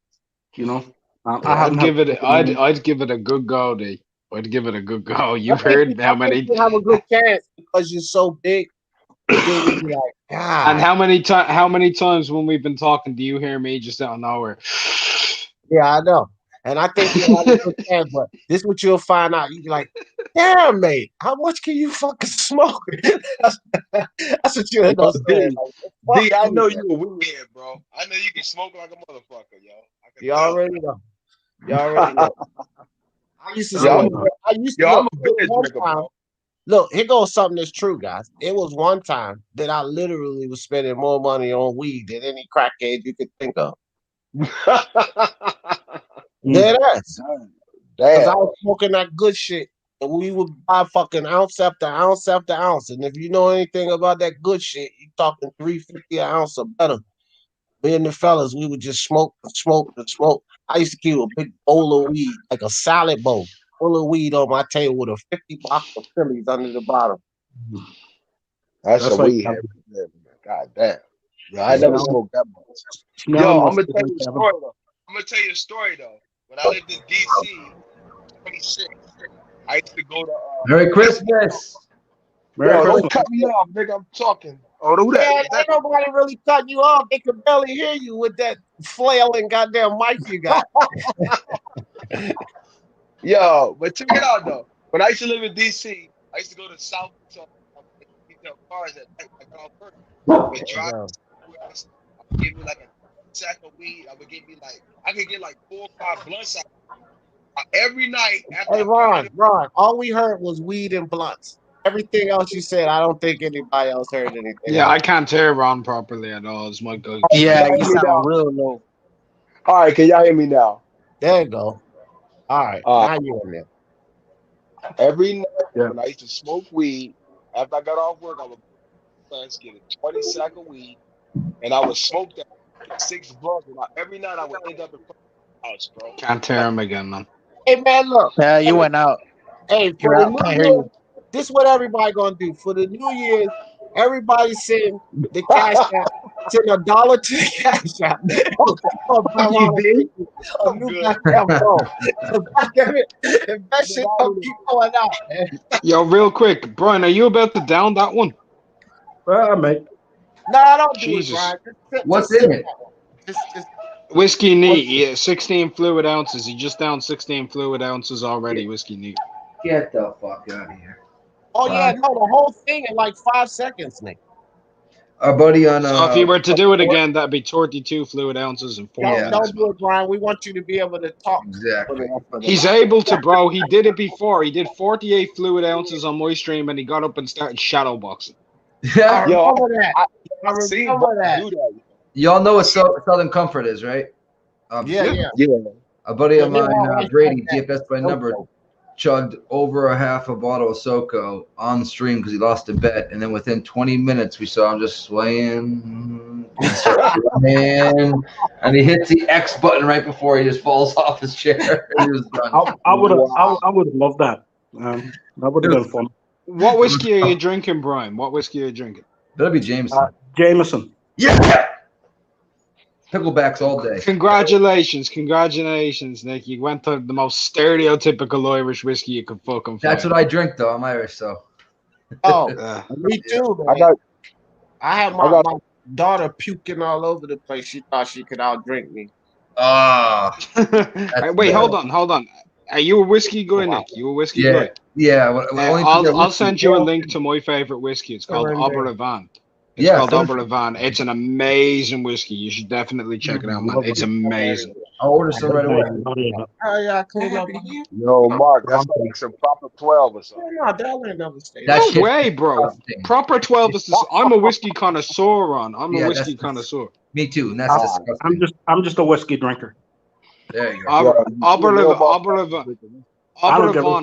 You know, I'd give it a good go, D. I'd give it a good go. You've heard how many. You have a good chance because you're so big. You'd be like, God. And how many times when we've been talking do you hear me just out of nowhere? Yeah, I know. And I think you'll have a good chance, but this is what you'll find out. You'll be like, damn, mate, how much can you fucking smoke? That's what you'll end up saying. D, I know you a weird, bro. I know you can smoke like a motherfucker, yo. You already know. I used to I'm smoke. a bitch nigga, bro. Look, here goes something that's true, guys. It was one time that I literally was spending more money on weed than any crackhead you could think of. Dead ass. Because I was smoking that good shit, and we would buy fucking ounce after ounce after ounce. And if you know anything about that good shit, you talking $3.50 an ounce or better. Me and the fellas, we would just smoke. I used to keep a big bowl of weed, like a salad bowl, full of weed on my table with a 50 box of Phillies under the bottom. That's a weed habit. God damn. Yeah, I never smoked that much. Yo, I'm gonna tell you a story though. when I lived in DC, 26, I used to go to. Merry Christmas. Yo, don't cut me off, nigga. I'm talking. Oh, who Man, that? ain't nobody really cutting you off. They could barely hear you with that flailing goddamn mic you got. Yo, but check it out though. When I used to live in DC, I used to go to South cars at night. I got off work. I would drive to the West. I would give me like a sack of weed. I could get like 4 or 5 blunts out every night. Hey, Ron, all we heard was weed and blunts. Everything else you said, I don't think anybody else heard anything. Yeah, I can't hear Ron properly at all. It's my go. Yeah, you sound real low. All right, can y'all hear me now? There you go. All right, now you're in there. Every night when I used to smoke weed, after I got off work, I would get a 20 sack of weed, and I would smoke that 6 blunts. And every night I would end up in front of the house, bro. Can't hear him again, man. Hey, man, look. Yeah, you went out. Hey, for the new year, this is what everybody gonna do. For the New Year's, everybody send the cash app, send $1 to the cash app. A new goddamn phone. If that shit don't keep going out, man. Yo, real quick, Brian, are you about to down that one? Well, mate. No, I don't do Jesus. it, Brian. What's in it? Just Whiskey neat, yeah, 16 fluid ounces. He just down 16 fluid ounces already, whiskey neat. Get the fuck out of here. Oh, yeah, no, the whole thing in like 5 seconds, Nick. Our buddy on. So if you were to do it again, that'd be 32 fluid ounces and 4 ounces. Don't do it, Brian. We want you to be able to talk. Exactly. He's able to, bro. He did it before. He did 48 fluid ounces on my stream, and he got up and started shadow boxing. I remember that. I remember that. Y'all know what Southern Comfort is, right? Yeah. A buddy of mine, Brady, DFS by number, chugged over a half a bottle of SoCo on the stream because he lost a bet, and then within 20 minutes we saw him just swaying, and he hits the X button right before he just falls off his chair. He was done. I would have loved that. That would have been fun. What whiskey are you drinking, Brian? What whiskey are you drinking? That'll be Jameson. Jameson. Yeah. Picklebacks all day. Congratulations, Nick. You went to the most stereotypical Irish whiskey you could fucking find. That's what I drink, though. I'm Irish, so. Oh, me too, man. I had my daughter puking all over the place. She thought she could outdrink me. Wait, hold on. Are you a whiskey guy, Nick? You a whiskey guy? Yeah. I'll send you a link to my favorite whiskey. It's called Oberavant. It's called Oberavant. It's an amazing whiskey. You should definitely check it out, man. It's amazing. I'll order some right away. Oh, yeah, clean up. Yo, Mark, that's like some proper 12 or something. No, that ain't never stayed. No way, bro. Proper 12 is. I'm a whiskey connoisseur, Ron. I'm a whiskey connoisseur. Me too, and that's disgusting. I'm just a whiskey drinker. There you go. Oberavant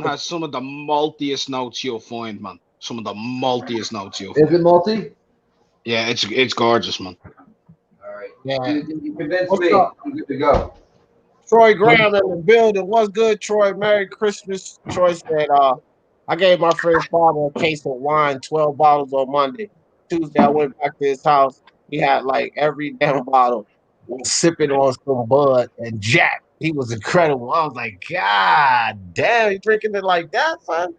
has some of the maltiest notes you'll find, man. Some of the maltiest notes you'll find. Is it malty? Yeah, it's gorgeous, man. All right. Yeah. You convinced me. I'm good to go. Troy Graham in the building. What's good, Troy? Merry Christmas. Troy said, I gave my friend father a case of wine, 12 bottles on Monday. Tuesday, I went back to his house. He had like every damn bottle. Was sipping on some Bud and Jack. He was incredible. I was like, God damn, you drinking it like that, son?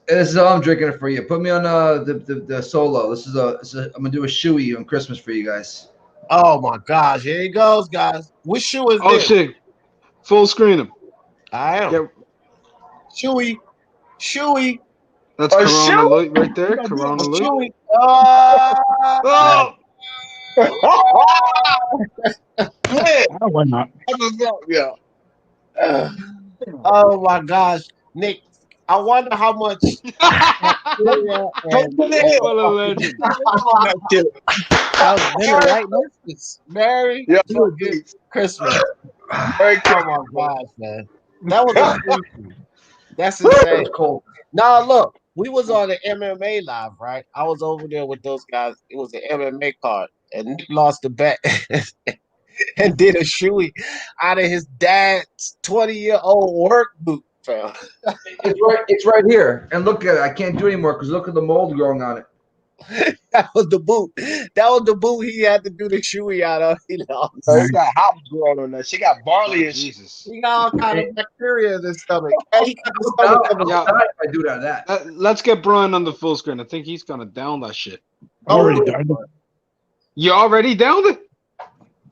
This is how I'm drinking it for you. Put me on the solo. This is I'm gonna do a shoey on Christmas for you guys. Oh my gosh, here he goes, guys. Which shoe is this? Oh shit! Full screen him. I am. Yeah. Shoey. That's Corona Light right there. Corona Light. Oh. Why not? Yeah. Oh my gosh, Nick. I wonder how much. Merry Christmas. Oh my gosh, man. That was insane. That's insane. Cool. Now look, we was on the MMA live, right? I was over there with those guys. It was an MMA card, and Nick lost the bet and did a shoey out of his dad's 20-year-old work boot. It's right here. And look at it. I can't do it anymore because look at the mold growing on it. That was the boot. That was the boot he had to do the Shoey out of. You know, He got hops growing on that. She got barley and shit. he got all kind of bacteria in his stomach. And he got the stomach of a I do that. Let's get Brian on the full screen. I think he's gonna down that shit. Already done. You already downed it?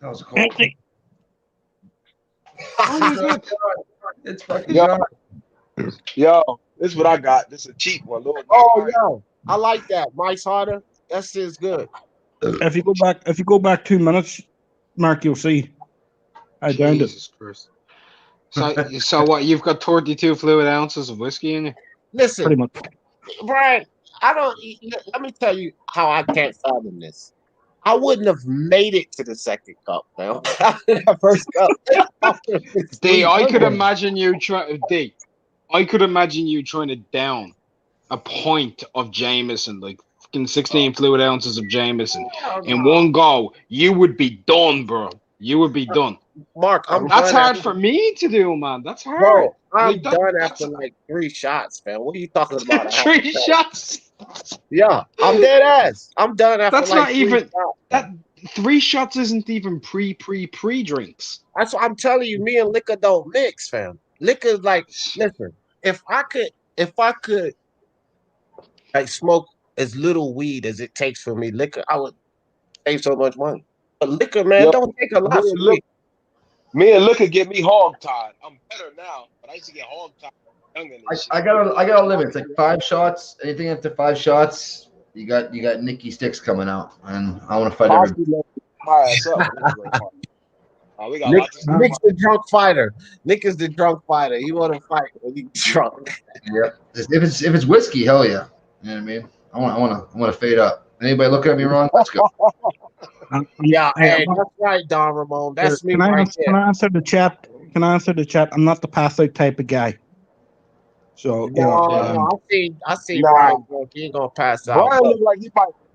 That was cool. Oh my god. It's fucking Yo, this is what I got. This is a cheap one. Oh, yo, I like that. Mike's harder. That shit's good. If you go back 2 minutes, Mark, you'll see. I downed it. Jesus Christ. So what? You've got 32 fluid ounces of whiskey in you? Listen, Pretty much. Brian, let me tell you how I can't fathom this. I wouldn't have made it to the second cup, man. That first cup. D, I could imagine you trying to down a pint of Jameson, like fucking 16 fluid ounces of Jameson in one go. You would be done, bro. You would be done. Mark, that's hard for me to do, man. That's hard. Bro, I'm Like, done after like 3 shots, man. What are you talking about? 3 shots? Yeah, I'm dead ass. I'm done after That's like not 3 even shots. that 3 shots isn't even pre drinks. That's what I'm telling you. Me and liquor don't mix, fam. Liquor, like, listen. If I could, like, smoke as little weed as it takes for me, liquor, I would save so much money. But liquor, man, don't take a lot from me. Me and liquor get me hog tied. I'm better now, but I used to get hog tied. I got a limit. It's like 5 shots. Anything after 5 shots, you got Nicky Sticks coming out, and I want to fight everybody. Nick's the drunk fighter. Nick is the drunk fighter. He want to fight when he's drunk. Yeah. If it's whiskey, hell yeah. You know what I mean? I want to fade up. Anybody looking at me wrong? Let's go. Yeah, hey, that's right, Don Ramon. That's me Can I answer the chat? Can I answer the chat? I'm not the pass out type of guy. So I see Brian drunk. He ain't gonna pass out.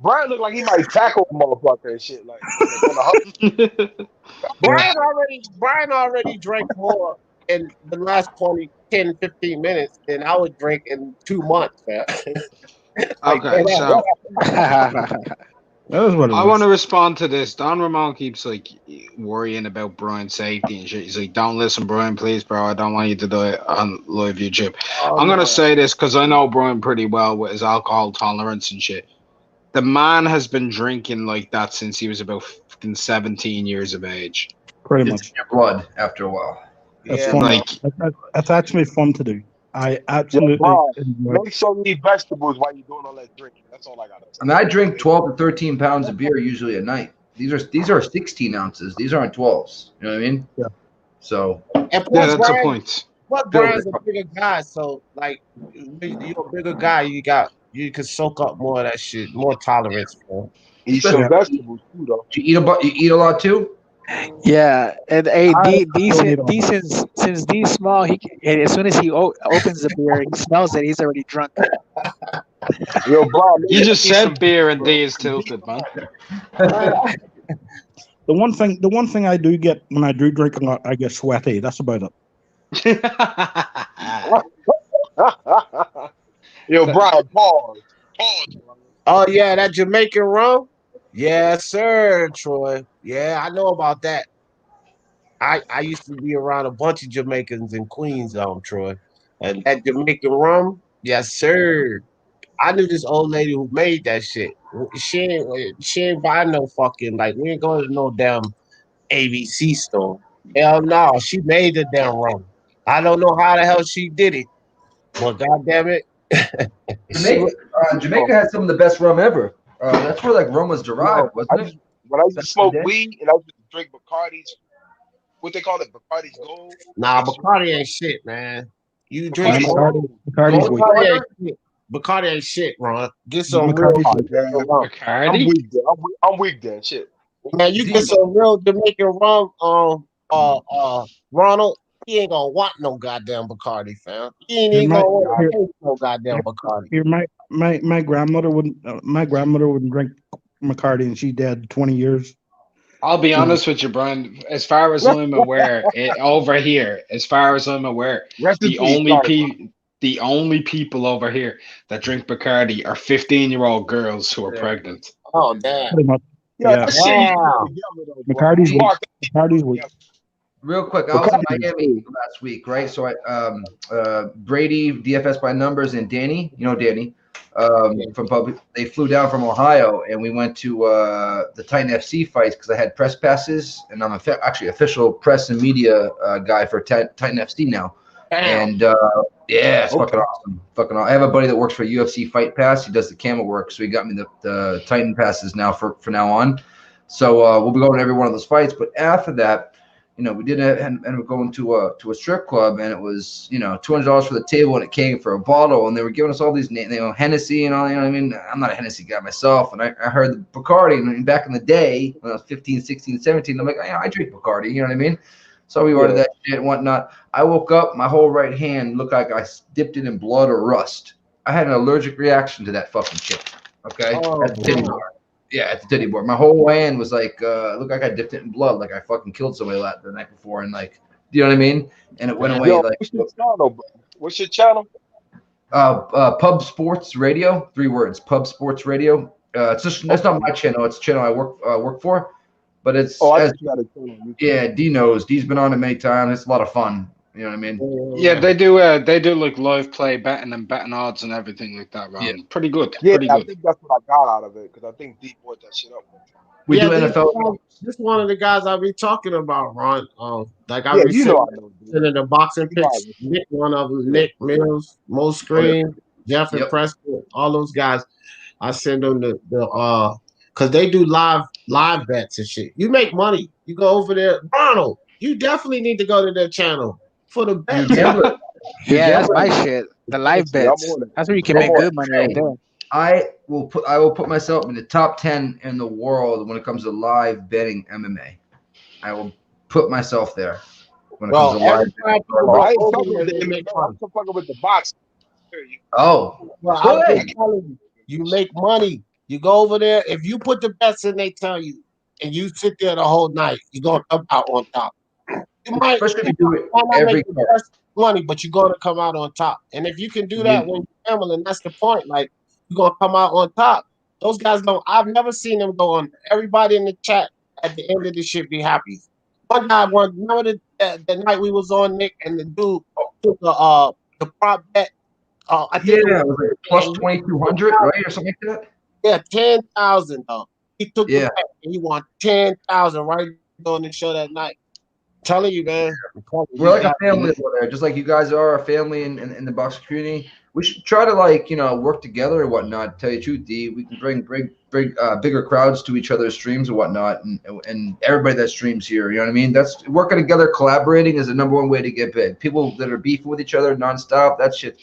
Brian look like he might tackle a motherfucker and shit. Like Brian already drank more in the last 10, 15 minutes than I would drink in 2 months, man. Okay, so that is what it I is. want to respond to this. Don Ramon keeps like worrying about Brian's safety and shit. He's like, "Don't listen, Brian, please, bro. I don't want you to do it on live YouTube." I'm gonna say this because I know Brian pretty well with his alcohol tolerance and shit. The man has been drinking like that since he was about fucking 17 years of age. Pretty much. Your blood after a while. That's fun. Like that's actually fun to do. I absolutely make sure you eat vegetables while you're doing all that drinking. That's all I got to say. I mean, I drink 12 to 13 pounds of beer usually a night. These are 16 ounces. These aren't 12s. You know what I mean? Yeah. So And that's a point. But Brian's a bigger guy, so like you're a bigger guy, you can soak up more of that shit, more tolerance, bro. Eat some vegetables too, though. You eat a lot too? Yeah, and since D's small, and as soon as he opens the beer, he smells it. He's already drunk. Yo, bro, you just said beer and D is tilted, man. The one thing I do get when I do drink a lot, I get sweaty. That's about it. Yo, Brian, pause. Oh yeah, that Jamaican rum. Yes, sir, Troy. Yeah, I know about that. I used to be around a bunch of Jamaicans in Queens, Troy. And that Jamaican rum, yes, sir. I knew this old lady who made that shit. She ain't buy no fucking, like, we ain't going to no damn ABC store. Hell no, she made the damn rum. I don't know how the hell she did it, but goddamn it. Jamaica has some of the best rum ever. That's where like rum was derived, wasn't it? When I used to smoke weed and I used to drink Bacardi's, what they call it, Bacardi's Gold. Nah, Bacardi ain't shit, man. You drink Bacardi ain't shit, Ron. Get some real Bacardi. I'm weak then. Shit. Man, you get some real Jamaican rum, Ronald. He ain't gonna want no goddamn Bacardi, fam. He ain't even gonna want no goddamn Bacardi. Here, my grandmother wouldn't drink Bacardi, and she dead 20 years. I'll be honest with you, Brian. As far as I'm aware, over here, as far as I'm aware, the the only people over here that drink Bacardi are 15-year-old girls who are pregnant. Oh damn. Pretty much. Yeah, Yeah. that shit you Wow. put together though, bro. McCarty's You weak. are McCarty's weak. Real quick, I was in Bacardi. Miami last week, right? So I Brady, DFS by numbers, and Danny, you know Danny, from Pub. They flew down from Ohio, and we went to the Titan FC fights because I had press passes, and I'm actually official press and media guy for Titan FC now. And yeah, it's fucking awesome. Fucking awesome. I have a buddy that works for UFC Fight Pass. He does the camera work, so he got me the Titan passes now for now on. So we'll be going to every one of those fights. But after that, you know, we did end up going to a strip club, and it was, you know, $200 for the table, and it came for a bottle, and they were giving us all these, you know, Hennessy and all. You know what I mean? I'm not a Hennessy guy myself, and I heard the Bacardi, and back in the day when I was 15, 16, 17, I'm like, I drink Bacardi. You know what I mean? So we ordered that shit and whatnot. I woke up, my whole right hand looked like I dipped it in blood or rust. I had an allergic reaction to that fucking shit. Okay, at the titty bar. Yeah, at the titty bar. My whole hand was like, looked like I dipped it in blood, like I fucking killed somebody the night before, and like, you know what I mean? And it went away. Yo, like, what's your channel, bro? What's your channel? Pub Sports Radio, 3 words. Pub Sports Radio. It's just that's not my channel. It's a channel I work for, but it's I think you got a channel. yeah. D knows. D's been on it many times. It's a lot of fun. You know what I mean? Yeah, they do like live play betting and betting odds and everything like that, Ron. Yeah. Pretty good. Yeah, pretty I good. think that's what I got out of it because I think D brought that shit up. We do NFL. This one of the guys I be talking about, Ron. Like I Yeah, be you know I know. sending the boxing picks. Nick, one of them, Nick Mills, Mo Screen, Jeff and Preston, all those guys. I send them the because they do live bets and shit. You make money. You go over there, Ronald. You definitely need to go to their channel for the bet. Yeah, that's my shit. The live bets. That's where you can make good money right there. I will put myself in the top 10 in the world when it comes to live betting MMA. I will put myself there when it comes to live betting. I ain't fucking with it. I'm fucking with the boxing. Oh, well, I'm just telling you, you make money. You go over there. If you put the bets in, they tell you, and you sit there the whole night, you're gonna come out on top. You might, especially if you do it every make the best money, but you're gonna come out on top. And if you can do that when you're gambling, that's the point. Like you're gonna come out on top. Those guys don't. I've never seen them go on. Everybody in the chat at the end of the shit be happy. One guy, remember the night we was on, Nick, and the dude took the prop bet. I think it was like plus 2,200, right, or something like that. Yeah, 10,000 though. He took the bet and he won 10,000 right on the show that night. I'm telling you, man. We're like a family over there, just like you guys are a family in the boxing community. We should try to work together and whatnot. To tell you the truth, D, we can bring bigger crowds to each other's streams and whatnot, and everybody that streams here. You know what I mean? That's working together, collaborating is the #1 way to get big. People that are beefing with each other nonstop, that shit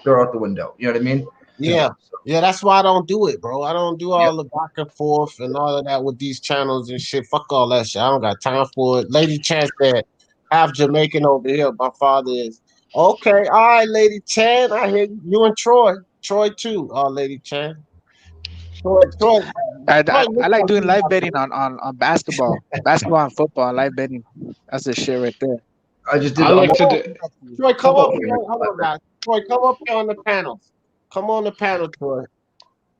throw out the window. You know what I mean? Yeah. Yeah, that's why I don't do it, bro. I don't do all the back and forth and all of that with these channels and shit. Fuck all that shit. I don't got time for it. Lady Chan said, half Jamaican over here. My father is. Okay, all right, Lady Chan. I hear you and Troy. Troy too, Lady Chan. Troy. I like doing live betting on basketball. Basketball and football, live betting. That's the shit right there. I just did. Troy, come up here. Hold on, guys. Troy, come up here on the panels. Come on the panel, Troy.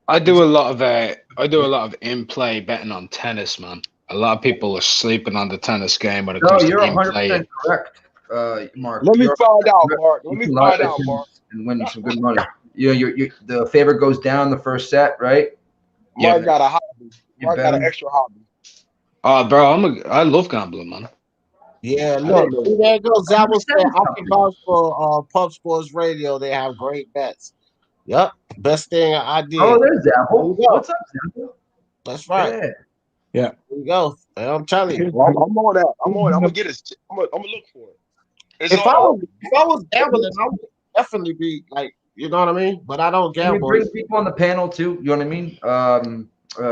I do a lot of in-play betting on tennis, man. A lot of people are sleeping on the tennis game when it comes to in-play. You're 100% correct, Mark. Let me find out, Mark. And win some good money. The favorite goes down the first set, right? Mark got a hobby. Mark got an extra hobby. Bro, I love gambling, man. Yeah, look, there goes Zabel said I can vouch for Pub Sports Radio. They have great bets. Yep, best thing I did. Oh, there's Zabel. What's up, Zabel? That's right. Yeah. There you go. I'm telling you. I'm on that. I'm gonna get it. I'm gonna look for it. If I was gambling, I would definitely be like, you know what I mean? But I don't gamble. Bring people on the panel too. You know what I mean?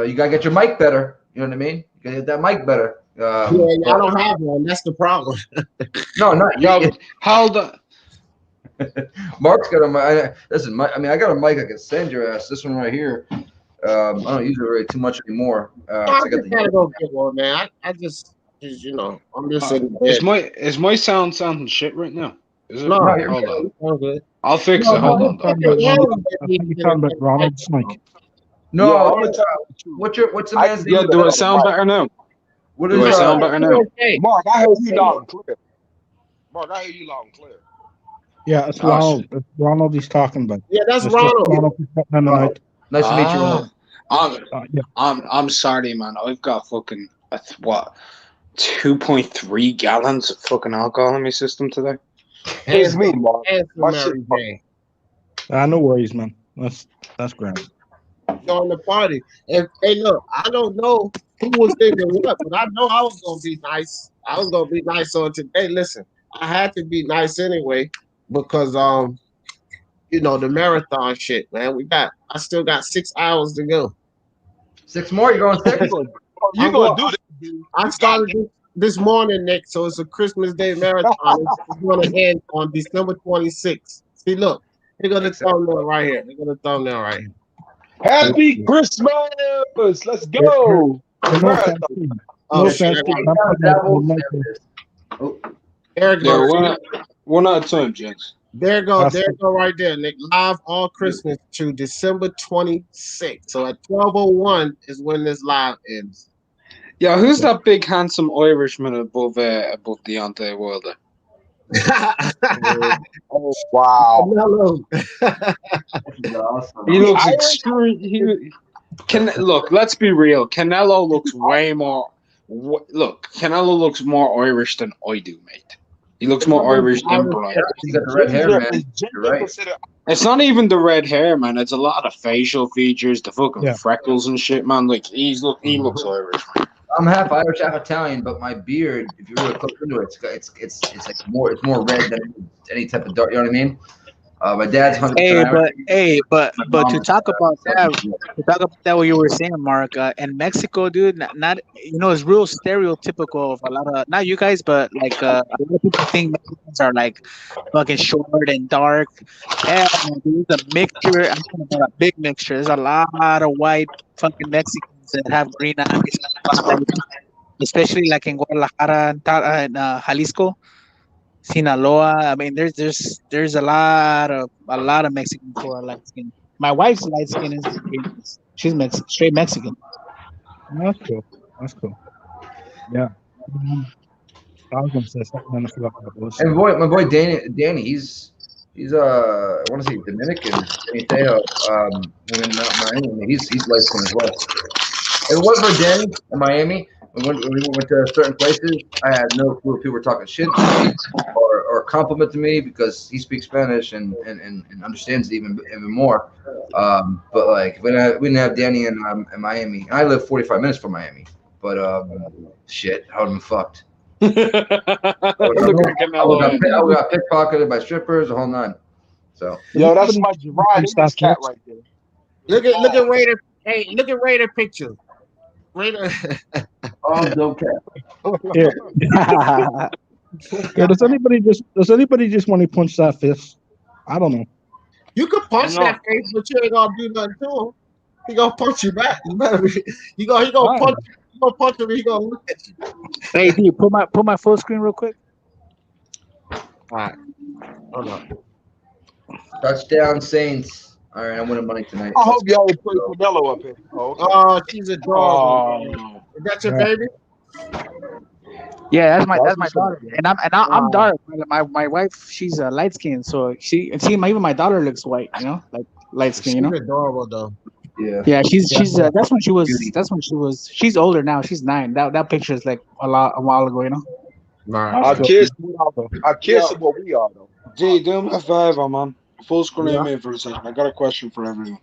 You gotta get your mic better. You know what I mean? You gotta get that mic better. I don't have one. That's the problem. No, not yo. Hold on. Mark's got a mic. Listen, I got a mic I can send your ass. This one right here. I don't use it really too much anymore. I gotta go get one, man. I just you know, I'm just sitting there. Is my sound sounding shit right now? Is it? No, hold on. I'll fix it. Hold on. I think you're talking about Ronald's mic. No, I'm gonna tell you what's the man's name? Yeah, do I sound better now? What Do I sound better now? Mark, I heard you loud and clear. Mark, I hear you loud and clear. Yeah, it's Ronald. It's Ronald he's talking about. Yeah, that's It's Ronald. Ronald. Nice to meet you, Ronald. I'm sorry, man. I've got fucking 2.3 gallons of fucking alcohol in my system today. It's me, Mark. My shit. No worries, man. That's grand. On the party. And hey, look, I don't know who was thinking what, but I know I was gonna be nice. I was gonna be nice on today. Listen, I had to be nice anyway because the marathon shit, man. I still got 6 hours to go. 6 more? You're going 6? You gonna do this? I started this morning, Nick. So it's a Christmas Day marathon. It's gonna end on December 26th. See, look, they're gonna thumbnail right here. They're gonna thumbnail right here. Happy Christmas! Let's go. There goes. One at a time, gents. There go right there, Nick. Live all Christmas to December 26th. So at 12:01 is when this live ends. Yeah, who's that big handsome Irishman above Deontay Wilder? Oh wow! He looks extreme. Look, let's be real. Canelo looks way more. Canelo looks more Irish than I do, mate. He looks more Irish than Brian. He's got the red hair, man. You're right. It's not even the red hair, man. It's a lot of facial features, the fucking freckles and shit, man. Like he looks Irish, man. I'm half Irish, half Italian, but my beard, if you really close into it, it's like more red than any type of dark. You know what I mean? My dad's 100%. But to talk about that, what you were saying, Mark, in Mexico, dude, not it's real stereotypical of a lot of, not you guys, but like a lot of people think Mexicans are like fucking short and dark. Yeah, there's a mixture. I'm talking about a big mixture. There's a lot of white fucking Mexicans that have green eyes, especially like in Guadalajara and Jalisco. Sinaloa. I mean, there's a lot of Mexicans who are light skinned. My wife's light skin is she's straight Mexican. That's cool. Yeah. I was gonna say something and I forgot what it was. And my boy Danny, he's I want to say Dominican. Teo, in Miami. He's light skinned as well. If it wasn't for Danny in Miami, when we went to certain places, I had no clue if people were talking shit to me or complimenting me because he speaks Spanish and understands it even more. But like we didn't have Danny in Miami. I live 45 minutes from Miami, but shit, I would have been fucked. I got pickpocketed by strippers, the whole nine. So that's my Gerard cat right there. Look at Raider. Hey, look at Raider picture. Raider. Oh, no cap. Yeah, does anybody just want to punch that fist? I don't know. You could punch that face, but you ain't gonna do nothing to him. He gonna punch you back. He gonna punch you. He gonna punch him. He gonna look at you. Hey, do you put my full screen real quick? All right. Hold on. Touchdown Saints. All right, I'm winning money tonight. I hope y'all put Canelo up here. Oh, she's a dog. Is that your baby? Yeah, that's my daughter, and I'm dark. My wife, she's light skinned, so even my daughter looks white, like light skin. She's adorable though. Yeah, she's that's when she was. She's older now. She's 9. That picture is like a while ago, Our kids are what we are though. Gee, do me a favor, man. Full screen me for a second. I got a question for everyone.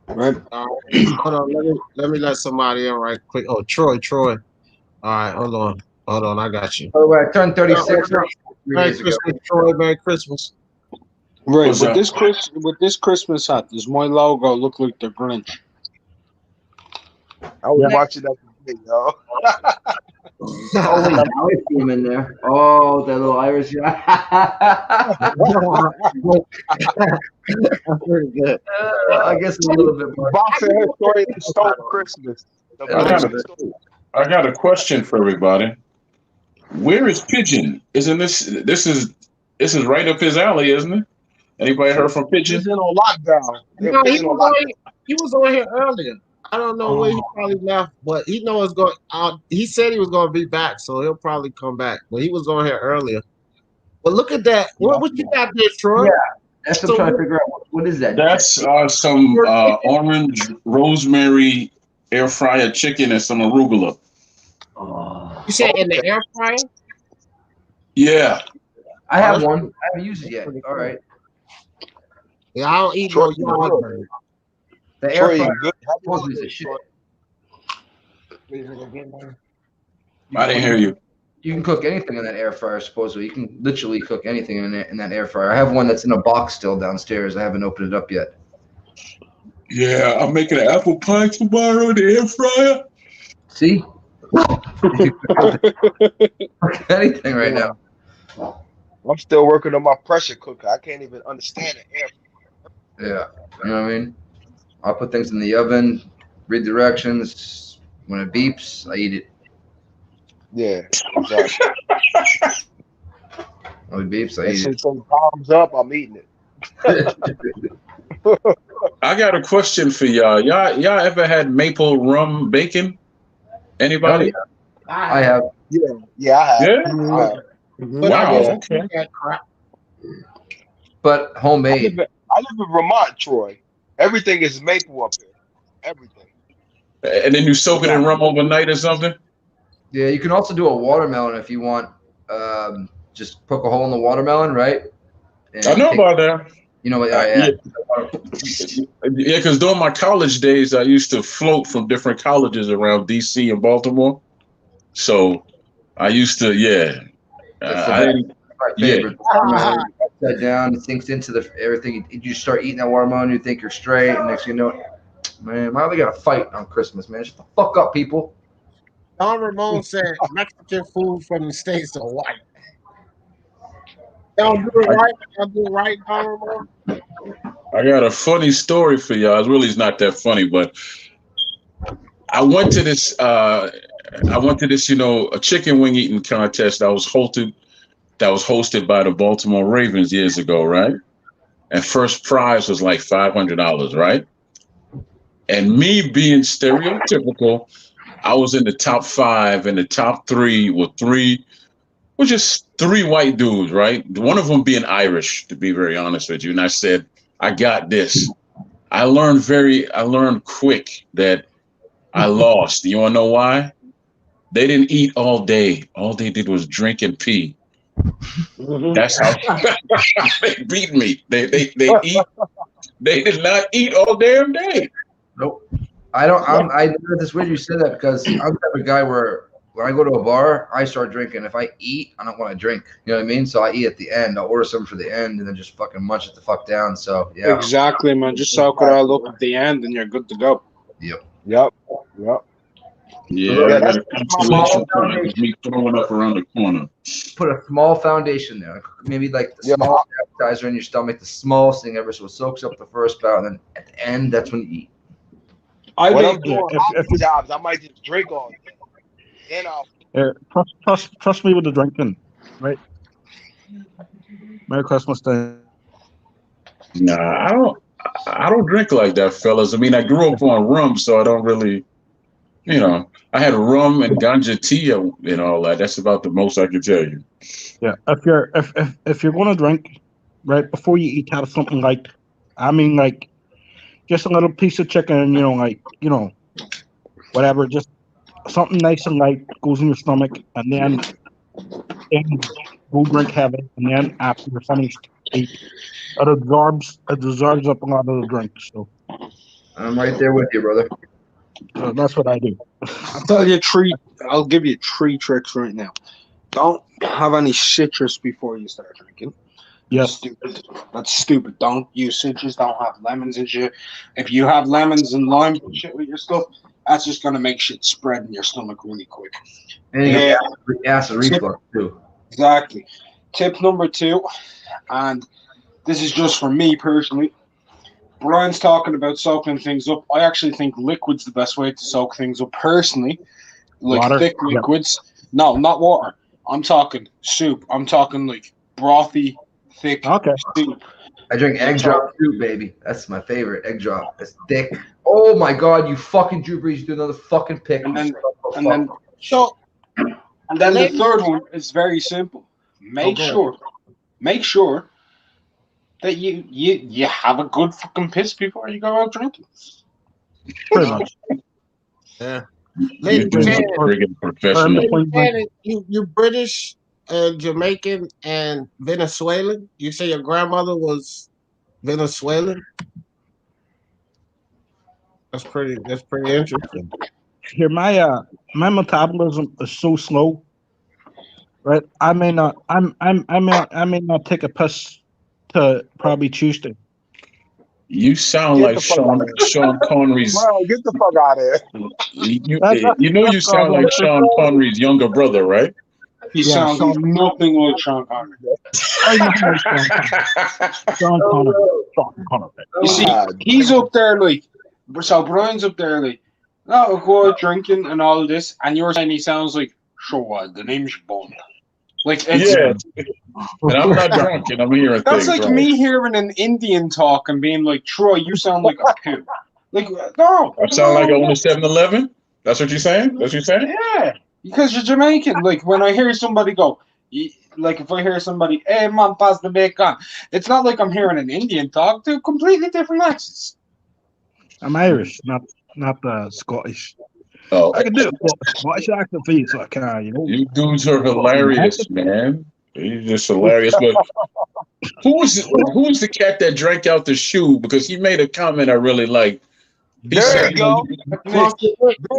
Right? Hold on. Let me let somebody in right quick. Oh, Troy. All right, hold on. I got you. Oh, I turned 36. Merry Christmas, Troy. Merry Christmas. Right. With this Christmas hat, does my logo look like the Grinch? I was watching that today, yo. Oh, wait, now I see him in there. Oh, that little Irish guy. That's pretty good. I guess a little bit more. Boxing head story stole Christmas. I got a question for everybody. Where is Pigeon? Isn't this is right up his alley, isn't it? Anybody heard from Pigeon? He's in on lockdown. No, he was on here earlier. I don't know where he probably left, but he know it's going. He said he was going to be back, so he'll probably come back. But he was on here earlier. But look at that. What you got there, Troy? Yeah, that's what I'm trying to figure out. What is that? That's some orange rosemary air fryer chicken and some arugula. You said in the air fryer? Yeah. I have one. I haven't used it yet. All right. Yeah, I don't eat no yard burger. The air fryer supposedly is a shit. I didn't hear you. You can cook anything in that air fryer, supposedly. You can literally cook anything in that air fryer. I have one that's in a box still downstairs. I haven't opened it up yet. Yeah, I'm making an apple pie tomorrow in the air fryer. See? Anything right now. I'm still working on my pressure cooker. I can't even understand the air fryer. Yeah. You know what I mean? I'll put things in the oven, read directions. When it beeps, I eat it. Yeah, exactly. When it beeps, I And eat it. since some palms up, I'm eating it. I got a question for y'all. Y'all ever had maple rum bacon? Anybody? I have. Yeah, I have. Yeah? I have. Wow, okay. But homemade. I live in Vermont, Troy. Everything is maple up here. Everything. And then you soak it in rum overnight or something? Yeah, you can also do a watermelon if you want. Just poke a hole in the watermelon, right? And I know about that. You know what? Yeah, because during my college days, I used to float from different colleges around D.C. and Baltimore. So I used to, my favorite. Watermelon. You put that down, it sinks into everything. You start eating that watermelon, you think you're straight, and next thing you know, man, why are they got to fight on Christmas, man? Shut the fuck up, people. Don Ramon said Mexican food from the States are white. Y'all do it right? Y'all do it right, Don Ramon? I got a funny story for y'all. It really is not that funny, but I went to this, a chicken wing eating contest that was hosted by the Baltimore Ravens years ago, right? And first prize was like $500, right? And me being stereotypical, I was in the top 5, and the top 3 were just three white dudes, right? One of them being Irish, to be very honest with you. And I said, I got this. I learned quick that I lost. You want to know why? They didn't eat all day. All they did was drink and pee. That's how they beat me. They did not eat all damn day. Nope. I know this weird you said that because I'm the type of guy where when I go to a bar, I start drinking. If I eat, I don't want to drink. You know what I mean? So I eat at the end. I'll order something for the end and then just fucking munch it the fuck down. So yeah. Exactly, man. Just soak it all up at the end and you're good to go. Yep. Yeah, that's consolation prize. Me throwing up around the corner. Put a small foundation there. Maybe like the small appetizer in your stomach, the smallest thing ever, so it soaks up the first bout, and then at the end, that's when you eat. I'm doing jobs. I might just drink all day. Then I'll Trust me with the drinking, right? Merry Christmas Day. Nah, I don't drink like that, fellas. I mean, I grew up on rum, so I don't really, I had rum and ganja tea and all that. That's about the most I can tell you. Yeah, if you're gonna drink, right before you eat, have something like just a little piece of chicken, whatever, just something nice and light goes in your stomach, and then go drink heavy, and then after you're finished, eat. It absorbs up a lot of the drink. So I'm right there with you, brother. That's what I do. I'll give you 3 tricks right now. Don't have any citrus before you start drinking. Yes. That's stupid. Don't use citrus. Don't have lemons and shit. If you have lemons and lime and shit with your stuff, that's just gonna make shit spread in your stomach really quick. And you get acid reflux too. Exactly. Tip number 2, and this is just for me personally. Brian's talking about soaking things up. I actually think liquid's the best way to soak things up personally. Like Water? thick liquids. Yep. No, not water. I'm talking soup. I'm talking like brothy, thick soup. I drink egg drop too, baby. That's my favorite. Egg drop. It's thick. Oh my god, you fucking Drew Brees do another fucking pick. And then the third one is very simple. Make sure that you have a good fucking piss before you go out drinking. Pretty much. Yeah. Ladies and gentlemen, you British and Jamaican and Venezuelan. You say your grandmother was Venezuelan. That's pretty interesting. Here, my metabolism is so slow, right? I may not take a piss to probably Tuesday. You sound like Sean Connery's. Bro, get the fuck out of here. You sound like Sean Connery's younger brother, right? He sounds nothing like Sean Connery. Sean Connery. You see, he's up there like, so Brian's up there like, no, go out drinking and all this, and you're saying he sounds like, sure, the name's Bond. Like, it's, and I'm not drunk, and I'm hearing that's things. like me hearing an Indian talk and being like, Troy, you sound like a pimp. Like, no. I sound like I own a 7-Eleven? That's what you're saying? That's what you're saying? Yeah, because you're Jamaican. Like, when I hear somebody go, like, if I hear somebody, hey, man, pass the bacon, it's not like I'm hearing an Indian talk. They're completely different accents. I'm Irish, not Scottish. Oh, I can do a Scottish accent for you, so I can, you know. You dudes are hilarious, man. You're just hilarious. But who's the cat that drank out the shoe? Because he made a comment I really liked. There you go.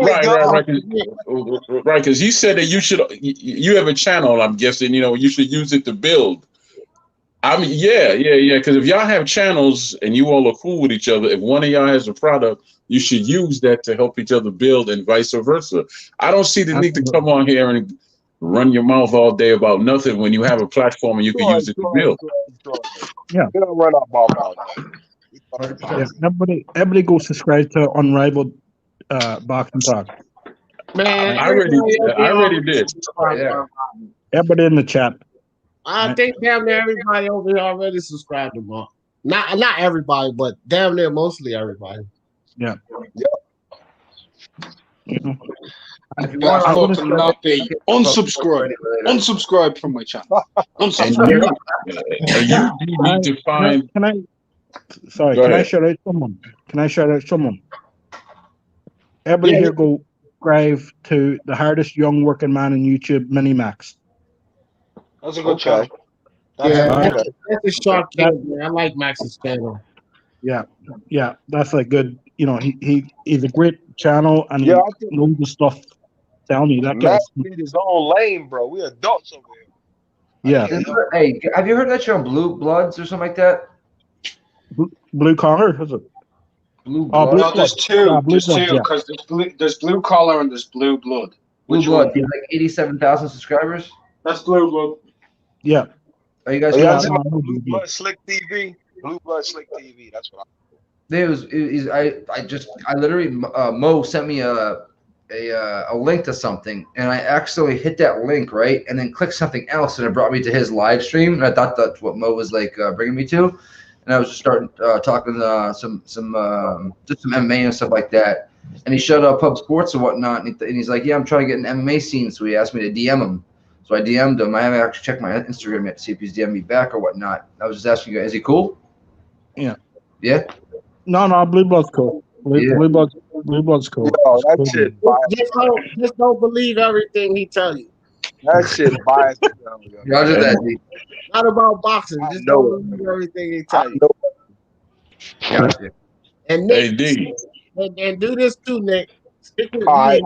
Right. Because he said that you have a channel, I'm guessing, you should use it to build. I mean, yeah. Because if y'all have channels and you all are cool with each other, if one of y'all has a product, you should use that to help each other build and vice versa. I don't see the need to come on here and run your mouth all day about nothing when you have a platform and you can use it to build. Yeah. You don't run off ball. Yeah, everybody go subscribe to Unrivaled Boxing Talk. Man, I already did. Yeah. Everybody in the chat. I think damn near everybody over here already subscribed to Mark. Not everybody, but damn near mostly everybody. Yeah. If you want to not be unsubscribe from my channel. Unsubscribe. And you need to find. Can I shout out someone? Everybody here go subscribe to the hardest young working man in YouTube, Mini Max. That's a good channel. That's a sharp channel, man. I like Max's channel. Yeah, that's a good. He's a great channel and he knows the stuff. Tell me that guy. Max need his own lane, bro. We adults over here. Yeah. Hey, have you heard that show, Blue Bloods or something like that? Blue Collar, is it? Blue Blood. No, there's two. There's two yeah. because there's Blue Collar and there's Blue Blood. Blue Blood. He has like 87,000 subscribers. That's Blue Blood. Yeah. Are you guys? Blue Blood Slick TV. Blue Blood Slick TV. That's what I literally Mo sent me a link to something, and I accidentally hit that link, right, and then clicked something else, and it brought me to his live stream, and I thought that's what Mo was like bringing me to, and I was just starting talking some MMA and stuff like that, and he showed up Pub Sports and whatnot, and he's like, yeah, I'm trying to get an MMA scene, so he asked me to DM him, so I DM'd him. I haven't actually checked my Instagram yet to see if he's DM'd me back or whatnot. I was just asking you, is he cool? Yeah. Yeah. No, Blue Blood's cool. Blue Blood's cool. Yo, that shit. Just don't believe everything he tell you. That shit biased. Roger that. Not about boxing. Just don't believe everything he tell you. Gotcha. And Nick, and do this too, Nick. Stick with me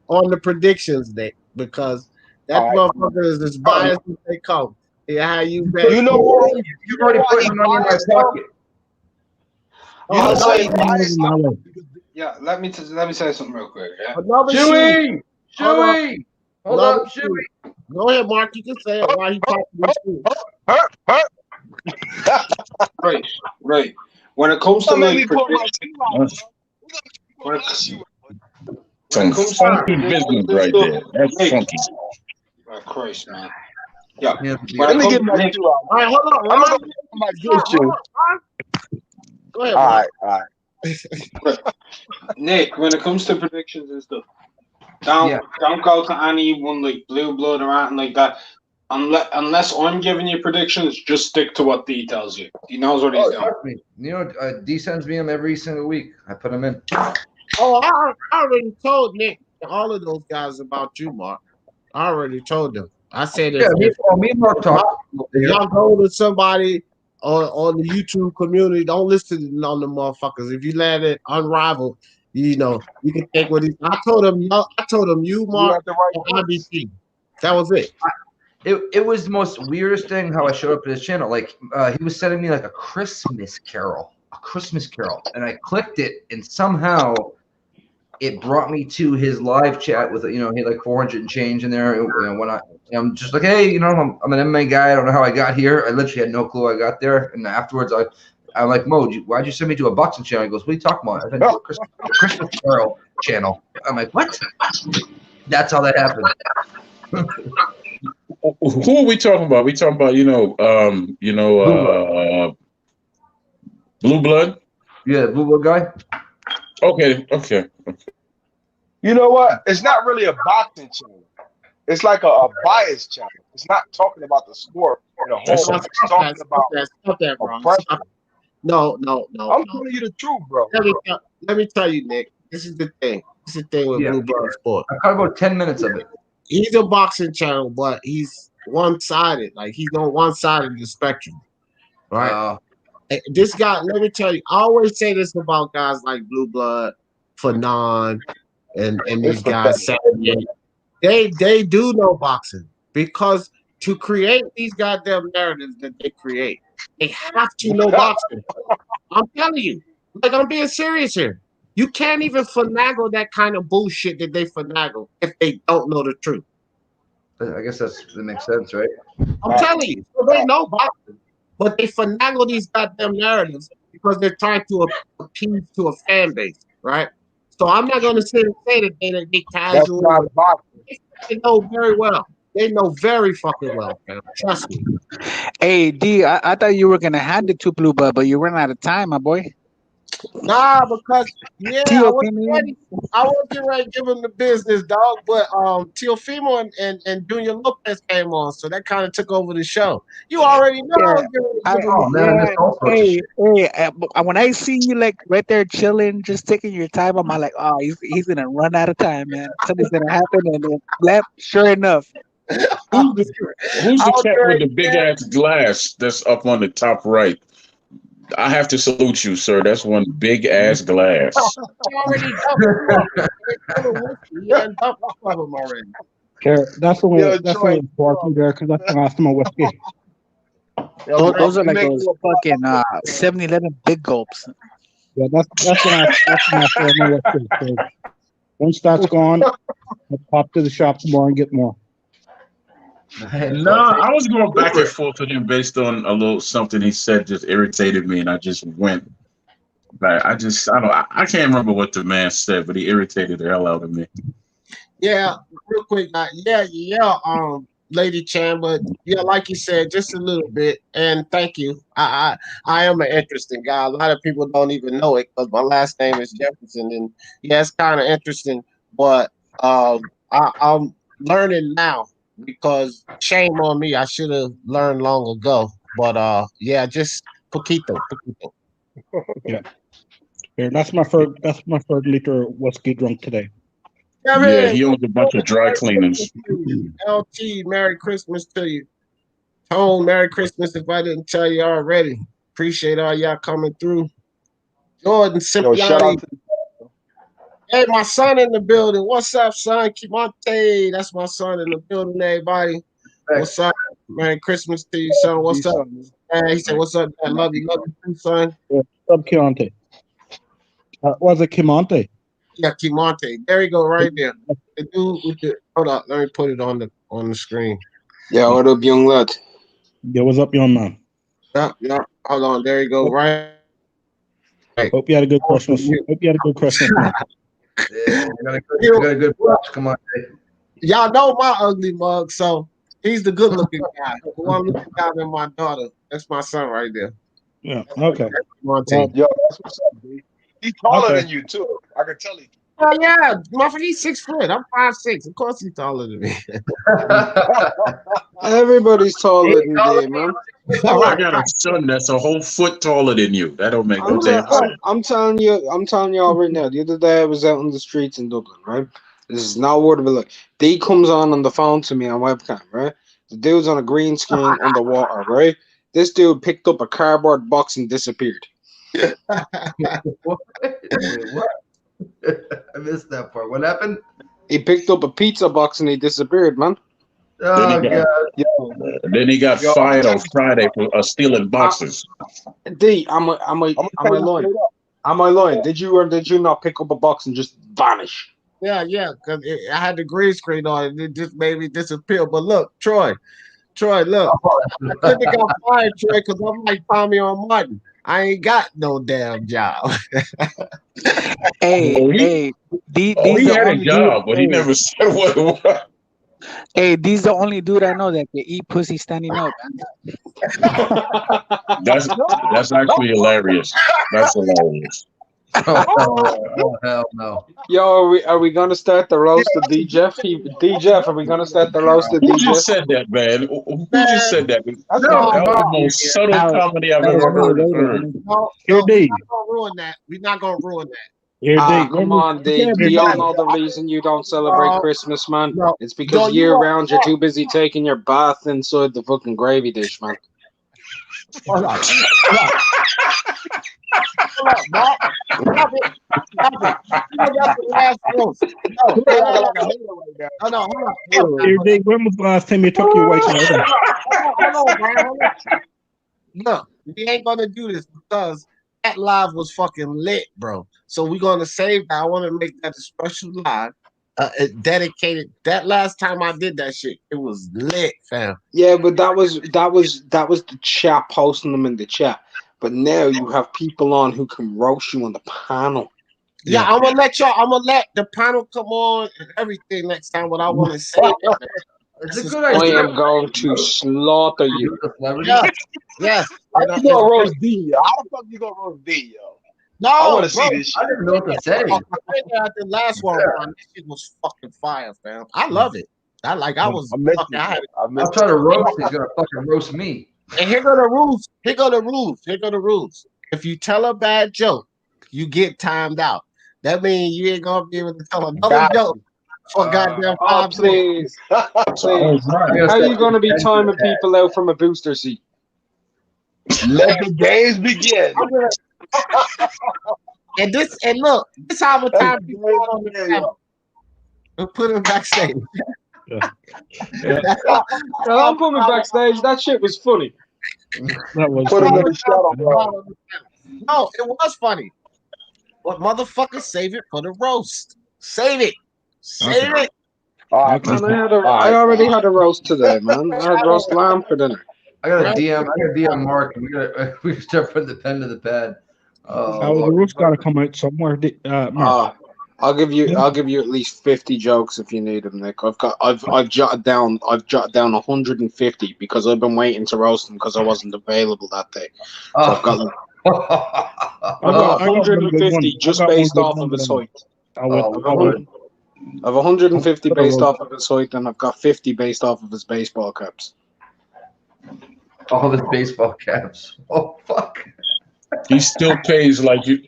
on the predictions, Nick, because that motherfucker is as biased as they come. Yeah, how you bet? You know what? You've already put him in my pocket. Yeah, let me say something real quick. Yeah? Shoey! Hold up, Shoey. Go ahead, Mark. You can say it while he talking to you. Right. When it comes to like some funky business right there. That's funky. Oh, Christ, man. Yeah. Let me get my all right, hold on. might get you. Go ahead, All Mark. right. Nick, when it comes to predictions and stuff, don't go to anyone like Blue Blood or anything like that. Unless I'm giving you predictions, just stick to what D tells you. He knows what he's doing. You know, D sends me them every single week. I put them in. Oh, I already told Nick all of those guys about you, Mark. I already told them. I said, me and Mark talk. If y'all go to somebody on the YouTube community, don't listen to none of the motherfuckers. If you let it unravel, you know, you can take what he. I told him, you, Mark, IBC. That was it. It was the most weirdest thing how I showed up to his channel. Like he was sending me like a Christmas carol, and I clicked it, and somehow it brought me to his live chat with he had like 400 and change in there. When I'm just like, hey, I'm an MMA guy. I don't know how I got here. I literally had no clue I got there. And afterwards, I'm like, Mo, why'd you send me to a boxing channel? He goes, what are you talking about? I sent you to a Christmas carol channel. I'm like, what? That's how that happened. Who are we talking about? We talking about Blue Blood. Yeah, Blue Blood guy. Okay. You know what? It's not really a boxing channel. It's like a bias channel. It's not talking about the sport in a whole. It's talking about oppression. No. I'm telling you the truth, bro. Let me tell you, Nick. This is the thing. This is the thing with Blue Blood Sport. I caught about 10 minutes of it. He's a boxing channel, but he's one-sided. Like he's on one side of the spectrum, right? This guy, let me tell you, I always say this about guys like Blue Blood, Fanon, and these guys. They do know boxing because to create these goddamn narratives that they create, they have to know boxing. I'm telling you, like I'm being serious here. You can't even finagle that kind of bullshit that they finagle if they don't know the truth. I guess that makes sense, right? I'm telling you, so they know boxing, but they finagle these goddamn narratives because they're trying to appease to a fan base, right? So I'm not going to say that they casual. That's not boxing. They know very well. They know very fucking well, man. Trust me. Hey, D, I thought you were going to hand it to Blue Blood, but you ran out of time, my boy. Nah, because I wasn't ready to give him the business, dog. But Teofimo and Junior Lopez came on, so that kind of took over the show. You already know. When I see you like right there chilling, just taking your time, I'm like, oh, he's gonna run out of time, man. Something's gonna happen, and then sure enough. Who's the cat with the big ass glass that's up on the top right? I have to salute you, sir. That's one big ass glass. That's only important there because that's the last time I whiskey. Those are like those fucking 7-Eleven big gulps. Yeah, that's my whiskey. So once that's gone, I'll pop to the shop tomorrow and get more. No, I was going back and forth with him based on a little something he said just irritated me, and I just went back. I can't remember what the man said, but he irritated the hell out of me. Yeah, real quick, Lady Chan, but yeah, like you said, just a little bit. And thank you. I am an interesting guy. A lot of people don't even know it because my last name is Jefferson, and yeah, it's kind of interesting. But I'm learning now. Because shame on me, I should have learned long ago. But yeah, just poquito. Yeah. Here, that's my third liter of whiskey drunk today. Yeah, he owns a bunch of dry cleaners. LT, Merry Christmas to you. Tone, Merry Christmas if I didn't tell you already. Appreciate all y'all coming through. Jordan, Cipriani. Hey, my son in the building. What's up, son? Kimonte. That's my son in the building, everybody. What's up? Merry Christmas to you, son. What's up? He said, what's up? I love you too, son. What's up, Kimonte? Was it Kimonte? Yeah, Kimonte. There you go, right there. The dude with the hold up, let me put it on the screen. Yeah, what up, young lad? Yeah, what's up, young man? Yeah. Hold on, there you go, right. Hope you had a good Christmas. Yeah, you got a good watch. Come on. Y'all know my ugly mug, so He's the good-looking guy. The one looking down at my daughter. That's my son right there. Yeah. Okay. Monte. Yo, that's what's up, B. He's taller than you too. I can tell he. Oh yeah, motherfucker, he's 6 foot. I'm 5'6". Of course, he's taller than me. Everybody's taller than you, man. I got a son that's a whole foot taller than you. That don't make no damn sense. I'm telling y'all right now. The other day I was out on the streets in Dublin, right? This is not word of a look. D comes on the phone to me on webcam, right? The dude's on a green screen underwater, right? This dude picked up a cardboard box and disappeared. What? Wait, what? I missed that part. What happened? He picked up a pizza box and he disappeared, man. Oh, Then he got fired on Friday for stealing boxes. D, am I lying? Am I lying? Did you or did you not pick up a box and just vanish? Yeah, because I had the green screen on and it just made me disappear. But look, Troy, look. I couldn't have got fired, Troy, because I'm like Tommy on Martin. I ain't got no damn job. Hey, he had a job, but he never said what it was. Hey, D's the only dude I know that can eat pussy standing up. That's actually hilarious. That's hilarious. Oh, hell no. Yo, are we gonna start the roast of D Jeff? D Jeff, are we gonna start the roast of D Who Jeff? just said that, man? Who just said that? That was the most subtle comedy I've ever heard. No, Here, D. we're not gonna ruin that. We're not gonna ruin that. Here, D. Come on, D. We all know the reason you don't celebrate Christmas, man. It's because year-round you're too busy taking your bath inside the fucking gravy dish, man. Hold on, Mark. Stop it. That's the last roast. No, hold on. Here, D. When was the last time you took your wife out? Hold on, man. Look, we ain't gonna do this because that live was fucking lit, bro. So we're gonna save that. I want to make that a special live, dedicated. That last time I did that shit, it was lit, fam. Yeah, but that was the chat posting them in the chat. But now you have people on who can roast you on the panel. Yeah, I'm gonna let the panel come on and everything next time. What I want to say. It's a good idea. I am going to slaughter you. Yes. How you gonna roast D? How the fuck you gonna roast D, yo? No, I want to see this shit. I didn't know what to say. The last one, man, this shit was fucking fire, fam. I love it. I'm trying to roast. He's gonna fucking roast me. And here go the rules. Here go the rules. If you tell a bad joke, you get timed out. That means you ain't gonna be able to tell another joke for goddamn 5 please. Please. How are you gonna be timing people out from a booster seat? Let the games begin. And look, this how the time people on the panel. And put him backstage. Don't put me backstage. That shit was funny. That was put him in the shadow, bro. No, it was funny. But motherfuckers, save it for the roast. Save it. Save it. All right, man, I already had a roast today, man. I had roast lamb for dinner. I got a DM Mark. We start putting the pen to the pad. The roof's got to come out somewhere. Mark. I'll give you at least 50 jokes if you need them, Nick. I've jotted down 150 because I've been waiting to roast them because I wasn't available that day. So I've got 150 just based off of his height. I have 150 based off of his height, and I've got 50 based off of his baseball caps. All his baseball caps. Oh fuck. He still pays like you.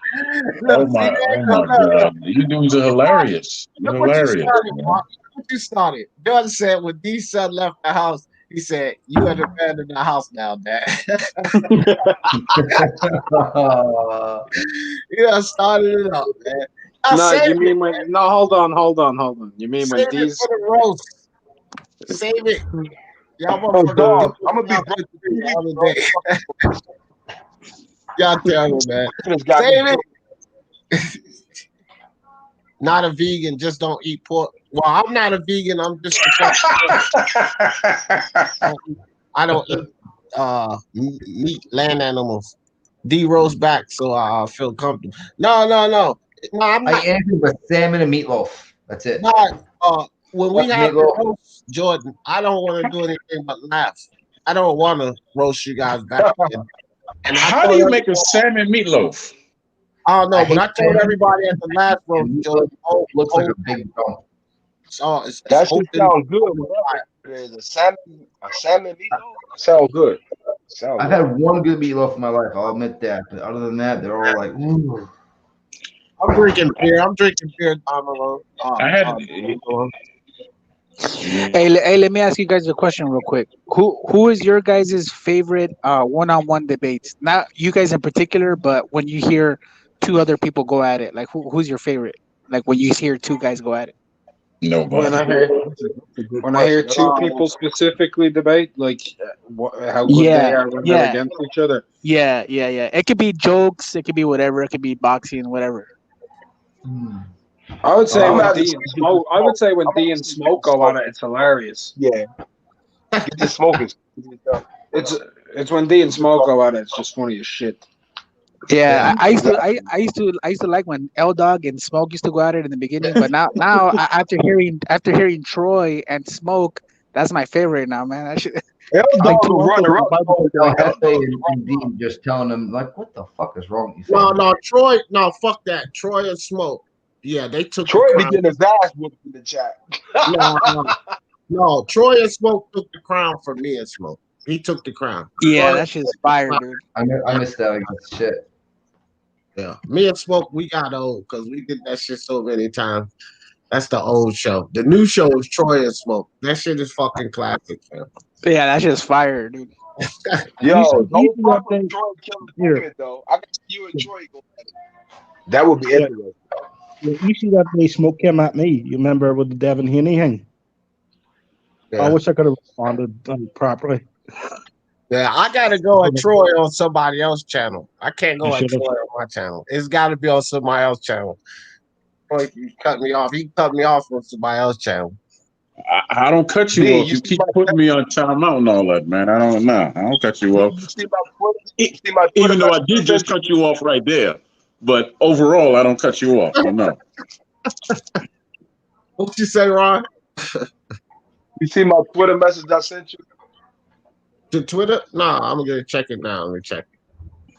Oh my god! You dudes are hilarious. You're hilarious. What you started? Jordan said when D son left the house, he said, "You had abandoned the house now, Dad." You started it up, man. Hold on. You mean when these for the roast? Save it. Y'all dog. I'm gonna be the other day. Y'all terrible, man. Save it. Not a vegan, just don't eat pork. Well, I'm not a vegan. I'm just I don't eat meat, land animals. D roast back, so I feel comfortable. No, I'm not. I ended with salmon and meatloaf. That's it. No, when we have to roast Jordan, I don't want to do anything but laugh. I don't want to roast you guys back. And how do you make a salmon meatloaf? I don't know, but I told everybody at the last roast, Jordan, looks like a big dump. So it's that should open. sound good. There's a salmon meatloaf. Sound good. I've had one good meatloaf in my life. I'll admit that. But other than that, they're all like, ooh. I'm drinking beer. I'm drinking beer down the road. Hey, let me ask you guys a question real quick. Who is your guys' favorite one-on-one debates? Not you guys in particular, but when you hear two other people go at it, like who's your favorite? Like when you hear two guys go at it. Nobody. When I hear two people specifically debate, like how good they are when they're against each other. Yeah. It could be jokes. It could be whatever. It could be boxing, whatever. I would say when D and Smoke go at it, it's hilarious. Yeah, the Smoke is. It's when D and Smoke go at it, it's just funny as shit. Yeah, I used to like when L Dog and Smoke used to go at it in the beginning, but now after hearing Troy and Smoke, that's my favorite now, man. I should. L Dog will run around. And Dean just telling them like, what the fuck is wrong with you? No, Troy. No, fuck that. Troy and Smoke. Yeah, they took. Troy be getting his ass whooped in the chat. No, Troy and Smoke took the crown for me and Smoke. He took the crown. Yeah, that shit's fire, dude. I missed that shit. Yeah, me and Smoke, we got old because we did that shit so many times. That's the old show. The new show is Troy and Smoke. That shit is fucking classic, man. Yeah, that shit's fire, dude. Yo, don't fuck with Troy killing the moment, though. I got you and Troy go at it. That would be interesting. You see that day Smoke came at me. You remember with the Devin Haney thing? Yeah. I wish I could have responded properly. Yeah, I gotta go at Troy on somebody else's channel. I can't go at Troy on my channel. It's got to be on somebody else's channel. Troy, you cut me off. He cut me off on somebody else's channel. I don't cut you off. You keep putting me on timeout and all that, man. I don't cut you off. Even though I did just cut you off right there. But overall, I don't cut you off. So no. What you say, Ron? You see my Twitter message I sent you? To Twitter? Nah, I'm gonna check it now. Let me check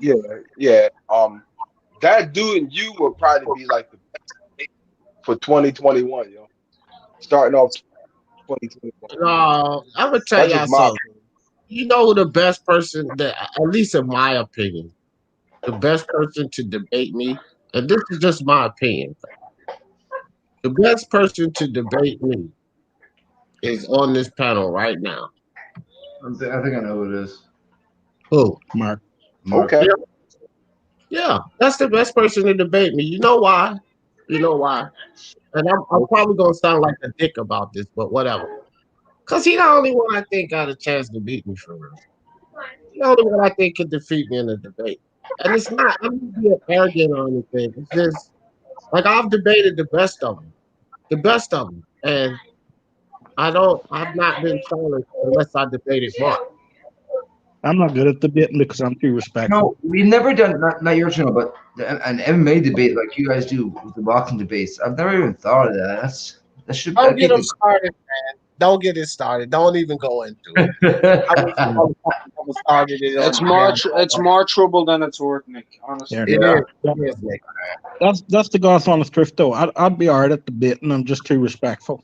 it. Yeah. That dude and you will probably be like the best for 2021, yo. Starting off 2021. No, I'm gonna tell y'all something. You know who the best person that, at least in my opinion, the best person to debate me, and this is just my opinion. The best person to debate me is on this panel right now. I think I know who it is. Who? Mark. Okay. Yeah, that's the best person to debate me. You know why? And I'm probably gonna sound like a dick about this, but whatever. Cause he's the only one I think got a chance to beat me for real. He's the only one I think could defeat me in a debate. And it's not, I'm not being arrogant or anything. It's just like I've debated the best of them. And I've not been challenged unless I debated Mark. I'm not good at debating because I'm too respectful. No, we've never done, not your channel, but an MMA debate like you guys do with the boxing debates. I've never even thought of that. That should Don't get them started, man. Don't get it started. Don't even go into it. It's more trouble than it's worth, Nick. Honestly, It is, Nick. That's the God's honest truth, though. I'd be hard at debating. I'm just too respectful.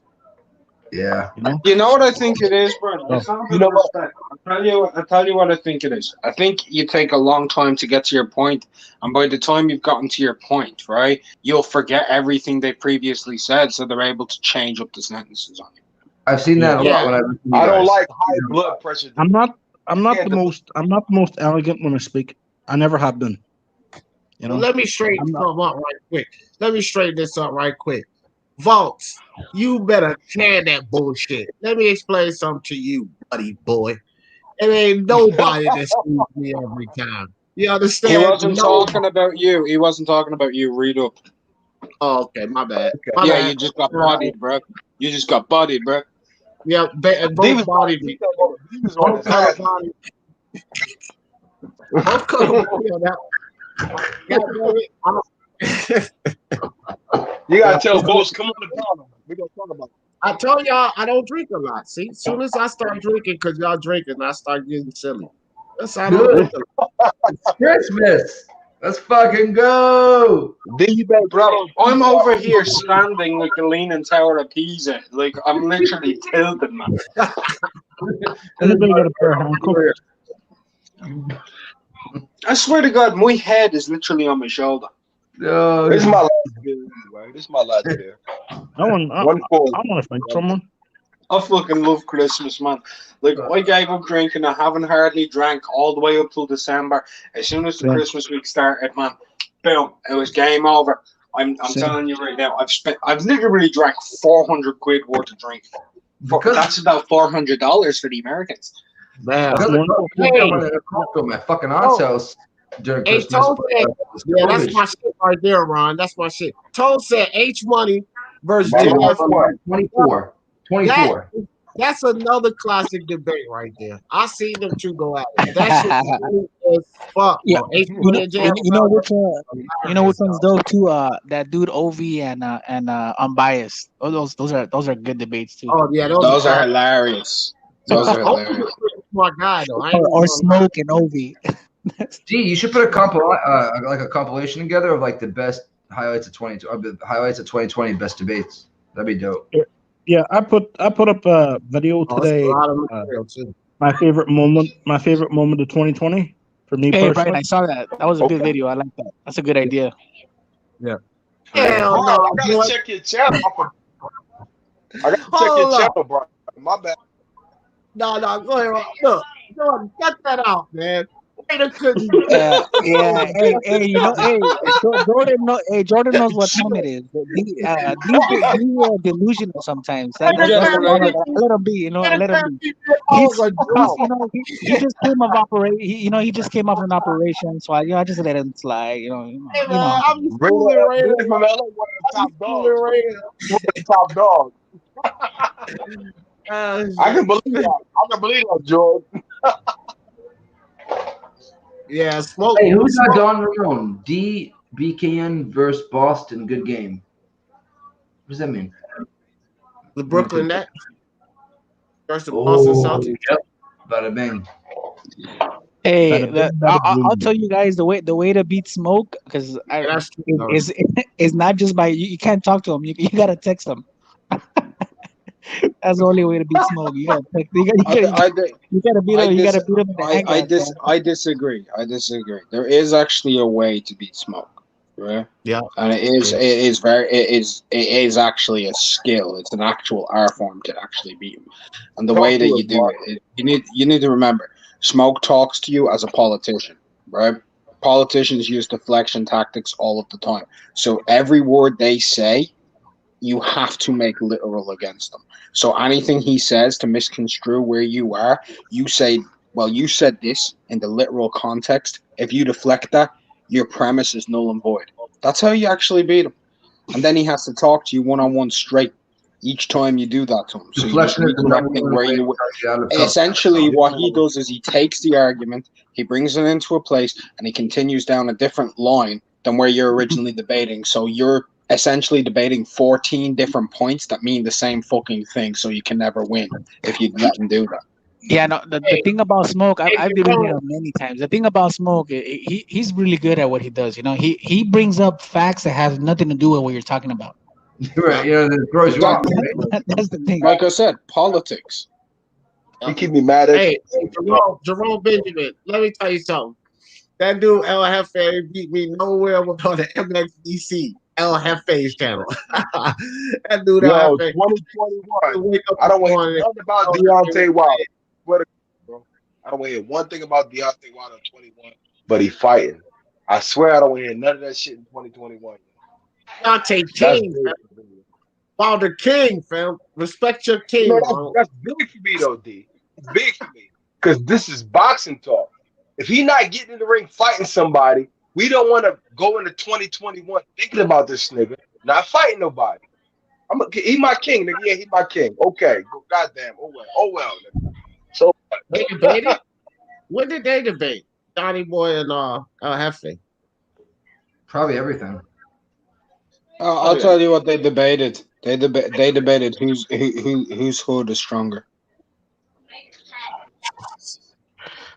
Yeah. You know what I think it is, bro? You know what? I'll tell you what I think it is. I think you take a long time to get to your point, and by the time you've gotten to your point, right, you'll forget everything they previously said, so they're able to change up the sentences on you. I've seen that a lot when I don't like high blood pressure. I'm not the most elegant when I speak. I never have been. You know. Let me straighten something up right quick. Vaults, you better can that bullshit. Let me explain something to you, buddy boy. It ain't nobody that screws me every time. You understand? He wasn't talking about you. He wasn't talking about you. Read up. Oh, okay, my bad. You just got bodied, bro. You just got bodied, bro. Yeah, both bodied me. Both bodied. You gotta tell Boss, come on the panel. We're gonna talk about it. I told y'all I don't drink a lot. See, as soon as I start drinking, because y'all drinking, I start getting silly. That's how I don't drink a lot. It's Christmas. Let's fucking go. Bro, I'm over here standing like a leaning tower of Pisa. Like, I'm literally tilted, man. Anybody got a pair of handcuffs? I swear to God, my head is literally on my shoulder. No, This is my last beer, right? This is my last beer. I want to thank someone. I fucking love Christmas, man. Like, I gave up drinking. I haven't hardly drank all the way up till December. As soon as the Christmas week started, man, boom, it was game over. I'm telling you right now, I've literally drank 400 quid worth of drink. That's about $400 for the Americans. Man, my fucking aunt's house during Hey, Christmas. Toad said, yeah, that's my shit right there, Ron. That's my shit. Toad said H Money versus JF. 24. That's another classic debate right there. I see them two go at it. That shit is fuck. Yeah, bro. H Money and JF. you know which one's dope too. That dude Ov and Unbiased. Those are good debates too. Oh yeah, those are hilarious. Those are hilarious. My guy though. Or Smoke and Ov. Gee, you should put a compilation together of like the best highlights of 2020 best debates. That'd be dope. Yeah, I put up a video today. My favorite moment of 2020 for me personally. Brian, I saw that. That was a good video. I like that. That's a good idea. Yeah. Hell no, I gotta check your channel. I gotta check your channel, bro. My bad. No, go ahead. Look, cut that out, man. Yeah. Hey, Jordan knows what time it is. These delusional sometimes. Let him be, let him be. He just came off operation. He just came off an operation, so I just let him slide. I'm schooling right from LA, one of the top dogs. I can believe that, Jordan. Yeah, Smoke. Hey, who's got Don Ramon? BKN versus Boston. Good game. What does that mean? The Brooklyn Nets versus the Boston Celtics. Yep. Bada bing. Hey, I'll tell you guys the way to beat Smoke, because is not just by you can't talk to him. You gotta text him. That's the only way to beat Smoke. You gotta beat him. I disagree. There is actually a way to beat Smoke, right? Yeah, and it is actually a skill. It's an actual art form to actually beat him. And the way that you do it, you need to remember, Smoke talks to you as a politician, right? Politicians use deflection tactics all of the time. So every word they say, you have to make literal against them. So anything he says to misconstrue where you are, you say, well, you said this in the literal context. If you deflect that, your premise is null and void. That's how you actually beat him. And then he has to talk to you one-on-one straight each time you do that to him. So you just redirecting where you essentially what he does is he takes the argument, he brings it into a place, and he continues down a different line than where you're originally debating. So you're essentially debating 14 different points that mean the same fucking thing, so you can never win if you let him do that. Yeah, no. The thing about Smoke, I've been with him many times. The thing about Smoke, he's really good at what he does. He brings up facts that have nothing to do with what you're talking about. Right. The gross wrong. That's the thing. Like I said, politics. You keep me mad at. Hey, Jerome Benjamin. Let me tell you something. That dude El Jefe beat me nowhere on the MXDC El Jefe's channel. That dude El Jefe. 2021. I don't want to hear nothing about Deontay Wilder. I don't want to hear one thing about Deontay Wilder in 21, but he fighting. I swear I don't want to hear none of that shit in 2021. Deontay King, Wilder King, fam. Respect your king. That's big for me, though, D. It's big for me. Because this is boxing talk. If he's not getting in the ring fighting somebody, we don't want to go into 2021 thinking about this nigga not fighting nobody. He my king, nigga. Yeah, he my king. Okay, goddamn. Oh well. Nigga. So they debated. When did they debate? Donnie Boy and El Jefe. Probably everything. I'll tell you what they debated. They debated whose hood is stronger.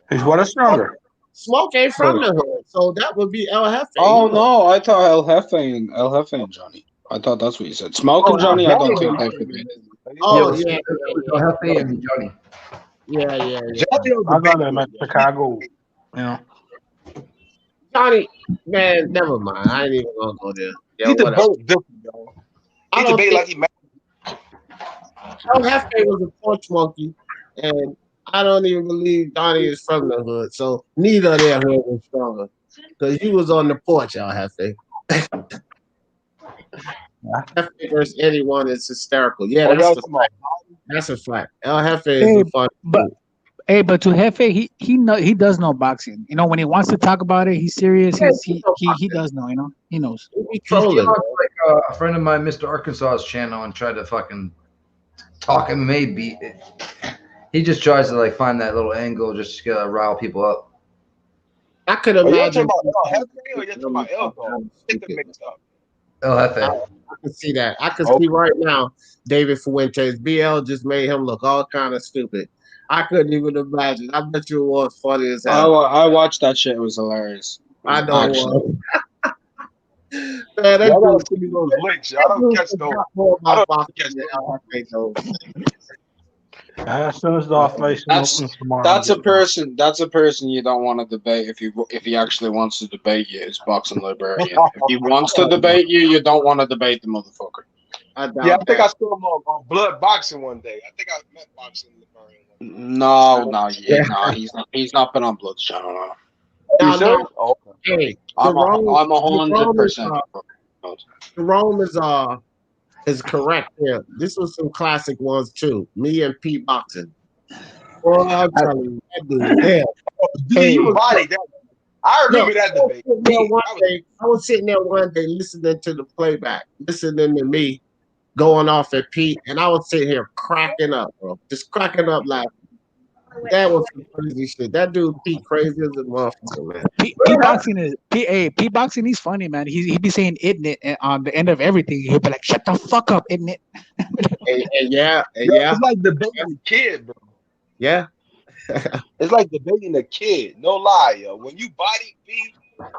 Who's what is stronger? Smoke ain't from the hood, so that would be El Jefe. Oh no, I thought El Jefe and Johnny. I thought that's what you said. Smoke and Johnny, I don't think they've debated. Oh yeah, El Jefe and Johnny. yeah. I got him at Chicago. Yeah. Johnny, man, never mind. I ain't even gonna go there. Yeah, He whatever. debate different, yo. I He don't debate think like he mad. El Jefe was a porch monkey, and I don't even believe Johnny is from the hood. So neither of their hood was stronger because you was on the porch, El Jefe. Jefe versus anyone is hysterical. Yeah, that's a fact. That's a fact. El Jefe is a fun. But to Jefe, he does know boxing. You know, when he wants to talk about it, he's serious. He does know. You know, he knows. He trolling. Like a friend of mine, Mr. Arkansas's channel, and tried to fucking talk MMA beat. He just tries to like find that little angle just to rile people up. I could Are you imagine. talking about El Jefe or you talking about El Dog? Get them mixed up. El Jefe. I can see that. I can see right now David Fuentes. BL just made him look all kind of stupid. I couldn't even imagine. I bet you it was funny as hell. I watched that shit. It was hilarious. I know it was. Man, that Y'all gotta dude, see me those links. I don't catch those. I don't catch those. As soon as the off-face opens tomorrow. That's a person you don't want to debate if he actually wants to debate you. Is boxing librarian. If he wants to debate you, you don't want to debate the motherfucker. I think I saw him on Blood Boxing one day. I think I met boxing librarian. No, he's not been on Blood's channel. No. Hey, I'm 100%. Jerome is correct here. This was some classic ones too. Me and Pete boxing. Boy, I'm telling you, that dude. Hey, you bodied that. I remember that debate. I was sitting there one day listening to the playback, listening to me going off at Pete, and I was sitting here cracking up, bro. Just cracking up laughing. That was some crazy shit. That dude Pete crazy as a motherfucker, man. Pete boxing, he's funny, man. He be saying "isn't it" on the end of everything. He'll be like, "Shut the fuck up, isn't it?" Yeah. It's like debating a kid, bro. Yeah. It's like debating a kid. No lie, yo. When you body Pete,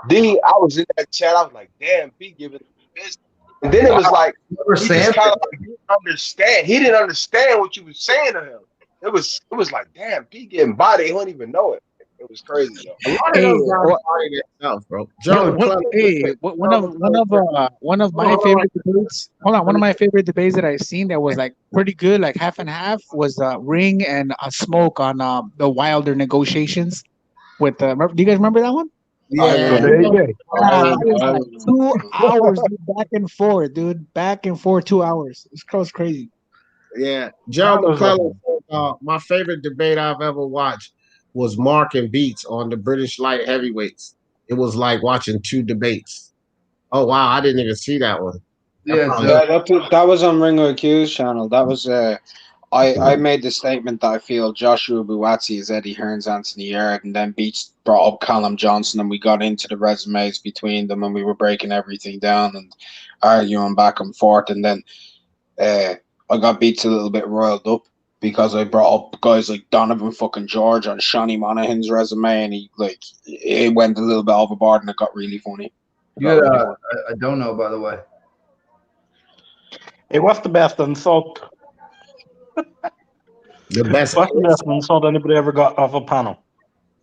D, I was in that chat. I was like, damn, Pete giving this. And then it was like, he just kind of like didn't understand. He didn't understand what you was saying to him. It was like, damn, Pete getting body. He don't even know it. It was crazy, though. A lot of those guys body themselves, bro. One of my favorite debates. Hold on, one of my favorite debates that I've seen that was like pretty good, like half and half, was Ring and Smoke on the Wilder negotiations. With do you guys remember that one? Yeah. 2 hours back and forth, dude. Back and forth, 2 hours. It's crazy. Yeah. Gerald McClellan, my favorite debate I've ever watched was Mark and Beats on the British light heavyweights. It was like watching two debates. Oh wow, I didn't even see that one. That was on Ring of Accused channel. That was I made the statement that I feel Joshua Buatsi is Eddie Hearn's Anthony Yarde, and then Beats brought up Callum Johnson, and we got into the resumes between them, and we were breaking everything down and arguing back and forth, and then I got Beats a little bit riled up because I brought up guys like Donovan fucking George on Shawnee Monahan's resume, and it went a little bit overboard, and it got really funny. You had I don't know, by the way. Hey, what's the best insult? The best. What's the best insult anybody ever got off a panel?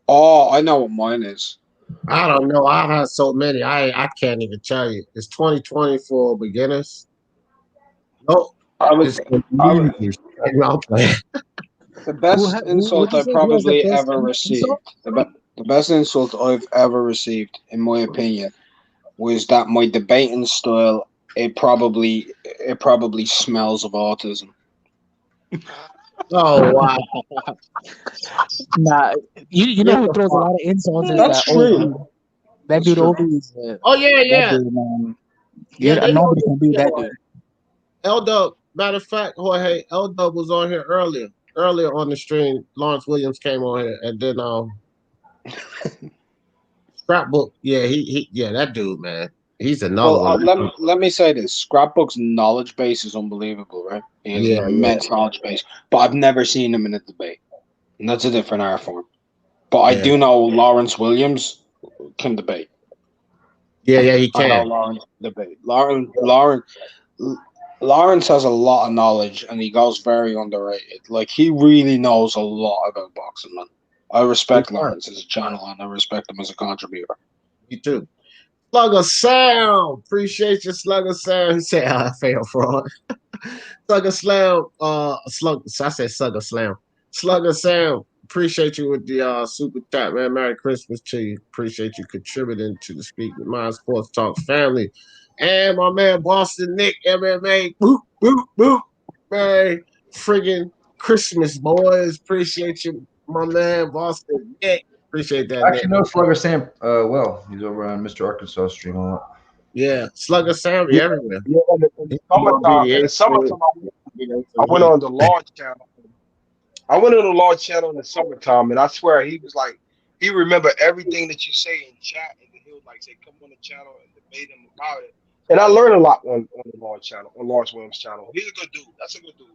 Oh, I know what mine is. I don't know. I've had so many. I can't even tell you. It's 2020 for beginners. No. The best insult I probably ever received. The best insult I've ever received, in my opinion, was that my debating style it probably smells of autism. Oh wow! Nah, you know who throws a lot of insults? That's true. That dude over is. Oh yeah. Dude, nobody can do that dude. L-Dub, matter of fact, Jorge, L-Dub was on here earlier on the stream. Lawrence Williams came on here, and then Scrapbook. Yeah, he that dude, man. He's another one. Let me say this: Scrapbook's knowledge base is unbelievable, right? He has an immense knowledge base, but I've never seen him in a debate, and that's a different art form. But I do know Lawrence Williams can debate. Yeah, he can. I know Lawrence can debate. Lawrence has a lot of knowledge, and he goes very underrated. Like, he really knows a lot about boxing, man. I respect Lawrence as a channel, and I respect him as a contributor. You too. Slugger Sound. Appreciate you, Slugger Sound. He said, I failed fraud. Slugger Slam. I said Slugger Slam. Slugger Sound. Appreciate you with the super chat, man. Merry Christmas to you. Appreciate you contributing to the Speak With Mind Sports Talk family. And my man Boston Nick, MMA. Boop, boop, boop. Merry friggin' Christmas, boys. Appreciate you, my man Boston Nick. Appreciate that. Actually, no, Slugger Sam. Well, he's over on Mr. Arkansas stream a lot. Yeah, Slugger Sam everywhere. Yeah, in the summertime, I went on the large channel. I went on the large channel in the summertime, and I swear he was like, he remembered everything that you say in chat, and then he would like say, "Come on the channel and debate him about it." And I learned a lot on the large channel, on Lawrence Williams' channel. He's a good dude. That's a good dude.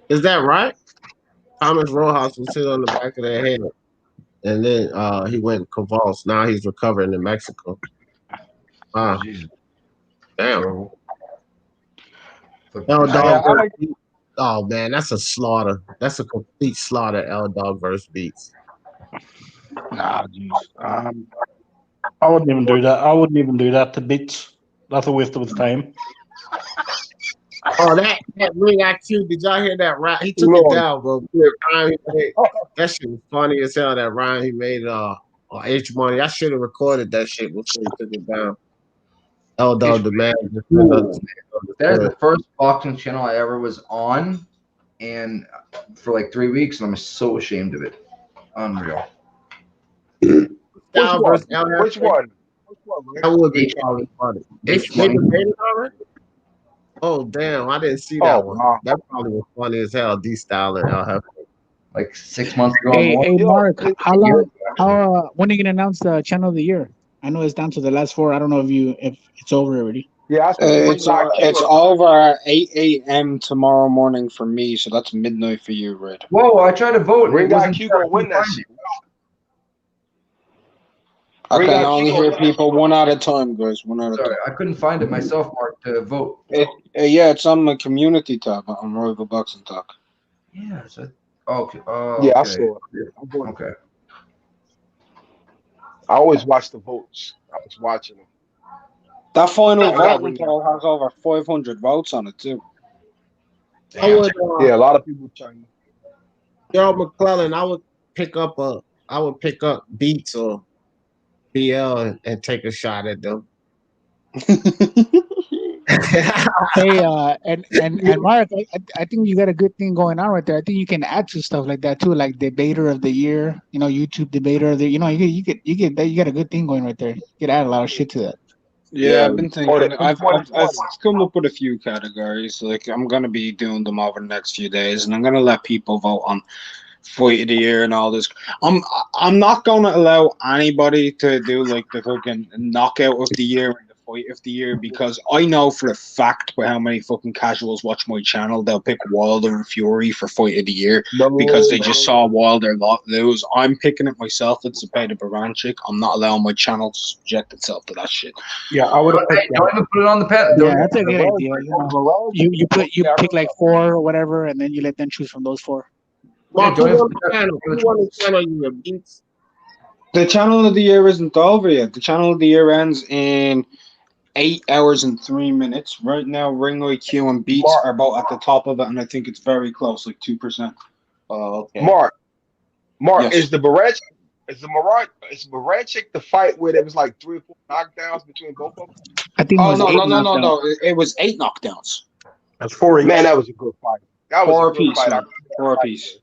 Is that right? Thomas Rojas was hit on the back of their head, and then he went convulsed. Now he's recovering in Mexico. Damn. L-Dog oh man, that's a slaughter. That's a complete slaughter. L-Dog versus Beats. Nah, jeez. I wouldn't even do that. I wouldn't even do that to Beats. That's a waste of his time. Oh, that ring IQ. Did y'all hear that rhyme? He took it down, bro. That shit was funny as hell. That rhyme he made on H Money. I should have recorded that shit before he took it down. L-Dog the man. That's the first boxing channel I ever was on, and for like 3 weeks, and I'm so ashamed of it. Unreal. Which one? That would be probably funny. They debated already? Oh damn! I didn't see that one. Wow. That probably was funny as hell. D-Style and L like 6 months ago. Hey, Mark, how long? When are you gonna announce the channel of the year? I know it's down to the last 4. I don't know if it's over already. Yeah, it's over at 8 a.m. tomorrow morning for me, so that's midnight for you, Red. Whoa! I tried to vote. Ring IQ gonna win that shit. I can only hear people one at a time, guys. One at a time. I couldn't find it myself, Mark, to vote. Yeah, it's on my community tab on Rival Boxing Talk. Yeah. Okay. Yeah, I saw it. Okay. I always watch the votes. I was watching them. That final vote poll has over 500 votes on it too. I would, yeah, a lot of people trying. Gerald McClellan, I would pick up Beats or BL and take a shot at them. Hey, and Mark, I think you got a good thing going on right there. I think you can add to stuff like that too, like debater of the year. YouTube debater of the. You got a good thing going right there. You could add a lot of shit to that. Yeah, I've been thinking. I've come up with a few categories. Like, I'm gonna be doing them over the next few days, and I'm gonna let people vote on Fight of the Year and all this. I'm not gonna allow anybody to do like the fucking knockout of the year and the fight of the year, because I know for a fact by how many fucking casuals watch my channel, they'll pick Wilder and Fury for Fight of the Year because they just saw Wilder lose. I'm picking it myself. It's a pay to Baranchik. I'm not allowing my channel to subject itself to that shit. Yeah, I would have picked. Don't even put it on the pen. Yeah, that's a good idea. You pick like 4 or whatever, and then you let them choose from those 4. Mark, who won the channel you have, Beats? The channel of the year isn't over yet. The channel of the year ends in 8 hours and 3 minutes. Right now, Ring IQ and Beats are both at the top of it, and I think it's very close, like 2%. Okay. Mark, yes. Is Baranchik the fight where there was like 3 or 4 knockdowns between both of them? I think. No. It was 8 knockdowns. That's 4 each. Man, that was a good fight. That was 4 a good fight. 4 apiece.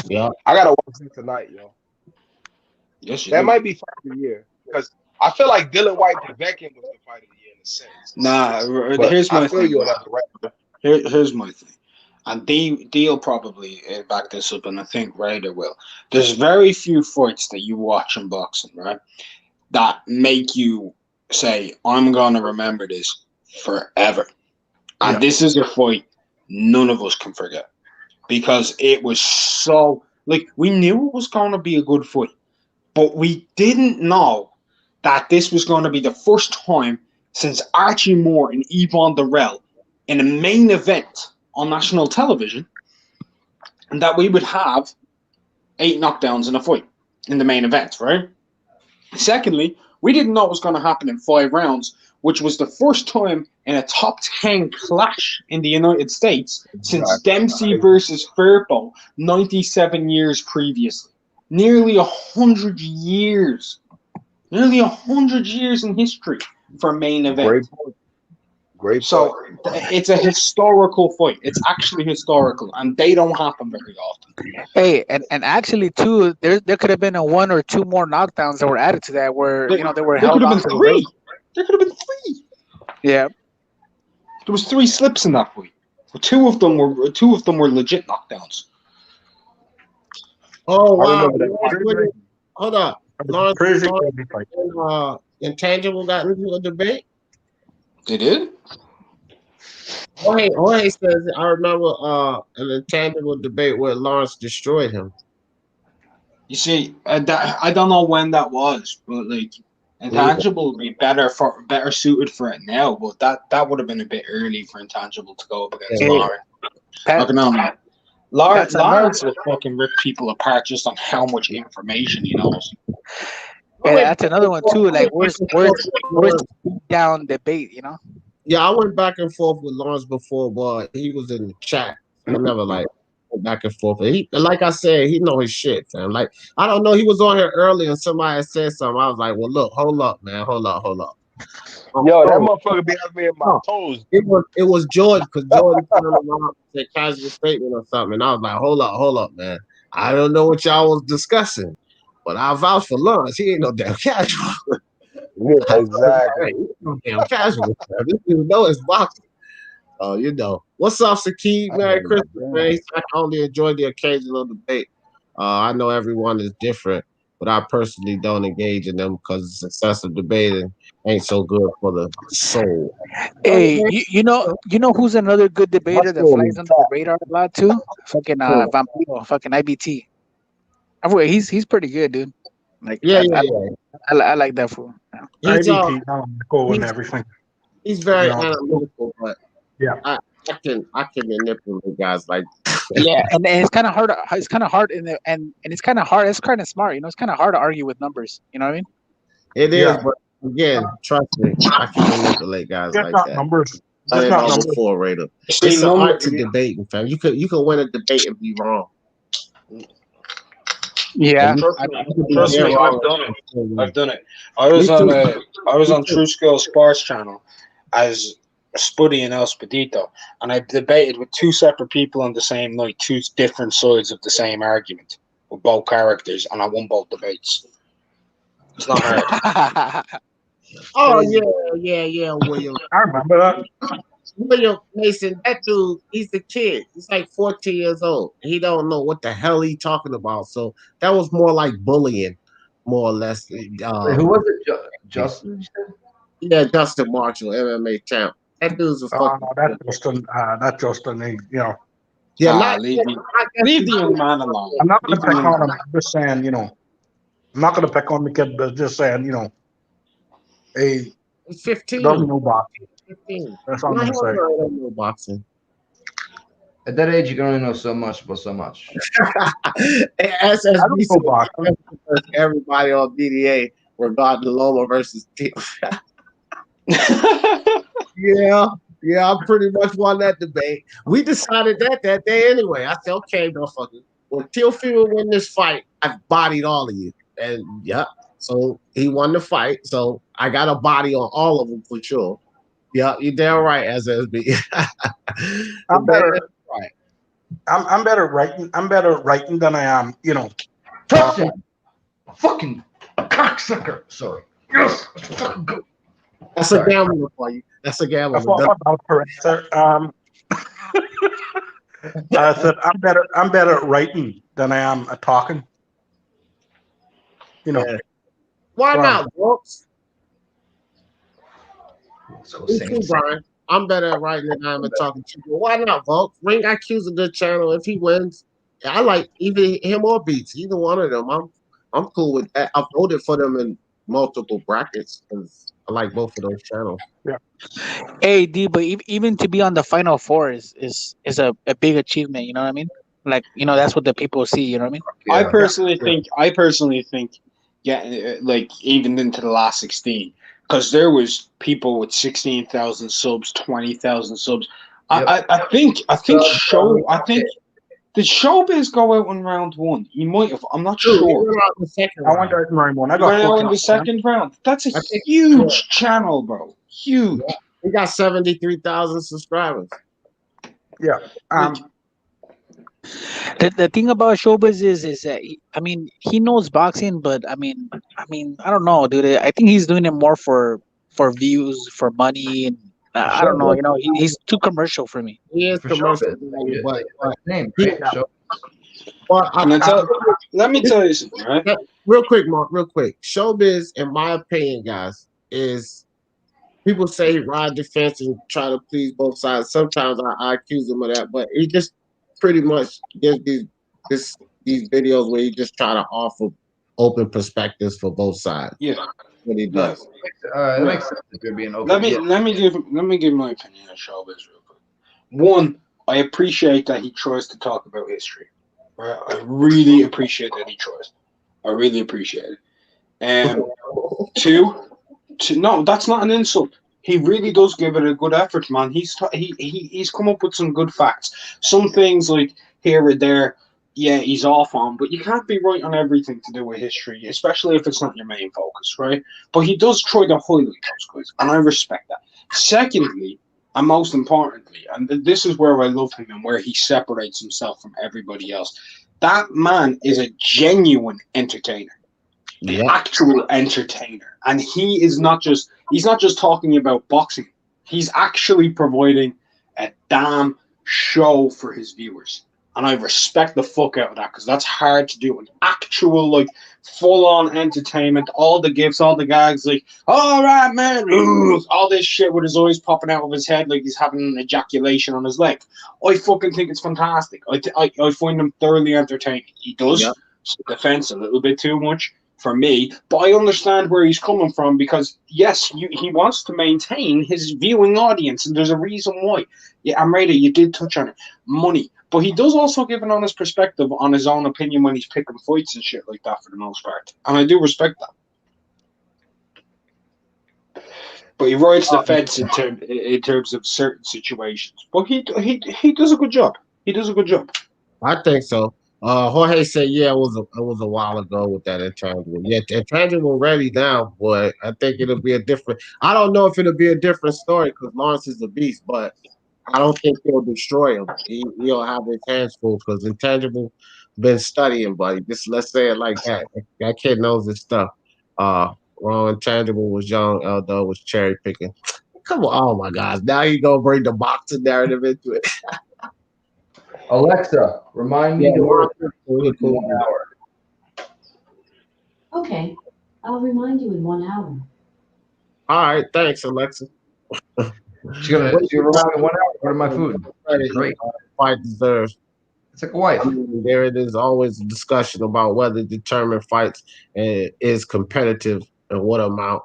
Yeah, I gotta watch it tonight, yo. Yes, that might be fight of the year because I feel like Dylan White Povetkin was the fight of the year in a sense. Nah, here's my thing. Here's my thing, and Deal probably back this up, and I think Ryder will. There's very few fights that you watch in boxing, right? that make you say, I'm going to remember this forever. And this is a fight none of us can forget. Because it was so, like, we knew it was going to be a good fight. But we didn't know that this was going to be the first time since Archie Moore and Yvonne Darrell in a main event on national television, and that we would have 8 knockdowns in a fight in the main event, right? Secondly, we didn't know it was going to happen in 5 rounds, which was the first time in a top 10 clash in the United States since Dempsey versus Firpo 97 years previously. Nearly 100 years. Nearly 100 years in history for main event. Great. So it's a historical fight. It's actually historical, and they don't happen very often. Hey, and actually too, there could have been a 1 or 2 more knockdowns that were added to that, where they were held on to the ring. There could have been 3. Yeah, there was 3 slips in that fight. 2 of them were legit knockdowns. Oh wow! Hold up, Lawrence Intangible got into a debate. They did. Jorge says I remember an Intangible debate where Lawrence destroyed him. You see, I don't know when that was, but like Intangible would be better suited for it now. But that would have been a bit early for Intangible to go up against Lawrence. Lawrence will fucking rip people apart just on how much information he knows. Yeah, that's another one too. Like, where's the down debate? Yeah, I went back and forth with Lawrence before, but he was in the chat. I never went back and forth. Like I said, he know his shit, man. Like, I don't know. He was on here early and somebody said something. I was like, well, look, hold up, man, hold up. Yo, that motherfucker be having me in my toes. It was Jordan, because Jordan turned around and said casual statement or something, and I was like, hold up, man. I don't know what y'all was discussing, but I vouch for Lawrence. He ain't no damn casual. Yeah, exactly. No damn casual. This dude know his boxing. What's up, Sakib? Merry Christmas, man. I only enjoy the occasional debate. I know everyone is different, but I personally don't engage in them because excessive debating ain't so good for the soul. Hey, you know who's another good debater that flies under the radar a lot too? Fucking Vampiro, fucking IBT. He's pretty good, dude. Like, I like that fool. He's cool and everything. He's very analytical, but I can manipulate guys like. Yeah, and it's kind of hard. It's kind of hard, and it's kind of hard. It's kind of smart, It's kind of hard to argue with numbers. You know what I mean? It is, but again, trust me, I can manipulate guys like that. Numbers. It's an art to debating, fam. You could win a debate and be wrong. Yeah, trust me, I've done it. I was on True Skill Sports channel as Spuddy and El Spedito, and I debated with 2 separate people on the same night, 2 different sides of the same argument with both characters, and I won both debates. It's not hard. Oh yeah, William. I remember that. William Mason, that dude, he's a kid. He's like 14 years old. He don't know what the hell he's talking about. So that was more like bullying, more or less. Who was it? Justin? Yeah, Dustin Marshall, MMA champ. That dude's a fucking. That's Justin. Yeah, leave the young man alone. I'm not going to pick on him. I'm just saying, I'm not going to pick on the kid, but just saying, he's 15. Doesn't know boxing. 15. That's all I'm going to say. Don't know boxing. At that age, you can only know so much, but so much. Everybody on BDA regarding Loma versus Teal. Yeah, I pretty much won that debate. We decided that day anyway. I said, okay, motherfucker, when Teofimo win this fight, I've bodied all of you. And so he won the fight. So I got a body on all of them for sure. Yeah, you're damn right, SSB. I'm better. Right. I'm better writing. I'm better writing than I am. Fucking cocksucker. Sorry. Yes, it's fucking good. That's a gambler for you. That's a gambler. I said I'm better at writing than I am at talking. Why Wow. not, folks? So Me too, Brian. I'm better at writing than I am at talking to you. Why not, folks? Ring IQ's a good channel. If he wins, I like either him or Beats. Either one of them. I'm cool with that. I've voted for them in multiple brackets because I like both of those channels. Yeah. Hey, D, but even to be on the final four is a big achievement. You know what I mean? Like, that's what the people see. You know what I mean? I personally think, yeah, like even into the last 16, because there was people with 16,000 subs, 20,000 subs. I think did Showbiz go out in round one? He might have. I'm not sure. I went out in round one. I He went got out 4 in the kills. second round. That's a huge channel, bro. Huge. Yeah. He got 73,000 subscribers. Yeah. The thing about Showbiz is that he knows boxing, but I don't know, dude. I think he's doing it more for views, for money, and I don't know. He's too commercial for me. He is For commercial, Showbiz. but Name, he- right? Show. Well, let me tell you something, right? Real quick, Mark, real quick. Showbiz, in my opinion, guys, is people say he ride the fence and try to please both sides. Sometimes I accuse him of that, but he just pretty much gives these videos where he just try to offer open perspectives for both sides. Yeah. What he does. That makes sense if you're being open. Let me give my opinion on Showbiz real quick. One, I appreciate that he tries to talk about history. Right? I really appreciate that he tries. I really appreciate it. Two, no, that's not an insult. He really does give it a good effort, man. He's come up with some good facts. Some things like here or there, yeah, he's off on, but you can't be right on everything to do with history, especially if it's not your main focus, right? But he does try to highlight those guys, and I respect that. Secondly, and most importantly, and this is where I love him and where he separates himself from everybody else, that man is a genuine entertainer. The actual entertainer, and he's not just talking about boxing. He's actually providing a damn show for his viewers, and I respect the fuck out of that because that's hard to do. An actual like full-on entertainment, all the gifts, all the gags, like all right, man, all this shit with his eyes popping out of his head like he's having an ejaculation on his leg. I fucking think it's fantastic. I find him thoroughly entertaining. He does the fence a little bit too much for me, but I understand where he's coming from because yes, he wants to maintain his viewing audience, and there's a reason why. Yeah, I'm right. You did touch on it, money, but he does also give an honest perspective on his own opinion when he's picking fights and shit like that for the most part, and I do respect that. But he rides the fence in terms of certain situations, but he does a good job. He does a good job. I think so. Jorge said, "Yeah, it was a while ago with that intangible. Yeah, intangible ready now, but I think it'll be a different. I don't know if it'll be a different story because Lawrence is a beast, but I don't think he'll destroy him. He'll have his hands full because intangible been studying, buddy. Let's say it like that. That kid knows his stuff. Wrong, intangible was young. Eldo was cherry picking. Come on, oh my gosh! Now you gonna bring the boxing narrative into it." Alexa, remind me to order 1 hour. Okay, I'll remind you in 1 hour. All right, thanks, Alexa. She's gonna remind me in 1 hour. Order my food. Great. Fight deserves. It's like a wife. There it is. Always a discussion about whether determined fights is competitive and what amount.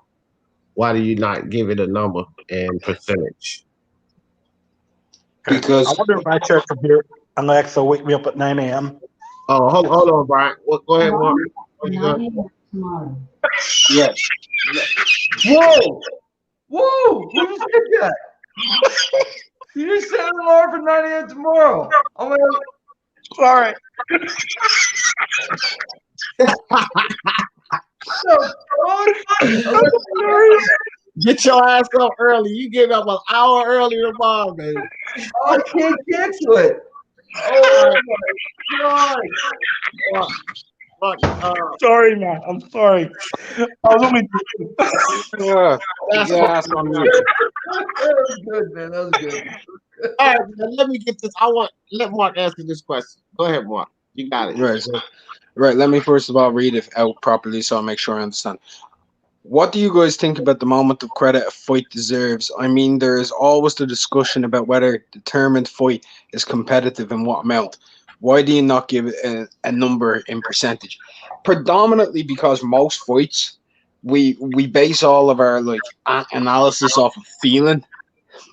Why do you not give it a number and percentage? Because I wonder if I check from here. Alexa, wake me up at 9 a.m. Oh, hold on, Brian. Go ahead, Mark. 9 a.m. tomorrow. Yes. Whoa! Who just did that? You just set an alarm for 9 a.m. tomorrow. Oh my God. Sorry. Get your ass up early. You get up an hour early tomorrow, baby. I can't cancel it. Oh my God. Sorry, man. I'm sorry. I was only. That's on me. That was good, man. That was good. All right, man, let me get this. Let Mark answer this question. Go ahead, Mark. You got it. Right. Let me first of all read it out properly so I make sure I understand. What do you guys think about the moment of credit a fight deserves? I mean, there is always the discussion about whether determined fight is competitive and what amount. Why do you not give it a number in percentage? Predominantly because most fights, we base all of our like analysis off of feeling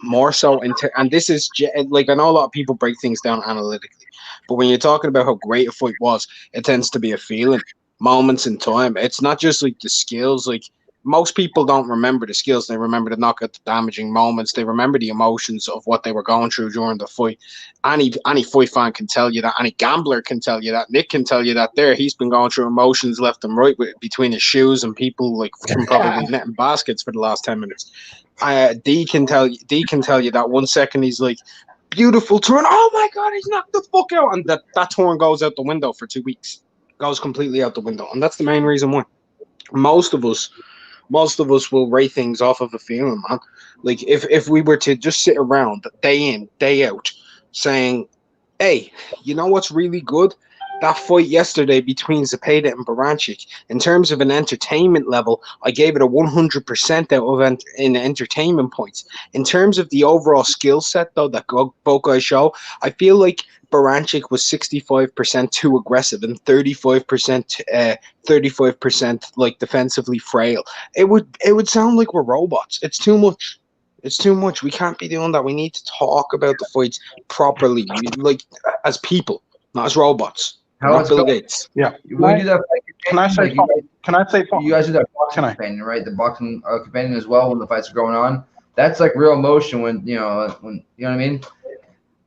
more so. And this is like, I know a lot of people break things down analytically, but when you're talking about how great a fight was, it tends to be a feeling, moments in time. It's not just like the skills. Like, most people don't remember the skills. They remember the knockout, the damaging moments. They remember the emotions of what they were going through during the fight. Any fight fan can tell you that. Any gambler can tell you that. Nick can tell you that. He's been going through emotions left and right between his shoes and people like fucking probably netting baskets for the last 10 minutes. D can tell you that 1 second he's like, beautiful turn. Oh my God, he's knocked the fuck out, and that turn goes out the window for 2 weeks. Goes completely out the window, and that's the main reason why most of us will rate things off of a feeling, man. Like, if we were to just sit around day in, day out saying, hey, you know what's really good? That fight yesterday between Zepeda and Baranchik, in terms of an entertainment level, I gave it a 100% out of in entertainment points. In terms of the overall skill set, though, that both guys show, I feel like Baranchik was 65% too aggressive and 35% like defensively frail. It would sound like we're robots. It's too much. It's too much. We can't be doing that. We need to talk about the fights properly, like as people, not as robots. How Not it's Bill going. Gates. Yeah. When you do that, Can I say something? Can I say something? You guys do that boxing companion, right? The boxing companion as well when the fights are going on. That's like real emotion when you know what I mean.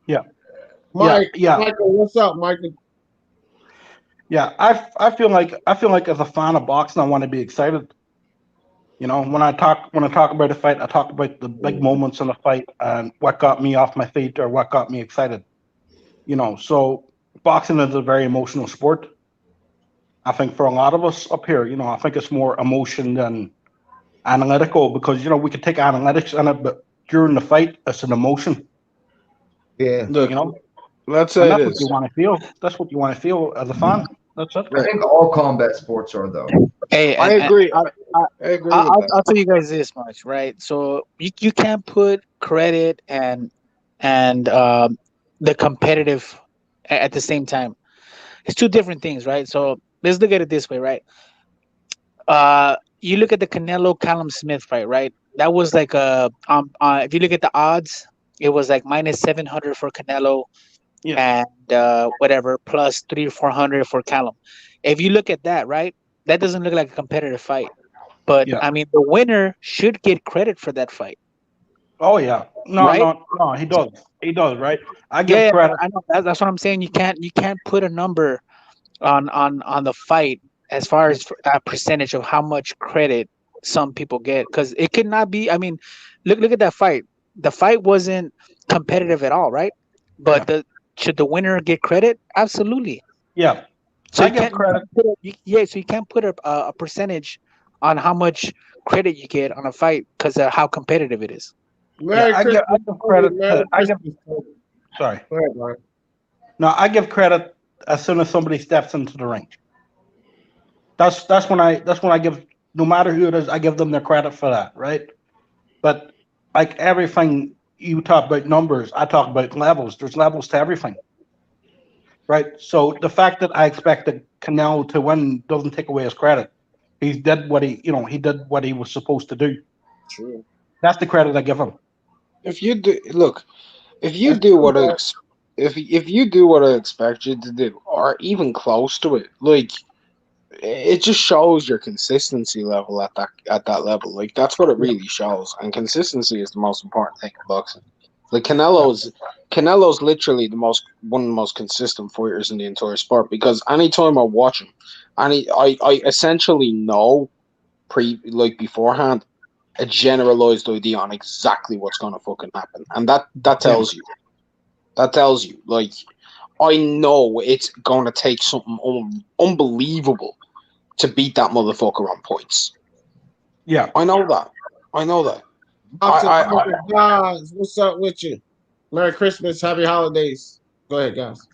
Yeah. Mike, Yeah. Michael, what's up, Michael? Yeah, I feel like as a fan of boxing, I want to be excited. You know, when I talk about the fight, I talk about the big moments in the fight and what got me off my feet or what got me excited. You know, so boxing is a very emotional sport. I think for a lot of us up here, you know, I think it's more emotion than analytical because, you know, we could take analytics in it, but during the fight, it's an emotion. Yeah. Look, you know, let's and say that's this. what you want to feel. That's what you want to feel as a fan. That's it. I think all combat sports are though. Hey, I agree. I agree with that. I'll tell you guys this much, right? So you can't put credit and the competitive at the same time. It's two different things, right? So let's look at it this way, right? You look at the Canelo Callum Smith fight, right? That was like if you look at the odds, it was like minus 700 for Canelo, and whatever plus 300 or 400 for Callum. If you look at that, right, that doesn't look like a competitive fight. But I mean, the winner should get credit for that fight. Oh yeah, no, Right? no, he does, right? I give credit. I know. That's what I'm saying. You can't put a number on the fight as far as a percentage of how much credit some people get, because it could not be. I mean, look at that fight. The fight wasn't competitive at all, right? But should the winner get credit? Absolutely. Yeah. So I you give can't credit. so you can't put a percentage on how much credit you get on a fight because of how competitive it is. Merry I give credit. Sorry. Go ahead, Mark. No, I give credit as soon as somebody steps into the ring. That's when I give, no matter who it is, I give them their credit for that, right? But like everything, you talk about numbers, I talk about levels. There's levels to everything, right? So the fact that I expected Canelo to win doesn't take away his credit. He did what he did what he was supposed to do. True. That's the credit I give him. If you do what if you do what I expect you to do, or even close to it, like, it just shows your consistency level at that level. Like, that's what it really shows, and consistency is the most important thing in boxing. Like, Canelo's literally one of the most consistent fighters in the entire sport, because anytime I watch him, I essentially know beforehand a generalized idea on exactly what's gonna fucking happen. And that tells you. That tells you, like, I know it's gonna take something unbelievable to beat that motherfucker on points. Yeah. I know that. Guys, what's up with you? Merry Christmas, happy holidays. Go ahead, guys.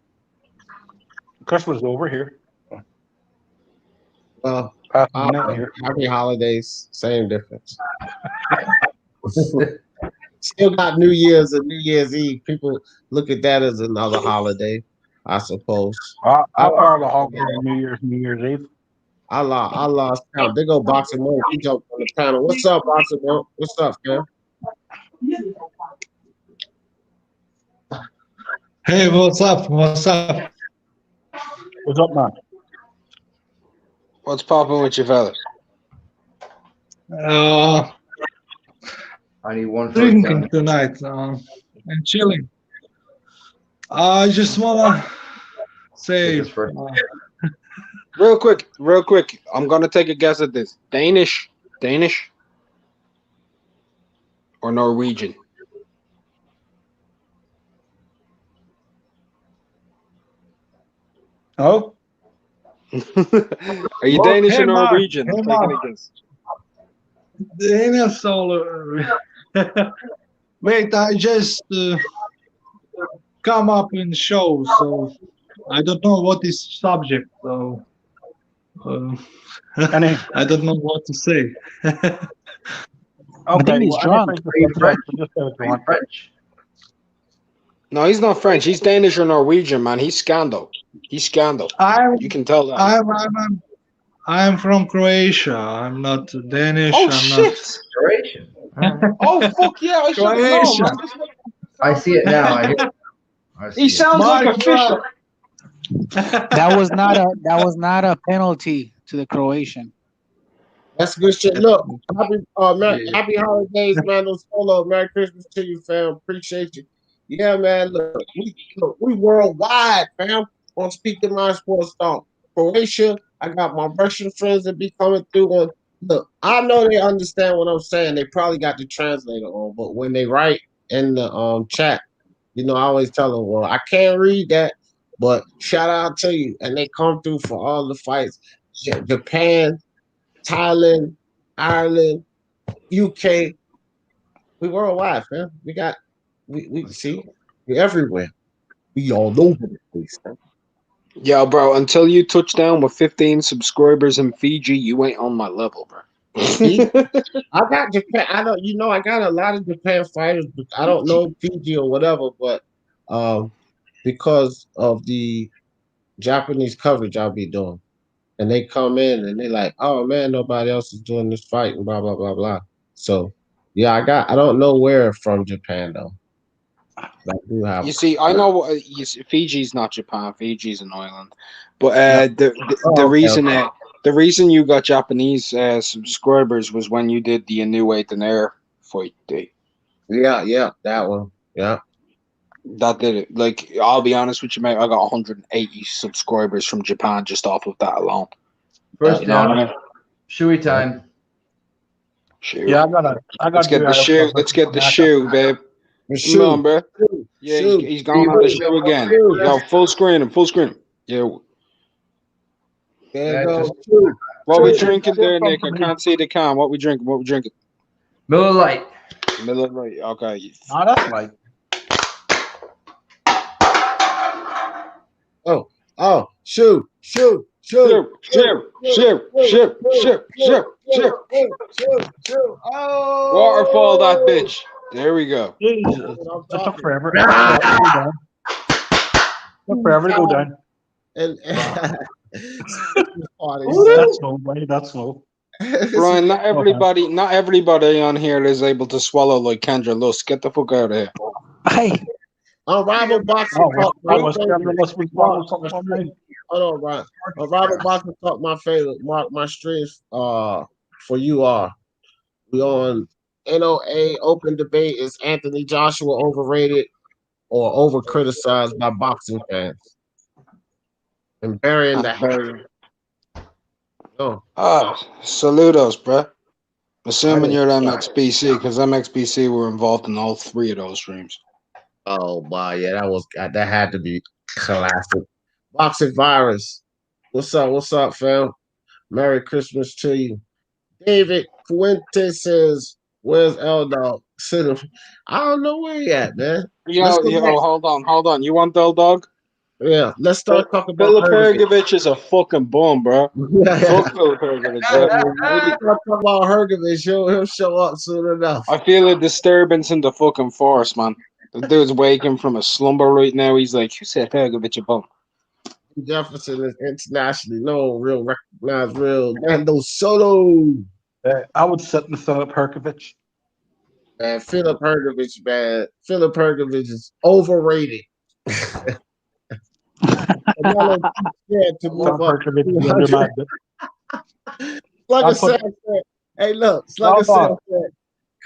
Christmas is over here. Well, here. happy holidays. Same difference. Still got New Year's and New Year's Eve. People look at that as another holiday, I suppose. I follow the holiday New Year's Eve. I lost count. They go Boxing Monk. He jumped on the panel. What's up, Boxing Monk? What's up, man? Hey, what's up? What's up? What's up, man? What's popping with you, fellas? I need one for Drinking tonight and chilling. I just wanna say, real quick. I'm gonna take a guess at this. Danish, or Norwegian? Oh, are you Danish or Norwegian? I'm taking a guess. Danish Wait, I just come up in show, so I don't know what is subject. So I don't know what to say. Okay, he's drunk. French. No, he's not French. He's Danish or Norwegian, man. He's Scandal. You can tell that. I'm from Croatia. I'm not Danish. Oh, I'm shit. Croatian. Oh, fuck yeah. I should have known, man. I see it now. He sounds like a fisher. That was not a penalty to the Croatian. That's good shit. Look, happy holidays, man. No solo. Merry Christmas to you, fam. Appreciate you. Yeah, man. Look, we worldwide, fam. On Speaking My Sports Talk. Croatia, I got my Russian friends that be coming through. And look, I know they understand what I'm saying. They probably got the translator on, but when they write in the chat, I always tell them, well, I can't read that, but shout out to you. And they come through for all the fights. Japan, Thailand, Ireland, UK. We worldwide, fam. We see, we're everywhere. We all over the place, man. Yo, bro, until you touch down with 15 subscribers in Fiji, you ain't on my level, bro. I got Japan. I got a lot of Japan fighters. But I don't know Fiji or whatever, but because of the Japanese coverage I'll be doing. And they come in and they're like, oh man, nobody else is doing this fight and blah, blah, blah, blah. So yeah, I don't know where from Japan though. I do have You see, I know Fiji's not Japan. Fiji's an island, but the reason you got Japanese subscribers was when you did the Inoue Donaire fight day. Yeah, that one. Yeah, that did it. Like, I'll be honest with you, mate. I got 180 subscribers from Japan just off of that alone. First down, Shoey time. Shoe. Yeah, let's get the shoe. Let's get the shoe, babe. Come on, bro. Yeah, he's going on the shoe again. Yo, full screen him. Yeah. What we drinking there, Nick? I can't see the can. What we drinking? Miller Lite. Okay. Oh, that's light. Oh, shoot. Oh, waterfall that bitch. There we go. Jesus. That took forever. Took forever to go down. And that's slow, buddy. That's slow. Brian, not everybody on here is able to swallow like Kendra Lusk. Get the fuck out of here. Hey. Rival Boxing Talk. Hold on, Brian. Rival Boxing Talk, my favorite. My streams for you are. We on NOA open debate. Is Anthony Joshua overrated or over criticized by boxing fans? And burying the saludos, bro. Assuming you're at MXBC, because MXBC were involved in all three of those streams. Oh wow, yeah, that had to be classic. Boxing Virus. What's up, fam? Merry Christmas to you. David Fuentes says, where's L-Dog? I don't know where he at, man. Yo, hold on. You want L-Dog? Yeah, let's start talking about Philip Hergovich. Hergovich is a fucking bum, bro. Fuck Philip Hergovich, bro. Let's start talking about Hergovich. He'll show up soon enough. I feel a disturbance in the fucking force, man. The dude's waking from a slumber right now. He's like, "You said Hergovich a bum." Jefferson is internationally known, real recognized, real Nando Soto. I would set and set up Herkovich. Man, Philip Hergovich, man. Philip Hergovich is overrated. Canelo too scared to move up. Slugger Sam said, "Hey, look, Slugger Sam said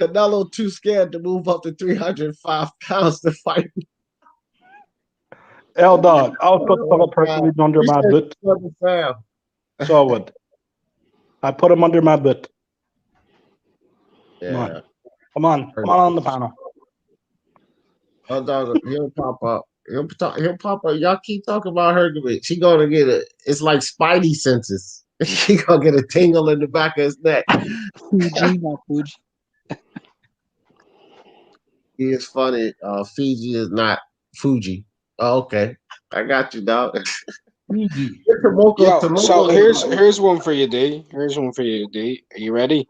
Canelo too scared to move up to 305 pounds to fight." L dog, I'll put Philip Hergovich under my boot. So I would. I put him under my boot. Yeah. Come on the panel. Oh, dog, he'll pop up. He'll pop up. Y'all keep talking about Hergovich. He gonna get it's like Spidey senses. He gonna get a tingle in the back of his neck. Fuji, not Fuji. He is funny. Fiji is not Fuji. Oh, okay. I got you, dog. Yo, so here's one for you, D. Here's one for you, D. Are you ready?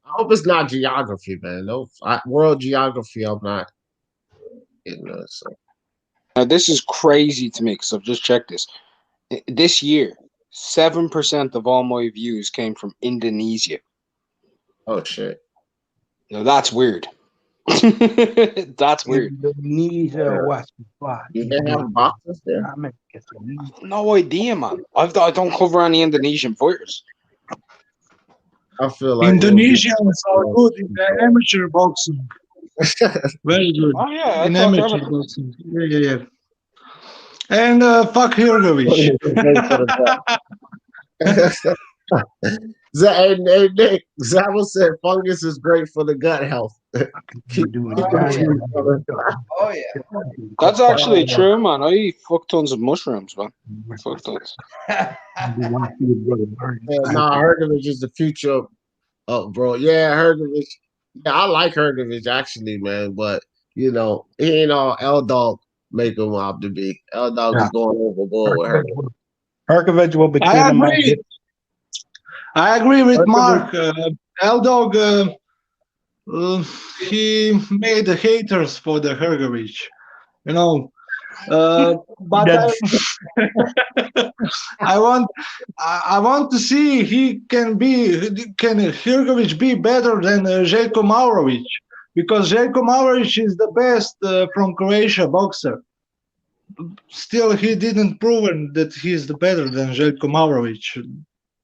I hope it's not geography, man. No, world geography, I'm not getting this. So. Now, this is crazy to me because I've just checked this. This year, 7% of all my views came from Indonesia. Oh, shit. Now, that's weird. That's weird. Indonesia, West. Do they have boxers there? No idea, man. I don't cover any Indonesian fighters. I feel like Indonesians are good in the amateur boxing. Very good. Oh yeah, in amateur boxing. Yeah. And fuck Hergovich. Nick, Zabo said fungus is great for the gut health. Oh yeah. That's actually true, man. I eat fuck tons of mushrooms, man. Fuck tons. Hergovich is the future. Oh, bro. Yeah, Hergovich. Yeah, I like Hergovich actually, man. But he ain't all L Dog make him out to be. L Dog is going overboard with Hergovich. Hergovich will be. I agree with Mark. L Dog. He made the haters for the Hergovich. But I want to see can Hergovich be better than Željko Maurović, because Željko Maurović is the best from Croatia boxer. Still, he didn't proven that he's better than Željko Maurović.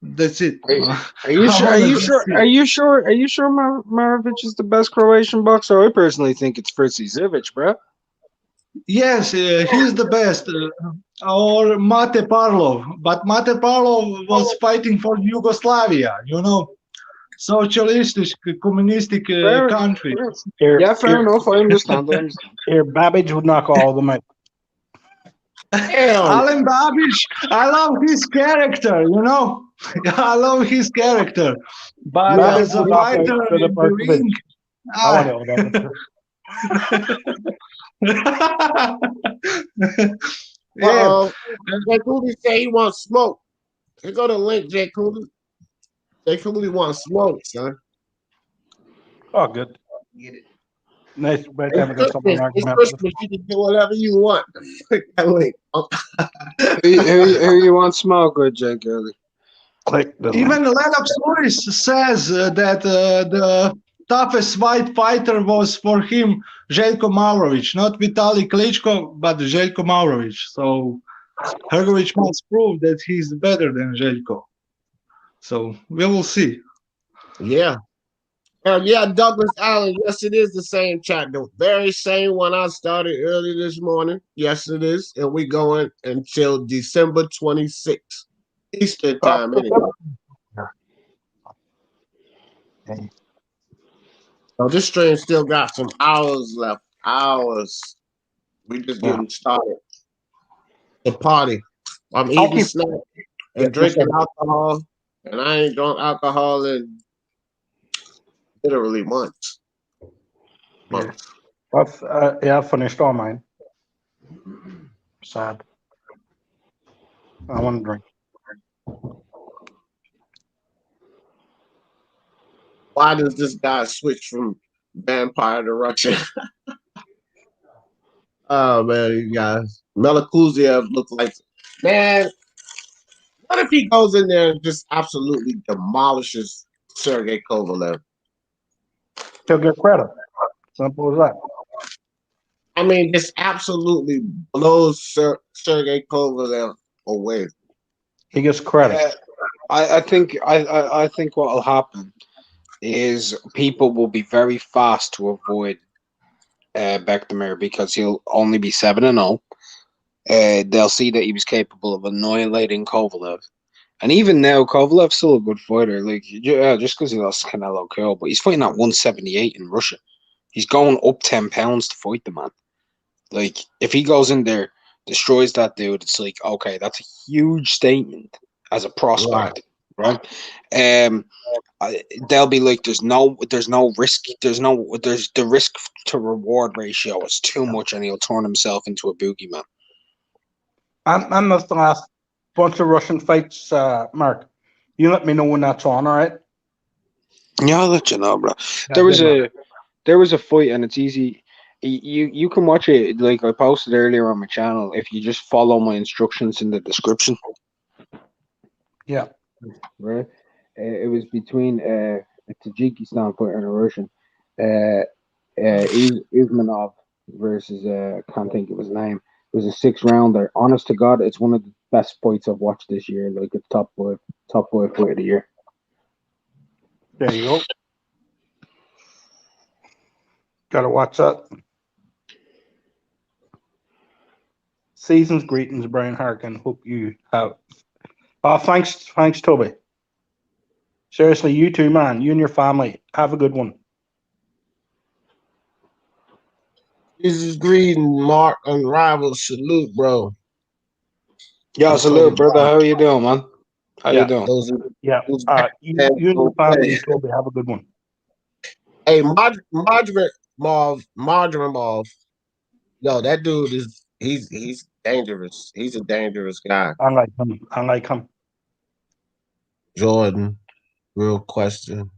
That's it. Are you sure Maurović is the best Croatian boxer? I personally think it's Fritzi Zivic, bro. Yes, he's the best. Or Mate Parlov. But Mate Parlov was fighting for Yugoslavia, socialistic, communistic country. Fair enough. I understand. Here, Babbage would knock all of them out. Alen Babic, I love his character, I love his character. But as a fighter in the ring, Jay Cooley say he wants smoke. Here go the link, Jay Cooley. Jay Cooley wants smoke, son. Oh, good. Get it. Nice. It's Christmas. You can do whatever you want. Click that link. Who you want smoke with, Jay Cooley? Click the link. Even Lennox Lewis says that the toughest white fighter was for him Željko Maurović, not Vitali Klitschko, but Željko Maurović. So Hergovich must prove that he's better than Željko. So we will see. Yeah. Douglas Allen. Yes, it is the same chat. The very same one I started early this morning. Yes, it is. And we're going until December 26th. Eastern time, anyway. So this stream still got some hours left. Hours. We just getting started. The party. I'm eating snacks and drinking alcohol, and I ain't drunk alcohol in literally months. I finished all mine. Sad. I want to drink. Why does this guy switch from vampire to Russian? Oh man, you guys. Melakuziev looked like, man. What if he goes in there and just absolutely demolishes Sergey Kovalev? He'll get credit. Simple as that. I mean, just absolutely blows Sergey Kovalev away. He gets credit. I think what will happen is people will be very fast to avoid Bektemir because he'll only be 7-0. They'll see that he was capable of annihilating Kovalev. And even now, Kovalev's still a good fighter. Like, yeah, just because he lost Canelo, cool. But he's fighting at 178 in Russia. He's going up 10 pounds to fight the man. Like, if he goes in there, destroys that dude, it's like, okay, that's a huge statement as a prospect, right? They'll be like, there's no risk. There's the risk to reward ratio is too much, and he'll turn himself into a boogeyman. I'm the last bunch of Russian fights, Mark. You let me know when that's on, all right? Yeah, I'll let you know, bro. Yeah, There was a fight, and it's easy. You can watch it. Like I posted earlier on my channel. If you just follow my instructions in the description. Yeah. Right. It was between a Tajikistan fighter and a Russian. Izmanov versus I can't think of his name. It was a 6-rounder. Honest to God, it's one of the best fights I've watched this year. Like a top five fight of the year. There you go. Gotta watch that. Season's greetings, Brian Harkin. Hope you have. Oh, thanks, Toby. Seriously, you too, man. You and your family. Have a good one. Jesus greeting, Mark, unrivaled salute, bro. Yeah, salute, brother. How you doing, man? How you doing? You and your family, Toby, have a good one. Hey, Marjorie, yo, that dude is he's dangerous. He's a dangerous guy. I like him. Jordan, real question.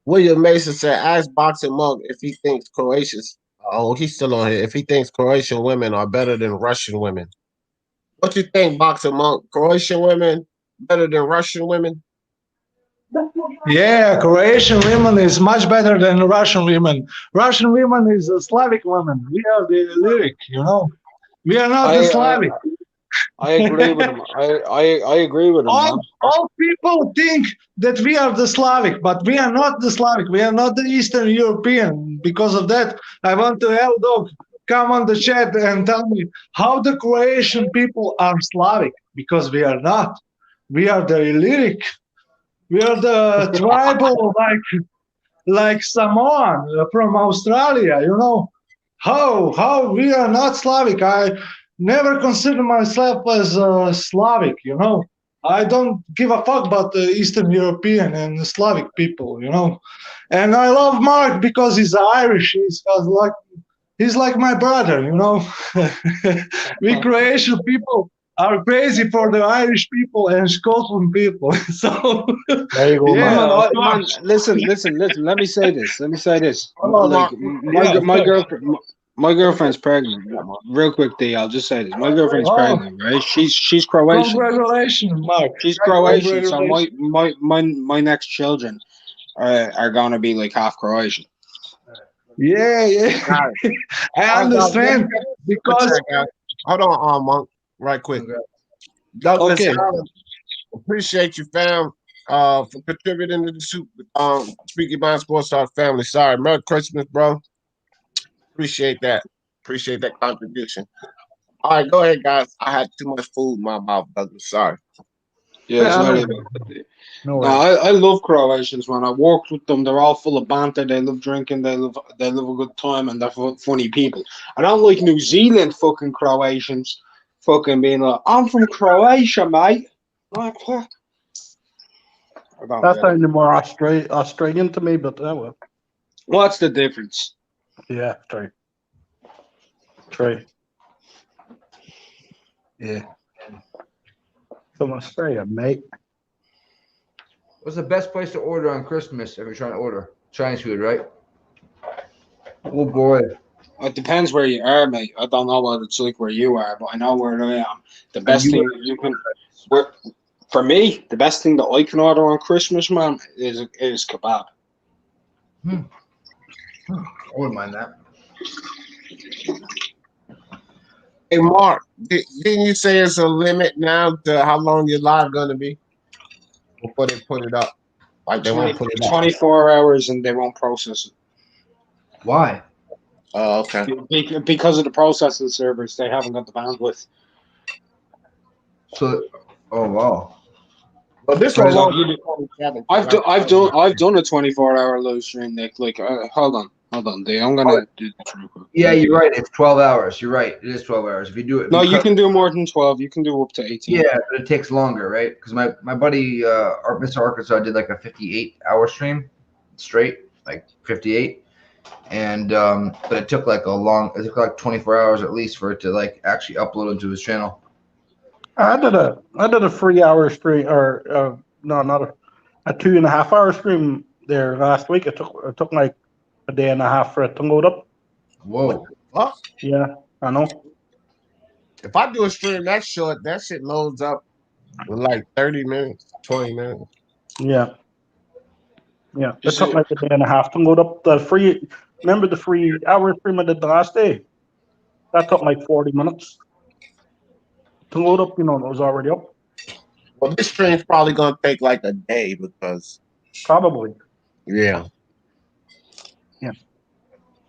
William Mason said, ask Boxing Monk if he thinks Croatians. Oh, he's still on here. If he thinks Croatian women are better than Russian women. What you think, Boxing Monk? Croatian women better than Russian women? Yeah, Croatian women is much better than Russian women. Russian women is a Slavic women. We are the lyric, you know. We are not the Slavic. I agree with him. I agree with him. All people think that we are the Slavic, but we are not the Slavic. We are not the Eastern European. Because of that, I want to Dog come on the chat and tell me how the Croatian people are Slavic, because we are not. We are the lyric. We are the tribal, like Samoan from Australia, you know. How we are not Slavic. I never consider myself as Slavic, you know. I don't give a fuck about the Eastern European and Slavic people, you know. And I love Mark because he's Irish. He's like my brother, you know. We Croatian people are crazy for the Irish people and Scotland people. So there you go, yeah, man, listen. Let me say this. Like, my girlfriend's pregnant. Real quick, D, I'll just say this. My girlfriend's pregnant, right? She's Croatian. Congratulations, Mark. She's Croatian, so my next children are gonna be like half Croatian. Yeah. I understand because. Hold on, Monk, right quick. Douglas, appreciate you, fam, for contributing to the Speaking Mind Sports Talk family. Sorry, Merry Christmas, bro. Appreciate that contribution. All right, go ahead, guys. I had too much food in my mouth, Douglas. Sorry. Yeah, I love Croatians, man. I walked with them. They're all full of banter. They love drinking. They love a good time, and they're funny people. I don't like New Zealand fucking Croatians fucking being like, I'm from Croatia, mate. Like, what? That sounded more Australian to me, but well. What's the difference? Yeah, true. Yeah. from Australia, mate. What's the best place to order on Christmas if you're trying to order Chinese food, right? Oh boy. It depends where you are, mate. I don't know what it's like where you are, but I know where I am. The best thing you can, for me, the best thing that I can order on Christmas, man, is kebab. I wouldn't mind that. Hey, Mark, didn't you say it's a limit now to how long your live gonna be before they put it up? Like they won't put it up. 24 hours and they won't process it. Why? Oh, okay. Because of the processing servers, they haven't got the bandwidth. So, oh wow. But this So one, I've done a 24-hour live stream, Nick. Like, hold on, Dave. I'm gonna do this real quick. Yeah, you're right. It's 12 hours. You're right. It is 12 hours. If you do it, No, you can do more than 12. You can do up to 18. Yeah, but it takes longer, right? Because my buddy, Mr. Arkansas, did like a 58-hour stream straight, like 58, and but it took like 24 hours at least for it to like actually upload into his channel. I did a 3-hour stream, or no, not a 2.5-hour stream there last week. It took like a day and a half for it to load up. Whoa. What? Yeah, I know. If I do a stream that short, that shit loads up in like 30 minutes, 20 minutes. Yeah. Yeah. It took like a day and a half to load up remember the 3-hour stream I did the last day? That took like 40 minutes to load up, it was already up. Well, this stream's probably gonna take like a day because probably. Yeah. Yeah.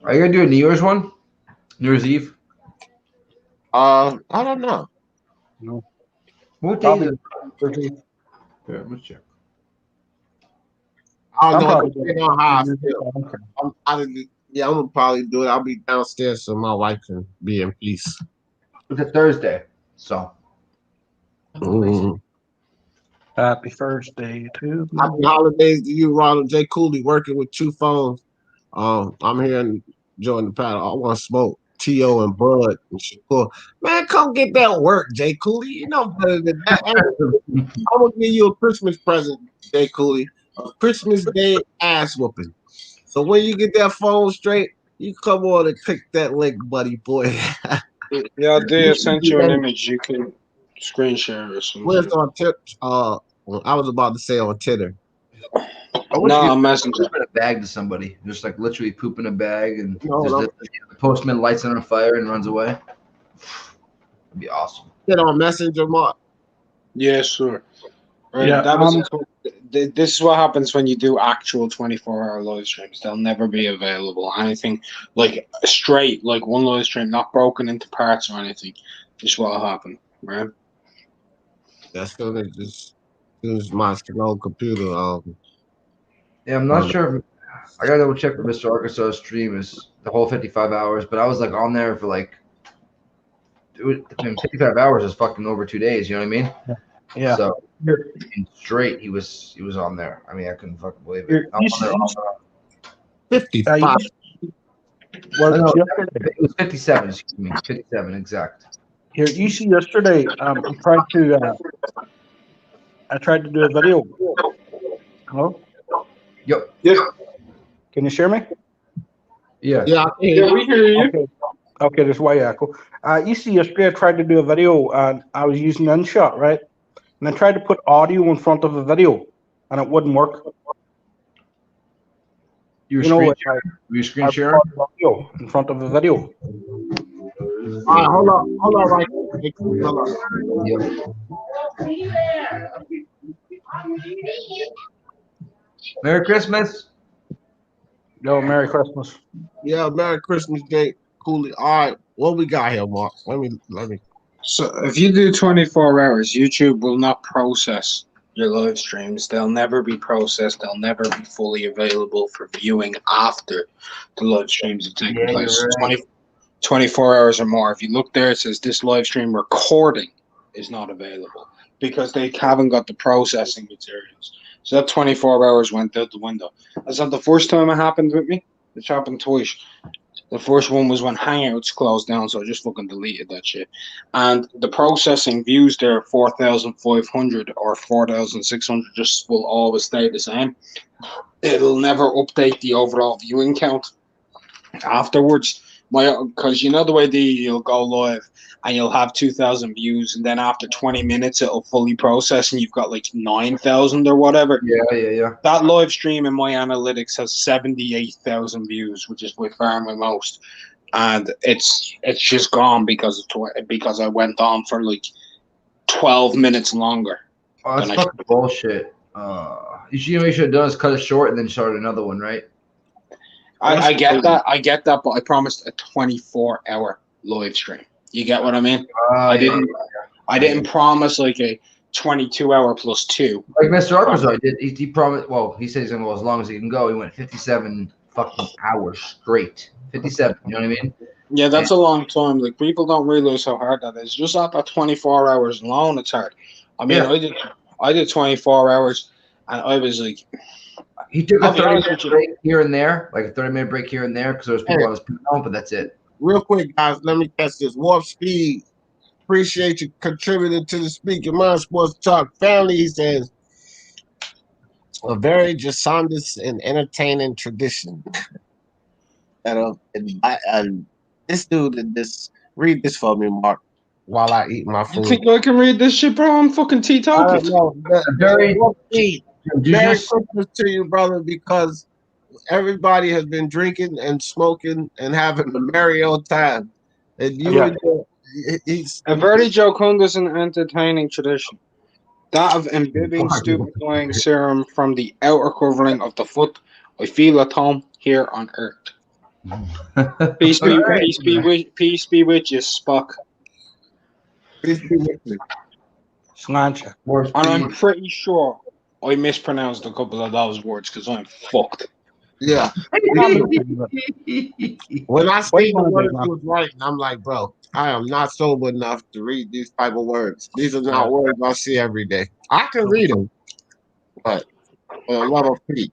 Are you gonna do a New Year's one? New Year's Eve? I don't know. No. What day is it? Yeah, let's check. I don't know. probably Depending on how I feel. I'm gonna probably do it. I'll be downstairs so my wife can be in peace. It's a Thursday, so. Happy first day to Happy holidays to you, Ronald J. Cooley, working with 2 phones. I'm here enjoying the paddle. I want to smoke T.O. and Bud and Shakur. Man, come get that work, J. Cooley. You know better than that. I'm gonna give you a Christmas present, J. Cooley. A Christmas Day ass whooping. So when you get that phone straight, you come on and click that link, buddy boy. Yeah, they sent you an image. You can screen share or something. Where's on tip? I was about to say on Tinder. No, Messenger. Poop in a bag to somebody, just like literally poop in a bag, and the postman lights it on fire and runs away. It'd be awesome. Get on Messenger, Mark. Yeah, sure. Right, Yeah, this is what happens when you do actual 24-hour live streams. They'll never be available. Anything like straight, like one live stream, not broken into parts or anything. This is what will happen, right? That's gonna just use my old computer. Yeah, I'm not sure. I gotta double check what Mr. Arkansas' stream is the whole 55 hours, but I was like on there for like 55 hours is fucking over 2 days. You know what I mean? Yeah. So straight, he was on there. I mean, I couldn't fucking believe it. 55. It was 57. Excuse me, 57 exact. Here, you see yesterday, I tried to do a video. Hello? Yep. Can you hear me? Yeah. Yeah, we hear you. Okay, there's way echo. You see yesterday, I tried to do a video, and I was using InShot, right? And I tried to put audio in front of a video, and it wouldn't work. You were screen sharing? Audio in front of a video. All right, hold on, right quick. Hold on. Merry Christmas. Yo, Merry Christmas. Yeah, Merry Christmas, Jake Cooley. All right, what we got here, Mark? Let me. So if you do 24 hours, YouTube will not process your live streams. They'll never be processed. They'll never be fully available for viewing after the live streams have taken place. Right. 24 hours or more. If you look there, it says this live stream recording is not available because they haven't got the processing materials. So that 24 hours went out the window. That's not the first time it happened with me. It's happened twice. The first one was when Hangouts closed down, so I just fucking deleted that shit. And the processing views there, 4,500 or 4,600, just will always stay the same. It'll never update the overall viewing count afterwards. Because you know the way you'll go live and you'll have 2,000 views, and then after 20 minutes it'll fully process and you've got like 9,000 or whatever. Yeah. That live stream in my analytics has 78,000 views, which is by far my most, and it's just gone because I went on for like 12 minutes longer. Oh, that's fucking bullshit. You should have done is cut it short and then start another one, right? I get that, but I promised a 24-hour live stream. You get what I mean? I didn't promise like a 22-hour plus 2. Like Mr. Arkansas did. He promised. Well, he said he's gonna go as long as he can go. He went 57 fucking hours straight. 57. You know what I mean? Yeah, that's a long time. Like, people don't realize how hard that is. Just after 24 hours alone, it's hard. I mean, I did 24 hours, and I was like. He took a 30-minute break here and there, like a 30-minute break here and there, because there was people on his phone, but that's it. Real quick, guys, let me catch this. Warp Speed, appreciate you contributing to the Speaking Mind Sports Talk family. He says, a very jaundiced and entertaining tradition. This dude did this. Read this for me, Mark, while I eat my food. You think I can read this shit, bro? I'm fucking teetotal. Warp Speed. Merry Christmas to you, brother, because everybody has been drinking and smoking and having a merry old time. And he's a very jocund and entertaining tradition. That of imbibing stupefying serum from the outer covering of the foot. I feel at home here on earth. Peace be with you, Spock. Peace be with you. And I'm pretty sure I mispronounced a couple of those words because I'm fucked. Yeah. When I see the words was right, I'm like, bro, I am not sober enough to read these type of words. These are not words I see every day. I can read them, but a lot of feet.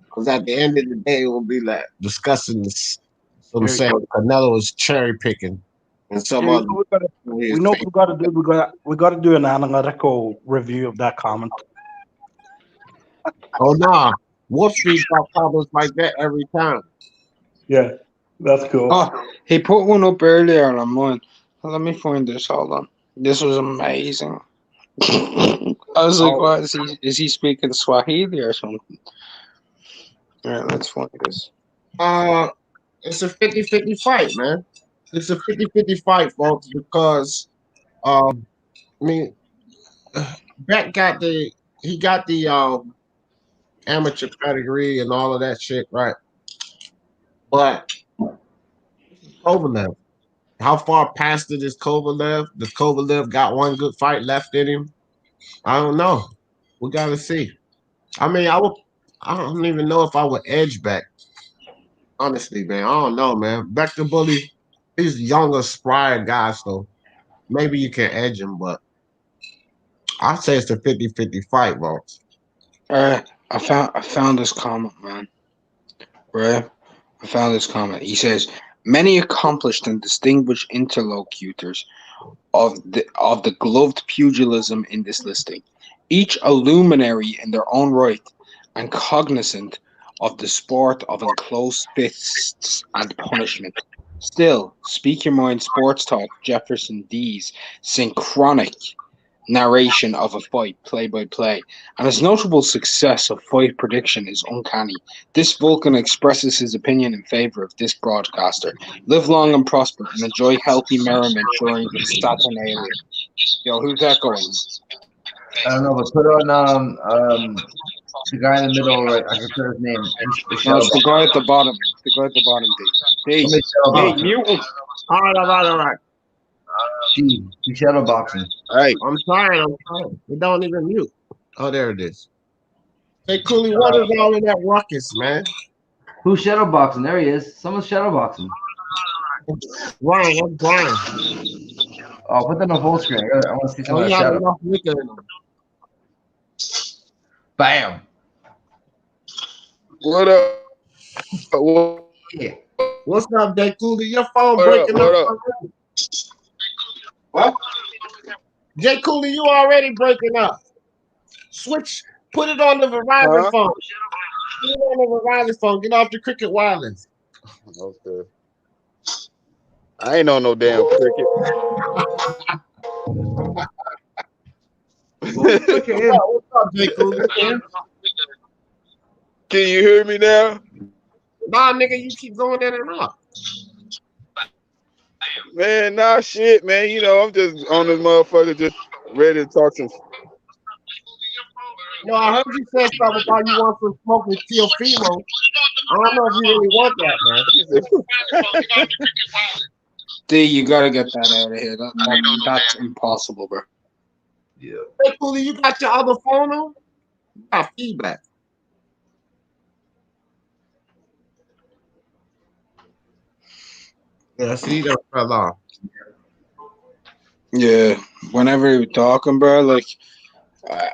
Because at the end of the day, it will be like discussing this. So I'm saying Canelo is cherry picking. And some other. We know what we got to do. We got to do an analytical review of that comment. Oh nah, Wolf Street got problems like that every time. Yeah, that's cool. Oh, he put one up earlier on mine. Let me find this. Hold on. This was amazing. I was like, what is he speaking Swahili or something? All right, let's find this. It's a 50-50 fight, man. It's a 50-50 fight, folks, because I mean, Beck got the amateur pedigree and all of that shit, right? But Kovalev, how far past it is Kovalev? Does Kovalev got one good fight left in him? I don't know. We gotta see. I mean, I don't even know if I would edge Beck. Honestly, man, I don't know, man. Beck the Bully. He's younger, spry guy, so maybe you can edge him, but I'd say it's a 50-50 fight, folks. I found this comment, man. Right? I found this comment. He says, many accomplished and distinguished interlocutors of the gloved pugilism in this listing, each a luminary in their own right and cognizant of the sport of enclosed fists and punishment. Still, Speak Your Mind Sports Talk, Jefferson D's synchronic narration of a fight, play-by-play, and his notable success of fight prediction is uncanny. This Vulcan expresses his opinion in favor of this broadcaster. Live long and prosper, and enjoy healthy merriment during the Saturnalia. Yo, who's that going? I don't know, but put on the guy in the middle, right? I can put his name. No, it's the guy at the bottom. It's the guy at the bottom, D. Hey, mute him. All right. He's shadow boxing. All right, I'm trying. We don't even mute. Oh, there it is. Hey, Cooley, what is all of that ruckus, man? Who's shadow boxing? There he is. Someone's shadow boxing. Ryan, I'm Brian. Oh, put that on full screen. I want to see some of that shadow. Bam. What up? Yeah. What's up, Jay Cooley? Your phone What up? breaking What up. up? What? Jay Cooley, you already breaking up. Switch. Put it on the Verizon Huh? phone. Put it on the Verizon phone. Get off the Cricket Wireless. Okay. I ain't on no damn cricket. What's up, Jay Cooley? Can you hear me now? Nah, nigga, you keep going in and out. Man, nah, shit, man. You know, I'm just on this motherfucker, just ready to talk some. No, I heard you say something about you want some smoke with Teofimo. I don't know if you really want that, man. D, you gotta get that out of here. That's impossible, bro. Yeah. Hey, Cooley, you got your other phone on? You got feedback. Yeah, see, that fell off. Yeah, whenever he was talking, bro, like,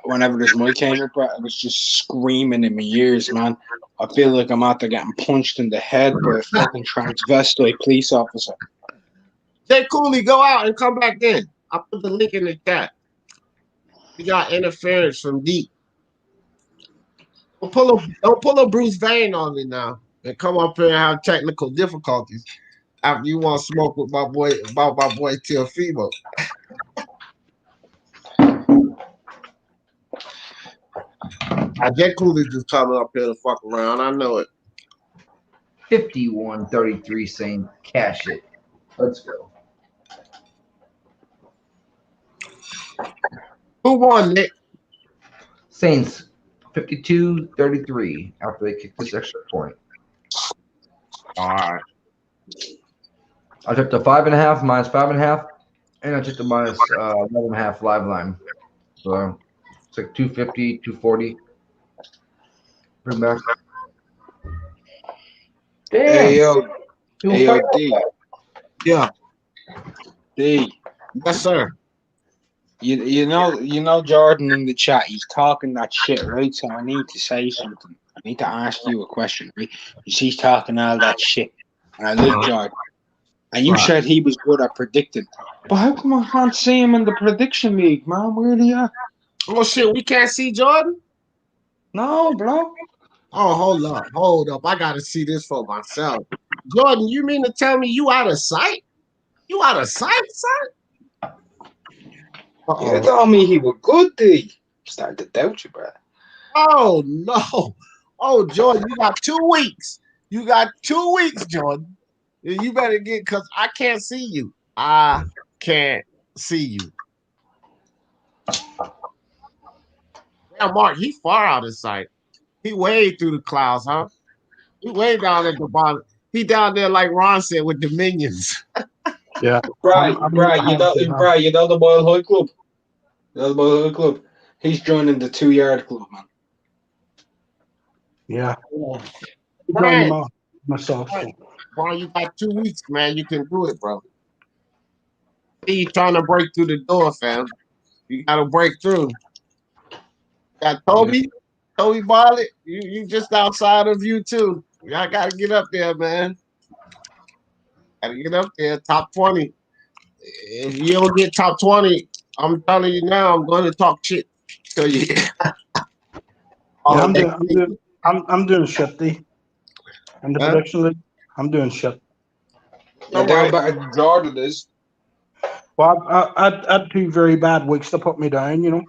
whenever this mic came up, bro, I was just screaming in my ears, man. I feel like I'm out there getting punched in the head by a fucking transvestite police officer. Jay Cooley, go out and come back in. I'll put the link in the chat. You got interference from deep. Don't pull a Bruce Vane on me now and come up here and have technical difficulties after you want to smoke with my boy Teofimo. Jay Cooley just coming up here to fuck around. I know it. 51-33 saying cash it. Let's go. Who won, Nick? Saints 52-33 after they kicked this extra point. All right. I took the 5.5 minus 5.5, and I took the minus 11.5 live line. So it's like 250, 240. Bring back. Damn. Hey, yo, D. Yeah. D. Yes, sir. You know Jordan in the chat, he's talking that shit, right? So I need to say something. I need to ask you a question, right? Because he's talking all that shit. And I like Jordan. And you said he was good at predicting. But how come I can't see him in the prediction league, man? Where are they at? Oh, shit, we can't see Jordan? No, bro. Oh, hold up. I got to see this for myself. Jordan, you mean to tell me you out of sight? You out of sight, son? You told me he was good, D. I'm starting to doubt you, bro. Oh, no. Oh, Jordan, you got 2 weeks. You got 2 weeks, Jordan. You better get, because I can't see you. I can't see you. Yeah, Mark, he far out of sight. He way through the clouds, huh? He way down at the bottom. He down there, like Ron said, with the minions. Yeah. Right, you know the Boyle High Club? You know the Boyle High Club? He's joining the 2-yard club, man. Yeah. Brian, Myself. Brian, you got 2 weeks, man. You can do it, bro. He's trying to break through the door, fam. You got to break through. Got Toby Barlett. You just outside of you, too. I got to get up there, man. Got to get up there, top 20. If you don't get top 20, I'm telling you now, I'm going to talk shit to you. I'm doing shit, D. And the prediction league, I'm doing shit. You're doing better than Jordan is. Well, I had 2 very bad weeks to put me down, you know.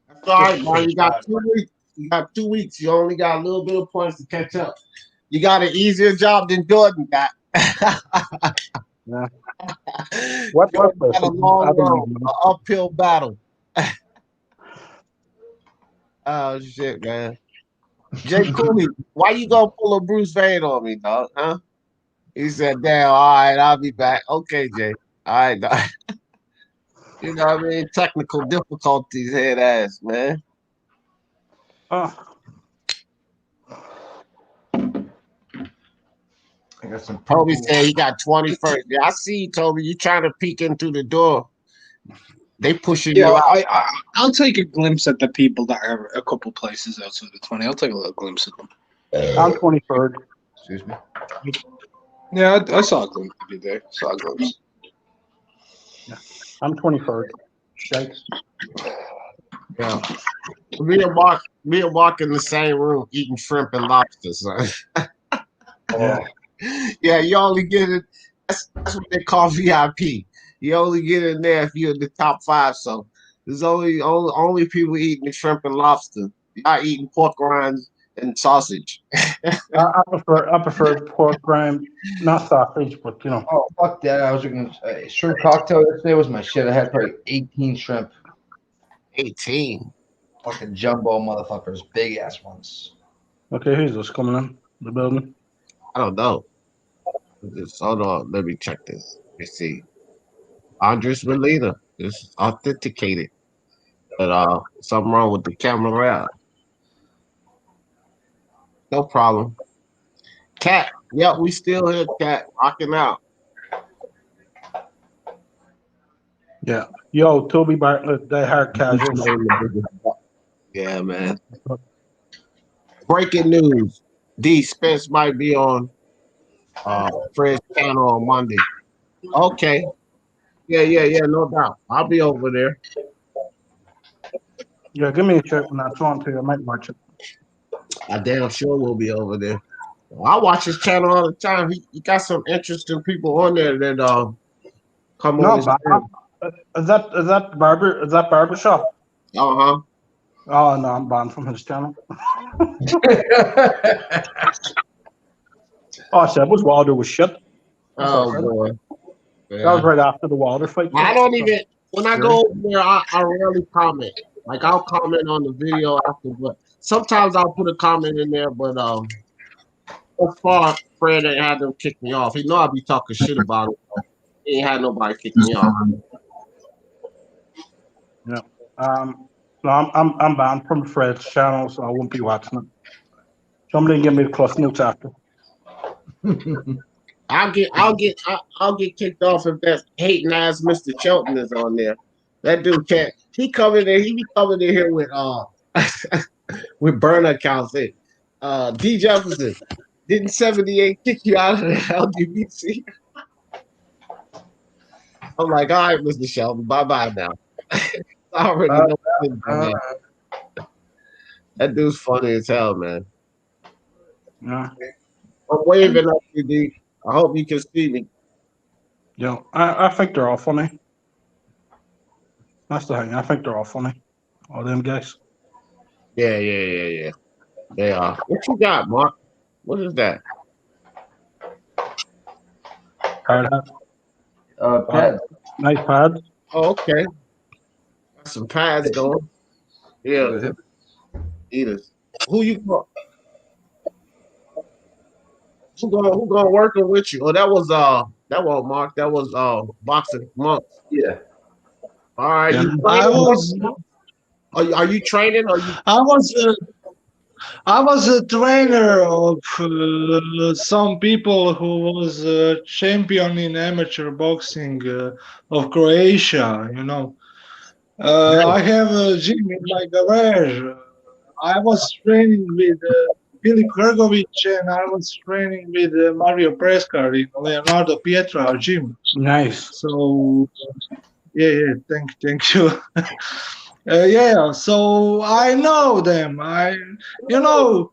That's all right, Brian. You got 2 weeks. You got 2 weeks. You only got a little bit of points to catch up. You got an easier job than Jordan got. Yeah. What got a long road, an uphill battle. Oh shit, man. Jay Cooley, why you gonna pull a Bruce Vane on me, dog? Huh? He said, "Damn, all right, I'll be back." Okay, Jay. All right, dog. You know what I mean? Technical difficulties, head ass, man. I got some. Toby said he got 21st. Yeah, I see, Toby. You trying to peek in through the door. They pushing you out. I'll take a glimpse at the people that are a couple places outside of 20. I'll take a little glimpse at them. I'm 23rd. Excuse me. Yeah, I saw a glimpse the other day. Saw a glimpse. I'm 23rd. Shakes. Yeah. Me and Mark in the same room eating shrimp and lobster, son. Oh. Yeah, you only get it. That's what they call VIP. You only get in there if you're in the top 5. So there's only people eating the shrimp and lobster. Y'all eating pork rinds and sausage. I prefer pork rind, not sausage, but you know. Oh, fuck that. I was drinking shrimp cocktail yesterday. Was my shit. I had probably 18 shrimp. 18. Fucking jumbo motherfuckers. Big ass ones. Okay, who's this coming in the building? I don't know. Hold on. Let me check this. Let's see. Andres Molina. This is authenticated. But something wrong with the camera. No problem. Cat. Yep, we still here, Cat. Rocking out. Yeah. Yo, Toby Bartlett, Die Hard Casual. Yeah, man. Breaking news. D. Spence might be on Fred's channel on Monday. Okay. Yeah, no doubt. I'll be over there. Yeah, give me a check when that's on too. I might watch it. I damn sure will be over there. I watch his channel all the time. He got some interesting people on there that come on his channel. Is that barbershop? Uh-huh. Oh no, I'm banned from his channel. Oh, shit, was Wilder was shit. Oh boy. Yeah. That was right after the Wilder fight. I don't even when I go over there, I rarely comment. Like I'll comment on the video after, but sometimes I'll put a comment in there. But so far, Fred ain't had them kick me off. He know I be talking shit about it. He ain't had nobody kick me off. Yeah. No, I'm banned from Fred's channel, so I won't be watching it. Somebody give me the plus notes after. I'll get kicked off if that hating ass Mr. Shelton is on there. That dude can't. He be coming in here with with burner accounts. D Jefferson didn't 78 kick you out of the LGBTC? I'm like, all right, Mr. Shelton, bye now. I already know that dude's funny as hell, man. Yeah. I'm waving up you, D. I hope you can see me. Yo, I think they're all funny. That's the thing. I think they're all funny. All them guys. Yeah. They are. What you got, Mark? What is that? Hard hat. Pads. Nice pads. Oh, okay. Got some pads going. Yeah. Eaters. Who you got? Who going working with you? Oh, that was Mark. That was boxing months. Yeah. All right. Yeah. Are you training? I was a trainer of some people who was a champion in amateur boxing of Croatia. You know, I have a gym in my garage. I was training with Billy Krgovic and I was training with Mario Preskar in Leonardo Pietra gym. Nice. So, yeah, thank you. So I know them.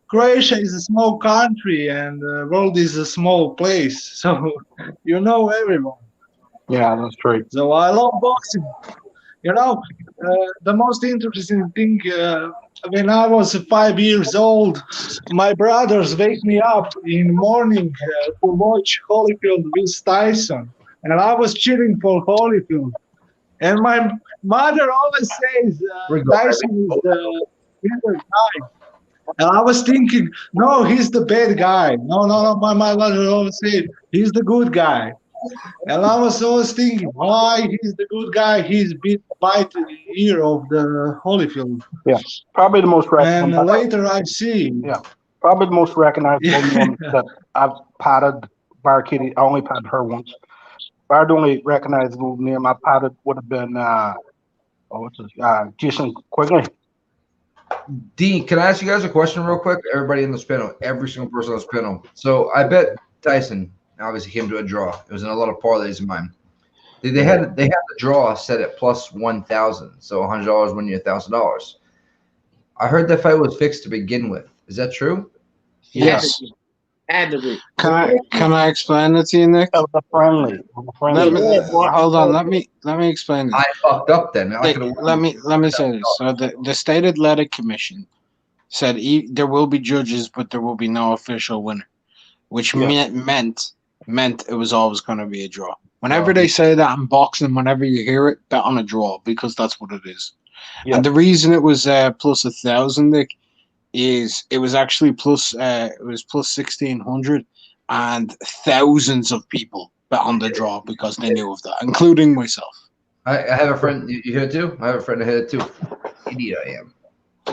Croatia is a small country and the world is a small place. So you know everyone. Yeah, that's true. So I love boxing. The most interesting thing, when I was 5 years old, my brothers wake me up in the morning to watch Holyfield with Tyson. And I was cheering for Holyfield. And my mother always says Tyson is the better guy. And I was thinking, no, he's the bad guy. No. My mother always said, he's the good guy. And I was always thinking, why he's the good guy? He's bite the ear of the Holyfield. Yeah, probably the most recognized. And later I see. Yeah, probably the most recognizable one that I've padded Bar Kitty. I only padded her once. Bar the only recognizable name I padded would have been Jason Quigley. Dean, can I ask you guys a question real quick? Everybody in this panel, every single person on this panel. So I bet Tyson obviously came to a draw. It was in a lot of parlays of mine. They had the draw set at plus 1,000, so $100 win you $1,000. I heard that fight was fixed to begin with. Is that true? Yes. Had to be. Can I explain it to you, Nick? That was a friendly. Hold on. Let me explain this. I fucked up then. Let me say this. So the State Athletic Commission said there will be judges, but there will be no official winner, which meant it was always going to be a draw. Whenever they say that in boxing, whenever you hear it, bet on a draw because that's what it is. Yeah. And the reason it was plus 1,000, Nick, is it was actually plus 1,600, and thousands of people bet on the draw because they knew of that, including myself. I have a friend. You hear it too? I have a friend that hit it too. Idiot I am.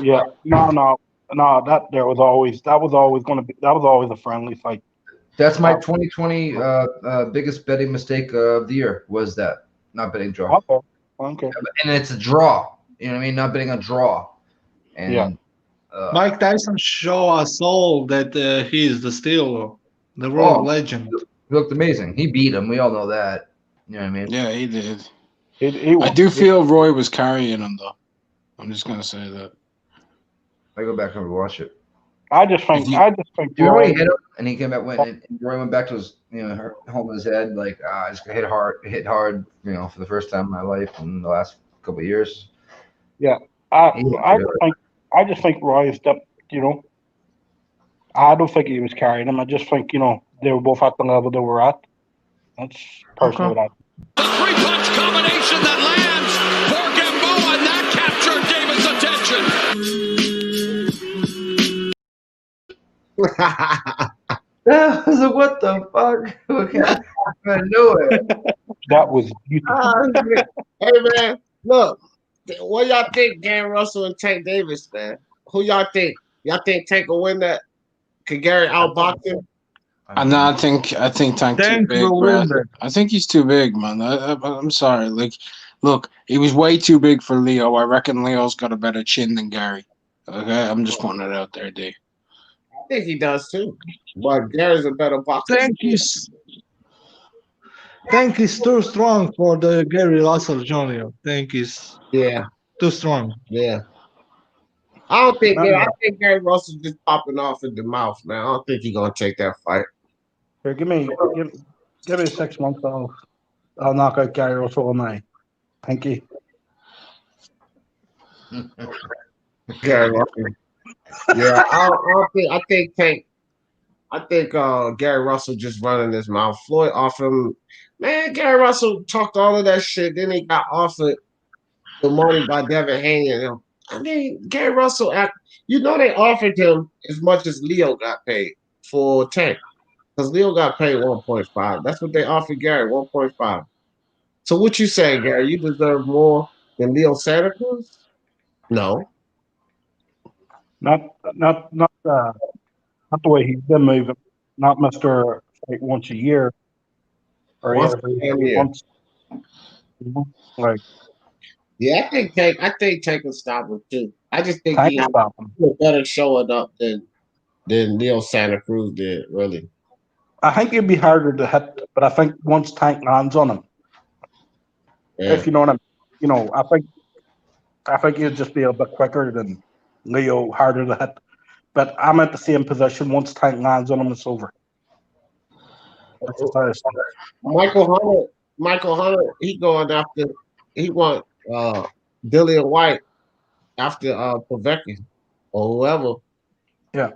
Yeah. No. That was always a friendly fight. That's my 2020 biggest betting mistake of the year was that not betting draw. Okay. And it's a draw. You know what I mean? Not betting a draw. And Mike Tyson show us all that he is the real legend. He looked amazing. He beat him. We all know that. You know what I mean? Yeah, he did. I do feel Roy was carrying him though. I'm just gonna say that. I go back and watch it. I just think. Roy hit him, and he came back and Roy went back to his, home of his head, like I just hit hard, for the first time in my life in the last couple of years. Yeah, I just think Roy stepped. I don't think he was carrying him. I just think they were both at the level they were at. That's personally what I. The three-punch combination that lands for Gamboa, and that captured David's attention. That was what the fuck? I knew it. That was beautiful. Hey man, look, what y'all think, Gary Russell and Tank Davis, man? Who y'all think? Y'all think Tank will win that? Could Gary outbox him? No, I think Tank too big, bro. I think he's too big, man. I'm sorry. Like, look, he was way too big for Leo. I reckon Leo's got a better chin than Gary. Okay, I'm just putting it out there, D. I think he does too, but Gary's a better boxer. Tank is too strong for the Gary Russell Jr. Tank is too strong. Yeah. I think Gary Russell's just popping off in the mouth, man. I don't think he's gonna take that fight. Here, give me 6 months. I'll knock out Gary Russell on 9. Thank you. Gary Russell. Yeah, I think Gary Russell just running his mouth. Floyd offered him, man. Gary Russell talked all of that shit. Then he got offered the money by Devin Haney. I mean, Gary Russell, they offered him as much as Leo got paid for Tank. Because Leo got paid 1.5. That's what they offered Gary, 1.5. So what you say, Gary? You deserve more than Leo Santa Cruz? No. Not the way he's been moving. Not Mr. Fight once a year or every month. Like, yeah, I think Tank can stop him too. I just think he had better showing up than Leo Santa Cruz did. Really, I think it'd be harder to hit, but I think once Tank lands on him, if you know what I mean, I think he'll just be a bit quicker than Leo, harder to hit. But I'm at the same position. Once Tank lands on him, it's over. Michael Hunter, he going after. He want Dillian White after Povetkin or whoever. Yeah,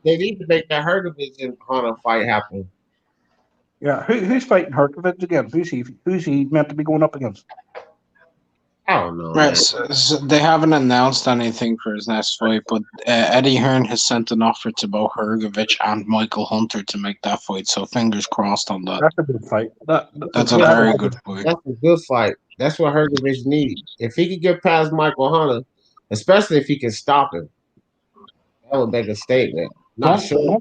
they need to make that Hergovich and Hunter fight happen. Yeah, who's fighting Hergovich again? Who's he meant to be going up against? I don't know. Right, so they haven't announced anything for his next fight, but Eddie Hearn has sent an offer to both Hergovich and Michael Hunter to make that fight. So fingers crossed on that. That's a good fight. That's a very good fight. That's a good fight. That's what Hergovich needs. If he could get past Michael Hunter, especially if he can stop him, that would make a statement. Not sure.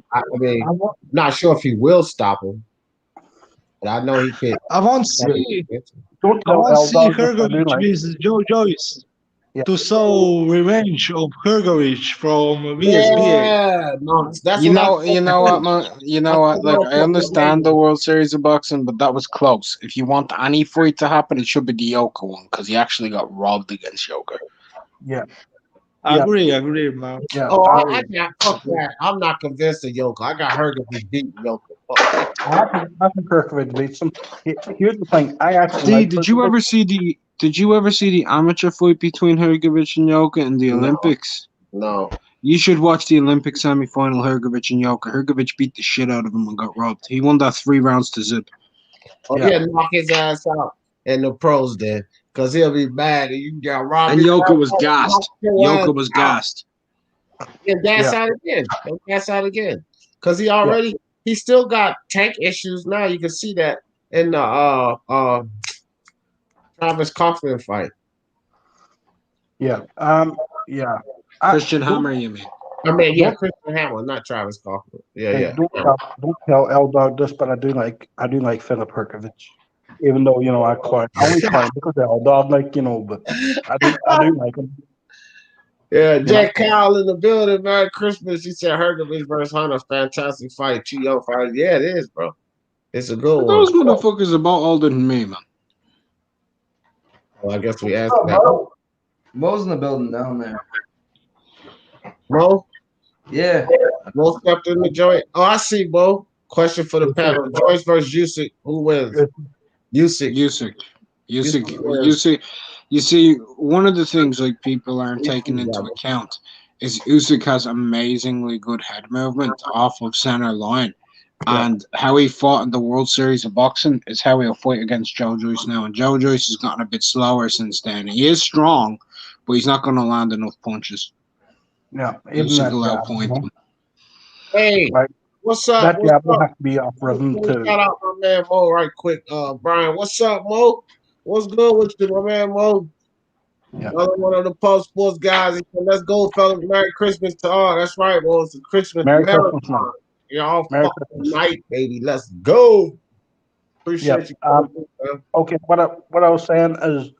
Not sure if he will stop him, but I know he can. I want to see Hergovich versus Joe Joyce. to show revenge of Hergovich from VSBA. Yeah, no, that's You what I know, said. you know what, man. You know what? Like, I understand the World Series of Boxing, but that was close. If you want any fight to happen, it should be the Yoka one because he actually got robbed against Yoka. Yeah. Agree, man. Yeah. Oh, I got fuck that. I'm not convinced of Yoka. I got Hergovich beating Yoka. Fuck that. I think Kirkovich beats him. Here's the thing. I actually like Did you ever see the? Did you ever see the amateur fight between Hergovich and Yoka in the Olympics? No. You should watch the Olympic semifinal. Hergovich and Yoka. Hergovich beat the shit out of him and got robbed. He won that 3 rounds to zip. Oh, yeah, knock his ass out. And the pros did. Because he'll be mad and you got robbed. And Yoka was gassed. Yoka was gassed. Yeah, gas out again. He'll gas out again. Because he still got tank issues now. You can see that in the Travis Kaufman fight. Yeah. Yeah. Christian Hammer, you mean? I mean, yeah, Christian Hammer, not Travis Kaufman. Yeah. Don't tell L Dog this, but I do like Philip Herkovich. Even though I only call him because L Dog, but I do like him. Yeah, Jack Kyle in the building. Merry Christmas. He said Hergovich versus Hunter, fantastic fight. 2 young fighters. Yeah, it is, bro. It's a good one. Those motherfuckers about older than me, man. Well, I guess we asked that. Mo's in the building down there. Mo? Yeah. Mo stepped in the joint. Oh, I see, Mo. Question for the panel. Joyce versus Usyk. Who wins? Usyk. You see, one of the things like people aren't taking into account is Usyk has amazingly good head movement off of center line. And how he fought in the World Series of Boxing is how he'll fight against Joe Joyce now. And Joe Joyce has gotten a bit slower since then. He is strong, but he's not going to land enough punches. Yeah, Usyk will outpoint him. Hey, what's up? That jab will up? have to be off rhythm too. Shout out my man Mo right quick. Brian, what's up, Mo? What's good with you, my man Mo? Yeah. Another one of the Post Sports guys. He said, let's go, fellas. Merry Christmas to all. That's right, Mo. It's a Christmas marathon. Y'all fucking night, baby. Let's go. Appreciate you. Okay, what I was saying is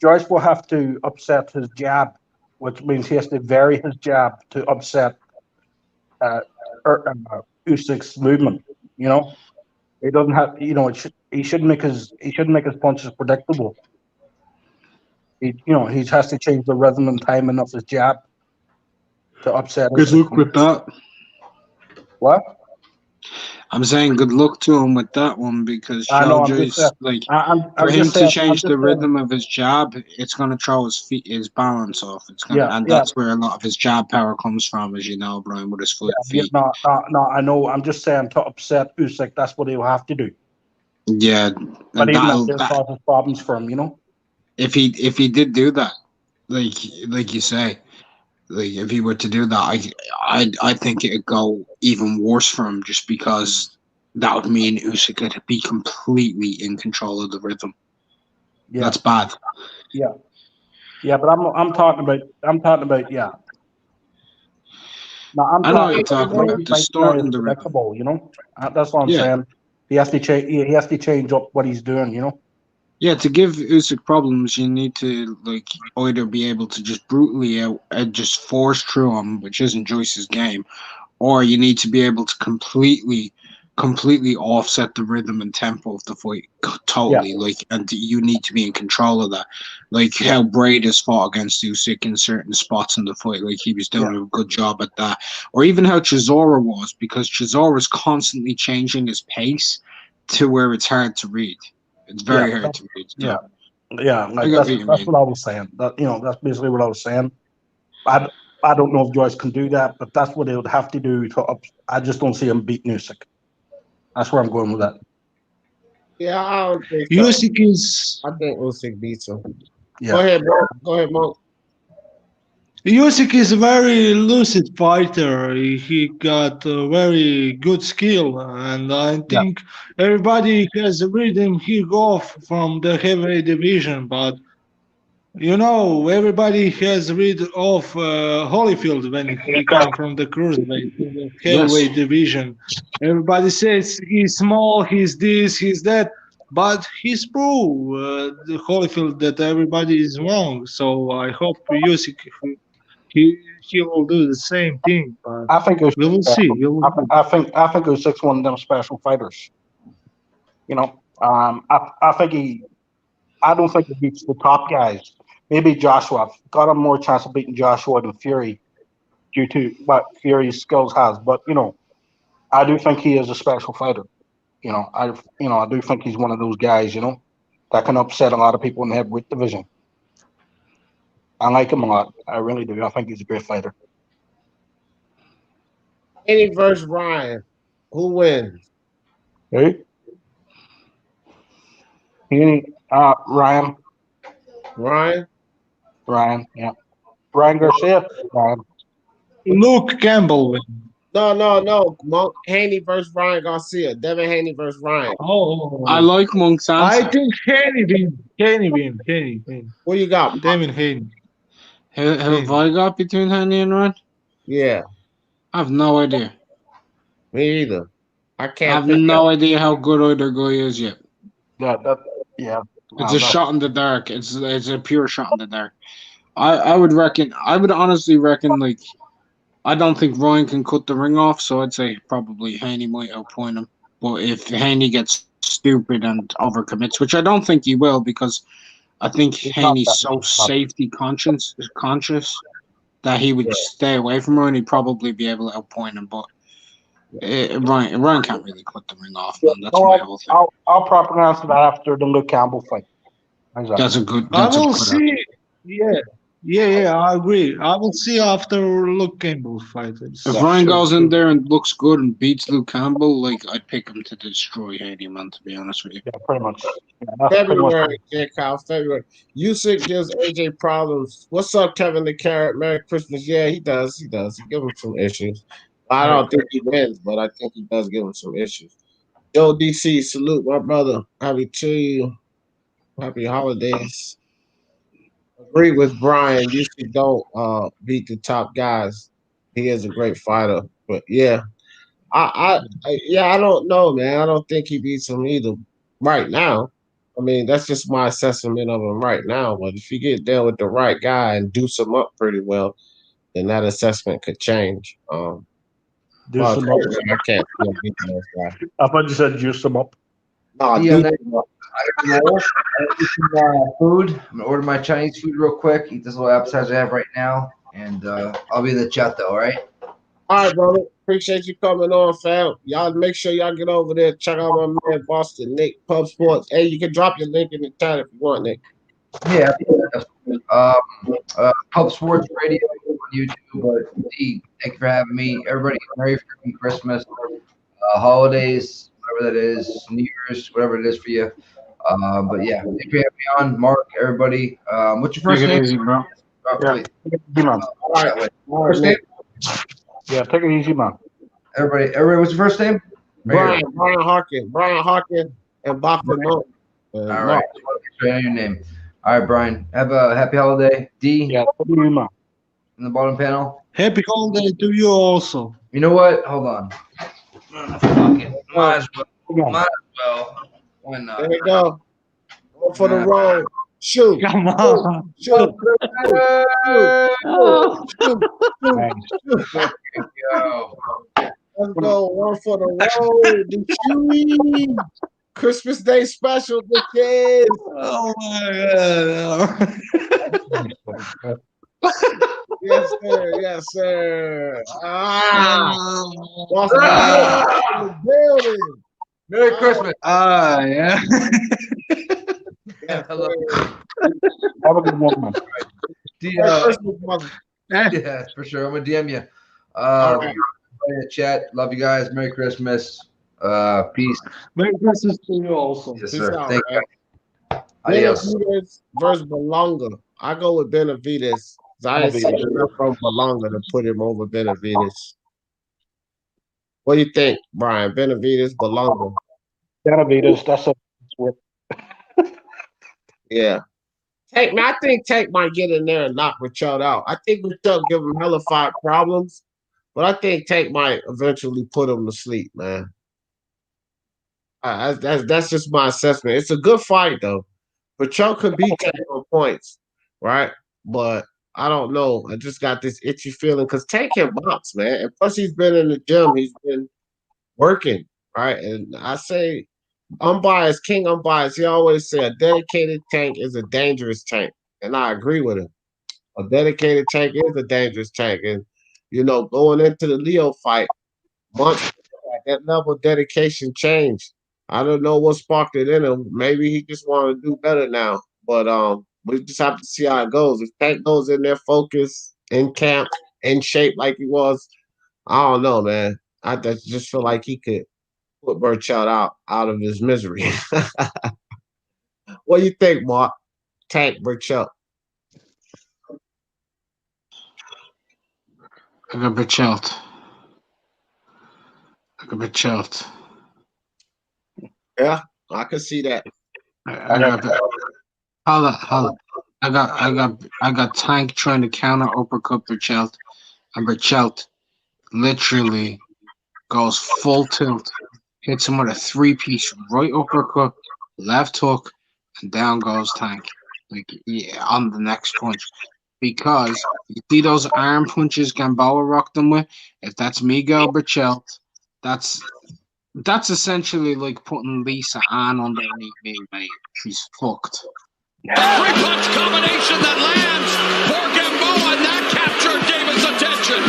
Joyce will have to upset his jab, which means he has to vary his jab to upset Usyk's movement. He doesn't have. He shouldn't make his punches predictable. He has to change the rhythm and timing of his jab to upset. Good luck with that. What? I'm saying good luck to him with that one because for him to change the rhythm of his jab, it's going to throw his balance off. That's where a lot of his jab power comes from, as you know, Brian, with his feet. No, I know. I'm just saying to upset Usyk, that's what he'll have to do. Yeah, but even that causes problems for him, If he did do that, like you say. Like if he were to do that, I think it'd go even worse for him just because that would mean Usyk could be completely in control of the rhythm. Yeah. That's bad. Yeah, but I'm talking about yeah. No, I know what you're talking about. Distorting the rhythm. That's what I'm saying. He has to change. He has to change up what he's doing. Yeah, to give Usyk problems, you need to either be able to just brutally just force through him, which isn't Joyce's game, or you need to be able to completely offset the rhythm and tempo of the fight totally. And you need to be in control of that. Like how Braid has fought against Usyk in certain spots in the fight, like he was doing a good job at that, or even how Chisora was, because Chisora is constantly changing his pace to where it's hard to read. It's very hard to read. Yeah. That's what I was saying. That's basically what I was saying. I don't know if Joyce can do that, but that's what they would have to do I just don't see him beat Usyk. That's where I'm going with that. Yeah, I don't think Usyk I think Usyk beats him. Yeah. Go ahead, Mo. Usyk is a very lucid fighter. He got a very good skill, and I think everybody has read him off from the heavyweight division. But everybody has read off Holyfield when he came from the cruiserweight to the heavyweight division. Everybody says he's small, he's this, he's that. but he's proved the Holyfield that everybody is wrong. So I hope Usyk he will do the same thing. But I think we will see. We will see. I think Usyk's one of them special fighters. You know, I think I don't think he beats the top guys. Maybe Joshua got a more chance of beating Joshua than Fury due to what Fury's skills has. But I do think he is a special fighter. I do think he's one of those guys. That can upset a lot of people in the heavyweight division. I like him a lot. I really do. I think he's a great fighter. Haney versus Ryan. Who wins? Hey, Ryan. Ryan, yeah. Ryan Garcia. Ryan. Luke Campbell wins. No. Haney versus Ryan Garcia. Devin Haney versus Ryan. Oh, I like Monk's answer. I think Haney wins. Haney. What you got? Devin Haney. Have I got between Haney and Ryan? Yeah. I have no idea. Me either. I can't. I have no idea how good either guy is yet. Yeah. It's a shot in the dark. It's a pure shot in the dark. I would honestly reckon, like, I don't think Ryan can cut the ring off, so I'd say probably Haney might outpoint him. But if Haney gets stupid and overcommits, which I don't think he will, because I think Haney's so safety conscious that he would stay away from Ryan. He'd probably be able to outpoint him, but Ryan can't really cut the ring off, man. That's my whole thing. I'll probably answer that after the Luke Campbell fight. That's a good. I will see. Yeah. I agree. I will see after Luke Campbell fight. If Ryan goes in there and looks good and beats Luke Campbell, like, I'd pick him to destroy Haney, man. To be honest with you. Yeah, pretty much. February, Kyle. February. Usyk gives AJ problems. What's up, Kevin the Carrot? Merry Christmas. Yeah, he does. He gives him some issues. I don't think he wins, but I think he does give him some issues. Joe DC, salute my brother. Happy to you. Happy holidays. Agree with Brian. Usually don't beat the top guys. He is a great fighter, but yeah, I don't know, man. I don't think he beats him either right now. I mean, that's just my assessment of him right now. But if you get there with the right guy and deuce him up pretty well, then that assessment could change. Deuce him up. I can't beat those guys. I thought you said juice him up. No, Yeah, food. I'm gonna order my Chinese food real quick. Eat this little appetizer I have right now, and I'll be in the chat though. All right. All right, brother. Appreciate you coming on, fam. Y'all make sure y'all get over there. Check out my man Boston Nick Pub Sports. Hey, you can drop your link in the chat if you want, Nick. Yeah. Pub Sports Radio on YouTube. But thank you for having me. Everybody, Merry freaking Christmas, holidays, whatever that is, New Year's, whatever it is for you. But yeah, thank you for having me on, Mark. Everybody, what's your first name? Easy, bro. All right. First name? Yeah, take it easy, man. Everybody, what's your first name? Brian Harkin, and Bachman. All right. Your name. All right, Brian. Have a happy holiday. D. Yeah, man. In the bottom panel. Happy holiday to you also. You know what? Hold on. Fuck it. Might as well. Why not? There we go. Go for the road. Shoot. Come on. Shoot. Let's go. One for the road. The Shoey. Christmas Day special for kids. Oh my God. Yes, sir. Boston in the building. Merry Christmas. Yeah. Yes, Hello. Have a good one, man. Yeah, for sure. I'm gonna DM you. In the chat. Love you guys. Merry Christmas. Peace. Merry Christmas to you also. Yes, Peace sir. out, Thank man. you. Adios. Benavidez versus Belonga. I go with Benavidez. I ain't seen enough from Belonga to put him over Benavidez. What do you think, Brian? Benavidez, Belonga. Benavidez, that's a whip. Yeah. I think Tank might get in there and knock Richard out. I think Richard give him hella five problems, but I think Tank might eventually put him to sleep, man. That's just my assessment. It's a good fight though. Pacquiao could beat Tank on points, right? But I don't know. I just got this itchy feeling because Tank can box, man. And plus, he's been in the gym. He's been working, right? And I say, unbiased, king unbiased. He always say a dedicated tank is a dangerous tank, and I agree with him. A dedicated tank is a dangerous tank, and going into the Leo fight, months that level of dedication changed. I don't know what sparked it in him. Maybe he just wanted to do better now. But we just have to see how it goes. If Tank goes in there focused, in camp, in shape like he was, I don't know, man. I just feel like he could put Burchell out of his misery. What do you think, Mark? Tank Burchell. I got Burchell. Yeah, I could see that. Hold on. I got Tank trying to counter uppercut Burchell, and Burchell literally goes full tilt, hits him with a 3-piece right uppercut, left hook, and down goes Tank. On the next punch. Because you see those arm punches Gamboa rocked them with? If that's Miguel Burchell, that's essentially like putting Lisa Ann underneath me, mate. She's fucked. The 3-punch combination that lands for Gamboa, and that captured David's attention.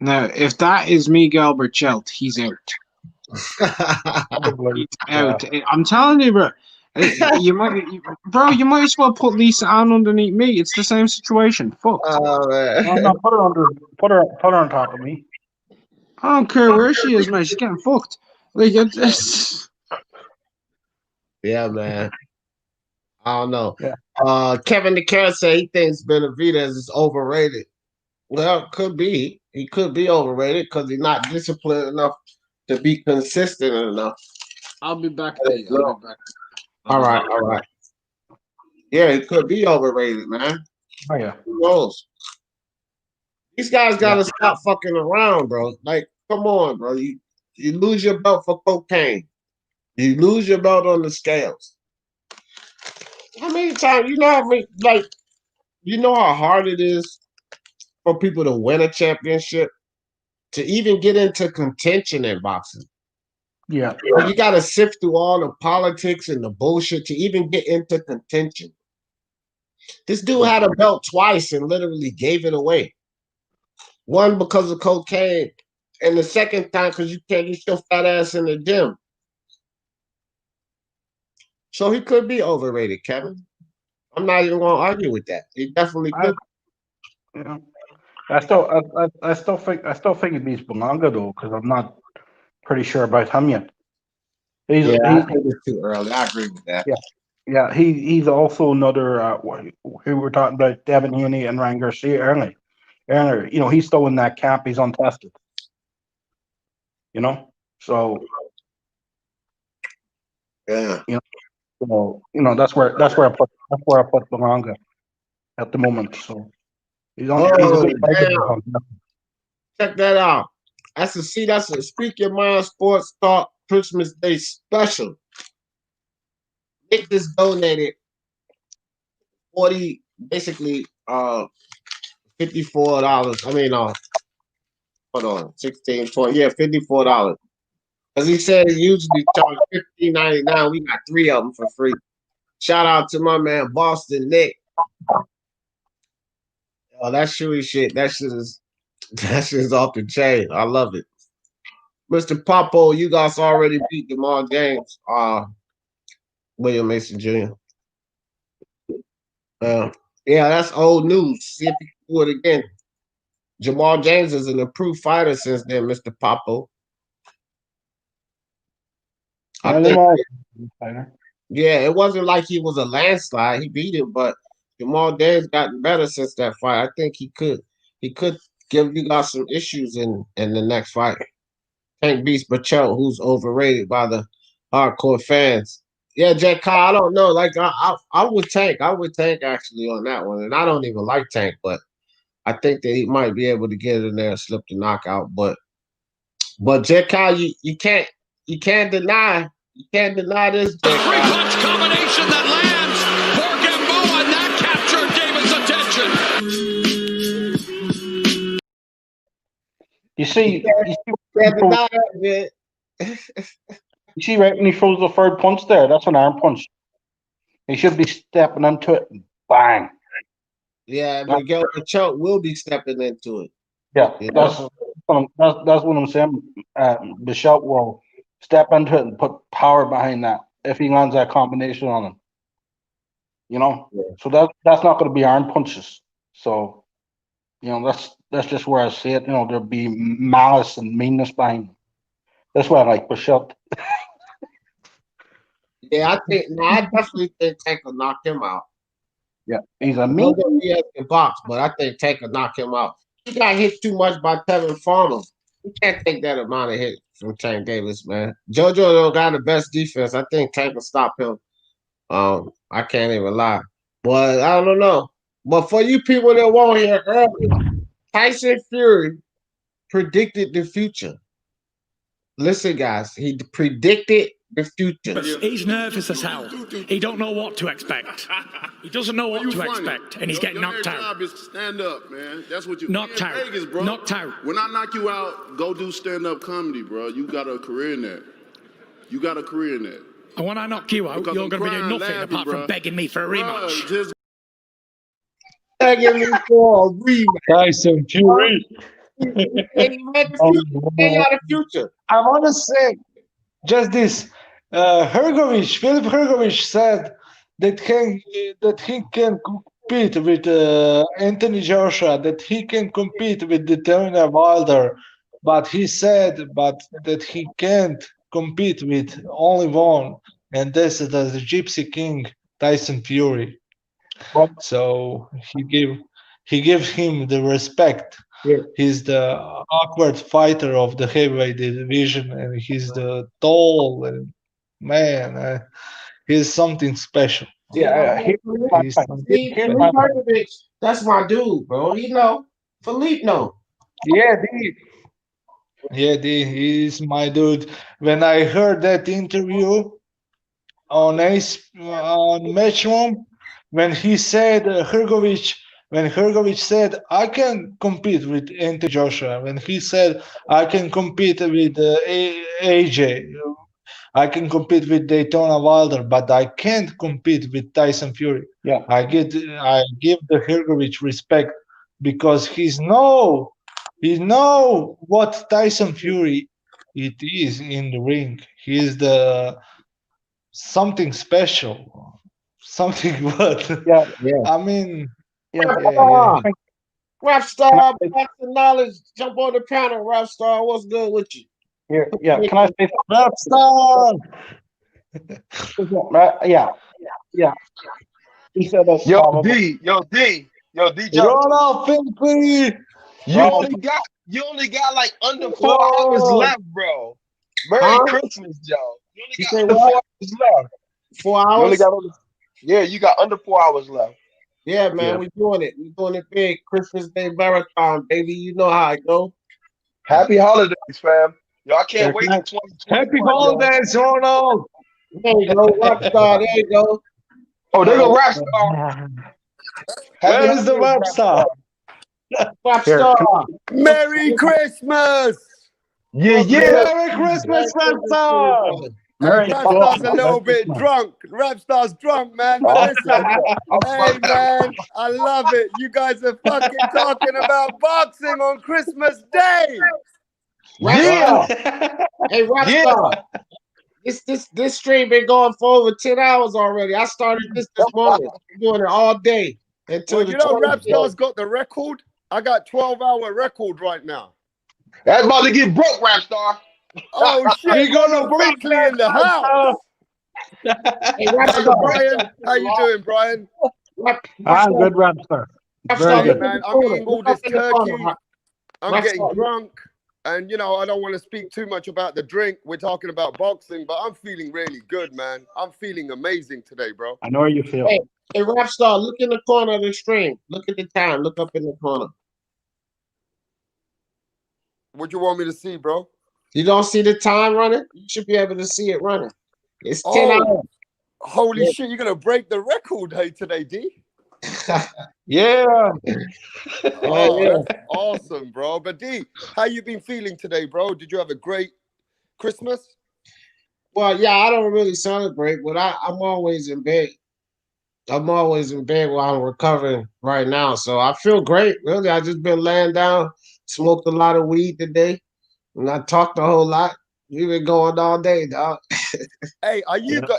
Now, if that is Miguel Burchell, he's out. He's out. I'm telling you, bro. You might as well put Lisa Ann underneath me. It's the same situation. Fuck. Oh, man. No, put her on top of me. I don't care where she is, man. She's getting fucked. Yeah, man. I don't know. Yeah. Kevin the Carrot said he thinks Benavidez is overrated. Well, could be. He could be overrated because he's not disciplined enough to be consistent enough. I'll be back. All right. Yeah, it could be overrated, man. Oh yeah. Who knows? These guys gotta stop fucking around, bro. Like, come on, bro. You lose your belt for cocaine. You lose your belt on the scales. How many times you know how hard it is for people to win a championship, to even get into contention in boxing. Yeah. You got to sift through all the politics and the bullshit to even get into contention. This dude had a belt twice and literally gave it away. One because of cocaine, and the second time because you can't get your fat ass in the gym. So he could be overrated, Kevin. I'm not even going to argue with that. He definitely could. Yeah. I still think he beats Belonga though, because I'm not pretty sure about him yet. I think it's too early. I agree with that. Yeah. He's also another. We were talking about Devin Haney and Ryan Garcia earlier. He's still in that camp. He's untested. So. Yeah. That's where I put Belonga at the moment. So. He's on. Check that out. That's a Speak Your Mind Sports Talk Christmas Day special. Nick just donated $54. I mean, hold on, 16, 20, $54. Because he said he usually charge $15.99. We got 3 of them for free. Shout out to my man Boston Nick. Oh, that Shoey shit. That shit is off the chain. I love it. Mr. Popo, you guys already beat Jamal James. William Mason Jr. Yeah, that's old news. See if you can do it again. Jamal James is an improved fighter since then, Mr. Popo. Yeah, it wasn't like he was a landslide. He beat him, but Jamal James gotten better since that fight. I think he could give you guys some issues in the next fight. Tank beats Burchell, who's overrated by the hardcore fans. Yeah, Jack Kyle, I don't know. Like I would Tank. I would Tank actually on that one. And I don't even like Tank, but I think that he might be able to get in there and slip the knockout. But But Jet Kyle, you can't deny this. A three-punch combination that lands for Gamboa, and that captured David's attention. You see right when he throws the third punch there, that's an arm punch. He should be stepping into it and bang. Yeah, Miguel Choke will be stepping into it. Yeah, that's what I'm saying. Bishop will step into it and put power behind that if he lands that combination on him. You know, so that's not going to be arm punches. So, you know, that's just where I see it. You know, there'll be malice and meanness behind him. That's why I like Bishop. Yeah, I definitely think Tank will knock him out. Yeah, he's a mean. He has to box, but I think Tank will knock him out. He got hit too much by Tevin Farmer. You can't take that amount of hit from Tank Davis, man. JoJo don't got the best defense. I think Tank will stop him. I can't even lie. But I don't know. But for you people that won't hear earlier, Tyson Fury predicted the future. Listen, guys, he predicted the future. He's nervous as hell. He don't know what to expect. He doesn't know what to expect, and he's getting knocked out. Your job is to stand up, man. That's what you knocked out. Vegas, bro. Knocked out. When I knock you out, go do stand-up comedy, bro. You got a career in that. You got a career in that. And when I knock you out, you're going to be doing nothing apart from begging me for a rematch. Just begging me for a rematch. Tyson Fury. They got a future. I want to say just this. Philip Hergovich said that he can compete with Anthony Joshua, that he can compete with Deontay Wilder, but he said that he can't compete with only one, and this is the Gypsy King, Tyson Fury. So he gives him the respect. Yeah. He's the awkward fighter of the heavyweight division, and he's the tall and man. He's something special. Yeah, that's my dude, bro. He know. Philippe know. Yeah, he's my dude. When I heard that interview on Matchroom, when he said when Hergovich said, I can compete with Anthony Joshua, when he said, I can compete with AJ, I can compete with Daytona Wilder, but I can't compete with Tyson Fury. Yeah, I give the Hergovich respect because he know what Tyson Fury it is in the ring. He is the something special, something what? Yeah. I mean. Rap Star, back to knowledge. Jump on the panel, Rap Star. What's good with you? Yeah. Can I say Rap Star? Yeah. He said that. Yo, D. Roll off, Philly. You only got like under 4 hours left, bro. Merry Christmas, Joe. You only got under 4 hours left. 4 hours? You got under 4 hours left. Yeah, man, we doing it. We doing it big. Christmas Day marathon, baby. You know how it go. Happy holidays, fam. Yo, I can't wait till 2020. Happy holidays, Ronald. There you go, Rap Star. There you go. Oh, there go Rap Star. Where is the Rap Star? Rap Star. Merry Christmas. Yeah. Merry Christmas, Rap Star. Rap Star's a little bit drunk. Rap Star's drunk, man. But listen, hey, man, I love it. You guys are fucking talking about boxing on Christmas Day. Yeah. Hey, Rap Star. This stream been going for over 10 hours already. I started this morning. I'm doing it all day until Rap Star's got the record. I got 12-hour record right now. That's about to get broke, Rap Star. Oh shit! We gonna quickly in the house. Hey, Brian, how you doing, Brian? I'm good, Rap Star. Very good, man. I'm eating all this turkey. I'm getting drunk, and I don't want to speak too much about the drink. We're talking about boxing, but I'm feeling really good, man. I'm feeling amazing today, bro. I know how you feel. Hey, Rap Star, look in the corner of the stream. Look at the time. Look up in the corner. What you want me to see, bro? You don't see the time running? You should be able to see it running. It's 10 hours. Oh, holy shit! You're gonna break the record, hey, today, D. Yeah. Oh, that's awesome, bro. But D, how you been feeling today, bro? Did you have a great Christmas? Well, yeah, I don't really celebrate, but I'm always in bed. I'm always in bed while I'm recovering right now. So I feel great, really. I just been laying down, smoked a lot of weed today, and I talked a whole lot. We've been going all day, dog. Hey,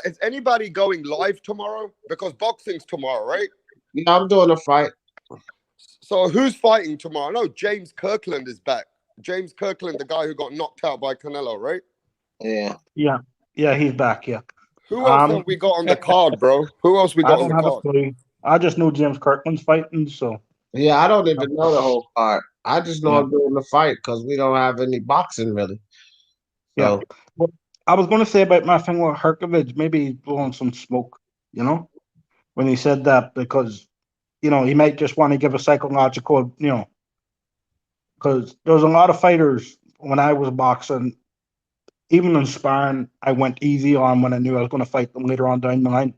is anybody going live tomorrow? Because boxing's tomorrow, right? Yeah, I'm doing a fight. So who's fighting tomorrow? No, James Kirkland is back. James Kirkland, the guy who got knocked out by Canelo, right? Yeah. Yeah, he's back. Yeah. Who else have we got on the card, bro? Who else we got on the card? I just know James Kirkland's fighting, so. Yeah, I don't even know the whole card. I just know I'm doing the fight because we don't have any boxing really. So. Yeah. Well, I was going to say about my thing with Herkovich, maybe he's blowing some smoke, when he said that, because, he might just want to give a psychological, because there was a lot of fighters when I was boxing, even in sparring, I went easy on when I knew I was going to fight them later on down the line.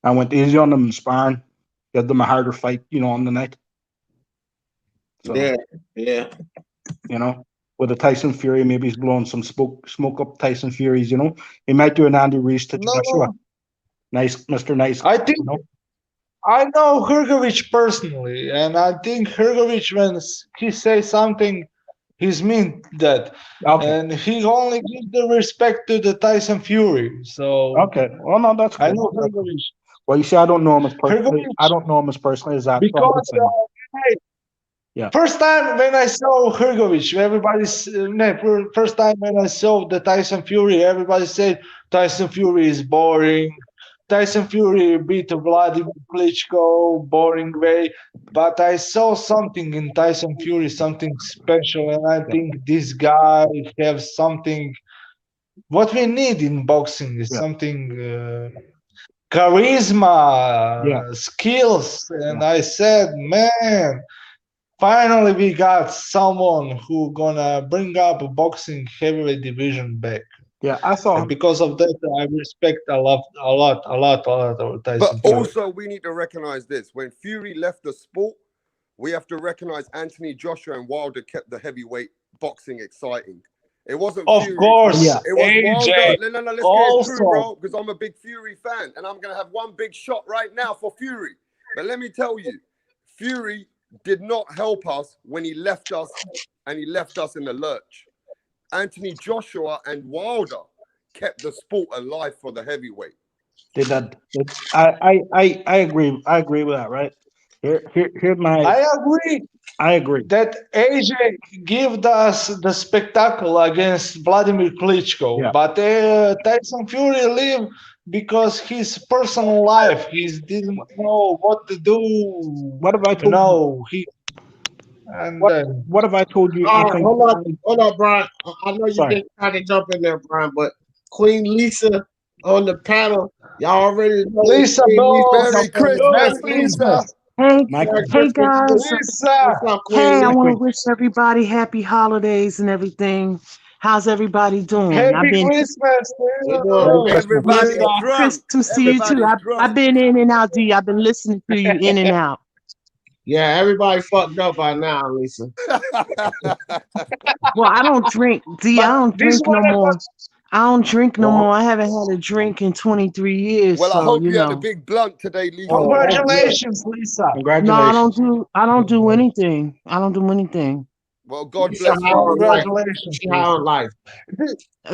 I went easy on them in sparring, give them a harder fight, on the night. So, yeah. With a Tyson Fury, maybe he's blowing some smoke up Tyson Fury's, He might do an Andy Reese to Joshua. Nice, Mr. Nice. I think I know Hrgović personally, and I think Hrgović, when he says something, he's mean that. Okay. And he only gives the respect to the Tyson Fury. So okay. Well, no, that's cool. I know Hrgović. Well, you see, I don't know him as personally. I don't know him as personally as that. Because first time when I saw Hrgović, first time when I saw the Tyson Fury, everybody said Tyson Fury is boring. Tyson Fury beat Vladimir Klitschko, boring way. But I saw something in Tyson Fury, something special, and I think this guy has something. What we need in boxing is something. Charisma, skills, and I said, man, finally we got someone who gonna bring up a boxing heavyweight division back. Yeah, I saw. And because of that, I respect a lot of Tyson. But also, we need to recognize this: when Fury left the sport, we have to recognize Anthony Joshua and Wilder kept the heavyweight boxing exciting. It wasn't of Fury. Course, yeah. It was AJ. Wilder. No, let's get it true, bro, because I'm a big Fury fan, and I'm gonna have one big shot right now for Fury. But let me tell you, Fury did not help us when he left us, and he left us in the lurch. Anthony Joshua and Wilder kept the sport alive for the heavyweight. Did that? I agree. I agree with that. Right. Here's my. I agree that AJ gave us the spectacle against Vladimir Klitschko, but Tyson Fury lived because his personal life, he didn't know what to do. What have I told you? What have I told you? Hold on, Brian. I know you've been trying to jump in there, Brian, but Queen Lisa on the panel, y'all already know. Lisa, Merry Christmas, Lisa. Hey guys. Lisa. Hey, I want to wish everybody happy holidays and everything. How's everybody doing? Happy Christmas. Everybody's drunk. Christmas to you too. I've been in and out, D. I've been listening to you in and out. Yeah, everybody fucked up by now, Lisa. Well, I don't drink, D. I don't drink no more. I don't drink no more. I haven't had a drink in 23 years. Well, so, I hope you had a big blunt today, Lisa. Congratulations, Lisa. Congratulations. No, I don't do anything. I don't do anything. Well, God bless you. Congratulations. Life.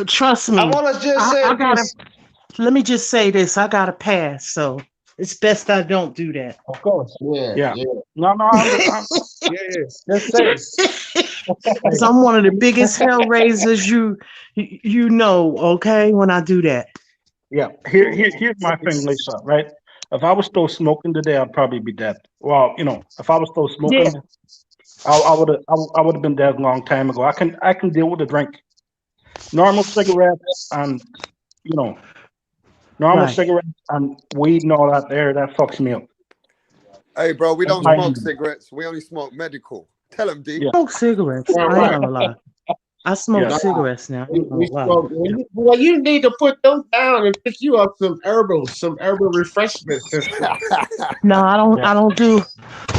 Trust me. I want to just say let me just say this. I got a pass, so it's best I don't do that. Of course. Yeah. No. Just say Because I'm one of the biggest hell raisers you know, okay, when I do that. Yeah. Here's my thing, Lisa, right? If I was still smoking today, I'd probably be dead. Well, if I was still smoking, I would have been dead a long time ago. I can deal with a drink. Normal cigarettes and cigarettes and weed and all that that fucks me up. Hey, bro, we don't smoke cigarettes. We only smoke medical. Tell him, D. Smoke cigarettes. I ain't gonna lie. I smoke Nah, cigarettes now. I ain't we gonna lie. smoke. Well, you need to put those down and pick you up some herbal refreshment system. No, I don't. Yeah. I don't do.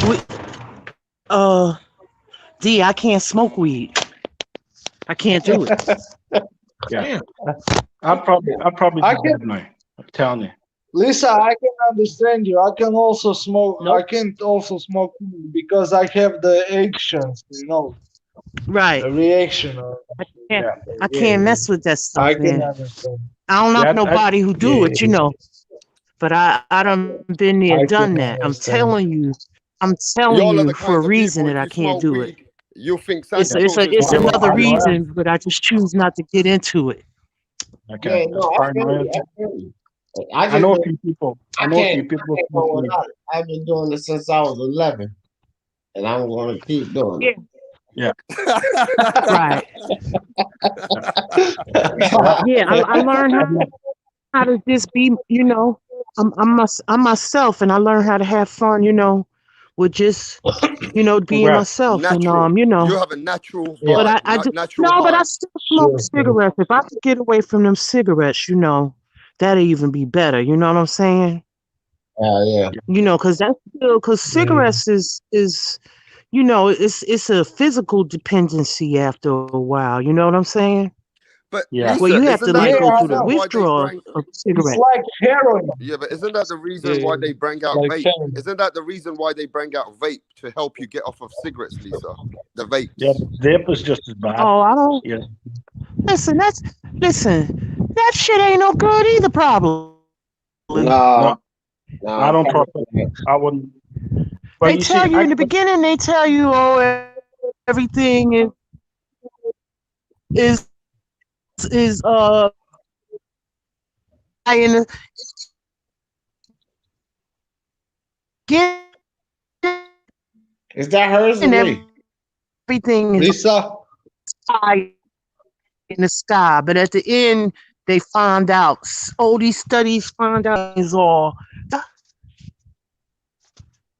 We, D, I can't smoke weed. I can't do it. Yeah. I probably I do can, that now. I'm telling you. Lisa, I can understand you. I can also smoke. I Nope. can't also smoke weed because I have the actions, Right. the reaction. I can't. Yeah. I can't mess with that stuff, I can man. understand. I don't Yeah. knock nobody who do it, But I done been there, I done can that. I'm understand. telling you Y'all are the for a kind of reason people, that if I you can't smoke do it. weed, you'll think It's Santa Claus is it's Yeah, coming. well, another I know. reason, but I just choose not to get into it. Okay. Yeah, That's no, I fine. feel you. I feel you. I I just know a don't. few people. I I know a can't. few I people can't smoke go weed. without it. I've been doing it since I was 11, and I'm going to keep doing it. Yeah. Right. Yeah. Yeah, I learned how to just be, I'm myself, and I learned how to have fun, with just, being Congrats. myself, and Natural. You have a natural Yeah. But vibe, I do natural no, but I high. still smoke cigarettes. If I could get away from them cigarettes, that'd even be better. You know what I'm saying? Yeah. Because cigarettes is it's a physical dependency after a while. You know what I'm saying? But Yeah. Well, Lisa, you have to isn't that like the go through the reason why they withdrawal bring? of It's cigarettes. like heroin. Yeah, but isn't that the reason Yeah, why they bring out like vape? fentanyl. Isn't that the reason why they bring out vape to help you get off of cigarettes, Lisa? The Yeah. vapes. Vape is just as bad. Oh, I don't Yeah. listen. That shit ain't no good either. Probably. No, No, I don't trust it. I wouldn't. But They you tell see, you in the beginning. They tell you, everything is in the is that hers or and me? everything is Lisa, high in the sky, but at the end they find out. All these studies find out is all.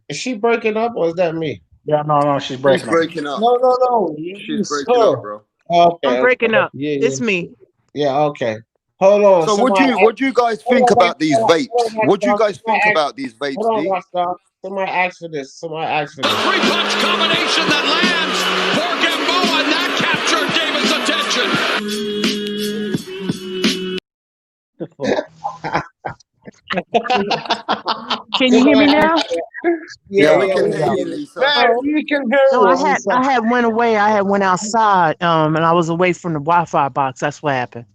Is she breaking up or is that me? Yeah, no, she's She's breaking up. breaking up. no. She's It's breaking up, her. bro. Okay. I'm breaking up. Yeah, It's me. Yeah. Okay. Hold on. So what do you guys Hold think on, about these vapes? Rockstar. What do you guys think Somebody about these vapes, hold on, D? Rockstar. Somebody asked for this. Somebody asked for A this. three-punch combination that lands for Gamboa, and that captured David's attention. The fuck? Can you hear me now? Yeah, we can hear you, Lisa. Man, you can hear No, you, Lisa. I had went away. I had went outside, and I was away from the Wi-Fi box. That's what happened.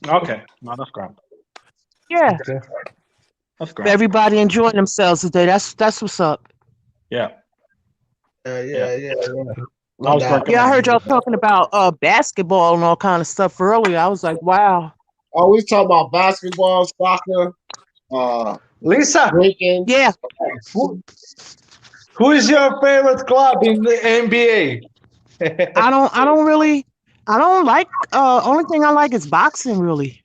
Okay. No, that's great. Yeah. Okay. That's great. Everybody enjoying themselves today. That's what's up. Yeah. Yeah. I was drinking. Yeah, I heard y'all talking about basketball and all kind of stuff earlier. I was like, wow. Oh, we talking about basketball, soccer, Lisa, drinking. Yeah. who is your favorite club in the NBA? I don't like only thing I like is boxing really.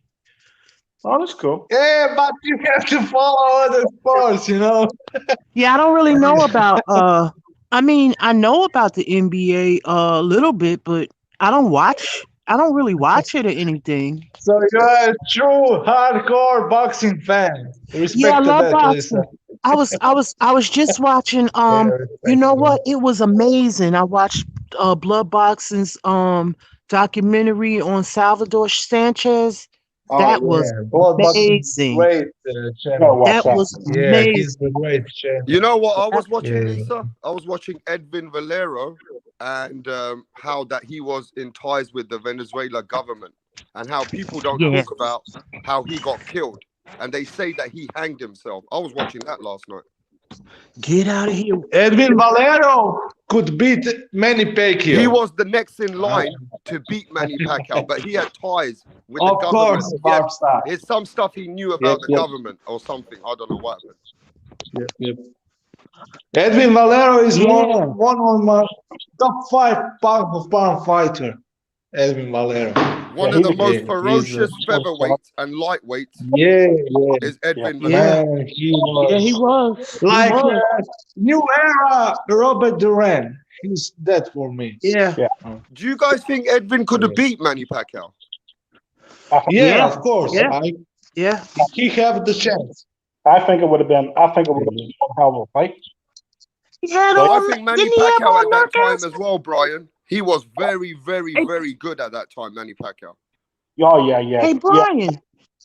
Oh, that's cool. Yeah, but you have to follow other sports, Yeah, I don't really know about I mean, I know about the NBA a little bit, but I don't really watch it or anything. So you're a true hardcore boxing fan. Respect Yeah, I to love that, boxing. Lisa. I was just watching you know what? It was amazing. I watched Blood Boxing's documentary on Salvador Sanchez. That was amazing. Great channel. That was Yeah, he's amazing. a great channel. You know what I was watching, Yeah. Lisa? I was watching Edwin Valero and how that he was in ties with the Venezuela government and how people don't Yeah. talk about how he got killed. And they say that he hanged himself. I was watching that last night. Get out of here. Edwin Valero could beat Manny Pacquiao. He was the next in line to beat Manny Pacquiao, but he had ties with the Of government. course, He had- Barbstar. It's some stuff he knew about the Yep. government or something. I don't know what happened. Yep. Edwin Valero is one of my top 5 pound fighter. Edwin Valero. One of the most ferocious featherweights and lightweights is Edwin Valero. Man, he was. Yeah, he was. Like He was. new era Robert Duran. he's dead for me. Yeah. Do you guys think Edwin could have beat Manny Pacquiao? Yeah, of course. Yeah. He have the chance. I think it would have been. I think it would have been a hell of a fight. He had I all. think Manny Didn't he have Pacquiao all at that time knockouts? as well, Brian. He was very, very, very good at that time, Manny Pacquiao. Oh yeah. Hey, Brian. Yeah.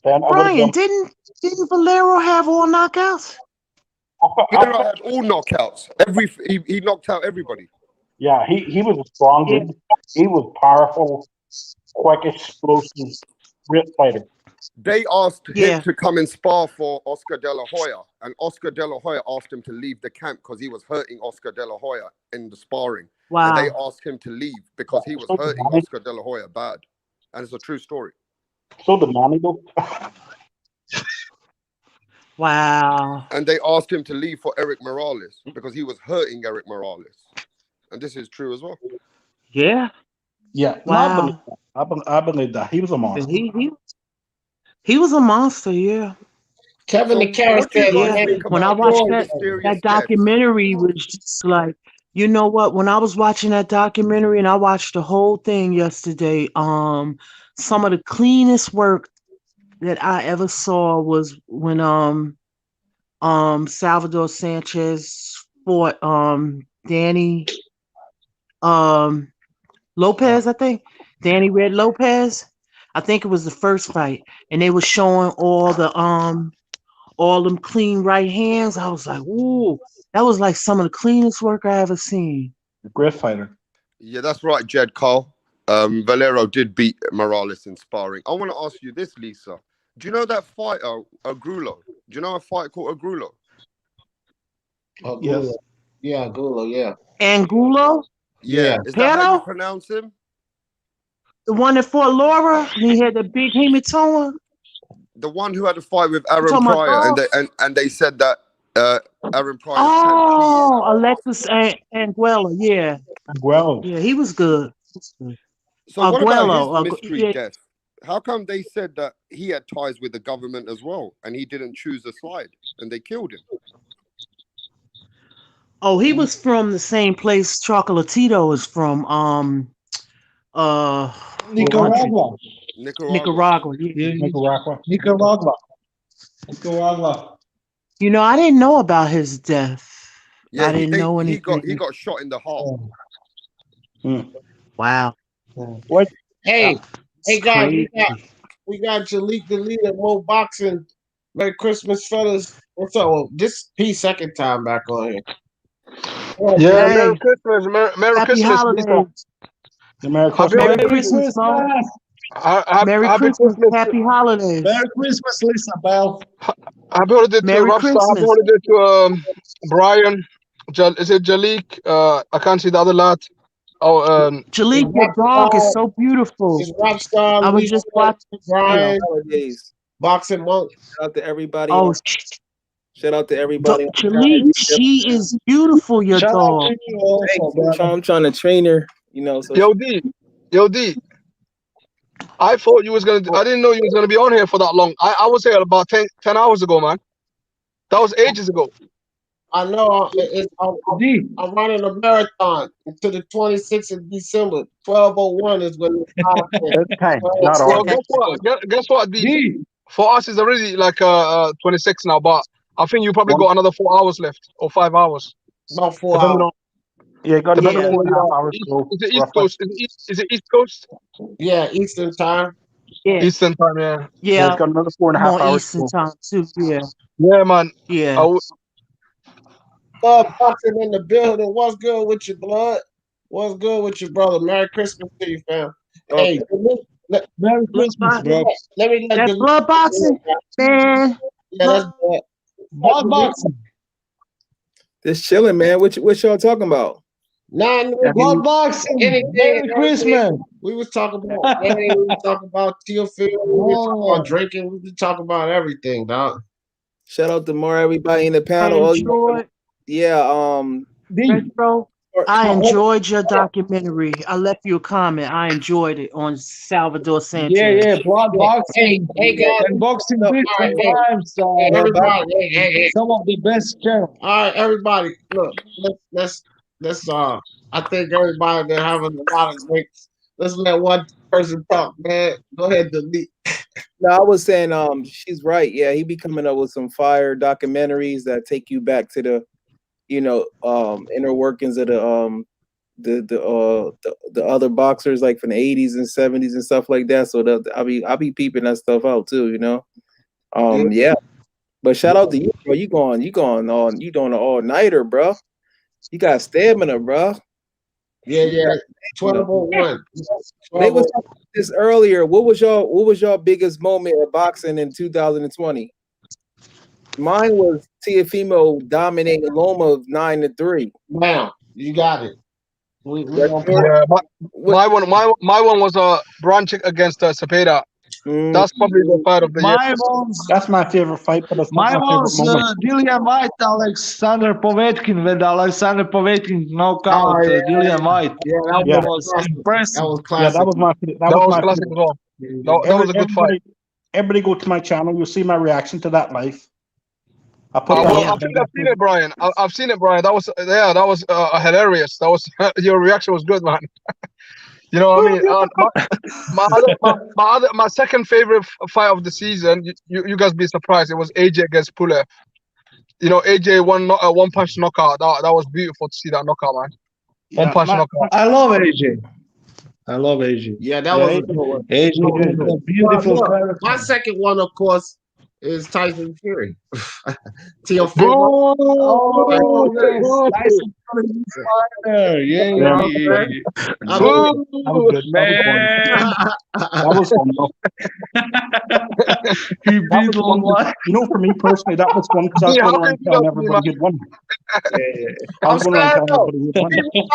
Then I would have Brian, been. didn't Valero have all knockouts? Valero had all knockouts. He knocked out everybody. Yeah, he was a strong dude. He was powerful, quick, explosive, grip fighter. They asked him to come and spar for Oscar De La Hoya, and Oscar De La Hoya asked him to leave the camp because he was hurting Oscar De La Hoya in the sparring. Wow. And they asked him to leave because he was hurting Oscar De La Hoya bad. And it's a true story. So did Manny though. Wow. And they asked him to leave for Eric Morales because he was hurting Eric Morales. And this is true as well. Yeah. Yeah. Wow. No, I believe that. He was a monster. He was a monster, yeah. Kevin the Carrot said, when I watched that documentary, was just like, you know what? When I was watching that documentary and I watched the whole thing yesterday, some of the cleanest work that I ever saw was when Salvador Sanchez fought Danny Lopez, I think. Danny Red Lopez. I think it was the first fight. And they were showing all them clean right hands. I was like, ooh, that was like some of the cleanest work I ever seen. Great fighter. Yeah, that's right, Jed Cole. Valero did beat Morales in sparring. I want to ask you this, Lisa. Do you know that fighter, Agrulo? Do you know a fight called Agrulo? Yes. Yeah, Gulo, yeah. Angulo? Yeah. Is that how you pronounce him? The one that fought Laura? He had the big hematoma? The one who had a fight with Aaron talking about Pryor, and they said that Aaron Pryor. Oh, Alexis Anguilla, yeah. Anguilla. Yeah, he was good. So what Aguero, about his mystery death? How come they said that he had ties with the government as well, and he didn't choose a side, and they killed him? Oh, he was from the same place Chocolatito is from. Nicaragua. Nicaragua. Yeah. Nicaragua. You know, I didn't know about his death. Yeah, I didn't know anything. He got shot in the heart. Wow. What? Hey, guys, crazy. we got Jalik the leader, Mo Boxing. Merry Christmas, fellas. What's up? Well, this P second time back on here. Yeah, Merry Christmas. Merry Happy Christmas. holidays. Merry Merry Christmas, Mo. Merry Christmas. Happy holidays. Merry Christmas, Lisa Bell. Happy holiday to Merry Rapstar. Happy Christmas. holiday to Brian. Is it Jalik? I can't see the other lad. Oh, Jalik, your dog is so beautiful. It's Rockstar. I was just watching Brian. Holidays. Boxing Monk. Shout out to everybody. Oh, shout out to everybody. Jalik, she is beautiful, your Shout out dog. to you also, I'm trying to train her, you know. So Yo D. I thought you was gonna. I didn't know you was gonna be on here for that long. I was here about 10 hours ago, man. That was ages ago. I know. I'm running a marathon until the 26th of December. 12:01 is when Guess what, D? For us, it's already like 26 now, but I think you probably got another 4 hours left or 5 hours. About 4 hours. Yeah, got Depending another on 4.5 where hours. Is it East Coast? Is it East Coast? Yeah, Eastern time. Yeah. Eastern time, yeah. Yeah. It's got another 4.5 More hours. Eastern time too. Yeah. Yeah, man. Yeah. Boxing in the building. What's good with you, blood? What's good with you, brother? Merry Christmas to you, fam. Hey, Merry Christmas, bro. Let me let That blood boxing, man. Yeah, that's blood. Blood boxing. just chilling, man. What y'all talking about? Blood boxing. Merry Christmas. We was talking about we was talking about Teofimo, we was talking about drinking, we was talking about everything, dog. Shout out to more everybody in the panel. Retro, I enjoyed your documentary. I left you a comment. I enjoyed it on Salvador Sanchez. Yeah, blood boxing. Hey guys, and boxing different times. Everybody, some of the best channels. All right, everybody, look, let's I think everybody they're having a lot of great. Let's let one person talk, man. Go ahead, delete. No, I was saying, she's right. Yeah, he be coming up with some fire documentaries that take you back to the, inner workings of the other boxers, like from the 80s and 70s and stuff like that. So I'll be peeping that stuff out too, Yeah. But shout out to you, bro. You doing an all-nighter, bro. You got stamina, bro. Yeah. 12:01. They was talking about this earlier. What was your biggest moment of boxing in 2020? Mine was Teofimo dominating Loma 9-3. Wow, you got it. My one was Bronchick against Cepeda. That's probably the fight of the year. That's my favorite fight, but it's not Mine my was favorite moment. Dillian White, Alexander Povetkin, when Alexander Povetkin knocked out Dillian White. Yeah, that was impressive. That was classic. Yeah, that was my classic as well. That was a good fight. Everybody go to my channel. You'll see my reaction to that live. I've seen it, Brian. I've seen it, Brian. That was hilarious. That was your reaction was good, man. You know what I mean? My second favorite fight of the season. You guys be surprised. It was AJ against Pulev. AJ one punch knockout. That was beautiful to see that knockout, man. One punch knockout. I love AJ. Yeah, that was a good one. AJ was a beautiful character. My second one, of course, is Tyson Fury. Teofimo. Tyson Fury. Yeah. That was good. That was fun, though. He beat one. For me personally, that was fun because I was going around telling everybody he'd won. I was going around telling everybody he'd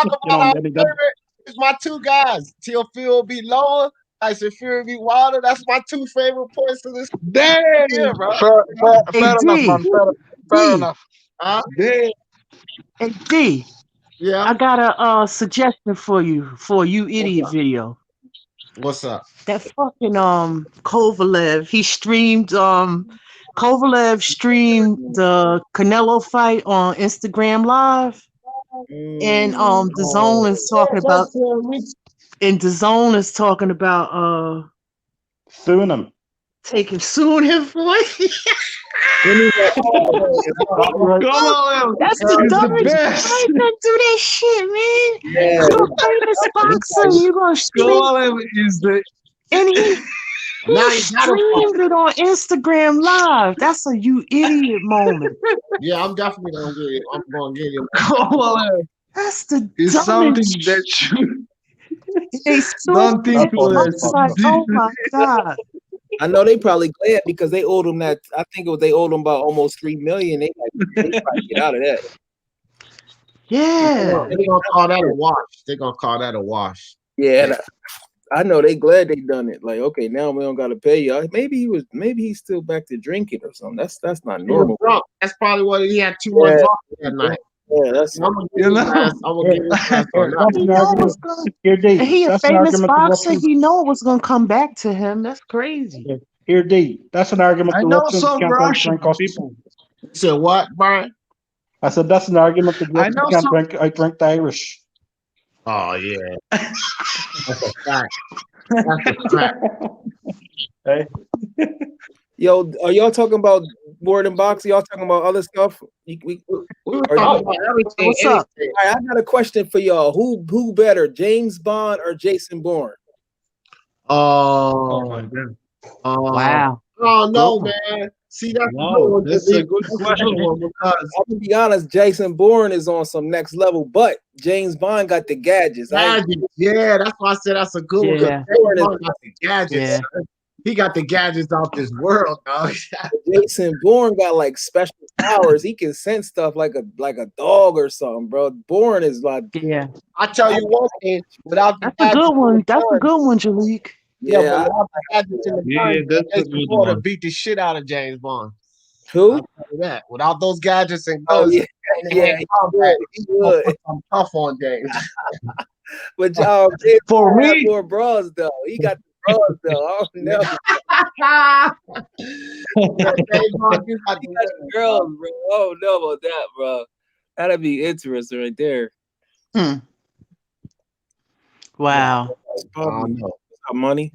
won. It's my two guys. Teofimo beat Lower. Tyson Fury beat Wilder. That's my two favorite points of this. Damn, year, bro. Fair enough, man. Fair enough. Damn. Hey, D. Yeah. I got a suggestion for you idiot video. What's up? That fucking Kovalev. He streamed Kovalev streamed the Canelo fight on Instagram Live. And DAZN is talking about DAZN is talking about suing him. Suing him for it. That's the dumbest. Why you gonna do that shit, man? Yeah. You're a famous boxer. You're gonna stream. And he streamed it on Instagram Live. That's a you idiot moment. Yeah, I'm definitely gonna get it. I'm gonna get it. That's the it's dumbest. Something that you don't think oh my god. I know they probably glad because they owed him that. I think they owed him about almost $3 million. They probably get out of that. Yeah, they're gonna call that a wash. They're gonna call that a wash. Yeah, I know they glad they done it. Like, okay, now we don't gotta pay you. Maybe he's still back to drinking or something. That's not normal. That's probably what he had too much that night. Yeah, that's I'm gonna give him and he a famous boxer. He know it was gonna come back to him. That's crazy. Here, D. That's an argument. I know some Russian people. You said what, Brian? I said that's an argument that can't drink the Irish. Oh yeah, that's a fact. That's a fact. Hey. Yo, are y'all talking about more than boxing? Y'all talking about other stuff? We were talking about everything. What's up? All right, I got a question for y'all. Who better, James Bond or Jason Bourne? Oh my god! Wow. Oh no, man. See, that's a good question. Because I'm gonna be honest, Jason Bourne is on some next level, but James Bond got the gadgets. Yeah, that's why I said that's a good one. Yeah. Bourne got the gadgets. Yeah. He got the gadgets off this world, dog. Jason Bourne got like special powers. He can sense stuff like a dog or something, bro. Bourne is like, yeah. I tell you one thing, without the that's a good one. That's a good one, Jalik. Yeah, without the gadgets in the that's a good one. Beat the shit out of James Bond. Who? That without those gadgets and guns, he would. I'm tough on James. But for me, more bras though. He got the bras though. I don't know. You got the girls, bro. I don't know about that, bro. That'd be interesting right there. Wow. Money.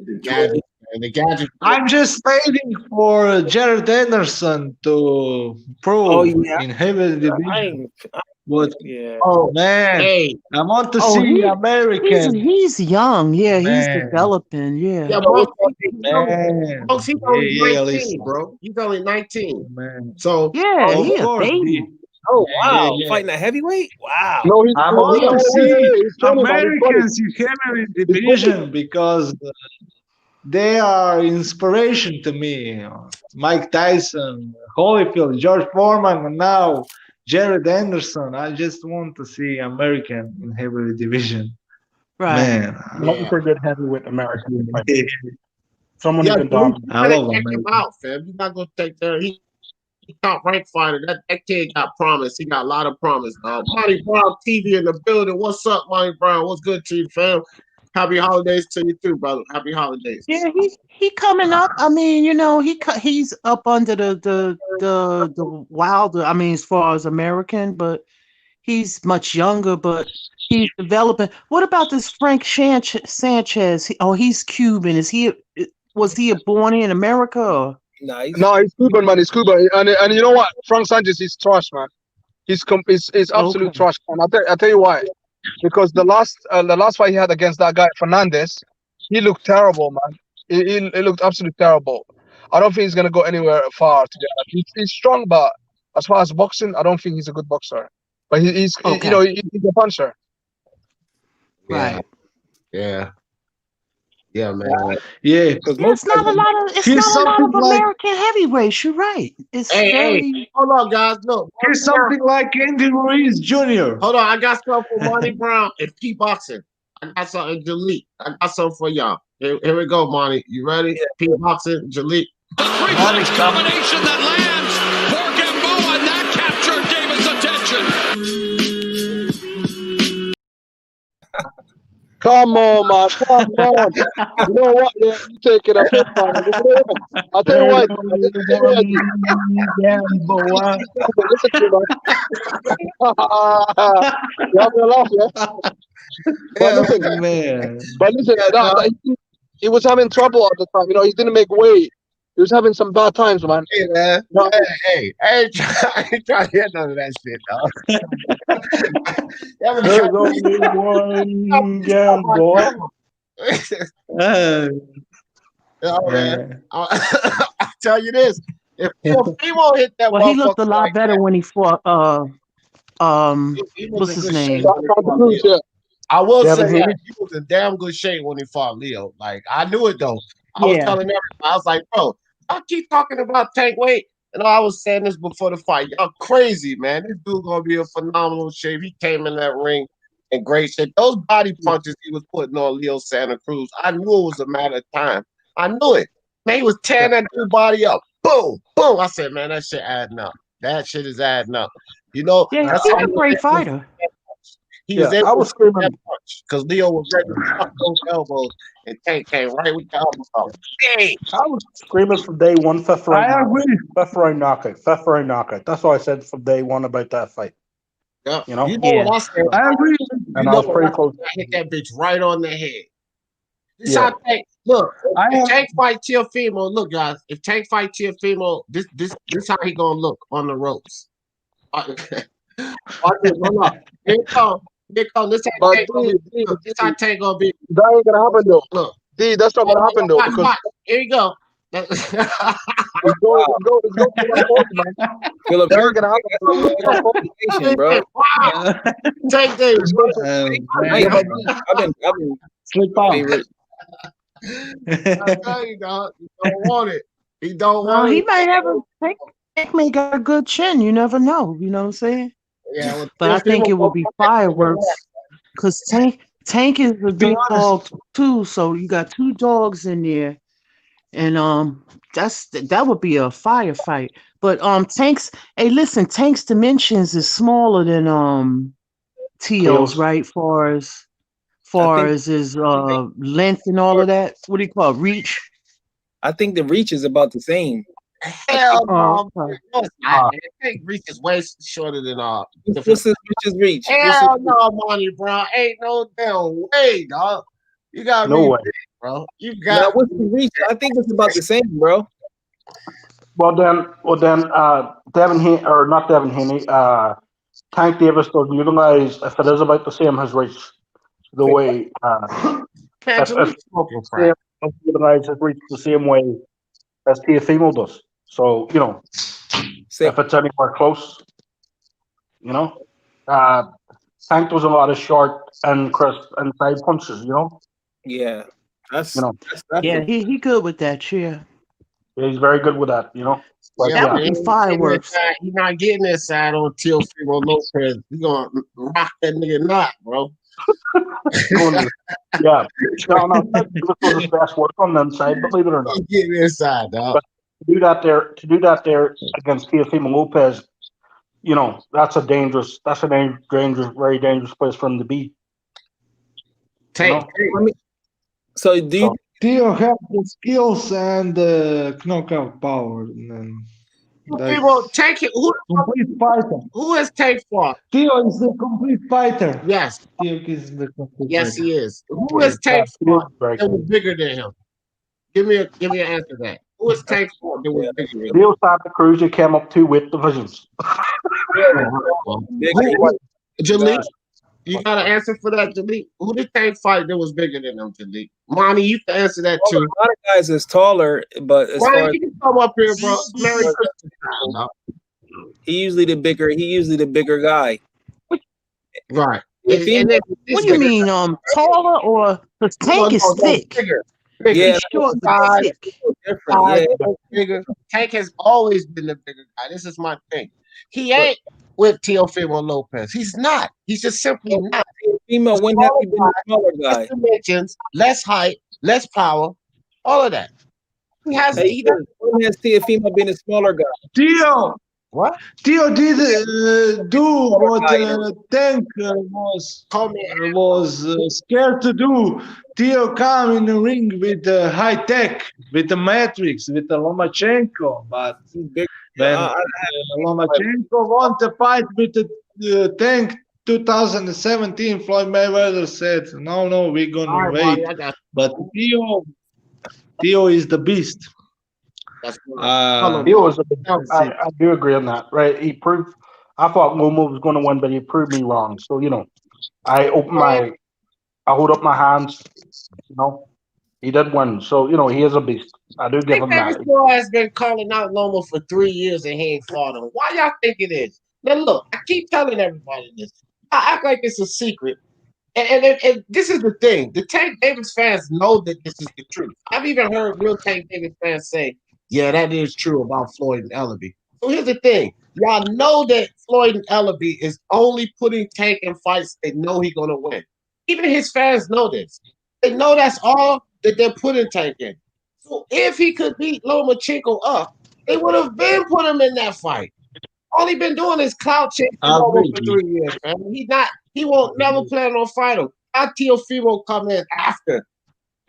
The gadget, and the gadget. I'm just waiting for Jared Anderson to prove in heavy division. But man, I want to see American. He's young. Yeah, he's Man. developing. Yeah. Yeah, Man. He's only Yeah, 19, listen. bro. He's only 19. Man. So Yeah, Of he a course, baby. Oh wow, yeah. fighting a heavyweight. Wow. No, he's I no, want no, to see he's funny, man. He's funny. Americans in heavy division because they are inspiration to me. Mike Tyson, Holyfield, George Foreman, and now Jared Anderson. I just want to see American in heavy division. Right. Man, I'm looking for a good heavyweight American fight. Someone yeah, who can dude, you dominate. I gotta love check him American. out, fam. You're not gonna take that. He top ranked fighter. That kid got promise. He got a lot of promise. Monty Brown TV in the building. What's up, Monty Brown? What's good to you, fam? Happy holidays to you too, brother. Happy holidays. Yeah, he coming up. I mean, he's up under the Wilder. I mean, as far as American, but he's much younger. But he's developing. What about this Frank Sanchez? He's Cuban. Was he born in America? Or? Nice. No, he's Cuban, man. He's Cuban, and you know what? Frank Sanchez is trash, man. He's absolute trash, man. I'll tell you why. Because the last fight he had against that guy Fernandez, he looked terrible, man. He looked absolutely terrible. I don't think he's gonna go anywhere far. To be honest, he's strong, but as far as boxing, I don't think he's a good boxer. But he's Okay. he's a puncher. Right. Yeah. Yeah, man. Yeah, It's not a lot of. It's Here's not a lot something of like- American heavyweights. You're right. It's Hey, hold on, guys. Look, here's something like Andy Ruiz Jr. hold on. I got something for Monty Brown and P Boxing. I got something, Jaleel. I got something for y'all. Here we go, Monty. You ready? P Boxing, Jaleel. The three-punch combination that lands for Gamboa, and that captured David's attention. Come on, man. Come on. You know what? Yeah, you take it up. I'll tell you what. Listen to me, man. You have to laugh, yeah? But listen, he was having trouble all the time. You know, he didn't make weight. He was having some bad times, man. Hey, man. No. Hey, I ain't trying to hear none of that shit, dog. There's only one Gamboa. Man. I'll tell you this. If Teofimo hit that Well, he looked a motherfucker lot like better that, when he fought. he was What's in his good name? shape when he fought Leo. I will Devin say that Haney? he was in damn good shape when he fought Leo. Like, I knew it though. I was Yeah. telling everybody, I was like, bro, I keep talking about tank weight. And I was saying this before the fight. Y'all crazy, man. This dude gonna be in phenomenal shape. He came in that ring in great shape. Those body punches he was putting on Leo Santa Cruz, I knew it was a matter of time. I knew it. Man, he was tearing that dude body up. Boom, boom. I said, man, that shit adding up. That shit is adding up. You know, Yeah, that's he's how a great fighter. he was Yeah, able I was to throw that screaming. punch because Leo was ready to fuck those elbows, and Tank came right with the elbow. Dang. I was screaming from day one, fifth round. I agree. Fifth round knockout. That's what I said from day one about that fight. Yeah. You know? You know what I said? I agree. And You I was know pretty what close. I hit that bitch right on the head. This Yeah. how Tank look. I If have- Tank fight Teofimo, look guys. If Tank fight Teofimo, this how he gonna look on the ropes. Watch this, hold on. Here it come. Here it come. This how But Tank gonna be. Look, this how Tank gonna be. that ain't gonna happen though. Look. That's not gonna happen though. Watch, Because watch. Here you go. it's going to my fault, man. Philip, That ain't gonna happen. patient, bro. Wow. Tank this. I've been Slip off. favorite. I tell you, dog. He don't want it. He don't Well, want he it. might have Tank may got a good chin. You never know. You know what I'm saying? Yeah, well, But I think it will be fireworks because Tank is a big dog too. So you got two dogs in there, and that would be a firefight. But Tank's Tank's dimensions is smaller than Teo's, right? Far as his length and all of that. What do you call it? Reach? I think the reach is about the same. Hell no, okay. no, it's not, man. Tank reaches way shorter than What's his richest reach? Hell no, Monty Brown. Ain't no damn way, dog. You gotta No be way. big, bro. You Now, got what's his reach? I think it's about the same, bro. Well then, Devin Haney, or not Devin Haney, Tank Davis doesn't utilize, if it is about the same, his reach the way if utilize his reach the same way as Teofimo does. So if it's anywhere close, Tank does a lot of short and crisp and side punches. Yeah, that's Yeah, he good with that. Yeah, Yeah, he's very good with that. But that Yeah, would man. be fireworks. He's not getting that side on Teofimo Lopez. He's gonna rock that nigga knot, bro. Yeah, no, this was his best work on them side, believe it or not. He's getting inside, dog. But to do that there against Teofimo Lopez, that's a dangerous, very dangerous place for him to be. Take. So do you? Theo have the skills and the knockout power. And People take it. complete fighter. Who is Tank fought? Theo is the complete fighter. Yes. Theo is the complete Yes, fighter. he is. Who is Tank fought that was bigger than him? Give me an answer to that. Who is Tank fought that was bigger than him? Theo Santa Cruz, came up 2 weight divisions. Jaleel, you got an answer for that, Jaleel? Who did Tank fight that was bigger than him, Jaleel? Monty, you can answer that too. A lot of guys is taller, but as far Monty, you can come up here, bro. Merry Christmas. he usually the bigger guy. Right. If he- What do you mean, taller or the Tank is thick? Bigger. Yeah, He's short but size, thick. different. Yeah. bigger. Tank has always been the bigger guy. This is my thing. He ain't with Teofimo Lopez. He's not. He's just simply not. Teofimo, when have you been a smaller guy? Less dimensions, less height, less power, all of that. He has. Hey, when has Teofimo been a smaller guy? Theo, what? Theo did do what Tank was scared to do. Theo come in the ring with high tech, with the Matrix, with the Lomachenko, but when Lomachenko want to fight with the Tank 2017, Floyd Mayweather said, "No, we're gonna wait." But Theo is the beast. Theo is I do agree on that, right? He proved. I thought Momo was going to win, but he proved me wrong. So I hold up my hands. He did win. So he is a beast. I do give him that. Davis has been calling out Loma for 3 years and he ain't fought him. Why y'all think it is? Now look, I keep telling everybody this. I act like it's a secret. And this is the thing. The Tank Davis fans know that this is the truth. I've even heard real Tank Davis fans say, yeah, that is true about Floyd and Ellaby. So here's the thing. Y'all know that Floyd and Ellaby is only putting Tank in fights they know he's going to win. Even his fans know this. They know that's all that they're putting Tank in. So if he could beat Lomachenko up, they would have been put him in that fight. All he been doing is clout chasing Lomo for 3 years, man. He won't never plan on fight him. How Teofimo come in after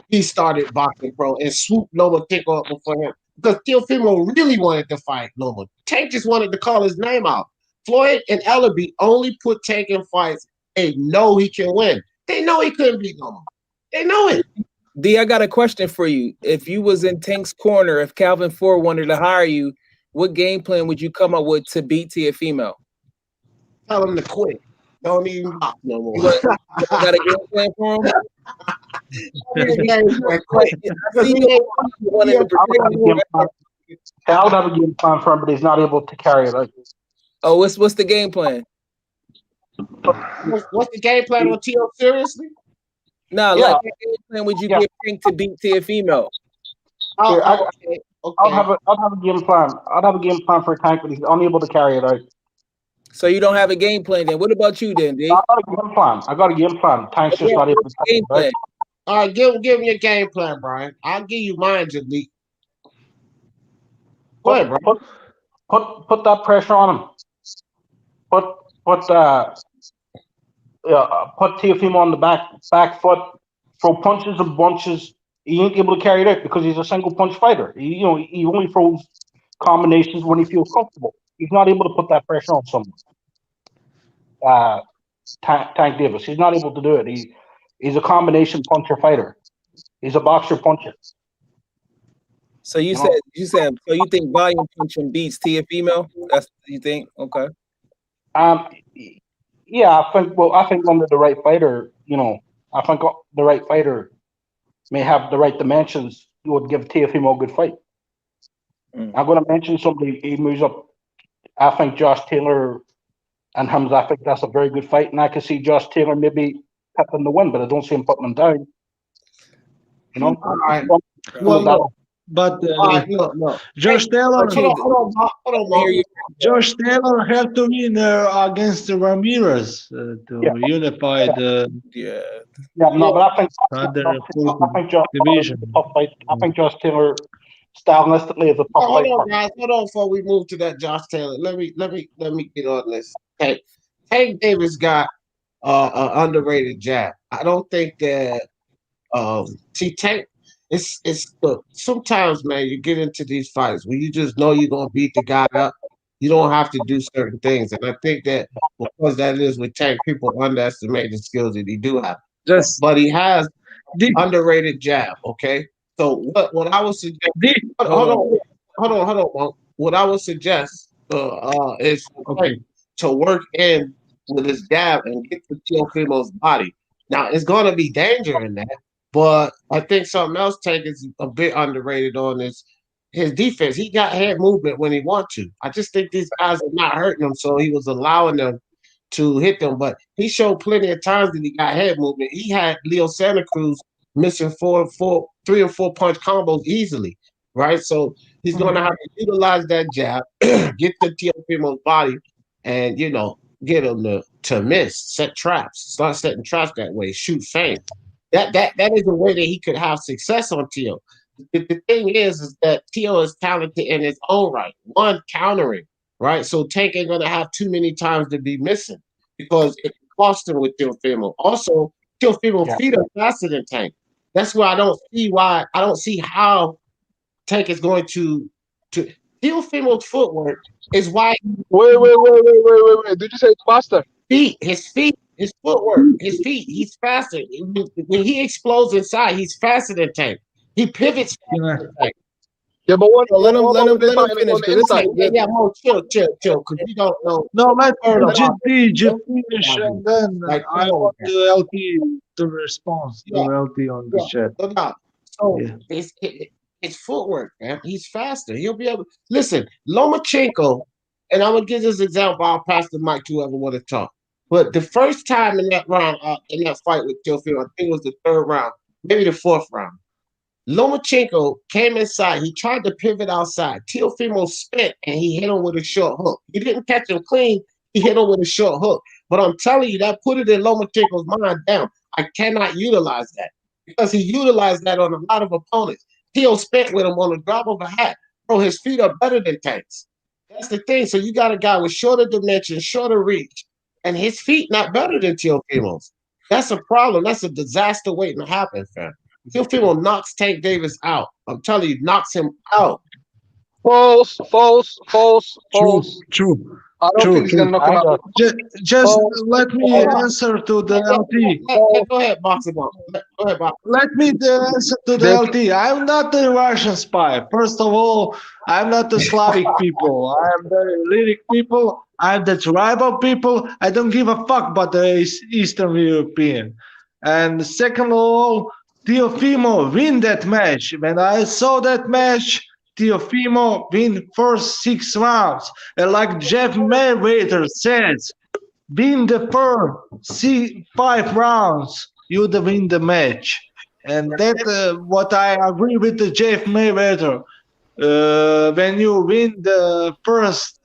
he started boxing pro and swoop Lomachenko up before him. Because Teofimo really wanted to fight Loma. Tank just wanted to call his name out. Floyd and Ellaby only put Tank in fights they know he can win. They know he couldn't beat Loma. They know it. D, I got a question for you. If you was in Tank's corner, if Calvin Ford wanted to hire you, what game plan would you come up with to beat Teofimo? Tell him to quit. Don't even box no more. You got a game plan for him? I'll have a game plan for him, but he's not able to carry it. Oh, what's the game plan? What's the game plan on Teo? Seriously? No, Yeah. like what game plan would you give Tank to beat Teofimo? Okay. I'll have a game plan. I'll have a game plan for Tank, but he's unable to carry it out. So you don't have a game plan then. What about you then, D? I got a game plan. Tank's just not able to carry it out. All right, give me your game plan, Brian. I'll give you mine, Jaleel. Go ahead, bro. Put that pressure on him. Put Teofimo on the back foot. Throw punches and bunches. He ain't able to carry it out because he's a single punch fighter. He only throws combinations when he feels comfortable. He's not able to put that pressure on someone. Tank Davis, he's not able to do it. He's a combination puncher fighter. He's a boxer puncher. So you said so you think volume punching beats Teofimo? That's what you think? Okay. Yeah, I think under the right fighter, I think the right fighter may have the right dimensions. You would give Teofimo a good fight. I'm going to mention somebody. He moves up. I think Josh Taylor and Hamza. I think that's a very good fight, and I can see Josh Taylor maybe picking the win, but I don't see him putting him down. All right. Well, but Josh Taylor, Hold on. Josh Taylor had to win against Ramirez to unify the No, but I think division. I think Josh Taylor stylistically is a tough Hold fight. on, guys. Hold on before we move to that Josh Taylor. Let me get on this. Okay, Tank Davis got an underrated jab. I don't think that. See, Tank. Look, sometimes, man, you get into these fights where you just know you're gonna beat the guy up. You don't have to do certain things, and I think that because that is with Tank, people underestimate the skills that he do have. But he has underrated jab. Okay, so what I would suggest. Hold on. What I would suggest is to work in with his jab and get to Teofimo's body. Now it's gonna be danger in that. But I think something else Tank is a bit underrated on is his defense. He got head movement when he wants to. I just think these guys are not hurting him, so he was allowing them to hit them. But he showed plenty of times that he got head movement. He had Leo Santa Cruz missing 3 or 4 punch combos easily, right? So he's going to have to utilize that jab, get to Teofimo's body, and get him to miss, set traps, start setting traps that way, shoot feint. That is a way that he could have success on Teo. The thing is that Teo is talented in his own right. One, countering, right? So Tank ain't gonna have too many times to be missing because it cost him with Teofimo. Also, Teofimo's feet are faster than Tank. That's why I don't see how Tank is going to Teofimo's footwork is why. Wait. Did you say it's faster? His feet. His footwork, his feet, he's faster. When he explodes inside, he's faster than Tank. He pivots faster than Tank. Yeah, but let him finish. Chill, because we don't know. No, let GP finish, and then I want the LT to respond to LT on the chat. So it's footwork, man. He's faster. He'll be able. Listen, Lomachenko, and I'm gonna give this example. I'll pass the mic to whoever want to talk. But the first time in that round, in that fight with Teofimo, I think it was the 3rd round, maybe the 4th round. Lomachenko came inside. He tried to pivot outside. Teofimo spent, and he hit him with a short hook. He didn't catch him clean. He hit him with a short hook. But I'm telling you, that put it in Lomachenko's mind down. I cannot utilize that because he utilized that on a lot of opponents. Teo spent with him on the drop of a hat. Bro, his feet are better than Tank's. That's the thing. So you got a guy with shorter dimensions, shorter reach. And his feet not better than Teofimo's. That's a problem. That's a disaster waiting to happen, fam. Teofimo knocks Tank Davis out. I'm telling you, knocks him out. False. True. I don't think he's gonna knock him out. Just let me answer to the LT. Go ahead, Boxer. Go ahead, Boxer. Let me answer to the LT. I'm not the Russian spy. First of all, I'm not the Slavic people. I'm the lyric people. I'm the tribal people. I don't give a fuck about the Eastern European. And second of all, Teofimo win that match. When I saw that match, Teofimo win first 6 rounds. And like Jeff Mayweather says, win the first 5 rounds, you would win the match. And that's what I agree with the Jeff Mayweather. When you win the first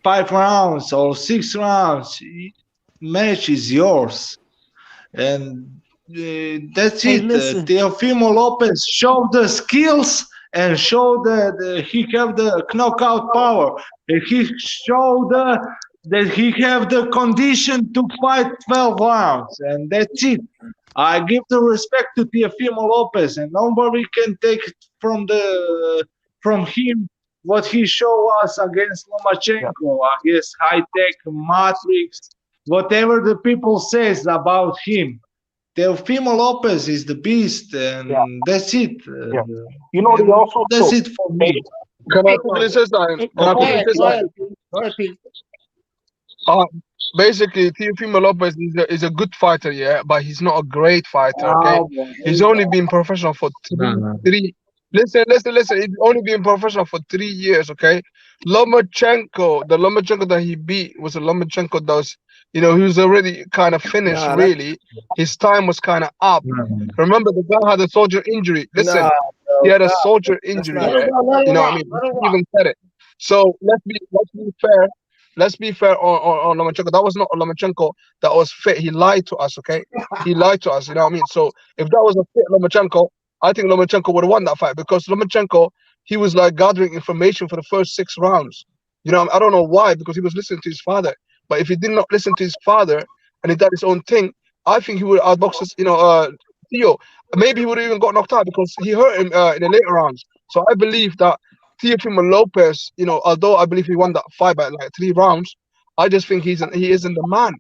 5 rounds or 6 rounds, match is yours. And that's it. Teofimo Lopez showed the skills and showed that he have the knockout power. And he showed that he have the condition to fight 12 rounds. And that's it. I give the respect to Teofimo Lopez, and nobody can take it from him what he showed us against Lomachenko, against high tech matrix, whatever the people says about him. Teofimo Lopez is the beast, and that's it. You know, they also that's it for me. Can I quickly say something? Can I quickly say something? Basically, Teofimo Lopez is a good fighter, yeah, but he's not a great fighter. Okay, he's only been professional for three. Listen. He's only been professional for 3 years. Okay, the Lomachenko that he beat was a Lomachenko that was, he was already kind of finished. Really, his time was kind of up. Remember, the guy had a soldier injury. Listen, he had a soldier injury. Yeah? You know what I mean? He even said it. So let's be fair. Let's be fair on Lomachenko. That was not a Lomachenko that was fit. He lied to us, okay? He lied to us, you know what I mean? So if that was a fit Lomachenko, I think Lomachenko would have won that fight, because Lomachenko, he was like gathering information for the first 6 rounds. You know, I don't know why, because he was listening to his father. But if he did not listen to his father and he did his own thing, I think he would have outboxed, Theo. Maybe he would have even got knocked out because he hurt him in the later rounds. So I believe that Teofimo Lopez, although I believe he won that fight by like 3 rounds, I just think he isn't the man.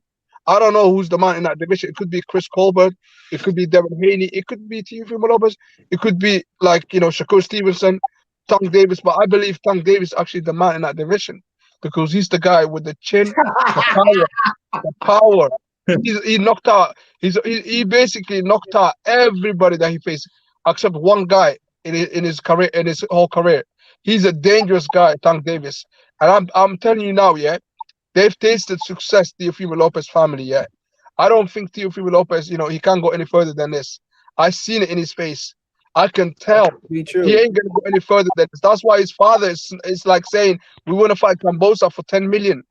I don't know who's the man in that division. It could be Chris Colbert, it could be Devin Haney, it could be Teofimo Lopez, it could be like Shakur Stevenson, Tank Davis. But I believe Tank Davis is actually the man in that division, because he's the guy with the chin, the power. He knocked out. He basically knocked out everybody that he faced, except one guy in his career, in his whole career. He's a dangerous guy, Tank Davis. And I'm telling you now, yeah, they've tasted success, Teofimo Lopez family, yeah. I don't think Teofimo Lopez, he can't go any further than this. I've seen it in his face. I can tell he ain't gonna go any further than this. That's why his father is like saying, we want to fight Kambosos for $10 million.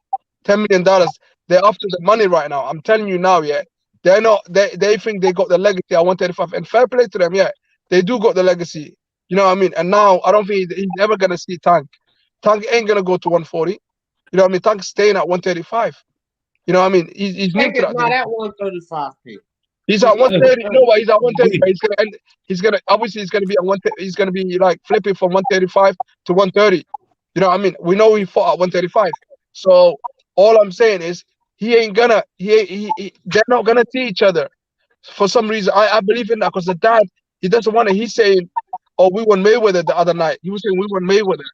They're after the money right now. I'm telling you now, yeah. They're not. They think they got the legacy at 135, and fair play to them, yeah. They do got the legacy. You know what I mean? And now I don't think he's ever gonna see Tank. Tank ain't gonna go to 140. You know what I mean? Tank's staying at 135. You know what I mean? He's new to that. Not at 135, Pete. He's at 130. No, but he's at 130. He's gonna obviously he's gonna be at 130. He's gonna be like flipping from 135 to 130. You know what I mean? We know he fought at 135. So all I'm saying is they're not gonna see each other. For some reason, I believe in that, because the dad, he doesn't want it. He's saying, "Oh, we won Mayweather the other night." He was saying, "We won Mayweather."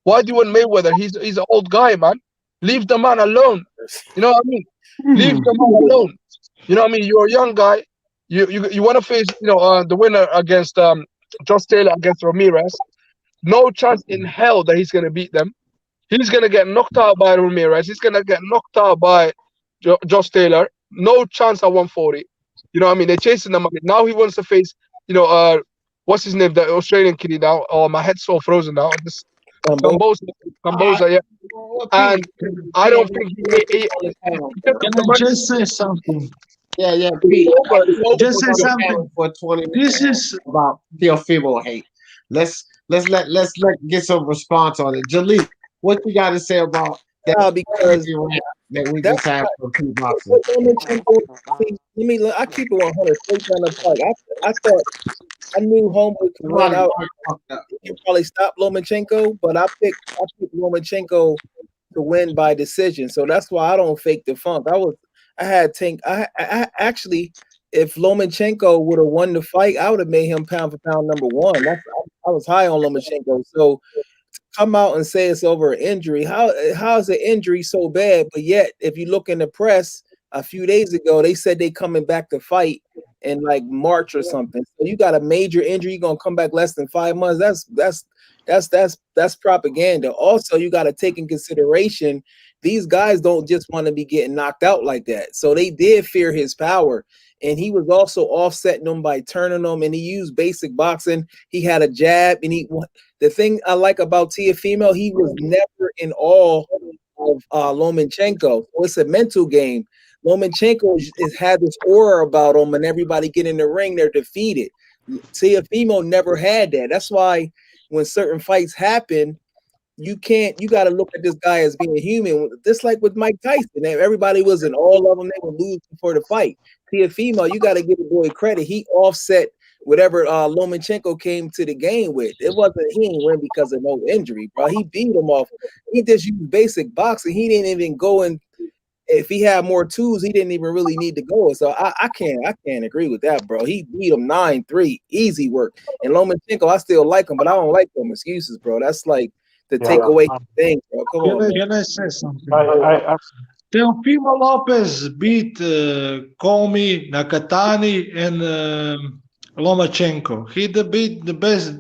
Why do you want Mayweather? He's an old guy, man. Leave the man alone. You know what I mean? Leave the man alone. You know what I mean? You're a young guy. You want to face the winner against Josh Taylor against Ramirez. No chance in hell that he's gonna beat them. He's gonna get knocked out by Ramirez. He's gonna get knocked out by Josh Taylor. No chance at 140. You know what I mean? They're chasing him. Now he wants to face, what's his name? The Australian kid now. Oh, my head's so frozen now. Kambosos, yeah. And I don't think he Can I just say something? Yeah, Pete. Just say something for 20 minutes. This is about Teofimo hate. Let's get some response on it. Jaleel, what you got to say about that? Because that we just had from Pete Boxing. I keep it 100 straight down the park. I thought I knew Homeboy could run out. He could probably stop Lomachenko, but I picked Lomachenko to win by decision. So that's why I don't fake the funk. I actually, if Lomachenko would have won the fight, I would have made him pound for pound number 1. I was high on Lomachenko. So to come out and say it's over an injury, how is an injury so bad? But yet, if you look in the press a few days ago, they said they coming back to fight in like March or something. So you got a major injury, you're gonna come back less than 5 months. That's propaganda. Also, you got to take in consideration these guys don't just want to be getting knocked out like that. So they did fear his power, and he was also offsetting them by turning them. And he used basic boxing. He had a jab, and the thing I like about Teofimo, he was never in awe of Lomachenko. So it's a mental game. Lomachenko had this aura about him, and everybody get in the ring, they're defeated. Teofimo never had that. That's why when certain fights happen, you got to look at this guy as being human. Just like with Mike Tyson, everybody was in all of them. They would lose before the fight. Teofimo, you got to give the boy credit. He offset whatever Lomachenko came to the game with. He didn't win because of no injury, bro. He beat him off. He just used basic boxing. He didn't even go in. If he had more tools, he didn't even really need to go. So I can't agree with that, bro. He beat him 9-3, easy work. And Lomachenko, I still like him, but I don't like them excuses, bro. That's like to take away things, bro. Come on. Can I say something? Teofimo Lopez beat Comey, Nakatani, and Lomachenko. He beat the best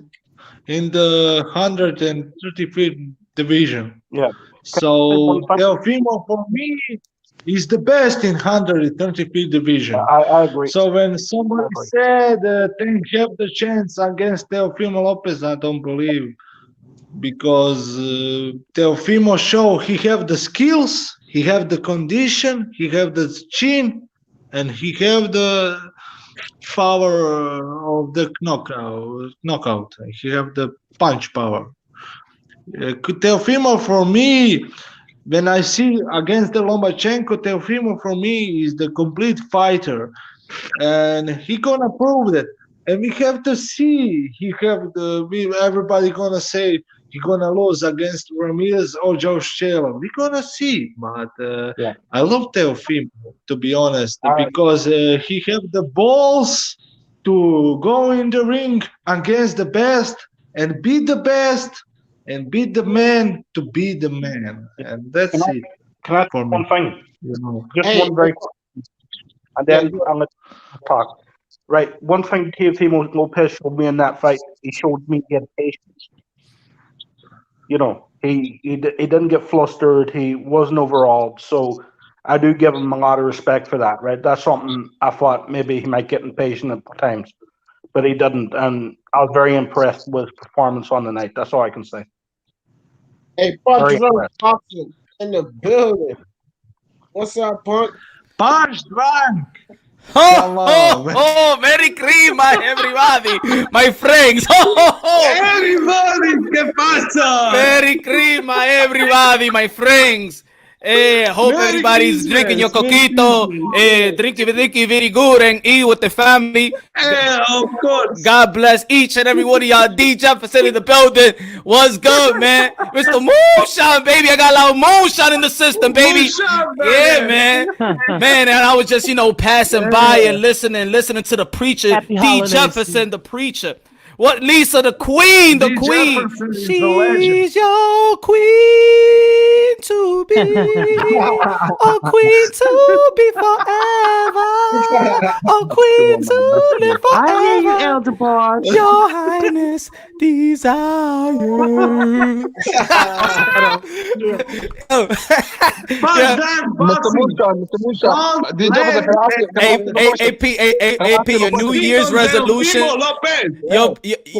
in the 133 division. Yeah. So Teofimo for me is the best in 133 division. I agree. So when somebody said they have the chance against Teofimo Lopez, I don't believe, because Teofimo show he have the skills, he have the condition, he have the chin, and he have the power of the knockout. He have the punch power. Teofimo for me, when I see against the Lomachenko, Teofimo for me is the complete fighter, and he gonna prove that. And we have to see. Everybody gonna say he gonna lose against Ramirez or Josh Taylor. We gonna see, but I love Teofimo, to be honest, because he have the balls to go in the ring against the best and beat the best. And beat the man to be the man, and that's it. Can I one thing? Just one very quick, and then I'm gonna talk. Right, one thing Teofimo Lopez showed me in that fight, he showed me he had patience. He didn't get flustered. He wasn't overawed. So I do give him a lot of respect for that. Right, that's something I thought maybe he might get impatient at times, but he didn't, and I was very impressed with his performance on the night. That's all I can say. Hey, Punch Thompson in the building. What's up, Punch? Punch drunk. Merry Christmas, everybody, my friends. Everybody, ¿qué pasa? Merry Christmas, everybody, my friends. Hope everybody's drinking your coquito, drinking very good and eat with the family. Of course. God bless each and every one of y'all. D Jefferson in the building. What's good, man? Mr. Moonshine, baby. I got a lot of moonshine in the system, baby. Yeah, man. Man, and I was just, passing by and listening to the preacher, D Jefferson, the preacher. What, Lisa, the queen, she's your queen to be, a queen to be forever, a queen to live forever. I hear you, Elder Bard. Your Highness desire. AP, your New Year's resolution.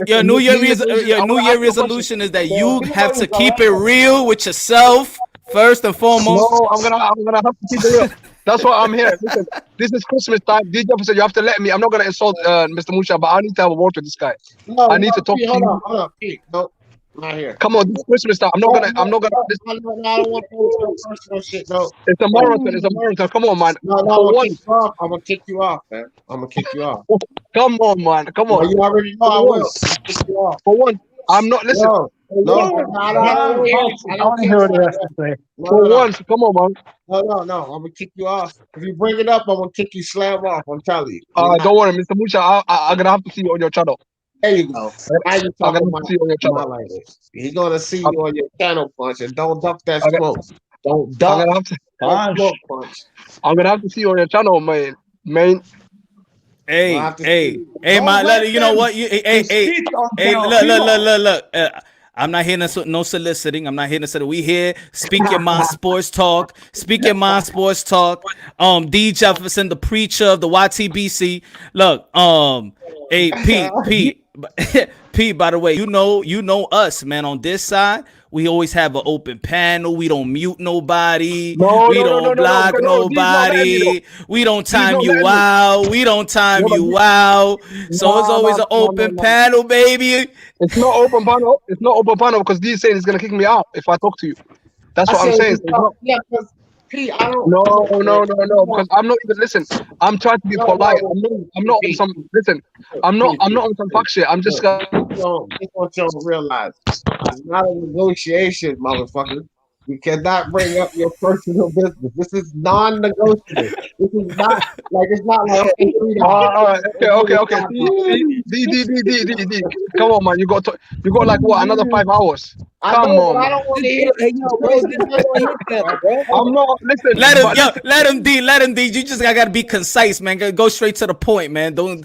Your New Year resolution is that you have to keep it real with yourself first and foremost. No, I'm gonna have to keep it real. That's why I'm here. Listen, this is Christmas time. DJ said you have to let me. I'm not gonna insult Mr. Musha, but I need to have a word with this guy. I need to talk to you. Hold on, Pete. No, not here. Come on, this is Christmas time. I'm not gonna. I don't want personal shit. No, it's a marathon. It's a marathon. Come on, man. No, I'm gonna kick you off, man. I'm gonna kick you off. Come on, man. Come on. Well, you already know I will. Kick you off. For one, I'm not listening. No, I don't hear what he has to say. For once, come on, man. No. I'm gonna kick you off. If you bring it up, I'm gonna kick you slam off. I'm telling you. Don't worry, Mr. Musha. I'm gonna have to see you on your channel. There you go. Now you talking about you on your channel like this. He's gonna see you on your channel, Punch, and don't duck that smoke. Don't duck. I'm gonna have to see you on your channel, man. Hey, man. You know what? Look. I'm not here no soliciting. I'm not here to say we here. Speak your mind, sports talk. Speak your mind, sports talk. D Jefferson, the preacher of the YTBC. Look, hey, Pete. Pete, by the way, you know us, man. On this side, We always have an open panel. We don't mute nobody. No, We no, no, don't no, no, block no. D's not letting me, nobody. though. We don't D's time not you letting me. out. We don't time No, but you out. So it's no, always no, an no, no, open no. panel, baby. It's not open panel. It's not open panel because D's saying he's gonna kick me out if I talk to you. That's I what I'm said, saying. So it's not. yeah, because P, I don't. No, no, Look, no, no. Because I'm not even listen. I'm trying to be polite. I'm not on some. Listen, I'm not on some fuck shit. I'm just gonna. Just want y'all to realize it's not a negotiation, motherfucker. You cannot bring up your personal business. This is non-negotiable. This is not like it's not like okay, All right, okay. D. Come on, man. You got like what? Another 5 hours. Come on, I man. don't want to hear it. I'm not. Listen. Let him, D. You just gotta be concise, man. Go straight to the point, man. Don't.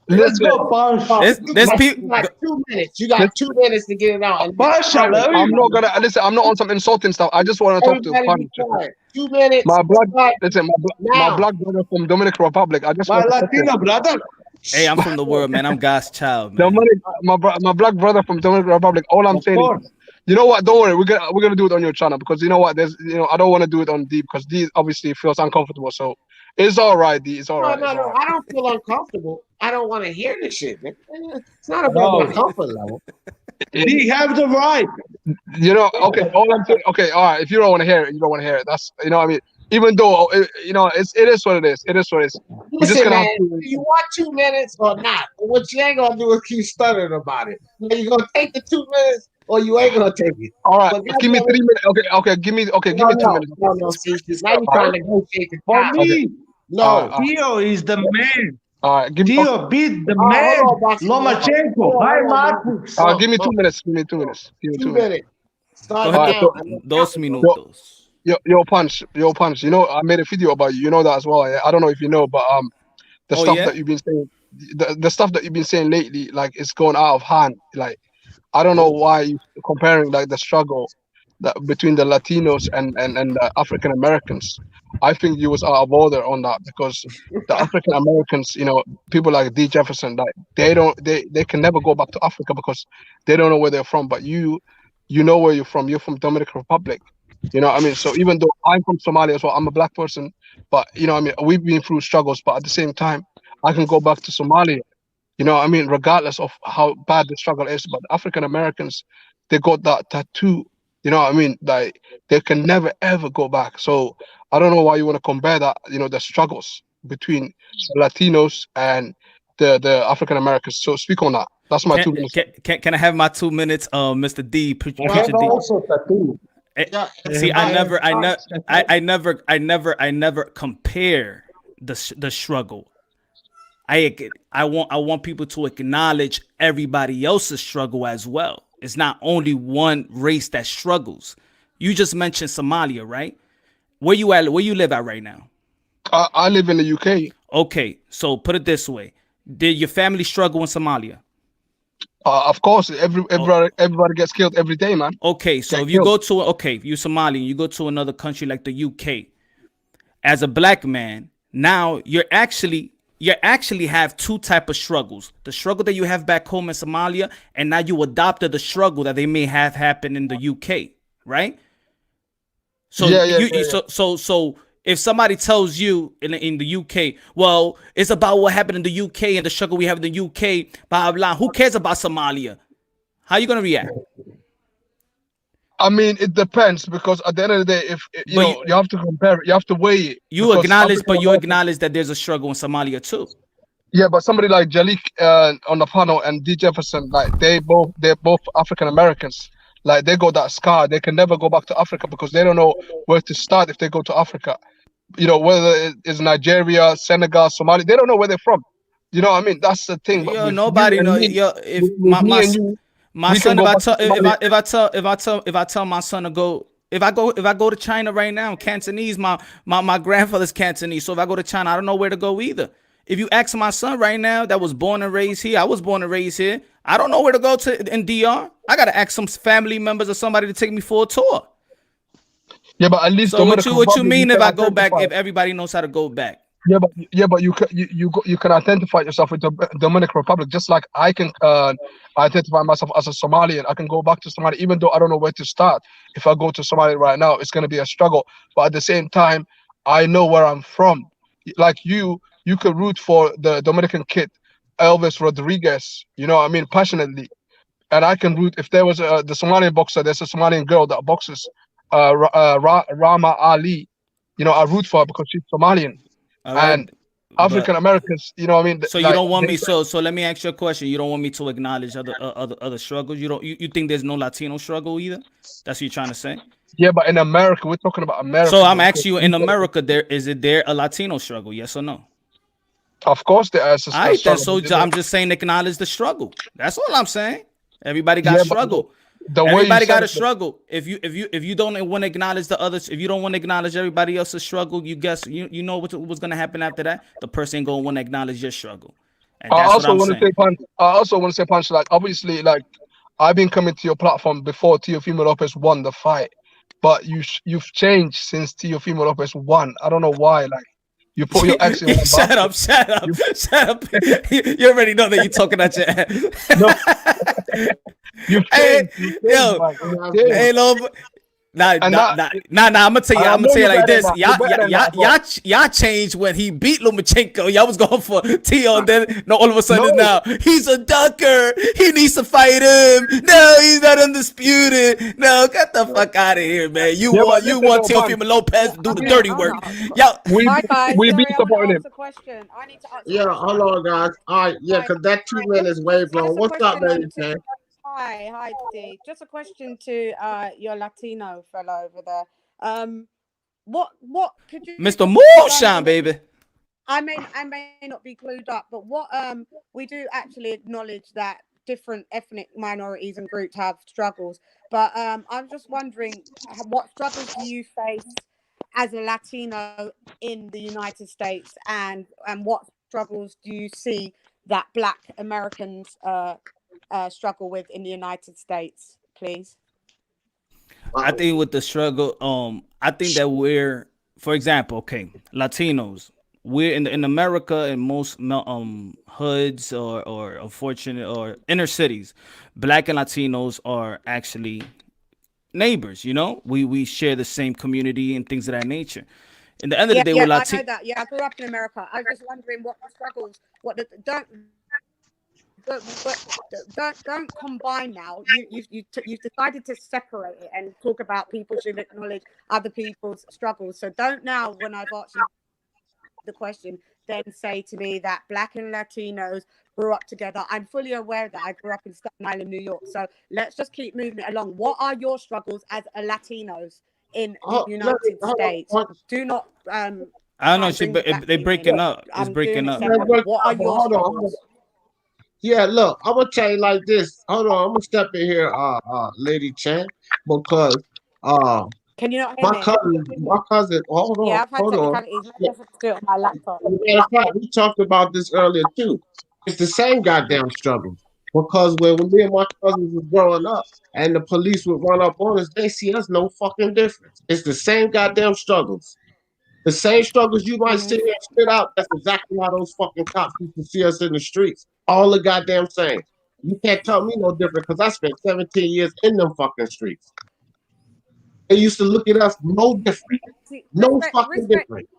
Let's go, Pasha. There's people. You got 2 minutes. You got 2 minutes to get it out. And Pasha, I'm not gonna listen. I'm not on some insulting stuff. I just want to talk to everybody be Punch. quiet. 2 minutes. My blood. Quiet. Listen, my black brother from Dominican Republic. I just My want to Latino brother. Hey, I'm from the world, man. I'm God's child, man. my black brother from Dominican Republic. All I'm saying is, you know what? Don't worry. We're gonna do it on your channel because you know what? I don't want to do it on D because D obviously feels uncomfortable. So it's all right, D. It's all right. No. I don't feel uncomfortable. I don't want to hear this shit. It's not about my comfort level. We have the right. You know, okay. All I'm saying, okay, all right. If you don't want to hear it, you don't want to hear it. That's what I mean. Even though it is what it is. It is what it is. We're just Listen, gonna man, you want 2 minutes or not? What you ain't gonna do is keep stuttering about it. You gonna take the 2 minutes or you ain't gonna take it. All right, give me 3 minutes. Okay, give me 2 minutes. No, see, now you're trying to negotiate the For time. me, No, Theo is the man. All right, Theo beat the man. Lomachenko. Hi, Marcus. Give me 2 minutes. Give me 2 minutes. Give me 2 minutes. Start now. 2 minutos. Yo, punch. You know, I made a video about you. You know that as well. I don't know if you know, but the stuff that you've been saying, the stuff that you've been saying lately, like it's going out of hand. Like I don't know why you comparing like the struggle that between the Latinos and the African Americans. I think you was out of order on that because the African Americans, you know, people like D. Jefferson, like they can never go back to Africa because they don't know where they're from. But you know where you're from. You're from Dominican Republic. You know what I mean? So even though I'm from Somalia as well, I'm a black person, but you know what I mean, we've been through struggles, but at the same time, I can go back to Somalia. You know what I mean? Regardless of how bad the struggle is, but African Americans, they got that tattoo. You know what I mean? Like they can never ever go back. So I don't know why you want to compare that, you know, the struggles between Latinos and the African Americans. So speak on that. That's my 2 minutes. Can I have my 2 minutes, Mr. D? See, I never compare the struggle. I want people to acknowledge everybody else's struggle as well. It's not only one race that struggles. You just mentioned Somalia, right? Where you at? Where you live at right now? I live in the UK. Okay, so put it this way: did your family struggle in Somalia? Of course, everybody gets killed every day, man. Okay, so if you go to you Somalian, you go to another country like the UK, as a black man, now you actually have two type of struggles: the struggle that you have back home in Somalia, and now you adopted the struggle that they may have happened in the UK, right? So so if somebody tells you in the UK, well, it's about what happened in the UK and the struggle we have in the UK, blah, blah, who cares about Somalia? How are you going to react? I mean, it depends because at the end of the day, if you have to compare it, you have to weigh it. You acknowledge that there's a struggle in Somalia too. Yeah, but somebody like Jalik on the panel and D. Jefferson, like they're both African Americans. Like they got that scar. They can never go back to Africa because they don't know where to start if they go to Africa. You know, whether it's Nigeria, Senegal, Somalia, they don't know where they're from. You know what I mean? That's the thing. Yo, nobody knows. If my son, if I tell my son to go, if I go to China right now, Cantonese, my grandfather's Cantonese. So if I go to China, I don't know where to go either. If you ask my son right now that was born and raised here, I was born and raised here. I don't know where to go to in DR. I gotta ask some family members or somebody to take me for a tour. Yeah, but at least so what you mean if I go back? If everybody knows how to go back, but you can identify yourself with the Dominican Republic, just like I can identify myself as a Somalian. I can go back to Somalia, even though I don't know where to start. If I go to Somalia right now, it's going to be a struggle. But at the same time, I know where I'm from. Like you could root for the Dominican kid, Elvis Rodriguez. You know what I mean, passionately. And I can root if there was the Somalian boxer. There's a Somalian girl that boxes, Rama Ali. You know, I root for her because she's Somalian. All right. And African Americans, you know what I mean? So you don't want me. So let me ask you a question. You don't want me to acknowledge other struggles. You think there's no Latino struggle either? That's what you're trying to say? Yeah, but in America, we're talking about America. So I'm asking you, in America, is there a Latino struggle? Yes or no? Of course there is. All right, then. So I'm just saying, acknowledge the struggle. That's all I'm saying. Everybody got struggle. Everybody got a struggle. If you don't want to acknowledge the others, if you don't want to acknowledge everybody else's struggle, you guess you know what's gonna happen after that. The person gonna want to acknowledge your struggle. And that's I also what I'm saying. I also want to say, Punch, like obviously, like I've been coming to your platform before Teofimo Lopez won the fight, but you've changed since Teofimo Lopez won. I don't know why. Like you put your ex in one Shut up! You already know that you're talking at your ass. Hey, Nah, I'm gonna tell you. I'm gonna tell you like this. Y'all changed when he beat Lomachenko. Y'all was going for Tio, and then all of a sudden now he's a ducker. He needs to fight him. No, he's not undisputed. No, get the fuck out of here, man. You want Teofimo Lopez to do the dirty work. Y'all, we beat supporting him. I need to ask Yeah, hold on, guys. All right, yeah, because that 2 minutes way long. What's up, baby? Hi, D. Just a question to your Latino fellow over there. What could you, Mr. Moonshine, baby? I may not be clued up, but what we do actually acknowledge that different ethnic minorities and groups have struggles. But I'm just wondering, what struggles do you face as a Latino in the United States, and what struggles do you see that Black Americans struggle with in the United States, please? I think with the struggle, I think that we're, for example, okay, Latinos, we're in America, in most hoods or unfortunate or inner cities, Black and Latinos are actually neighbors. You know, we share the same community and things of that nature. In the end of the day, we're Latino. I know that. Yeah, I grew up in America. I was just wondering what the struggles, don't combine now. You've decided to separate it and talk about people should acknowledge other people's struggles. So don't now, when I've asked you the question, then say to me that Black and Latinos grew up together. I'm fully aware that I grew up in Staten Island, New York. So let's just keep moving it along. What are your struggles as a Latinos in the United States? Do not I don't know. They're breaking up. It's breaking up. What are your struggles? Yeah, look, I'm gonna tell you like this. Hold on, I'm gonna step in here, Lady Chan, because can you not hear my cousin. Hold on, yeah, I've had hold on. technicalities. Maybe I have to do it on my laptop. We talked about this earlier too. It's the same goddamn struggle. Because when me and my cousins was growing up and the police would run up on us, they see us no fucking difference. It's the same goddamn struggles. The same struggles you might sit here and spit out, that's exactly how those fucking cops used to see us in the streets. All the goddamn same. You can't tell me no different because I spent 17 years in them fucking streets. They used to look at us no different. No fucking different.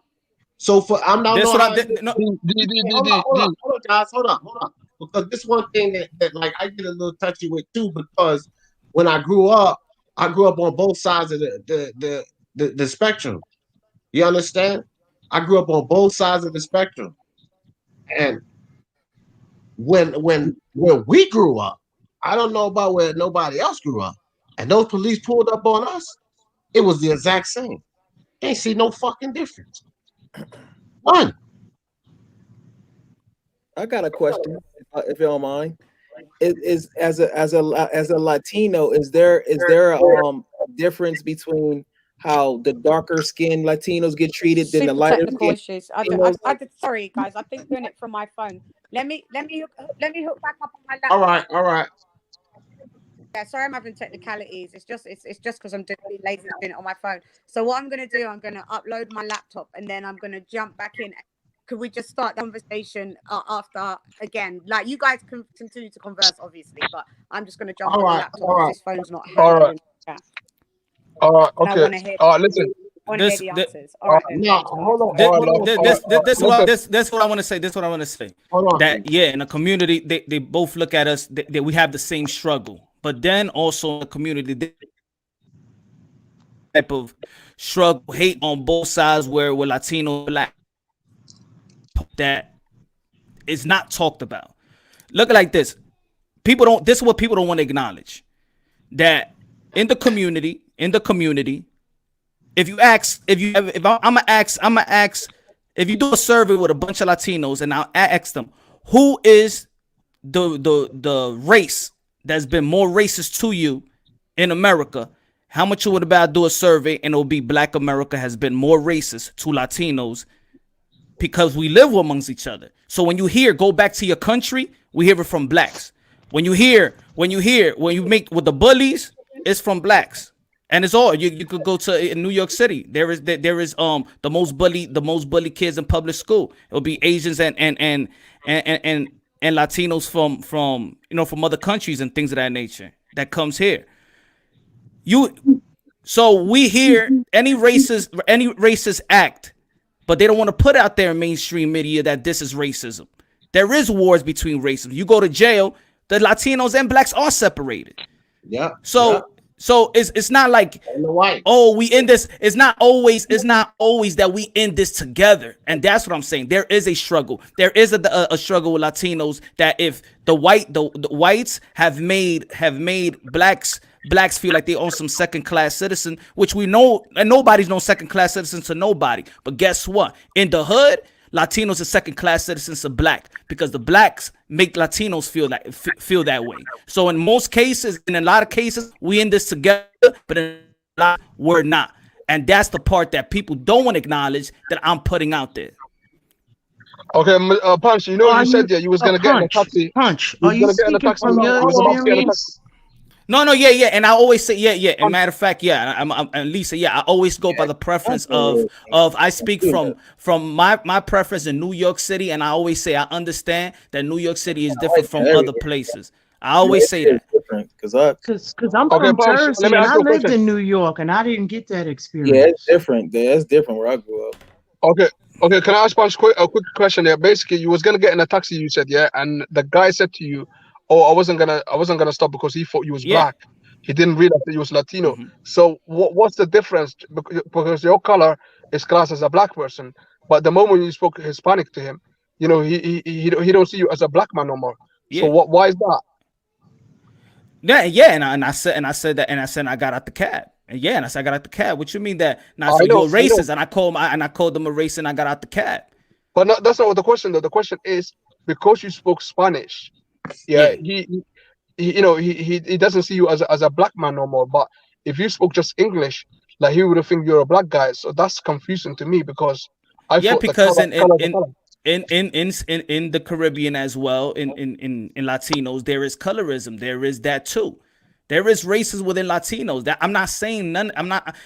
So I'm not. That's what I did. Hold on, guys. Hold on. Because this one thing that like I get a little touchy with too, because when I grew up on both sides of the spectrum. You understand? I grew up on both sides of the spectrum. And when we grew up, I don't know about where nobody else grew up, and those police pulled up on us, it was the exact same. They ain't see no fucking difference. One. I got a question, if you don't mind. Is as a Latino, is there a difference between how the darker skinned Latinos get treated than the lighter skinned? Sorry guys, I've been doing it from my phone. Let me hook back up on my laptop. All right. Yeah, sorry, I'm having technicalities. It's just because I'm doing it on my phone. So what I'm gonna do, I'm gonna upload my laptop and then I'm gonna jump back in could we just start the conversation after again? Like you guys can continue to converse, obviously, but I'm just going to jump on the laptop because this phone's not handling that. Okay. Listen. This the answers. All right. This what I want to say. This what I want to say. That in the community, they both look at us. That we have the same struggle, but then also in the community, type of struggle, hate on both sides, where we're Latino, Black, that is not talked about. Look like this. People don't. This is what people don't want to acknowledge. That in the community. If you do a survey with a bunch of Latinos and I'll ask them who is the race that's been more racist to you in America, how much you would about do a survey and it'll be Black America has been more racist to Latinos because we live amongst each other. So when you hear go back to your country, we hear it from Blacks. When you make with the bullies, it's from Blacks. And it's all you could go to in New York City. There is the most bullied kids in public school. It'll be Asians and Latinos from other countries and things of that nature that comes here. So we hear any racist act, but they don't want to put out there in mainstream media that this is racism. There is wars between races. You go to jail, the Latinos and Blacks are separated. Yeah. So it's not like we end this. It's not always that we end this together, and that's what I'm saying. There is a struggle. There is a struggle with Latinos that if the whites have made blacks feel like they own some second class citizen, which we know, and nobody's no second class citizen to nobody. But guess what? In the hood, Latinos are second class citizens to Black because the Blacks make Latinos feel that way. So in most cases, in a lot of cases, we in this together, but in a lot we're not. And that's the part that people don't want to acknowledge that I'm putting out there. Okay, Punch, you said that you was going to get in a taxi. Punch, are you speaking from your experience? No, yeah, and I always say, yeah. And matter of fact, I'm and Lisa, I always go by the preference of I speak from my preference in New York City, and I always say I understand that New York City is different from other places. I always say that because I'm from Jersey and I lived in New York and I didn't get that experience. Yeah, it's different. It's different where I grew up. Okay. Can I ask Punch a quick question there? Basically, you was gonna get in a taxi, you said, and the guy said to you, "Oh, I wasn't gonna stop because he thought you was Black. He didn't realize that you was Latino." Mm-hmm. So what's the difference? Because your color is classed as a Black person, but the moment you spoke Hispanic to him, he don't see you as a Black man no more. So why is that? And I said I got out the cab. And I said I got out the cab. What you mean that? Now so you're racist, and I called them a racist, and I got out the cab. But that's not what the question though. The question is because you spoke Spanish. He doesn't see you as a Black man no more. But if you spoke just English, like he would have think you're a Black guy. So that's confusing to me because because in the Caribbean as well, in Latinos, there is colorism. There is that too. There is racism within Latinos. That I'm not saying none.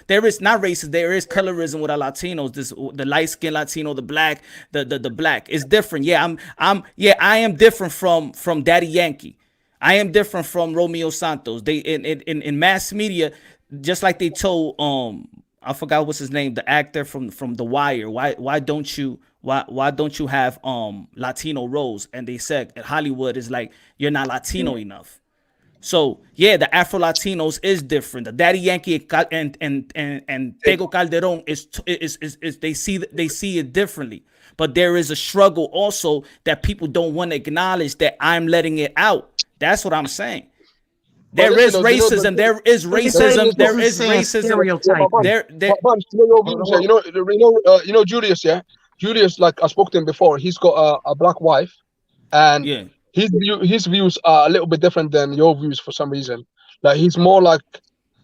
There is not racist. There is colorism with our Latinos. The light skinned Latino, the Black, the Black is different. I am different from Daddy Yankee. I am different from Romeo Santos. They in mass media, just like they told I forgot what's his name, the actor from The Wire. Why don't you have Latino roles? And they said at Hollywood is like you're not Latino enough. So the Afro Latinos is different. The Daddy Yankee and Tego Calderon is they see it differently. But there is a struggle also that people don't want to acknowledge that I'm letting it out. That's what I'm saying. There is racism. There is racism. There is racism. Julius. Julius, like I spoke to him before. He's got a Black wife, and his views are a little bit different than your views for some reason. Like he's more like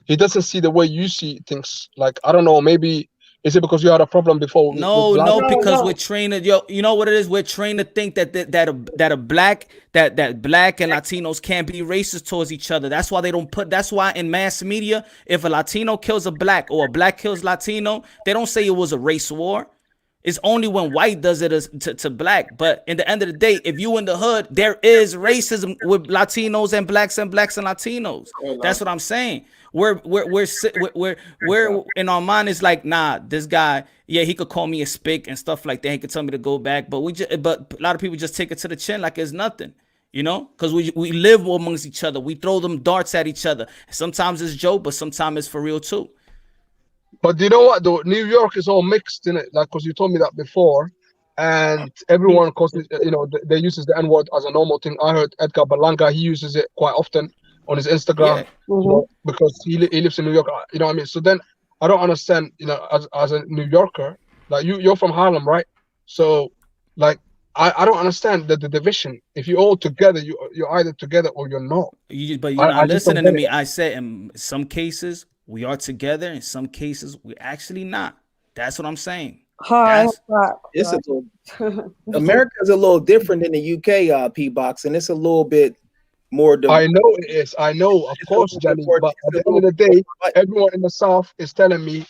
he doesn't see the way you see things. Like I don't know, maybe is it because you had a problem before? Because we're trained. You know what it is? We're trained to think that Black and Latinos can't be racist towards each other. That's why they don't put. That's why in mass media, if a Latino kills a Black or a Black kills Latino, they don't say it was a race war. It's only when white does it to black. But in the end of the day, if you in the hood, there is racism with Latinos and blacks and Latinos. That's what I'm saying. We're in our mind is like, nah, this guy, yeah, he could call me a spick and stuff like that. He could tell me to go back, but but a lot of people just take it to the chin like it's nothing, you know, because we live amongst each other. We throw them darts at each other. Sometimes it's joke, but sometimes it's for real too. But you know what though? New York is all mixed in it, like, because you told me that before, and everyone, cause you know, they uses the N-word as a normal thing. I heard Edgar Berlanga, he uses it quite often on his Instagram, you know, because he lives in New York. You know what I mean? So then I don't understand, you know, as a New Yorker, like you're from Harlem, right? So like I don't understand the division. If you're all together, you're either together or you're not. But you're not listening to me. I said in some cases we are together, in some cases we're actually not. That's what I'm saying. It's a little, America's a little different than the UK P-boxing. It's a little bit more. I know it is. I know, of course, Johnny. But at the end of the day, everyone in the South is telling me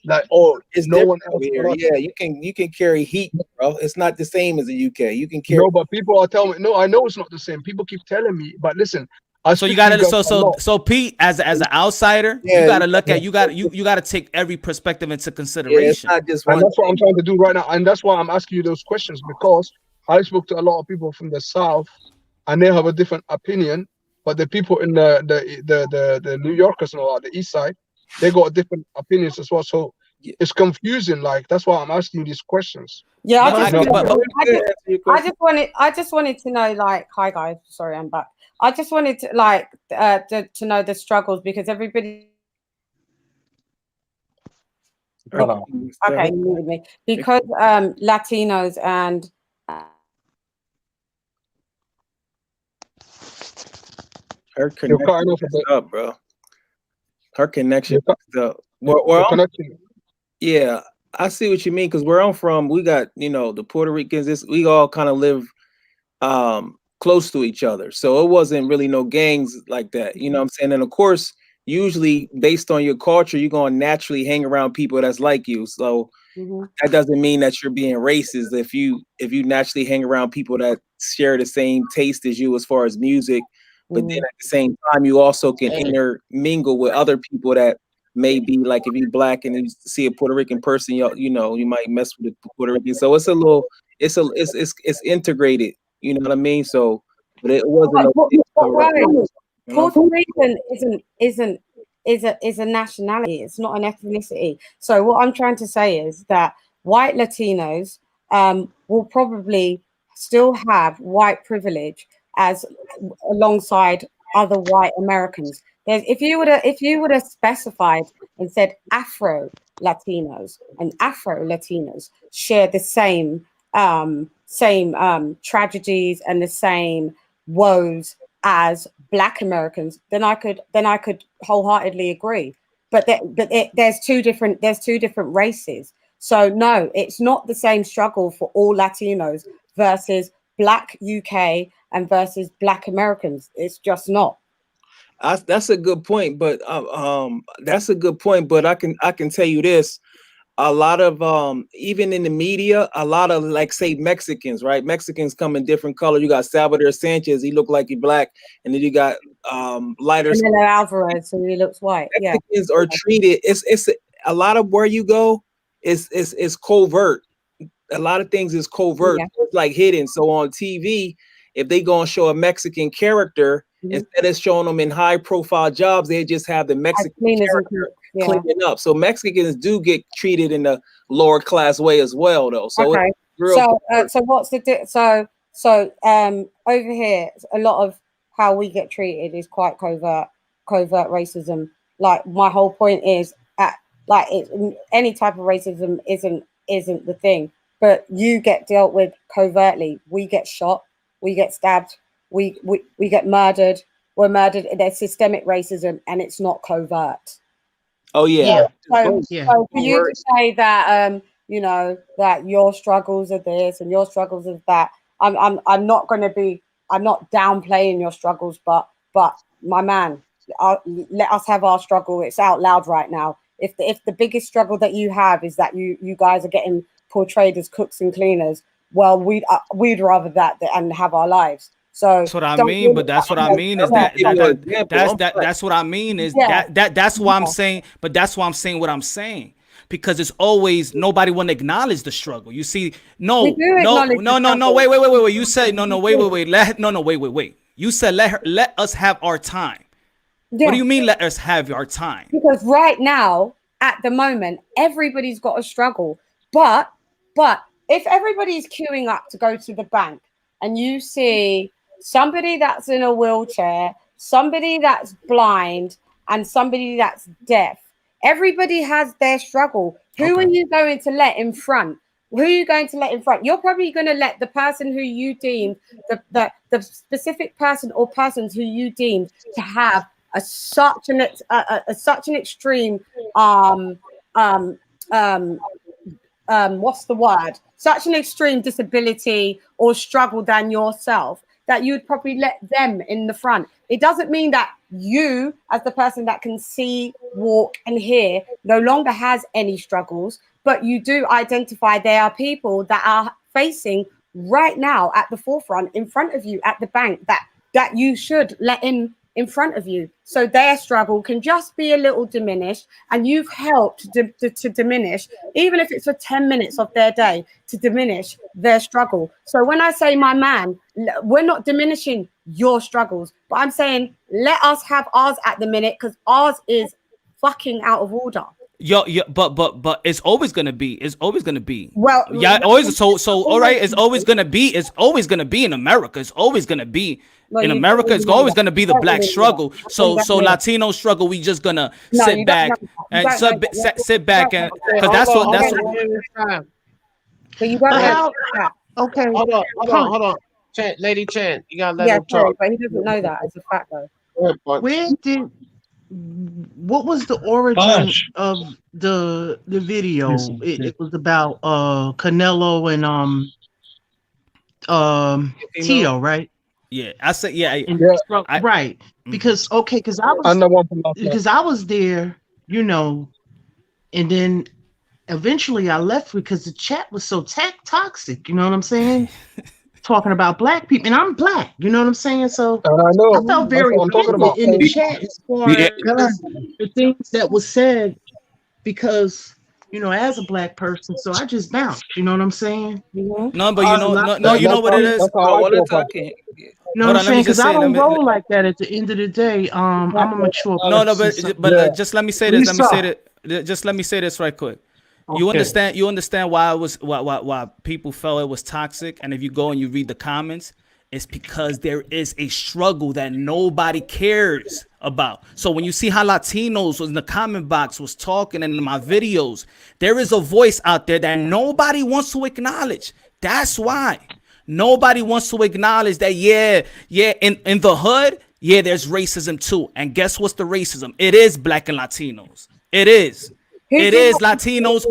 like, oh, it's no one else. Here. Yeah, you can carry heat, bro. It's not the same as the UK. You can carry. No, but people are telling me. No, I know it's not the same. People keep telling me, but listen. So you gotta so Pete, as an outsider, you gotta look at you gotta take every perspective into consideration. Yeah, it's not just one. And that's what I'm trying to do right now, and that's why I'm asking you those questions, because I spoke to a lot of people from the South, and they have a different opinion. But the people in the New Yorkers and all the East Side, they got different opinions as well. So it's confusing. Like, that's why I'm asking you these questions. Yeah, I just wanted to know, like, hi guys, sorry, I'm back. I just wanted to to know the struggles, because everybody. Okay, you muted me. Because Latinos and her connection is up, bro. Her connection is up. Yeah, I see what you mean, because where I'm from, we got, you know, the Puerto Ricans. We all kind of live close to each other, so it wasn't really no gangs like that, you know what I'm saying? And of course, usually based on your culture, you're going to naturally hang around people that's like you, so that doesn't mean that you're being racist if you naturally hang around people that share the same taste as you as far as music, but then at the same time you also can intermingle with other people that may be like, if you're black and you see a Puerto Rican person, you know, you might mess with the Puerto Rican, so it's a little, it's integrated. You know what I mean? So, but it wasn't. Puerto Rican is a nationality. It's not an ethnicity. So what I'm trying to say is that white Latinos will probably still have white privilege as alongside other white Americans. If you would have specified and said Afro Latinos and Afro Latinos share the same tragedies and the same woes as Black Americans, then I could wholeheartedly agree. But there's two different races. So no, it's not the same struggle for all Latinos versus Black UK and versus Black Americans. It's just not. That's a good point, but that's a good point. But I can tell you this. A lot of even in the media, a lot of, like, say, Mexicans, right? Mexicans come in different colors. You got Salvador Sanchez, he looked like he black, and then you got lighter. Canelo Alvarez, so he looks white. Mexicans are treated. It's a lot of where you go is covert. A lot of things is covert. It's like hidden. So on TV, if they gonna show a Mexican character, instead of showing them in high profile jobs, they just have the Mexican character cleaning up. So Mexicans do get treated in a lower class way as well, though. So okay. So what's the so over here, a lot of how we get treated is quite covert racism. Like, my whole point is any type of racism isn't the thing, but you get dealt with covertly. We get shot, we get stabbed, we get murdered. We're murdered. There's systemic racism, and it's not covert. Oh yeah. So for you to say that you know, that your struggles are this and your struggles are that, I'm not downplaying your struggles, but my man, let us have our struggle. It's out loud right now. If the biggest struggle that you have is that you guys are getting portrayed as cooks and cleaners. Well, we'd rather that and have our lives. So that's what I mean, but that's what I mean is that's what I mean is that's why I'm saying, but that's why I'm saying what I'm saying. Because it's always nobody want to acknowledge the struggle. You see, no. Wait. You said wait. You said let us have our time. Yeah. What do you mean let us have our time? Because right now, at the moment, everybody's got a struggle. But if everybody's queuing up to go to the bank, and you see somebody that's in a wheelchair, somebody that's blind, and somebody that's deaf. Everybody has their struggle. Who are you going to let in front? Who are you going to let in front? You're probably going to let the person who you deem, the specific person or persons who you deemed to have such an extreme what's the word? Such an extreme disability or struggle than yourself, that you'd probably let them in the front. It doesn't mean that you, as the person that can see, walk, and hear, no longer has any struggles, but you do identify there are people that are facing right now at the forefront, in front of you, at the bank, that you should let in front of you. So their struggle can just be a little diminished, and you've helped to diminish, even if it's for 10 minutes of their day, to diminish their struggle. So when I say, my man, we're not diminishing your struggles, but I'm saying let us have ours at the minute, because ours is fucking out of order. But it's always gonna be. Well, always. So all right. It's always gonna be in America. It's always gonna be in America. It's always gonna be the black struggle. So Latino struggle. We just gonna sit back and sit back and because that's what. So you got okay. Hold on. Chan, Lady Chan, you gotta let him talk. But he doesn't know that. It's a fact though. What was the origin of the video? It was about Canelo and Tio, right? Yeah, I said right. Because I was there, and then eventually I left because the chat was so toxic, you know what I'm saying? Talking about black people, and I'm black, you know what I'm saying? So I felt very offended in the chat as far as the things that was said, because as a black person, so I just bounced, you know what I'm saying? No, but you know what it is. You know what I'm saying? Because I don't roll like that. At the end of the day, I'm a mature person. But just let me say this. Just let me say this right quick. You understand why people felt it was toxic, and if you go and you read the comments, it's because there is a struggle that nobody cares about. So when you see how Latinos in the comment box was talking in my videos, there is a voice out there that nobody wants to acknowledge. That's why nobody wants to acknowledge that. In the hood, there's racism too. And guess what's the racism? It is black and Latinos. It is. Latinos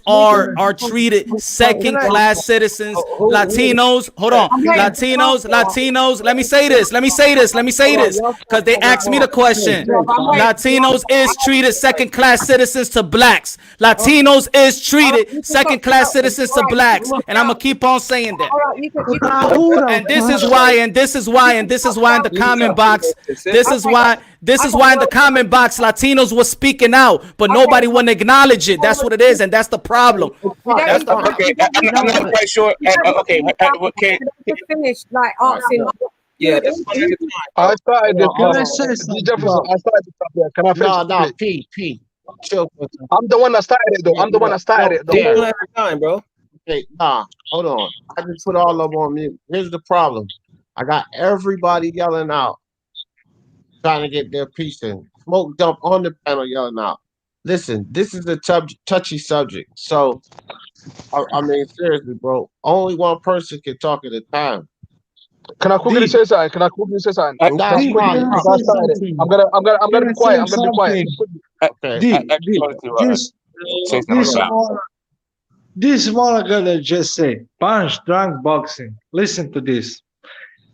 are treated second class citizens. Latinos, hold on. Latinos, let me say this. Because they asked me the question. Latinos is treated second class citizens to blacks. Latinos is treated second class citizens to blacks. And I'm gonna keep on saying that. And this is why in the comment box, in the comment box, Latinos was speaking out, but nobody want to acknowledge it. That's what it is, and that's the problem. That's the problem. Okay, I'm not quite sure. Okay. Finish like asking. Yeah, I started this. Can I finish? No, P. Chill. I'm the one that started it, though. Yeah. Time, bro. Okay, hold on. I just put all of them on mute. Here's the problem. I got everybody yelling out, trying to get their piece in. Smoke dump on the panel yelling out. Listen, this is a touchy subject. So, I mean, seriously, bro. Only one person can talk at a time. Can I quickly say something? I'm gonna be quiet. Okay. This is what I'm gonna just say. Punch drunk boxing. Listen to this.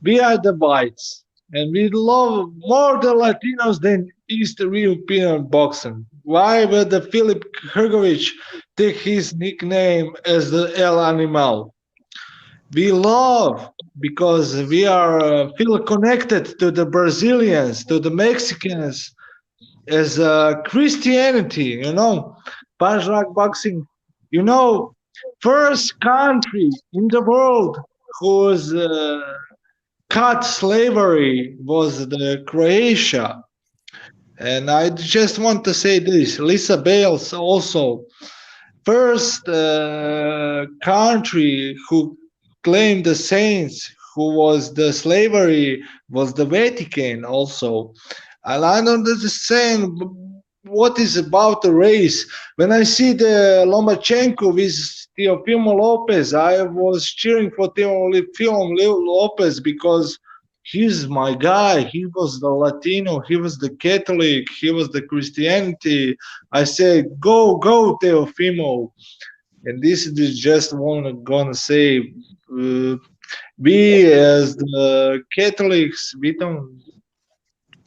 We are the whites, and we love more the Latinos than East European boxing. Why will the Philip Hrgovic take his nickname as the El Animal. We love because we are feel connected to the Brazilians, to the Mexicans, as Christianity, Punch Drunk Boxing, first country in the world whose cut slavery was the Croatia. And I just want to say this, Lisa Bales also, first country who claimed the saints, who was the slavery, was the Vatican also. And I don't understand what is about the race. When I see the Lomachenko with Teofimo Lopez, I was cheering for Teofimo Lopez because he's my guy. He was the Latino, he was the Catholic, he was the Christianity. I say, go Teofimo. And this is just gonna say, we as the Catholics, we don't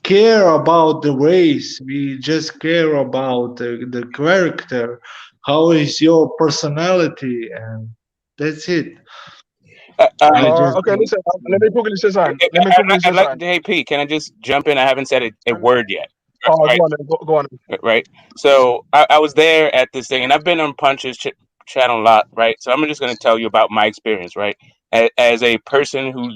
care about the race. We just care about the character. How is your personality? And that's it. Okay, listen. Let me put this on. I'd like to, hey Pete, can I just jump in? I haven't said a word yet. Oh, right? go on. Right. So I was there at this thing, and I've been on Punch's channel a lot, right? So I'm just going to tell you about my experience, right? As a person who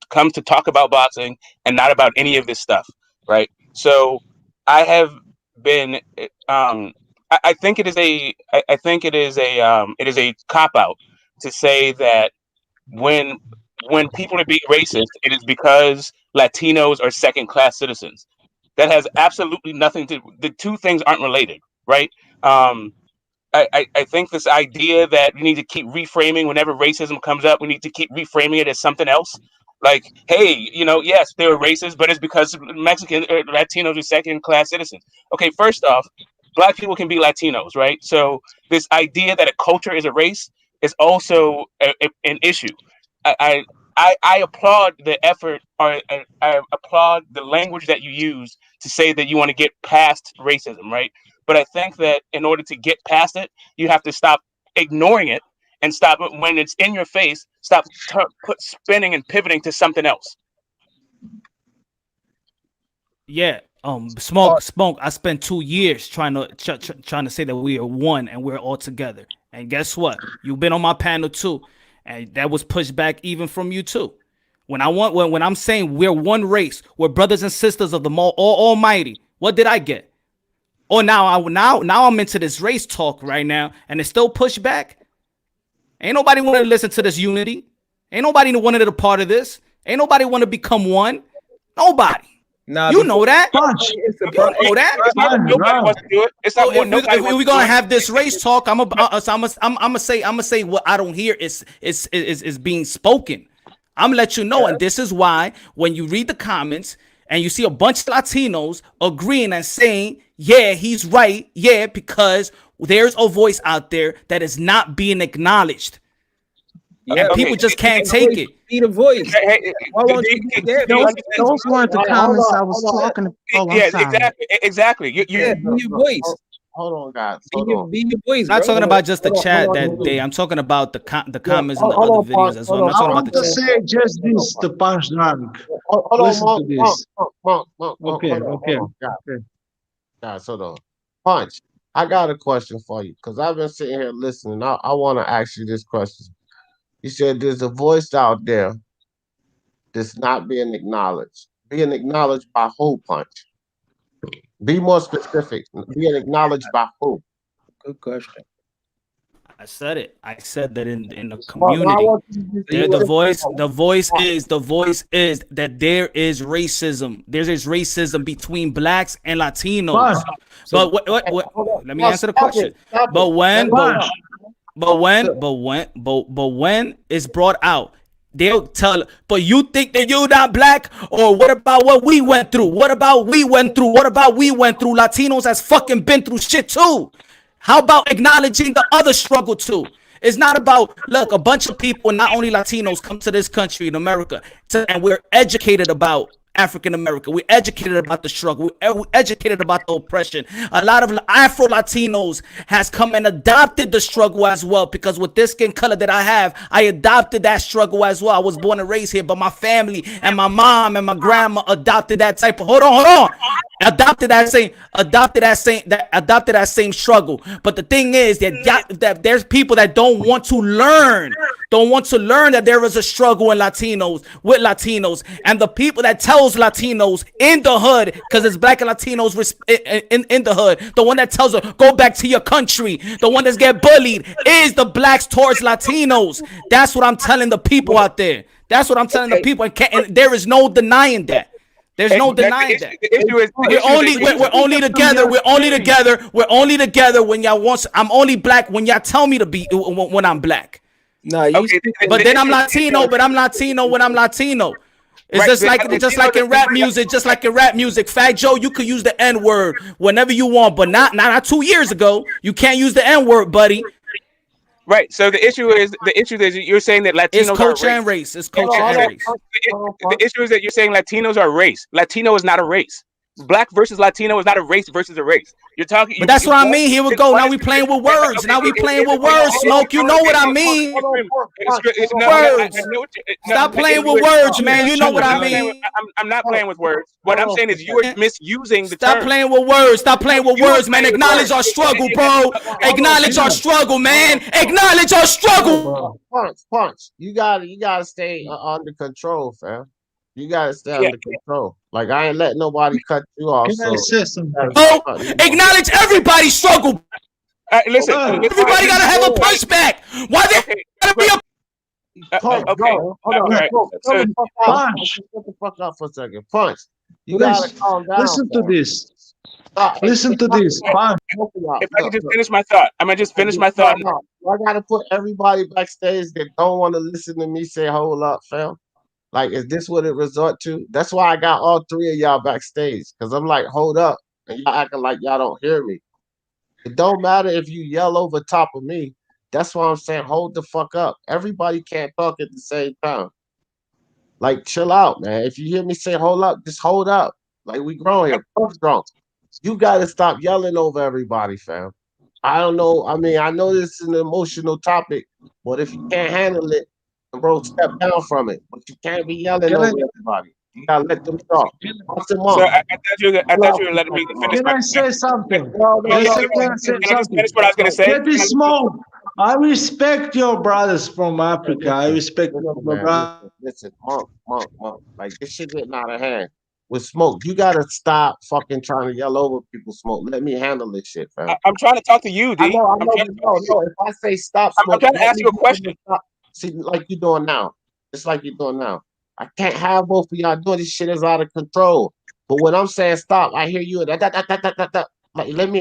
comes to talk about boxing and not about any of this stuff, right? So I have been. I think it is a. I think it is a. It is a cop out to say that when people are being racist, it is because Latinos are second-class citizens. That has absolutely nothing to. The two things aren't related, right? I think this idea that we need to keep reframing whenever racism comes up, we need to keep reframing it as something else. Like, hey, yes, they were racist, but it's because Mexican or Latinos are second-class citizens. Okay, first off, Black people can be Latinos, right? So this idea that a culture is a race is also an issue. I applaud the effort, or I applaud the language that you use to say that you want to get past racism, right? But I think that in order to get past it, you have to stop ignoring it and stop it when it's in your face. Stop spinning and pivoting to something else. Yeah. Smoke. I spent 2 years trying to say that we are one and we're all together. And guess what? You've been on my panel too, and that was pushed back even from you too. When I'm saying we're one race, we're brothers and sisters of the Almighty. What did I get? Oh, now I'm into this race talk right now, and it's still pushed back. Ain't nobody want to listen to this unity. Ain't nobody wanted a part of this. Ain't nobody want to become one. Nobody. Nah, you know that. You know that. Nobody wants to do it. It's not. If we're gonna have this race talk, I'm gonna say what I don't hear is being spoken. I'm gonna let you know, and this is why when you read the comments and you see a bunch of Latinos agreeing and saying, yeah, he's right, yeah, because there's a voice out there that is not being acknowledged. Yeah, and people just can't take it. Be the voice. Those weren't the comments I was talking about. Yeah, exactly. Be your voice. Hold on, guys. Be your voice. I'm not talking about just the chat that day. I'm talking about the comments in the other videos as well. I'm not talking about the chat. Say just this, the Punch Drunk. Listen to this. Okay. Guys, hold on. Punch, I got a question for you because I've been sitting here listening. I want to ask you this question. You said there's a voice out there that's not being acknowledged. Being acknowledged by who, Punch? Be more specific. Being acknowledged by who? Good question. I said it. I said that in the community. The voice is that there is racism. There is racism between blacks and Latinos. But what let me answer the question. But when it's brought out, they'll tell, but you think that you're not black? Or what about what we went through? What about we went through? Latinos has fucking been through shit too. How about acknowledging the other struggle too? It's not about, look, a bunch of people, not only Latinos, come to this country in America, and we're educated about African American. We're educated about the struggle. We're educated about the oppression. A lot of Afro Latinos has come and adopted the struggle as well, because with this skin color that I have, I adopted that struggle as well. I was born and raised here, but my family and my mom and my grandma adopted that type of hold on. Adopted that same struggle. But the thing is that there's people that don't want to learn that there is a struggle in Latinos with Latinos, and the people that tells Latinos in the hood, because it's black and Latinos in the hood, the one that tells them go back to your country, the one that's get bullied is the blacks towards Latinos. That's what I'm telling the people out there. That's what I'm telling the people, and there is no denying that. There's no denying that. We're only together. We're only together when y'all want. I'm only black when y'all tell me to be. When I'm black. No, but then I'm Latino. But I'm Latino when I'm Latino. It's just like in rap music. Just like in rap music, Fat Joe, you could use the N word whenever you want, but not 2 years ago. You can't use the N word, buddy. Right. So the issue is you're saying that Latinos it's culture and race. It's culture and race. The issue is that you're saying Latinos are race. Latino is not a race. Black versus Latino is not a race versus a race. You're talking. But that's what I mean. Here we go. Now we playing with words. Smoke. You know what I mean. Stop playing with words, man. You know what I mean. I'm not playing with words. What I'm saying is you are misusing the term. Stop playing with words, man. Acknowledge our struggle, bro. Acknowledge our struggle, man. Acknowledge our struggle. Punch. You gotta stay under control, fam. You gotta stay under control. Like I ain't letting nobody cut you off. Acknowledge everybody's struggle. Listen, everybody gotta have a pushback. Why they gotta be a Punch, bro. Hold on. Punch. Shut the fuck up for a second. Punch. You gotta calm down. Listen to this. Listen to this. Punch. If I could just finish my thought. I'm gonna just finish my thought. I gotta put everybody backstage that don't want to listen to me say hold up, fam. Like, is this what it resort to? That's why I got all three of y'all backstage. Because I'm like, hold up. And y'all acting like y'all don't hear me. It don't matter if you yell over top of me. That's why I'm saying hold the fuck up. Everybody can't talk at the same time. Like, chill out, man. If you hear me say hold up, just hold up. Like, we grown here. Both grown. You got to stop yelling over everybody, fam. I don't know. I mean, I know this is an emotional topic. But if you can't handle it, bro, step down from it. But you can't be yelling over everybody. You gotta let them talk. So I thought you were letting me finish. Can I say something? Can I just finish what I was gonna say? Get this smoke. I respect your brothers from Africa. I respect your brothers. Listen, monk. Like this shit getting out of hand. With Smoke, you gotta stop fucking trying to yell over people. Smoke, let me handle this shit, fam. I'm trying to talk to you, D. I know. If I say stop, Smoke, I'm trying to ask you a question. See, like you're doing now. It's like you're doing now. I can't have both of y'all doing this shit is out of control. But when I'm saying stop, I hear you. Like, let me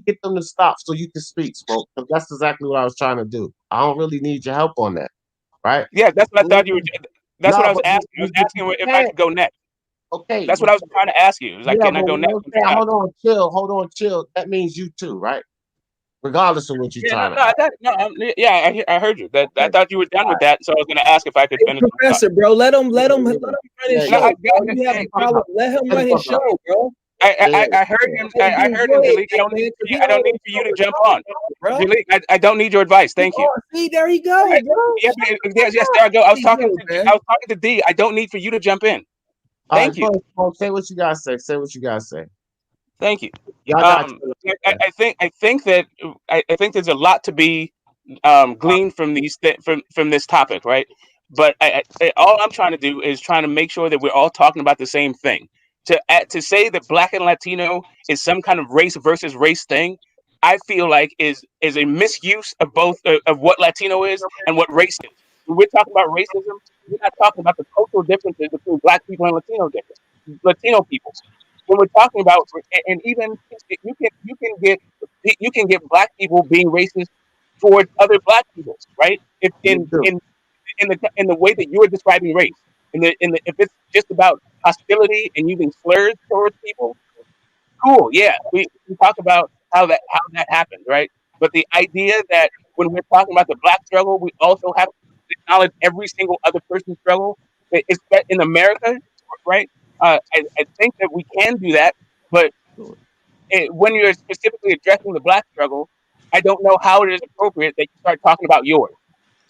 get them to stop so you can speak, Smoke. Because that's exactly what I was trying to do. I don't really need your help on that, right? Yeah, that's what I thought you were. That's what I was asking. I was asking if I could go next. Okay. That's what I was trying to ask you. It was like, can I go next? Hold on, chill. That means you too, right? Regardless of what you're trying to. I heard you. I thought you were done with that, so I was going to ask if I could finish. Professor, bro, let him run his show. You have a problem. Let him run his show, bro. I heard him. I heard him. Delete. I don't need for you to jump on, bro. Delete. I don't need your advice. Thank you. See, there he goes. Yes, there I go. I was talking to D. I don't need for you to jump in. Thank you. Say what you guys say. Say what you guys say. Thank you. I think there's a lot to be gleaned from from this topic, right? But all I'm trying to do is trying to make sure that we're all talking about the same thing. To say that Black and Latino is some kind of race versus race thing, I feel like is a misuse of both of what Latino is and what race is. When we're talking about racism, we're not talking about the cultural differences between Black people and Latino people. When we're talking about, and even you can get Black people being racist towards other Black people, right? If in the way that you're describing race, if it's just about hostility and using slurs towards people, cool, yeah, we talk about how that happened, right? But the idea that when we're talking about the Black struggle, we also have to acknowledge every single other person's struggle, in America, right? I think that we can do that, but when you're specifically addressing the black struggle, I don't know how it is appropriate that you start talking about yours.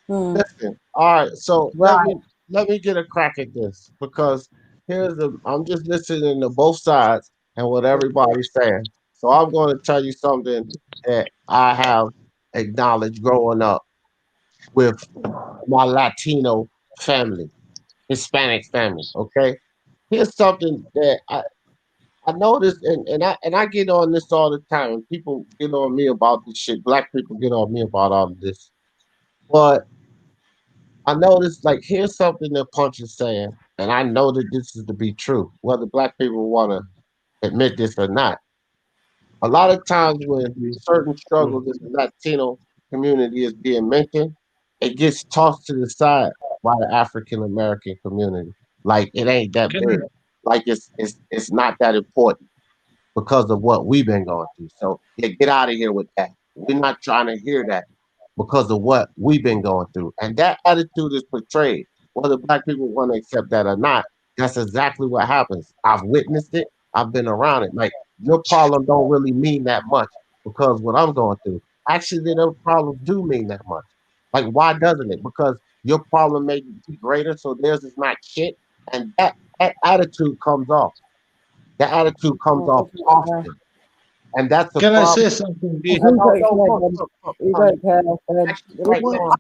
Listen, all right. So let me get a crack at this because I'm just listening to both sides and what everybody's saying. So I'm going to tell you something that I have acknowledged growing up with my Latino family, Hispanic family. Okay, here's something that I noticed, and I get on this all the time, and people get on me about this shit. Black people get on me about all of this, but I noticed, like, here's something that Punch is saying, and I know that this is to be true, whether black people want to admit this or not. A lot of times when certain struggles in the Latino community is being mentioned, it gets tossed to the side by the African American community. Like it ain't that big. Like it's not that important because of what we've been going through. So yeah, get out of here with that. We're not trying to hear that because of what we've been going through. And that attitude is portrayed. Whether black people want to accept that or not, that's exactly what happens. I've witnessed it. I've been around it. Like your problem don't really mean that much because what I'm going through. Actually, their problems do mean that much. Like, why doesn't it? Because your problem may be greater, so theirs is not shit. And that attitude comes off. That attitude comes off often. And that's the Can I say problem. something? I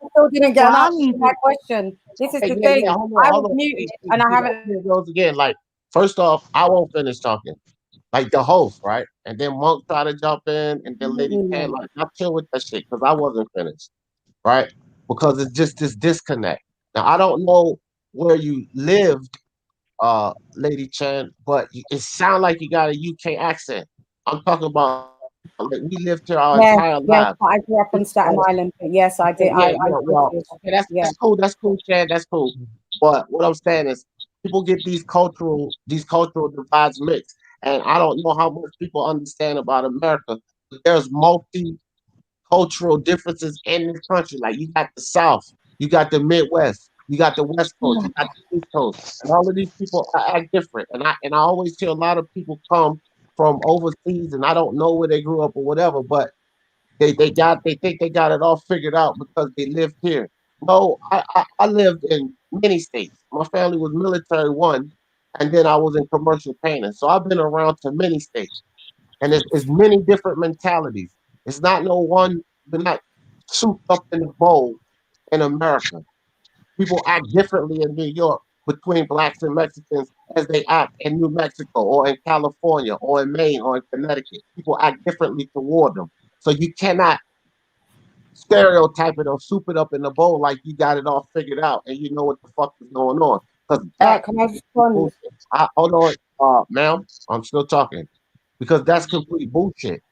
still didn't get an answer to my question. This is the thing. I was muted and I haven't. Here goes again. Like, first off, I won't finish talking. Like the host, right? And then Monk try to jump in, and then Lady Pan, like, I'm chill with that shit because I wasn't finished, right? Because it's just this disconnect. Now, I don't know where you lived, Lady Chan, but it sounds like you got a UK accent. I'm talking about like we lived here our entire lives. I grew up on Staten Island, but yes, I did. Okay, that's cool. That's cool, Chad. That's cool. But what I'm saying is, people get these cultural divides mixed, and I don't know how much people understand about America. But there's multi-cultural differences in this country. Like you got the South, you got the Midwest, you got the West Coast, you got the East Coast, and all of these people act different. And I always hear a lot of people come from overseas, and I don't know where they grew up or whatever, but they think they got it all figured out because they lived here. No, I lived in many states. My family was military one, and then I was in commercial painting. So I've been around to many states, and it's many different mentalities. It's not no one. We're not souped up in the bowl in America. People act differently in New York between blacks and Mexicans as they act in New Mexico or in California or in Maine or in Connecticut. People act differently toward them. So you cannot stereotype it or soup it up in the bowl like you got it all figured out and you know what the fuck is going on. Because hold on, ma'am, I'm still talking. Because that's complete bullshit.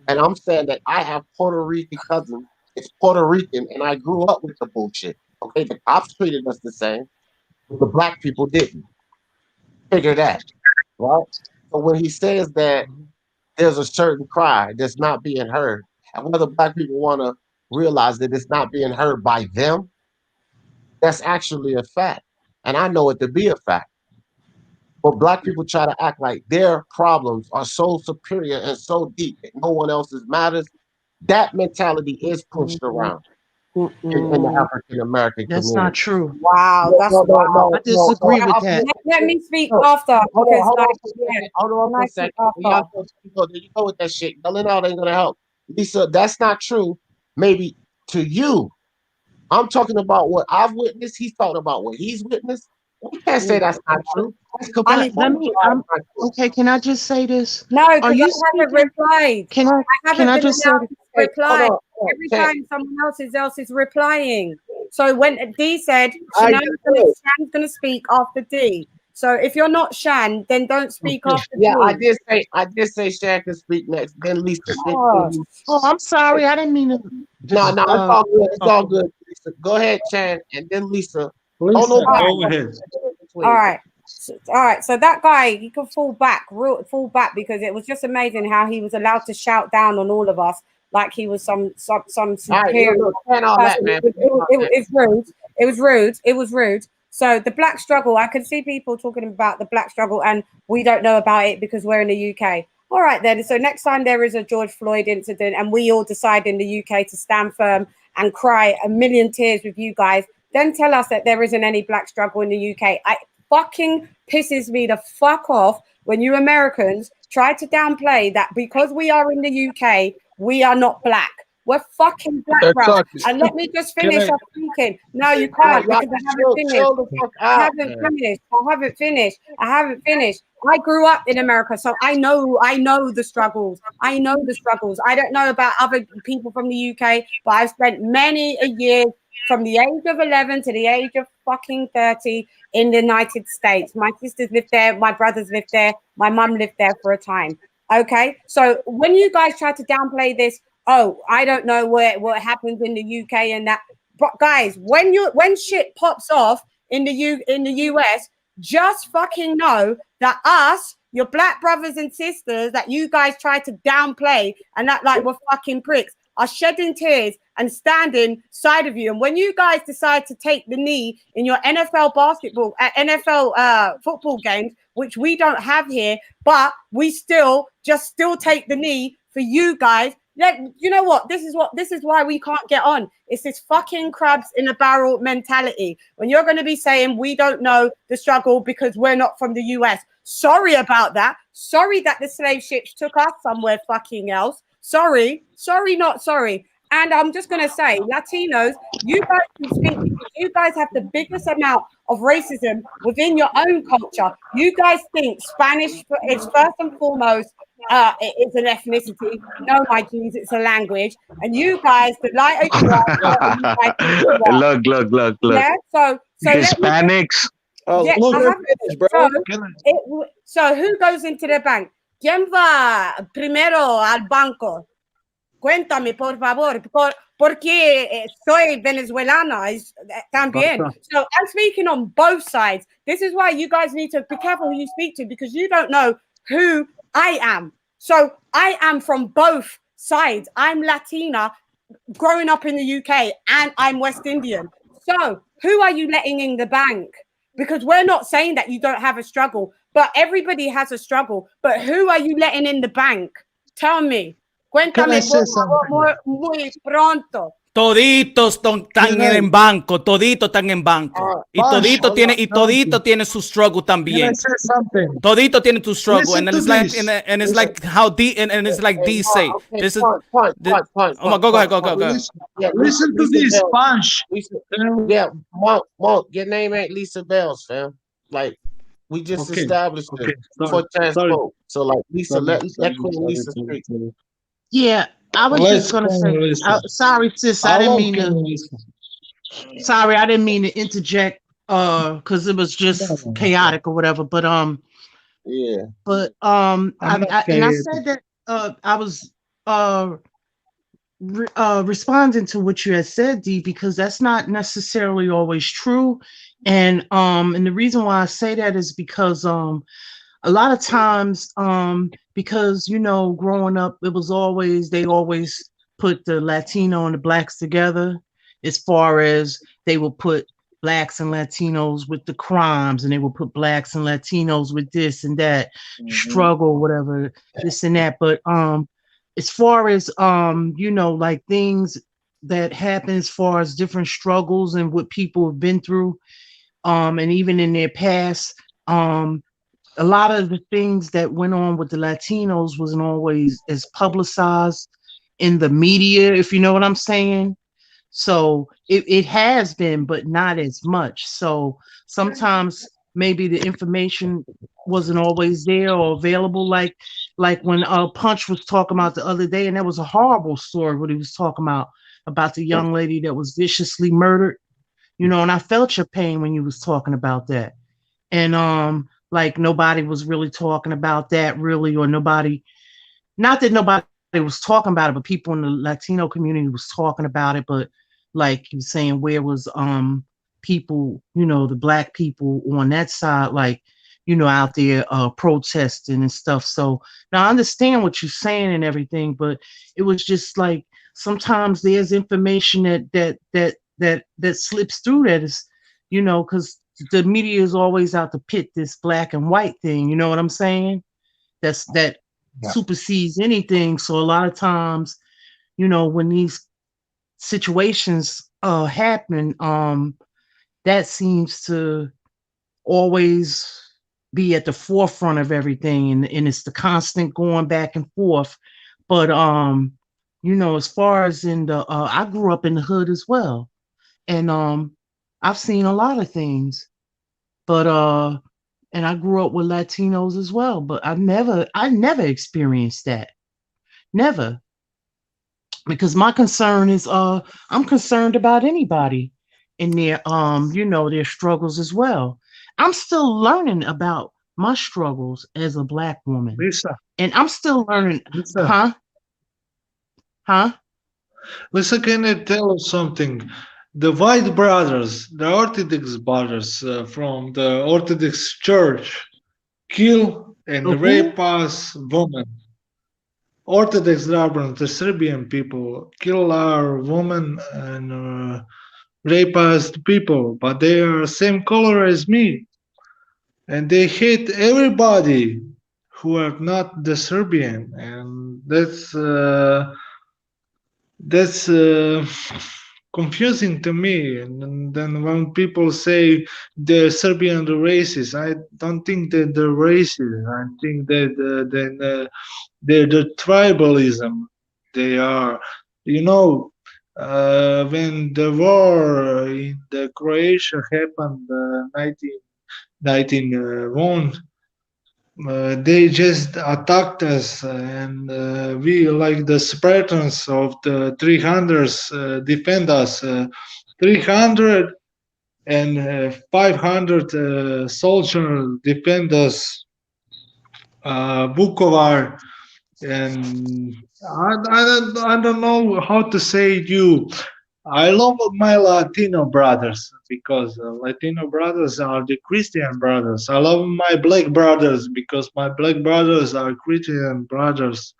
And I'm saying that I have Puerto Rican cousins. It's Puerto Rican, and I grew up with the bullshit. Okay, the cops treated us the same, but the black people didn't. Figure that, right? So when he says that there's a certain cry that's not being heard, and whether black people want to realize that it's not being heard by them, that's actually a fact. And I know it to be a fact. But black people try to act like their problems are so superior and so deep that no one else's matters. That mentality is pushed around in the African American community. That's not true. Wow, that's I disagree with that. Let me speak after. Hold on for a second. You go with that shit. Yelling out ain't gonna help. Lisa, that's not true. Maybe to you. I'm talking about what I've witnessed. He's talking about what he's witnessed. We can't say that's not true. Okay, can I just say this? No, Are because you I haven't replied. Can I just say this? Reply every time someone else is replying. So when D said Shan's gonna speak after D. So if you're not Shan, then don't speak after D. I did say Shan can speak next. Then Lisa. Oh, I'm sorry. I didn't mean to. No, it's all good. It's all good. Lisa. Go ahead, Shan, and then Lisa. Go ahead. All right. So that guy, he could fall back because it was just amazing how he was allowed to shout down on all of us like he was some superior. All that, man. It was rude. It was rude. So the black struggle, I can see people talking about the black struggle and we don't know about it because we're in the UK. All right then. So next time there is a George Floyd incident and we all decide in the UK to stand firm and cry a million tears with you guys, then tell us that there isn't any black struggle in the UK. It fucking pisses me the fuck off when you Americans try to downplay that because we are in the UK, we are not black. We're fucking black, bro. Exactly. And let me just finish off speaking. No, you can't because I haven't finished. I haven't finished. I haven't finished. I grew up in America, so I know the struggles. I know the struggles. I don't know about other people from the UK, but I've spent many a year from the age of 11 to the age of fucking 30 in the United States. My sisters lived there. My brothers lived there. My mum lived there for a time. Okay, so when you guys try to downplay this, oh, I don't know what happens in the UK and that, but guys, when shit pops off in the US, just fucking know that us, your black brothers and sisters, that you guys try to downplay and that like we're fucking pricks, are shedding tears and standing side of you. And when you guys decide to take the knee in your NFL football games, which we don't have here, but we still take the knee for you guys. Yeah, you know what? This is why we can't get on. It's this fucking crabs in a barrel mentality. When you're going to be saying we don't know the struggle because we're not from the US. Sorry about that. Sorry that the slave ships took us somewhere fucking else. Sorry, not sorry. And I'm just going to say, Latinos, you guys can speak because you guys have the biggest amount of racism within your own culture. You guys think Spanish is first and foremost it is an ethnicity. No, my G's, it's a language. And you guys, the lighter you are, Look. Yeah, so Hispanics. So who goes into the bank? ¿Quién va primero al banco? Cuéntame, por favor, porque soy venezolana también. So I'm speaking on both sides. This is why you guys need to be careful who you speak to because you don't know who I am. So I am from both sides. I'm Latina, growing up in the UK, and I'm West Indian. So who are you letting in the bank? Because we're not saying that you don't have a struggle, but everybody has a struggle. But who are you letting in the bank? Tell me. Cuéntame por favor, muy pronto. Toditos están en banco, toditos están en banco. Y todito tiene su struggle también. Todito tiene tu struggle, and it's like how D and it's like D say. This is oh my go ahead. Listen to this punch. Yeah, Monk, your name ain't Lisa Bells, fam. Like we just established it for transport. So like Lisa, let Queen Lisa speak. Yeah, I was just gonna say. Sorry, sis. I didn't mean to interject. Because it was just chaotic or whatever. But yeah. But I said that I was responding to what you had said, D, because that's not necessarily always true. And the reason why I say that is because a lot of times because growing up they always put the Latino and the blacks together, as far as they will put blacks and Latinos with the crimes, and they will put blacks and Latinos with this and that struggle, whatever, this and that. But as far as like things that happen as far as different struggles and what people have been through, and even in their past, a lot of the things that went on with the Latinos wasn't always as publicized in the media, if you know what I'm saying. So it has been, but not as much. So sometimes maybe the information wasn't always there or available. Like when Punch was talking about the other day, and that was a horrible story, what he was talking about the young lady that was viciously murdered, and I felt your pain when you was talking about that. And like nobody was really talking about that really, or nobody, not that nobody was talking about it, but people in the Latino community was talking about it. But like he was saying, where was people, the black people on that side, like, out there protesting and stuff. So now I understand what you're saying and everything, but it was just like sometimes there's information that slips through that is, because the media is always out to pit this black and white thing. You know what I'm saying? That supersedes anything. So a lot of times, you know, when these situations happen, that seems to always be at the forefront of everything, and it's the constant going back and forth. But you know, as far as in the I grew up in the hood as well, and I've seen a lot of things, but and I grew up with Latinos as well, but I never experienced that. Never. Because my concern is I'm concerned about anybody in their you know, their struggles as well. I'm still learning about my struggles as a black woman. Lisa. And I'm still learning. Lisa. Huh? Lisa, can I tell you something? The white brothers, the Orthodox brothers from the Orthodox Church, kill and rape us women. Orthodox rabbis, the Serbian people, kill our women and rape us people, but they are same color as me, and they hate everybody who are not the Serbian, and that's confusing to me. And then when people say the Serbian racist, I don't think that they're racist. I think that they're the tribalism. They are, you know, when the war in the Croatia happened, 1991. They just attacked us, and we, like the Spartans of the 300s, defend us. 300 and 500 soldiers defend us. Vukovar, and I don't know how to say it. I love my Latino brothers because Latino brothers are the Christian brothers. I love my black brothers because my black brothers are Christian brothers.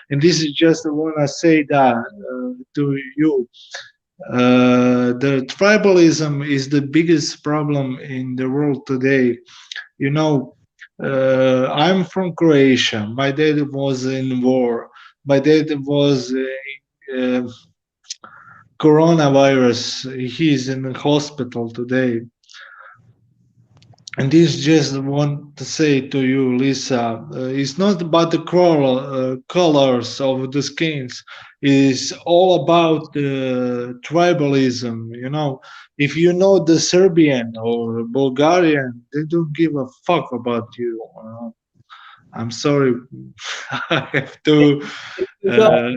And this is just I want to say that to you. The tribalism is the biggest problem in the world today. You know, I'm from Croatia. My dad was in war. My dad was coronavirus. He's in the hospital today. And this just want to say to you, Lisa, it's not about the colors of the skins. It's all about tribalism. You know, if you know the Serbian or Bulgarian, they don't give a fuck about you. I'm sorry, I have to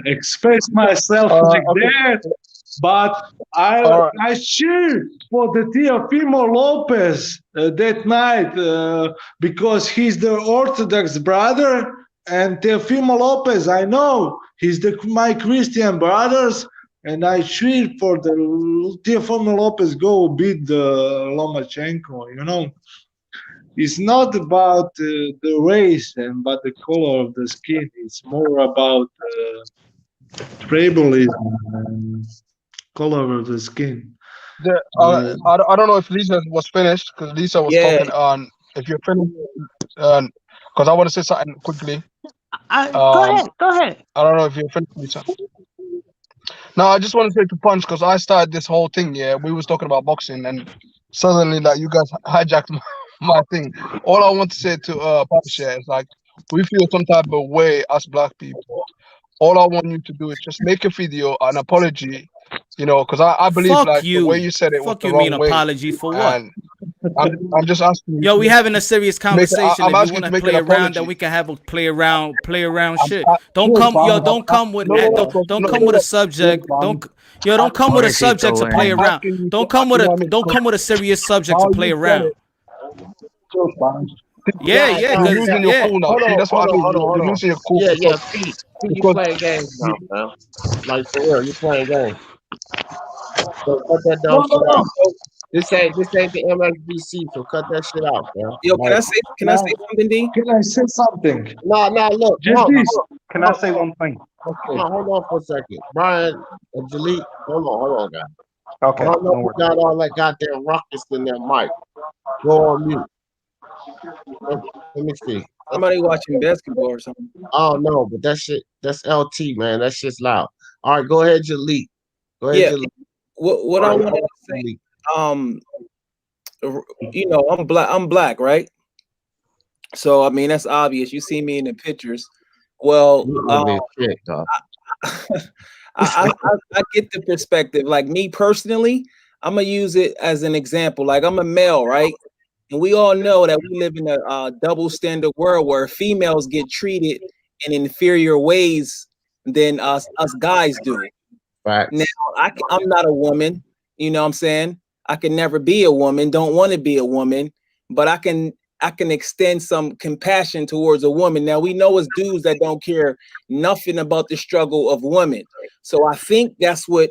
express myself like that. But I cheered for the Teofimo Lopez that night because he's the Orthodox brother, and Teofimo Lopez, I know he's my Christian brothers, and I cheered for the Teofimo Lopez go beat the Lomachenko. You know, it's not about the race and but the color of the skin. It's more about tribalism and color of the skin. I don't know if Lisa was finished because Lisa was talking on. If you're finished, because I want to say something quickly. Go ahead. I don't know if you're finished, Lisa. No, I just want to say to Punch because I started this whole thing. Yeah, we was talking about boxing, and suddenly, like, you guys hijacked my thing. All I want to say to Punch here is like, we feel some type of way as black people. All I want you to do is just make a video, an apology. You know, because I believe like the way you said it was the wrong way. Apology for what? And I'm just asking you. Yo, we having a serious conversation. If you asking want to to make play an around, apology. then we can have a play around shit. Don't come with a subject. Don't come with a subject to play around. Don't come with a serious subject to play around. Yeah, You're losing your cool now. See, that's what I mean. You're losing your cool. Yeah, Pete, you playing games now, man. Like for real, you playing games. So cut that dumb shit out. This ain't the MSBC, so cut that shit out, man. Yo, can I say something, D? Can I say something? No, look. Can I say one thing? Okay. Hold on for a second. Brian and Hold on, guys. Okay. I don't know who got all that goddamn ruckus in their mic. Go on mute. Let me see. Somebody watching basketball or something. Oh no, but that shit, that's LT, man. That shit's loud. All right, go ahead, Jaleel. Go ahead, Yeah. Jaleel. What I wanted to say, you know, I'm black, right? So I mean that's obvious. You see me in the pictures. Well, Shit, dog. I get the perspective. Like me personally, I'm gonna use it as an example. Like I'm a male, right? And we all know that we live in a double standard world where females get treated in inferior ways than us guys do. Facts. Now, I'm not a woman, you know what I'm saying? I can never be a woman, don't want to be a woman, but I can extend some compassion towards a woman. Now we know as dudes that don't care nothing about the struggle of women. So I think that's what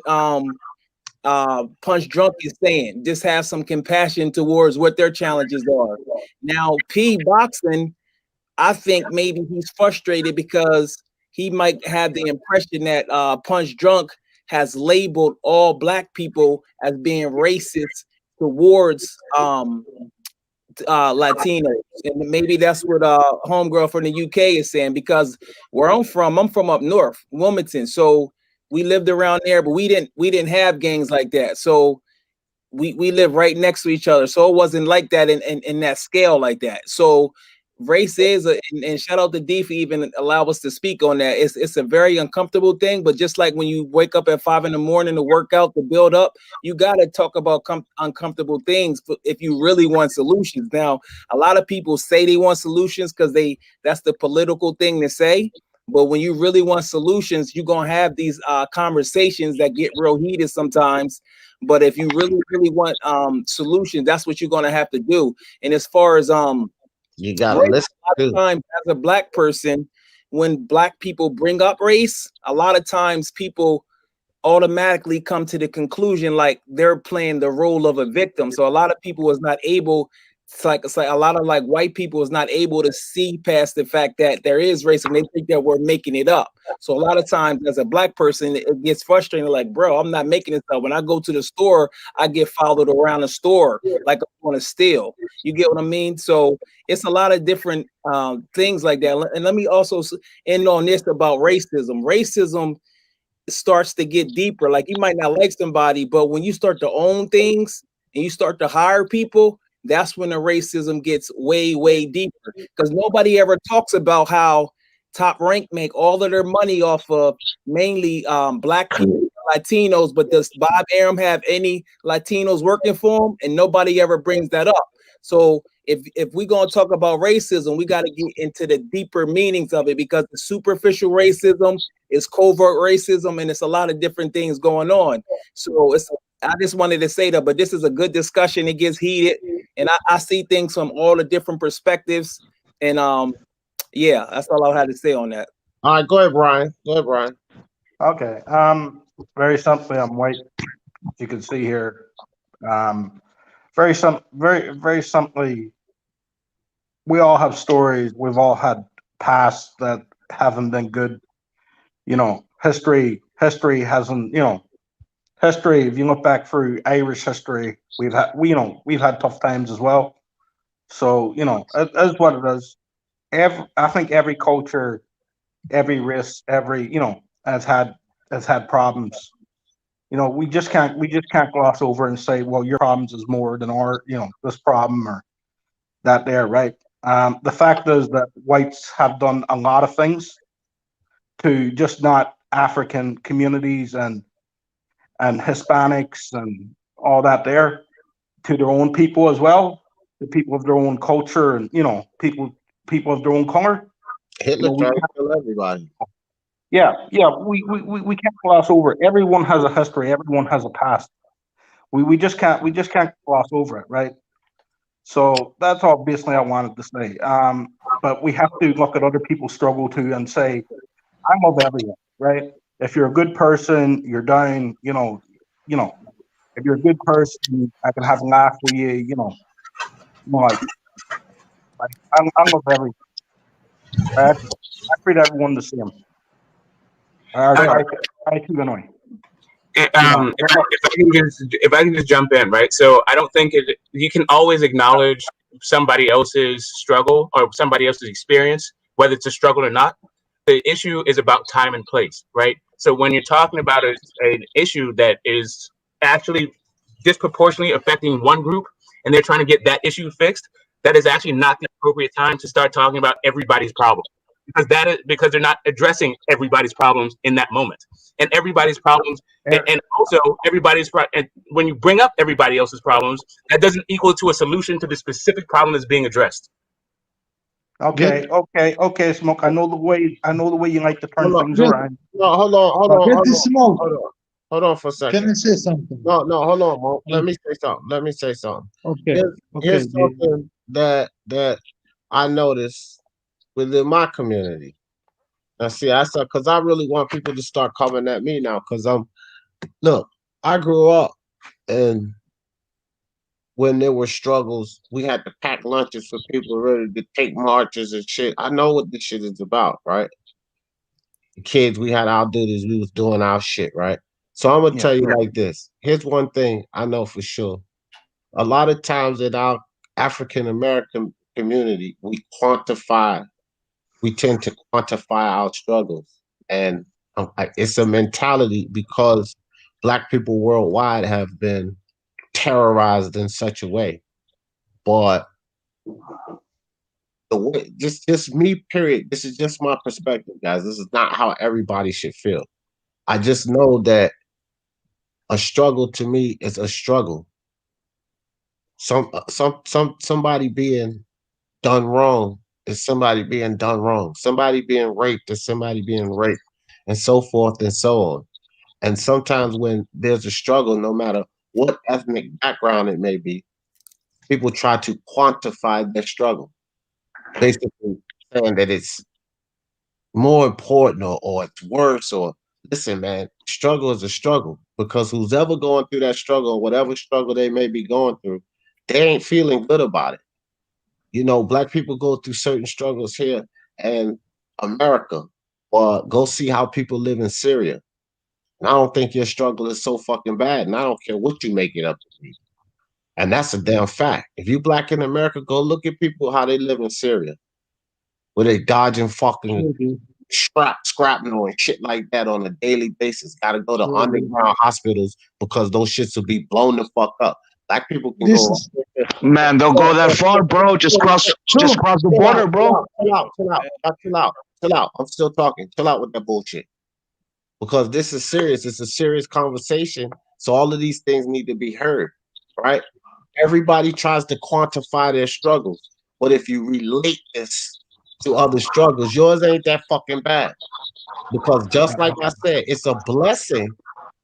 Punch Drunk is saying. Just have some compassion towards what their challenges are. Now, P boxing, I think maybe he's frustrated because he might have the impression that Punch Drunk has labeled all black people as being racist towards Latinos, and maybe that's what homegirl from the UK is saying. Because where I'm from up north, Wilmington, so we lived around there, but we didn't have gangs like that. So we live right next to each other, so it wasn't like that in that scale like that. So race is and shout out to D for even allow us to speak on that. It's a very uncomfortable thing, but just like when you wake up at 5 a.m. to work out, to build up, you got to talk about uncomfortable things if you really want solutions. Now a lot of people say they want solutions because that's the political thing to say, but when you really want solutions, you're gonna have these conversations that get real heated sometimes. But if you really want solutions, that's what you're gonna have to do. And as far as you gotta race, listen. a lot of times as a black person, when black people bring up race, a lot of times people automatically come to the conclusion like they're playing the role of a victim. So a lot of people is not able. It's like a lot of like white people is not able to see past the fact that there is racism. They think that we're making it up. So a lot of times as a black person, it gets frustrating. Like, bro, I'm not making this up. When I go to the store, I get followed around the store like I want to steal. You get what I mean? So it's a lot of different things like that. And let me also end on this about racism. Racism starts to get deeper. Like you might not like somebody, but when you start to own things and you start to hire people, that's when the racism gets way deeper. Because nobody ever talks about how Top Rank make all of their money off of mainly black people, Latinos, but does Bob Arum have any Latinos working for him? And nobody ever brings that up. So if we're gonna talk about racism, we got to get into the deeper meanings of it, because the superficial racism is covert racism, and it's a lot of different things going on. So I just wanted to say that, but this is a good discussion. It gets heated, and I see things from all the different perspectives. And yeah, that's all I had to say on that. All right, go ahead, Brian. Okay. Very simply, I'm white. As you can see here. Very simply, we all have stories. We've all had pasts that haven't been good. You know, history hasn't. You know, history. If you look back through Irish history, we've had tough times as well. So it is what it is. I think every culture, every race, has had problems. We just can't gloss over and say, well, your problems is more than our, this problem or that there, right? The fact is that whites have done a lot of things to just not African communities and Hispanics and all that there, to their own people as well, the people of their own culture and people of their own color. Hitler tried to kill everybody. Yeah, we can't gloss over it. Everyone has a history. Everyone has a past. We just can't gloss over it, right? So that's all basically I wanted to say. But we have to look at other people's struggle too and say, I love everyone, right? If you're a good person, you're down. If you're a good person, I can have a laugh with you. Like I love everyone. Right? I treat everyone the same. I try to annoy. If I can just jump in, right? So I don't think you can always acknowledge somebody else's struggle or somebody else's experience, whether it's a struggle or not. The issue is about time and place, right? So when you're talking about an issue that is actually disproportionately affecting one group and they're trying to get that issue fixed, that is actually not the appropriate time to start talking about everybody's problem, because they're not addressing everybody's problems in that moment, and everybody's problems, and also and when you bring up everybody else's problems, that doesn't equal to a solution to the specific problem that's being addressed. Okay, Smoke. I know the way you like to turn things around. No, hold on for a second. Can I say something? No, hold on, Mo. Let me say something. Okay. Here's something that I noticed within my community. Now, see, I said, because I really want people to start coming at me now, because look, I grew up, and when there were struggles, we had to pack lunches for people ready to take marches and shit. I know what this shit is about, right? The kids, we had our duties, we was doing our shit, right? So I'm gonna tell you like this. Here's one thing I know for sure. A lot of times in our African American community, we tend to quantify our struggles. And it's a mentality because Black people worldwide have been terrorized in such a way. But the way, just me, period. This is just my perspective, guys. This is not how everybody should feel. I just know that a struggle to me is a struggle. Somebody being done wrong is somebody being done wrong. Somebody being raped is somebody being raped, and so forth and so on. And sometimes when there's a struggle, no matter what ethnic background it may be, people try to quantify their struggle, basically saying that it's more important or it's worse. Or listen, man, struggle is a struggle, because who's ever going through that struggle, whatever struggle they may be going through, they ain't feeling good about it. You know, Black people go through certain struggles here in America, or go see how people live in Syria. And I don't think your struggle is so fucking bad, and I don't care what you make it up to be. And that's a damn fact. If you Black in America, go look at people how they live in Syria, where they dodging fucking shrapnel and shit like that on a daily basis. Got to go to underground hospitals because those shits will be blown the fuck up. Black people can go. Man, don't go that far, bro. Just cross the border, bro. Chill out. I'm still talking. Chill out with that bullshit. Because this is serious. It's a serious conversation. So all of these things need to be heard, right? Everybody tries to quantify their struggles. But if you relate this to other struggles, yours ain't that fucking bad. Because just like I said, it's a blessing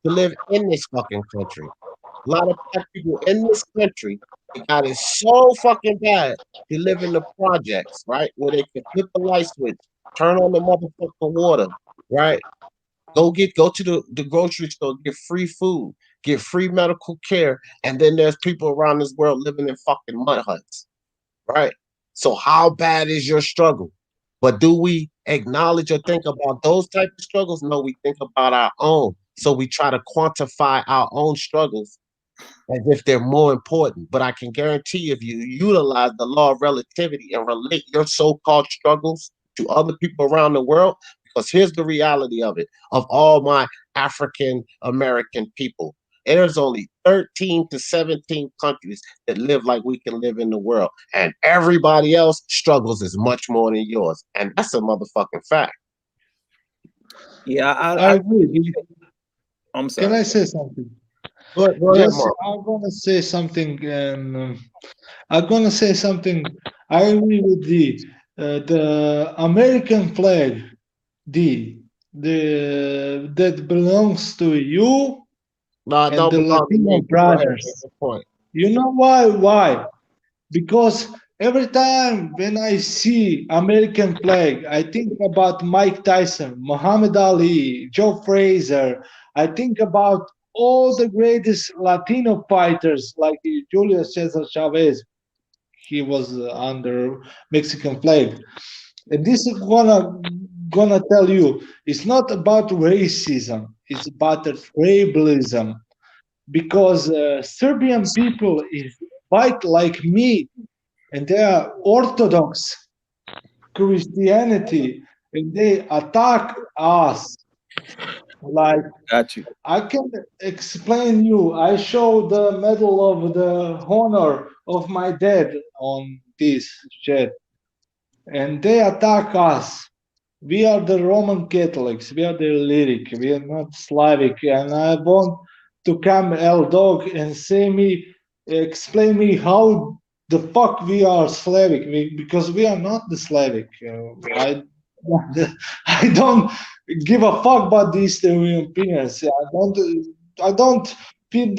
to live in this fucking country. A lot of Black people in this country, they got it so fucking bad. They live in the projects, right? Where they can flip the light switch, turn on the motherfucking water, right? Go to the grocery store, get free food, get free medical care, and then there's people around this world living in fucking mud huts, right? So how bad is your struggle? But do we acknowledge or think about those type of struggles? No, we think about our own. So we try to quantify our own struggles as if they're more important. But I can guarantee if you utilize the law of relativity and relate your so-called struggles to other people around the world, because here's the reality of it, of all my African American people, there's only 13 to 17 countries that live like we can live in the world. And everybody else struggles as much more than yours. And that's a motherfucking fact. Yeah, I agree. I'm sorry. Can I say something? Go ahead, Mark. I'm gonna say something. I agree with the American flag, that belongs to you and the Latino brothers. You know why? Why? Because every time when I see American flag, I think about Mike Tyson, Muhammad Ali, Joe Frazier. I think about all the greatest Latino fighters like Julio Cesar Chavez. He was under Mexican flag. And this is gonna tell you, it's not about racism. is about the tribalism, because Serbian people is white like me, and they are Orthodox Christianity, and they attack us. Like, got you. I can explain you. I show the Medal of the Honor of my dad on this chat, and they attack us. We are the Roman Catholics. We are the lyric. We are not Slavic. And I want to come L Dog and explain me how the fuck we are Slavic, because we are not the Slavic. I don't give a fuck about the Eastern Europeans. I don't feel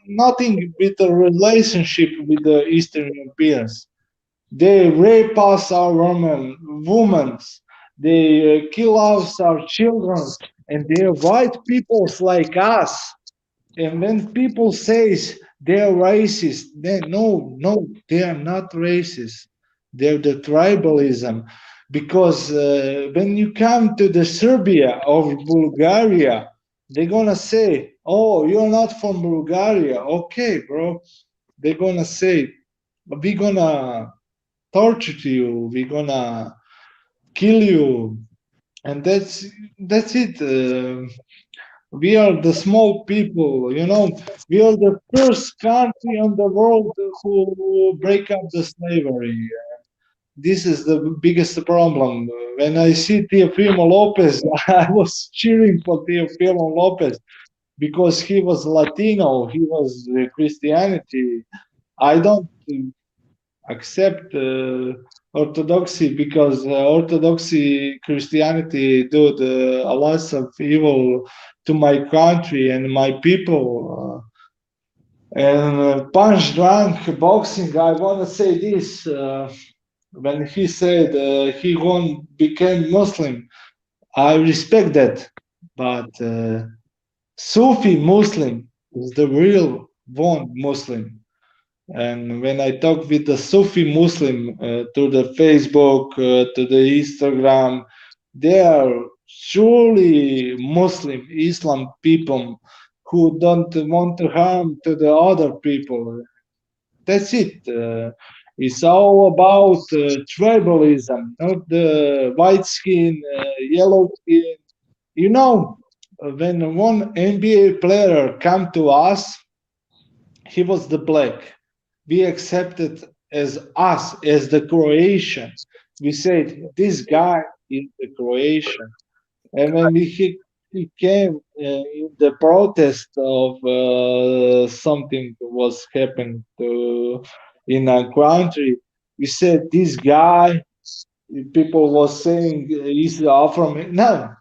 nothing with the relationship with the Eastern Europeans. They rape us, our women. They kill us, our children, and they're white peoples like us. And when people says they're racist, no, they are not racist. They're the tribalism. Because when you come to the Serbia or Bulgaria, they're gonna say, "Oh, you're not from Bulgaria." Okay, bro. They're gonna say, "We're gonna torture you. We're gonna kill you," and that's it. We are the small people, you know. We are the first country in the world who break up the slavery. This is the biggest problem. When I see Teofimo Lopez, I was cheering for Teofimo Lopez because he was Latino, he was Christianity. I don't accept orthodoxy, because orthodoxy Christianity did a lot of evil to my country and my people. And punch drunk boxing, I want to say this. When he said he won't become Muslim, I respect that. But Sufi Muslim is the real one Muslim. And when I talk with the Sufi Muslim to the Facebook, to the Instagram, they are surely Muslim, Islam people who don't want to harm to the other people. That's it. It's all about tribalism, not the white skin, yellow skin. You know, when one NBA player come to us, he was the black. We accepted as us, as the Croatian. We said, this guy is the Croatian. And when he came in the protest of something was happened in a country, we said, this guy, people was saying he's from, no,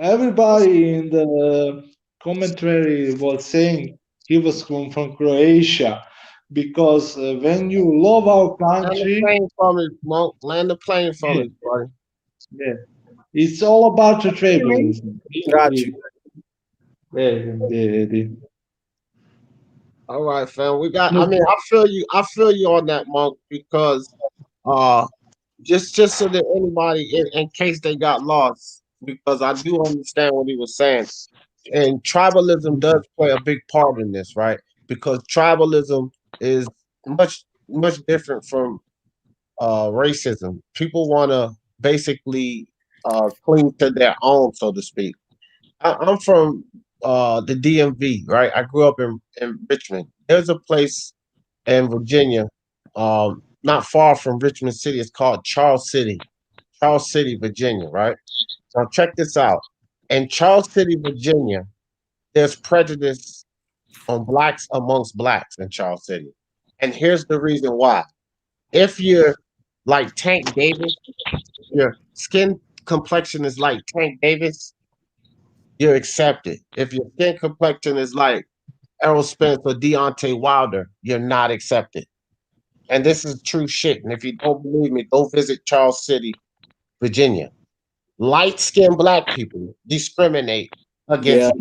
everybody in the commentary was saying he was from Croatia, because when you love our country, land the plane from it, buddy. Yeah, it's all about the tribalism. Got you. Yeah. All right, fam. We got. I mean, I feel you. I feel you on that, Monk, because just so that anybody, in case they got lost, because I do understand what he was saying, and tribalism does play a big part in this, right? Because tribalism is much different from racism. People want to basically cling to their own, so to speak. I'm from the DMV, right? I grew up in Richmond. There's a place in Virginia, not far from Richmond City. It's called Charles City, Virginia, right? Now check this out. In Charles City, Virginia, there's prejudice on blacks amongst blacks in Charles City. And here's the reason why. If you're like Tank Davis, your skin complexion is like Tank Davis, you're accepted. If your skin complexion is like Errol Spence or Deontay Wilder, you're not accepted. And this is true shit. And if you don't believe me, go visit Charles City, Virginia. Light-skinned black people discriminate against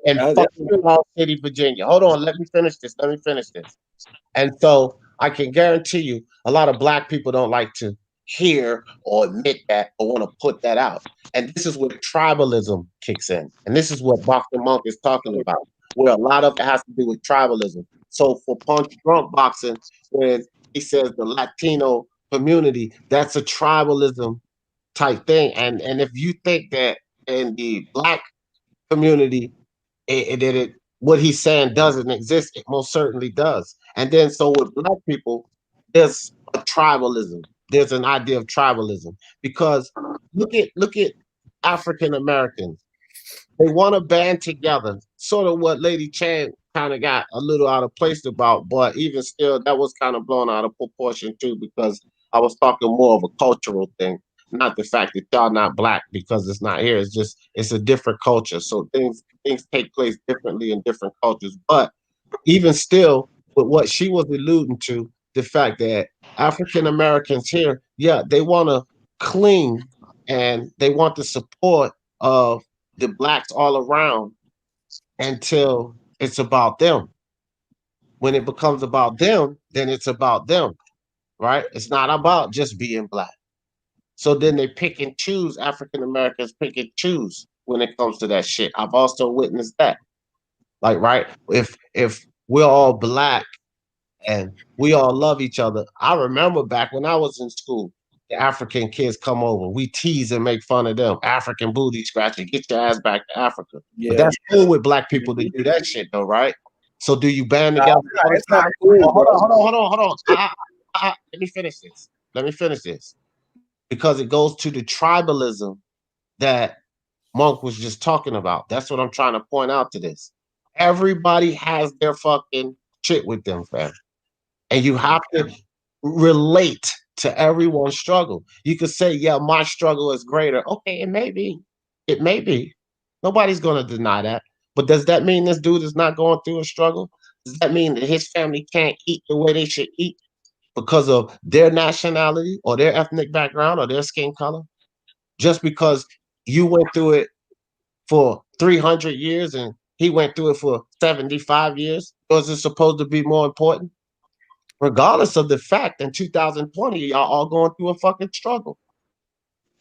in fucking Charles City, Virginia. Hold on, let me finish this. And so I can guarantee you a lot of black people don't like to hear or admit that or want to put that out. And this is where tribalism kicks in. And this is what Boxing Monk is talking about, where a lot of it has to do with tribalism. So for Punch Drunk Boxing, where he says the Latino community, that's a tribalism type thing. And if you think that in the Black community, what he's saying doesn't exist, it most certainly does. And then so with Black people, there's a tribalism. There's an idea of tribalism because look at African Americans. They want to band together, sort of what Lady Chan kind of got a little out of place about, but even still, that was kind of blown out of proportion too, because I was talking more of a cultural thing, not the fact that y'all not Black because it's not here. It's just it's a different culture, so things take place differently in different cultures. But even still, with what she was alluding to, the fact that African Americans here, yeah, they want to cling and they want the support of the Blacks all around until it's about them. When it becomes about them, then it's about them, right? It's not about just being Black. So then they pick and choose, African Americans pick and choose when it comes to that shit. I've also witnessed that. Like, right, if we're all Black and we all love each other. I remember back when I was in school, the African kids come over. We tease and make fun of them. African booty scratcher, get your ass back to Africa. Yeah. But that's cool with Black people to do that shit though, right? So do you band together? It's not cool, hold on. Let me finish this. Because it goes to the tribalism that Monk was just talking about. That's what I'm trying to point out to this. Everybody has their fucking shit with them, fam. And you have to relate to everyone's struggle. You could say, yeah, my struggle is greater. Okay, it may be. Nobody's going to deny that. But does that mean this dude is not going through a struggle? Does that mean that his family can't eat the way they should eat because of their nationality or their ethnic background or their skin color? Just because you went through it for 300 years and he went through it for 75 years, was it supposed to be more important? Regardless of the fact, in 2020, y'all all going through a fucking struggle.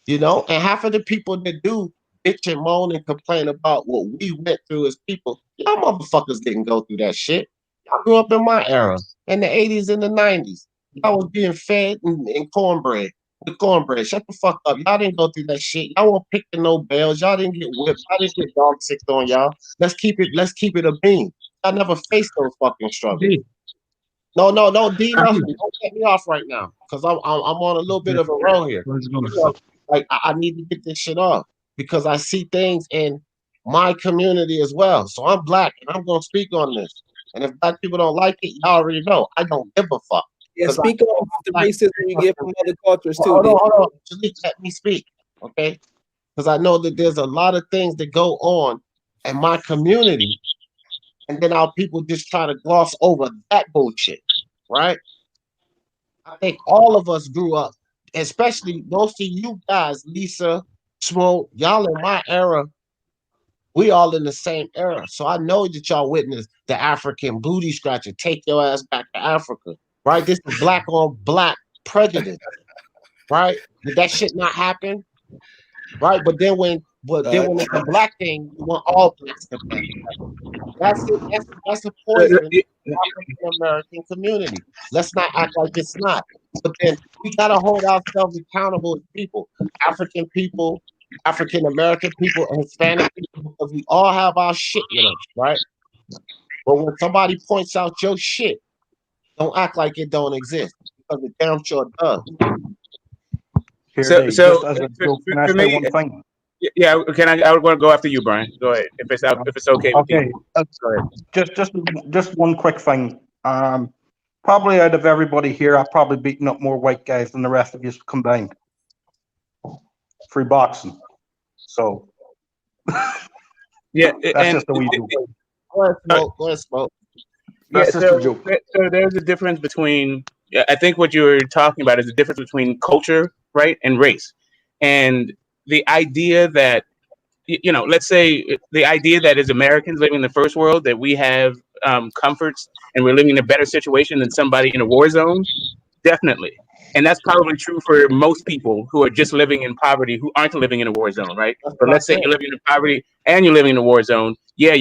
You know, and half of the people that do bitch and moan and complain about what we went through as people, y'all motherfuckers didn't go through that shit. Y'all grew up in my era, in the 80s and the 90s. Y'all was being fed in cornbread. With cornbread. Shut the fuck up. Y'all didn't go through that shit. Y'all won't pick the no bells. Y'all didn't get whipped. Y'all didn't get dog sick on y'all. Let's keep it a bean. Y'all never faced those fucking struggles. No, D, don't cut me off right now, because I'm on a little bit of a roll here. Like I need to get this shit off because I see things in my community as well. So I'm Black and I'm gonna speak on this. And if Black people don't like it, y'all already know I don't give a fuck. Yeah, speak on the racism you get from other cultures too. Hold on. Just let me speak, okay? Because I know that there's a lot of things that go on in my community, and then our people just try to gloss over that bullshit, right? I think all of us grew up, especially most of you guys, Lisa, Smoke, y'all in my era, we all in the same era. So I know that y'all witnessed the African booty scratcher, take your ass back to Africa, right? This is Black on Black prejudice, right? Did that shit not happen? Right? But then when it's a Black thing, you want all Blacks to band together. That's the poison of the African American community. Let's not act like it's not. But then we gotta hold ourselves accountable as people, African people, African American people, and Hispanic people, because we all have our shit with us, right? But when somebody points out your shit, don't act like it don't exist, because it damn sure does. Can I say one thing? Yeah, I would want to go after you, Brian. Go ahead, if it's okay. Okay, go ahead. Just one quick thing. Probably out of everybody here, I've probably beaten up more white guys than the rest of you combined. Free boxing. So yeah, that's just the way you do. Go ahead, Smoke. Yeah, so there's a difference between. I think what you're talking about is the difference between culture, right, and race, and the idea that, you know, let's say the idea that as Americans living in the first world that we have comforts and we're living in a better situation than somebody in a war zone, definitely. And that's probably true for most people who are just living in poverty, who aren't living in a war zone, right? But let's say you're living in poverty and you're living in a war zone. Yeah,